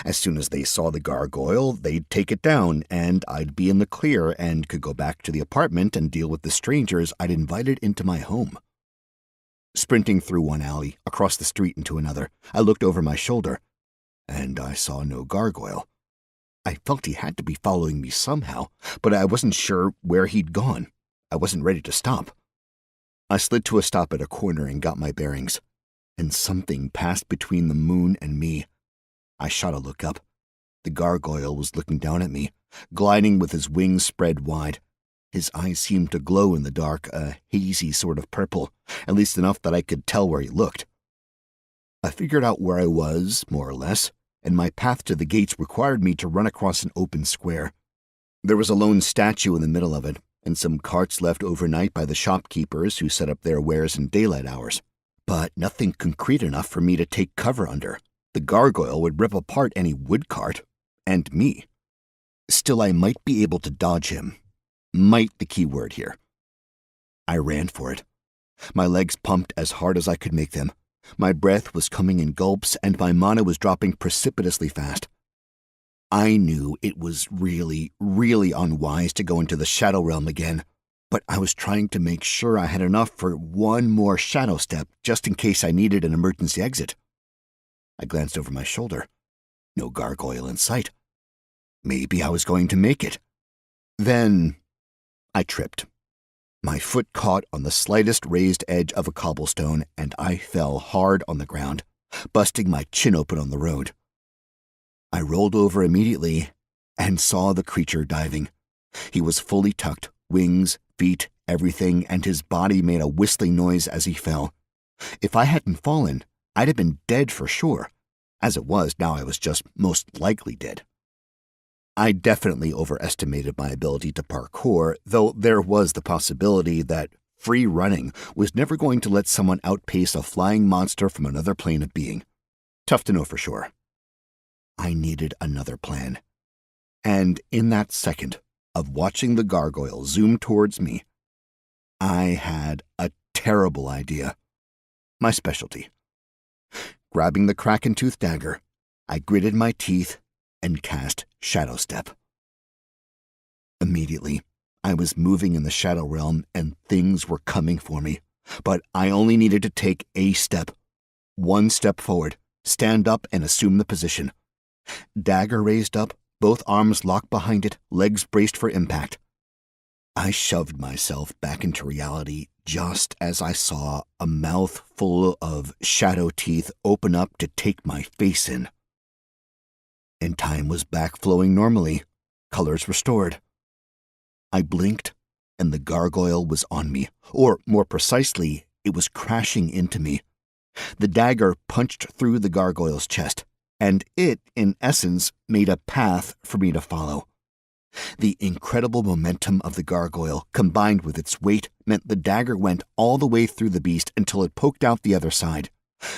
S2: As soon as they saw the gargoyle, they'd take it down, and I'd be in the clear and could go back to the apartment and deal with the strangers I'd invited into my home. Sprinting through one alley, across the street into another, I looked over my shoulder, and I saw no gargoyle. I felt he had to be following me somehow, but I wasn't sure where he'd gone. I wasn't ready to stop. I slid to a stop at a corner and got my bearings, and something passed between the moon and me. I shot a look up. The gargoyle was looking down at me, gliding with his wings spread wide. His eyes seemed to glow in the dark, a hazy sort of purple, at least enough that I could tell where he looked. I figured out where I was, more or less, and my path to the gates required me to run across an open square. There was a lone statue in the middle of it, and some carts left overnight by the shopkeepers who set up their wares in daylight hours, but nothing concrete enough for me to take cover under. The gargoyle would rip apart any wood cart, and me. Still, I might be able to dodge him. Might the key word here. I ran for it. My legs pumped as hard as I could make them. My breath was coming in gulps, and my mana was dropping precipitously fast. I knew it was really, really unwise to go into the Shadow Realm again. but I was trying to make sure I had enough for one more shadow step just in case I needed an emergency exit. I glanced over my shoulder. No gargoyle in sight. Maybe I was going to make it. Then I tripped. My foot caught on the slightest raised edge of a cobblestone, and I fell hard on the ground, busting my chin open on the road. I rolled over immediately and saw the creature diving. He was fully tucked, wings, feet, everything, and his body made a whistling noise as he fell. If I hadn't fallen, I'd have been dead for sure. As it was, now I was just most likely dead. I definitely overestimated my ability to parkour, though there was the possibility that free running was never going to let someone outpace a flying monster from another plane of being. Tough to know for sure. I needed another plan. And in that second of watching the gargoyle zoom towards me, I had a terrible idea. My specialty. Grabbing the kraken-tooth dagger, I gritted my teeth and cast Shadow Step. Immediately, I was moving in the shadow realm and things were coming for me, but I only needed to take a step. One step forward, stand up and assume the position. Dagger raised up, both arms locked behind it, legs braced for impact. I shoved myself back into reality just as I saw a mouth full of shadow teeth open up to take my face in. And time was back flowing normally, colors restored. I blinked, and the gargoyle was on me, or more precisely, it was crashing into me. The dagger punched through the gargoyle's chest, and it, in essence, made a path for me to follow. The incredible momentum of the gargoyle, combined with its weight, meant the dagger went all the way through the beast until it poked out the other side,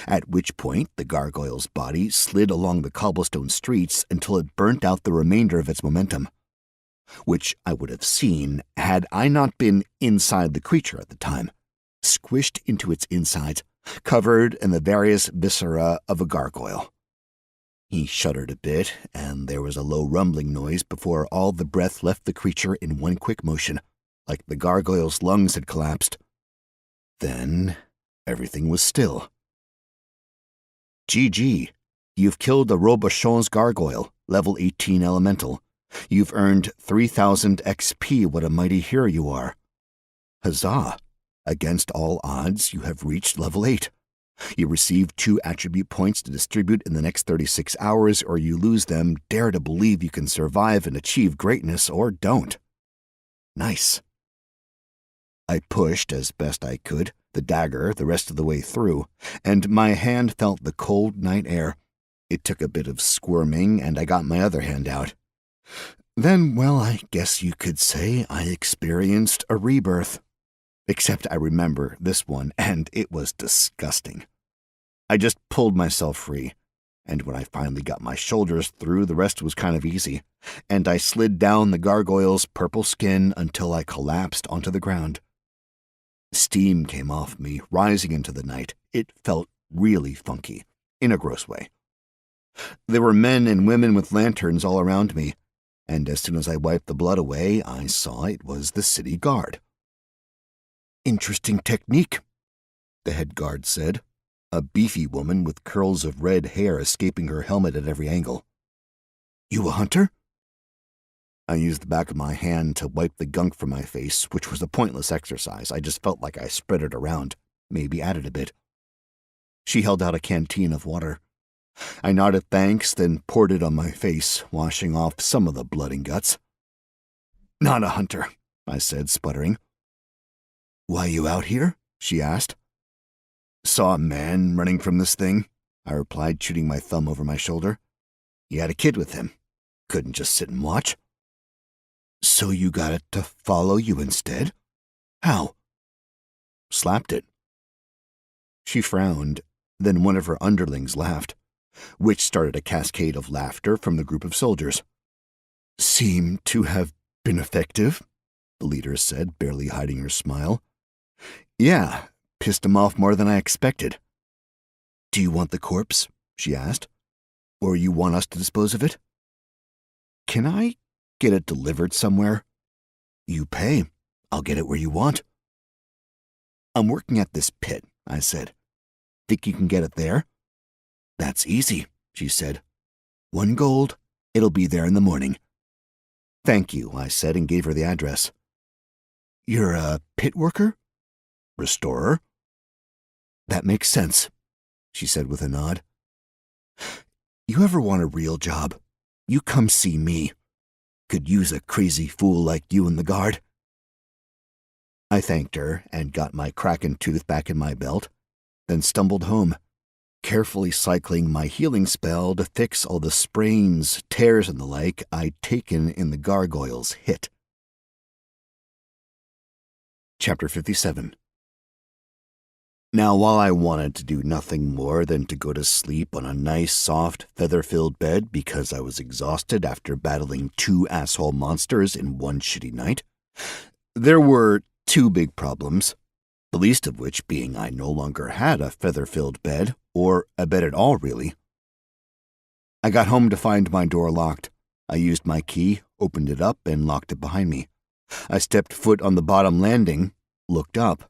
S2: at which point the gargoyle's body slid along the cobblestone streets until it burnt out the remainder of its momentum, which I would have seen had I not been inside the creature at the time, squished into its insides, covered in the various viscera of a gargoyle. He shuddered a bit, and there was a low rumbling noise before all the breath left the creature in one quick motion, like the gargoyle's lungs had collapsed. Then everything was still. GG, you've killed a Robochon's gargoyle, level 18 elemental. You've earned 3,000 XP, what a mighty hero you are. Huzzah! Against all odds, you have reached level 8. You receive 2 attribute points to distribute in the next 36 hours, or you lose them. Dare to believe you can survive and achieve greatness, or don't. Nice. I pushed, as best I could, the dagger the rest of the way through, and my hand felt the cold night air. It took a bit of squirming, and I got my other hand out. Then, well, I guess you could say I experienced a rebirth. Except I remember this one, and it was disgusting. I just pulled myself free, and when I finally got my shoulders through, the rest was kind of easy, and I slid down the gargoyle's purple skin until I collapsed onto the ground. Steam came off me, rising into the night. It felt really funky, in a gross way. There were men and women with lanterns all around me, and as soon as I wiped the blood away, I saw it was the city guard. Interesting technique, the head guard said, a beefy woman with curls of red hair escaping her helmet at every angle. You a hunter? I used the back of my hand to wipe the gunk from my face, which was a pointless exercise. I just felt like I spread it around, maybe added a bit. She held out a canteen of water. I nodded thanks, then poured it on my face, washing off some of the blood and guts. Not a hunter, I said, sputtering. Why you out here? She asked. Saw a man running from this thing, I replied, shooting my thumb over my shoulder. He had a kid with him. Couldn't just sit and watch. So you got it to follow you instead? How? Slapped it. She frowned, then one of her underlings laughed, which started a cascade of laughter from the group of soldiers. Seemed to have been effective, the leader said, barely hiding her smile. Yeah, pissed him off more than I expected. Do you want the corpse? She asked. Or you want us to dispose of it? Can I get it delivered somewhere? You pay, I'll get it where you want. I'm working at this pit, I said. Think you can get it there? That's easy, she said. 1 gold. It'll be there in the morning. Thank you, I said, and gave her the address. You're a pit worker? Restorer? That makes sense, she said with a nod. You ever want a real job? You come see me. Could use a crazy fool like you in the guard. I thanked her and got my kraken tooth back in my belt, then stumbled home, carefully cycling my healing spell to fix all the sprains, tears, and the like I'd taken in the gargoyle's hit. Chapter 57. Now, while I wanted to do nothing more than to go to sleep on a nice, soft, feather-filled bed because I was exhausted after battling 2 asshole monsters in 1 shitty night, there were 2 big problems, the least of which being I no longer had a feather-filled bed, or a bed at all, really. I got home to find my door locked. I used my key, opened it up, and locked it behind me. I stepped foot on the bottom landing, looked up,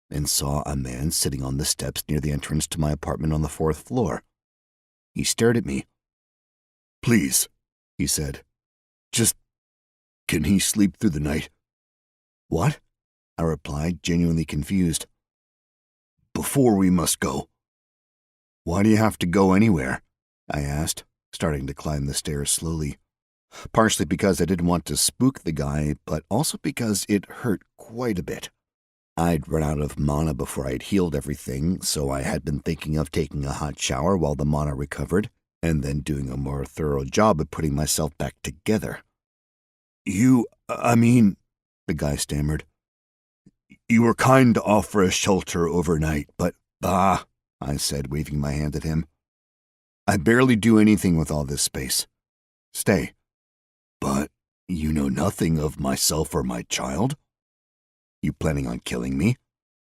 S2: and saw a man sitting on the steps near the entrance to my apartment on the 4th floor. He stared at me. "Please," he said. Can he sleep through the night?" "What?" I replied, genuinely confused. "Before we must go." "Why do you have to go anywhere?" I asked, starting to climb the stairs slowly. Partially because I didn't want to spook the guy, but also because it hurt quite a bit. I'd run out of mana before I'd healed everything, so I had been thinking of taking a hot shower while the mana recovered, and then doing a more thorough job of putting myself back together. The guy stammered. "You were kind to offer a shelter overnight, but, I said, waving my hand at him. "I barely do anything with all this space. Stay." "But you know nothing of myself or my child? You planning on killing me?"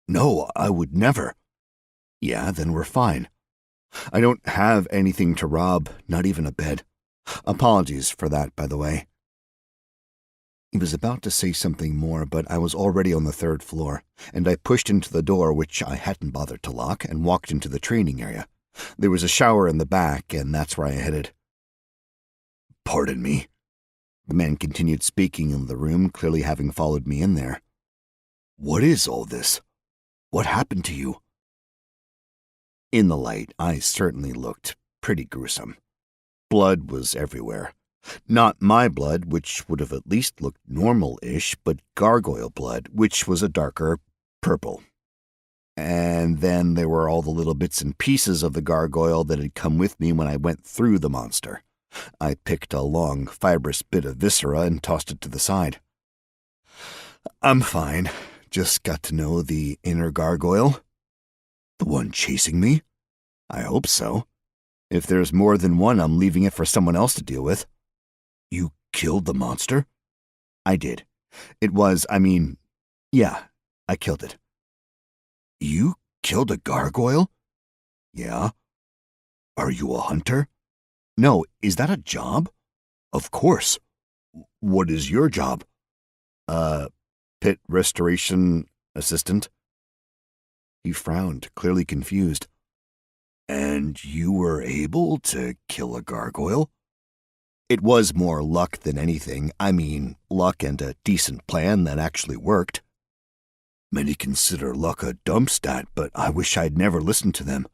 S2: "No, I would never." "Yeah, then we're fine. I don't have anything to rob, not even a bed. Apologies for that, by the way." He was about to say something more, but I was already on the 3rd floor, and I pushed into the door, which I hadn't bothered to lock, and walked into the training area. There was a shower in the back, and that's where I headed. "Pardon me." The man continued speaking in the room, clearly having followed me in there. "What is all this? What happened to you?" In the light, I certainly looked pretty gruesome. Blood was everywhere. Not my blood, which would have at least looked normal-ish, but gargoyle blood, which was a darker purple. And then there were all the little bits and pieces of the gargoyle that had come with me when I went through the monster. I picked a long, fibrous bit of viscera and tossed it to the side. "I'm fine. Just got to know the inner gargoyle." "The one chasing me?" "I hope so. If there's more than one, I'm leaving it for someone else to deal with." "You killed the monster?" "I did. Yeah, I killed it." "You killed a gargoyle?" "Yeah." "Are you a hunter?" "No, is that a job?" "Of course. What is your job?" Pit restoration assistant." He frowned, clearly confused. "And you were able to kill a gargoyle?" "It was more luck than anything. Luck and a decent plan that actually worked." "Many consider luck a dump stat, but I wish I'd never listened to them.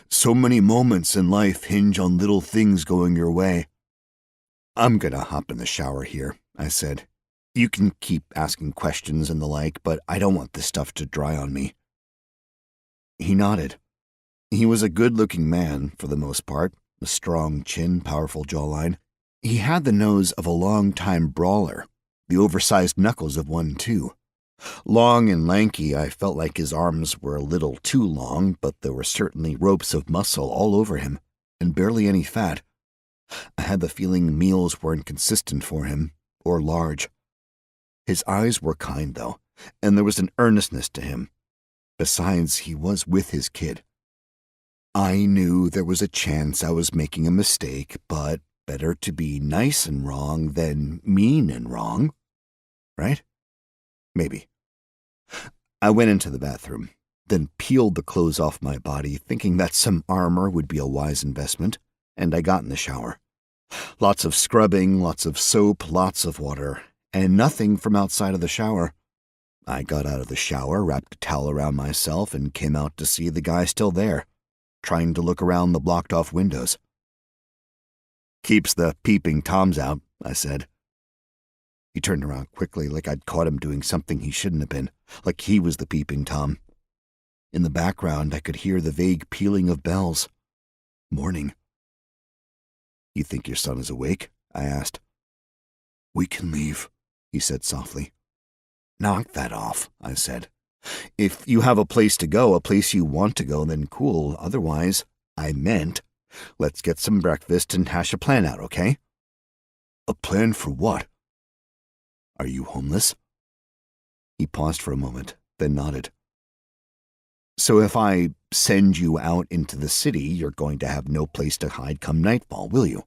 S2: So many moments in life hinge on little things going your way." "I'm gonna hop in the shower here," I said. "You can keep asking questions and the like, but I don't want this stuff to dry on me." He nodded. He was a good-looking man, for the most part, a strong chin, powerful jawline. He had the nose of a long-time brawler, the oversized knuckles of one, too. Long and lanky, I felt like his arms were a little too long, but there were certainly ropes of muscle all over him, and barely any fat. I had the feeling meals weren't consistent for him, or large. His eyes were kind, though, and there was an earnestness to him. Besides, he was with his kid. I knew there was a chance I was making a mistake, but better to be nice and wrong than mean and wrong, right? Maybe. I went into the bathroom, then peeled the clothes off my body, thinking that some armor would be a wise investment, and I got in the shower. Lots of scrubbing, lots of soap, lots of water, and nothing from outside of the shower. I got out of the shower, wrapped a towel around myself, and came out to see the guy still there, trying to look around the blocked-off windows. "Keeps the peeping Toms out," I said. He turned around quickly, like I'd caught him doing something he shouldn't have been, like he was the peeping Tom. In the background, I could hear the vague pealing of bells. Morning. "You think your son is awake?" I asked. "We can leave," he said softly. "Knock that off," I said. "If you have a place to go, a place you want to go, then cool. Otherwise, I meant, let's get some breakfast and hash a plan out, okay?" "A plan for what?" "Are you homeless?" He paused for a moment, then nodded. "So if I send you out into the city, you're going to have no place to hide come nightfall, will you?"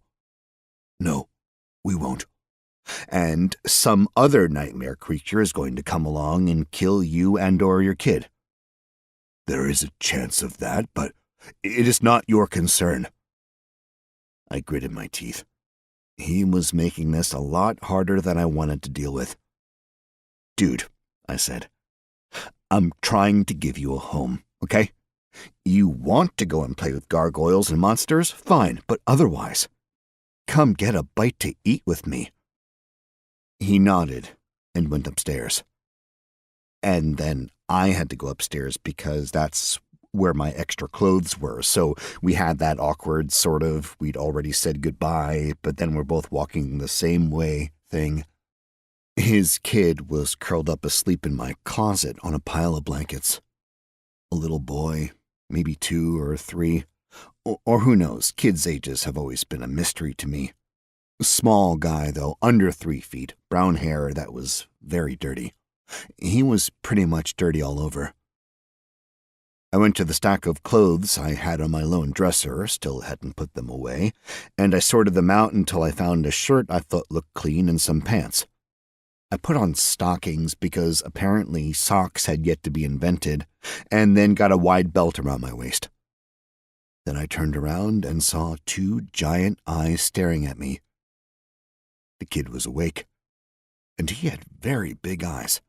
S2: "No, we won't. And some other nightmare creature is going to come along and kill you and/or your kid." "There is a chance of that, but it is not your concern." I gritted my teeth. He was making this a lot harder than I wanted to deal with. "Dude," I said, "I'm trying to give you a home, okay? You want to go and play with gargoyles and monsters? Fine, but otherwise, come get a bite to eat with me." He nodded and went upstairs. And then I had to go upstairs because that's where my extra clothes were, so we had that awkward sort of we'd already said goodbye, but then we're both walking the same way thing. His kid was curled up asleep in my closet on a pile of blankets. A little boy, maybe 2 or 3, or who knows, kids' ages have always been a mystery to me. Small guy, though, under 3 feet, brown hair that was very dirty. He was pretty much dirty all over. I went to the stack of clothes I had on my lone dresser, still hadn't put them away, and I sorted them out until I found a shirt I thought looked clean and some pants. I put on stockings because apparently socks had yet to be invented, and then got a wide belt around my waist. Then I turned around and saw 2 giant eyes staring at me. The kid was awake, and he had very big eyes.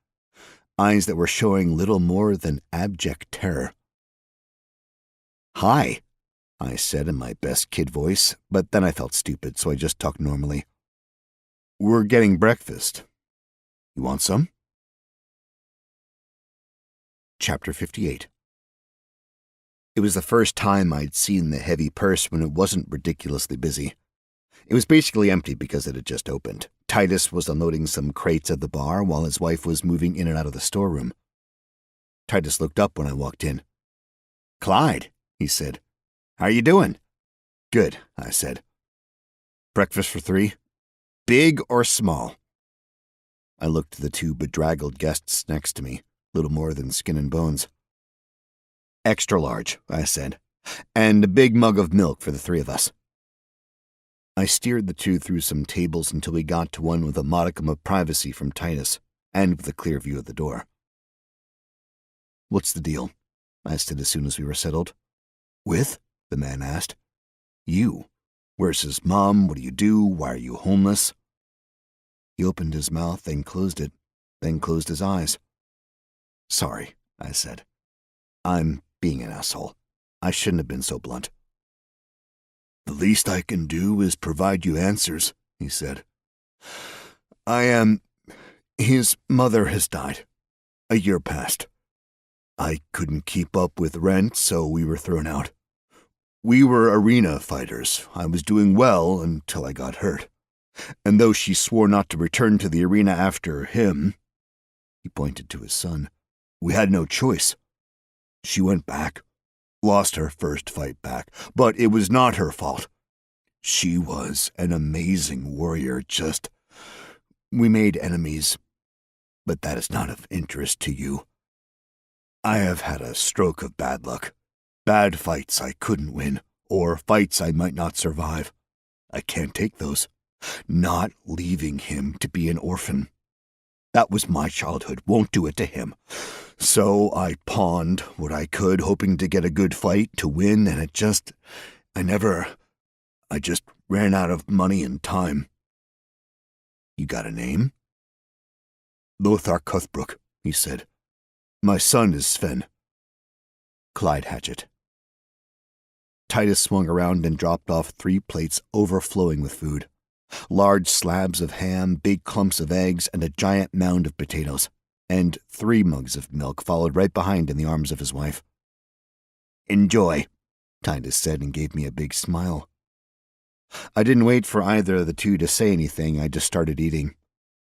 S2: Eyes that were showing little more than abject terror. "Hi," I said in my best kid voice, but then I felt stupid, so I just talked normally. "We're getting breakfast. You want some?" Chapter 58. It was the first time I'd seen the heavy purse when it wasn't ridiculously busy. It was basically empty because it had just opened. Titus was unloading some crates at the bar while his wife was moving in and out of the storeroom. Titus looked up when I walked in. "Clyde," he said. "How you doing?" "Good," I said. "Breakfast for 3? Big or small?" I looked at the 2 bedraggled guests next to me, little more than skin and bones. "Extra large," I said, "and a big mug of milk for the 3 of us." I steered the 2 through some tables until we got to one with a modicum of privacy from Titus, and with a clear view of the door. "What's the deal?" I said as soon as we were settled. "With?" the man asked. "You. Where's his mom? What do you do? Why are you homeless?" He opened his mouth, then closed it, then closed his eyes. "Sorry," I said. "I'm being an asshole. I shouldn't have been so blunt." "The least I can do is provide you answers," he said. His mother has died. A year passed. I couldn't keep up with rent, so we were thrown out. We were arena fighters. I was doing well until I got hurt. And though she swore not to return to the arena after him," he pointed to his son, "we had no choice. She went back, lost her first fight back, but it was not her fault. She was an amazing warrior, we made enemies, but that is not of interest to you. I have had a stroke of bad luck. Bad fights I couldn't win, or fights I might not survive. I can't take those. Not leaving him to be an orphan.
S1: That was my childhood. Won't do it to him. So I pawned what I could, hoping to get a good fight to win, and I just ran out of money and time. You got a name? Lothar Cuthbrook, he said. My son is Sven. Clyde Hatchett. Titus swung around and dropped off 3 plates overflowing with food. Large slabs of ham, big clumps of eggs, and a giant mound of potatoes. And 3 mugs of milk followed right behind in the arms of his wife. Enjoy, Titus said and gave me a big smile. I didn't wait for either of the two to say anything. I just started eating.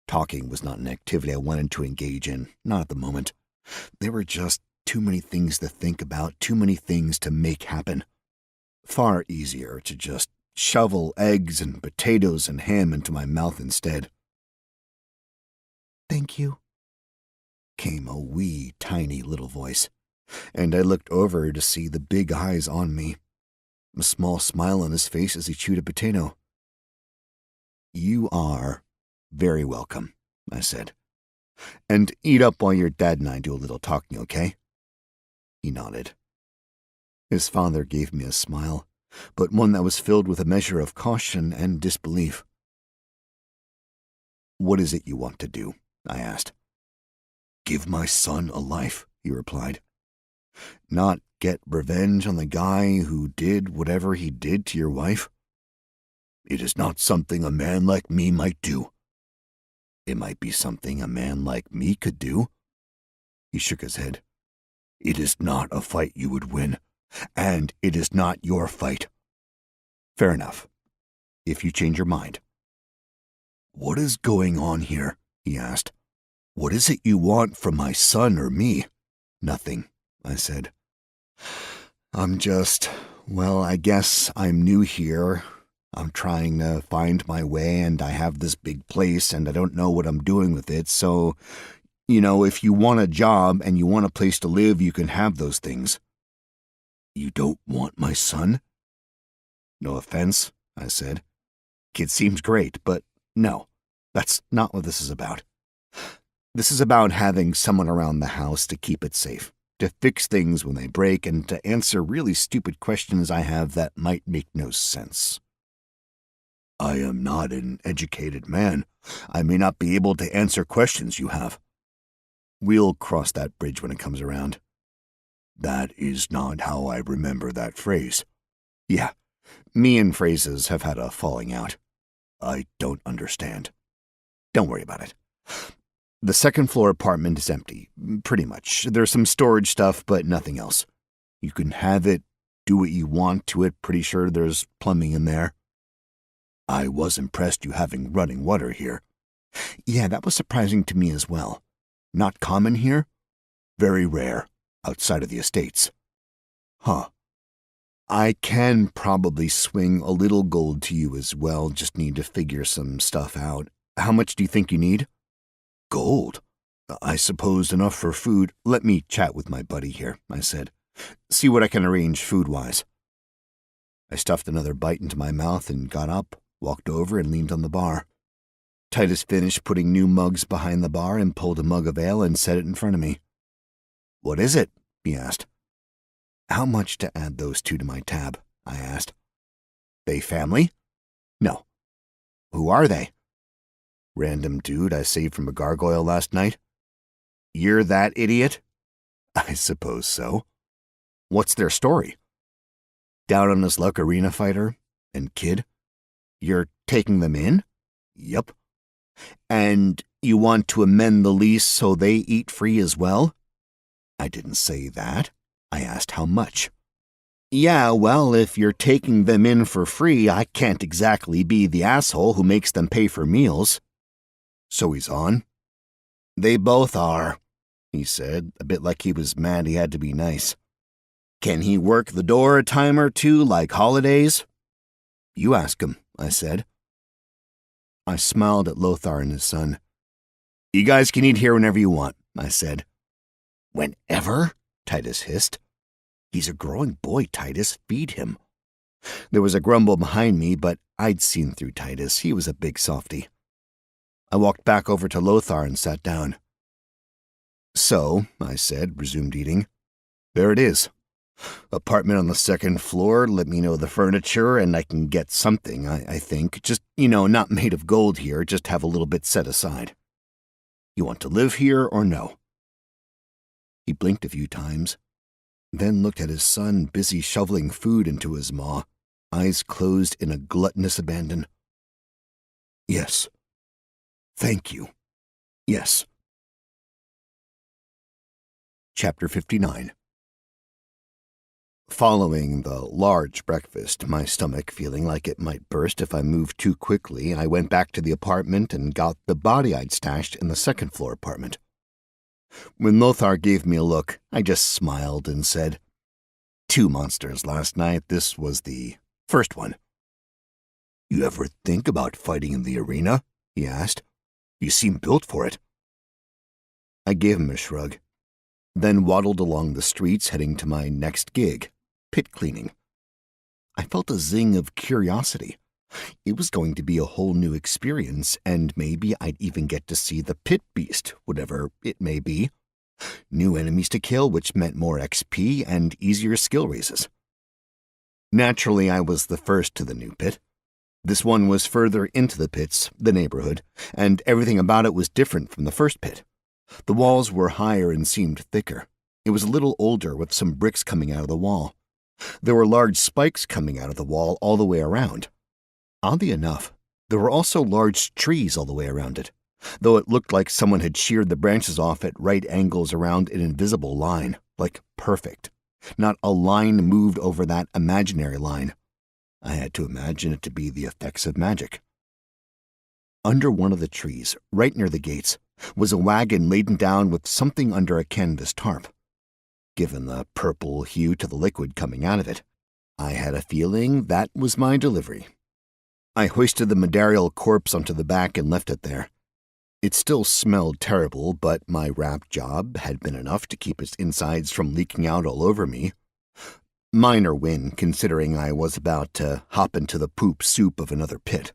S1: Talking was not an activity I wanted to engage in, not at the moment. There were just too many things to think about, too many things to make happen. Far easier to just shovel eggs and potatoes and ham into my mouth instead. Thank you, came a wee, tiny little voice, and I looked over to see the big eyes on me, a small smile on his face as he chewed a potato. You are very welcome, I said. And eat up while your dad and I do a little talking, okay? He nodded. His father gave me a smile, but one that was filled with a measure of caution and disbelief. What is it you want to do? I asked. Give my son a life, he replied. Not get revenge on the guy who did whatever he did to your wife? It is not something a man like me might do. It might be something a man like me could do. He shook his head. It is not a fight you would win, and it is not your fight. Fair enough, if you change your mind. What is going on here? He asked. What is it you want from my son or me? Nothing, I said. I guess I'm new here. I'm trying to find my way, and I have this big place, and I don't know what I'm doing with it, so, if you want a job and you want a place to live, you can have those things. You don't want my son? No offense, I said. Kid seems great, but no, that's not what this is about. This is about having someone around the house to keep it safe, to fix things when they break, and to answer really stupid questions I have that might make no sense. I am not an educated man. I may not be able to answer questions you have. We'll cross that bridge when it comes around. That is not how I remember that phrase. Yeah, me and phrases have had a falling out. I don't understand. Don't worry about it. The second-floor apartment is empty, pretty much. There's some storage stuff, but nothing else. You can have it, do what you want to it. Pretty sure there's plumbing in there. I was impressed you having running water here. Yeah, that was surprising to me as well. Not common here? Very rare, outside of the estates. Huh. I can probably swing a little gold to you as well, just need to figure some stuff out. How much do you think you need? Gold? I suppose enough for food. Let me chat with my buddy here, I said. See what I can arrange food-wise. I stuffed another bite into my mouth and got up, walked over and leaned on the bar. Titus finished putting new mugs behind the bar and pulled a mug of ale and set it in front of me. What is it? He asked. How much to add those two to my tab? I asked. They family? No. Who are they? Random dude I saved from a gargoyle last night. You're that idiot? I suppose so. What's their story? Down on his luck arena fighter and kid. You're taking them in? Yup. And you want to amend the lease so they eat free as well? I didn't say that. I asked how much. Yeah, well, if you're taking them in for free, I can't exactly be the asshole who makes them pay for meals. So he's on? They both are, he said, a bit like he was mad he had to be nice. Can he work the door a time or two like holidays? You ask him, I said. I smiled at Lothar and his son. You guys can eat here whenever you want, I said. Whenever? Titus hissed. He's a growing boy, Titus. Feed him. There was a grumble behind me, but I'd seen through Titus. He was a big softy.
S2: I walked back over to Lothar and sat down. "So," I said, resumed eating, "there it is. Apartment on the second floor, let me know the furniture, and I can get something, I think. Just, not made of gold here, just have a little bit set aside. You want to live here or no?" He blinked a few times, then looked at his son busy shoveling food into his maw, eyes closed in a gluttonous abandon. "Yes. Thank you. Yes." Chapter 59. Following the large breakfast, my stomach feeling like it might burst if I moved too quickly, I went back to the apartment and got the body I'd stashed in the second-floor apartment. When Lothar gave me a look, I just smiled and said, "2 monsters last night. This was the first one." "You ever think about fighting in the arena?" he asked. "You seem built for it." I gave him a shrug, then waddled along the streets heading to my next gig, pit cleaning. I felt a zing of curiosity. It was going to be a whole new experience, and maybe I'd even get to see the pit beast, whatever it may be. New enemies to kill, which meant more XP and easier skill raises. Naturally, I was the first to the new pit. This one was further into the pits, the neighborhood, and everything about it was different from the first pit. The walls were higher and seemed thicker. It was a little older, with some bricks coming out of the wall. There were large spikes coming out of the wall all the way around. Oddly enough, there were also large trees all the way around it, though it looked like someone had sheared the branches off at right angles around an invisible line, like perfect. Not a line moved over that imaginary line. I had to imagine it to be the effects of magic. Under one of the trees, right near the gates, was a wagon laden down with something under a canvas tarp. Given the purple hue to the liquid coming out of it, I had a feeling that was my delivery. I hoisted the Madarial corpse onto the back and left it there. It still smelled terrible, but my wrap job had been enough to keep its insides from leaking out all over me. Minor win, considering I was about to hop into the poop soup of another pit.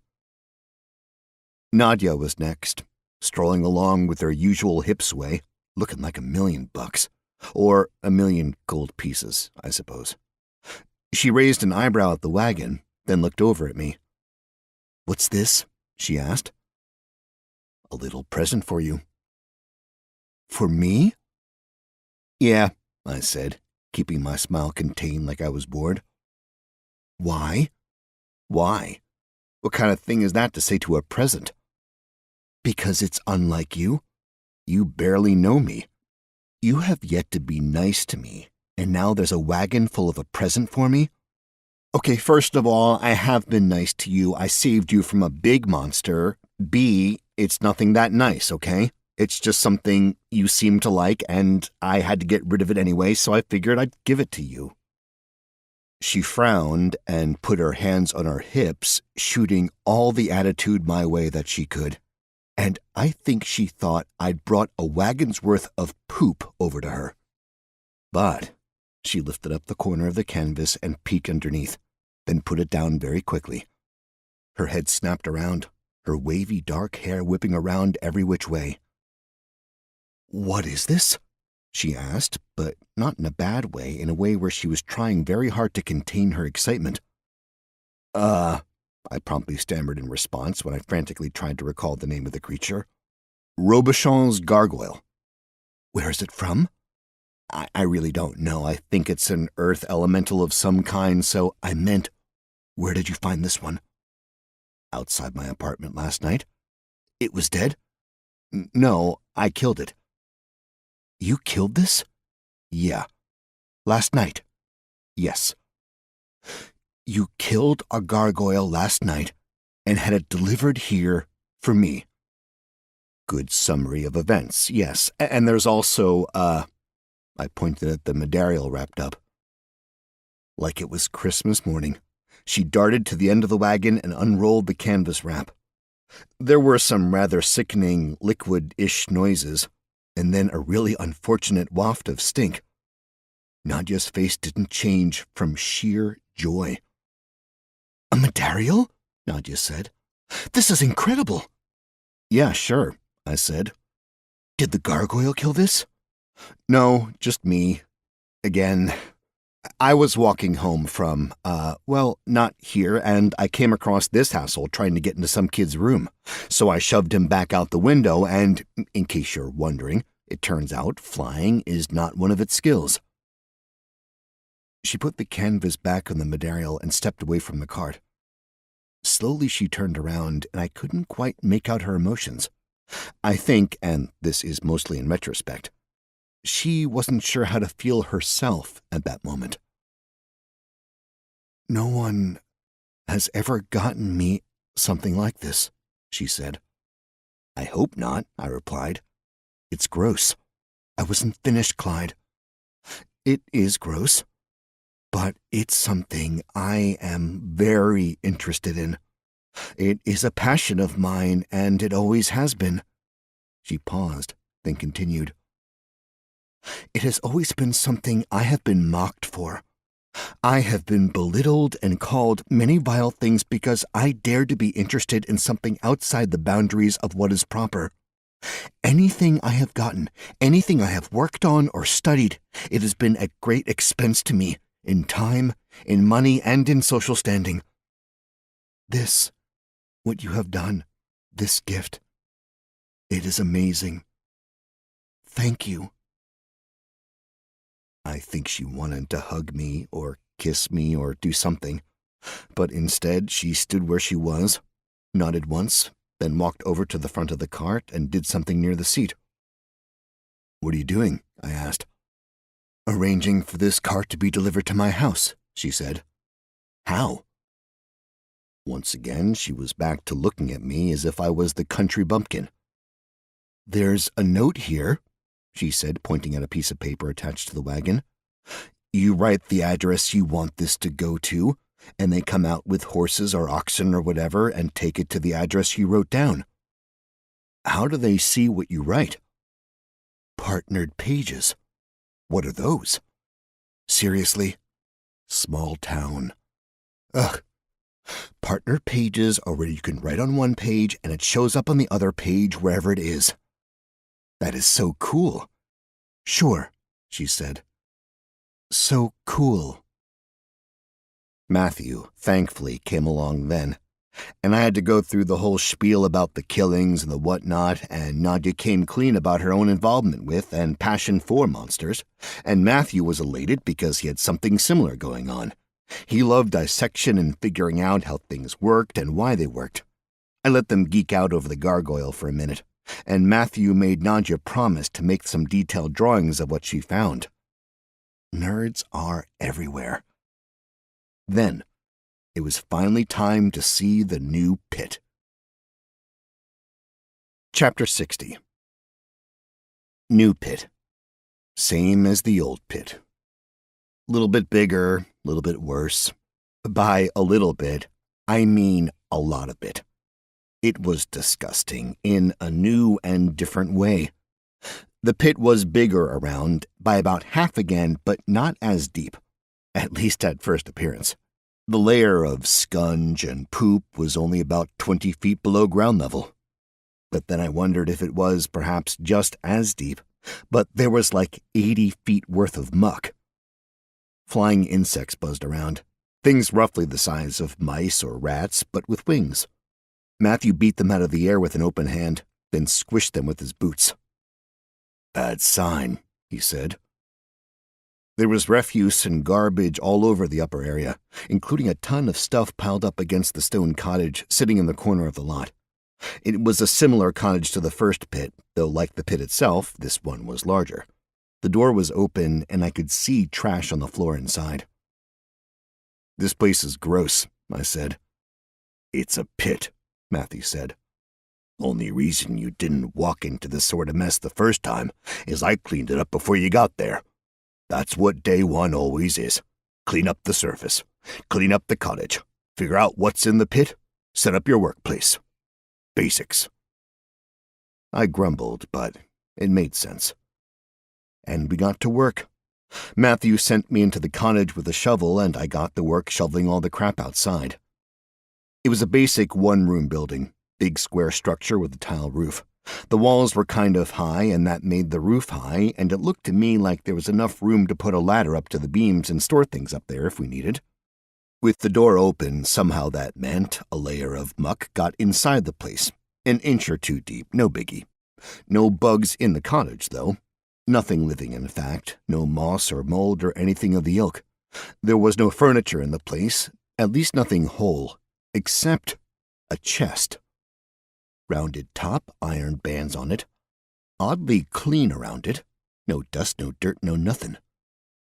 S2: Nadia was next, strolling along with her usual hip sway, looking like $1,000,000. Or 1,000,000 gold pieces, I suppose. She raised an eyebrow at the wagon, then looked over at me. "What's this?" she asked. "A little present for you." "For me?" "Yeah," I said, keeping my smile contained like I was bored. "Why?" "Why? What kind of thing is that to say to a present?" "Because it's unlike you. You barely know me. You have yet to be nice to me, and now there's a wagon full of a present for me? Okay, first of all, I have been nice to you. I saved you from a big monster. B, it's nothing that nice, okay? It's just something you seem to like, and I had to get rid of it anyway, so I figured I'd give it to you." She frowned and put her hands on her hips, shooting all the attitude my way that she could. And I think she thought I'd brought a wagon's worth of poop over to her. But she lifted up the corner of the canvas and peeked underneath, then put it down very quickly. Her head snapped around, her wavy dark hair whipping around every which way. "What is this?" she asked, but not in a bad way, in a way where she was trying very hard to contain her excitement. I promptly stammered in response when I frantically tried to recall the name of the creature. "Robichon's gargoyle." "Where is it from?" I really don't know. I think it's an earth elemental of some kind, so I meant, where did you find this one?" "Outside my apartment last night." "It was dead?" No, I killed it." "You killed this?" "Yeah." "Last night?" "Yes." "You killed a gargoyle last night and had it delivered here for me." "Good summary of events, yes. And there's also, I pointed at the Madarial wrapped up. Like it was Christmas morning, she darted to the end of the wagon and unrolled the canvas wrap. There were some rather sickening, liquid-ish noises, and then a really unfortunate waft of stink. Nadia's face didn't change from sheer joy. "A Madarial?" Nadia said. "This is incredible." Yeah, sure, I said. Did the gargoyle kill this? No, just me. Again. I was walking home from, not here, and I came across this asshole trying to get into some kid's room. So I shoved him back out the window, and, in case you're wondering, it turns out flying is not one of its skills. She put the canvas back on the material and stepped away from the cart. Slowly she turned around, and I couldn't quite make out her emotions. I think, and this is mostly in retrospect, she wasn't sure how to feel herself at that moment. No one has ever gotten me something like this, she said. I hope not, I replied. It's gross. I wasn't finished, Clyde. It is gross, but it's something I am very interested in. It is a passion of mine, and it always has been. She paused, then continued. It has always been something I have been mocked for. I have been belittled and called many vile things because I dared to be interested in something outside the boundaries of what is proper. Anything I have gotten, anything I have worked on or studied, it has been at great expense to me, in time, in money, and in social standing. This, what you have done, this gift, it is amazing. Thank you. I think she wanted to hug me or kiss me or do something, but instead she stood where she was, nodded once, then walked over to the front of the cart and did something near the seat. What are you doing? I asked. Arranging for this cart to be delivered to my house, she said. How? Once again, she was back to looking at me as if I was the country bumpkin. There's a note here, she said, pointing at a piece of paper attached to the wagon. You write the address you want this to go to, and they come out with horses or oxen or whatever and take it to the address you wrote down. How do they see what you write? Partnered pages. What are those? Seriously? Small town. Ugh. Partnered pages are where you can write on one page and it shows up on the other page wherever it is. That is so cool. Sure, she said. So cool. Matthew, thankfully, came along then, and I had to go through the whole spiel about the killings and the whatnot, and Nadia came clean about her own involvement with and passion for monsters, and Matthew was elated because he had something similar going on. He loved dissection and figuring out how things worked and why they worked. I let them geek out over the gargoyle for a minute, and Matthew made Nadia promise to make some detailed drawings of what she found. Nerds are everywhere. Then, it was finally time to see the new pit. Chapter 60. New pit. Same as the old pit. Little bit bigger, little bit worse. By a little bit, I mean a lot of it. It was disgusting in a new and different way. The pit was bigger around by about half again, but not as deep, at least at first appearance. The layer of scunge and poop was only about 20 feet below ground level. But then I wondered if it was perhaps just as deep, but there was like 80 feet worth of muck. Flying insects buzzed around, things roughly the size of mice or rats, but with wings. Matthew beat them out of the air with an open hand, then squished them with his boots. Bad sign, he said. There was refuse and garbage all over the upper area, including a ton of stuff piled up against the stone cottage sitting in the corner of the lot. It was a similar cottage to the first pit, though like the pit itself, this one was larger. The door was open, and I could see trash on the floor inside. This place is gross, I said. It's a pit, Matthew said. Only reason you didn't walk into this sort of mess the first time is I cleaned it up before you got there. That's what day one always is. Clean up the surface. Clean up the cottage. Figure out what's in the pit. Set up your workplace. Basics. I grumbled, but it made sense. And we got to work. Matthew sent me into the cottage with a shovel, and I got to work shoveling all the crap outside. It was a basic one-room building, Big square structure with a tile roof. The walls were kind of high, and that made the roof high, and it looked to me like there was enough room to put a ladder up to the beams and store things up there if we needed. With the door open, somehow that meant a layer of muck got inside the place, an inch or two deep, no biggie. No bugs in the cottage, though. Nothing living, in fact, no moss or mold or anything of the ilk. There was no furniture in the place, at least nothing whole, except a chest. Rounded top, iron bands on it. Oddly clean around it. No dust, no dirt, no nothing.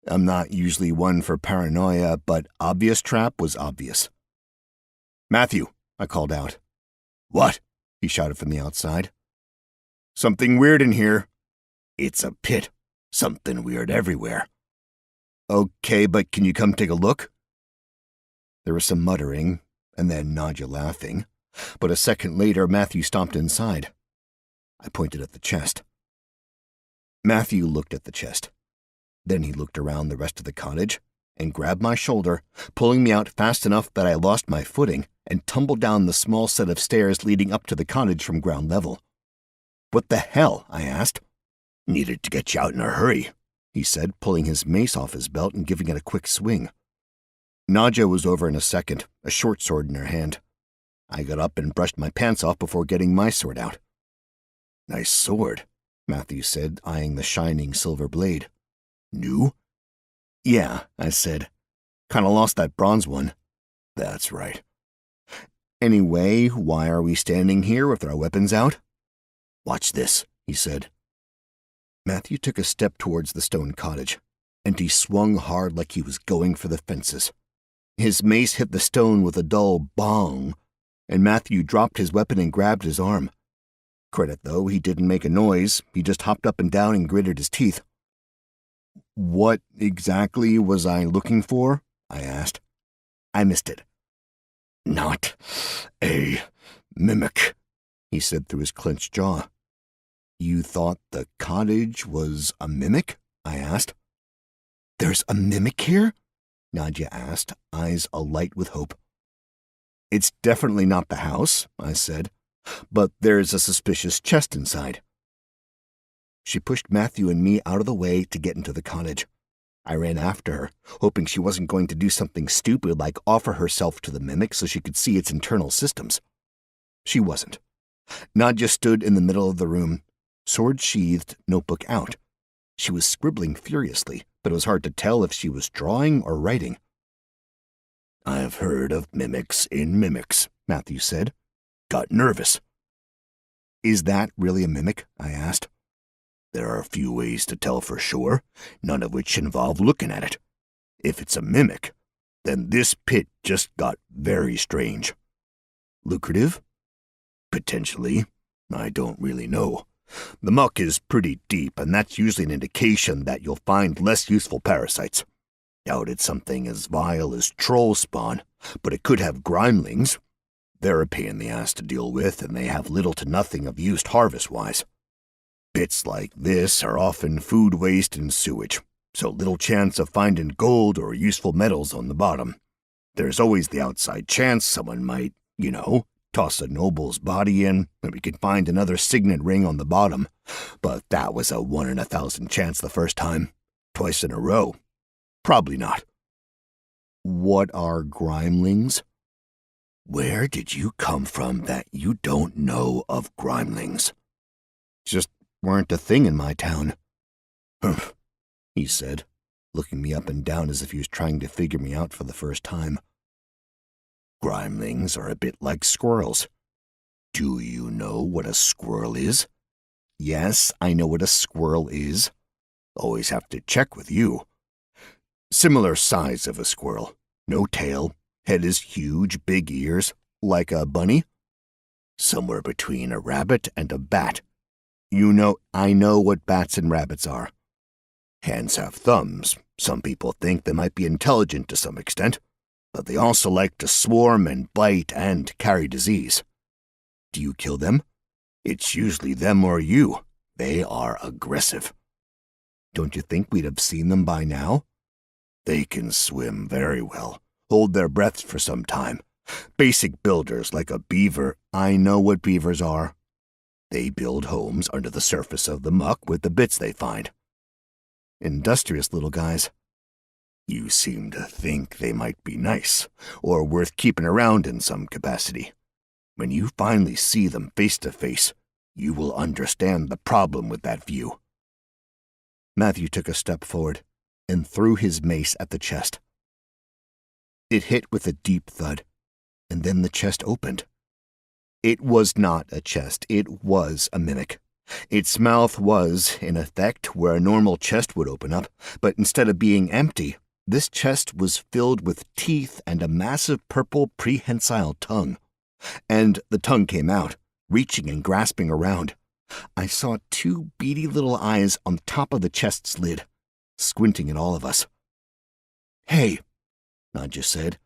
S2: I'm not usually one for paranoia, but obvious trap was obvious. "Matthew," I called out. "What?" he shouted from the outside. "Something weird in here." "It's a pit. Something weird everywhere." "Okay, but can you come take a look?" There was some muttering, and then Nadja laughing, but a second later Matthew stomped inside. I pointed at the chest. Matthew looked at the chest. Then he looked around the rest of the cottage and grabbed my shoulder, pulling me out fast enough that I lost my footing and tumbled down the small set of stairs leading up to the cottage from ground level. "What the hell?" I asked. "Needed to get you out in a hurry," he said, pulling his mace off his belt and giving it a quick swing. Nadja was over in a second, a short sword in her hand. I got up and brushed my pants off before getting my sword out. "Nice sword," Matthew said, eyeing the shining silver blade. "New?" "Yeah," I said. "Kinda lost that bronze one." "That's right." "Anyway, why are we standing here with our weapons out?" "Watch this," he said. Matthew took a step towards the stone cottage, and he swung hard like he was going for the fences. His mace hit the stone with a dull bong, and Matthew dropped his weapon and grabbed his arm. Credit, though, he didn't make a noise. He just hopped up and down and gritted his teeth. "What exactly was I looking for?" I asked. "I missed it." "Not a mimic," he said through his clenched jaw. "You thought the cottage was a mimic?" I asked. "There's a mimic here?" Nadja asked, eyes alight with hope. "It's definitely not the house," I said, "but there's a suspicious chest inside." She pushed Matthew and me out of the way to get into the cottage. I ran after her, hoping she wasn't going to do something stupid like offer herself to the mimic so she could see its internal systems. She wasn't. Nadja stood in the middle of the room, sword sheathed, notebook out. She was scribbling furiously, but it was hard to tell if she was drawing or writing. "I've heard of mimics in mimics," Matthew said. "Got nervous." "Is that really a mimic?" I asked. "There are a few ways to tell for sure, none of which involve looking at it. If it's a mimic, then this pit just got very strange." "Lucrative?" "Potentially. I don't really know. The muck is pretty deep, and that's usually an indication that you'll find less useful parasites. Doubt it's something as vile as troll spawn, but it could have grimelings. They're a pain in the ass to deal with, and they have little to nothing of use harvest-wise. Pits like this are often food waste and sewage, so little chance of finding gold or useful metals on the bottom. There's always the outside chance someone might, toss a noble's body in, and we could find another signet ring on the bottom. But that was a 1 in 1,000 chance the first time. Twice in a row. Probably not." "What are grimelings?" "Where did you come from that you don't know of grimelings?" "Just weren't a thing in my town." "Humph," he said, looking me up and down as if he was trying to figure me out for the first time. "Grimelings are a bit like squirrels. Do you know what a squirrel is?" "Yes, I know what a squirrel is." "Always have to check with you." "Similar size of a squirrel. No tail. Head is huge, big ears. Like a bunny?" "Somewhere between a rabbit and a bat." I know what bats and rabbits are." "Hands have thumbs. Some people think they might be intelligent to some extent, but they also like to swarm and bite and carry disease." "Do you kill them?" "It's usually them or you. They are aggressive." "Don't you think we'd have seen them by now?" "They can swim very well, hold their breaths for some time,
S1: Basic builders like a beaver. I know what beavers are. They build homes under the surface of the muck with the bits they find.
S2: Industrious little guys.
S1: You seem to think they might be nice, or worth keeping around in some capacity. When you finally see them face to face, you will understand the problem with that view.
S2: Matthew took a step forward and threw his mace at the chest. It hit with a deep thud, and then the chest opened. It was not a chest, it was a mimic. Its mouth was, in effect, where a normal chest would open up, but instead of being empty, this chest was filled with teeth and a massive purple prehensile tongue. And the tongue came out, reaching and grasping around. I saw two beady little eyes on top of the chest's lid, squinting at all of us. "Hey," Nadja said.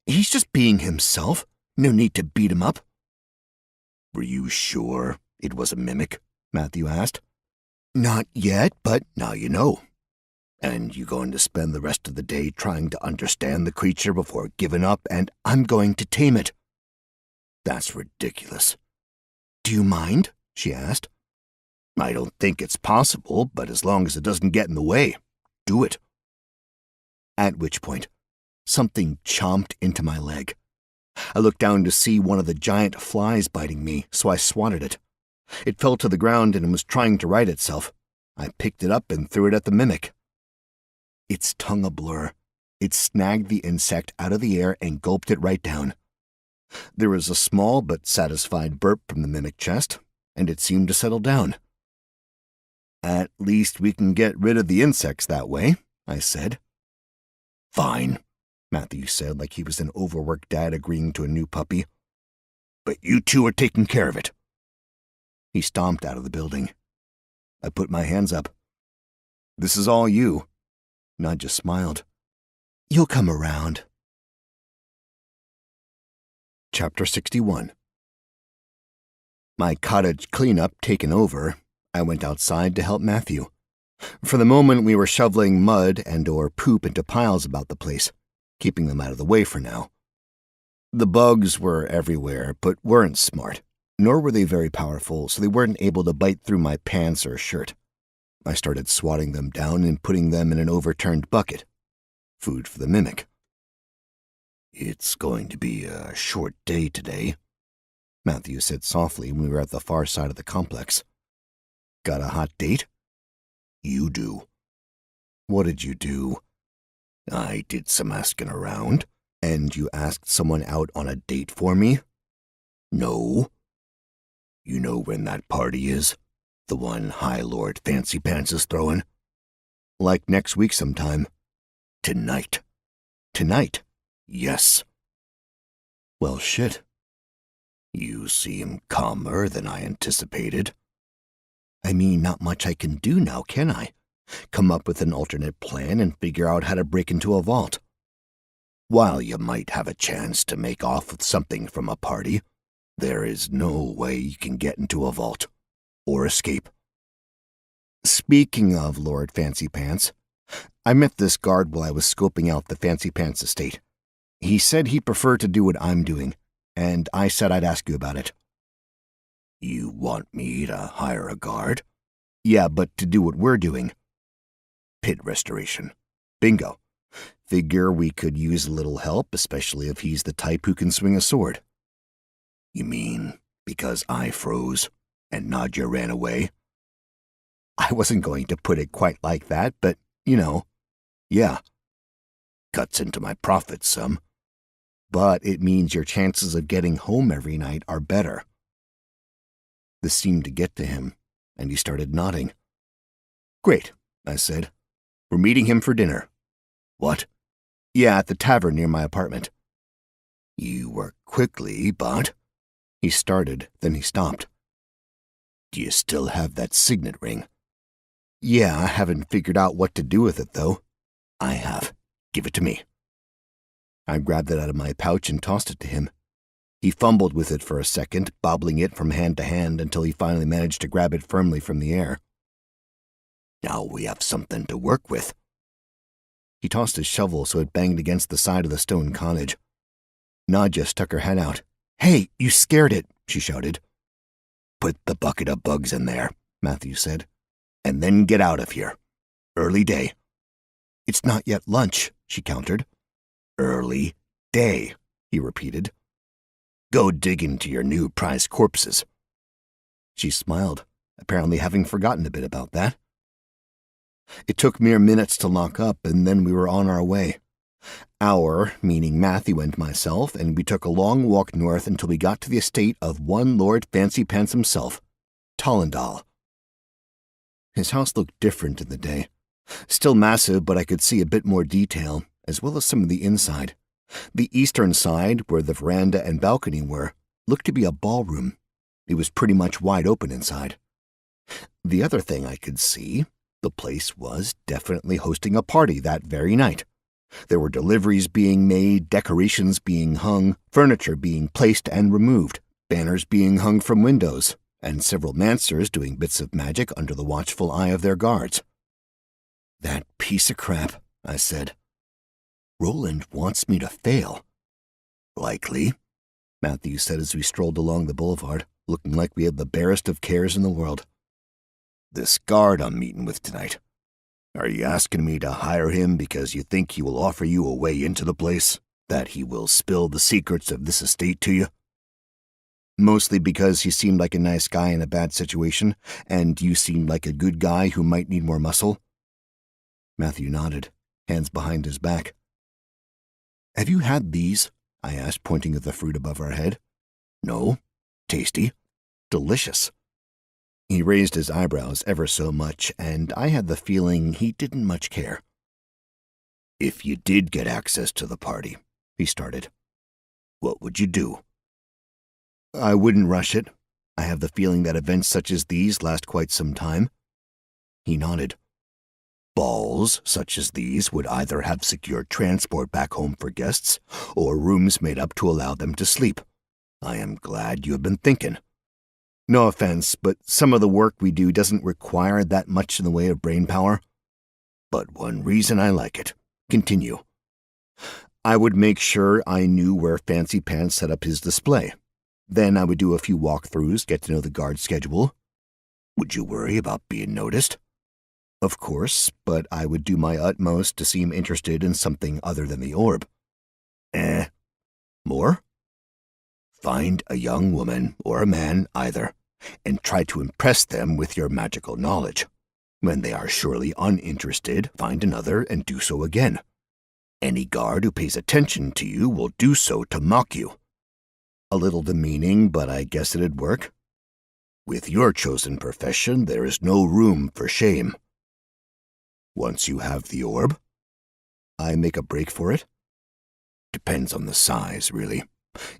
S2: "He's just being himself. No need to beat him up."
S1: "Were you sure it was a mimic?" Matthew asked.
S2: "Not yet, but
S1: now you know. And you going to spend the rest of the day trying to understand the creature before giving up, and
S2: I'm going to tame it."
S1: That's ridiculous.
S2: "Do you mind?" she asked.
S1: "I don't think it's possible, but as long as it doesn't get in the way, do it."
S2: At which point, something chomped into my leg. I looked down to see one of the giant flies biting me, so I swatted it. It fell to the ground and was trying to right itself. I picked it up and threw it at the mimic. Its tongue a blur, it snagged the insect out of the air and gulped it right down. There was a small but satisfied burp from the mimic chest, and it seemed to settle down. "At least we can get rid of the insects that way," I said.
S1: "Fine,"
S2: Matthew said like he was an overworked dad agreeing to a new puppy.
S1: "But you two are taking care of it."
S2: He stomped out of the building. I put my hands up. "This is all you." Nadja smiled. "You'll come around." Chapter 61. My cottage cleanup taken over, I went outside to help Matthew. For the moment, we were shoveling mud and or poop into piles about the place, keeping them out of the way for now. The bugs were everywhere, but weren't smart, nor were they very powerful, so they weren't able to bite through my pants or shirt. I started swatting them down and putting them in an overturned bucket. Food for the mimic.
S1: "It's going to be a short day today,"
S2: Matthew said softly when we were at the far side of the complex. "Got a hot date?"
S1: "You do."
S2: "What did you do?"
S1: "I did some asking around."
S2: "And you asked someone out on a date for me?"
S1: "No." "You know when that party is? The one High Lord Fancy Pants is throwing?"
S2: "Like next week sometime."
S1: "Tonight."
S2: "Tonight?"
S1: "Yes."
S2: "Well, shit."
S1: "You seem calmer than I anticipated."
S2: "I mean, not much I can do now, can I? Come up with an alternate plan and figure out how to break into a vault."
S1: "While you might have a chance to make off with something from a party, there is no way you can get into a vault or escape."
S2: "Speaking of Lord Fancy Pants, I met this guard while I was scoping out the Fancy Pants estate. He said he'd prefer to do what I'm doing, and I said I'd ask you about it."
S1: "You want me to hire a guard?"
S2: "Yeah, but to do what we're doing."
S1: "Pit restoration."
S2: "Bingo. Figure we could use a little help, especially if he's the type who can swing a sword."
S1: "You mean because I froze and Nadja ran away?"
S2: "I wasn't going to put it quite like that, but, you know, yeah."
S1: "Cuts into my profits some."
S2: "But it means your chances of getting home every night are better." This seemed to get to him, and he started nodding. "Great," I said. "We're meeting him for dinner."
S1: "What?"
S2: "Yeah, at the tavern near my apartment."
S1: "You work quickly, but—"
S2: He started, then he stopped.
S1: "Do you still have that signet ring?"
S2: "Yeah, I haven't figured out what to do with it, though."
S1: "I have. Give it to me."
S2: I grabbed it out of my pouch and tossed it to him. He fumbled with it for a second, bobbling it from hand to hand until he finally managed to grab it firmly from the air.
S1: "Now we have something to work with."
S2: He tossed his shovel so it banged against the side of the stone cottage. Nadja stuck her head out. "Hey, you scared it," she shouted. "Put the bucket of bugs in there," Matthew said, "and then get out of here. Early day." "It's not yet lunch," she countered. "Early day," he repeated. "Go dig into your new prize corpses." She smiled, apparently having forgotten a bit about that. It took mere minutes to lock up, and then we were on our way. Our, meaning Matthew and myself, and we took a long walk north until we got to the estate of one Lord Fancy Pants himself, Tollendal. His house looked different in the day. Still massive, but I could see a bit more detail, as well as some of the inside. The eastern side, where the veranda and balcony were, looked to be a ballroom. It was pretty much wide open inside. The other thing I could see, the place was definitely hosting a party that very night. There were deliveries being made, decorations being hung, furniture being placed and removed, banners being hung from windows, and several mancers doing bits of magic under the watchful eye of their guards. "That piece of crap," I said. "Roland wants me to fail." "Likely," Matthew said as we strolled along the boulevard, looking like we had the barest of cares in the world. "This guard I'm meeting with tonight. Are you asking me to hire him because you think he will offer you a way into the place? That he will spill the secrets of this estate to you?" "Mostly because he seemed like a nice guy in a bad situation, and you seemed like a good guy who might need more muscle." Matthew nodded, hands behind his back. "Have you had these?" I asked, pointing at the fruit above our head. "No. Tasty. Delicious." He raised his eyebrows ever so much, and I had the feeling he didn't much care. "If you did get access to the party," he started, "what would you do?" "I wouldn't rush it. I have the feeling that events such as these last quite some time." He nodded. "Balls such as these would either have secured transport back home for guests, or rooms made up to allow them to sleep. I am glad you have been thinking. No offense, but some of the work we do doesn't require that much in the way of brain power. But one reason I like it. Continue." "I would make sure I knew where Fancy Pants set up his display. Then I would do a few walkthroughs, get to know the guard schedule." "Would you worry about being noticed?" "Of course, but I would do my utmost to seem interested in something other than the orb." More?" "Find a young woman, or a man, either, and try to impress them with your magical knowledge. When they are surely uninterested, find another and do so again. Any guard who pays attention to you will do so to mock you." A little demeaning, but I guess it'd work. "With your chosen profession, there is no room for shame." "Once you have the orb?" "I make a break for it?" "Depends on the size, really.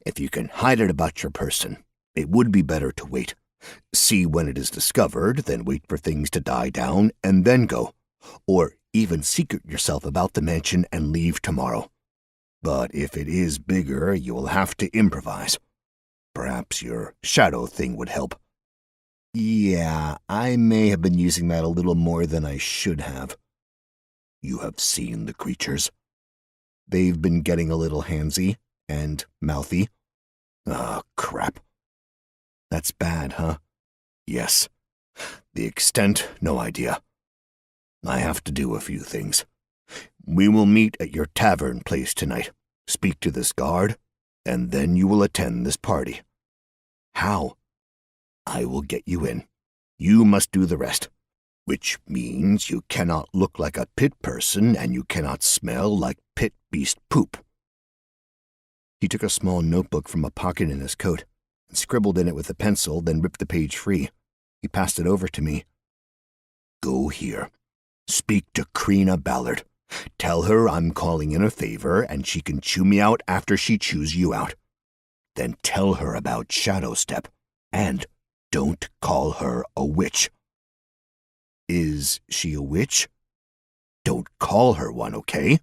S2: If you can hide it about your person, it would be better to wait. See when it is discovered, then wait for things to die down, and then go. Or even secret yourself about the mansion and leave tomorrow. But if it is bigger, you will have to improvise. Perhaps your shadow thing would help." "Yeah, I may have been using that a little more than I should have." "You have seen the creatures?" "They've been getting a little handsy and mouthy." "Ah, crap." "That's bad, huh?" "Yes. The extent, no idea. I have to do a few things. We will meet at your tavern place tonight, speak to this guard, and then you will attend this party." "How?" "I will get you in. You must do the rest, which means you cannot look like a pit person and you cannot smell like pit beast poop." He took a small notebook from a pocket in his coat and scribbled in it with a pencil, then ripped the page free. He passed it over to me. "Go here. Speak to Krina Ballard. Tell her I'm calling in a favor and she can chew me out after she chews you out. Then tell her about Shadowstep, and don't call her a witch." "Is she a witch?" "Don't call her one, okay?"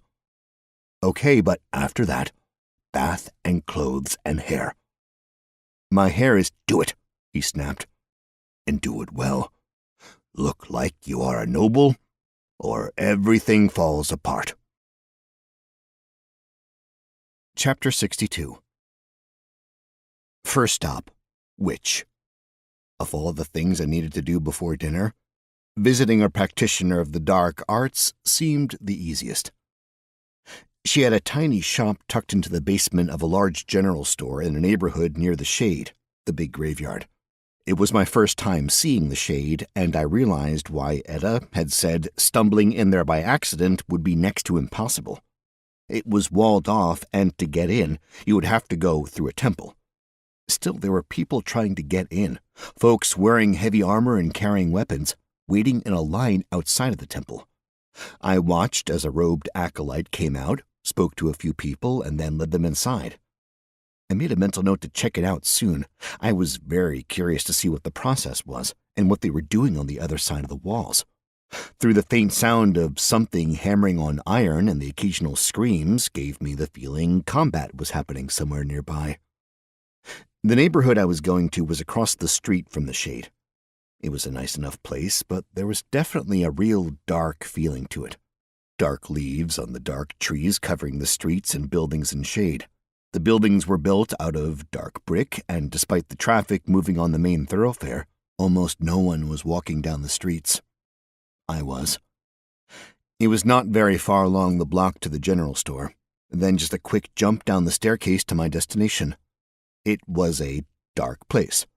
S2: "Okay, but after that, bath and clothes and hair." "My hair is—" "Do it," he snapped. "And do it well. Look like you are a noble, or everything falls apart." Chapter 62. First stop, witch. Of all the things I needed to do before dinner, visiting a practitioner of the dark arts seemed the easiest. She had a tiny shop tucked into the basement of a large general store in a neighborhood near the Shade, the big graveyard. It was my first time seeing the Shade, and I realized why Etta had said stumbling in there by accident would be next to impossible. It was walled off, and to get in, you would have to go through a temple. Still, there were people trying to get in, folks wearing heavy armor and carrying weapons, waiting in a line outside of the temple. I watched as a robed acolyte came out, spoke to a few people, and then led them inside. I made a mental note to check it out soon. I was very curious to see what the process was and what they were doing on the other side of the walls. Through the faint sound of something hammering on iron and the occasional screams gave me the feeling combat was happening somewhere nearby. The neighborhood I was going to was across the street from the Shade. It was a nice enough place, but there was definitely a real dark feeling to it. Dark leaves on the dark trees covering the streets and buildings in shade. The buildings were built out of dark brick, and despite the traffic moving on the main thoroughfare, almost no one was walking down the streets. I was. It was not very far along the block to the general store, then just a quick jump down the staircase to my destination. It was a dark place.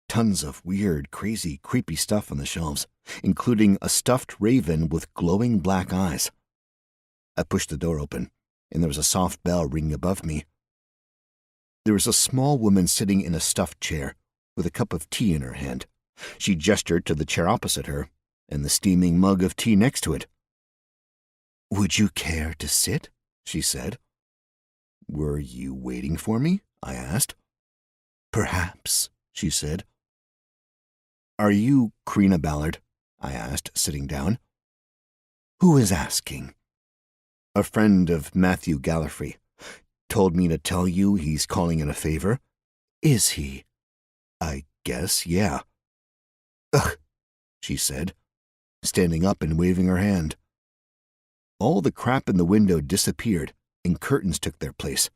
S2: Tons of weird, crazy, creepy stuff on the shelves, including a stuffed raven with glowing black eyes. I pushed the door open, and there was a soft bell ringing above me. There was a small woman sitting in a stuffed chair, with a cup of tea in her hand. She gestured to the chair opposite her, and the steaming mug of tea next to it. "Would you care to sit?" she said. "Were you waiting for me?" I asked. "Perhaps," she said. "Are you Krina Ballard?" I asked, sitting down. "Who is asking?" "A friend of Matthew Gallifrey. Told me to tell you he's calling in a favor." "Is he?" "I guess, yeah." "Ugh," she said, standing up and waving her hand. All the crap in the window disappeared, and curtains took their place.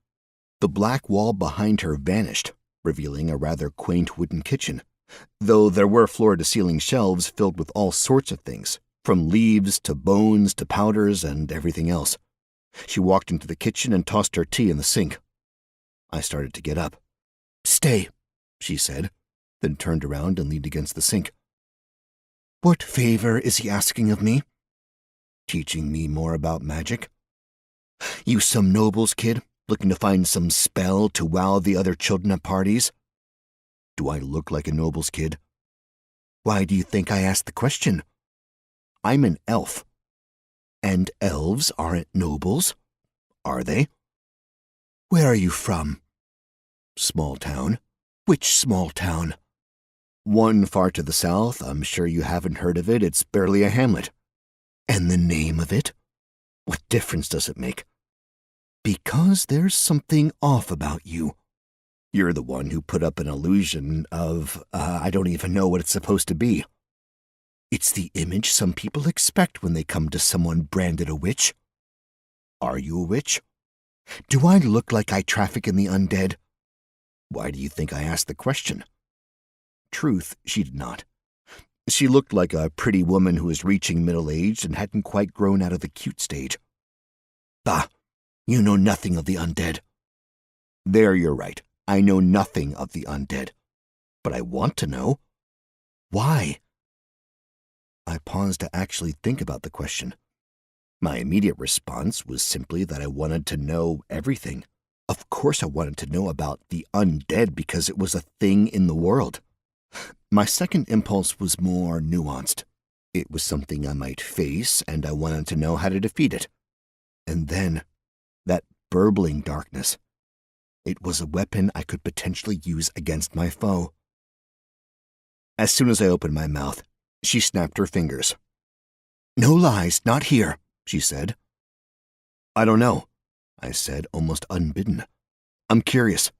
S2: The black wall behind her vanished, revealing a rather quaint wooden kitchen, though there were floor-to-ceiling shelves filled with all sorts of things, from leaves to bones to powders and everything else. She walked into the kitchen and tossed her tea in the sink. I started to get up. "Stay," she said, then turned around and leaned against the sink. "What favor is he asking of me?" "Teaching me more about magic." "You some noble's kid, looking to find some spell to wow the other children at parties?" "Do I look like a noble's kid?" "Why do you think I asked the question?" "I'm an elf." "And elves aren't nobles?" "Are they?" "Where are you from?" "Small town." "Which small town?" "One far to the south. I'm sure you haven't heard of it. It's barely a hamlet." "And the name of it?" "What difference does it make?" "Because there's something off about you. You're the one who put up an illusion of, I don't even know what it's supposed to be." "It's the image some people expect when they come to someone branded a witch." "Are you a witch?" "Do I look like I traffic in the undead?" "Why do you think I asked the question?" Truth, she did not. She looked like a pretty woman who was reaching middle-age and hadn't quite grown out of the cute stage. "Bah, you know nothing of the undead." "There you're right. I know nothing of the undead. But I want to know." "Why?" I paused to actually think about the question. My immediate response was simply that I wanted to know everything. Of course I wanted to know about the undead because it was a thing in the world. My second impulse was more nuanced. It was something I might face, and I wanted to know how to defeat it. And then, that burbling darkness. It was a weapon I could potentially use against my foe. As soon as I opened my mouth, she snapped her fingers. "No lies, not here," she said. "I don't know," I said, almost unbidden. "I'm curious,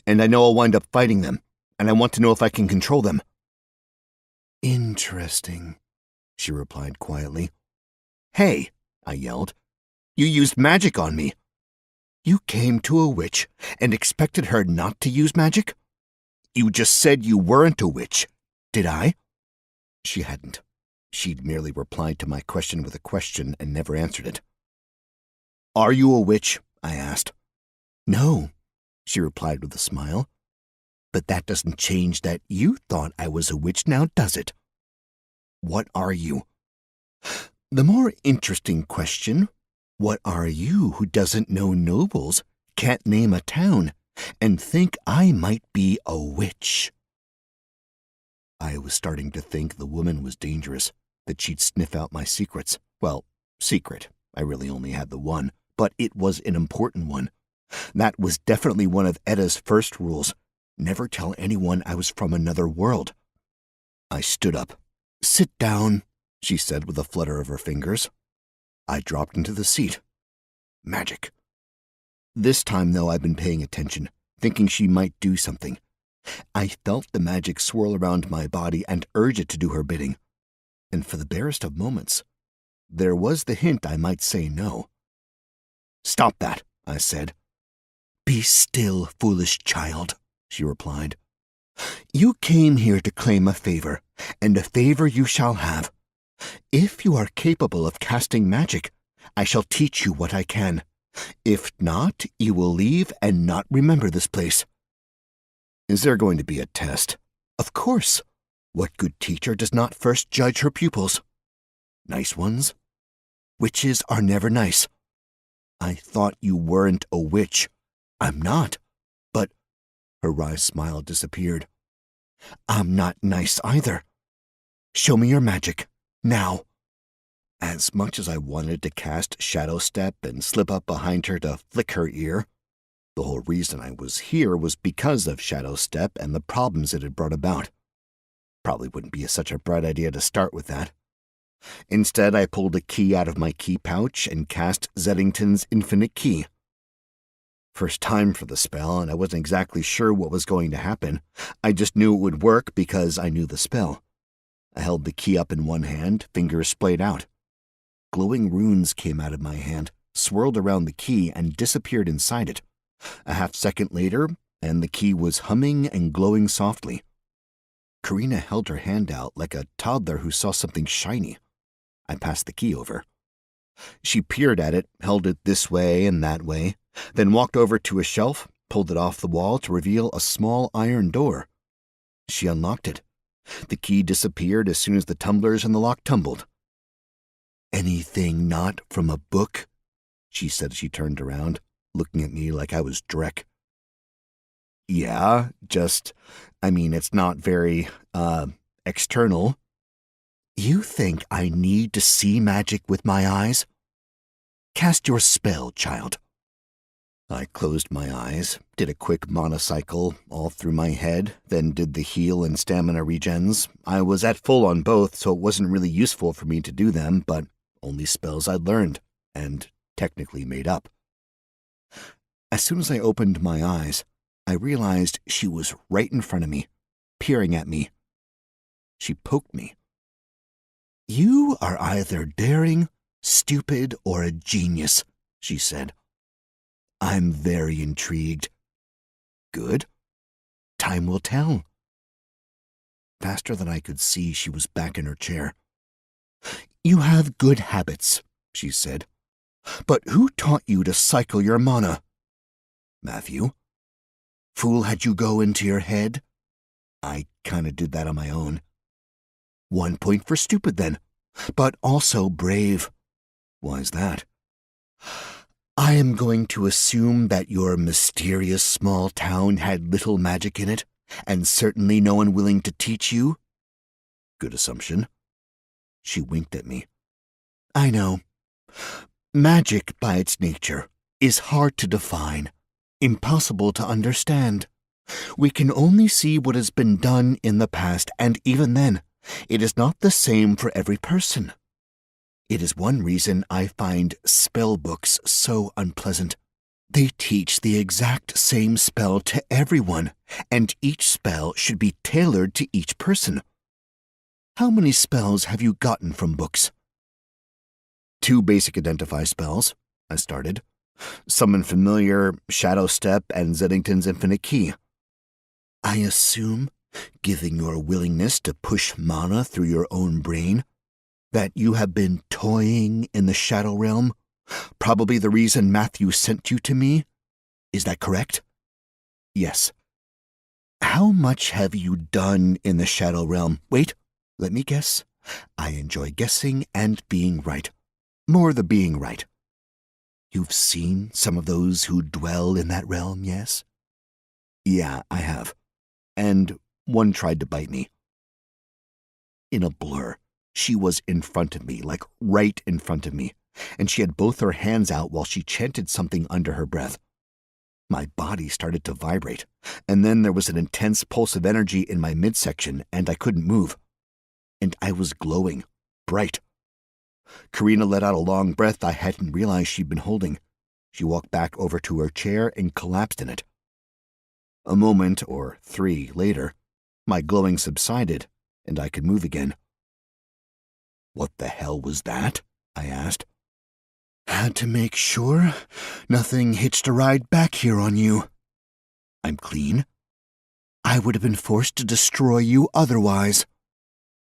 S2: and I know I'll wind up fighting them, and I want to know if I can control them." "Interesting," she replied quietly. "Hey," I yelled, "you used magic on me." "You came to a witch and expected her not to use magic?" You just said you weren't a witch, did I? She hadn't. She'd merely replied to my question with a question and never answered it. Are you a witch? I asked. No, she replied with a smile. But that doesn't change that you thought I was a witch now, does it? What are you? The more interesting question, what are you who doesn't know nobles, can't name a town, and think I might be a witch? I was starting to think the woman was dangerous, that she'd sniff out my secrets. Well, secret. I really only had the one, but it was an important one. That was definitely one of Edda's first rules. Never tell anyone I was from another world. I stood up. Sit down, she said with a flutter of her fingers. I dropped into the seat. Magic. This time, though, I've been paying attention, thinking she might do something. I felt the magic swirl around my body and urge it to do her bidding. And for the barest of moments, there was the hint I might say no. Stop that, I said. Be still, foolish child, she replied. You came here to claim a favor, and a favor you shall have. If you are capable of casting magic, I shall teach you what I can. If not, you will leave and not remember this place. Is there going to be a test? Of course. What good teacher does not first judge her pupils? Nice ones? Witches are never nice. I thought you weren't a witch. I'm not. But her wry smile disappeared. I'm not nice either. Show me your magic, now. As much as I wanted to cast Shadow Step and slip up behind her to flick her ear, the whole reason I was here was because of Shadow Step and the problems it had brought about. Probably wouldn't be such a bright idea to start with that. Instead, I pulled a key out of my key pouch and cast Zeddington's Infinite Key. First time for the spell, and I wasn't exactly sure what was going to happen. I just knew it would work because I knew the spell. I held the key up in one hand, fingers splayed out. Glowing runes came out of my hand, swirled around the key, and disappeared inside it. A half-second later, and the key was humming and glowing softly. Karina held her hand out like a toddler who saw something shiny. I passed the key over. She peered at it, held it this way and that way, then walked over to a shelf, pulled it off the wall to reveal a small iron door. She unlocked it. The key disappeared as soon as the tumblers in the lock tumbled. Anything not from a book? She said as she turned around, looking at me like I was Drek. Yeah, it's not very, external. You think I need to see magic with my eyes? Cast your spell, child. I closed my eyes, did a quick monocycle all through my head, then did the heal and stamina regens. I was at full on both, so it wasn't really useful for me to do them, but only spells I'd learned, and technically made up. As soon as I opened my eyes, I realized she was right in front of me, peering at me. She poked me. You are either daring, stupid, or a genius, she said. I'm very intrigued. Good. Time will tell. Faster than I could see, she was back in her chair. You have good habits, she said. But who taught you to cycle your mana? Matthew. Fool had you go into your head? I kinda did that on my own. 1 point for stupid, then, but also brave. Why's that? I am going to assume that your mysterious small town had little magic in it, and certainly no one willing to teach you. Good assumption. She winked at me. I know. Magic, by its nature, is hard to define, impossible to understand. We can only see what has been done in the past, and even then, it is not the same for every person. It is one reason I find spell books so unpleasant. They teach the exact same spell to everyone, and each spell should be tailored to each person. How many spells have you gotten from books? 2 basic identify spells, I started. Summon Familiar, Shadow Step, and Zeddington's Infinite Key. I assume, given your willingness to push mana through your own brain, that you have been toying in the Shadow Realm, probably the reason Matthew sent you to me. Is that correct? Yes. How much have you done in the Shadow Realm? Wait, let me guess. I enjoy guessing and being right. More the being right. You've seen some of those who dwell in that realm, yes? Yeah, I have. And one tried to bite me. In a blur, she was in front of me, like right in front of me, and she had both her hands out while she chanted something under her breath. My body started to vibrate, and then there was an intense pulse of energy in my midsection, and I couldn't move. And I was glowing, bright. Karina let out a long breath I hadn't realized she'd been holding. She walked back over to her chair and collapsed in it. A moment or 3 later, my glowing subsided, and I could move again. What the hell was that? I asked. Had to make sure nothing hitched a ride back here on you. I'm clean. I would have been forced to destroy you otherwise.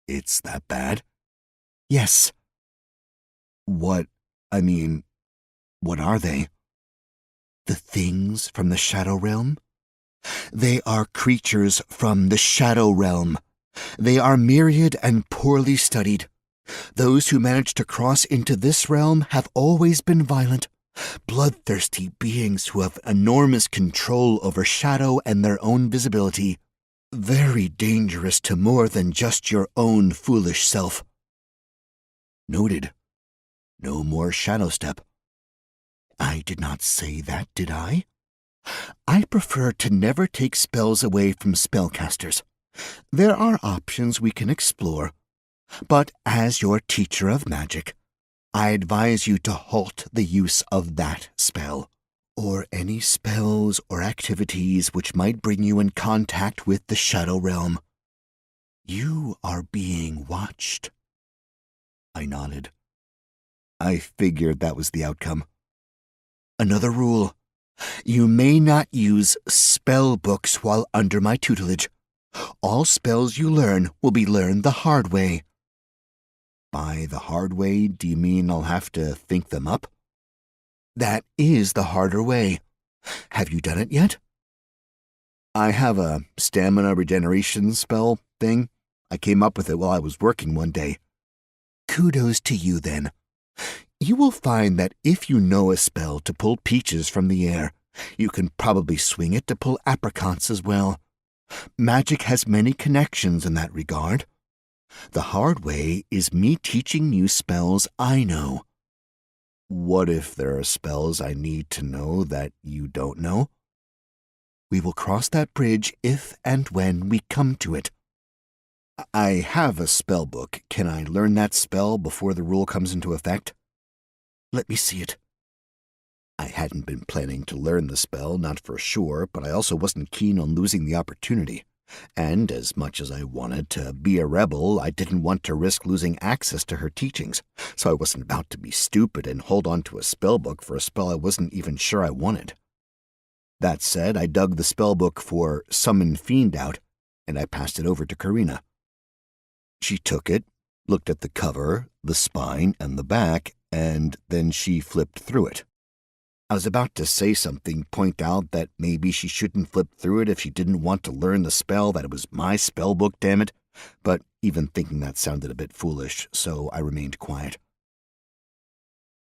S2: It's that bad? Yes. What are they? The things from the Shadow Realm? They are creatures from the Shadow Realm. They are myriad and poorly studied. Those who manage to cross into this realm have always been violent, bloodthirsty beings who have enormous control over shadow and their own visibility. Very dangerous to more than just your own foolish self. Noted. No more shadow step. I did not say that, did I? I prefer to never take spells away from spellcasters. There are options we can explore, but as your teacher of magic, I advise you to halt the use of that spell, or any spells or activities which might bring you in contact with the Shadow Realm. You are being watched. I nodded. I figured that was the outcome. Another rule. You may not use spell books while under my tutelage. All spells you learn will be learned the hard way. By the hard way, do you mean I'll have to think them up? That is the harder way. Have you done it yet? I have a stamina regeneration spell thing. I came up with it while I was working one day. Kudos to you, then. You will find that if you know a spell to pull peaches from the air, you can probably swing it to pull apricots as well. Magic has many connections in that regard. The hard way is me teaching you spells I know. What if there are spells I need to know that you don't know? We will cross that bridge if and when we come to it. I have a spell book. Can I learn that spell before the rule comes into effect? Let me see it. I hadn't been planning to learn the spell, not for sure, but I also wasn't keen on losing the opportunity. And as much as I wanted to be a rebel, I didn't want to risk losing access to her teachings, so I wasn't about to be stupid and hold on to a spellbook for a spell I wasn't even sure I wanted. That said, I dug the spellbook for Summon Fiend out, and I passed it over to Karina. She took it, looked at the cover, the spine, and the back, and then she flipped through it. I was about to say something, point out that maybe she shouldn't flip through it if she didn't want to learn the spell, that it was my spellbook, damn it, but even thinking that sounded a bit foolish, so I remained quiet.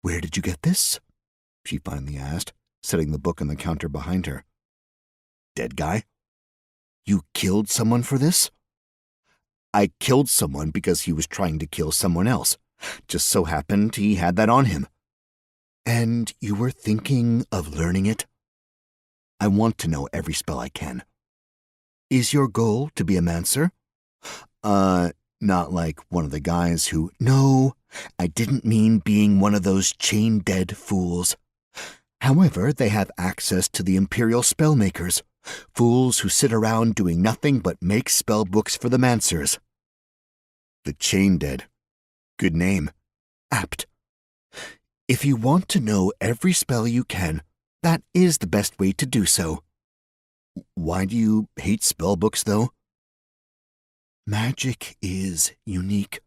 S2: Where did you get this? She finally asked, setting the book on the counter behind her. Dead guy? You killed someone for this? I killed someone because he was trying to kill someone else. Just so happened he had that on him. And you were thinking of learning it? I want to know every spell I can. Is your goal to be a mancer? Not like one of the guys who... No, I didn't mean being one of those chain-dead fools. However, they have access to the Imperial Spellmakers, fools who sit around doing nothing but make spellbooks for the mancers. The chain-dead. Good name. Apt. If you want to know every spell you can, that is the best way to do so. Why do you hate spellbooks, though? Magic is unique.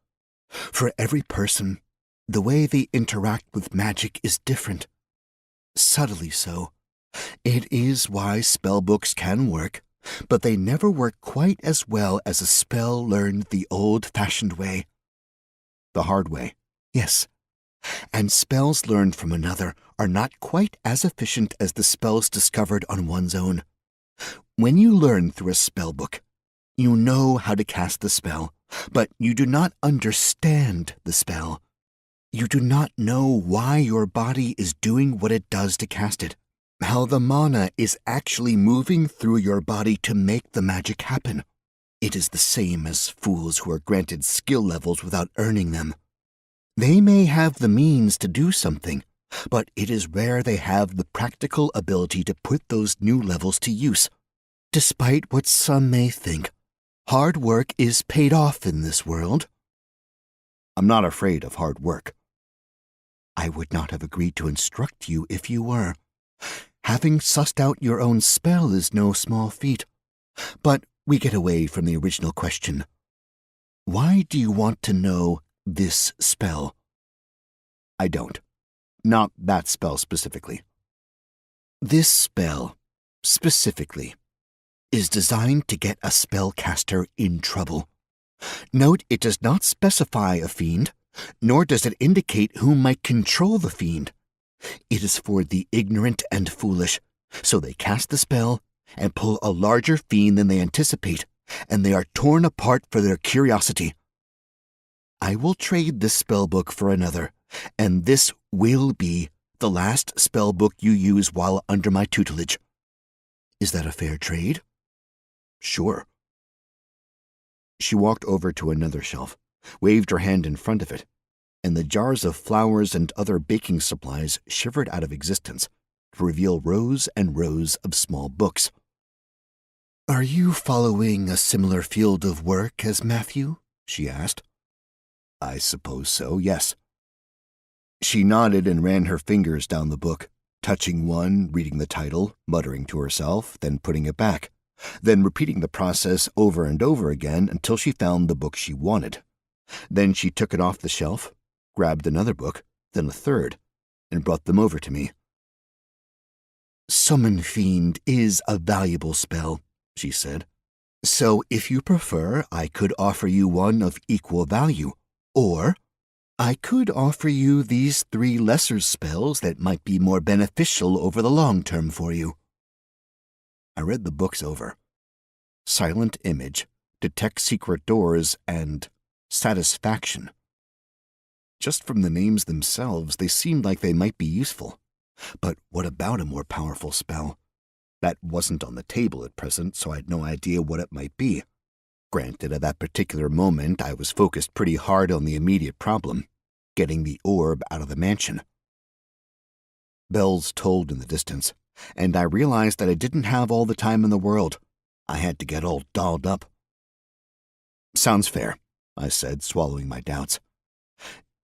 S2: For every person, the way they interact with magic is different. Subtly so. It is why spellbooks can work, but they never work quite as well as a spell learned the old-fashioned way. The hard way, yes. And spells learned from another are not quite as efficient as the spells discovered on one's own. When you learn through a spellbook, you know how to cast the spell, but you do not understand the spell. You do not know why your body is doing what it does to cast it, how the mana is actually moving through your body to make the magic happen. It is the same as fools who are granted skill levels without earning them. They may have the means to do something, but it is rare they have the practical ability to put those new levels to use. Despite what some may think, hard work is paid off in this world. I'm not afraid of hard work. I would not have agreed to instruct you if you were. Having sussed out your own spell is no small feat. But we get away from the original question. Why do you want to know this spell? I don't. Not that spell specifically. This spell, specifically, is designed to get a spellcaster in trouble. Note it does not specify a fiend, nor does it indicate who might control the fiend. It is for the ignorant and foolish, so they cast the spell and pull a larger fiend than they anticipate, and they are torn apart for their curiosity. I will trade this spellbook for another, and this will be the last spellbook you use while under my tutelage. Is that a fair trade? Sure. She walked over to another shelf, waved her hand in front of it, and the jars of flowers and other baking supplies shivered out of existence to reveal rows and rows of small books. Are you following a similar field of work as Matthew? She asked. I suppose so, yes. She nodded and ran her fingers down the book, touching one, reading the title, muttering to herself, then putting it back, then repeating the process over and over again until she found the book she wanted. Then she took it off the shelf, grabbed another book, then a third, and brought them over to me. Summon Fiend is a valuable spell, she said. So if you prefer, I could offer you one of equal value, or I could offer you these 3 lesser spells that might be more beneficial over the long term for you. I read the books over. Silent Image, Detect Secret Doors, and Satisfaction. Just from the names themselves, they seemed like they might be useful. But what about a more powerful spell? That wasn't on the table at present, so I had no idea what it might be. Granted, at that particular moment, I was focused pretty hard on the immediate problem, getting the orb out of the mansion. Bells tolled in the distance, and I realized that I didn't have all the time in the world. I had to get all dolled up. Sounds fair, I said, swallowing my doubts.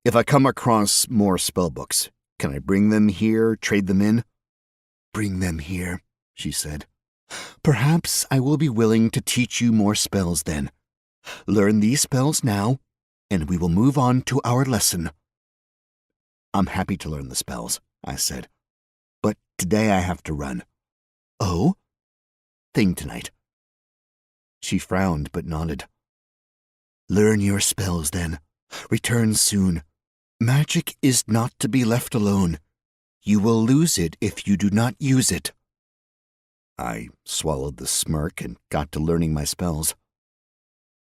S2: If I come across more spellbooks, can I bring them here, trade them in? Bring them here, she said. Perhaps I will be willing to teach you more spells then. Learn these spells now, and we will move on to our lesson. I'm happy to learn the spells, I said. But today I have to run. Oh? Thing tonight. She frowned but nodded. Learn your spells then. Return soon. Magic is not to be left alone. You will lose it if you do not use it. I swallowed the smirk and got to learning my spells.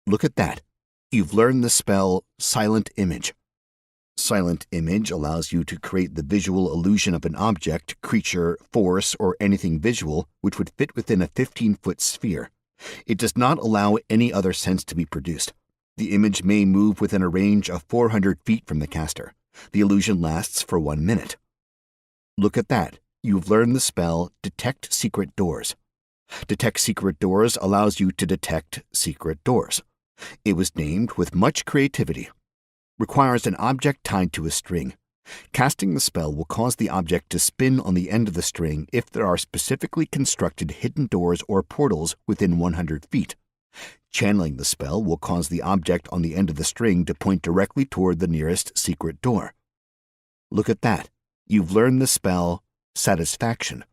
S2: Look at that. You've learned the spell Silent Image. Silent Image allows you to create the visual illusion of an object, creature, force, or anything visual which would fit within a 15-foot sphere. It does not allow any other sense to be produced. The image may move within a range of 400 feet from the caster. The illusion lasts for 1 minute. Look at that. You've learned the spell Detect Secret Doors. Detect Secret Doors allows you to detect secret doors. It was named with much creativity. Requires an object tied to a string. Casting the spell will cause the object to spin on the end of the string if there are specifically constructed hidden doors or portals within 100 feet. Channeling the spell will cause the object on the end of the string to point directly toward the nearest secret door. Look at that. You've learned the spell Satisfaction.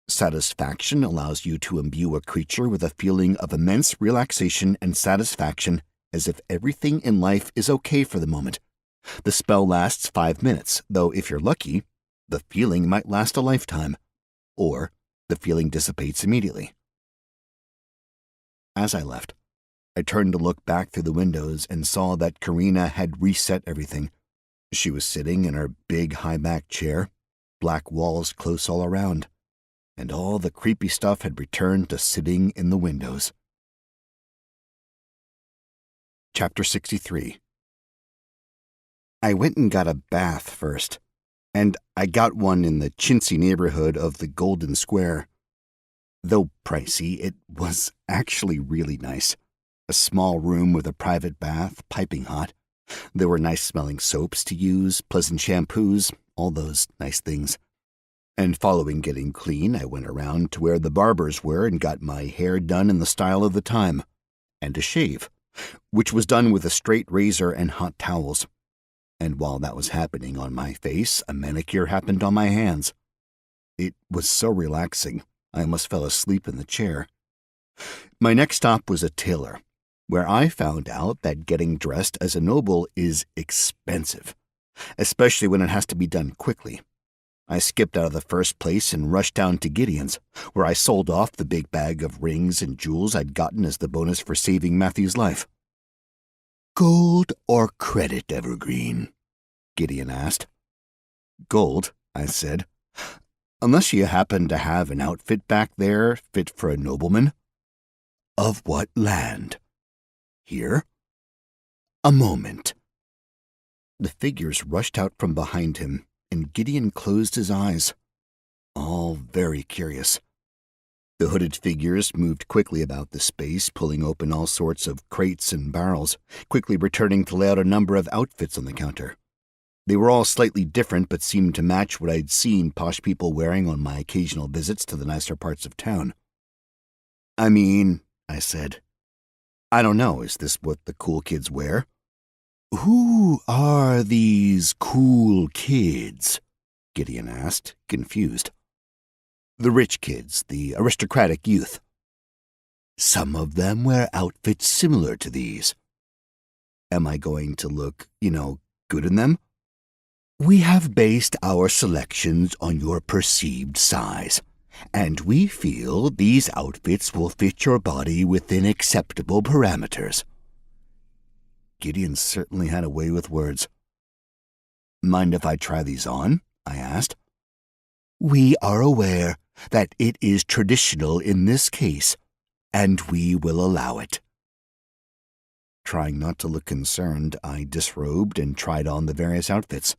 S2: Satisfaction allows you to imbue a creature with a feeling of immense relaxation and satisfaction, as if everything in life is okay for the moment. The spell lasts 5 minutes, though if you're lucky, the feeling might last a lifetime, or the feeling dissipates immediately. As I left, I turned to look back through the windows and saw that Karina had reset everything. She was sitting in her big high-back chair, black walls close all around, and all the creepy stuff had returned to sitting in the windows. Chapter 63. I went and got a bath first, and I got one in the chintzy neighborhood of the Golden Square. Though pricey, it was actually really nice. A small room with a private bath, piping hot. There were nice-smelling soaps to use, pleasant shampoos, all those nice things. And following getting clean, I went around to where the barbers were and got my hair done in the style of the time, and a shave, which was done with a straight razor and hot towels. And while that was happening on my face, a manicure happened on my hands. It was so relaxing, I almost fell asleep in the chair. My next stop was a tailor, where I found out that getting dressed as a noble is expensive, especially when it has to be done quickly. I skipped out of the first place and rushed down to Gideon's, where I sold off the big bag of rings and jewels I'd gotten as the bonus for saving Matthew's life. "Gold or credit, Evergreen?" Gideon asked. "Gold," I said, "unless you happen to have an outfit back there fit for a nobleman." "Of what land?" "Here." "A moment." The figures rushed out from behind him, and Gideon closed his eyes, all very curious. The hooded figures moved quickly about the space, pulling open all sorts of crates and barrels, quickly returning to lay out a number of outfits on the counter. They were all slightly different, but seemed to match what I'd seen posh people wearing on my occasional visits to the nicer parts of town. "I mean," I said, "I don't know, is this what the cool kids wear?" "Who are these cool kids?" Gideon asked, confused. "The rich kids, the aristocratic youth." "Some of them wear outfits similar to these." "Am I going to look, good in them?" "We have based our selections on your perceived size, and we feel these outfits will fit your body within acceptable parameters." Gideon certainly had a way with words. "Mind if I try these on?" I asked. "We are aware that it is traditional in this case, and we will allow it." Trying not to look concerned, I disrobed and tried on the various outfits.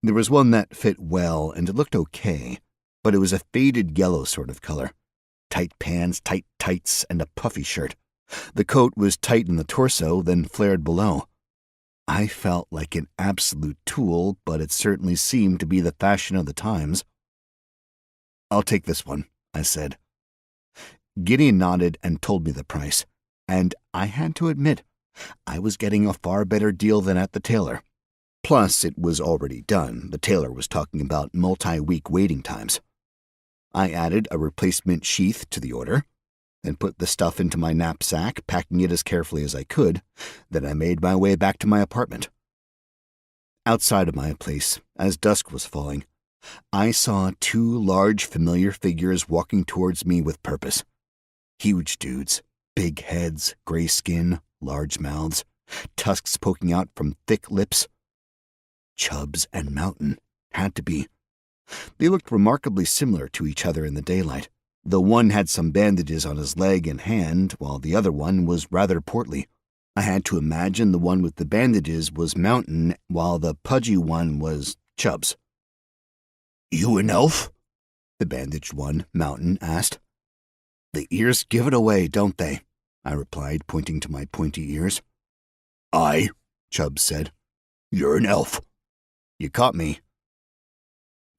S2: There was one that fit well, and it looked okay, but it was a faded yellow sort of color. Tight pants, tight tights, and a puffy shirt. The coat was tight in the torso, then flared below. I felt like an absolute tool, but it certainly seemed to be the fashion of the times. "I'll take this one," I said. Gideon nodded and told me the price, and I had to admit, I was getting a far better deal than at the tailor. Plus, it was already done. The tailor was talking about multi-week waiting times. I added a replacement sheath to the order, then put the stuff into my knapsack, packing it as carefully as I could. Then I made my way back to my apartment. Outside of my place, as dusk was falling, I saw 2 large familiar figures walking towards me with purpose. Huge dudes, big heads, gray skin, large mouths, tusks poking out from thick lips. Chubbs and Mountain had to be. They looked remarkably similar to each other in the daylight, though one had some bandages on his leg and hand, while the other one was rather portly. I had to imagine the one with the bandages was Mountain, while the pudgy one was Chubbs. "You an elf?" the bandaged one, Mountain, asked. "The ears give it away, don't they?" I replied, pointing to my pointy ears. "Aye," Chubbs said. "You're an elf." You caught me."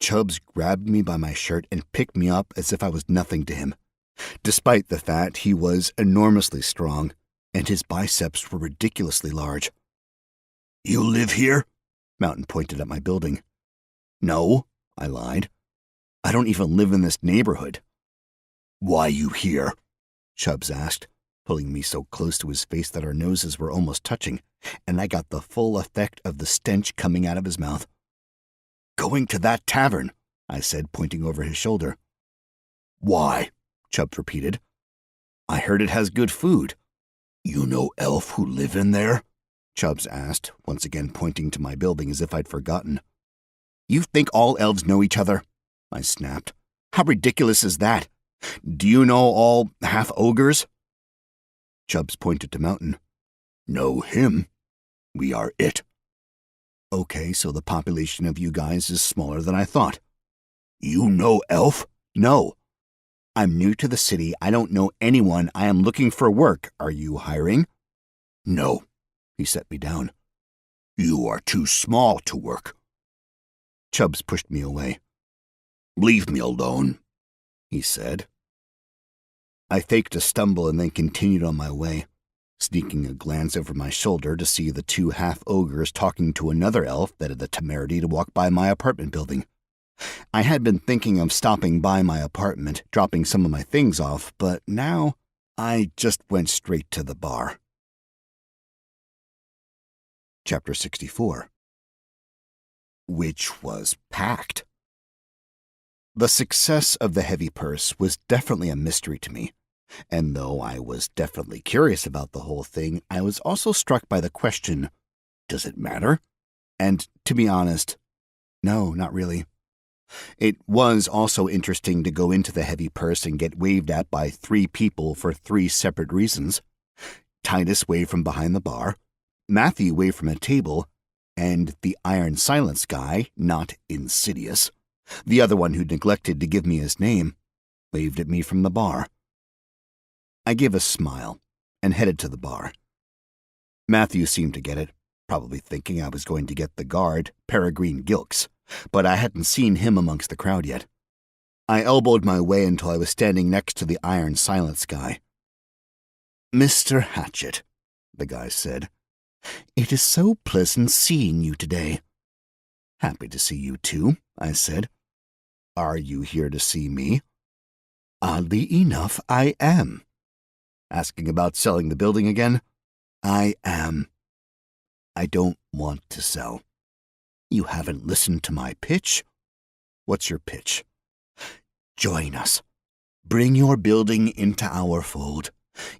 S2: Chubbs grabbed me by my shirt and picked me up as if I was nothing to him, despite the fact he was enormously strong and his biceps were ridiculously large. "You live here?" Mountain pointed at my building. "No," I lied. "I don't even live in this neighborhood." "Why you here?" Chubbs asked, pulling me so close to his face that our noses were almost touching, and I got the full effect of the stench coming out of his mouth. "Going to that tavern," I said, pointing over his shoulder. "Why?" Chubbs repeated. "I heard it has good food." "You know elf who live in there?" Chubbs asked, once again pointing to my building as if I'd forgotten. "You think all elves know each other?" I snapped. "How ridiculous is that? Do you know all half-ogres?" Chubbs pointed to Mountain. "Know him? We are it." "Okay, so the population of you guys is smaller than I thought." "You know elf?" "No. I'm new to the city. I don't know anyone. I am looking for work. Are you hiring?" "No." He set me down. "You are too small to work." Chubbs pushed me away. "Leave me alone," he said. I faked a stumble and then continued on my way, sneaking a glance over my shoulder to see the two half-ogres talking to another elf that had the temerity to walk by my apartment building. I had been thinking of stopping by my apartment, dropping some of my things off, but now I just went straight to the bar. Chapter 64. Which was packed. The success of the heavy purse was definitely a mystery to me, and though I was definitely curious about the whole thing, I was also struck by the question, does it matter? And to be honest, no, not really. It was also interesting to go into the heavy purse and get waved at by 3 people for 3 separate reasons. Titus waved from behind the bar, Matthew waved from a table, and the Iron Silence guy, not Insidious, the other one who neglected to give me his name, waved at me from the bar. I gave a smile and headed to the bar. Matthew seemed to get it, probably thinking I was going to get the guard, Peregrine Gilks, but I hadn't seen him amongst the crowd yet. I elbowed my way until I was standing next to the Iron Silence guy. "Mr. Hatchet," the guy said, "it is so pleasant seeing you today." "Happy to see you too," I said. "Are you here to see me?" "Oddly enough, I am." "Asking about selling the building again?" "I am." "I don't want to sell." "You haven't listened to my pitch?" "What's your pitch?" "Join us. Bring your building into our fold.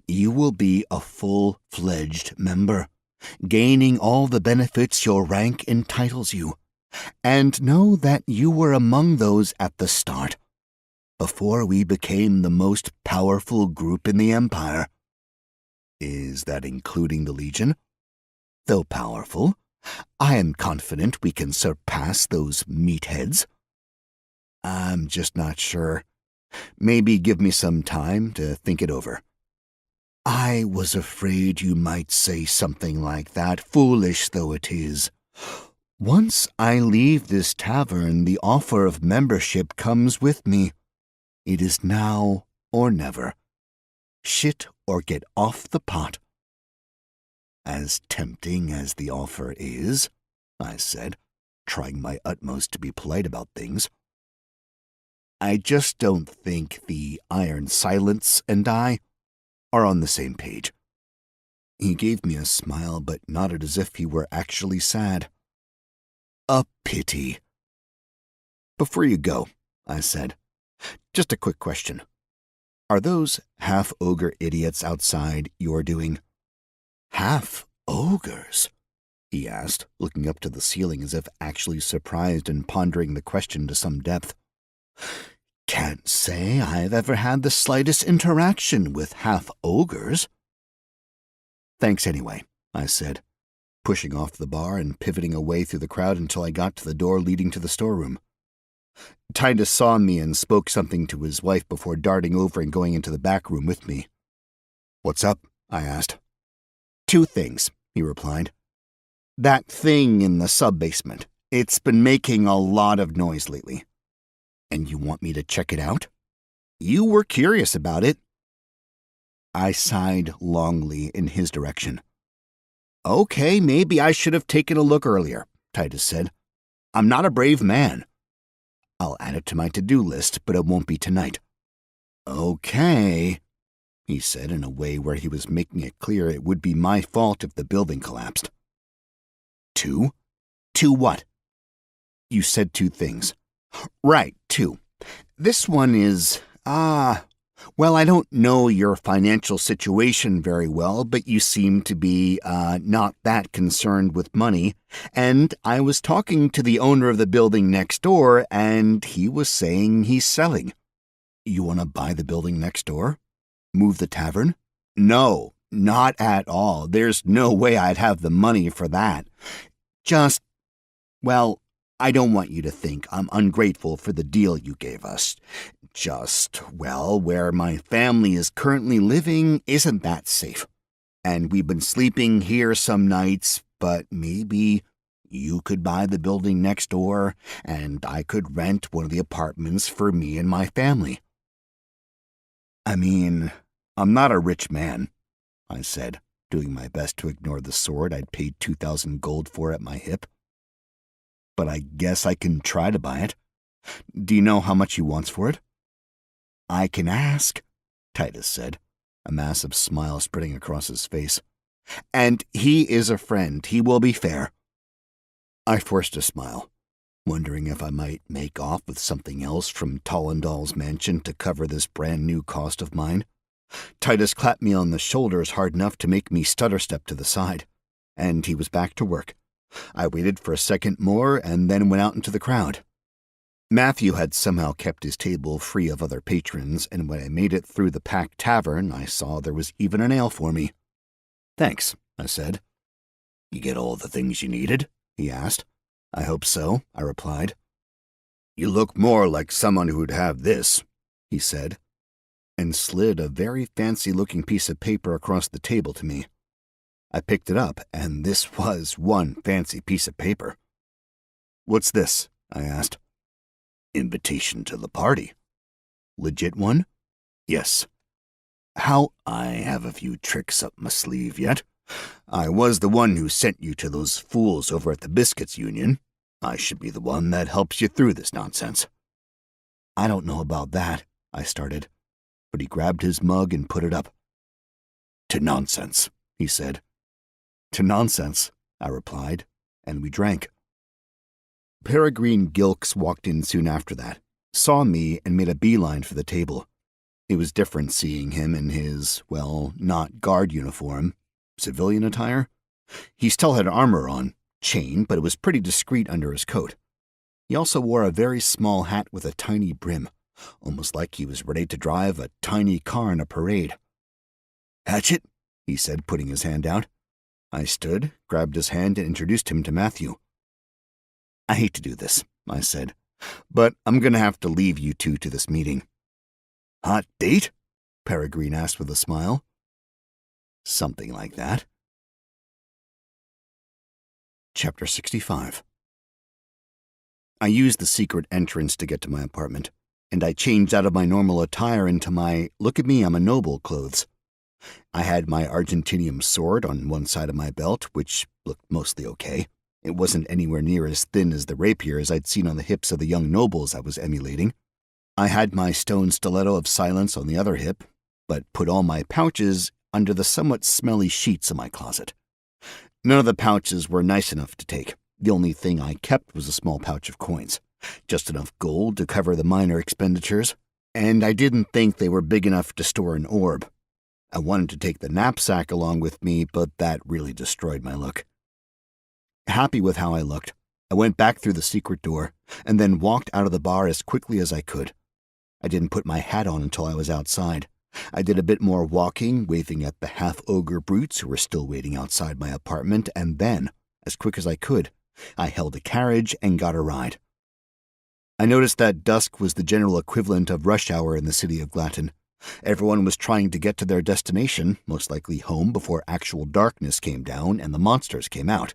S2: You will be a full-fledged member, gaining all the benefits your rank entitles you. And know that you were among those at the start, before we became the most powerful group in the Empire." "Is that including the Legion?" "Though powerful, I am confident we can surpass those meatheads." "I'm just not sure. Maybe give me some time to think it over." "I was afraid you might say something like that, foolish though it is. Once I leave this tavern, the offer of membership comes with me. It is now or never. Shit or get off the pot." "As tempting as the offer is," I said, trying my utmost to be polite about things. "I just don't think the Iron Silence and I are on the same page." He gave me a smile but nodded as if he were actually sad. "A pity." "Before you go," I said, "just a quick question. Are those half-ogre idiots outside your doing?" "Half-ogres?" he asked, looking up to the ceiling as if actually surprised and pondering the question to some depth. "Can't say I've ever had the slightest interaction with half-ogres." "Thanks anyway," I said, pushing off the bar and pivoting away through the crowd until I got to the door leading to the storeroom. Titus saw me and spoke something to his wife before darting over and going into the back room with me. "What's up?" I asked. "2 things," he replied. "That thing in the sub-basement, It's been making a lot of noise lately. And you want me to check it out? You were curious about it. I sighed longly in his direction. Okay, maybe I should have taken a look earlier, Titus said. I'm not a brave man. I'll add it to my to-do list, but it won't be tonight. Okay, he said in a way where he was making it clear it would be my fault if the building collapsed. 2? 2 what? You said 2 things. Right, 2. This one is, well, I don't know your financial situation very well, but you seem to be, not that concerned with money, and I was talking to the owner of the building next door, and he was saying he's selling. You want to buy the building next door? Move the tavern? No, not at all. There's no way I'd have the money for that. Just, well, I don't want you to think I'm ungrateful for the deal you gave us. Just, well, where my family is currently living isn't that safe. And we've been sleeping here some nights, but maybe you could buy the building next door, and I could rent one of the apartments for me and my family. I mean, I'm not a rich man, I said, doing my best to ignore the sword I'd paid 2,000 gold for at my hip. But I guess I can try to buy it. Do you know how much he wants for it? I can ask, Titus said, a massive smile spreading across his face. And he is a friend. He will be fair. I forced a smile, wondering if I might make off with something else from Tollendal's mansion to cover this brand-new cost of mine. Titus clapped me on the shoulders hard enough to make me stutter-step to the side, and he was back to work. I waited for a second more and then went out into the crowd. Matthew had somehow kept his table free of other patrons, and when I made it through the packed tavern, I saw there was even an ale for me. Thanks, I said. You get all the things you needed? He asked. I hope so, I replied. You look more like someone who'd have this, he said, and slid a very fancy-looking piece of paper across the table to me. I picked it up, and this was one fancy piece of paper. What's this? I asked. Invitation to the party. Legit one? Yes. How? I have a few tricks up my sleeve yet. I was the one who sent you to those fools over at the Biscuits Union. I should be the one that helps you through this nonsense. I don't know about that, I started, but he grabbed his mug and put it up. To nonsense, he said. To nonsense, I replied, and we drank. Peregrine Gilks walked in soon after that, saw me, and made a beeline for the table. It was different seeing him in his, well, not guard uniform, civilian attire. He still had armor on, chain, but it was pretty discreet under his coat. He also wore a very small hat with a tiny brim, almost like he was ready to drive a tiny car in a parade. Hatchet, he said, putting his hand out. I stood, grabbed his hand, and introduced him to Matthew. I hate to do this, I said, but I'm going to have to leave you two to this meeting. Hot date? Peregrine asked with a smile. Something like that. Chapter 65. I used the secret entrance to get to my apartment, and I changed out of my normal attire into my look at me, I'm a noble clothes. I had my Argentinium sword on one side of my belt, which looked mostly okay. It wasn't anywhere near as thin as the rapiers I'd seen on the hips of the young nobles I was emulating. I had my stone stiletto of silence on the other hip, but put all my pouches under the somewhat smelly sheets of my closet. None of the pouches were nice enough to take. The only thing I kept was a small pouch of coins, just enough gold to cover the minor expenditures, and I didn't think they were big enough to store an orb. I wanted to take the knapsack along with me, but that really destroyed my look. Happy with how I looked, I went back through the secret door, and then walked out of the bar as quickly as I could. I didn't put my hat on until I was outside. I did a bit more walking, waving at the half-ogre brutes who were still waiting outside my apartment, and then, as quick as I could, I hailed a carriage and got a ride. I noticed that dusk was the general equivalent of rush hour in the city of Glatton. Everyone was trying to get to their destination, most likely home before actual darkness came down and the monsters came out.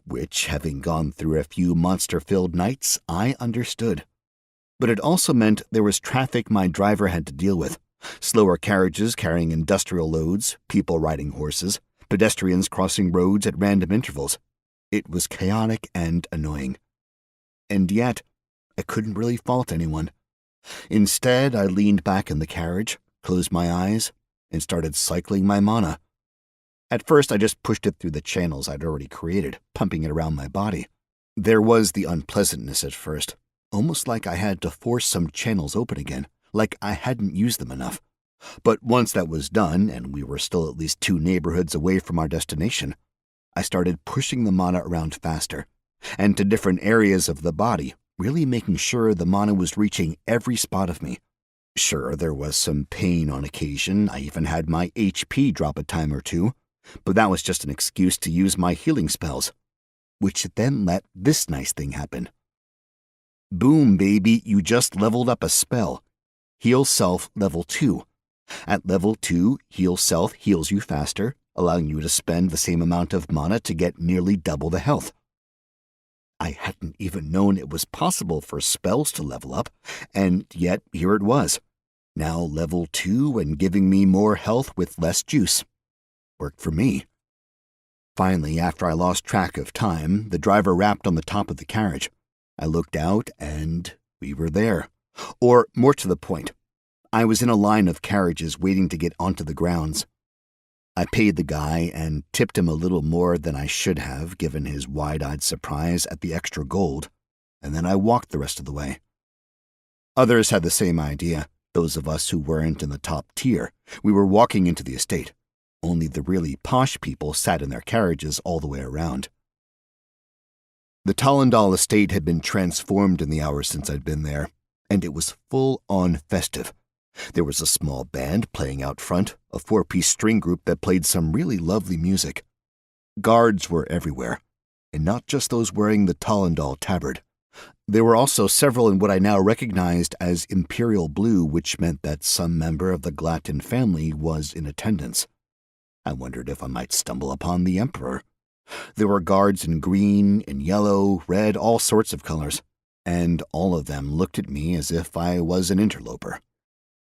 S2: which, having gone through a few monster-filled nights, I understood. But it also meant there was traffic my driver had to deal with. Slower carriages carrying industrial loads, people riding horses, pedestrians crossing roads at random intervals. It was chaotic and annoying. And yet, I couldn't really fault anyone. Instead, I leaned back in the carriage, closed my eyes, and started cycling my mana. At first, I just pushed it through the channels I'd already created, pumping it around my body. There was the unpleasantness at first, almost like I had to force some channels open again, like I hadn't used them enough. But once that was done, and we were still at least 2 neighborhoods away from our destination, I started pushing the mana around faster, and to different areas of the body, really making sure the mana was reaching every spot of me. Sure, there was some pain on occasion. I even had my HP drop a time or two, but that was just an excuse to use my healing spells, which then let this nice thing happen. Boom, baby, you just leveled up a spell. Heal Self Level 2. At Level 2, Heal Self heals you faster, allowing you to spend the same amount of mana to get nearly double the health. I hadn't even known it was possible for spells to level up, and yet here it was. Now Level 2 and giving me more health with less juice. Worked for me. Finally, after I lost track of time, the driver rapped on the top of the carriage. I looked out, and we were there. Or, more to the point, I was in a line of carriages waiting to get onto the grounds. I paid the guy and tipped him a little more than I should have, given his wide-eyed surprise at the extra gold, and then I walked the rest of the way. Others had the same idea, those of us who weren't in the top tier. We were walking into the estate. Only the really posh people sat in their carriages all the way around. The Tollendal estate had been transformed in the hours since I'd been there, and it was full-on festive. There was a small band playing out front, a 4-piece string group that played some really lovely music. Guards were everywhere, and not just those wearing the Tollendal tabard. There were also several in what I now recognized as Imperial Blue, which meant that some member of the Glatton family was in attendance. I wondered if I might stumble upon the Emperor. There were guards in green, in yellow, red, all sorts of colors, and all of them looked at me as if I was an interloper.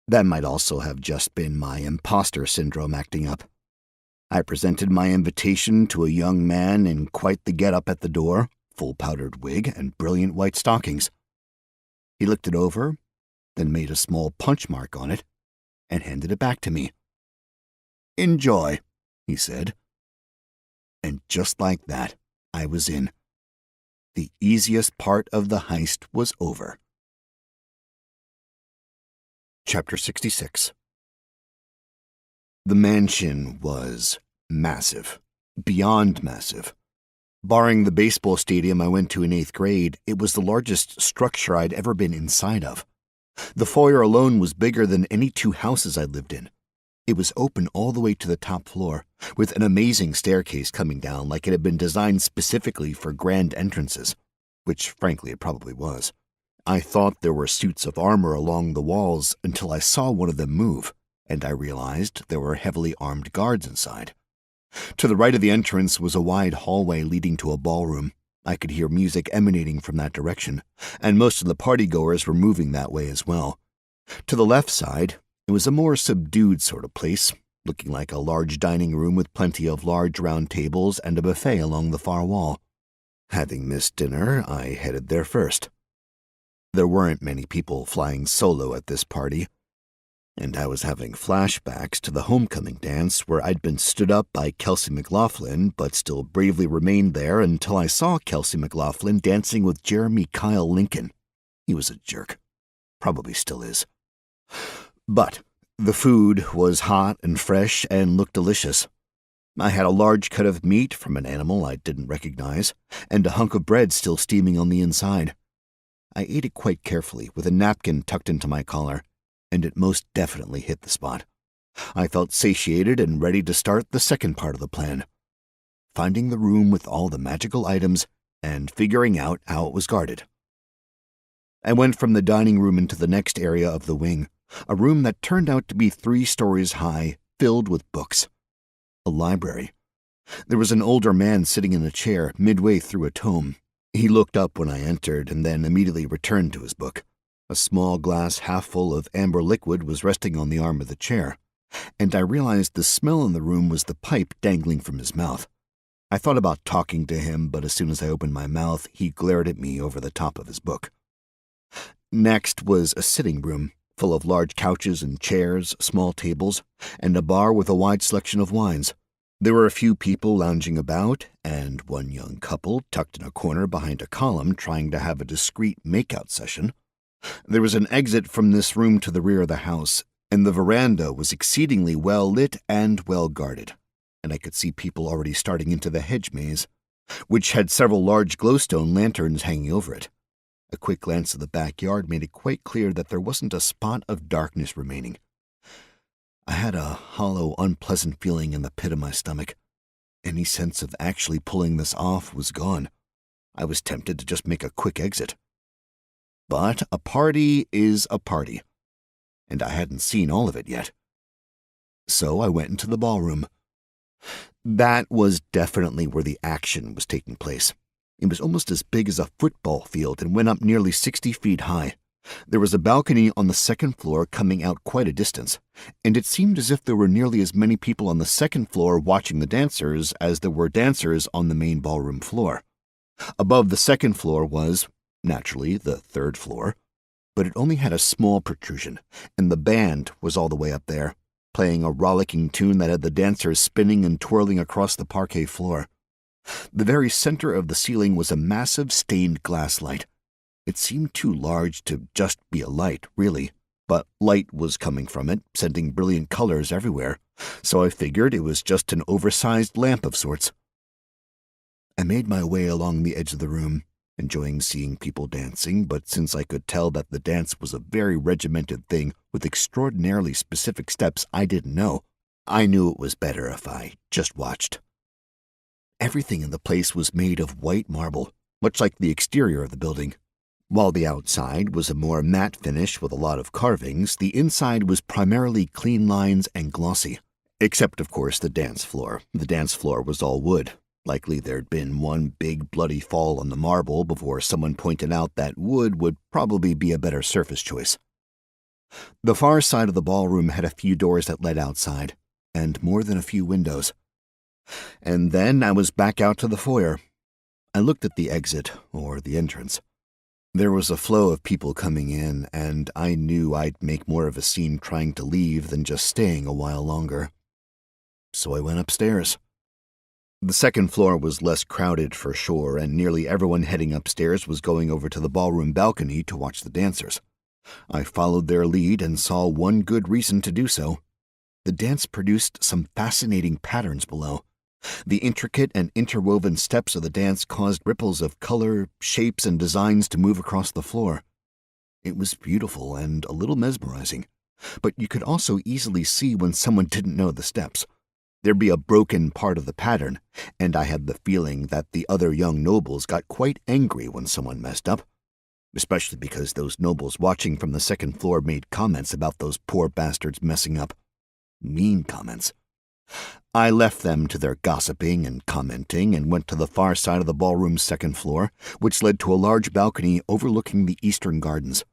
S2: That might also have just been my imposter syndrome acting up. I presented my invitation to a young man in quite the get-up at the door, full powdered wig and brilliant white stockings. He looked it over, then made a small punch mark on it, and handed it back to me. "Enjoy," he said. And just like that, I was in. The easiest part of the heist was over. Chapter 66. The mansion was massive, beyond massive. Barring the baseball stadium I went to in 8th grade, it was the largest structure I'd ever been inside of. The foyer alone was bigger than any 2 houses I'd lived in. It was open all the way to the top floor, with an amazing staircase coming down like it had been designed specifically for grand entrances, which frankly it probably was. I thought there were suits of armor along the walls until I saw one of them move, and I realized there were heavily armed guards inside. To the right of the entrance was a wide hallway leading to a ballroom. I could hear music emanating from that direction, and most of the partygoers were moving that way as well. To the left side, it was a more subdued sort of place, looking like a large dining room with plenty of large round tables and a buffet along the far wall. Having missed dinner, I headed there first. There weren't many people flying solo at this party, and I was having flashbacks to the homecoming dance where I'd been stood up by Kelsey McLaughlin but still bravely remained there until I saw Kelsey McLaughlin dancing with Jeremy Kyle Lincoln. He was a jerk. Probably still is. But the food was hot and fresh and looked delicious. I had a large cut of meat from an animal I didn't recognize, and a hunk of bread still steaming on the inside. I ate it quite carefully, with a napkin tucked into my collar, and it most definitely hit the spot. I felt satiated and ready to start the second part of the plan, finding the room with all the magical items and figuring out how it was guarded. I went from the dining room into the next area of the wing, a room that turned out to be 3 stories high, filled with books. A library. There was an older man sitting in a chair midway through a tome. He looked up when I entered and then immediately returned to his book. A small glass half full of amber liquid was resting on the arm of the chair, and I realized the smell in the room was the pipe dangling from his mouth. I thought about talking to him, but as soon as I opened my mouth, he glared at me over the top of his book. Next was a sitting room, full of large couches and chairs, small tables, and a bar with a wide selection of wines. There were a few people lounging about, and one young couple tucked in a corner behind a column trying to have a discreet make-out session. There was an exit from this room to the rear of the house, and the veranda was exceedingly well lit and well guarded, and I could see people already starting into the hedge maze, which had several large glowstone lanterns hanging over it. A quick glance at the backyard made it quite clear that there wasn't a spot of darkness remaining. I had a hollow, unpleasant feeling in the pit of my stomach. Any sense of actually pulling this off was gone. I was tempted to just make a quick exit. But a party is a party, and I hadn't seen all of it yet. So I went into the ballroom. That was definitely where the action was taking place. It was almost as big as a football field and went up nearly 60 feet high. There was a balcony on the second floor coming out quite a distance, and it seemed as if there were nearly as many people on the second floor watching the dancers as there were dancers on the main ballroom floor. Above the second floor was, naturally, the third floor, but it only had a small protrusion, and the band was all the way up there, playing a rollicking tune that had the dancers spinning and twirling across the parquet floor. The very center of the ceiling was a massive stained glass light. It seemed too large to just be a light, really, but light was coming from it, sending brilliant colors everywhere, so I figured it was just an oversized lamp of sorts. I made my way along the edge of the room, enjoying seeing people dancing, but since I could tell that the dance was a very regimented thing with extraordinarily specific steps I didn't know, I knew it was better if I just watched. Everything in the place was made of white marble, much like the exterior of the building. While the outside was a more matte finish with a lot of carvings, the inside was primarily clean lines and glossy. Except, of course, the dance floor. The dance floor was all wood. Likely there'd been one big bloody fall on the marble before someone pointed out that wood would probably be a better surface choice. The far side of the ballroom had a few doors that led outside, and more than a few windows. And then I was back out to the foyer. I looked at the exit, or the entrance. There was a flow of people coming in, and I knew I'd make more of a scene trying to leave than just staying a while longer. So I went upstairs. The second floor was less crowded for sure, and nearly everyone heading upstairs was going over to the ballroom balcony to watch the dancers. I followed their lead and saw one good reason to do so. The dance produced some fascinating patterns below. The intricate and interwoven steps of the dance caused ripples of color, shapes, and designs to move across the floor. It was beautiful and a little mesmerizing, but you could also easily see when someone didn't know the steps. There'd be a broken part of the pattern, and I had the feeling that the other young nobles got quite angry when someone messed up, especially because those nobles watching from the second floor made comments about those poor bastards messing up. Mean comments. I left them to their gossiping and commenting and went to the far side of the ballroom's second floor, which led to a large balcony overlooking the eastern gardens.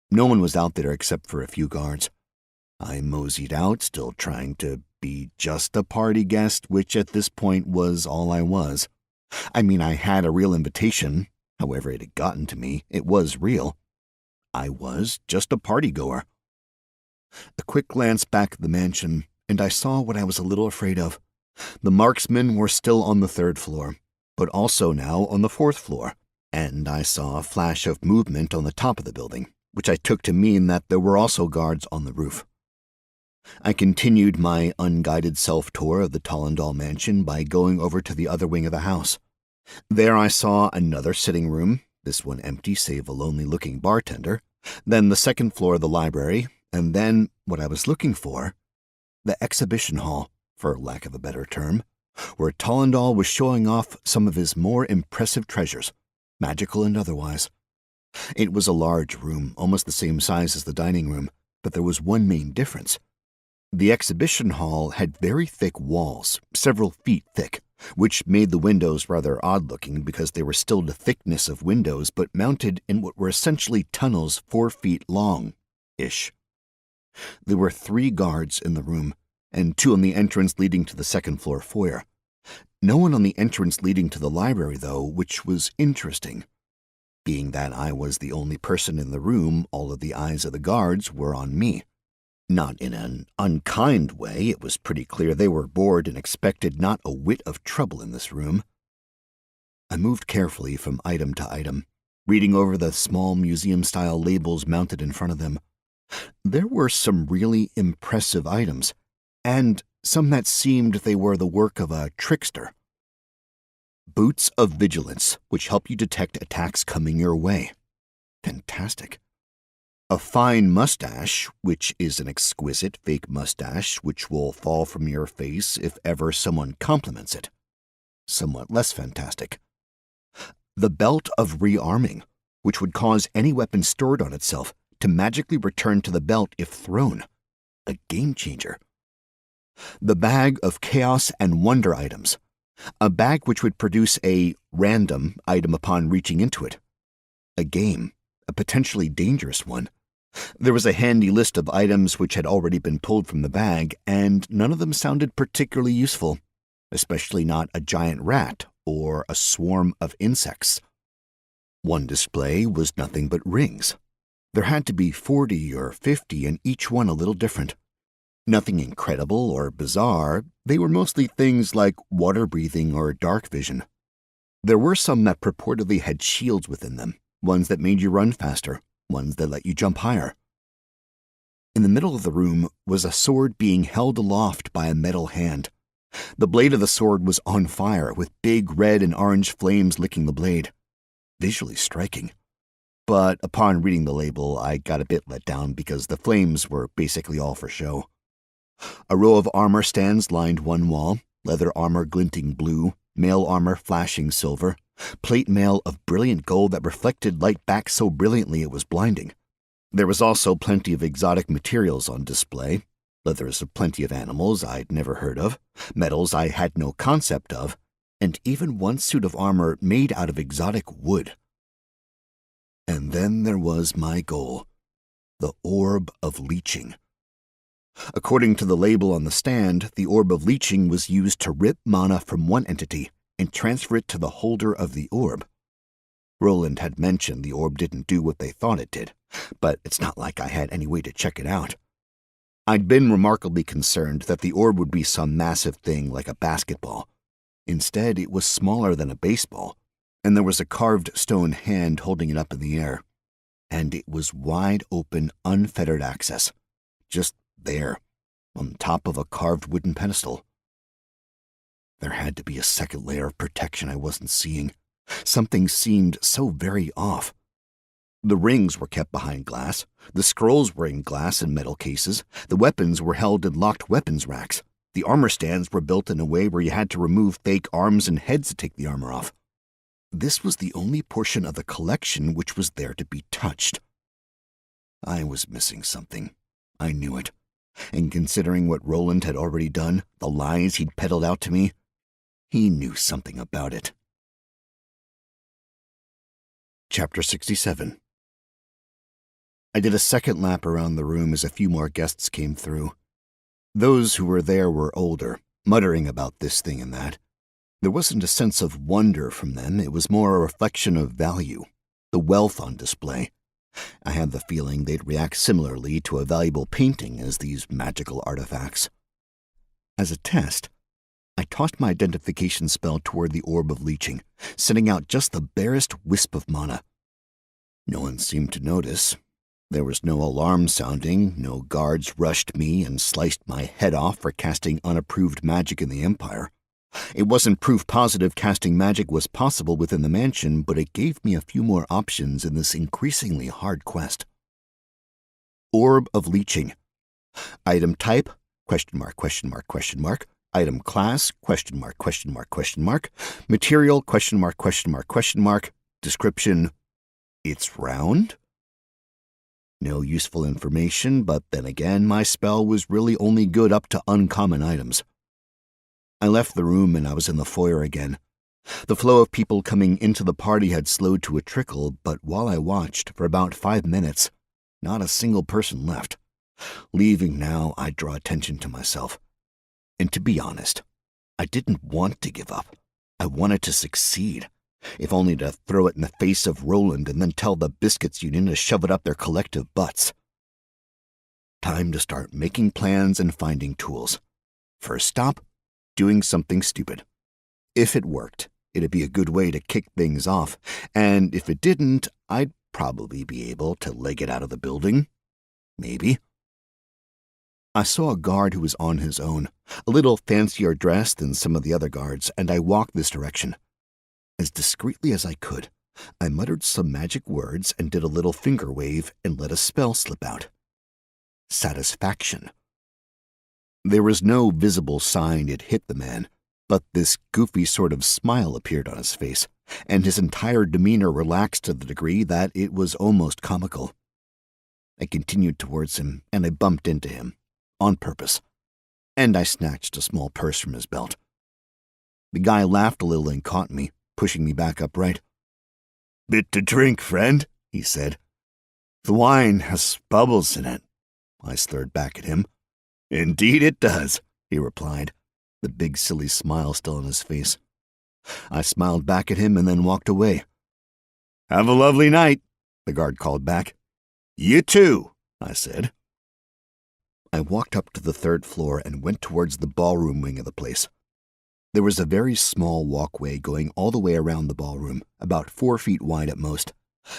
S2: No one was out there except for a few guards. I moseyed out, still trying to be just a party guest, which at this point was all I was. I mean, I had a real invitation. However it had gotten to me, it was real. I was just a party-goer. A quick glance back at the mansion, and I saw what I was a little afraid of. The marksmen were still on the third floor, but also now on the fourth floor, and I saw a flash of movement on the top of the building, which I took to mean that there were also guards on the roof. I continued my unguided self-tour of the Tollendal mansion by going over to the other wing of the house. There I saw another sitting room, this one empty save a lonely-looking bartender, then the second floor of the library, and then, what I was looking for, the exhibition hall, for lack of a better term, where Tollendal was showing off some of his more impressive treasures, magical and otherwise. It was a large room, almost the same size as the dining room, but there was one main difference. The exhibition hall had very thick walls, several feet thick, which made the windows rather odd-looking because they were still the thickness of windows but mounted in what were essentially tunnels 4 feet long-ish. There were 3 guards in the room, and 2 on the entrance leading to the second-floor foyer. No one on the entrance leading to the library, though, which was interesting. Being that I was the only person in the room, all of the eyes of the guards were on me. Not in an unkind way, it was pretty clear they were bored and expected not a whit of trouble in this room. I moved carefully from item to item, reading over the small museum-style labels mounted in front of them. There were some really impressive items, and some that seemed they were the work of a trickster. Boots of vigilance, which help you detect attacks coming your way. Fantastic. A fine mustache, which is an exquisite fake mustache which will fall from your face if ever someone compliments it. Somewhat less fantastic. The belt of rearming, which would cause any weapon stored on itself to magically return to the belt if thrown. A game changer. The bag of chaos and wonder items. A bag which would produce a random item upon reaching into it. A game, a potentially dangerous one. There was a handy list of items which had already been pulled from the bag, and none of them sounded particularly useful, especially not a giant rat or a swarm of insects. One display was nothing but rings. There had to be 40 or 50, and each one a little different. Nothing incredible or bizarre, they were mostly things like water-breathing or dark vision. There were some that purportedly had shields within them, ones that made you run faster, ones that let you jump higher. In the middle of the room was a sword being held aloft by a metal hand. The blade of the sword was on fire, with big red and orange flames licking the blade. Visually striking. But upon reading the label, I got a bit let down because the flames were basically all for show. A row of armor stands lined one wall, leather armor glinting blue, mail armor flashing silver, plate mail of brilliant gold that reflected light back so brilliantly it was blinding. There was also plenty of exotic materials on display, leathers of plenty of animals I'd never heard of, metals I had no concept of, and even one suit of armor made out of exotic wood. And then there was my goal, the Orb of Leeching. According to the label on the stand, the Orb of Leeching was used to rip mana from one entity and transfer it to the holder of the orb. Roland had mentioned the orb didn't do what they thought it did, but it's not like I had any way to check it out. I'd been remarkably concerned that the orb would be some massive thing like a basketball. Instead, it was smaller than a baseball, and there was a carved stone hand holding it up in the air. And it was wide open, unfettered access. Just there, on top of a carved wooden pedestal. There had to be a second layer of protection I wasn't seeing. Something seemed so very off. The rings were kept behind glass, the scrolls were in glass and metal cases, the weapons were held in locked weapons racks, the armor stands were built in a way where you had to remove fake arms and heads to take the armor off. This was the only portion of the collection which was there to be touched. I was missing something. I knew it. And considering what Roland had already done, the lies he'd peddled out to me, he knew something about it. Chapter 67. I did a second lap around the room as a few more guests came through. Those who were there were older, muttering about this thing and that. There wasn't a sense of wonder from them, it was more a reflection of value, the wealth on display. I had the feeling they'd react similarly to a valuable painting as these magical artifacts. As a test, I tossed my identification spell toward the Orb of Leeching, sending out just the barest wisp of mana. No one seemed to notice. There was no alarm sounding, no guards rushed me and sliced my head off for casting unapproved magic in the Empire. It wasn't proof positive casting magic was possible within the mansion, but it gave me a few more options in this increasingly hard quest. Orb of Leeching. Item type, ? Item class, ? Material, ? Description, it's round? No useful information, but then again, my spell was really only good up to uncommon items. I left the room and I was in the foyer again. The flow of people coming into the party had slowed to a trickle, but while I watched for about 5 minutes, not a single person left. Leaving now, I'd draw attention to myself. And to be honest, I didn't want to give up. I wanted to succeed, if only to throw it in the face of Roland and then tell the Biscuits Union to shove it up their collective butts. Time to start making plans and finding tools. First stop, doing something stupid. If it worked, it'd be a good way to kick things off, and if it didn't, I'd probably be able to leg it out of the building. Maybe. I saw a guard who was on his own, a little fancier dressed than some of the other guards, and I walked this direction. As discreetly as I could, I muttered some magic words and did a little finger wave and let a spell slip out. Satisfaction. There was no visible sign it hit the man, but this goofy sort of smile appeared on his face, and his entire demeanor relaxed to the degree that it was almost comical. I continued towards him, and I bumped into him, on purpose, and I snatched a small purse from his belt. The guy laughed a little and caught me, pushing me back upright. "Bit to drink, friend," he said. "The wine has bubbles in it," I slurred back at him. "Indeed it does," he replied, the big silly smile still on his face. I smiled back at him and then walked away. "Have a lovely night," the guard called back. "You too," I said. I walked up to the 3rd floor and went towards the ballroom wing of the place. There was a very small walkway going all the way around the ballroom, about 4 feet wide at most.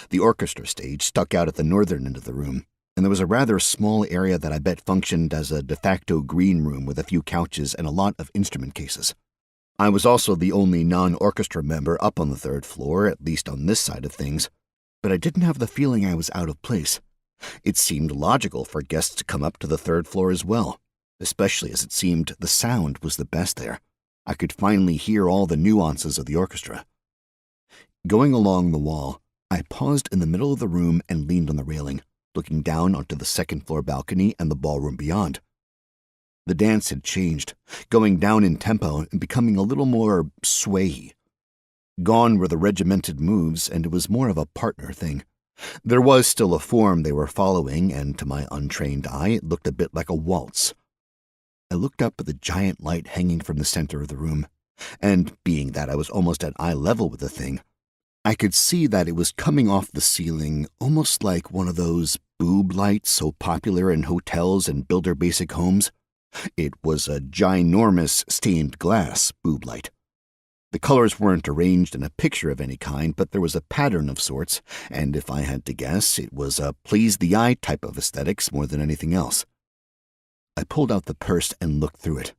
S2: The orchestra stage stuck out at the northern end of the room, and there was a rather small area that I bet functioned as a de facto green room with a few couches and a lot of instrument cases. I was also the only non-orchestra member up on the 3rd floor, at least on this side of things, but I didn't have the feeling I was out of place. It seemed logical for guests to come up to the 3rd floor as well, especially as it seemed the sound was the best there. I could finally hear all the nuances of the orchestra. Going along the wall, I paused in the middle of the room and leaned on the railing, looking down onto the 2nd floor balcony and the ballroom beyond. The dance had changed, going down in tempo and becoming a little more swayy. Gone were the regimented moves, and it was more of a partner thing. There was still a form they were following, and to my untrained eye it looked a bit like a waltz. I looked up at the giant light hanging from the center of the room, and being that I was almost at eye level with the thing, I could see that it was coming off the ceiling almost like one of those boob lights so popular in hotels and builder-basic homes. It was a ginormous stained glass boob light. The colors weren't arranged in a picture of any kind, but there was a pattern of sorts, and if I had to guess, it was a please-the-eye type of aesthetics more than anything else. I pulled out the purse and looked through it.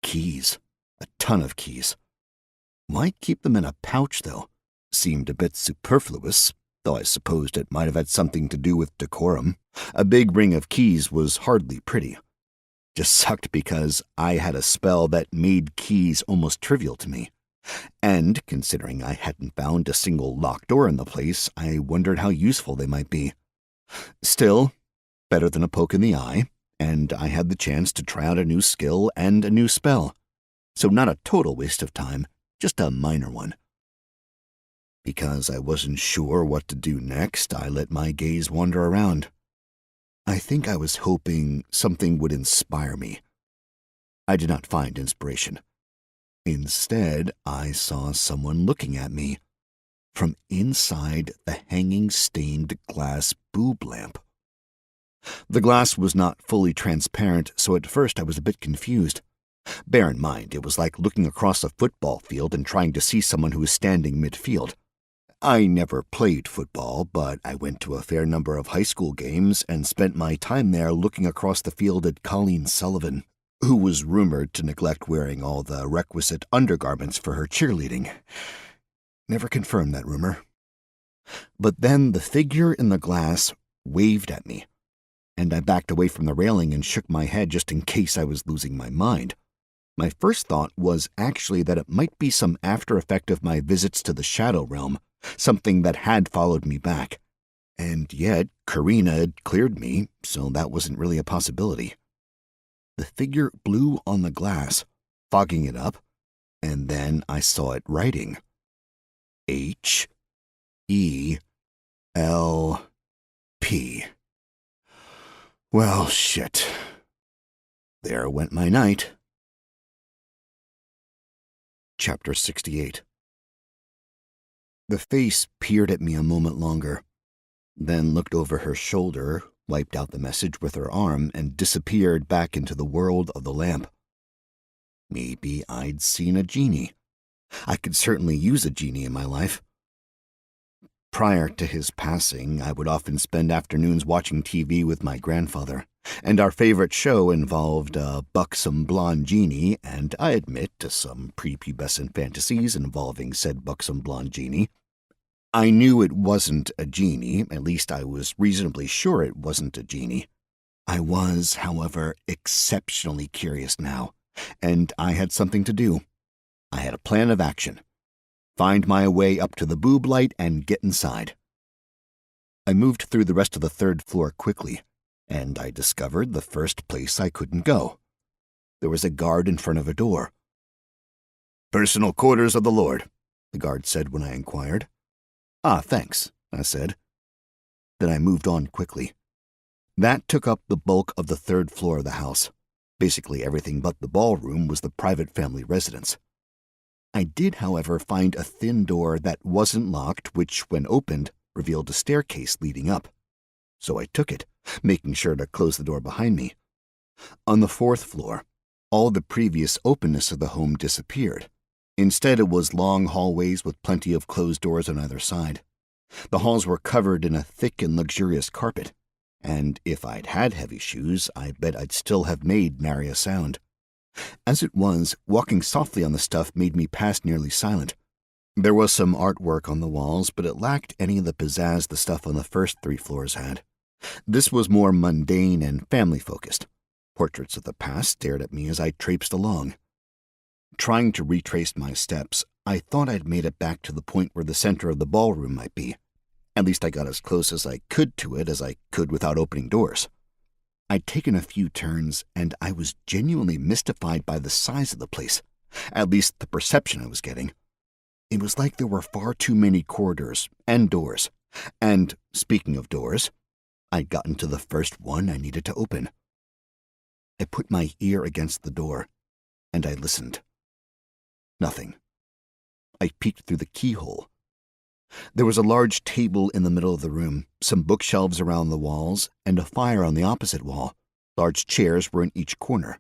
S2: Keys. A ton of keys. Why keep them in a pouch, though? Seemed a bit superfluous, though I supposed it might have had something to do with decorum. A big ring of keys was hardly pretty. Just sucked because I had a spell that made keys almost trivial to me. And, considering I hadn't found a single locked door in the place, I wondered how useful they might be. Still, better than a poke in the eye, and I had the chance to try out a new skill and a new spell. So not a total waste of time, just a minor one. Because I wasn't sure what to do next, I let my gaze wander around. I think I was hoping something would inspire me. I did not find inspiration. Instead, I saw someone looking at me from inside the hanging stained glass boob lamp. The glass was not fully transparent, so at first I was a bit confused. Bear in mind, it was like looking across a football field and trying to see someone who was standing midfield. I never played football, but I went to a fair number of high school games and spent my time there looking across the field at Colleen Sullivan, who was rumored to neglect wearing all the requisite undergarments for her cheerleading. Never confirmed that rumor. But then the figure in the glass waved at me, and I backed away from the railing and shook my head just in case I was losing my mind. My first thought was actually that it might be some after effect of my visits to the Shadow Realm, something that had followed me back. And yet, Karina had cleared me, so that wasn't really a possibility. The figure blew on the glass, fogging it up, and then I saw it writing. H-E-L-P. Well, shit. There went my night. Chapter 68. The face peered at me a moment longer, then looked over her shoulder, wiped out the message with her arm, and disappeared back into the world of the lamp. Maybe I'd seen a genie. I could certainly use a genie in my life. Prior to his passing, I would often spend afternoons watching TV with my grandfather, and our favorite show involved a buxom blonde genie, and I admit to some prepubescent fantasies involving said buxom blonde genie. I knew it wasn't a genie, at least I was reasonably sure it wasn't a genie. I was, however, exceptionally curious now, and I had something to do. I had a plan of action. Find my way up to the boob light and get inside. I moved through the rest of the third floor quickly, and I discovered the first place I couldn't go. There was a guard in front of a door. "Personal quarters of the Lord," the guard said when I inquired. "Ah, thanks," I said. Then I moved on quickly. That took up the bulk of the third floor of the house. Basically everything but the ballroom was the private family residence. I did, however, find a thin door that wasn't locked, which, when opened, revealed a staircase leading up. So I took it, making sure to close the door behind me. On the fourth floor, all the previous openness of the home disappeared. Instead, it was long hallways with plenty of closed doors on either side. The halls were covered in a thick and luxurious carpet, and if I'd had heavy shoes, I bet I'd still have made nary a sound. As it was, walking softly on the stuff made me pass nearly silent. There was some artwork on the walls, but it lacked any of the pizzazz the stuff on the first 3 floors had. This was more mundane and family-focused. Portraits of the past stared at me as I traipsed along. Trying to retrace my steps, I thought I'd made it back to the point where the center of the ballroom might be. At least I got as close as I could to it as I could without opening doors. I'd taken a few turns, and I was genuinely mystified by the size of the place, at least the perception I was getting. It was like there were far too many corridors and doors, and, speaking of doors, I'd gotten to the first one I needed to open. I put my ear against the door, and I listened. Nothing. I peeked through the keyhole. There was a large table in the middle of the room, some bookshelves around the walls, and a fire on the opposite wall. Large chairs were in each corner.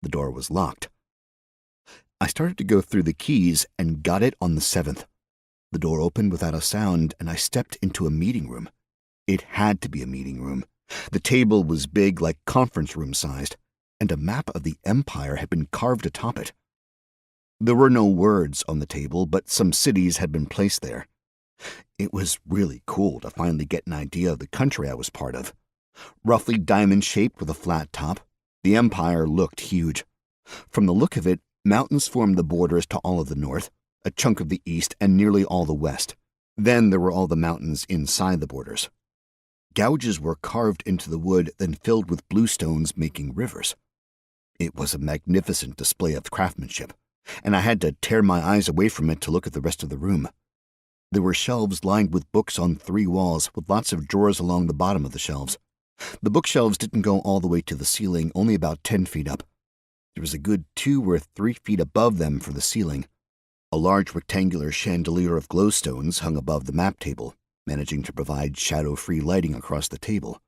S2: The door was locked. I started to go through the keys and got it on the 7th. The door opened without a sound, and I stepped into a meeting room. It had to be a meeting room. The table was big, like conference room sized, and a map of the Empire had been carved atop it. There were no words on the table, but some cities had been placed there. It was really cool to finally get an idea of the country I was part of. Roughly diamond-shaped with a flat top, the Empire looked huge. From the look of it, mountains formed the borders to all of the north, a chunk of the east, and nearly all the west. Then there were all the mountains inside the borders. Gouges were carved into the wood, then filled with bluestones, making rivers. It was a magnificent display of craftsmanship, and I had to tear my eyes away from it to look at the rest of the room. There were shelves lined with books on 3 walls, with lots of drawers along the bottom of the shelves. The bookshelves didn't go all the way to the ceiling, only about 10 feet up. There was a good 2 or 3 feet above them for the ceiling. A large rectangular chandelier of glowstones hung above the map table, managing to provide shadow-free lighting across the table.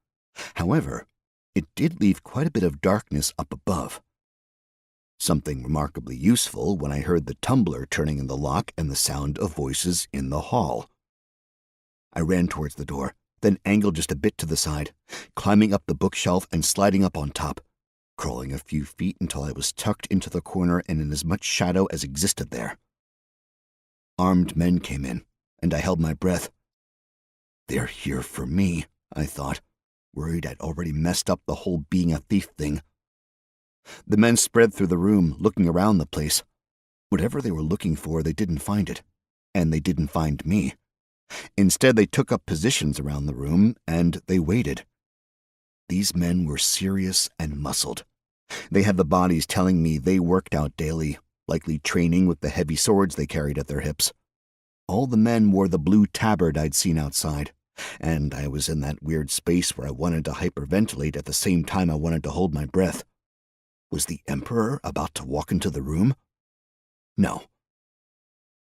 S2: However, it did leave quite a bit of darkness up above. Something remarkably useful when I heard the tumbler turning in the lock and the sound of voices in the hall. I ran towards the door, then angled just a bit to the side, climbing up the bookshelf and sliding up on top, crawling a few feet until I was tucked into the corner and in as much shadow as existed there. Armed men came in, and I held my breath. They're here for me, I thought, worried I'd already messed up the whole being a thief thing. The men spread through the room, looking around the place. Whatever they were looking for, they didn't find it, and they didn't find me. Instead, they took up positions around the room, and they waited. These men were serious and muscled, They had the bodies telling me they worked out daily, likely training with the heavy swords they carried at their hips. All the men wore the blue tabard I'd seen outside, and I was in that weird space where I wanted to hyperventilate at the same time I wanted to hold my breath. Was the Emperor about to walk into the room? No.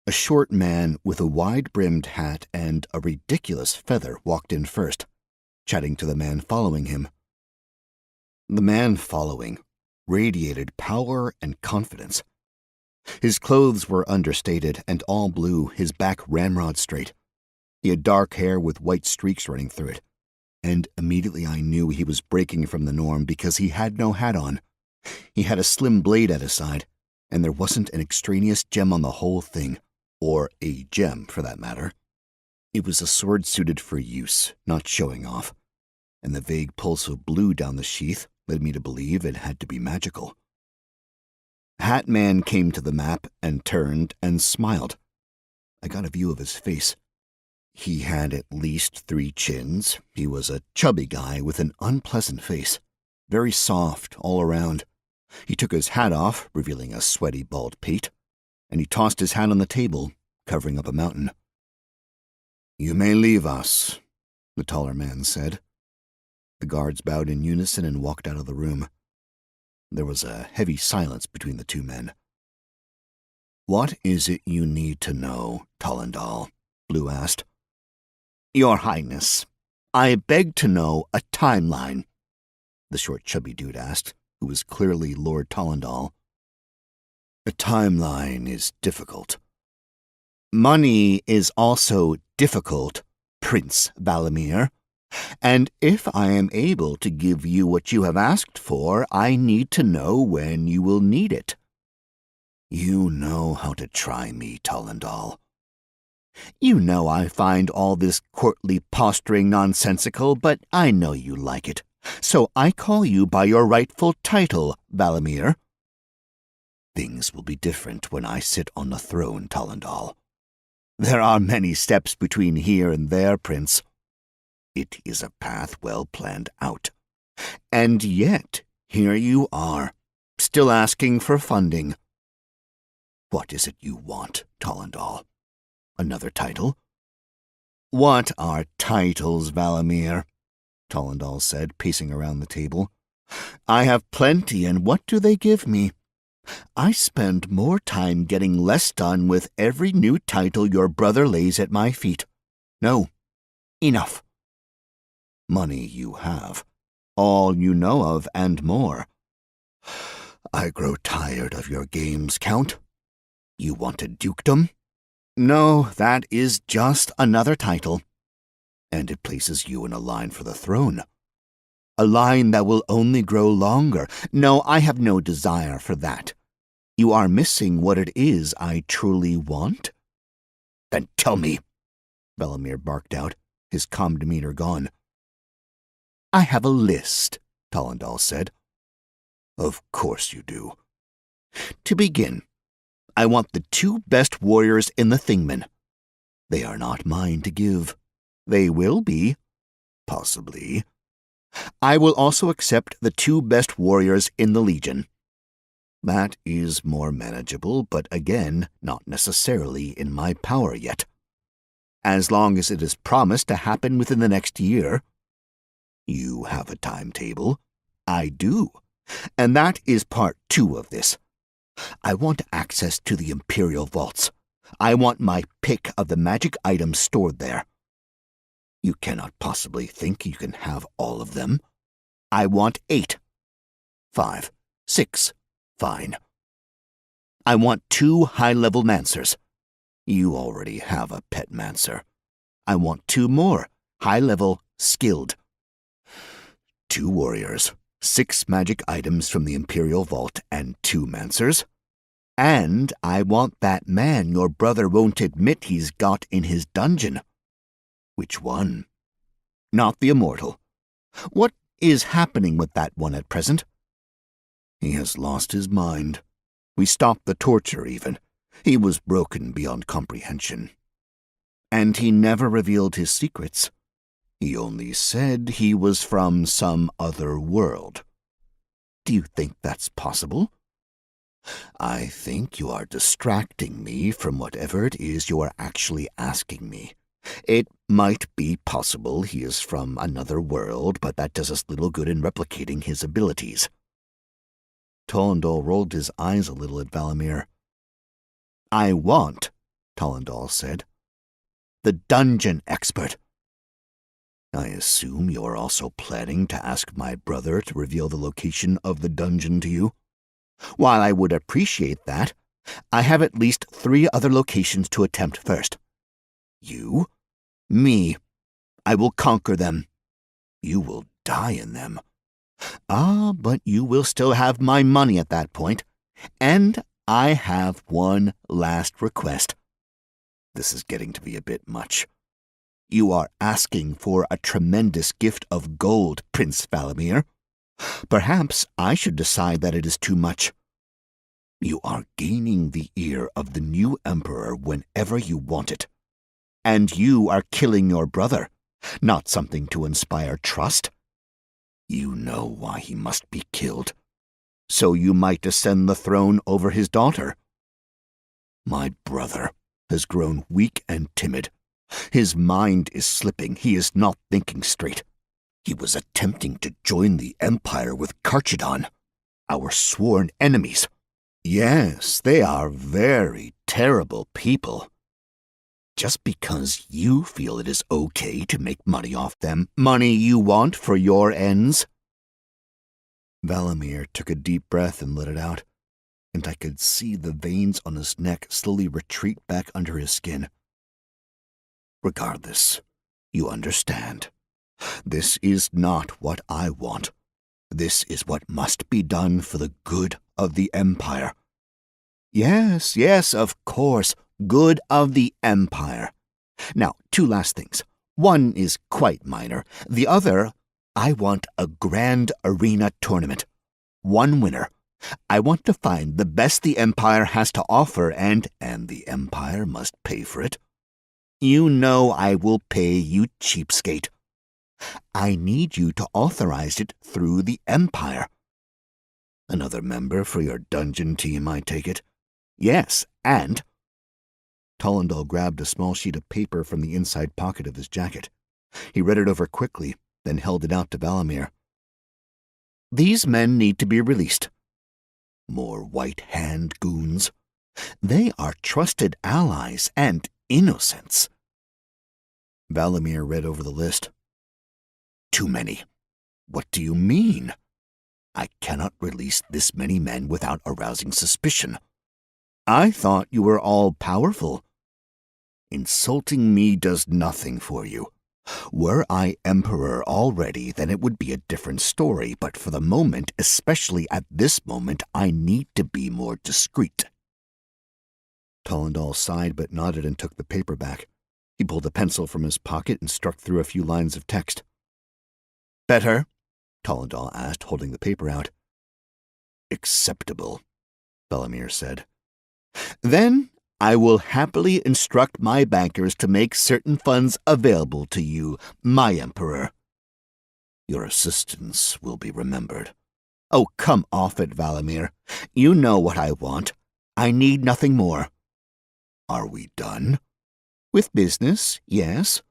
S2: A short man with a wide-brimmed hat and a ridiculous feather walked in first, chatting to the man following him. The man following radiated power and confidence. His clothes were understated and all blue, his back ramrod straight. He had dark hair with white streaks running through it, and immediately I knew he was breaking from the norm because he had no hat on. He had a slim blade at his side, and there wasn't an extraneous gem on the whole thing, or a gem for that matter. It was a sword suited for use, not showing off, and the vague pulse of blue down the sheath led me to believe it had to be magical. Hat Man came to the map and turned and smiled. I got a view of his face. He had at least 3 chins. He was a chubby guy with an unpleasant face, very soft all around. He took his hat off, revealing a sweaty bald pate, and he tossed his hat on the table, covering up a mountain. "You may leave us," the taller man said. The guards bowed in unison and walked out of the room. There was a heavy silence between the two men. "What is it you need to know, Tollendal?" Blue asked. "Your Highness, I beg to know a timeline," the short chubby dude asked, who was clearly Lord Tollendal. "A timeline is difficult." "Money is also difficult, Prince Valamir. And if I am able to give you what you have asked for, I need to know when you will need it." "You know how to try me, Tollendal." "You know I find all this courtly posturing nonsensical, but I know you like it. So I call you by your rightful title, Valamir." "Things will be different when I sit on the throne, Tollendal." "There are many steps between here and there, Prince." "It is a path well planned out. And yet, here you are, still asking for funding." "What is it you want, Tollendal? Another title?" "What are titles, Valamir?" Tollendal said, pacing around the table. "I have plenty, and what do they give me? I spend more time getting less done with every new title your brother lays at my feet. No, enough. Money you have, all you know of and more. I grow tired of your games, Count. You want a dukedom? No, that is just another title. And it places you in a line for the throne. A line that will only grow longer. No, I have no desire for that. You are missing what it is I truly want? Then tell me, Valamir barked out, his calm demeanor gone. I have a list, Tollendal said. Of course you do. To begin, I want the 2 best warriors in the Thingmen. They are not mine to give. They will be. Possibly. I will also accept the 2 best warriors in the Legion. That is more manageable, but again, not necessarily in my power yet. As long as it is promised to happen within the next year. You have a timetable. I do. And that is part 2 of this. I want access to the Imperial Vaults. I want my pick of the magic items stored there. You cannot possibly think you can have all of them. I want 8. 5. 6. Fine. I want 2 high-level Mancers. You already have a pet Mancer. I want 2 more, high-level, skilled. 2 warriors, 6 magic items from the Imperial Vault, and 2 Mancers. And I want that man your brother won't admit he's got in his dungeon. Which one? Not the immortal. What is happening with that one at present? He has lost his mind. We stopped the torture, even. He was broken beyond comprehension. And he never revealed his secrets. He only said he was from some other world. Do you think that's possible? I think you are distracting me from whatever it is you are actually asking me. It might be possible he is from another world, but that does us little good in replicating his abilities. Tollendal rolled his eyes a little at Valamir. I want, Tollendal said, the dungeon expert. I assume you are also planning to ask my brother to reveal the location of the dungeon to you? While I would appreciate that, I have at least 3 other locations to attempt first. You? Me. I will conquer them. You will die in them. But you will still have my money at that point. And I have one last request. This is getting to be a bit much. You are asking for a tremendous gift of gold, Prince Valamir. Perhaps I should decide that it is too much. You are gaining the ear of the new emperor whenever you want it. And you are killing your brother, not something to inspire trust. You know why he must be killed, so you might ascend the throne over his daughter. My brother has grown weak and timid. His mind is slipping. He is not thinking straight. He was attempting to join the Empire with Carchedon, our sworn enemies. Yes, they are very terrible people. Just because you feel it is okay to make money off them, money you want for your ends? Valamir took a deep breath and let it out, and I could see the veins on his neck slowly retreat back under his skin. Regardless, you understand. This is not what I want. This is what must be done for the good of the Empire. Yes, of course, good of the Empire. Now, 2 last things. One is quite minor. The other, I want a grand arena tournament. 1 winner. I want to find the best the Empire has to offer, and the Empire must pay for it. You know I will pay, you cheapskate. I need you to authorize it through the Empire. Another member for your dungeon team, I take it? Yes, and... Tollendal grabbed a small sheet of paper from the inside pocket of his jacket. He read it over quickly, then held it out to Valamir. These men need to be released. More white-hand goons. They are trusted allies and innocents. Valamir read over the list. Too many. What do you mean? I cannot release this many men without arousing suspicion. I thought you were all-powerful. Insulting me does nothing for you. Were I emperor already, then it would be a different story, but for the moment, especially at this moment, I need to be more discreet. Tollendal sighed but nodded and took the paper back. He pulled a pencil from his pocket and struck through a few lines of text. Better? Tollendal asked, holding the paper out. Acceptable, Valamir said. Then I will happily instruct my bankers to make certain funds available to you, my emperor. Your assistance will be remembered. Oh, come off it, Valamir. You know what I want. I need nothing more. Are we done? With business, yes.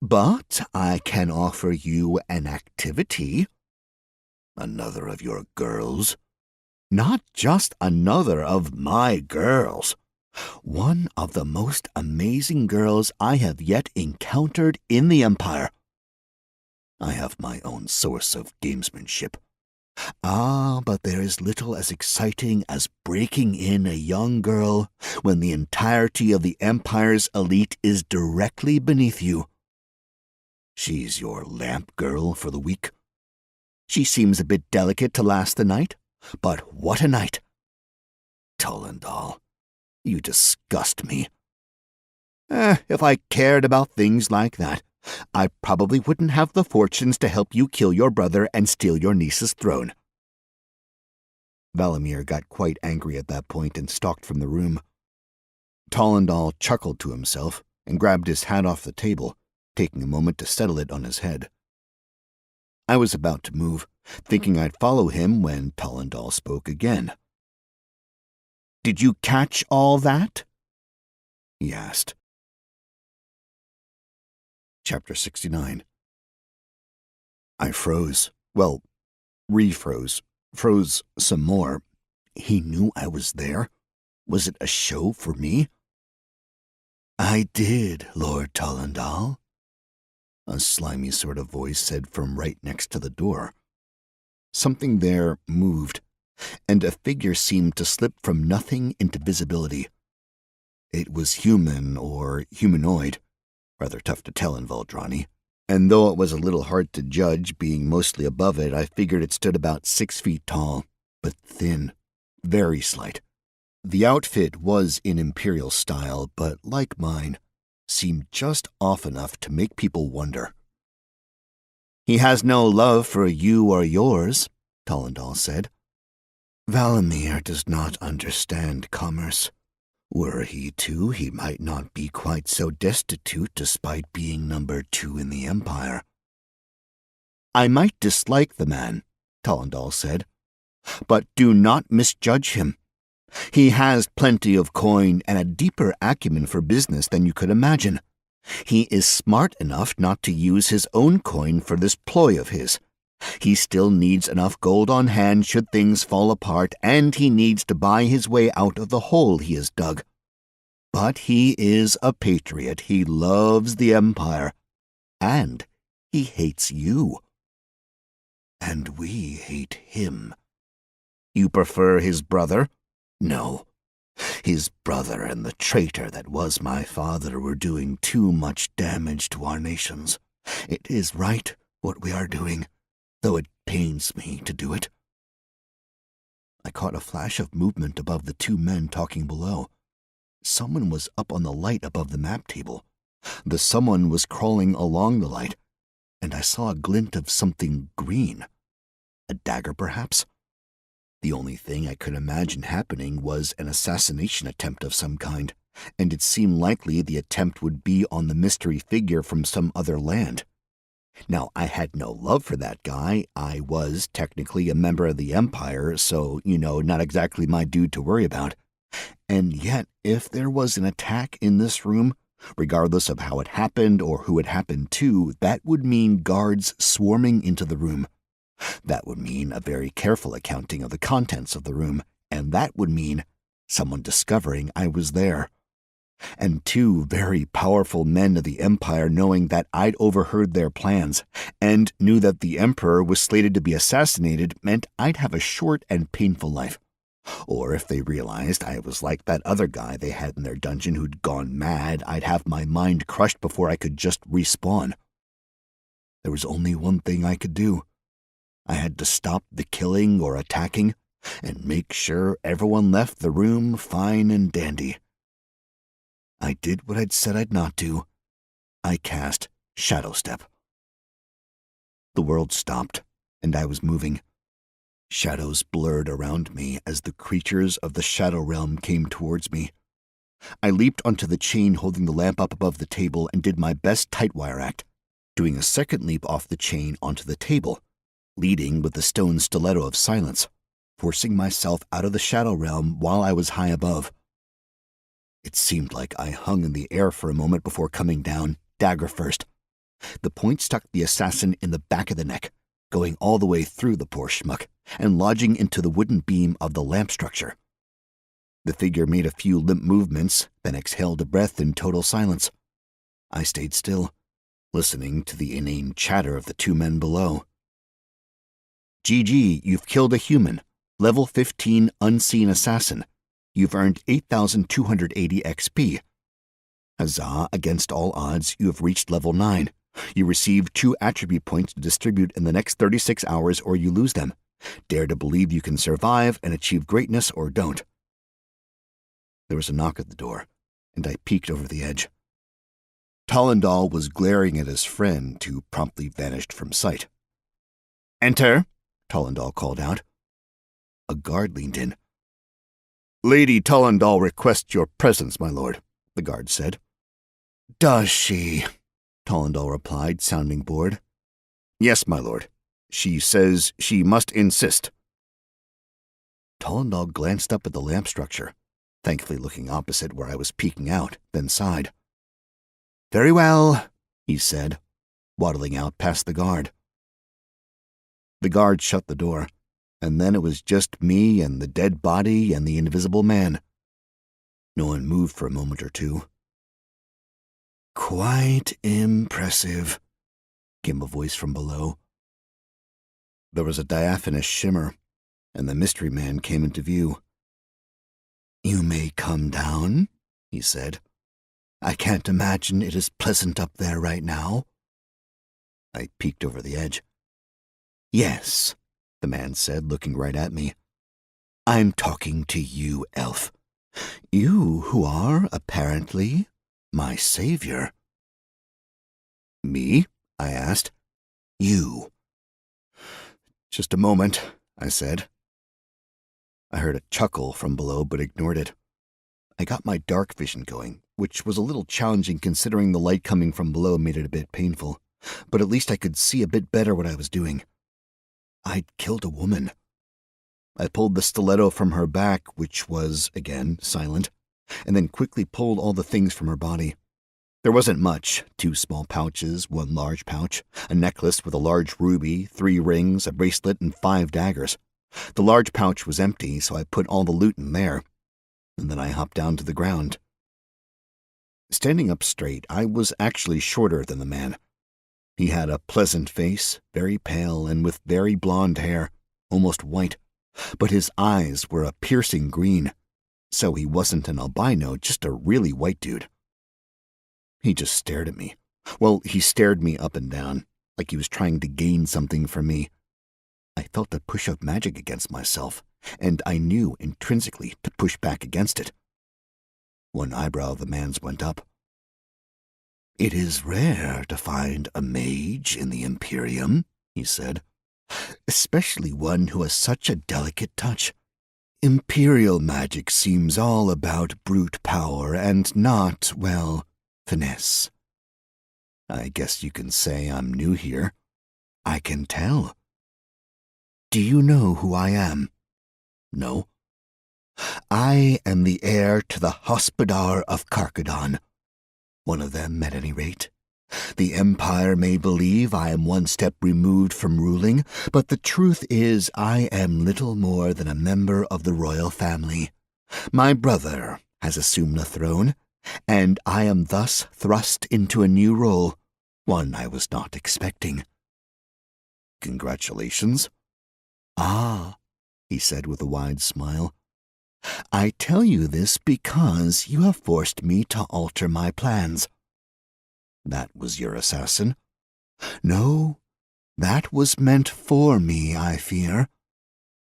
S2: But I can offer you an activity. Another of your girls. Not just another of my girls. One of the most amazing girls I have yet encountered in the Empire. I have my own source of gamesmanship. But there is little as exciting as breaking in a young girl when the entirety of the Empire's elite is directly beneath you. She's your lamp girl for the week. She seems a bit delicate to last the night, but what a night! Tollendal, you disgust me. If I cared about things like that, I probably wouldn't have the fortunes to help you kill your brother and steal your niece's throne. Valamir got quite angry at that point and stalked from the room. Tollendal chuckled to himself and grabbed his hat off the table, taking a moment to settle it on his head. I was about to move, thinking I'd follow him when Tollendal spoke again. "Did you catch all that?" he asked. Chapter 69. I froze. Well, refroze. Froze some more. He knew I was there? Was it a show for me? "I did, Lord Tollendal," a slimy sort of voice said from right next to the door. Something there moved, and a figure seemed to slip from nothing into visibility. It was human or humanoid, rather tough to tell in Valdrani, and though it was a little hard to judge, being mostly above it, I figured it stood about 6 feet tall, but thin, very slight. The outfit was in Imperial style, but like mine, seemed just off enough to make people wonder. "He has no love for you or yours," Tollendal said. "Valamir does not understand commerce. Were he to, he might not be quite so destitute despite being number 2 in the Empire." "I might dislike the man," Tollendal said, "but do not misjudge him. He has plenty of coin and a deeper acumen for business than you could imagine. He is smart enough not to use his own coin for this ploy of his. He still needs enough gold on hand should things fall apart, and he needs to buy his way out of the hole he has dug. But he is a patriot. He loves the Empire. And he hates you. And we hate him. You prefer his brother? No. His brother and the traitor that was my father were doing too much damage to our nations. It is right what we are doing, though it pains me to do it." I caught a flash of movement above the 2 men talking below. Someone was up on the light above the map table. The someone was crawling along the light, and I saw a glint of something green. A dagger, perhaps? The only thing I could imagine happening was an assassination attempt of some kind, and it seemed likely the attempt would be on the mystery figure from some other land. Now, I had no love for that guy. I was technically a member of the Empire, so, not exactly my dude to worry about. And yet, if there was an attack in this room, regardless of how it happened or who it happened to, that would mean guards swarming into the room. That would mean a very careful accounting of the contents of the room, and that would mean someone discovering I was there. And 2 very powerful men of the Empire knowing that I'd overheard their plans, and knew that the Emperor was slated to be assassinated, meant I'd have a short and painful life. Or if they realized I was like that other guy they had in their dungeon who'd gone mad, I'd have my mind crushed before I could just respawn. There was only one thing I could do. I had to stop the killing or attacking, and make sure everyone left the room fine and dandy. I did what I'd said I'd not do. I cast Shadow Step. The world stopped, and I was moving. Shadows blurred around me as the creatures of the Shadow Realm came towards me. I leaped onto the chain holding the lamp up above the table and did my best tightwire act, doing a second leap off the chain onto the table, leading with the stone stiletto of silence, forcing myself out of the Shadow Realm while I was high above. It seemed like I hung in the air for a moment before coming down, dagger first. The point struck the assassin in the back of the neck, going all the way through the poor schmuck, and lodging into the wooden beam of the lamp structure. The figure made a few limp movements, then exhaled a breath in total silence. I stayed still, listening to the inane chatter of the 2 men below. "GG, you've killed a human. Level 15 unseen assassin. You've earned 8,280 XP. Huzzah, against all odds, you have reached level 9. You receive 2 attribute points to distribute in the next 36 hours or you lose them. Dare to believe you can survive and achieve greatness or don't." There was a knock at the door, and I peeked over the edge. Tollendal was glaring at his friend, who promptly vanished from sight. "Enter," Tollendal called out. A guard leaned in. "Lady Tollendal requests your presence, my lord," the guard said. "Does she?" Tollendal replied, sounding bored. "Yes, my lord. She says she must insist. Tolendal glanced up at the lamp structure, thankfully looking opposite where I was peeking out, then sighed. Very well, he said, waddling out past the guard. The guard shut the door, and then it was just me and the dead body and the invisible man. No one moved for a moment or two. Quite impressive, came a voice from below. There was a diaphanous shimmer, and the mystery man came into view. You may come down, he said. I can't imagine it is pleasant up there right now. I peeked over the edge. Yes, the man said, looking right at me. I'm talking to you, elf. You who are, apparently, my savior. Me? I asked. You. Just a moment, I said. I heard a chuckle from below, but ignored it. I got my dark vision going, which was a little challenging considering the light coming from below made it a bit painful, but at least I could see a bit better what I was doing. I'd killed a woman. I pulled the stiletto from her back, which was, again, silent, and then quickly pulled all the things from her body. There wasn't much, 2 small pouches, 1 large pouch, a necklace with a large ruby, 3 rings, a bracelet, and 5 daggers. The large pouch was empty, so I put all the loot in there, and then I hopped down to the ground. Standing up straight, I was actually shorter than the man. He had a pleasant face, very pale and with very blonde hair, almost white, but his eyes were a piercing green, so he wasn't an albino, just a really white dude. He just stared at me. Well, he stared me up and down, like he was trying to gain something from me. I felt a push of magic against myself, and I knew intrinsically to push back against it. One eyebrow of the man's went up. It is rare to find a mage in the Imperium, he said, especially one who has such a delicate touch. Imperial magic seems all about brute power and not, well, finesse. I guess you can say I'm new here. I can tell. Do you know who I am? No. I am the heir to the Hospodar of Karkadon. One of them, at any rate. The Empire may believe I am 1 step removed from ruling, but the truth is I am little more than a member of the royal family. My brother has assumed the throne, and I am thus thrust into a new role, one I was not expecting. Congratulations. Ah, he said with a wide smile. I tell you this because you have forced me to alter my plans. That was your assassin? No, that was meant for me, I fear.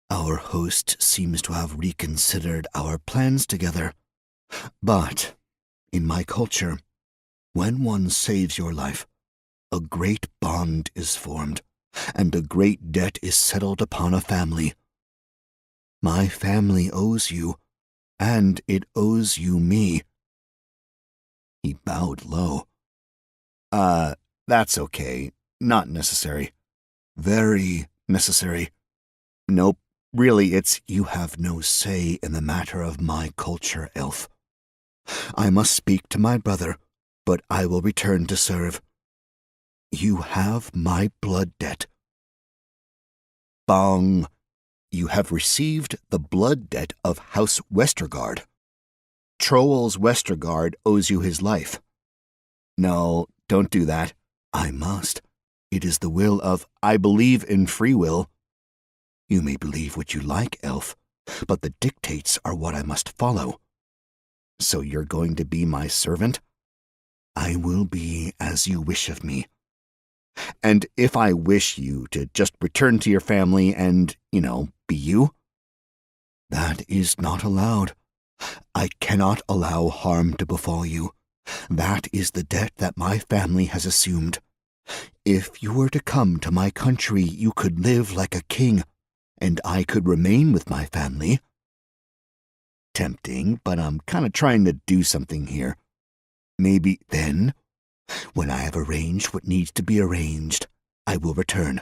S2: Our host seems to have reconsidered our plans together. But, in my culture, when one saves your life, a great bond is formed, and a great debt is settled upon a family. My family owes you, and it owes you me. He bowed low. That's okay. Not necessary. Very necessary. Nope, really, it's you have no say in the matter of my culture, elf. I must speak to my brother, but I will return to serve. You have my blood debt. Bong. You have received the blood debt of House Westergaard. Troels Westergaard owes you his life. No, don't do that. I must. It is the will of... I believe in free will. You may believe what you like, elf, but the dictates are what I must follow. So you're going to be my servant? I will be as you wish of me. And if I wish you to just return to your family and, be you? That is not allowed. I cannot allow harm to befall you. That is the debt that my family has assumed. If you were to come to my country, you could live like a king, and I could remain with my family. Tempting, but I'm kind of trying to do something here. Maybe then, when I have arranged what needs to be arranged, I will return.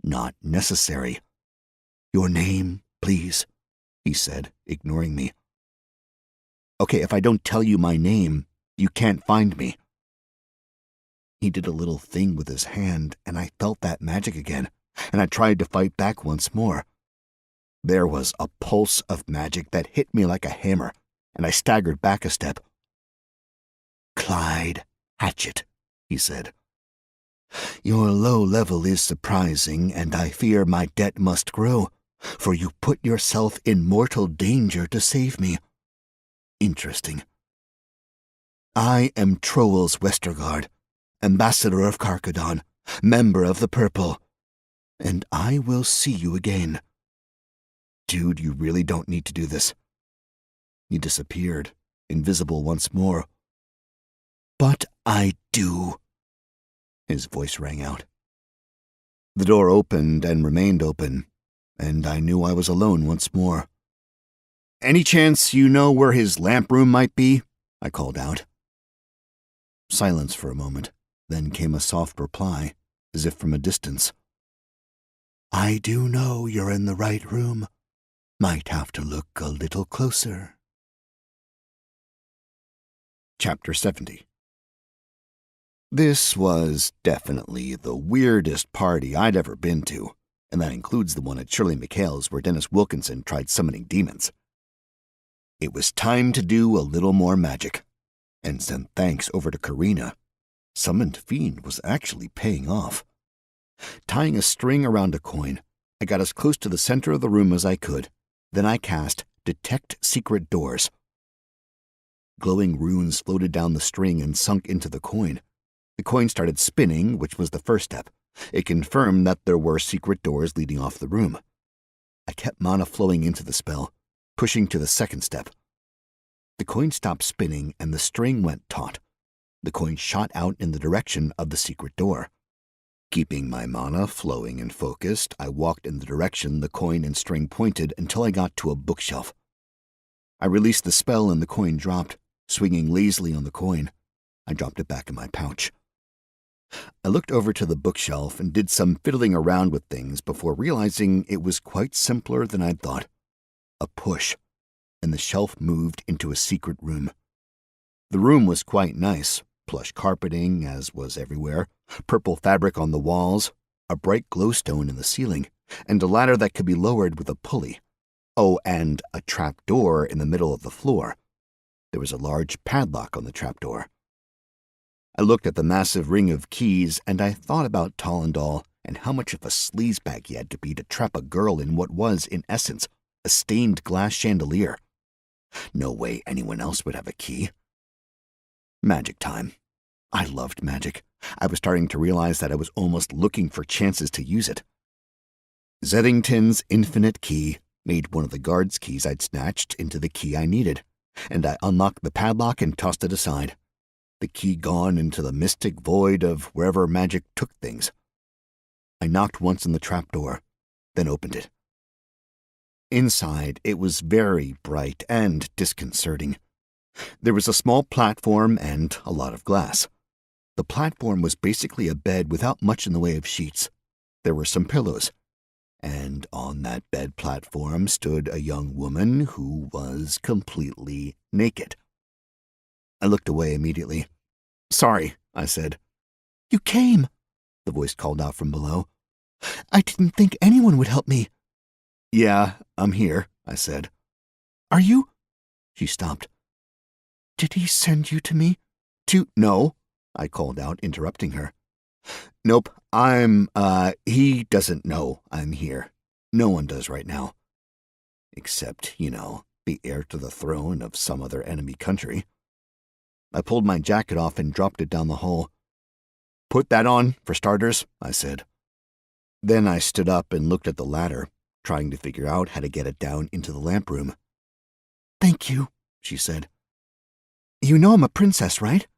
S2: not necessary. "Your name, please," he said, ignoring me. "Okay, if I don't tell you my name, you can't find me." He did a little thing with his hand, and I felt that magic again, and I tried to fight back once more. There was a pulse of magic that hit me like a hammer, and I staggered back a step. "Clyde Hatchet," he said. "Your low level is surprising, and I fear my debt must grow, for you put yourself in mortal danger to save me. Interesting. I am Troels Westergaard, Ambassador of Karkadon, member of the Purple, and I will see you again." "Dude, you really don't need to do this." He disappeared, invisible once more. "But I do," his voice rang out. The door opened and remained open, and I knew I was alone once more. "Any chance you know where his lamp room might be?" I called out. Silence for a moment, then came a soft reply, as if from a distance. "I do know you're in the right room. Might have to look a little closer." Chapter 70. This was definitely the weirdest party I'd ever been to, and that includes the one at Shirley MacHale's where Dennis Wilkinson tried summoning demons. It was time to do a little more magic, and send thanks over to Karina. Summoned Fiend was actually paying off. Tying a string around a coin, I got as close to the center of the room as I could. Then I cast Detect Secret Doors. Glowing runes floated down the string and sunk into the coin. The coin started spinning, which was the first step. It confirmed that there were secret doors leading off the room. I kept mana flowing into the spell, pushing to the second step. The coin stopped spinning and the string went taut. The coin shot out in the direction of the secret door. Keeping my mana flowing and focused, I walked in the direction the coin and string pointed until I got to a bookshelf. I released the spell and the coin dropped, swinging lazily on the coin. I dropped it back in my pouch. I looked over to the bookshelf and did some fiddling around with things before realizing it was quite simpler than I'd thought. A push, and the shelf moved into a secret room. The room was quite nice, plush carpeting, as was everywhere, purple fabric on the walls, a bright glowstone in the ceiling, and a ladder that could be lowered with a pulley. Oh, and a trap door in the middle of the floor. There was a large padlock on the trap door. I looked at the massive ring of keys, and I thought about Tollendal and how much of a sleazebag he had to be to trap a girl in what was, in essence, a stained glass chandelier. No way anyone else would have a key. Magic time. I loved magic. I was starting to realize that I was almost looking for chances to use it. Zeddington's infinite key made one of the guard's keys I'd snatched into the key I needed, and I unlocked the padlock and tossed it aside. The key gone into the mystic void of wherever magic took things. I knocked once on the trapdoor, then opened it. Inside, it was very bright and disconcerting. There was a small platform and a lot of glass. The platform was basically a bed without much in the way of sheets. There were some pillows, and on that bed platform stood a young woman who was completely naked. I looked away immediately. "Sorry," I said. "You came," the voice called out from below. "I didn't think anyone would help me." "Yeah, I'm here," I said. "Are you—" She stopped. "Did he send you to me?" "No," I called out, interrupting her. "Nope, he doesn't know I'm here. No one does right now. Except, the heir to the throne of some other enemy country." I pulled my jacket off and dropped it down the hall. "Put that on, for starters," I said. Then I stood up and looked at the ladder, trying to figure out how to get it down into the lamp room. "Thank you," she said. "You know I'm a princess, right?"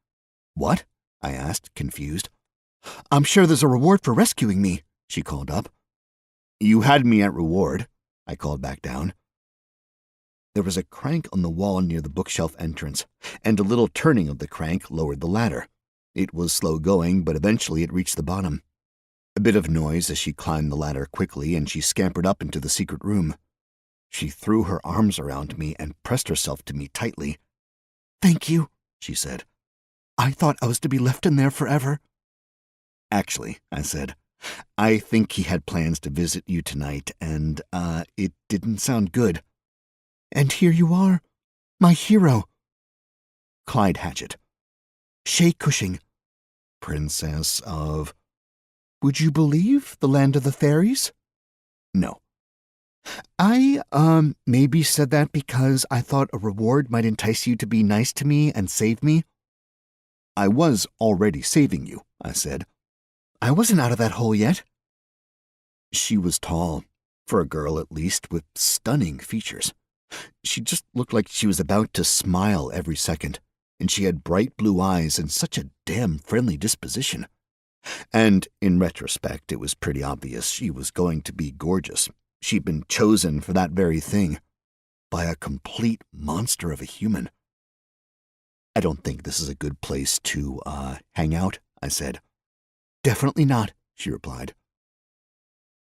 S2: "What?" I asked, confused. "I'm sure there's a reward for rescuing me," she called up. "You had me at reward," I called back down. There was a crank on the wall near the bookshelf entrance, and a little turning of the crank lowered the ladder. It was slow going, but eventually it reached the bottom. A bit of noise as she climbed the ladder quickly, and she scampered up into the secret room. She threw her arms around me and pressed herself to me tightly. "Thank you," she said. "I thought I was to be left in there forever." "Actually," I said, "I think he had plans to visit you tonight, and, it didn't sound good." "And here you are, my hero." Clyde Hatchet. Shay Cushing. Princess of... Would you believe the land of the fairies? No. I, maybe said that because I thought a reward might entice you to be nice to me and save me. I was already saving you, I said. I wasn't out of that hole yet. She was tall, for a girl at least, with stunning features. She just looked like she was about to smile every second, and she had bright blue eyes and such a damn friendly disposition. And in retrospect, it was pretty obvious she was going to be gorgeous. She'd been chosen for that very thing, by a complete monster of a human. I don't think this is a good place to, hang out, I said. Definitely not, she replied.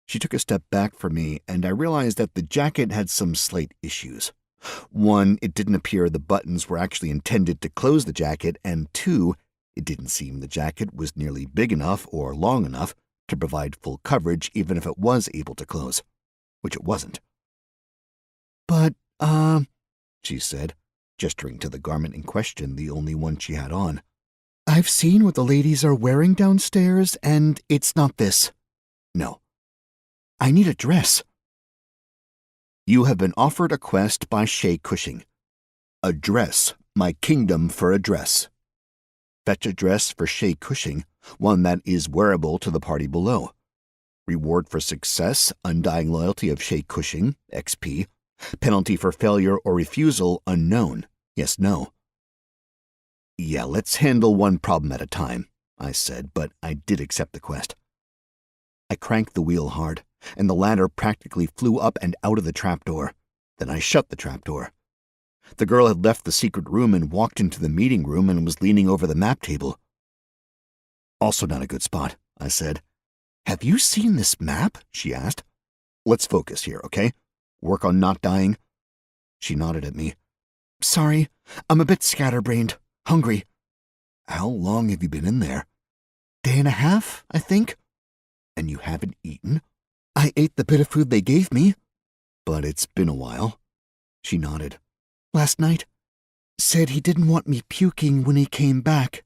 S2: She took a step back from me, and I realized that the jacket had some slight issues. One, it didn't appear the buttons were actually intended to close the jacket, and two, it didn't seem the jacket was nearly big enough or long enough to provide full coverage even if it was able to close, which it wasn't. But, she said, gesturing to the garment in question, the only one she had on. I've seen what the ladies are wearing downstairs, and it's not this. No. I need a dress. You have been offered a quest by Shay Cushing. Address my kingdom for a dress. Fetch a dress for Shay Cushing, one that is wearable to the party below. Reward for success, undying loyalty of Shay Cushing, XP. Penalty for failure or refusal, unknown. Yes, no. Yeah, let's handle one problem at a time, I said, but I did accept the quest. I cranked the wheel hard, and the ladder practically flew up and out of the trapdoor. Then I shut the trapdoor. The girl had left the secret room and walked into the meeting room and was leaning over the map table. Also not a good spot, I said. Have you seen this map? She asked. Let's focus here, okay? Work on not dying. She nodded at me. Sorry, I'm a bit scatterbrained. Hungry. How long have you been in there? Day and a half, I think. And you haven't eaten? I ate the bit of food they gave me. But it's been a while. She nodded. Last night. Said he didn't want me puking when he came back.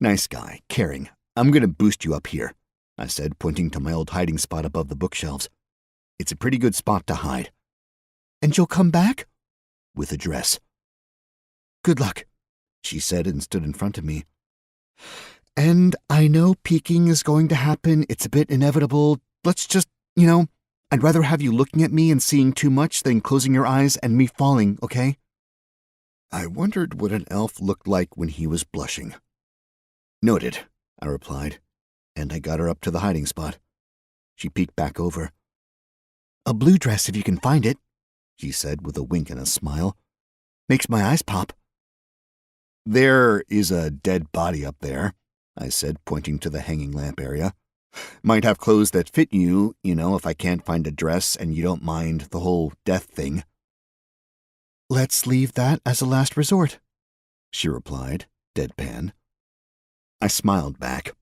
S2: Nice guy, caring. I'm going to boost you up here, I said, pointing to my old hiding spot above the bookshelves. It's a pretty good spot to hide. And you'll come back? With a dress. Good luck, she said and stood in front of me. And I know peeking is going to happen. It's a bit inevitable. Let's just, I'd rather have you looking at me and seeing too much than closing your eyes and me falling, okay? I wondered what an elf looked like when he was blushing. Noted, I replied, and I got her up to the hiding spot. She peeked back over. A blue dress if you can find it, she said with a wink and a smile. Makes my eyes pop. There is a dead body up there, I said, pointing to the hanging lamp area. Might have clothes that fit you, if I can't find a dress and you don't mind the whole death thing. Let's leave that as a last resort, she replied, deadpan. I smiled back,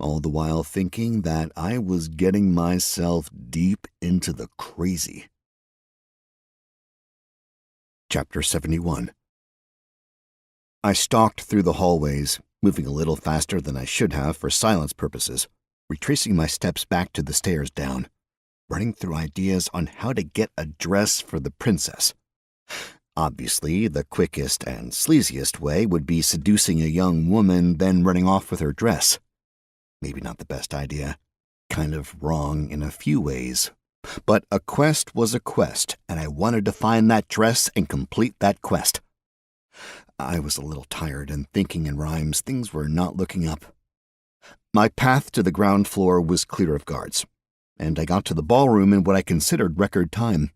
S2: all the while thinking that I was getting myself deep into the crazy. Chapter 71. I stalked through the hallways, moving a little faster than I should have for silence purposes, retracing my steps back to the stairs down, running through ideas on how to get a dress for the princess. Obviously, the quickest and sleaziest way would be seducing a young woman, then running off with her dress. Maybe not the best idea. Kind of wrong in a few ways. But a quest was a quest, and I wanted to find that dress and complete that quest. I was a little tired, and thinking in rhymes, things were not looking up. My path to the ground floor was clear of guards, and I got to the ballroom in what I considered record time.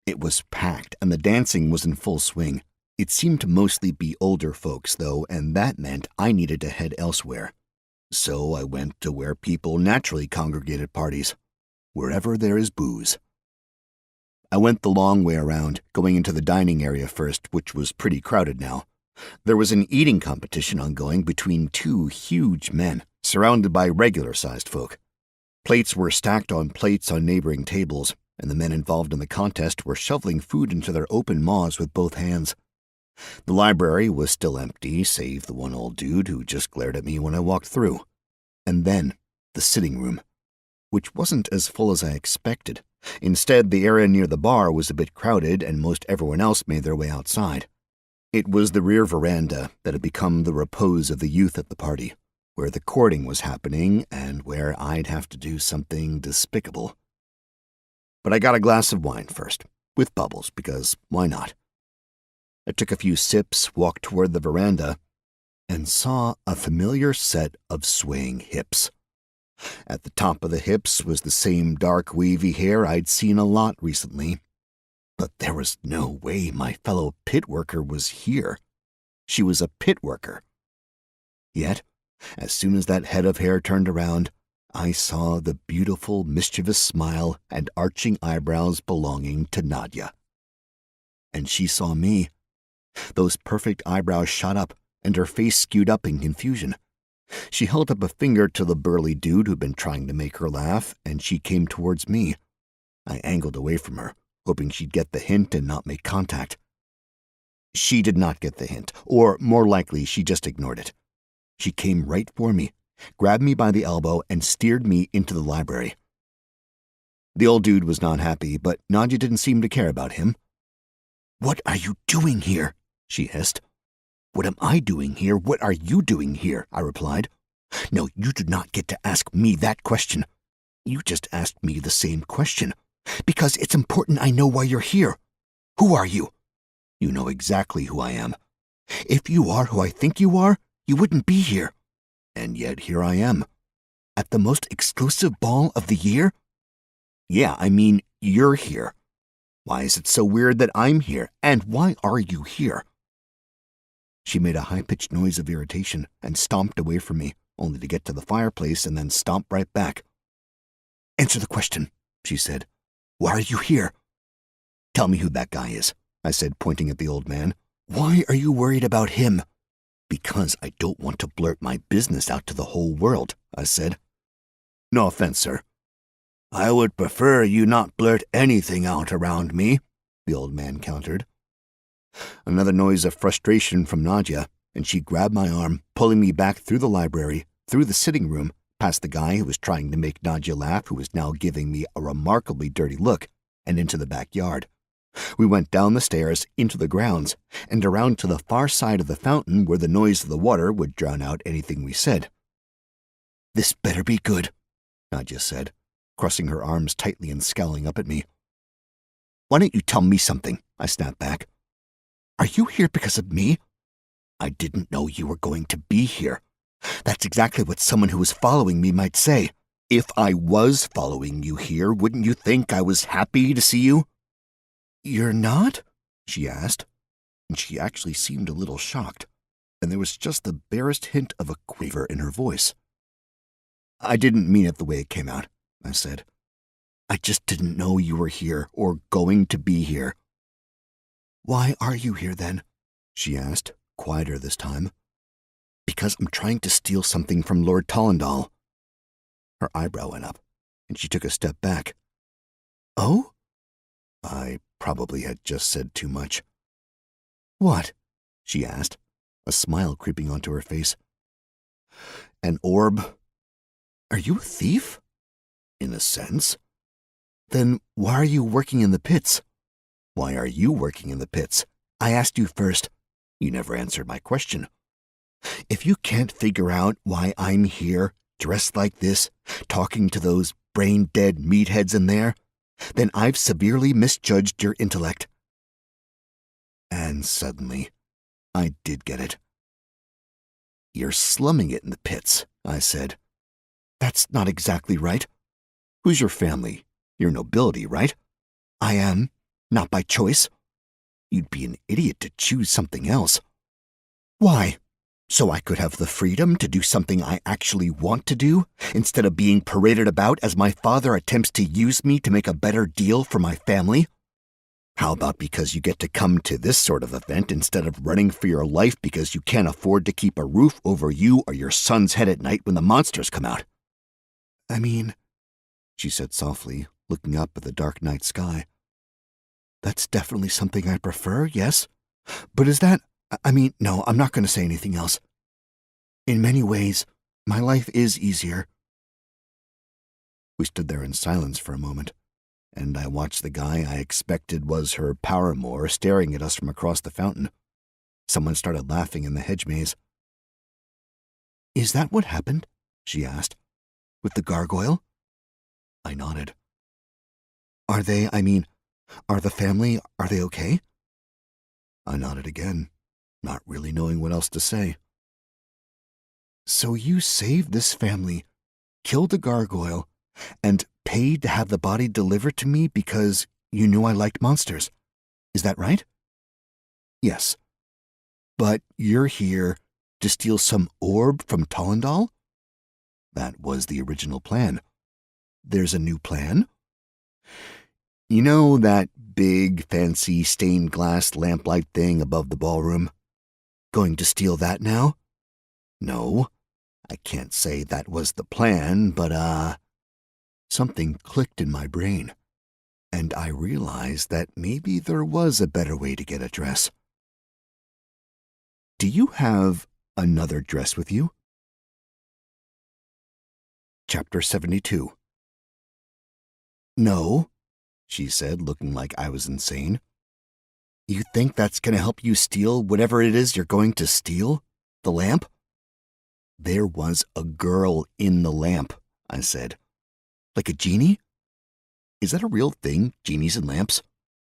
S2: It was packed, and the dancing was in full swing. It seemed to mostly be older folks, though, and that meant I needed to head elsewhere.
S1: So I went to where people naturally congregate at parties, wherever there is booze. I went the long way around, going into the dining area first, which was pretty crowded now. There was an eating competition ongoing between two huge men, surrounded by regular-sized folk. Plates were stacked on plates on neighboring tables, and the men involved in the contest were shoveling food into their open maws with both hands. The library was still empty, save the one old dude who just glared at me when I walked through. And then, the sitting room, which wasn't as full as I expected. Instead, the area near the bar was a bit crowded, and most everyone else made their way outside. It was the rear veranda that had become the repose of the youth at the party, where the courting was happening and where I'd have to do something despicable. But I got a glass of wine first, with bubbles, because why not? I took a few sips, walked toward the veranda, and saw a familiar set of swaying hips. At the top of the hips was the same dark, wavy hair I'd seen a lot recently. But there was no way my fellow pit worker was here. She was a pit worker. Yet, as soon as that head of hair turned around, I saw the beautiful, mischievous smile and arching eyebrows belonging to Nadia. And she saw me. Those perfect eyebrows shot up, and her face skewed up in confusion. She held up a finger to the burly dude who'd been trying to make her laugh, and she came towards me. I angled away from her, hoping she'd get the hint and not make contact. She did not get the hint, or more likely, she just ignored it. She came right for me, grabbed me by the elbow, and steered me into the library. The old dude was not happy, but Nadia didn't seem to care about him. "What are you doing here?" she hissed. "What am I doing here? What are you doing here?" I replied. "No, you do not get to ask me that question. You just asked me the same question. Because it's important I know why you're here. Who are you? You know exactly who I am. If you are who I think you are, you wouldn't be here. And yet here I am. At the most exclusive ball of the year? Yeah, I mean, you're here. Why is it so weird that I'm here? And why are you here?" She made a high-pitched noise of irritation and stomped away from me, only to get to the fireplace and then stomp right back. "Answer the question," she said. "Why are you here?" "Tell me who that guy is," I said, pointing at the old man. "Why are you worried about him?" "Because I don't want to blurt my business out to the whole world," I said. "No offense, sir." "I would prefer you not blurt anything out around me," the old man countered. Another noise of frustration from Nadia, and she grabbed my arm, pulling me back through the library, through the sitting room, past the guy who was trying to make Nadia laugh, who was now giving me a remarkably dirty look, and into the backyard. We went down the stairs, into the grounds, and around to the far side of the fountain where the noise of the water would drown out anything we said. "This better be good," Nadia said, crossing her arms tightly and scowling up at me. "Why don't you tell me something?" I snapped back. "Are you here because of me?" "I didn't know you were going to be here. That's exactly what someone who was following me might say. If I was following you here, wouldn't you think I was happy to see you?" "You're not?" she asked, and she actually seemed a little shocked, and there was just the barest hint of a quaver in her voice. "I didn't mean it the way it came out," I said. "I just didn't know you were here or going to be here." "Why are you here, then?" she asked, quieter this time. "Because I'm trying to steal something from Lord Tollendal." Her eyebrow went up, and she took a step back. "Oh?" I probably had just said too much. "What?" she asked, a smile creeping onto her face. "An orb." "Are you a thief?" "In a sense." "Then why are you working in the pits?" "Why are you working in the pits? I asked you first. You never answered my question." "If you can't figure out why I'm here, dressed like this, talking to those brain-dead meatheads in there, then I've severely misjudged your intellect." And suddenly, I did get it. "You're slumming it in the pits," I said. "That's not exactly right." "Who's your family? You're nobility, right?" "I am. Not by choice." "You'd be an idiot to choose something else." "Why?"
S2: So I could have the freedom to do something I actually want to do, instead of being paraded about as my father attempts to use me to make a better deal for my family? How about because you get to come to this sort of event instead of running for your life because you can't afford to keep a roof over you or your son's head at night when the monsters come out? I mean, she said softly, looking up at the dark night sky. That's definitely something I prefer, yes? But is that... no, I'm not going to say anything else. In many ways, my life is easier. We stood there in silence for a moment, and I watched the guy I expected was her paramour staring at us from across the fountain. Someone started laughing in the hedge maze. Is that what happened? She asked. With the gargoyle? I nodded. Are the family, are they okay? I nodded again, not really knowing what else to say. So you saved this family, killed the gargoyle, and paid to have the body delivered to me because you knew I liked monsters. Is that right? Yes. But you're here to steal some orb from Tollendal? That was the original plan. There's a new plan? You know that big, fancy, stained glass lamplight thing above the ballroom? Going to steal that now? No, I can't say that was the plan, but, something clicked in my brain, and I realized that maybe there was a better way to get a dress. Do you have another dress with you? Chapter 72. No, she said, looking like I was insane. You think that's going to help you steal whatever it is you're going to steal? The lamp? There was a girl in the lamp, I said. Like a genie? Is that a real thing, genies and lamps?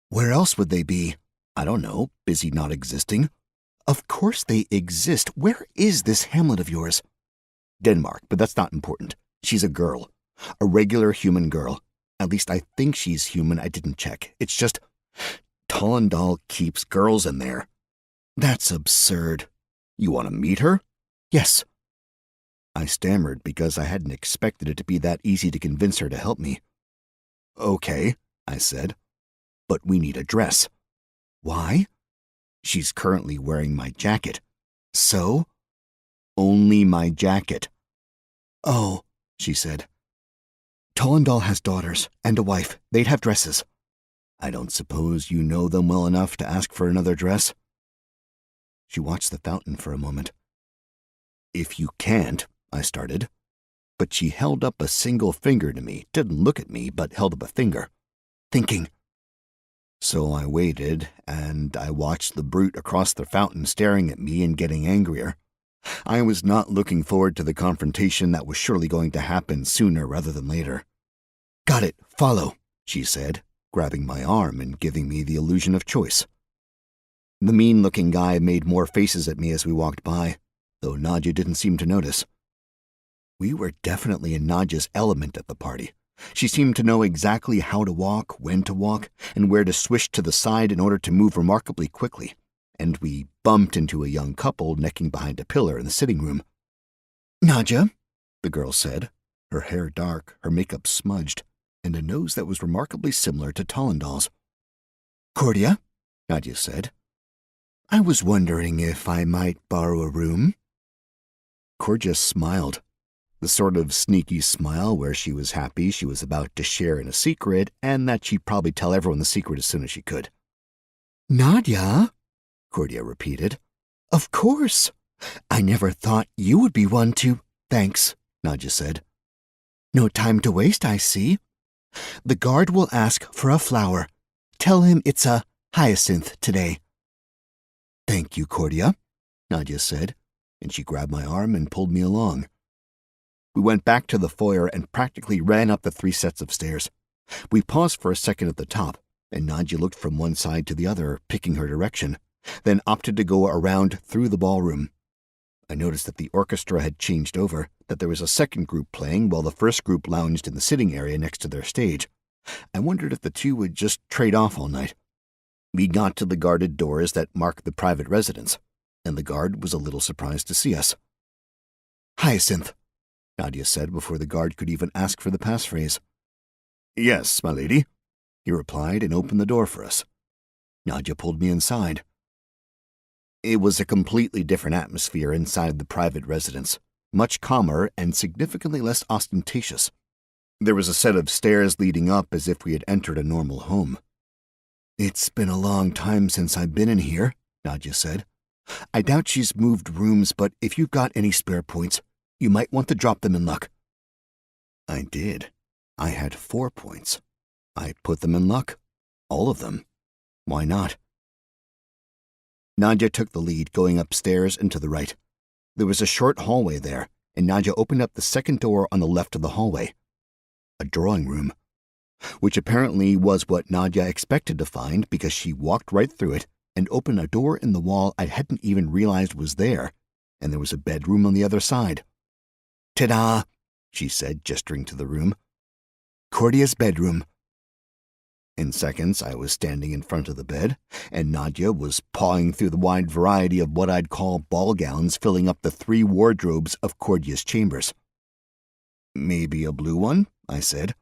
S2: Where else would they be? I don't know, busy not existing. Of course they exist. Where is this hamlet of yours? Denmark, but that's not important. She's a girl. A regular human girl. At least I think she's human. I didn't check. It's just... Tollendal keeps girls in there. That's absurd. You want to meet her? Yes. I stammered because I hadn't expected it to be that easy to convince her to help me. Okay, I said. But we need a dress. Why? She's currently wearing my jacket. So? Only my jacket. Oh, she said. Tollendal has daughters and a wife. They'd have dresses. I don't suppose you know them well enough to ask for another dress? She watched the fountain for a moment. If you can't, I started. But she held up a single finger to me, didn't look at me, but held up a finger. Thinking. So I waited, and I watched the brute across the fountain staring at me and getting angrier. I was not looking forward to the confrontation that was surely going to happen sooner rather than later. Got it, follow, she said, grabbing my arm and giving me the illusion of choice. The mean-looking guy made more faces at me as we walked by, though Nadja didn't seem to notice. We were definitely in Nadja's element at the party. She seemed to know exactly how to walk, when to walk, and where to swish to the side in order to move remarkably quickly, and we bumped into a young couple necking behind a pillar in the sitting room. Nadja, the girl said, her hair dark, her makeup smudged, and a nose that was remarkably similar to Tollendal's. Cordia, Nadja said. I was wondering if I might borrow a room. Cordia smiled, the sort of sneaky smile where she was happy she was about to share in a secret and that she'd probably tell everyone the secret as soon as she could. Nadja, Cordia repeated. Of course. I never thought you would be one to... Thanks, Nadja said. No time to waste, I see. The guard will ask for a flower. Tell him it's a hyacinth today. Thank you, Cordia, Nadja said, and she grabbed my arm and pulled me along. We went back to the foyer and practically ran up the 3 sets of stairs. We paused for a second at the top, and Nadja looked from one side to the other, picking her direction, then opted to go around through the ballroom. I noticed that the orchestra had changed over, that there was a second group playing while the first group lounged in the sitting area next to their stage. I wondered if the two would just trade off all night. We got to the guarded doors that marked the private residence. and the guard was a little surprised to see us. "Hyacinth," Nadia said before the guard could even ask for the passphrase.
S1: "Yes, my lady,"
S2: he replied and opened the door for us. Nadia pulled me inside. It was a completely different atmosphere inside the private residence, much calmer and significantly less ostentatious. There was a set of stairs leading up as if we had entered a normal home. "It's been a long time since I've been in here," Nadia said. "I doubt she's moved rooms, but if you've got any spare points, you might want to drop them in luck." I did. I had 4 points. I put them in luck. All of them. Why not? Nadia took the lead, going upstairs and to the right. There was a short hallway there, and Nadia opened up the second door on the left of the hallway. A drawing room. Which apparently was what Nadia expected to find, because she walked right through it and opened a door in the wall I hadn't even realized was there, and there was a bedroom on the other side. "Ta-da!" she said, gesturing to the room. "Cordia's bedroom." In seconds, I was standing in front of the bed, and Nadia was pawing through the wide variety of what I'd call ball gowns filling up the 3 wardrobes of Cordia's chambers. "Maybe a blue one?" I said.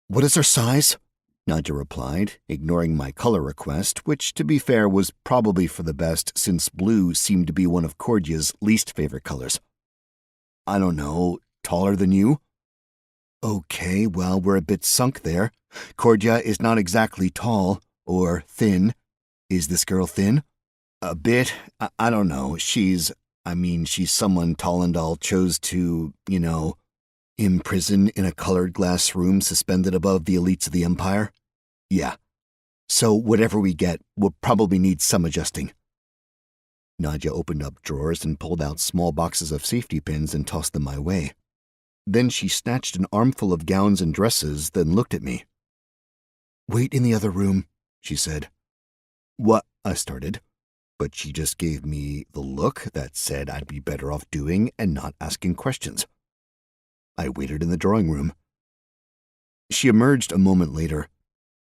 S2: "What is her size?" Nadia replied, ignoring my color request, which, to be fair, was probably for the best since blue seemed to be one of Cordia's least favorite colors. "I don't know, taller than you?" "Okay, well, we're a bit sunk there. Cordia is not exactly tall, or thin. Is this girl thin?" "A bit. I don't know. She's someone Tollendal chose to, imprison in a colored glass room suspended above the elites of the Empire? Yeah. So whatever we get, we'll probably need some adjusting." Nadia opened up drawers and pulled out small boxes of safety pins and tossed them my way. Then she snatched an armful of gowns and dresses, then looked at me. "Wait in the other room," she said. "What?" I started, but she just gave me the look that said I'd be better off doing and not asking questions. I waited in the drawing room. She emerged a moment later,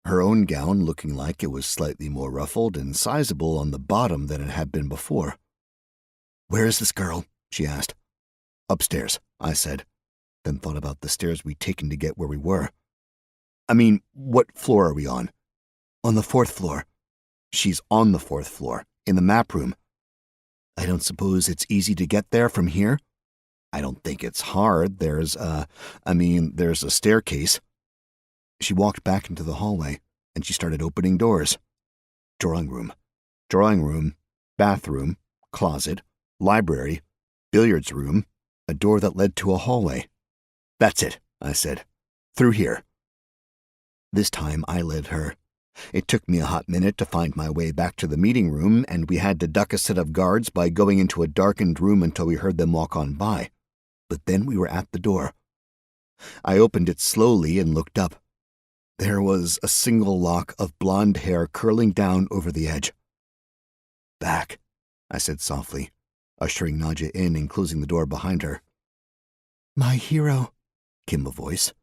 S2: her own gown looking like it was slightly more ruffled and sizable on the bottom than it had been before. "Where is this girl?" she asked. "Upstairs," I said, then thought about the stairs we'd taken to get where we were. What floor are we on?" "On the 4th floor. "She's on the 4th floor, in the map room." "I don't suppose it's easy to get there from here?" "I don't think it's hard. There's a staircase." She walked back into the hallway, and she started opening doors. Drawing room, bathroom, closet, library, billiards room, a door that led to a hallway. "That's it," I said. "Through here." This time I led her. It took me a hot minute to find my way back to the meeting room, and we had to duck a set of guards by going into a darkened room until we heard them walk on by. But then we were at the door. I opened it slowly and looked up. There was a single lock of blonde hair curling down over the edge. "Back," I said softly, ushering Nadia in and closing the door behind her. "My hero," came a voice,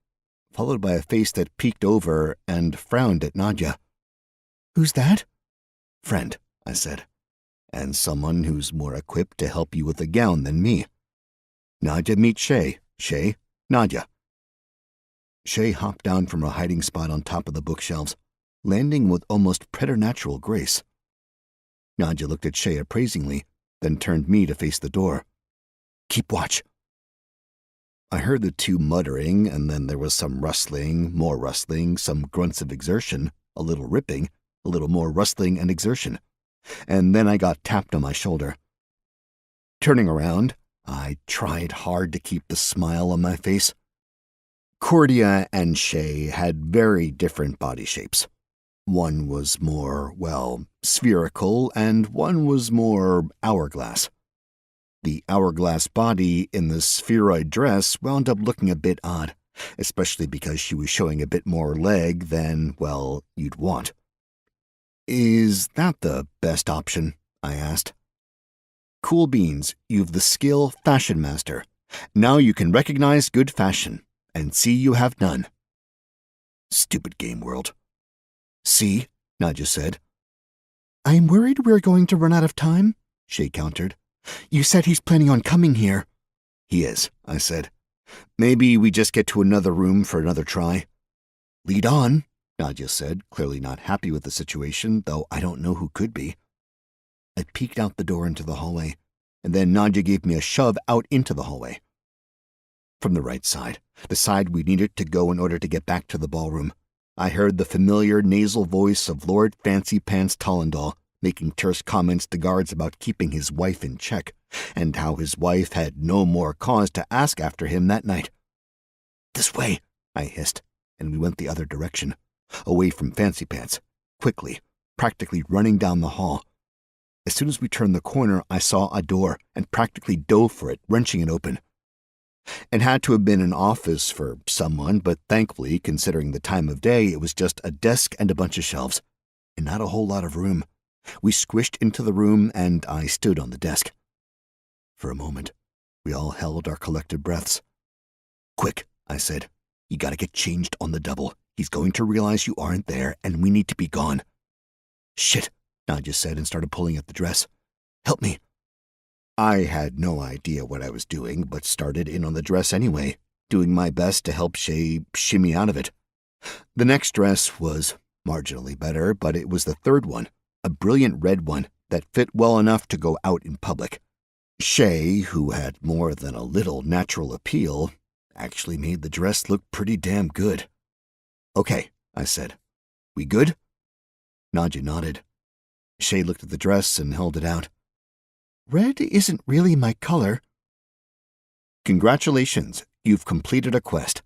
S2: followed by a face that peeked over and frowned at Nadia. "Who's that?" "Friend," I said, "and someone who's more equipped to help you with a gown than me. Nadia, meet Shay. Shay, Nadia." Shay hopped down from her hiding spot on top of the bookshelves, landing with almost preternatural grace. Nadia looked at Shay appraisingly, then turned me to face the door. "Keep watch." I heard the two muttering, and then there was some rustling, more rustling, some grunts of exertion, a little ripping, a little more rustling and exertion, and then I got tapped on my shoulder. Turning around, I tried hard to keep the smile on my face. Cordia and Shay had very different body shapes. One was more, spherical, and one was more hourglass. The hourglass body in the spheroid dress wound up looking a bit odd, especially because she was showing a bit more leg than, you'd want. "Is that the best option?" I asked. "Cool beans, you've the skill Fashion Master. Now you can recognize good fashion, and see you have none." Stupid game world. "See," Nadia said. "I'm worried we're going to run out of time," Shay countered. You said he's planning on coming here. He is, I said. Maybe we just get to another room for another try. Lead on, Nadja said, clearly not happy with the situation, though I don't know who could be. I peeked out the door into the hallway, and then Nadja gave me a shove out into the hallway. From the right side, the side we needed to go in order to get back to the ballroom, I heard the familiar nasal voice of Lord Fancy Pants Tollendal making terse comments to guards about keeping his wife in check, and how his wife had no more cause to ask after him that night. This way, I hissed, and we went the other direction, away from Fancy Pants, quickly, practically running down the hall. As soon as we turned the corner, I saw a door and practically dove for it, wrenching it open. It had to have been an office for someone, but thankfully, considering the time of day, it was just a desk and a bunch of shelves, and not a whole lot of room. We squished into the room, and I stood on the desk. For a moment, we all held our collective breaths. Quick, I said. You gotta get changed on the double. He's going to realize you aren't there, and we need to be gone. Shit, Nadja said and started pulling at the dress. Help me. I had no idea what I was doing, but started in on the dress anyway, doing my best to help Shay shimmy out of it. The next dress was marginally better, but it was the third one, a brilliant red one that fit well enough to go out in public. Shay, who had more than a little natural appeal, actually made the dress look pretty damn good. Okay, I said. We good? Nadja nodded. Shay looked at the dress and held it out. Red isn't really my color. Congratulations, you've completed a quest.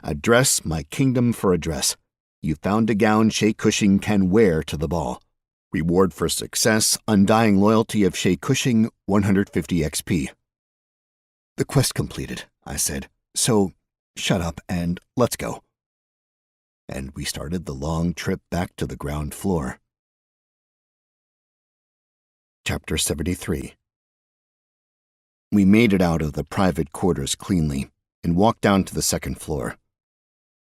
S2: Address my kingdom for a dress. You found a gown Shay Cushing can wear to the ball. Reward for success, undying loyalty of Shay Cushing, 150 XP. The quest completed, I said. So, shut up and let's go. And we started the long trip back to the ground floor. Chapter 73. We made it out of the private quarters cleanly and walked down to the second floor.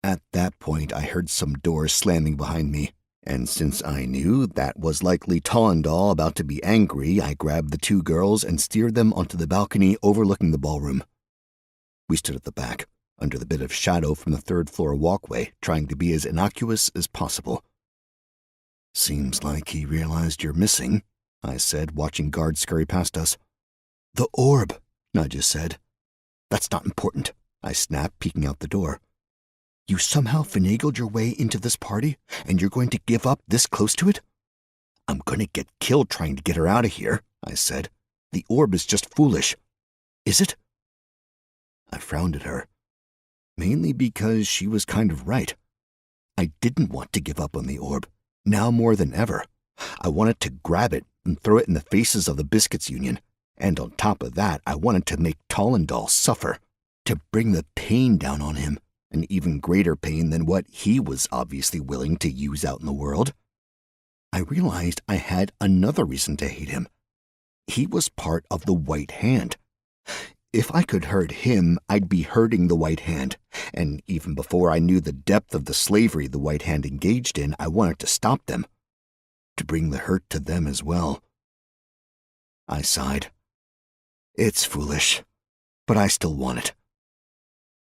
S2: At that point, I heard some doors slamming behind me, and since I knew that was likely Tollendal about to be angry, I grabbed the two girls and steered them onto the balcony overlooking the ballroom. We stood at the back, under the bit of shadow from the third-floor walkway, trying to be as innocuous as possible. Seems like he realized you're missing, I said, watching guards scurry past us. The orb, Nadja said. That's not important, I snapped, peeking out the door. You somehow finagled your way into this party, and you're going to give up this close to it? I'm going to get killed trying to get her out of here, I said. The orb is just foolish. Is it? I frowned at her, mainly because she was kind of right. I didn't want to give up on the orb, now more than ever. I wanted to grab it and throw it in the faces of the Biscuits Union, and on top of that, I wanted to make Tollendal suffer, to bring the pain down on him, an even greater pain than what he was obviously willing to use out in the world. I realized I had another reason to hate him. He was part of the White Hand. If I could hurt him, I'd be hurting the White Hand, and even before I knew the depth of the slavery the White Hand engaged in, I wanted to stop them, to bring the hurt to them as well. I sighed. It's foolish, but I still want it.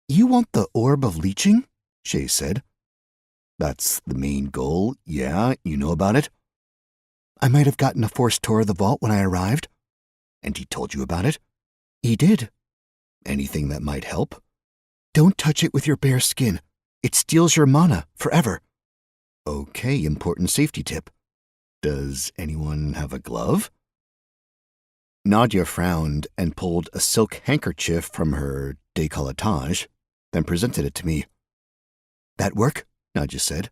S2: You want the Orb of Leeching? Shay said. That's the main goal, yeah, you know about it. I might have gotten a forced tour of the vault when I arrived. And he told you about it? He did. Anything that might help? Don't touch it with your bare skin. It steals your mana forever. Okay, important safety tip. Does anyone have a glove? Nadja frowned and pulled a silk handkerchief from her décolletage, then presented it to me. That work? Nadja said.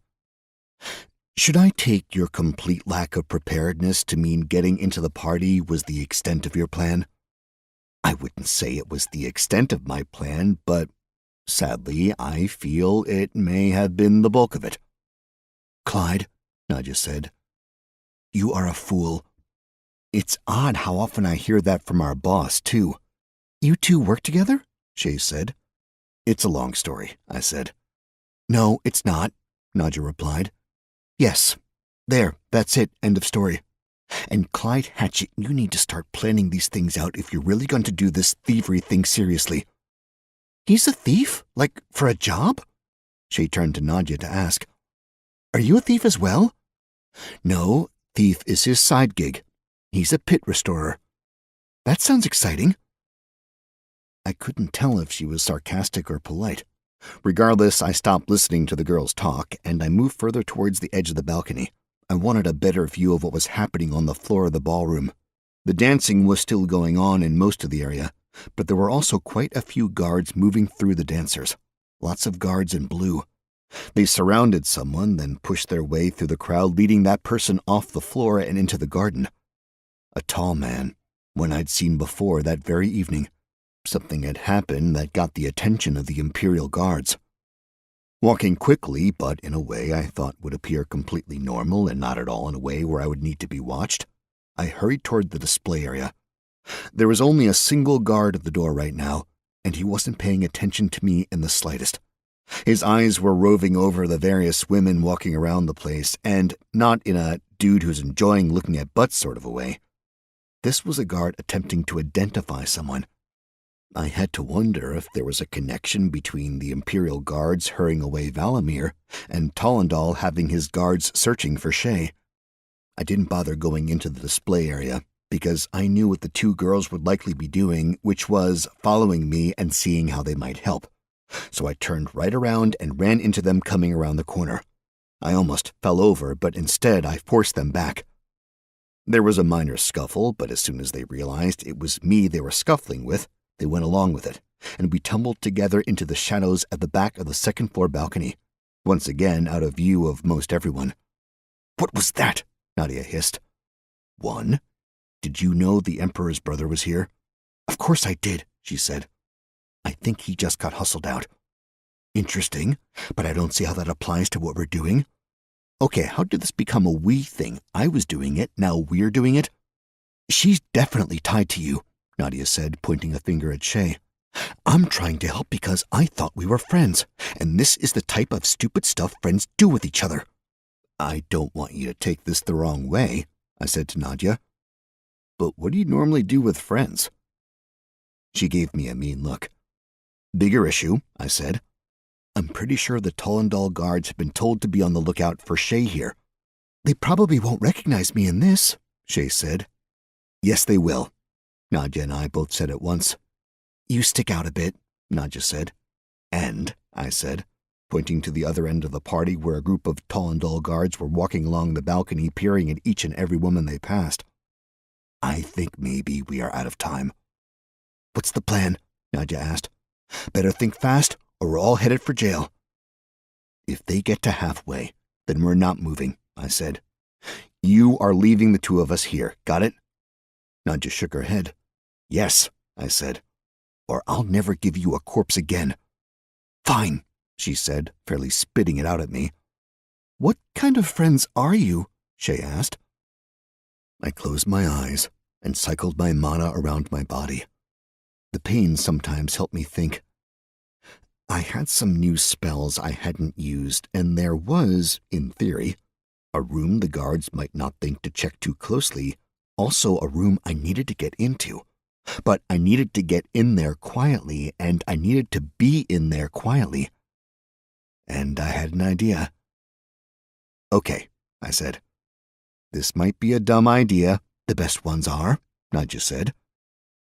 S2: Should I take your complete lack of preparedness to mean getting into the party was the extent of your plan? I wouldn't say it was the extent of my plan, but sadly, I feel it may have been the bulk of it. Clyde, Nadja said, you are a fool. It's odd how often I hear that from our boss, too. You two work together? Shay said. It's a long story, I said. No, it's not, Nadja replied. Yes. There, that's it, end of story. And Clyde Hatchet, you need to start planning these things out if you're really going to do this thievery thing seriously. He's a thief? Like, for a job? Shay turned to Nadia to ask. Are you a thief as well? No, thief is his side gig. He's a pit restorer. That sounds exciting. I couldn't tell if she was sarcastic or polite. Regardless, I stopped listening to the girls talk, and I moved further towards the edge of the balcony. I wanted a better view of what was happening on the floor of the ballroom. The dancing was still going on in most of the area, but there were also quite a few guards moving through the dancers. Lots of guards in blue. They surrounded someone, then pushed their way through the crowd, leading that person off the floor and into the garden. A tall man, one I'd seen before that very evening. Something had happened that got the attention of the Imperial Guards. Walking quickly, but in a way I thought would appear completely normal and not at all in a way where I would need to be watched, I hurried toward the display area. There was only a single guard at the door right now, and he wasn't paying attention to me in the slightest. His eyes were roving over the various women walking around the place, and not in a dude who's enjoying looking at butts sort of a way. This was a guard attempting to identify someone. I had to wonder if there was a connection between the Imperial Guards hurrying away Valamir and Tollendal having his guards searching for Shay. I didn't bother going into the display area because I knew what the two girls would likely be doing, which was following me and seeing how they might help. So I turned right around and ran into them coming around the corner. I almost fell over, but instead I forced them back. There was a minor scuffle, but as soon as they realized it was me they were scuffling with, they went along with it, and we tumbled together into the shadows at the back of the second-floor balcony, once again out of view of most everyone. What was that? Nadia hissed. One, did you know the Emperor's brother was here? Of course I did, she said. I think he just got hustled out. Interesting, but I don't see how that applies to what we're doing. Okay, how did this become a we thing? I was doing it, now we're doing it? She's definitely tied to you, Nadia said, pointing a finger at Shay. I'm trying to help because I thought we were friends, and this is the type of stupid stuff friends do with each other. I don't want you to take this the wrong way, I said to Nadia. But what do you normally do with friends? She gave me a mean look. Bigger issue, I said. I'm pretty sure the Tollendal guards have been told to be on the lookout for Shay here. They probably won't recognize me in this, Shay said. Yes, they will. Nadia and I both said at once. You stick out a bit, Nadia said. And, I said, pointing to the other end of the party where a group of Tollendal guards were walking along the balcony peering at each and every woman they passed. I think maybe we are out of time. What's the plan? Nadia asked. Better think fast or we're all headed for jail. If they get to halfway, then we're not moving, I said. You are leaving the two of us here, got it? Nadia shook her head. Yes, I said, or I'll never give you a corpse again. Fine, she said, fairly spitting it out at me. What kind of friends are you? Shay asked. I closed my eyes and cycled my mana around my body. The pain sometimes helped me think. I had some new spells I hadn't used, and there was, in theory, a room the guards might not think to check too closely, also a room I needed to get into. But I needed to get in there quietly, and I needed to be in there quietly. And I had an idea. Okay, I said. This might be a dumb idea. The best ones are, Nadia said.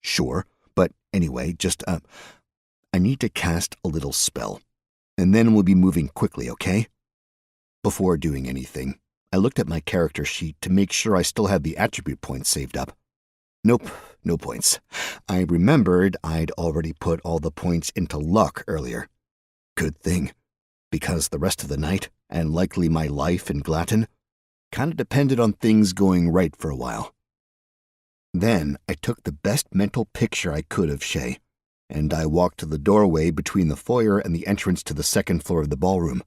S2: Sure, but anyway, I need to cast a little spell, and then we'll be moving quickly, okay? Before doing anything, I looked at my character sheet to make sure I still had the attribute points saved up. Nope, no points. I remembered I'd already put all the points into luck earlier. Good thing, because the rest of the night, and likely my life in Glatton, kind of depended on things going right for a while. Then I took the best mental picture I could of Shay, and I walked to the doorway between the foyer and the entrance to the second floor of the ballroom.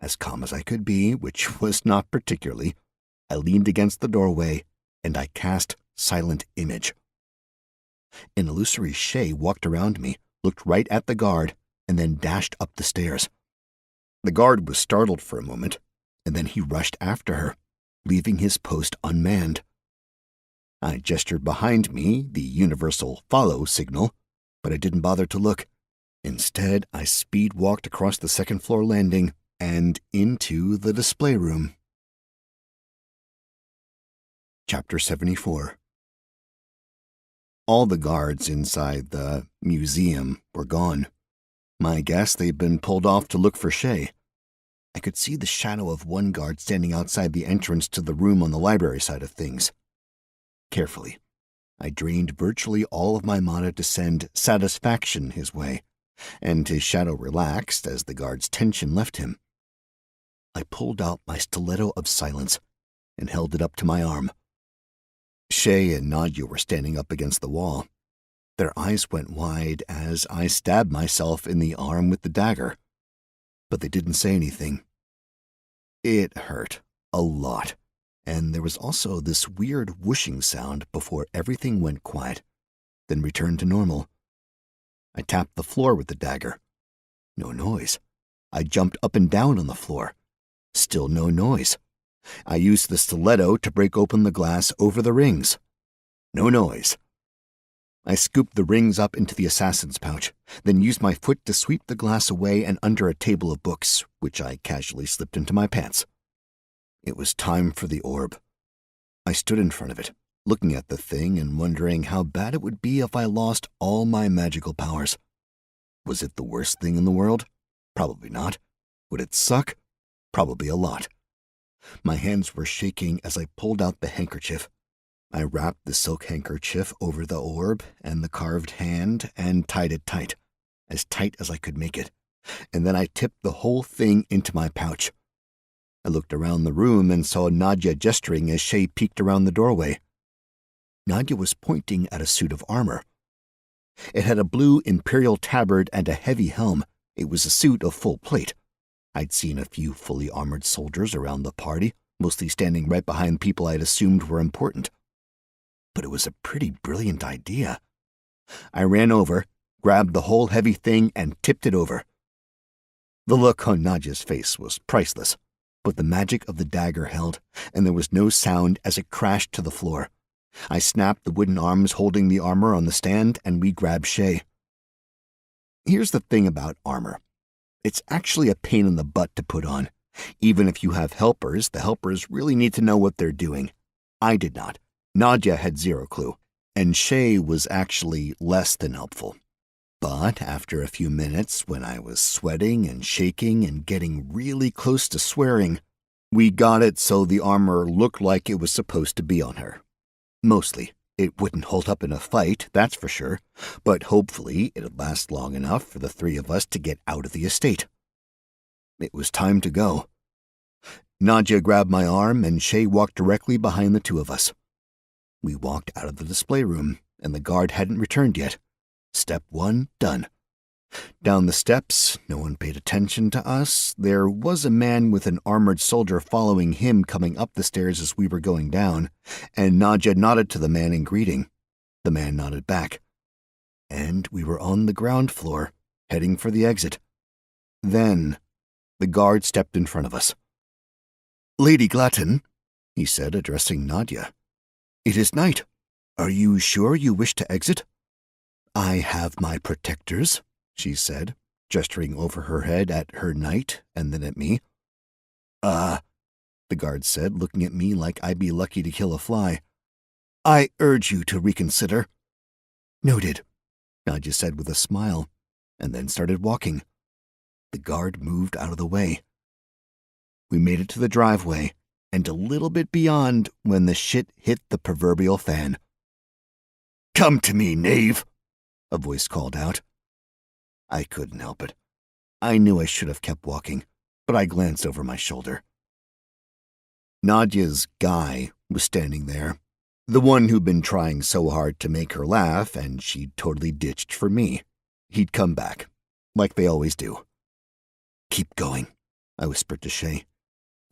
S2: As calm as I could be, which was not particularly, I leaned against the doorway, and I cast Silent Image. An illusory Shay walked around me, looked right at the guard, and then dashed up the stairs. The guard was startled for a moment, and then he rushed after her. leaving his post unmanned. I gestured behind me, the universal follow signal, but I didn't bother to look. Instead, I speed-walked across the second-floor landing and into the display room. Chapter 74. All the guards inside the museum were gone. My guess they'd been pulled off to look for Shay. I could see the shadow of one guard standing outside the entrance to the room on the library side of things. Carefully, I drained virtually all of my mana to send satisfaction his way, and his shadow relaxed as the guard's tension left him. I pulled out my stiletto of silence and held it up to my arm. Shay and Nadia were standing up against the wall. Their eyes went wide as I stabbed myself in the arm with the dagger, but they didn't say anything. It hurt a lot, and there was also this weird whooshing sound before everything went quiet, then returned to normal. I tapped the floor with the dagger. No noise. I jumped up and down on the floor. Still no noise. I used the stiletto to break open the glass over the rings. No noise. I scooped the rings up into the assassin's pouch, then used my foot to sweep the glass away and under a table of books, which I casually slipped into my pants. It was time for the orb. I stood in front of it, looking at the thing and wondering how bad it would be if I lost all my magical powers. Was it the worst thing in the world? Probably not. Would it suck? Probably a lot. My hands were shaking as I pulled out the handkerchief. I wrapped the silk handkerchief over the orb and the carved hand and tied it tight as I could make it, and then I tipped the whole thing into my pouch. I looked around the room and saw Nadia gesturing as Shay peeked around the doorway. Nadia was pointing at a suit of armor. It had a blue imperial tabard and a heavy helm. It was a suit of full plate. I'd seen a few fully armored soldiers around the party, mostly standing right behind people I'd assumed were important. But it was a pretty brilliant idea. I ran over, grabbed the whole heavy thing, and tipped it over. The look on Nadia's face was priceless, but the magic of the dagger held, and there was no sound as it crashed to the floor. I snapped the wooden arms holding the armor on the stand, and we grabbed Shay. Here's the thing about armor. It's actually a pain in the butt to put on. Even if you have helpers, the helpers really need to know what they're doing. I did not. Nadia had zero clue, and Shay was actually less than helpful. But after a few minutes, when I was sweating and shaking and getting really close to swearing, we got it so the armor looked like it was supposed to be on her. Mostly. It wouldn't hold up in a fight, that's for sure, but hopefully it'd last long enough for the three of us to get out of the estate. It was time to go. Nadia grabbed my arm, and Shay walked directly behind the two of us. We walked out of the display room, and the guard hadn't returned yet. Step one, done. Down the steps, no one paid attention to us. There was a man with an armored soldier following him coming up the stairs as we were going down, and Nadia nodded to the man in greeting. The man nodded back. And we were on the ground floor, heading for the exit. Then, the guard stepped in front of us. "Lady Glatton," he said, addressing Nadia, "it is night. Are you sure you wish to exit?" "I have my protectors," she said, gesturing over her head at her knight and then at me. The guard said, looking at me like I'd be lucky to kill a fly. "I urge you to reconsider." "Noted," Nadia said with a smile, and then started walking. The guard moved out of the way. We made it to the driveway, and a little bit beyond when the shit hit the proverbial fan. "Come to me, knave," a voice called out. I couldn't help it. I knew I should have kept walking, but I glanced over my shoulder. Nadia's guy was standing there, the one who'd been trying so hard to make her laugh, and she'd totally ditched for me. He'd come back, like they always do. "Keep going," I whispered to Shay.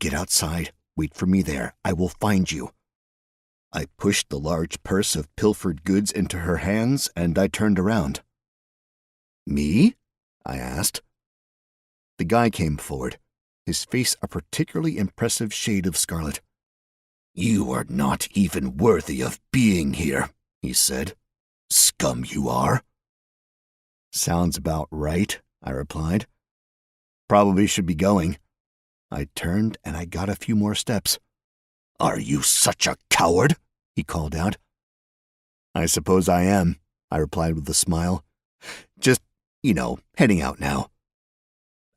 S2: "Get outside. Wait for me there. I will find you." I pushed the large purse of pilfered goods into her hands, and I turned around. "Me?" I asked. The guy came forward, his face a particularly impressive shade of scarlet.
S1: You are not even worthy of being here, he said. Scum you are.
S2: Sounds about right, I replied. Probably should be going. I turned and I got a few more steps.
S1: Are you such a coward? He called out.
S2: I suppose I am, I replied with a smile. Just, heading out now.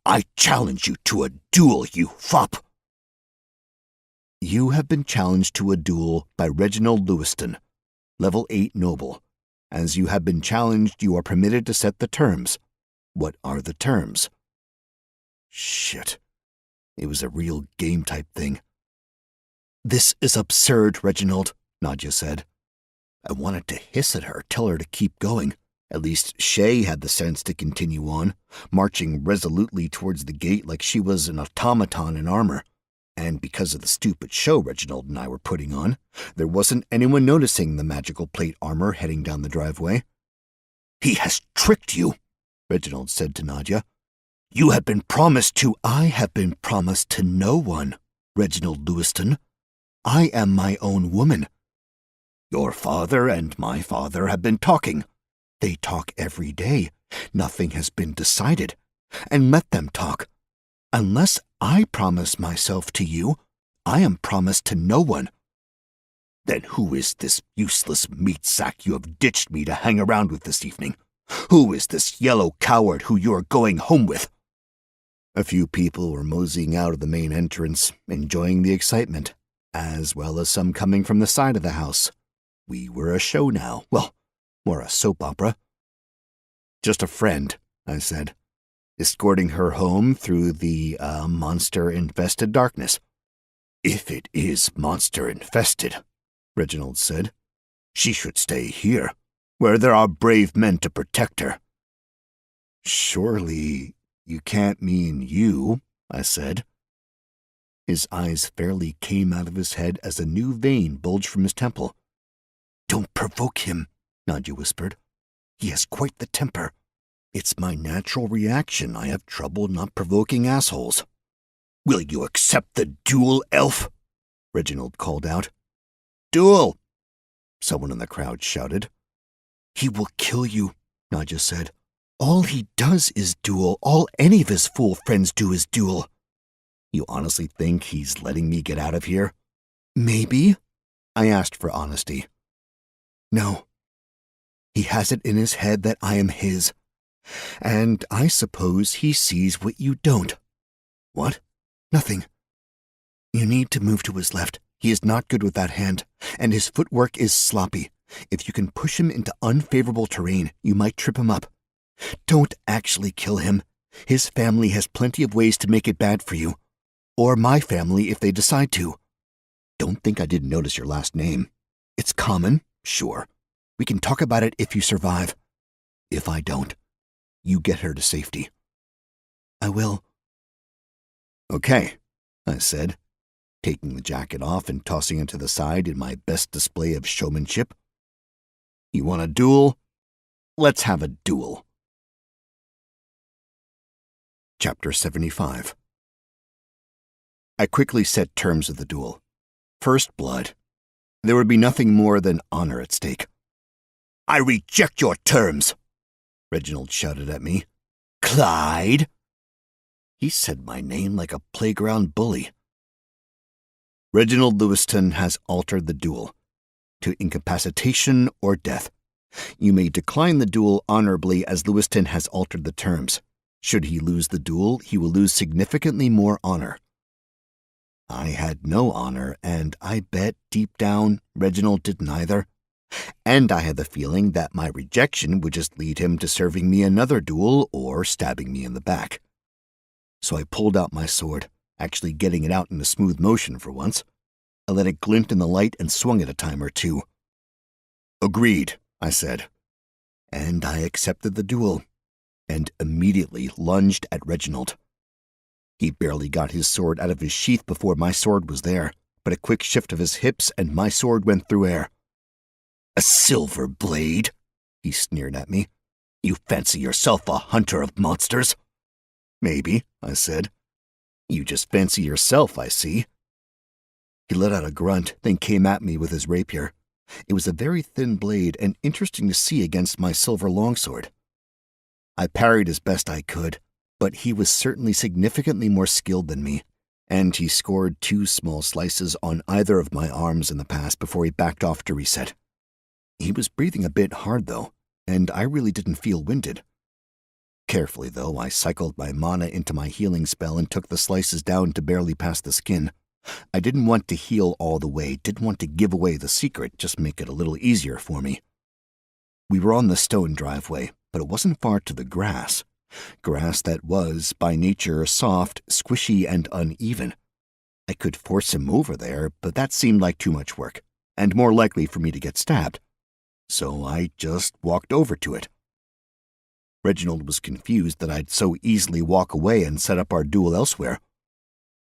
S1: I challenge you to a duel, you fop.
S2: You have been challenged to a duel by Reginald Lewiston, level 8 noble. As you have been challenged, you are permitted to set the terms. What are the terms? Shit. It was a real game-type thing. This is absurd, Reginald, Nadja said. I wanted to hiss at her, tell her to keep going. At least Shay had the sense to continue on, marching resolutely towards the gate like she was an automaton in armor. And because of the stupid show Reginald and I were putting on, there wasn't anyone noticing the magical plate armor heading down the driveway.
S1: He has tricked you, Reginald said to Nadja. You have been promised to—
S2: I have been promised to no one, Reginald Lewiston. I am my own woman.
S1: Your father and my father have been talking.
S2: They talk every day. Nothing has been decided. And let them talk. Unless I promise myself to you, I am promised to no one.
S1: Then who is this useless meat sack you have ditched me to hang around with this evening? Who is this yellow coward who you are going home with?
S2: A few people were moseying out of the main entrance, enjoying the excitement, as well as some coming from the side of the house. We were a show now. Well, more a soap opera. Just a friend, I said, escorting her home through the monster-infested darkness.
S1: If it is monster-infested, Reginald said, she should stay here, where there are brave men to protect her.
S2: Surely you can't mean you, I said. His eyes fairly came out of his head as a new vein bulged from his temple.
S1: Don't provoke him, Nadja whispered. He has quite the temper.
S2: It's my natural reaction. I have trouble not provoking assholes.
S1: Will you accept the duel, elf? Reginald called out.
S2: Duel! Someone in the crowd shouted.
S1: He will kill you, Nadja said.
S2: All he does is duel. All any of his fool friends do is duel.
S1: You honestly think he's letting me get out of here?
S2: Maybe. I asked for honesty. No. He has it in his head that I am his. And I suppose he sees what you don't.
S1: What?
S2: Nothing. You need to move to his left. He is not good with that hand, and his footwork is sloppy. If you can push him into unfavorable terrain, you might trip him up. Don't actually kill him. His family has plenty of ways to make it bad for you. Or my family if they decide to.
S1: Don't think I didn't notice your last name.
S2: It's common, sure. We can talk about it if you survive. If I don't, you get her to safety. I will.
S1: Okay, I said, taking the jacket off and tossing it to the side in my best display of showmanship. You want a duel? Let's have a duel.
S2: Chapter 75. I quickly set terms of the duel. First blood. There would be nothing more than honor at stake.
S1: I reject your terms,
S2: Reginald shouted at me.
S1: Clyde?
S2: He said my name like a playground bully. Reginald Lewiston has altered the duel to incapacitation or death. You may decline the duel honorably as Lewiston has altered the terms. Should he lose the duel, he will lose significantly more honor. I had no honor, and I bet deep down Reginald didn't either. And I had the feeling that my rejection would just lead him to serving me another duel or stabbing me in the back. So I pulled out my sword, actually getting it out in a smooth motion for once. I let it glint in the light and swung it a time or two.
S1: Agreed, I said.
S2: And I accepted the duel, and immediately lunged at Reginald. He barely got his sword out of his sheath before my sword was there, but a quick shift of his hips and my sword went through air.
S1: A silver blade? He sneered at me. You fancy yourself a hunter of monsters?
S2: Maybe, I said. You just fancy yourself, I see. He let out a grunt, then came at me with his rapier. It was a very thin blade and interesting to see against my silver longsword. I parried as best I could, but he was certainly significantly more skilled than me, and he scored 2 small slices on either of my arms in the pass before he backed off to reset. He was breathing a bit hard, though, and I really didn't feel winded. Carefully, though, I cycled my mana into my healing spell and took the slices down to barely past the skin. I didn't want to heal all the way, didn't want to give away the secret, just make it a little easier for me. We were on the stone driveway, but it wasn't far to the grass. Grass that was, by nature, soft, squishy, and uneven. I could force him over there, but that seemed like too much work, and more likely for me to get stabbed. So I just walked over to it. Reginald was confused that I'd so easily walk away and set up our duel elsewhere.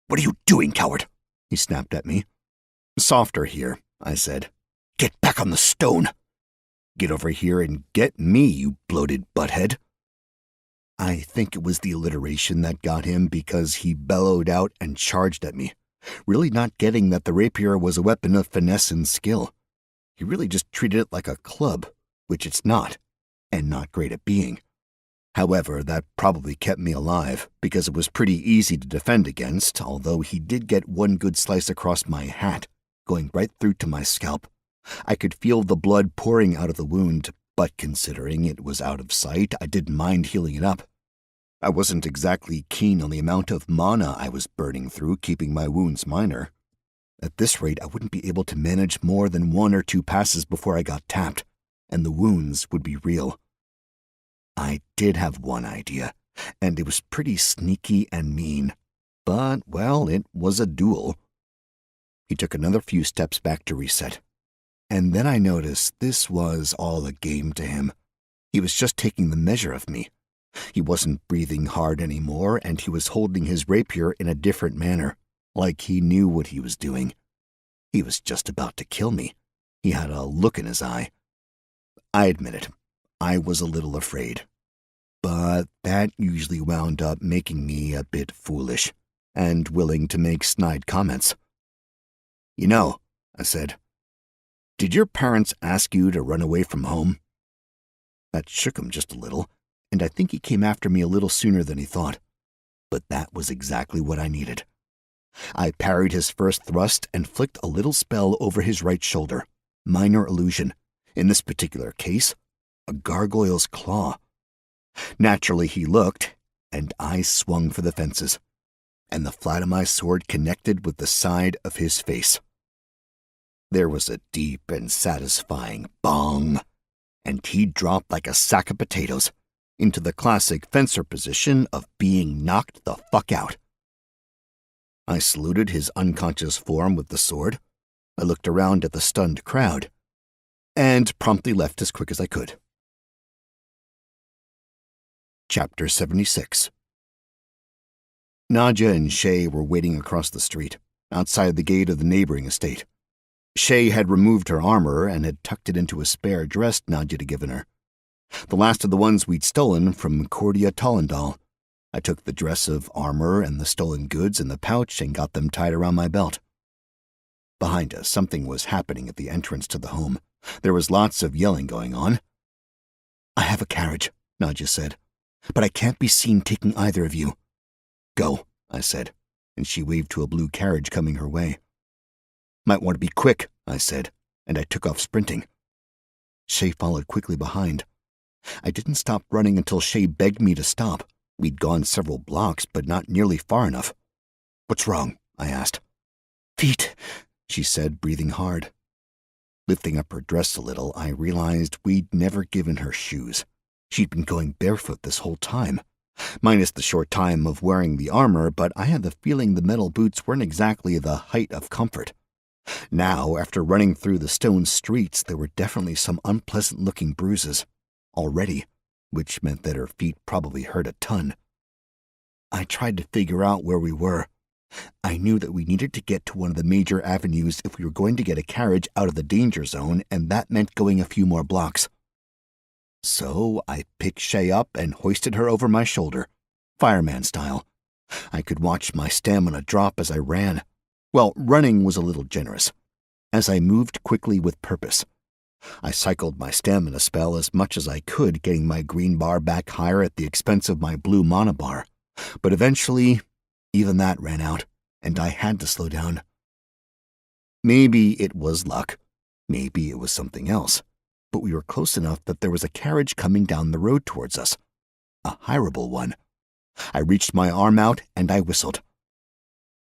S2: "What are you doing, coward?" he snapped at me. "Softer here," I said. "Get back on the stone." "Get over here and get me, you bloated butthead." I think it was the alliteration that got him because he bellowed out and charged at me, really not getting that the rapier was a weapon of finesse and skill. He really just treated it like a club, which it's not, and not great at being. However, that probably kept me alive, because it was pretty easy to defend against, although he did get one good slice across my hat, going right through to my scalp. I could feel the blood pouring out of the wound, but considering it was out of sight, I didn't mind healing it up. I wasn't exactly keen on the amount of mana I was burning through, keeping my wounds minor. At this rate, I wouldn't be able to manage more than 1 or 2 passes before I got tapped, and the wounds would be real. I did have one idea, and it was pretty sneaky and mean. But, well, it was a duel. He took another few steps back to reset. And then I noticed this was all a game to him. He was just taking the measure of me. He wasn't breathing hard anymore, and he was holding his rapier in a different manner, like he knew what he was doing. He was just about to kill me. He had a look in his eye. I admit it, I was a little afraid. But that usually wound up making me a bit foolish, and willing to make snide comments. "You know," I said, "did your parents ask you to run away from home?" That shook him just a little, and I think he came after me a little sooner than he thought. But that was exactly what I needed. I parried his first thrust and flicked a little spell over his right shoulder. Minor illusion. In this particular case, a gargoyle's claw. Naturally, he looked, and I swung for the fences, and the flat of my sword connected with the side of his face. There was a deep and satisfying bong, and he dropped like a sack of potatoes into the classic fencer position of being knocked the fuck out. I saluted his unconscious form with the sword. I looked around at the stunned crowd, and promptly left as quick as I could. Chapter 76. Nadja and Shay were waiting across the street, outside the gate of the neighboring estate. Shay had removed her armor and had tucked it into a spare dress Nadja had given her. The last of the ones we'd stolen from Cordia Tollendal. I took the dress of armor and the stolen goods in the pouch and got them tied around my belt. Behind us, something was happening at the entrance to the home. There was lots of yelling going on. "I have a carriage," Nadja said, "but I can't be seen taking either of you." "Go," I said, and she waved to a blue carriage coming her way. "Might want to be quick," I said, and I took off sprinting. Shay followed quickly behind. I didn't stop running until Shay begged me to stop. We'd gone several blocks, but not nearly far enough. "What's wrong?" I asked. "Feet," she said, breathing hard. Lifting up her dress a little, I realized we'd never given her shoes. She'd been going barefoot this whole time, minus the short time of wearing the armor, but I had the feeling the metal boots weren't exactly the height of comfort. Now, after running through the stone streets, there were definitely some unpleasant-looking bruises already, which meant that her feet probably hurt a ton. I tried to figure out where we were. I knew that we needed to get to one of the major avenues if we were going to get a carriage out of the danger zone, and that meant going a few more blocks. So I picked Shay up and hoisted her over my shoulder, fireman style. I could watch my stamina drop as I ran. Well, running was a little generous, as I moved quickly with purpose. I cycled my stamina spell as much as I could, getting my green bar back higher at the expense of my blue mana bar. But eventually, even that ran out, and I had to slow down. Maybe it was luck. Maybe it was something else. But we were close enough that there was a carriage coming down the road towards us. A hireable one. I reached my arm out and I whistled.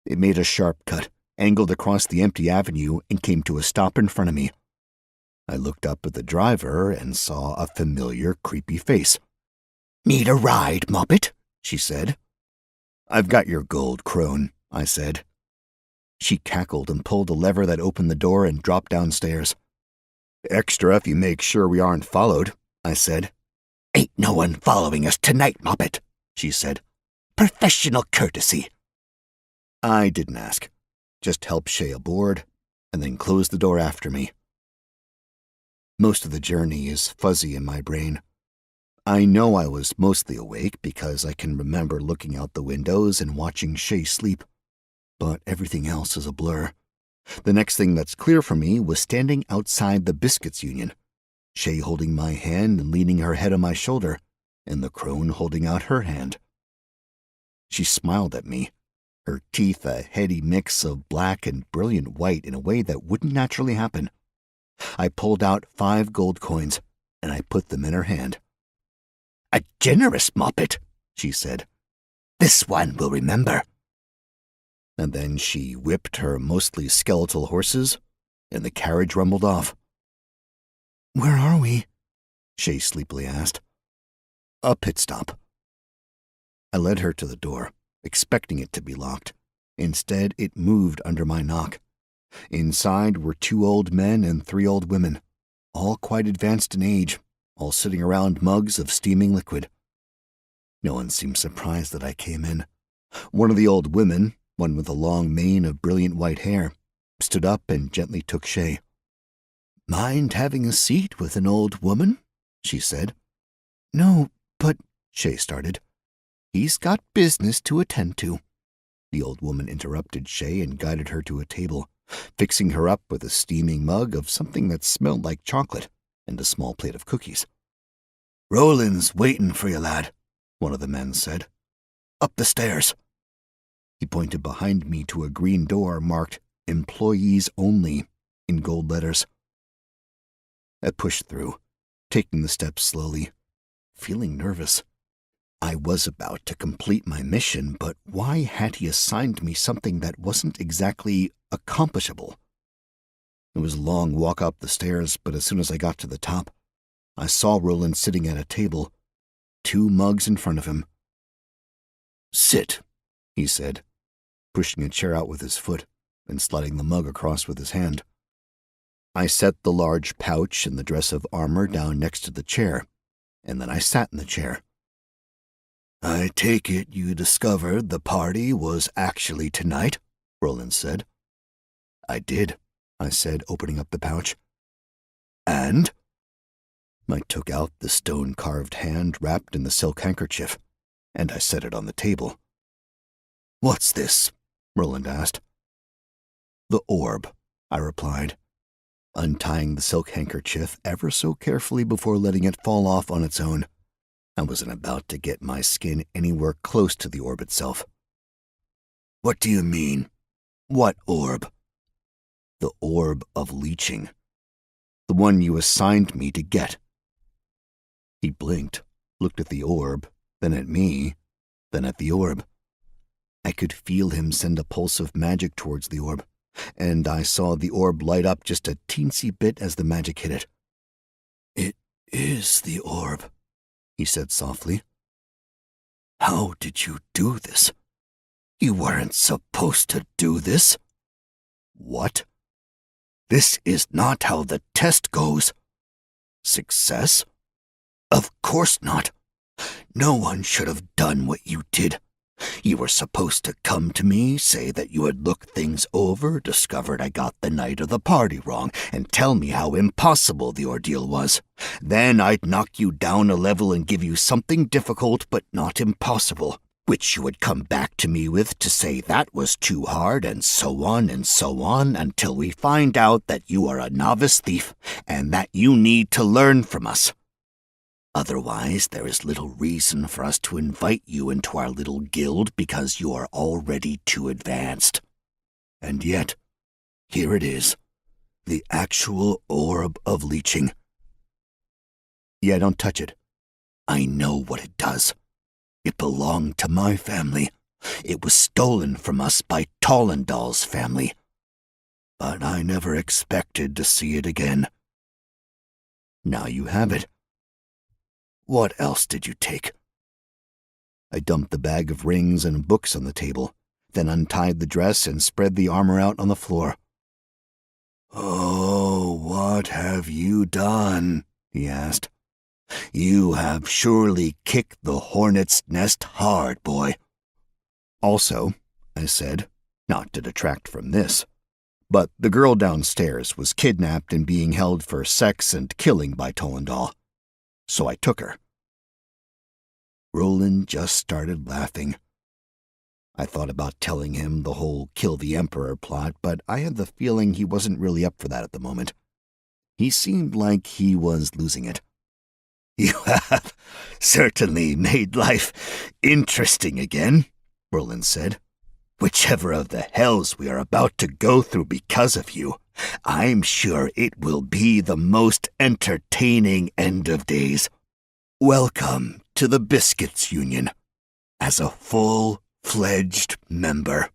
S2: It made a sharp cut, angled across the empty avenue, and came to a stop in front of me. I looked up at the driver and saw a familiar, creepy face. "Need a ride, Moppet?" she said. "I've got your gold, crone," I said. She cackled and pulled a lever that opened the door and dropped downstairs. "Extra if you make sure we aren't followed," I said. "Ain't no one following us tonight, Moppet," she said. "Professional courtesy." I didn't ask, just helped Shay aboard, and then closed the door after me. Most of the journey is fuzzy in my brain. I know I was mostly awake because I can remember looking out the windows and watching Shay sleep, but everything else is a blur. The next thing that's clear for me was standing outside the Biscuits Union, Shay holding my hand and leaning her head on my shoulder, and the crone holding out her hand. She smiled at me, her teeth a heady mix of black and brilliant white in a way that wouldn't naturally happen. I pulled out 5 gold coins, and I put them in her hand. "A generous Moppet," she said. "This one will remember." And then she whipped her mostly skeletal horses, and the carriage rumbled off. "Where are we?" Shay sleepily asked. "A pit stop." I led her to the door, expecting it to be locked. Instead, it moved under my knock. Inside were 2 old men and 3 old women, all quite advanced in age, all sitting around mugs of steaming liquid. No one seemed surprised that I came in. One of the old women, one with a long mane of brilliant white hair, stood up and gently took Shay. "Mind having a seat with an old woman?" she said. "No, but," Shay started. "He's got business to attend to." The old woman interrupted Shay and guided her to a table, fixing her up with a steaming mug of something that smelled like chocolate and a small plate of cookies. "Roland's waitin' for you, lad," one of the men said. "Up the stairs." He pointed behind me to a green door marked "Employees Only" in gold letters. I pushed through, taking the steps slowly, feeling nervous. I was about to complete my mission, but why had he assigned me something that wasn't exactly accomplishable? It was a long walk up the stairs, but as soon as I got to the top, I saw Roland sitting at a table, 2 mugs in front of him. "Sit," he said, pushing a chair out with his foot and sliding the mug across with his hand. I set the large pouch and the dress of armor down next to the chair, and then I sat in the chair. "I take it you discovered the party was actually tonight," Roland said. "I did," I said, opening up the pouch. "And?" I took out the stone-carved hand wrapped in the silk handkerchief, and I set it on the table. "What's this?" Roland asked. "The orb," I replied, untying the silk handkerchief ever so carefully before letting it fall off on its own. I wasn't about to get my skin anywhere close to the orb itself. "What do you mean? What orb?" "The orb of leeching. The one you assigned me to get." He blinked, looked at the orb, then at me, then at the orb. I could feel him send a pulse of magic towards the orb, and I saw the orb light up just a teensy bit as the magic hit it. "It is the orb," he said softly. "How did you do this? You weren't supposed to do this." "What?" "This is not how the test goes." "Success?" "Of course not. No one should have done what you did. You were supposed to come to me, say that you had looked things over, discovered I got the night of the party wrong, and tell me how impossible the ordeal was. Then I'd knock you down a level and give you something difficult but not impossible.
S1: which you would come back to me with to say that was too hard, and so on until we find out that you are a novice thief and that you need to learn from us. Otherwise, there is little reason for us to invite you into our little guild because you are already too advanced. And yet, here it is, the actual orb of leeching. Yeah, don't touch it. I know what it does. It belonged to my family. It was stolen from us by Tollendal's family. But I never expected to see it again. Now you have it. What else did you take? I dumped the bag of rings and books on the table, then untied the dress and spread the armor out on the floor. Oh, what have you done? He asked. You have surely kicked the hornet's nest hard, boy. Also, I said, not to detract from this, but the girl downstairs was kidnapped and being held for sex and killing by Tollendal. So I took her. Roland just started laughing. I thought about telling him the whole kill the emperor plot, but I had the feeling he wasn't really up for that at the moment. He seemed like he was losing it. You have certainly made life interesting again, Roland said. Whichever of the hells we are about to go through because of you, I'm sure it will be the most entertaining end of days. Welcome to the Biscuits Union as a full-fledged member.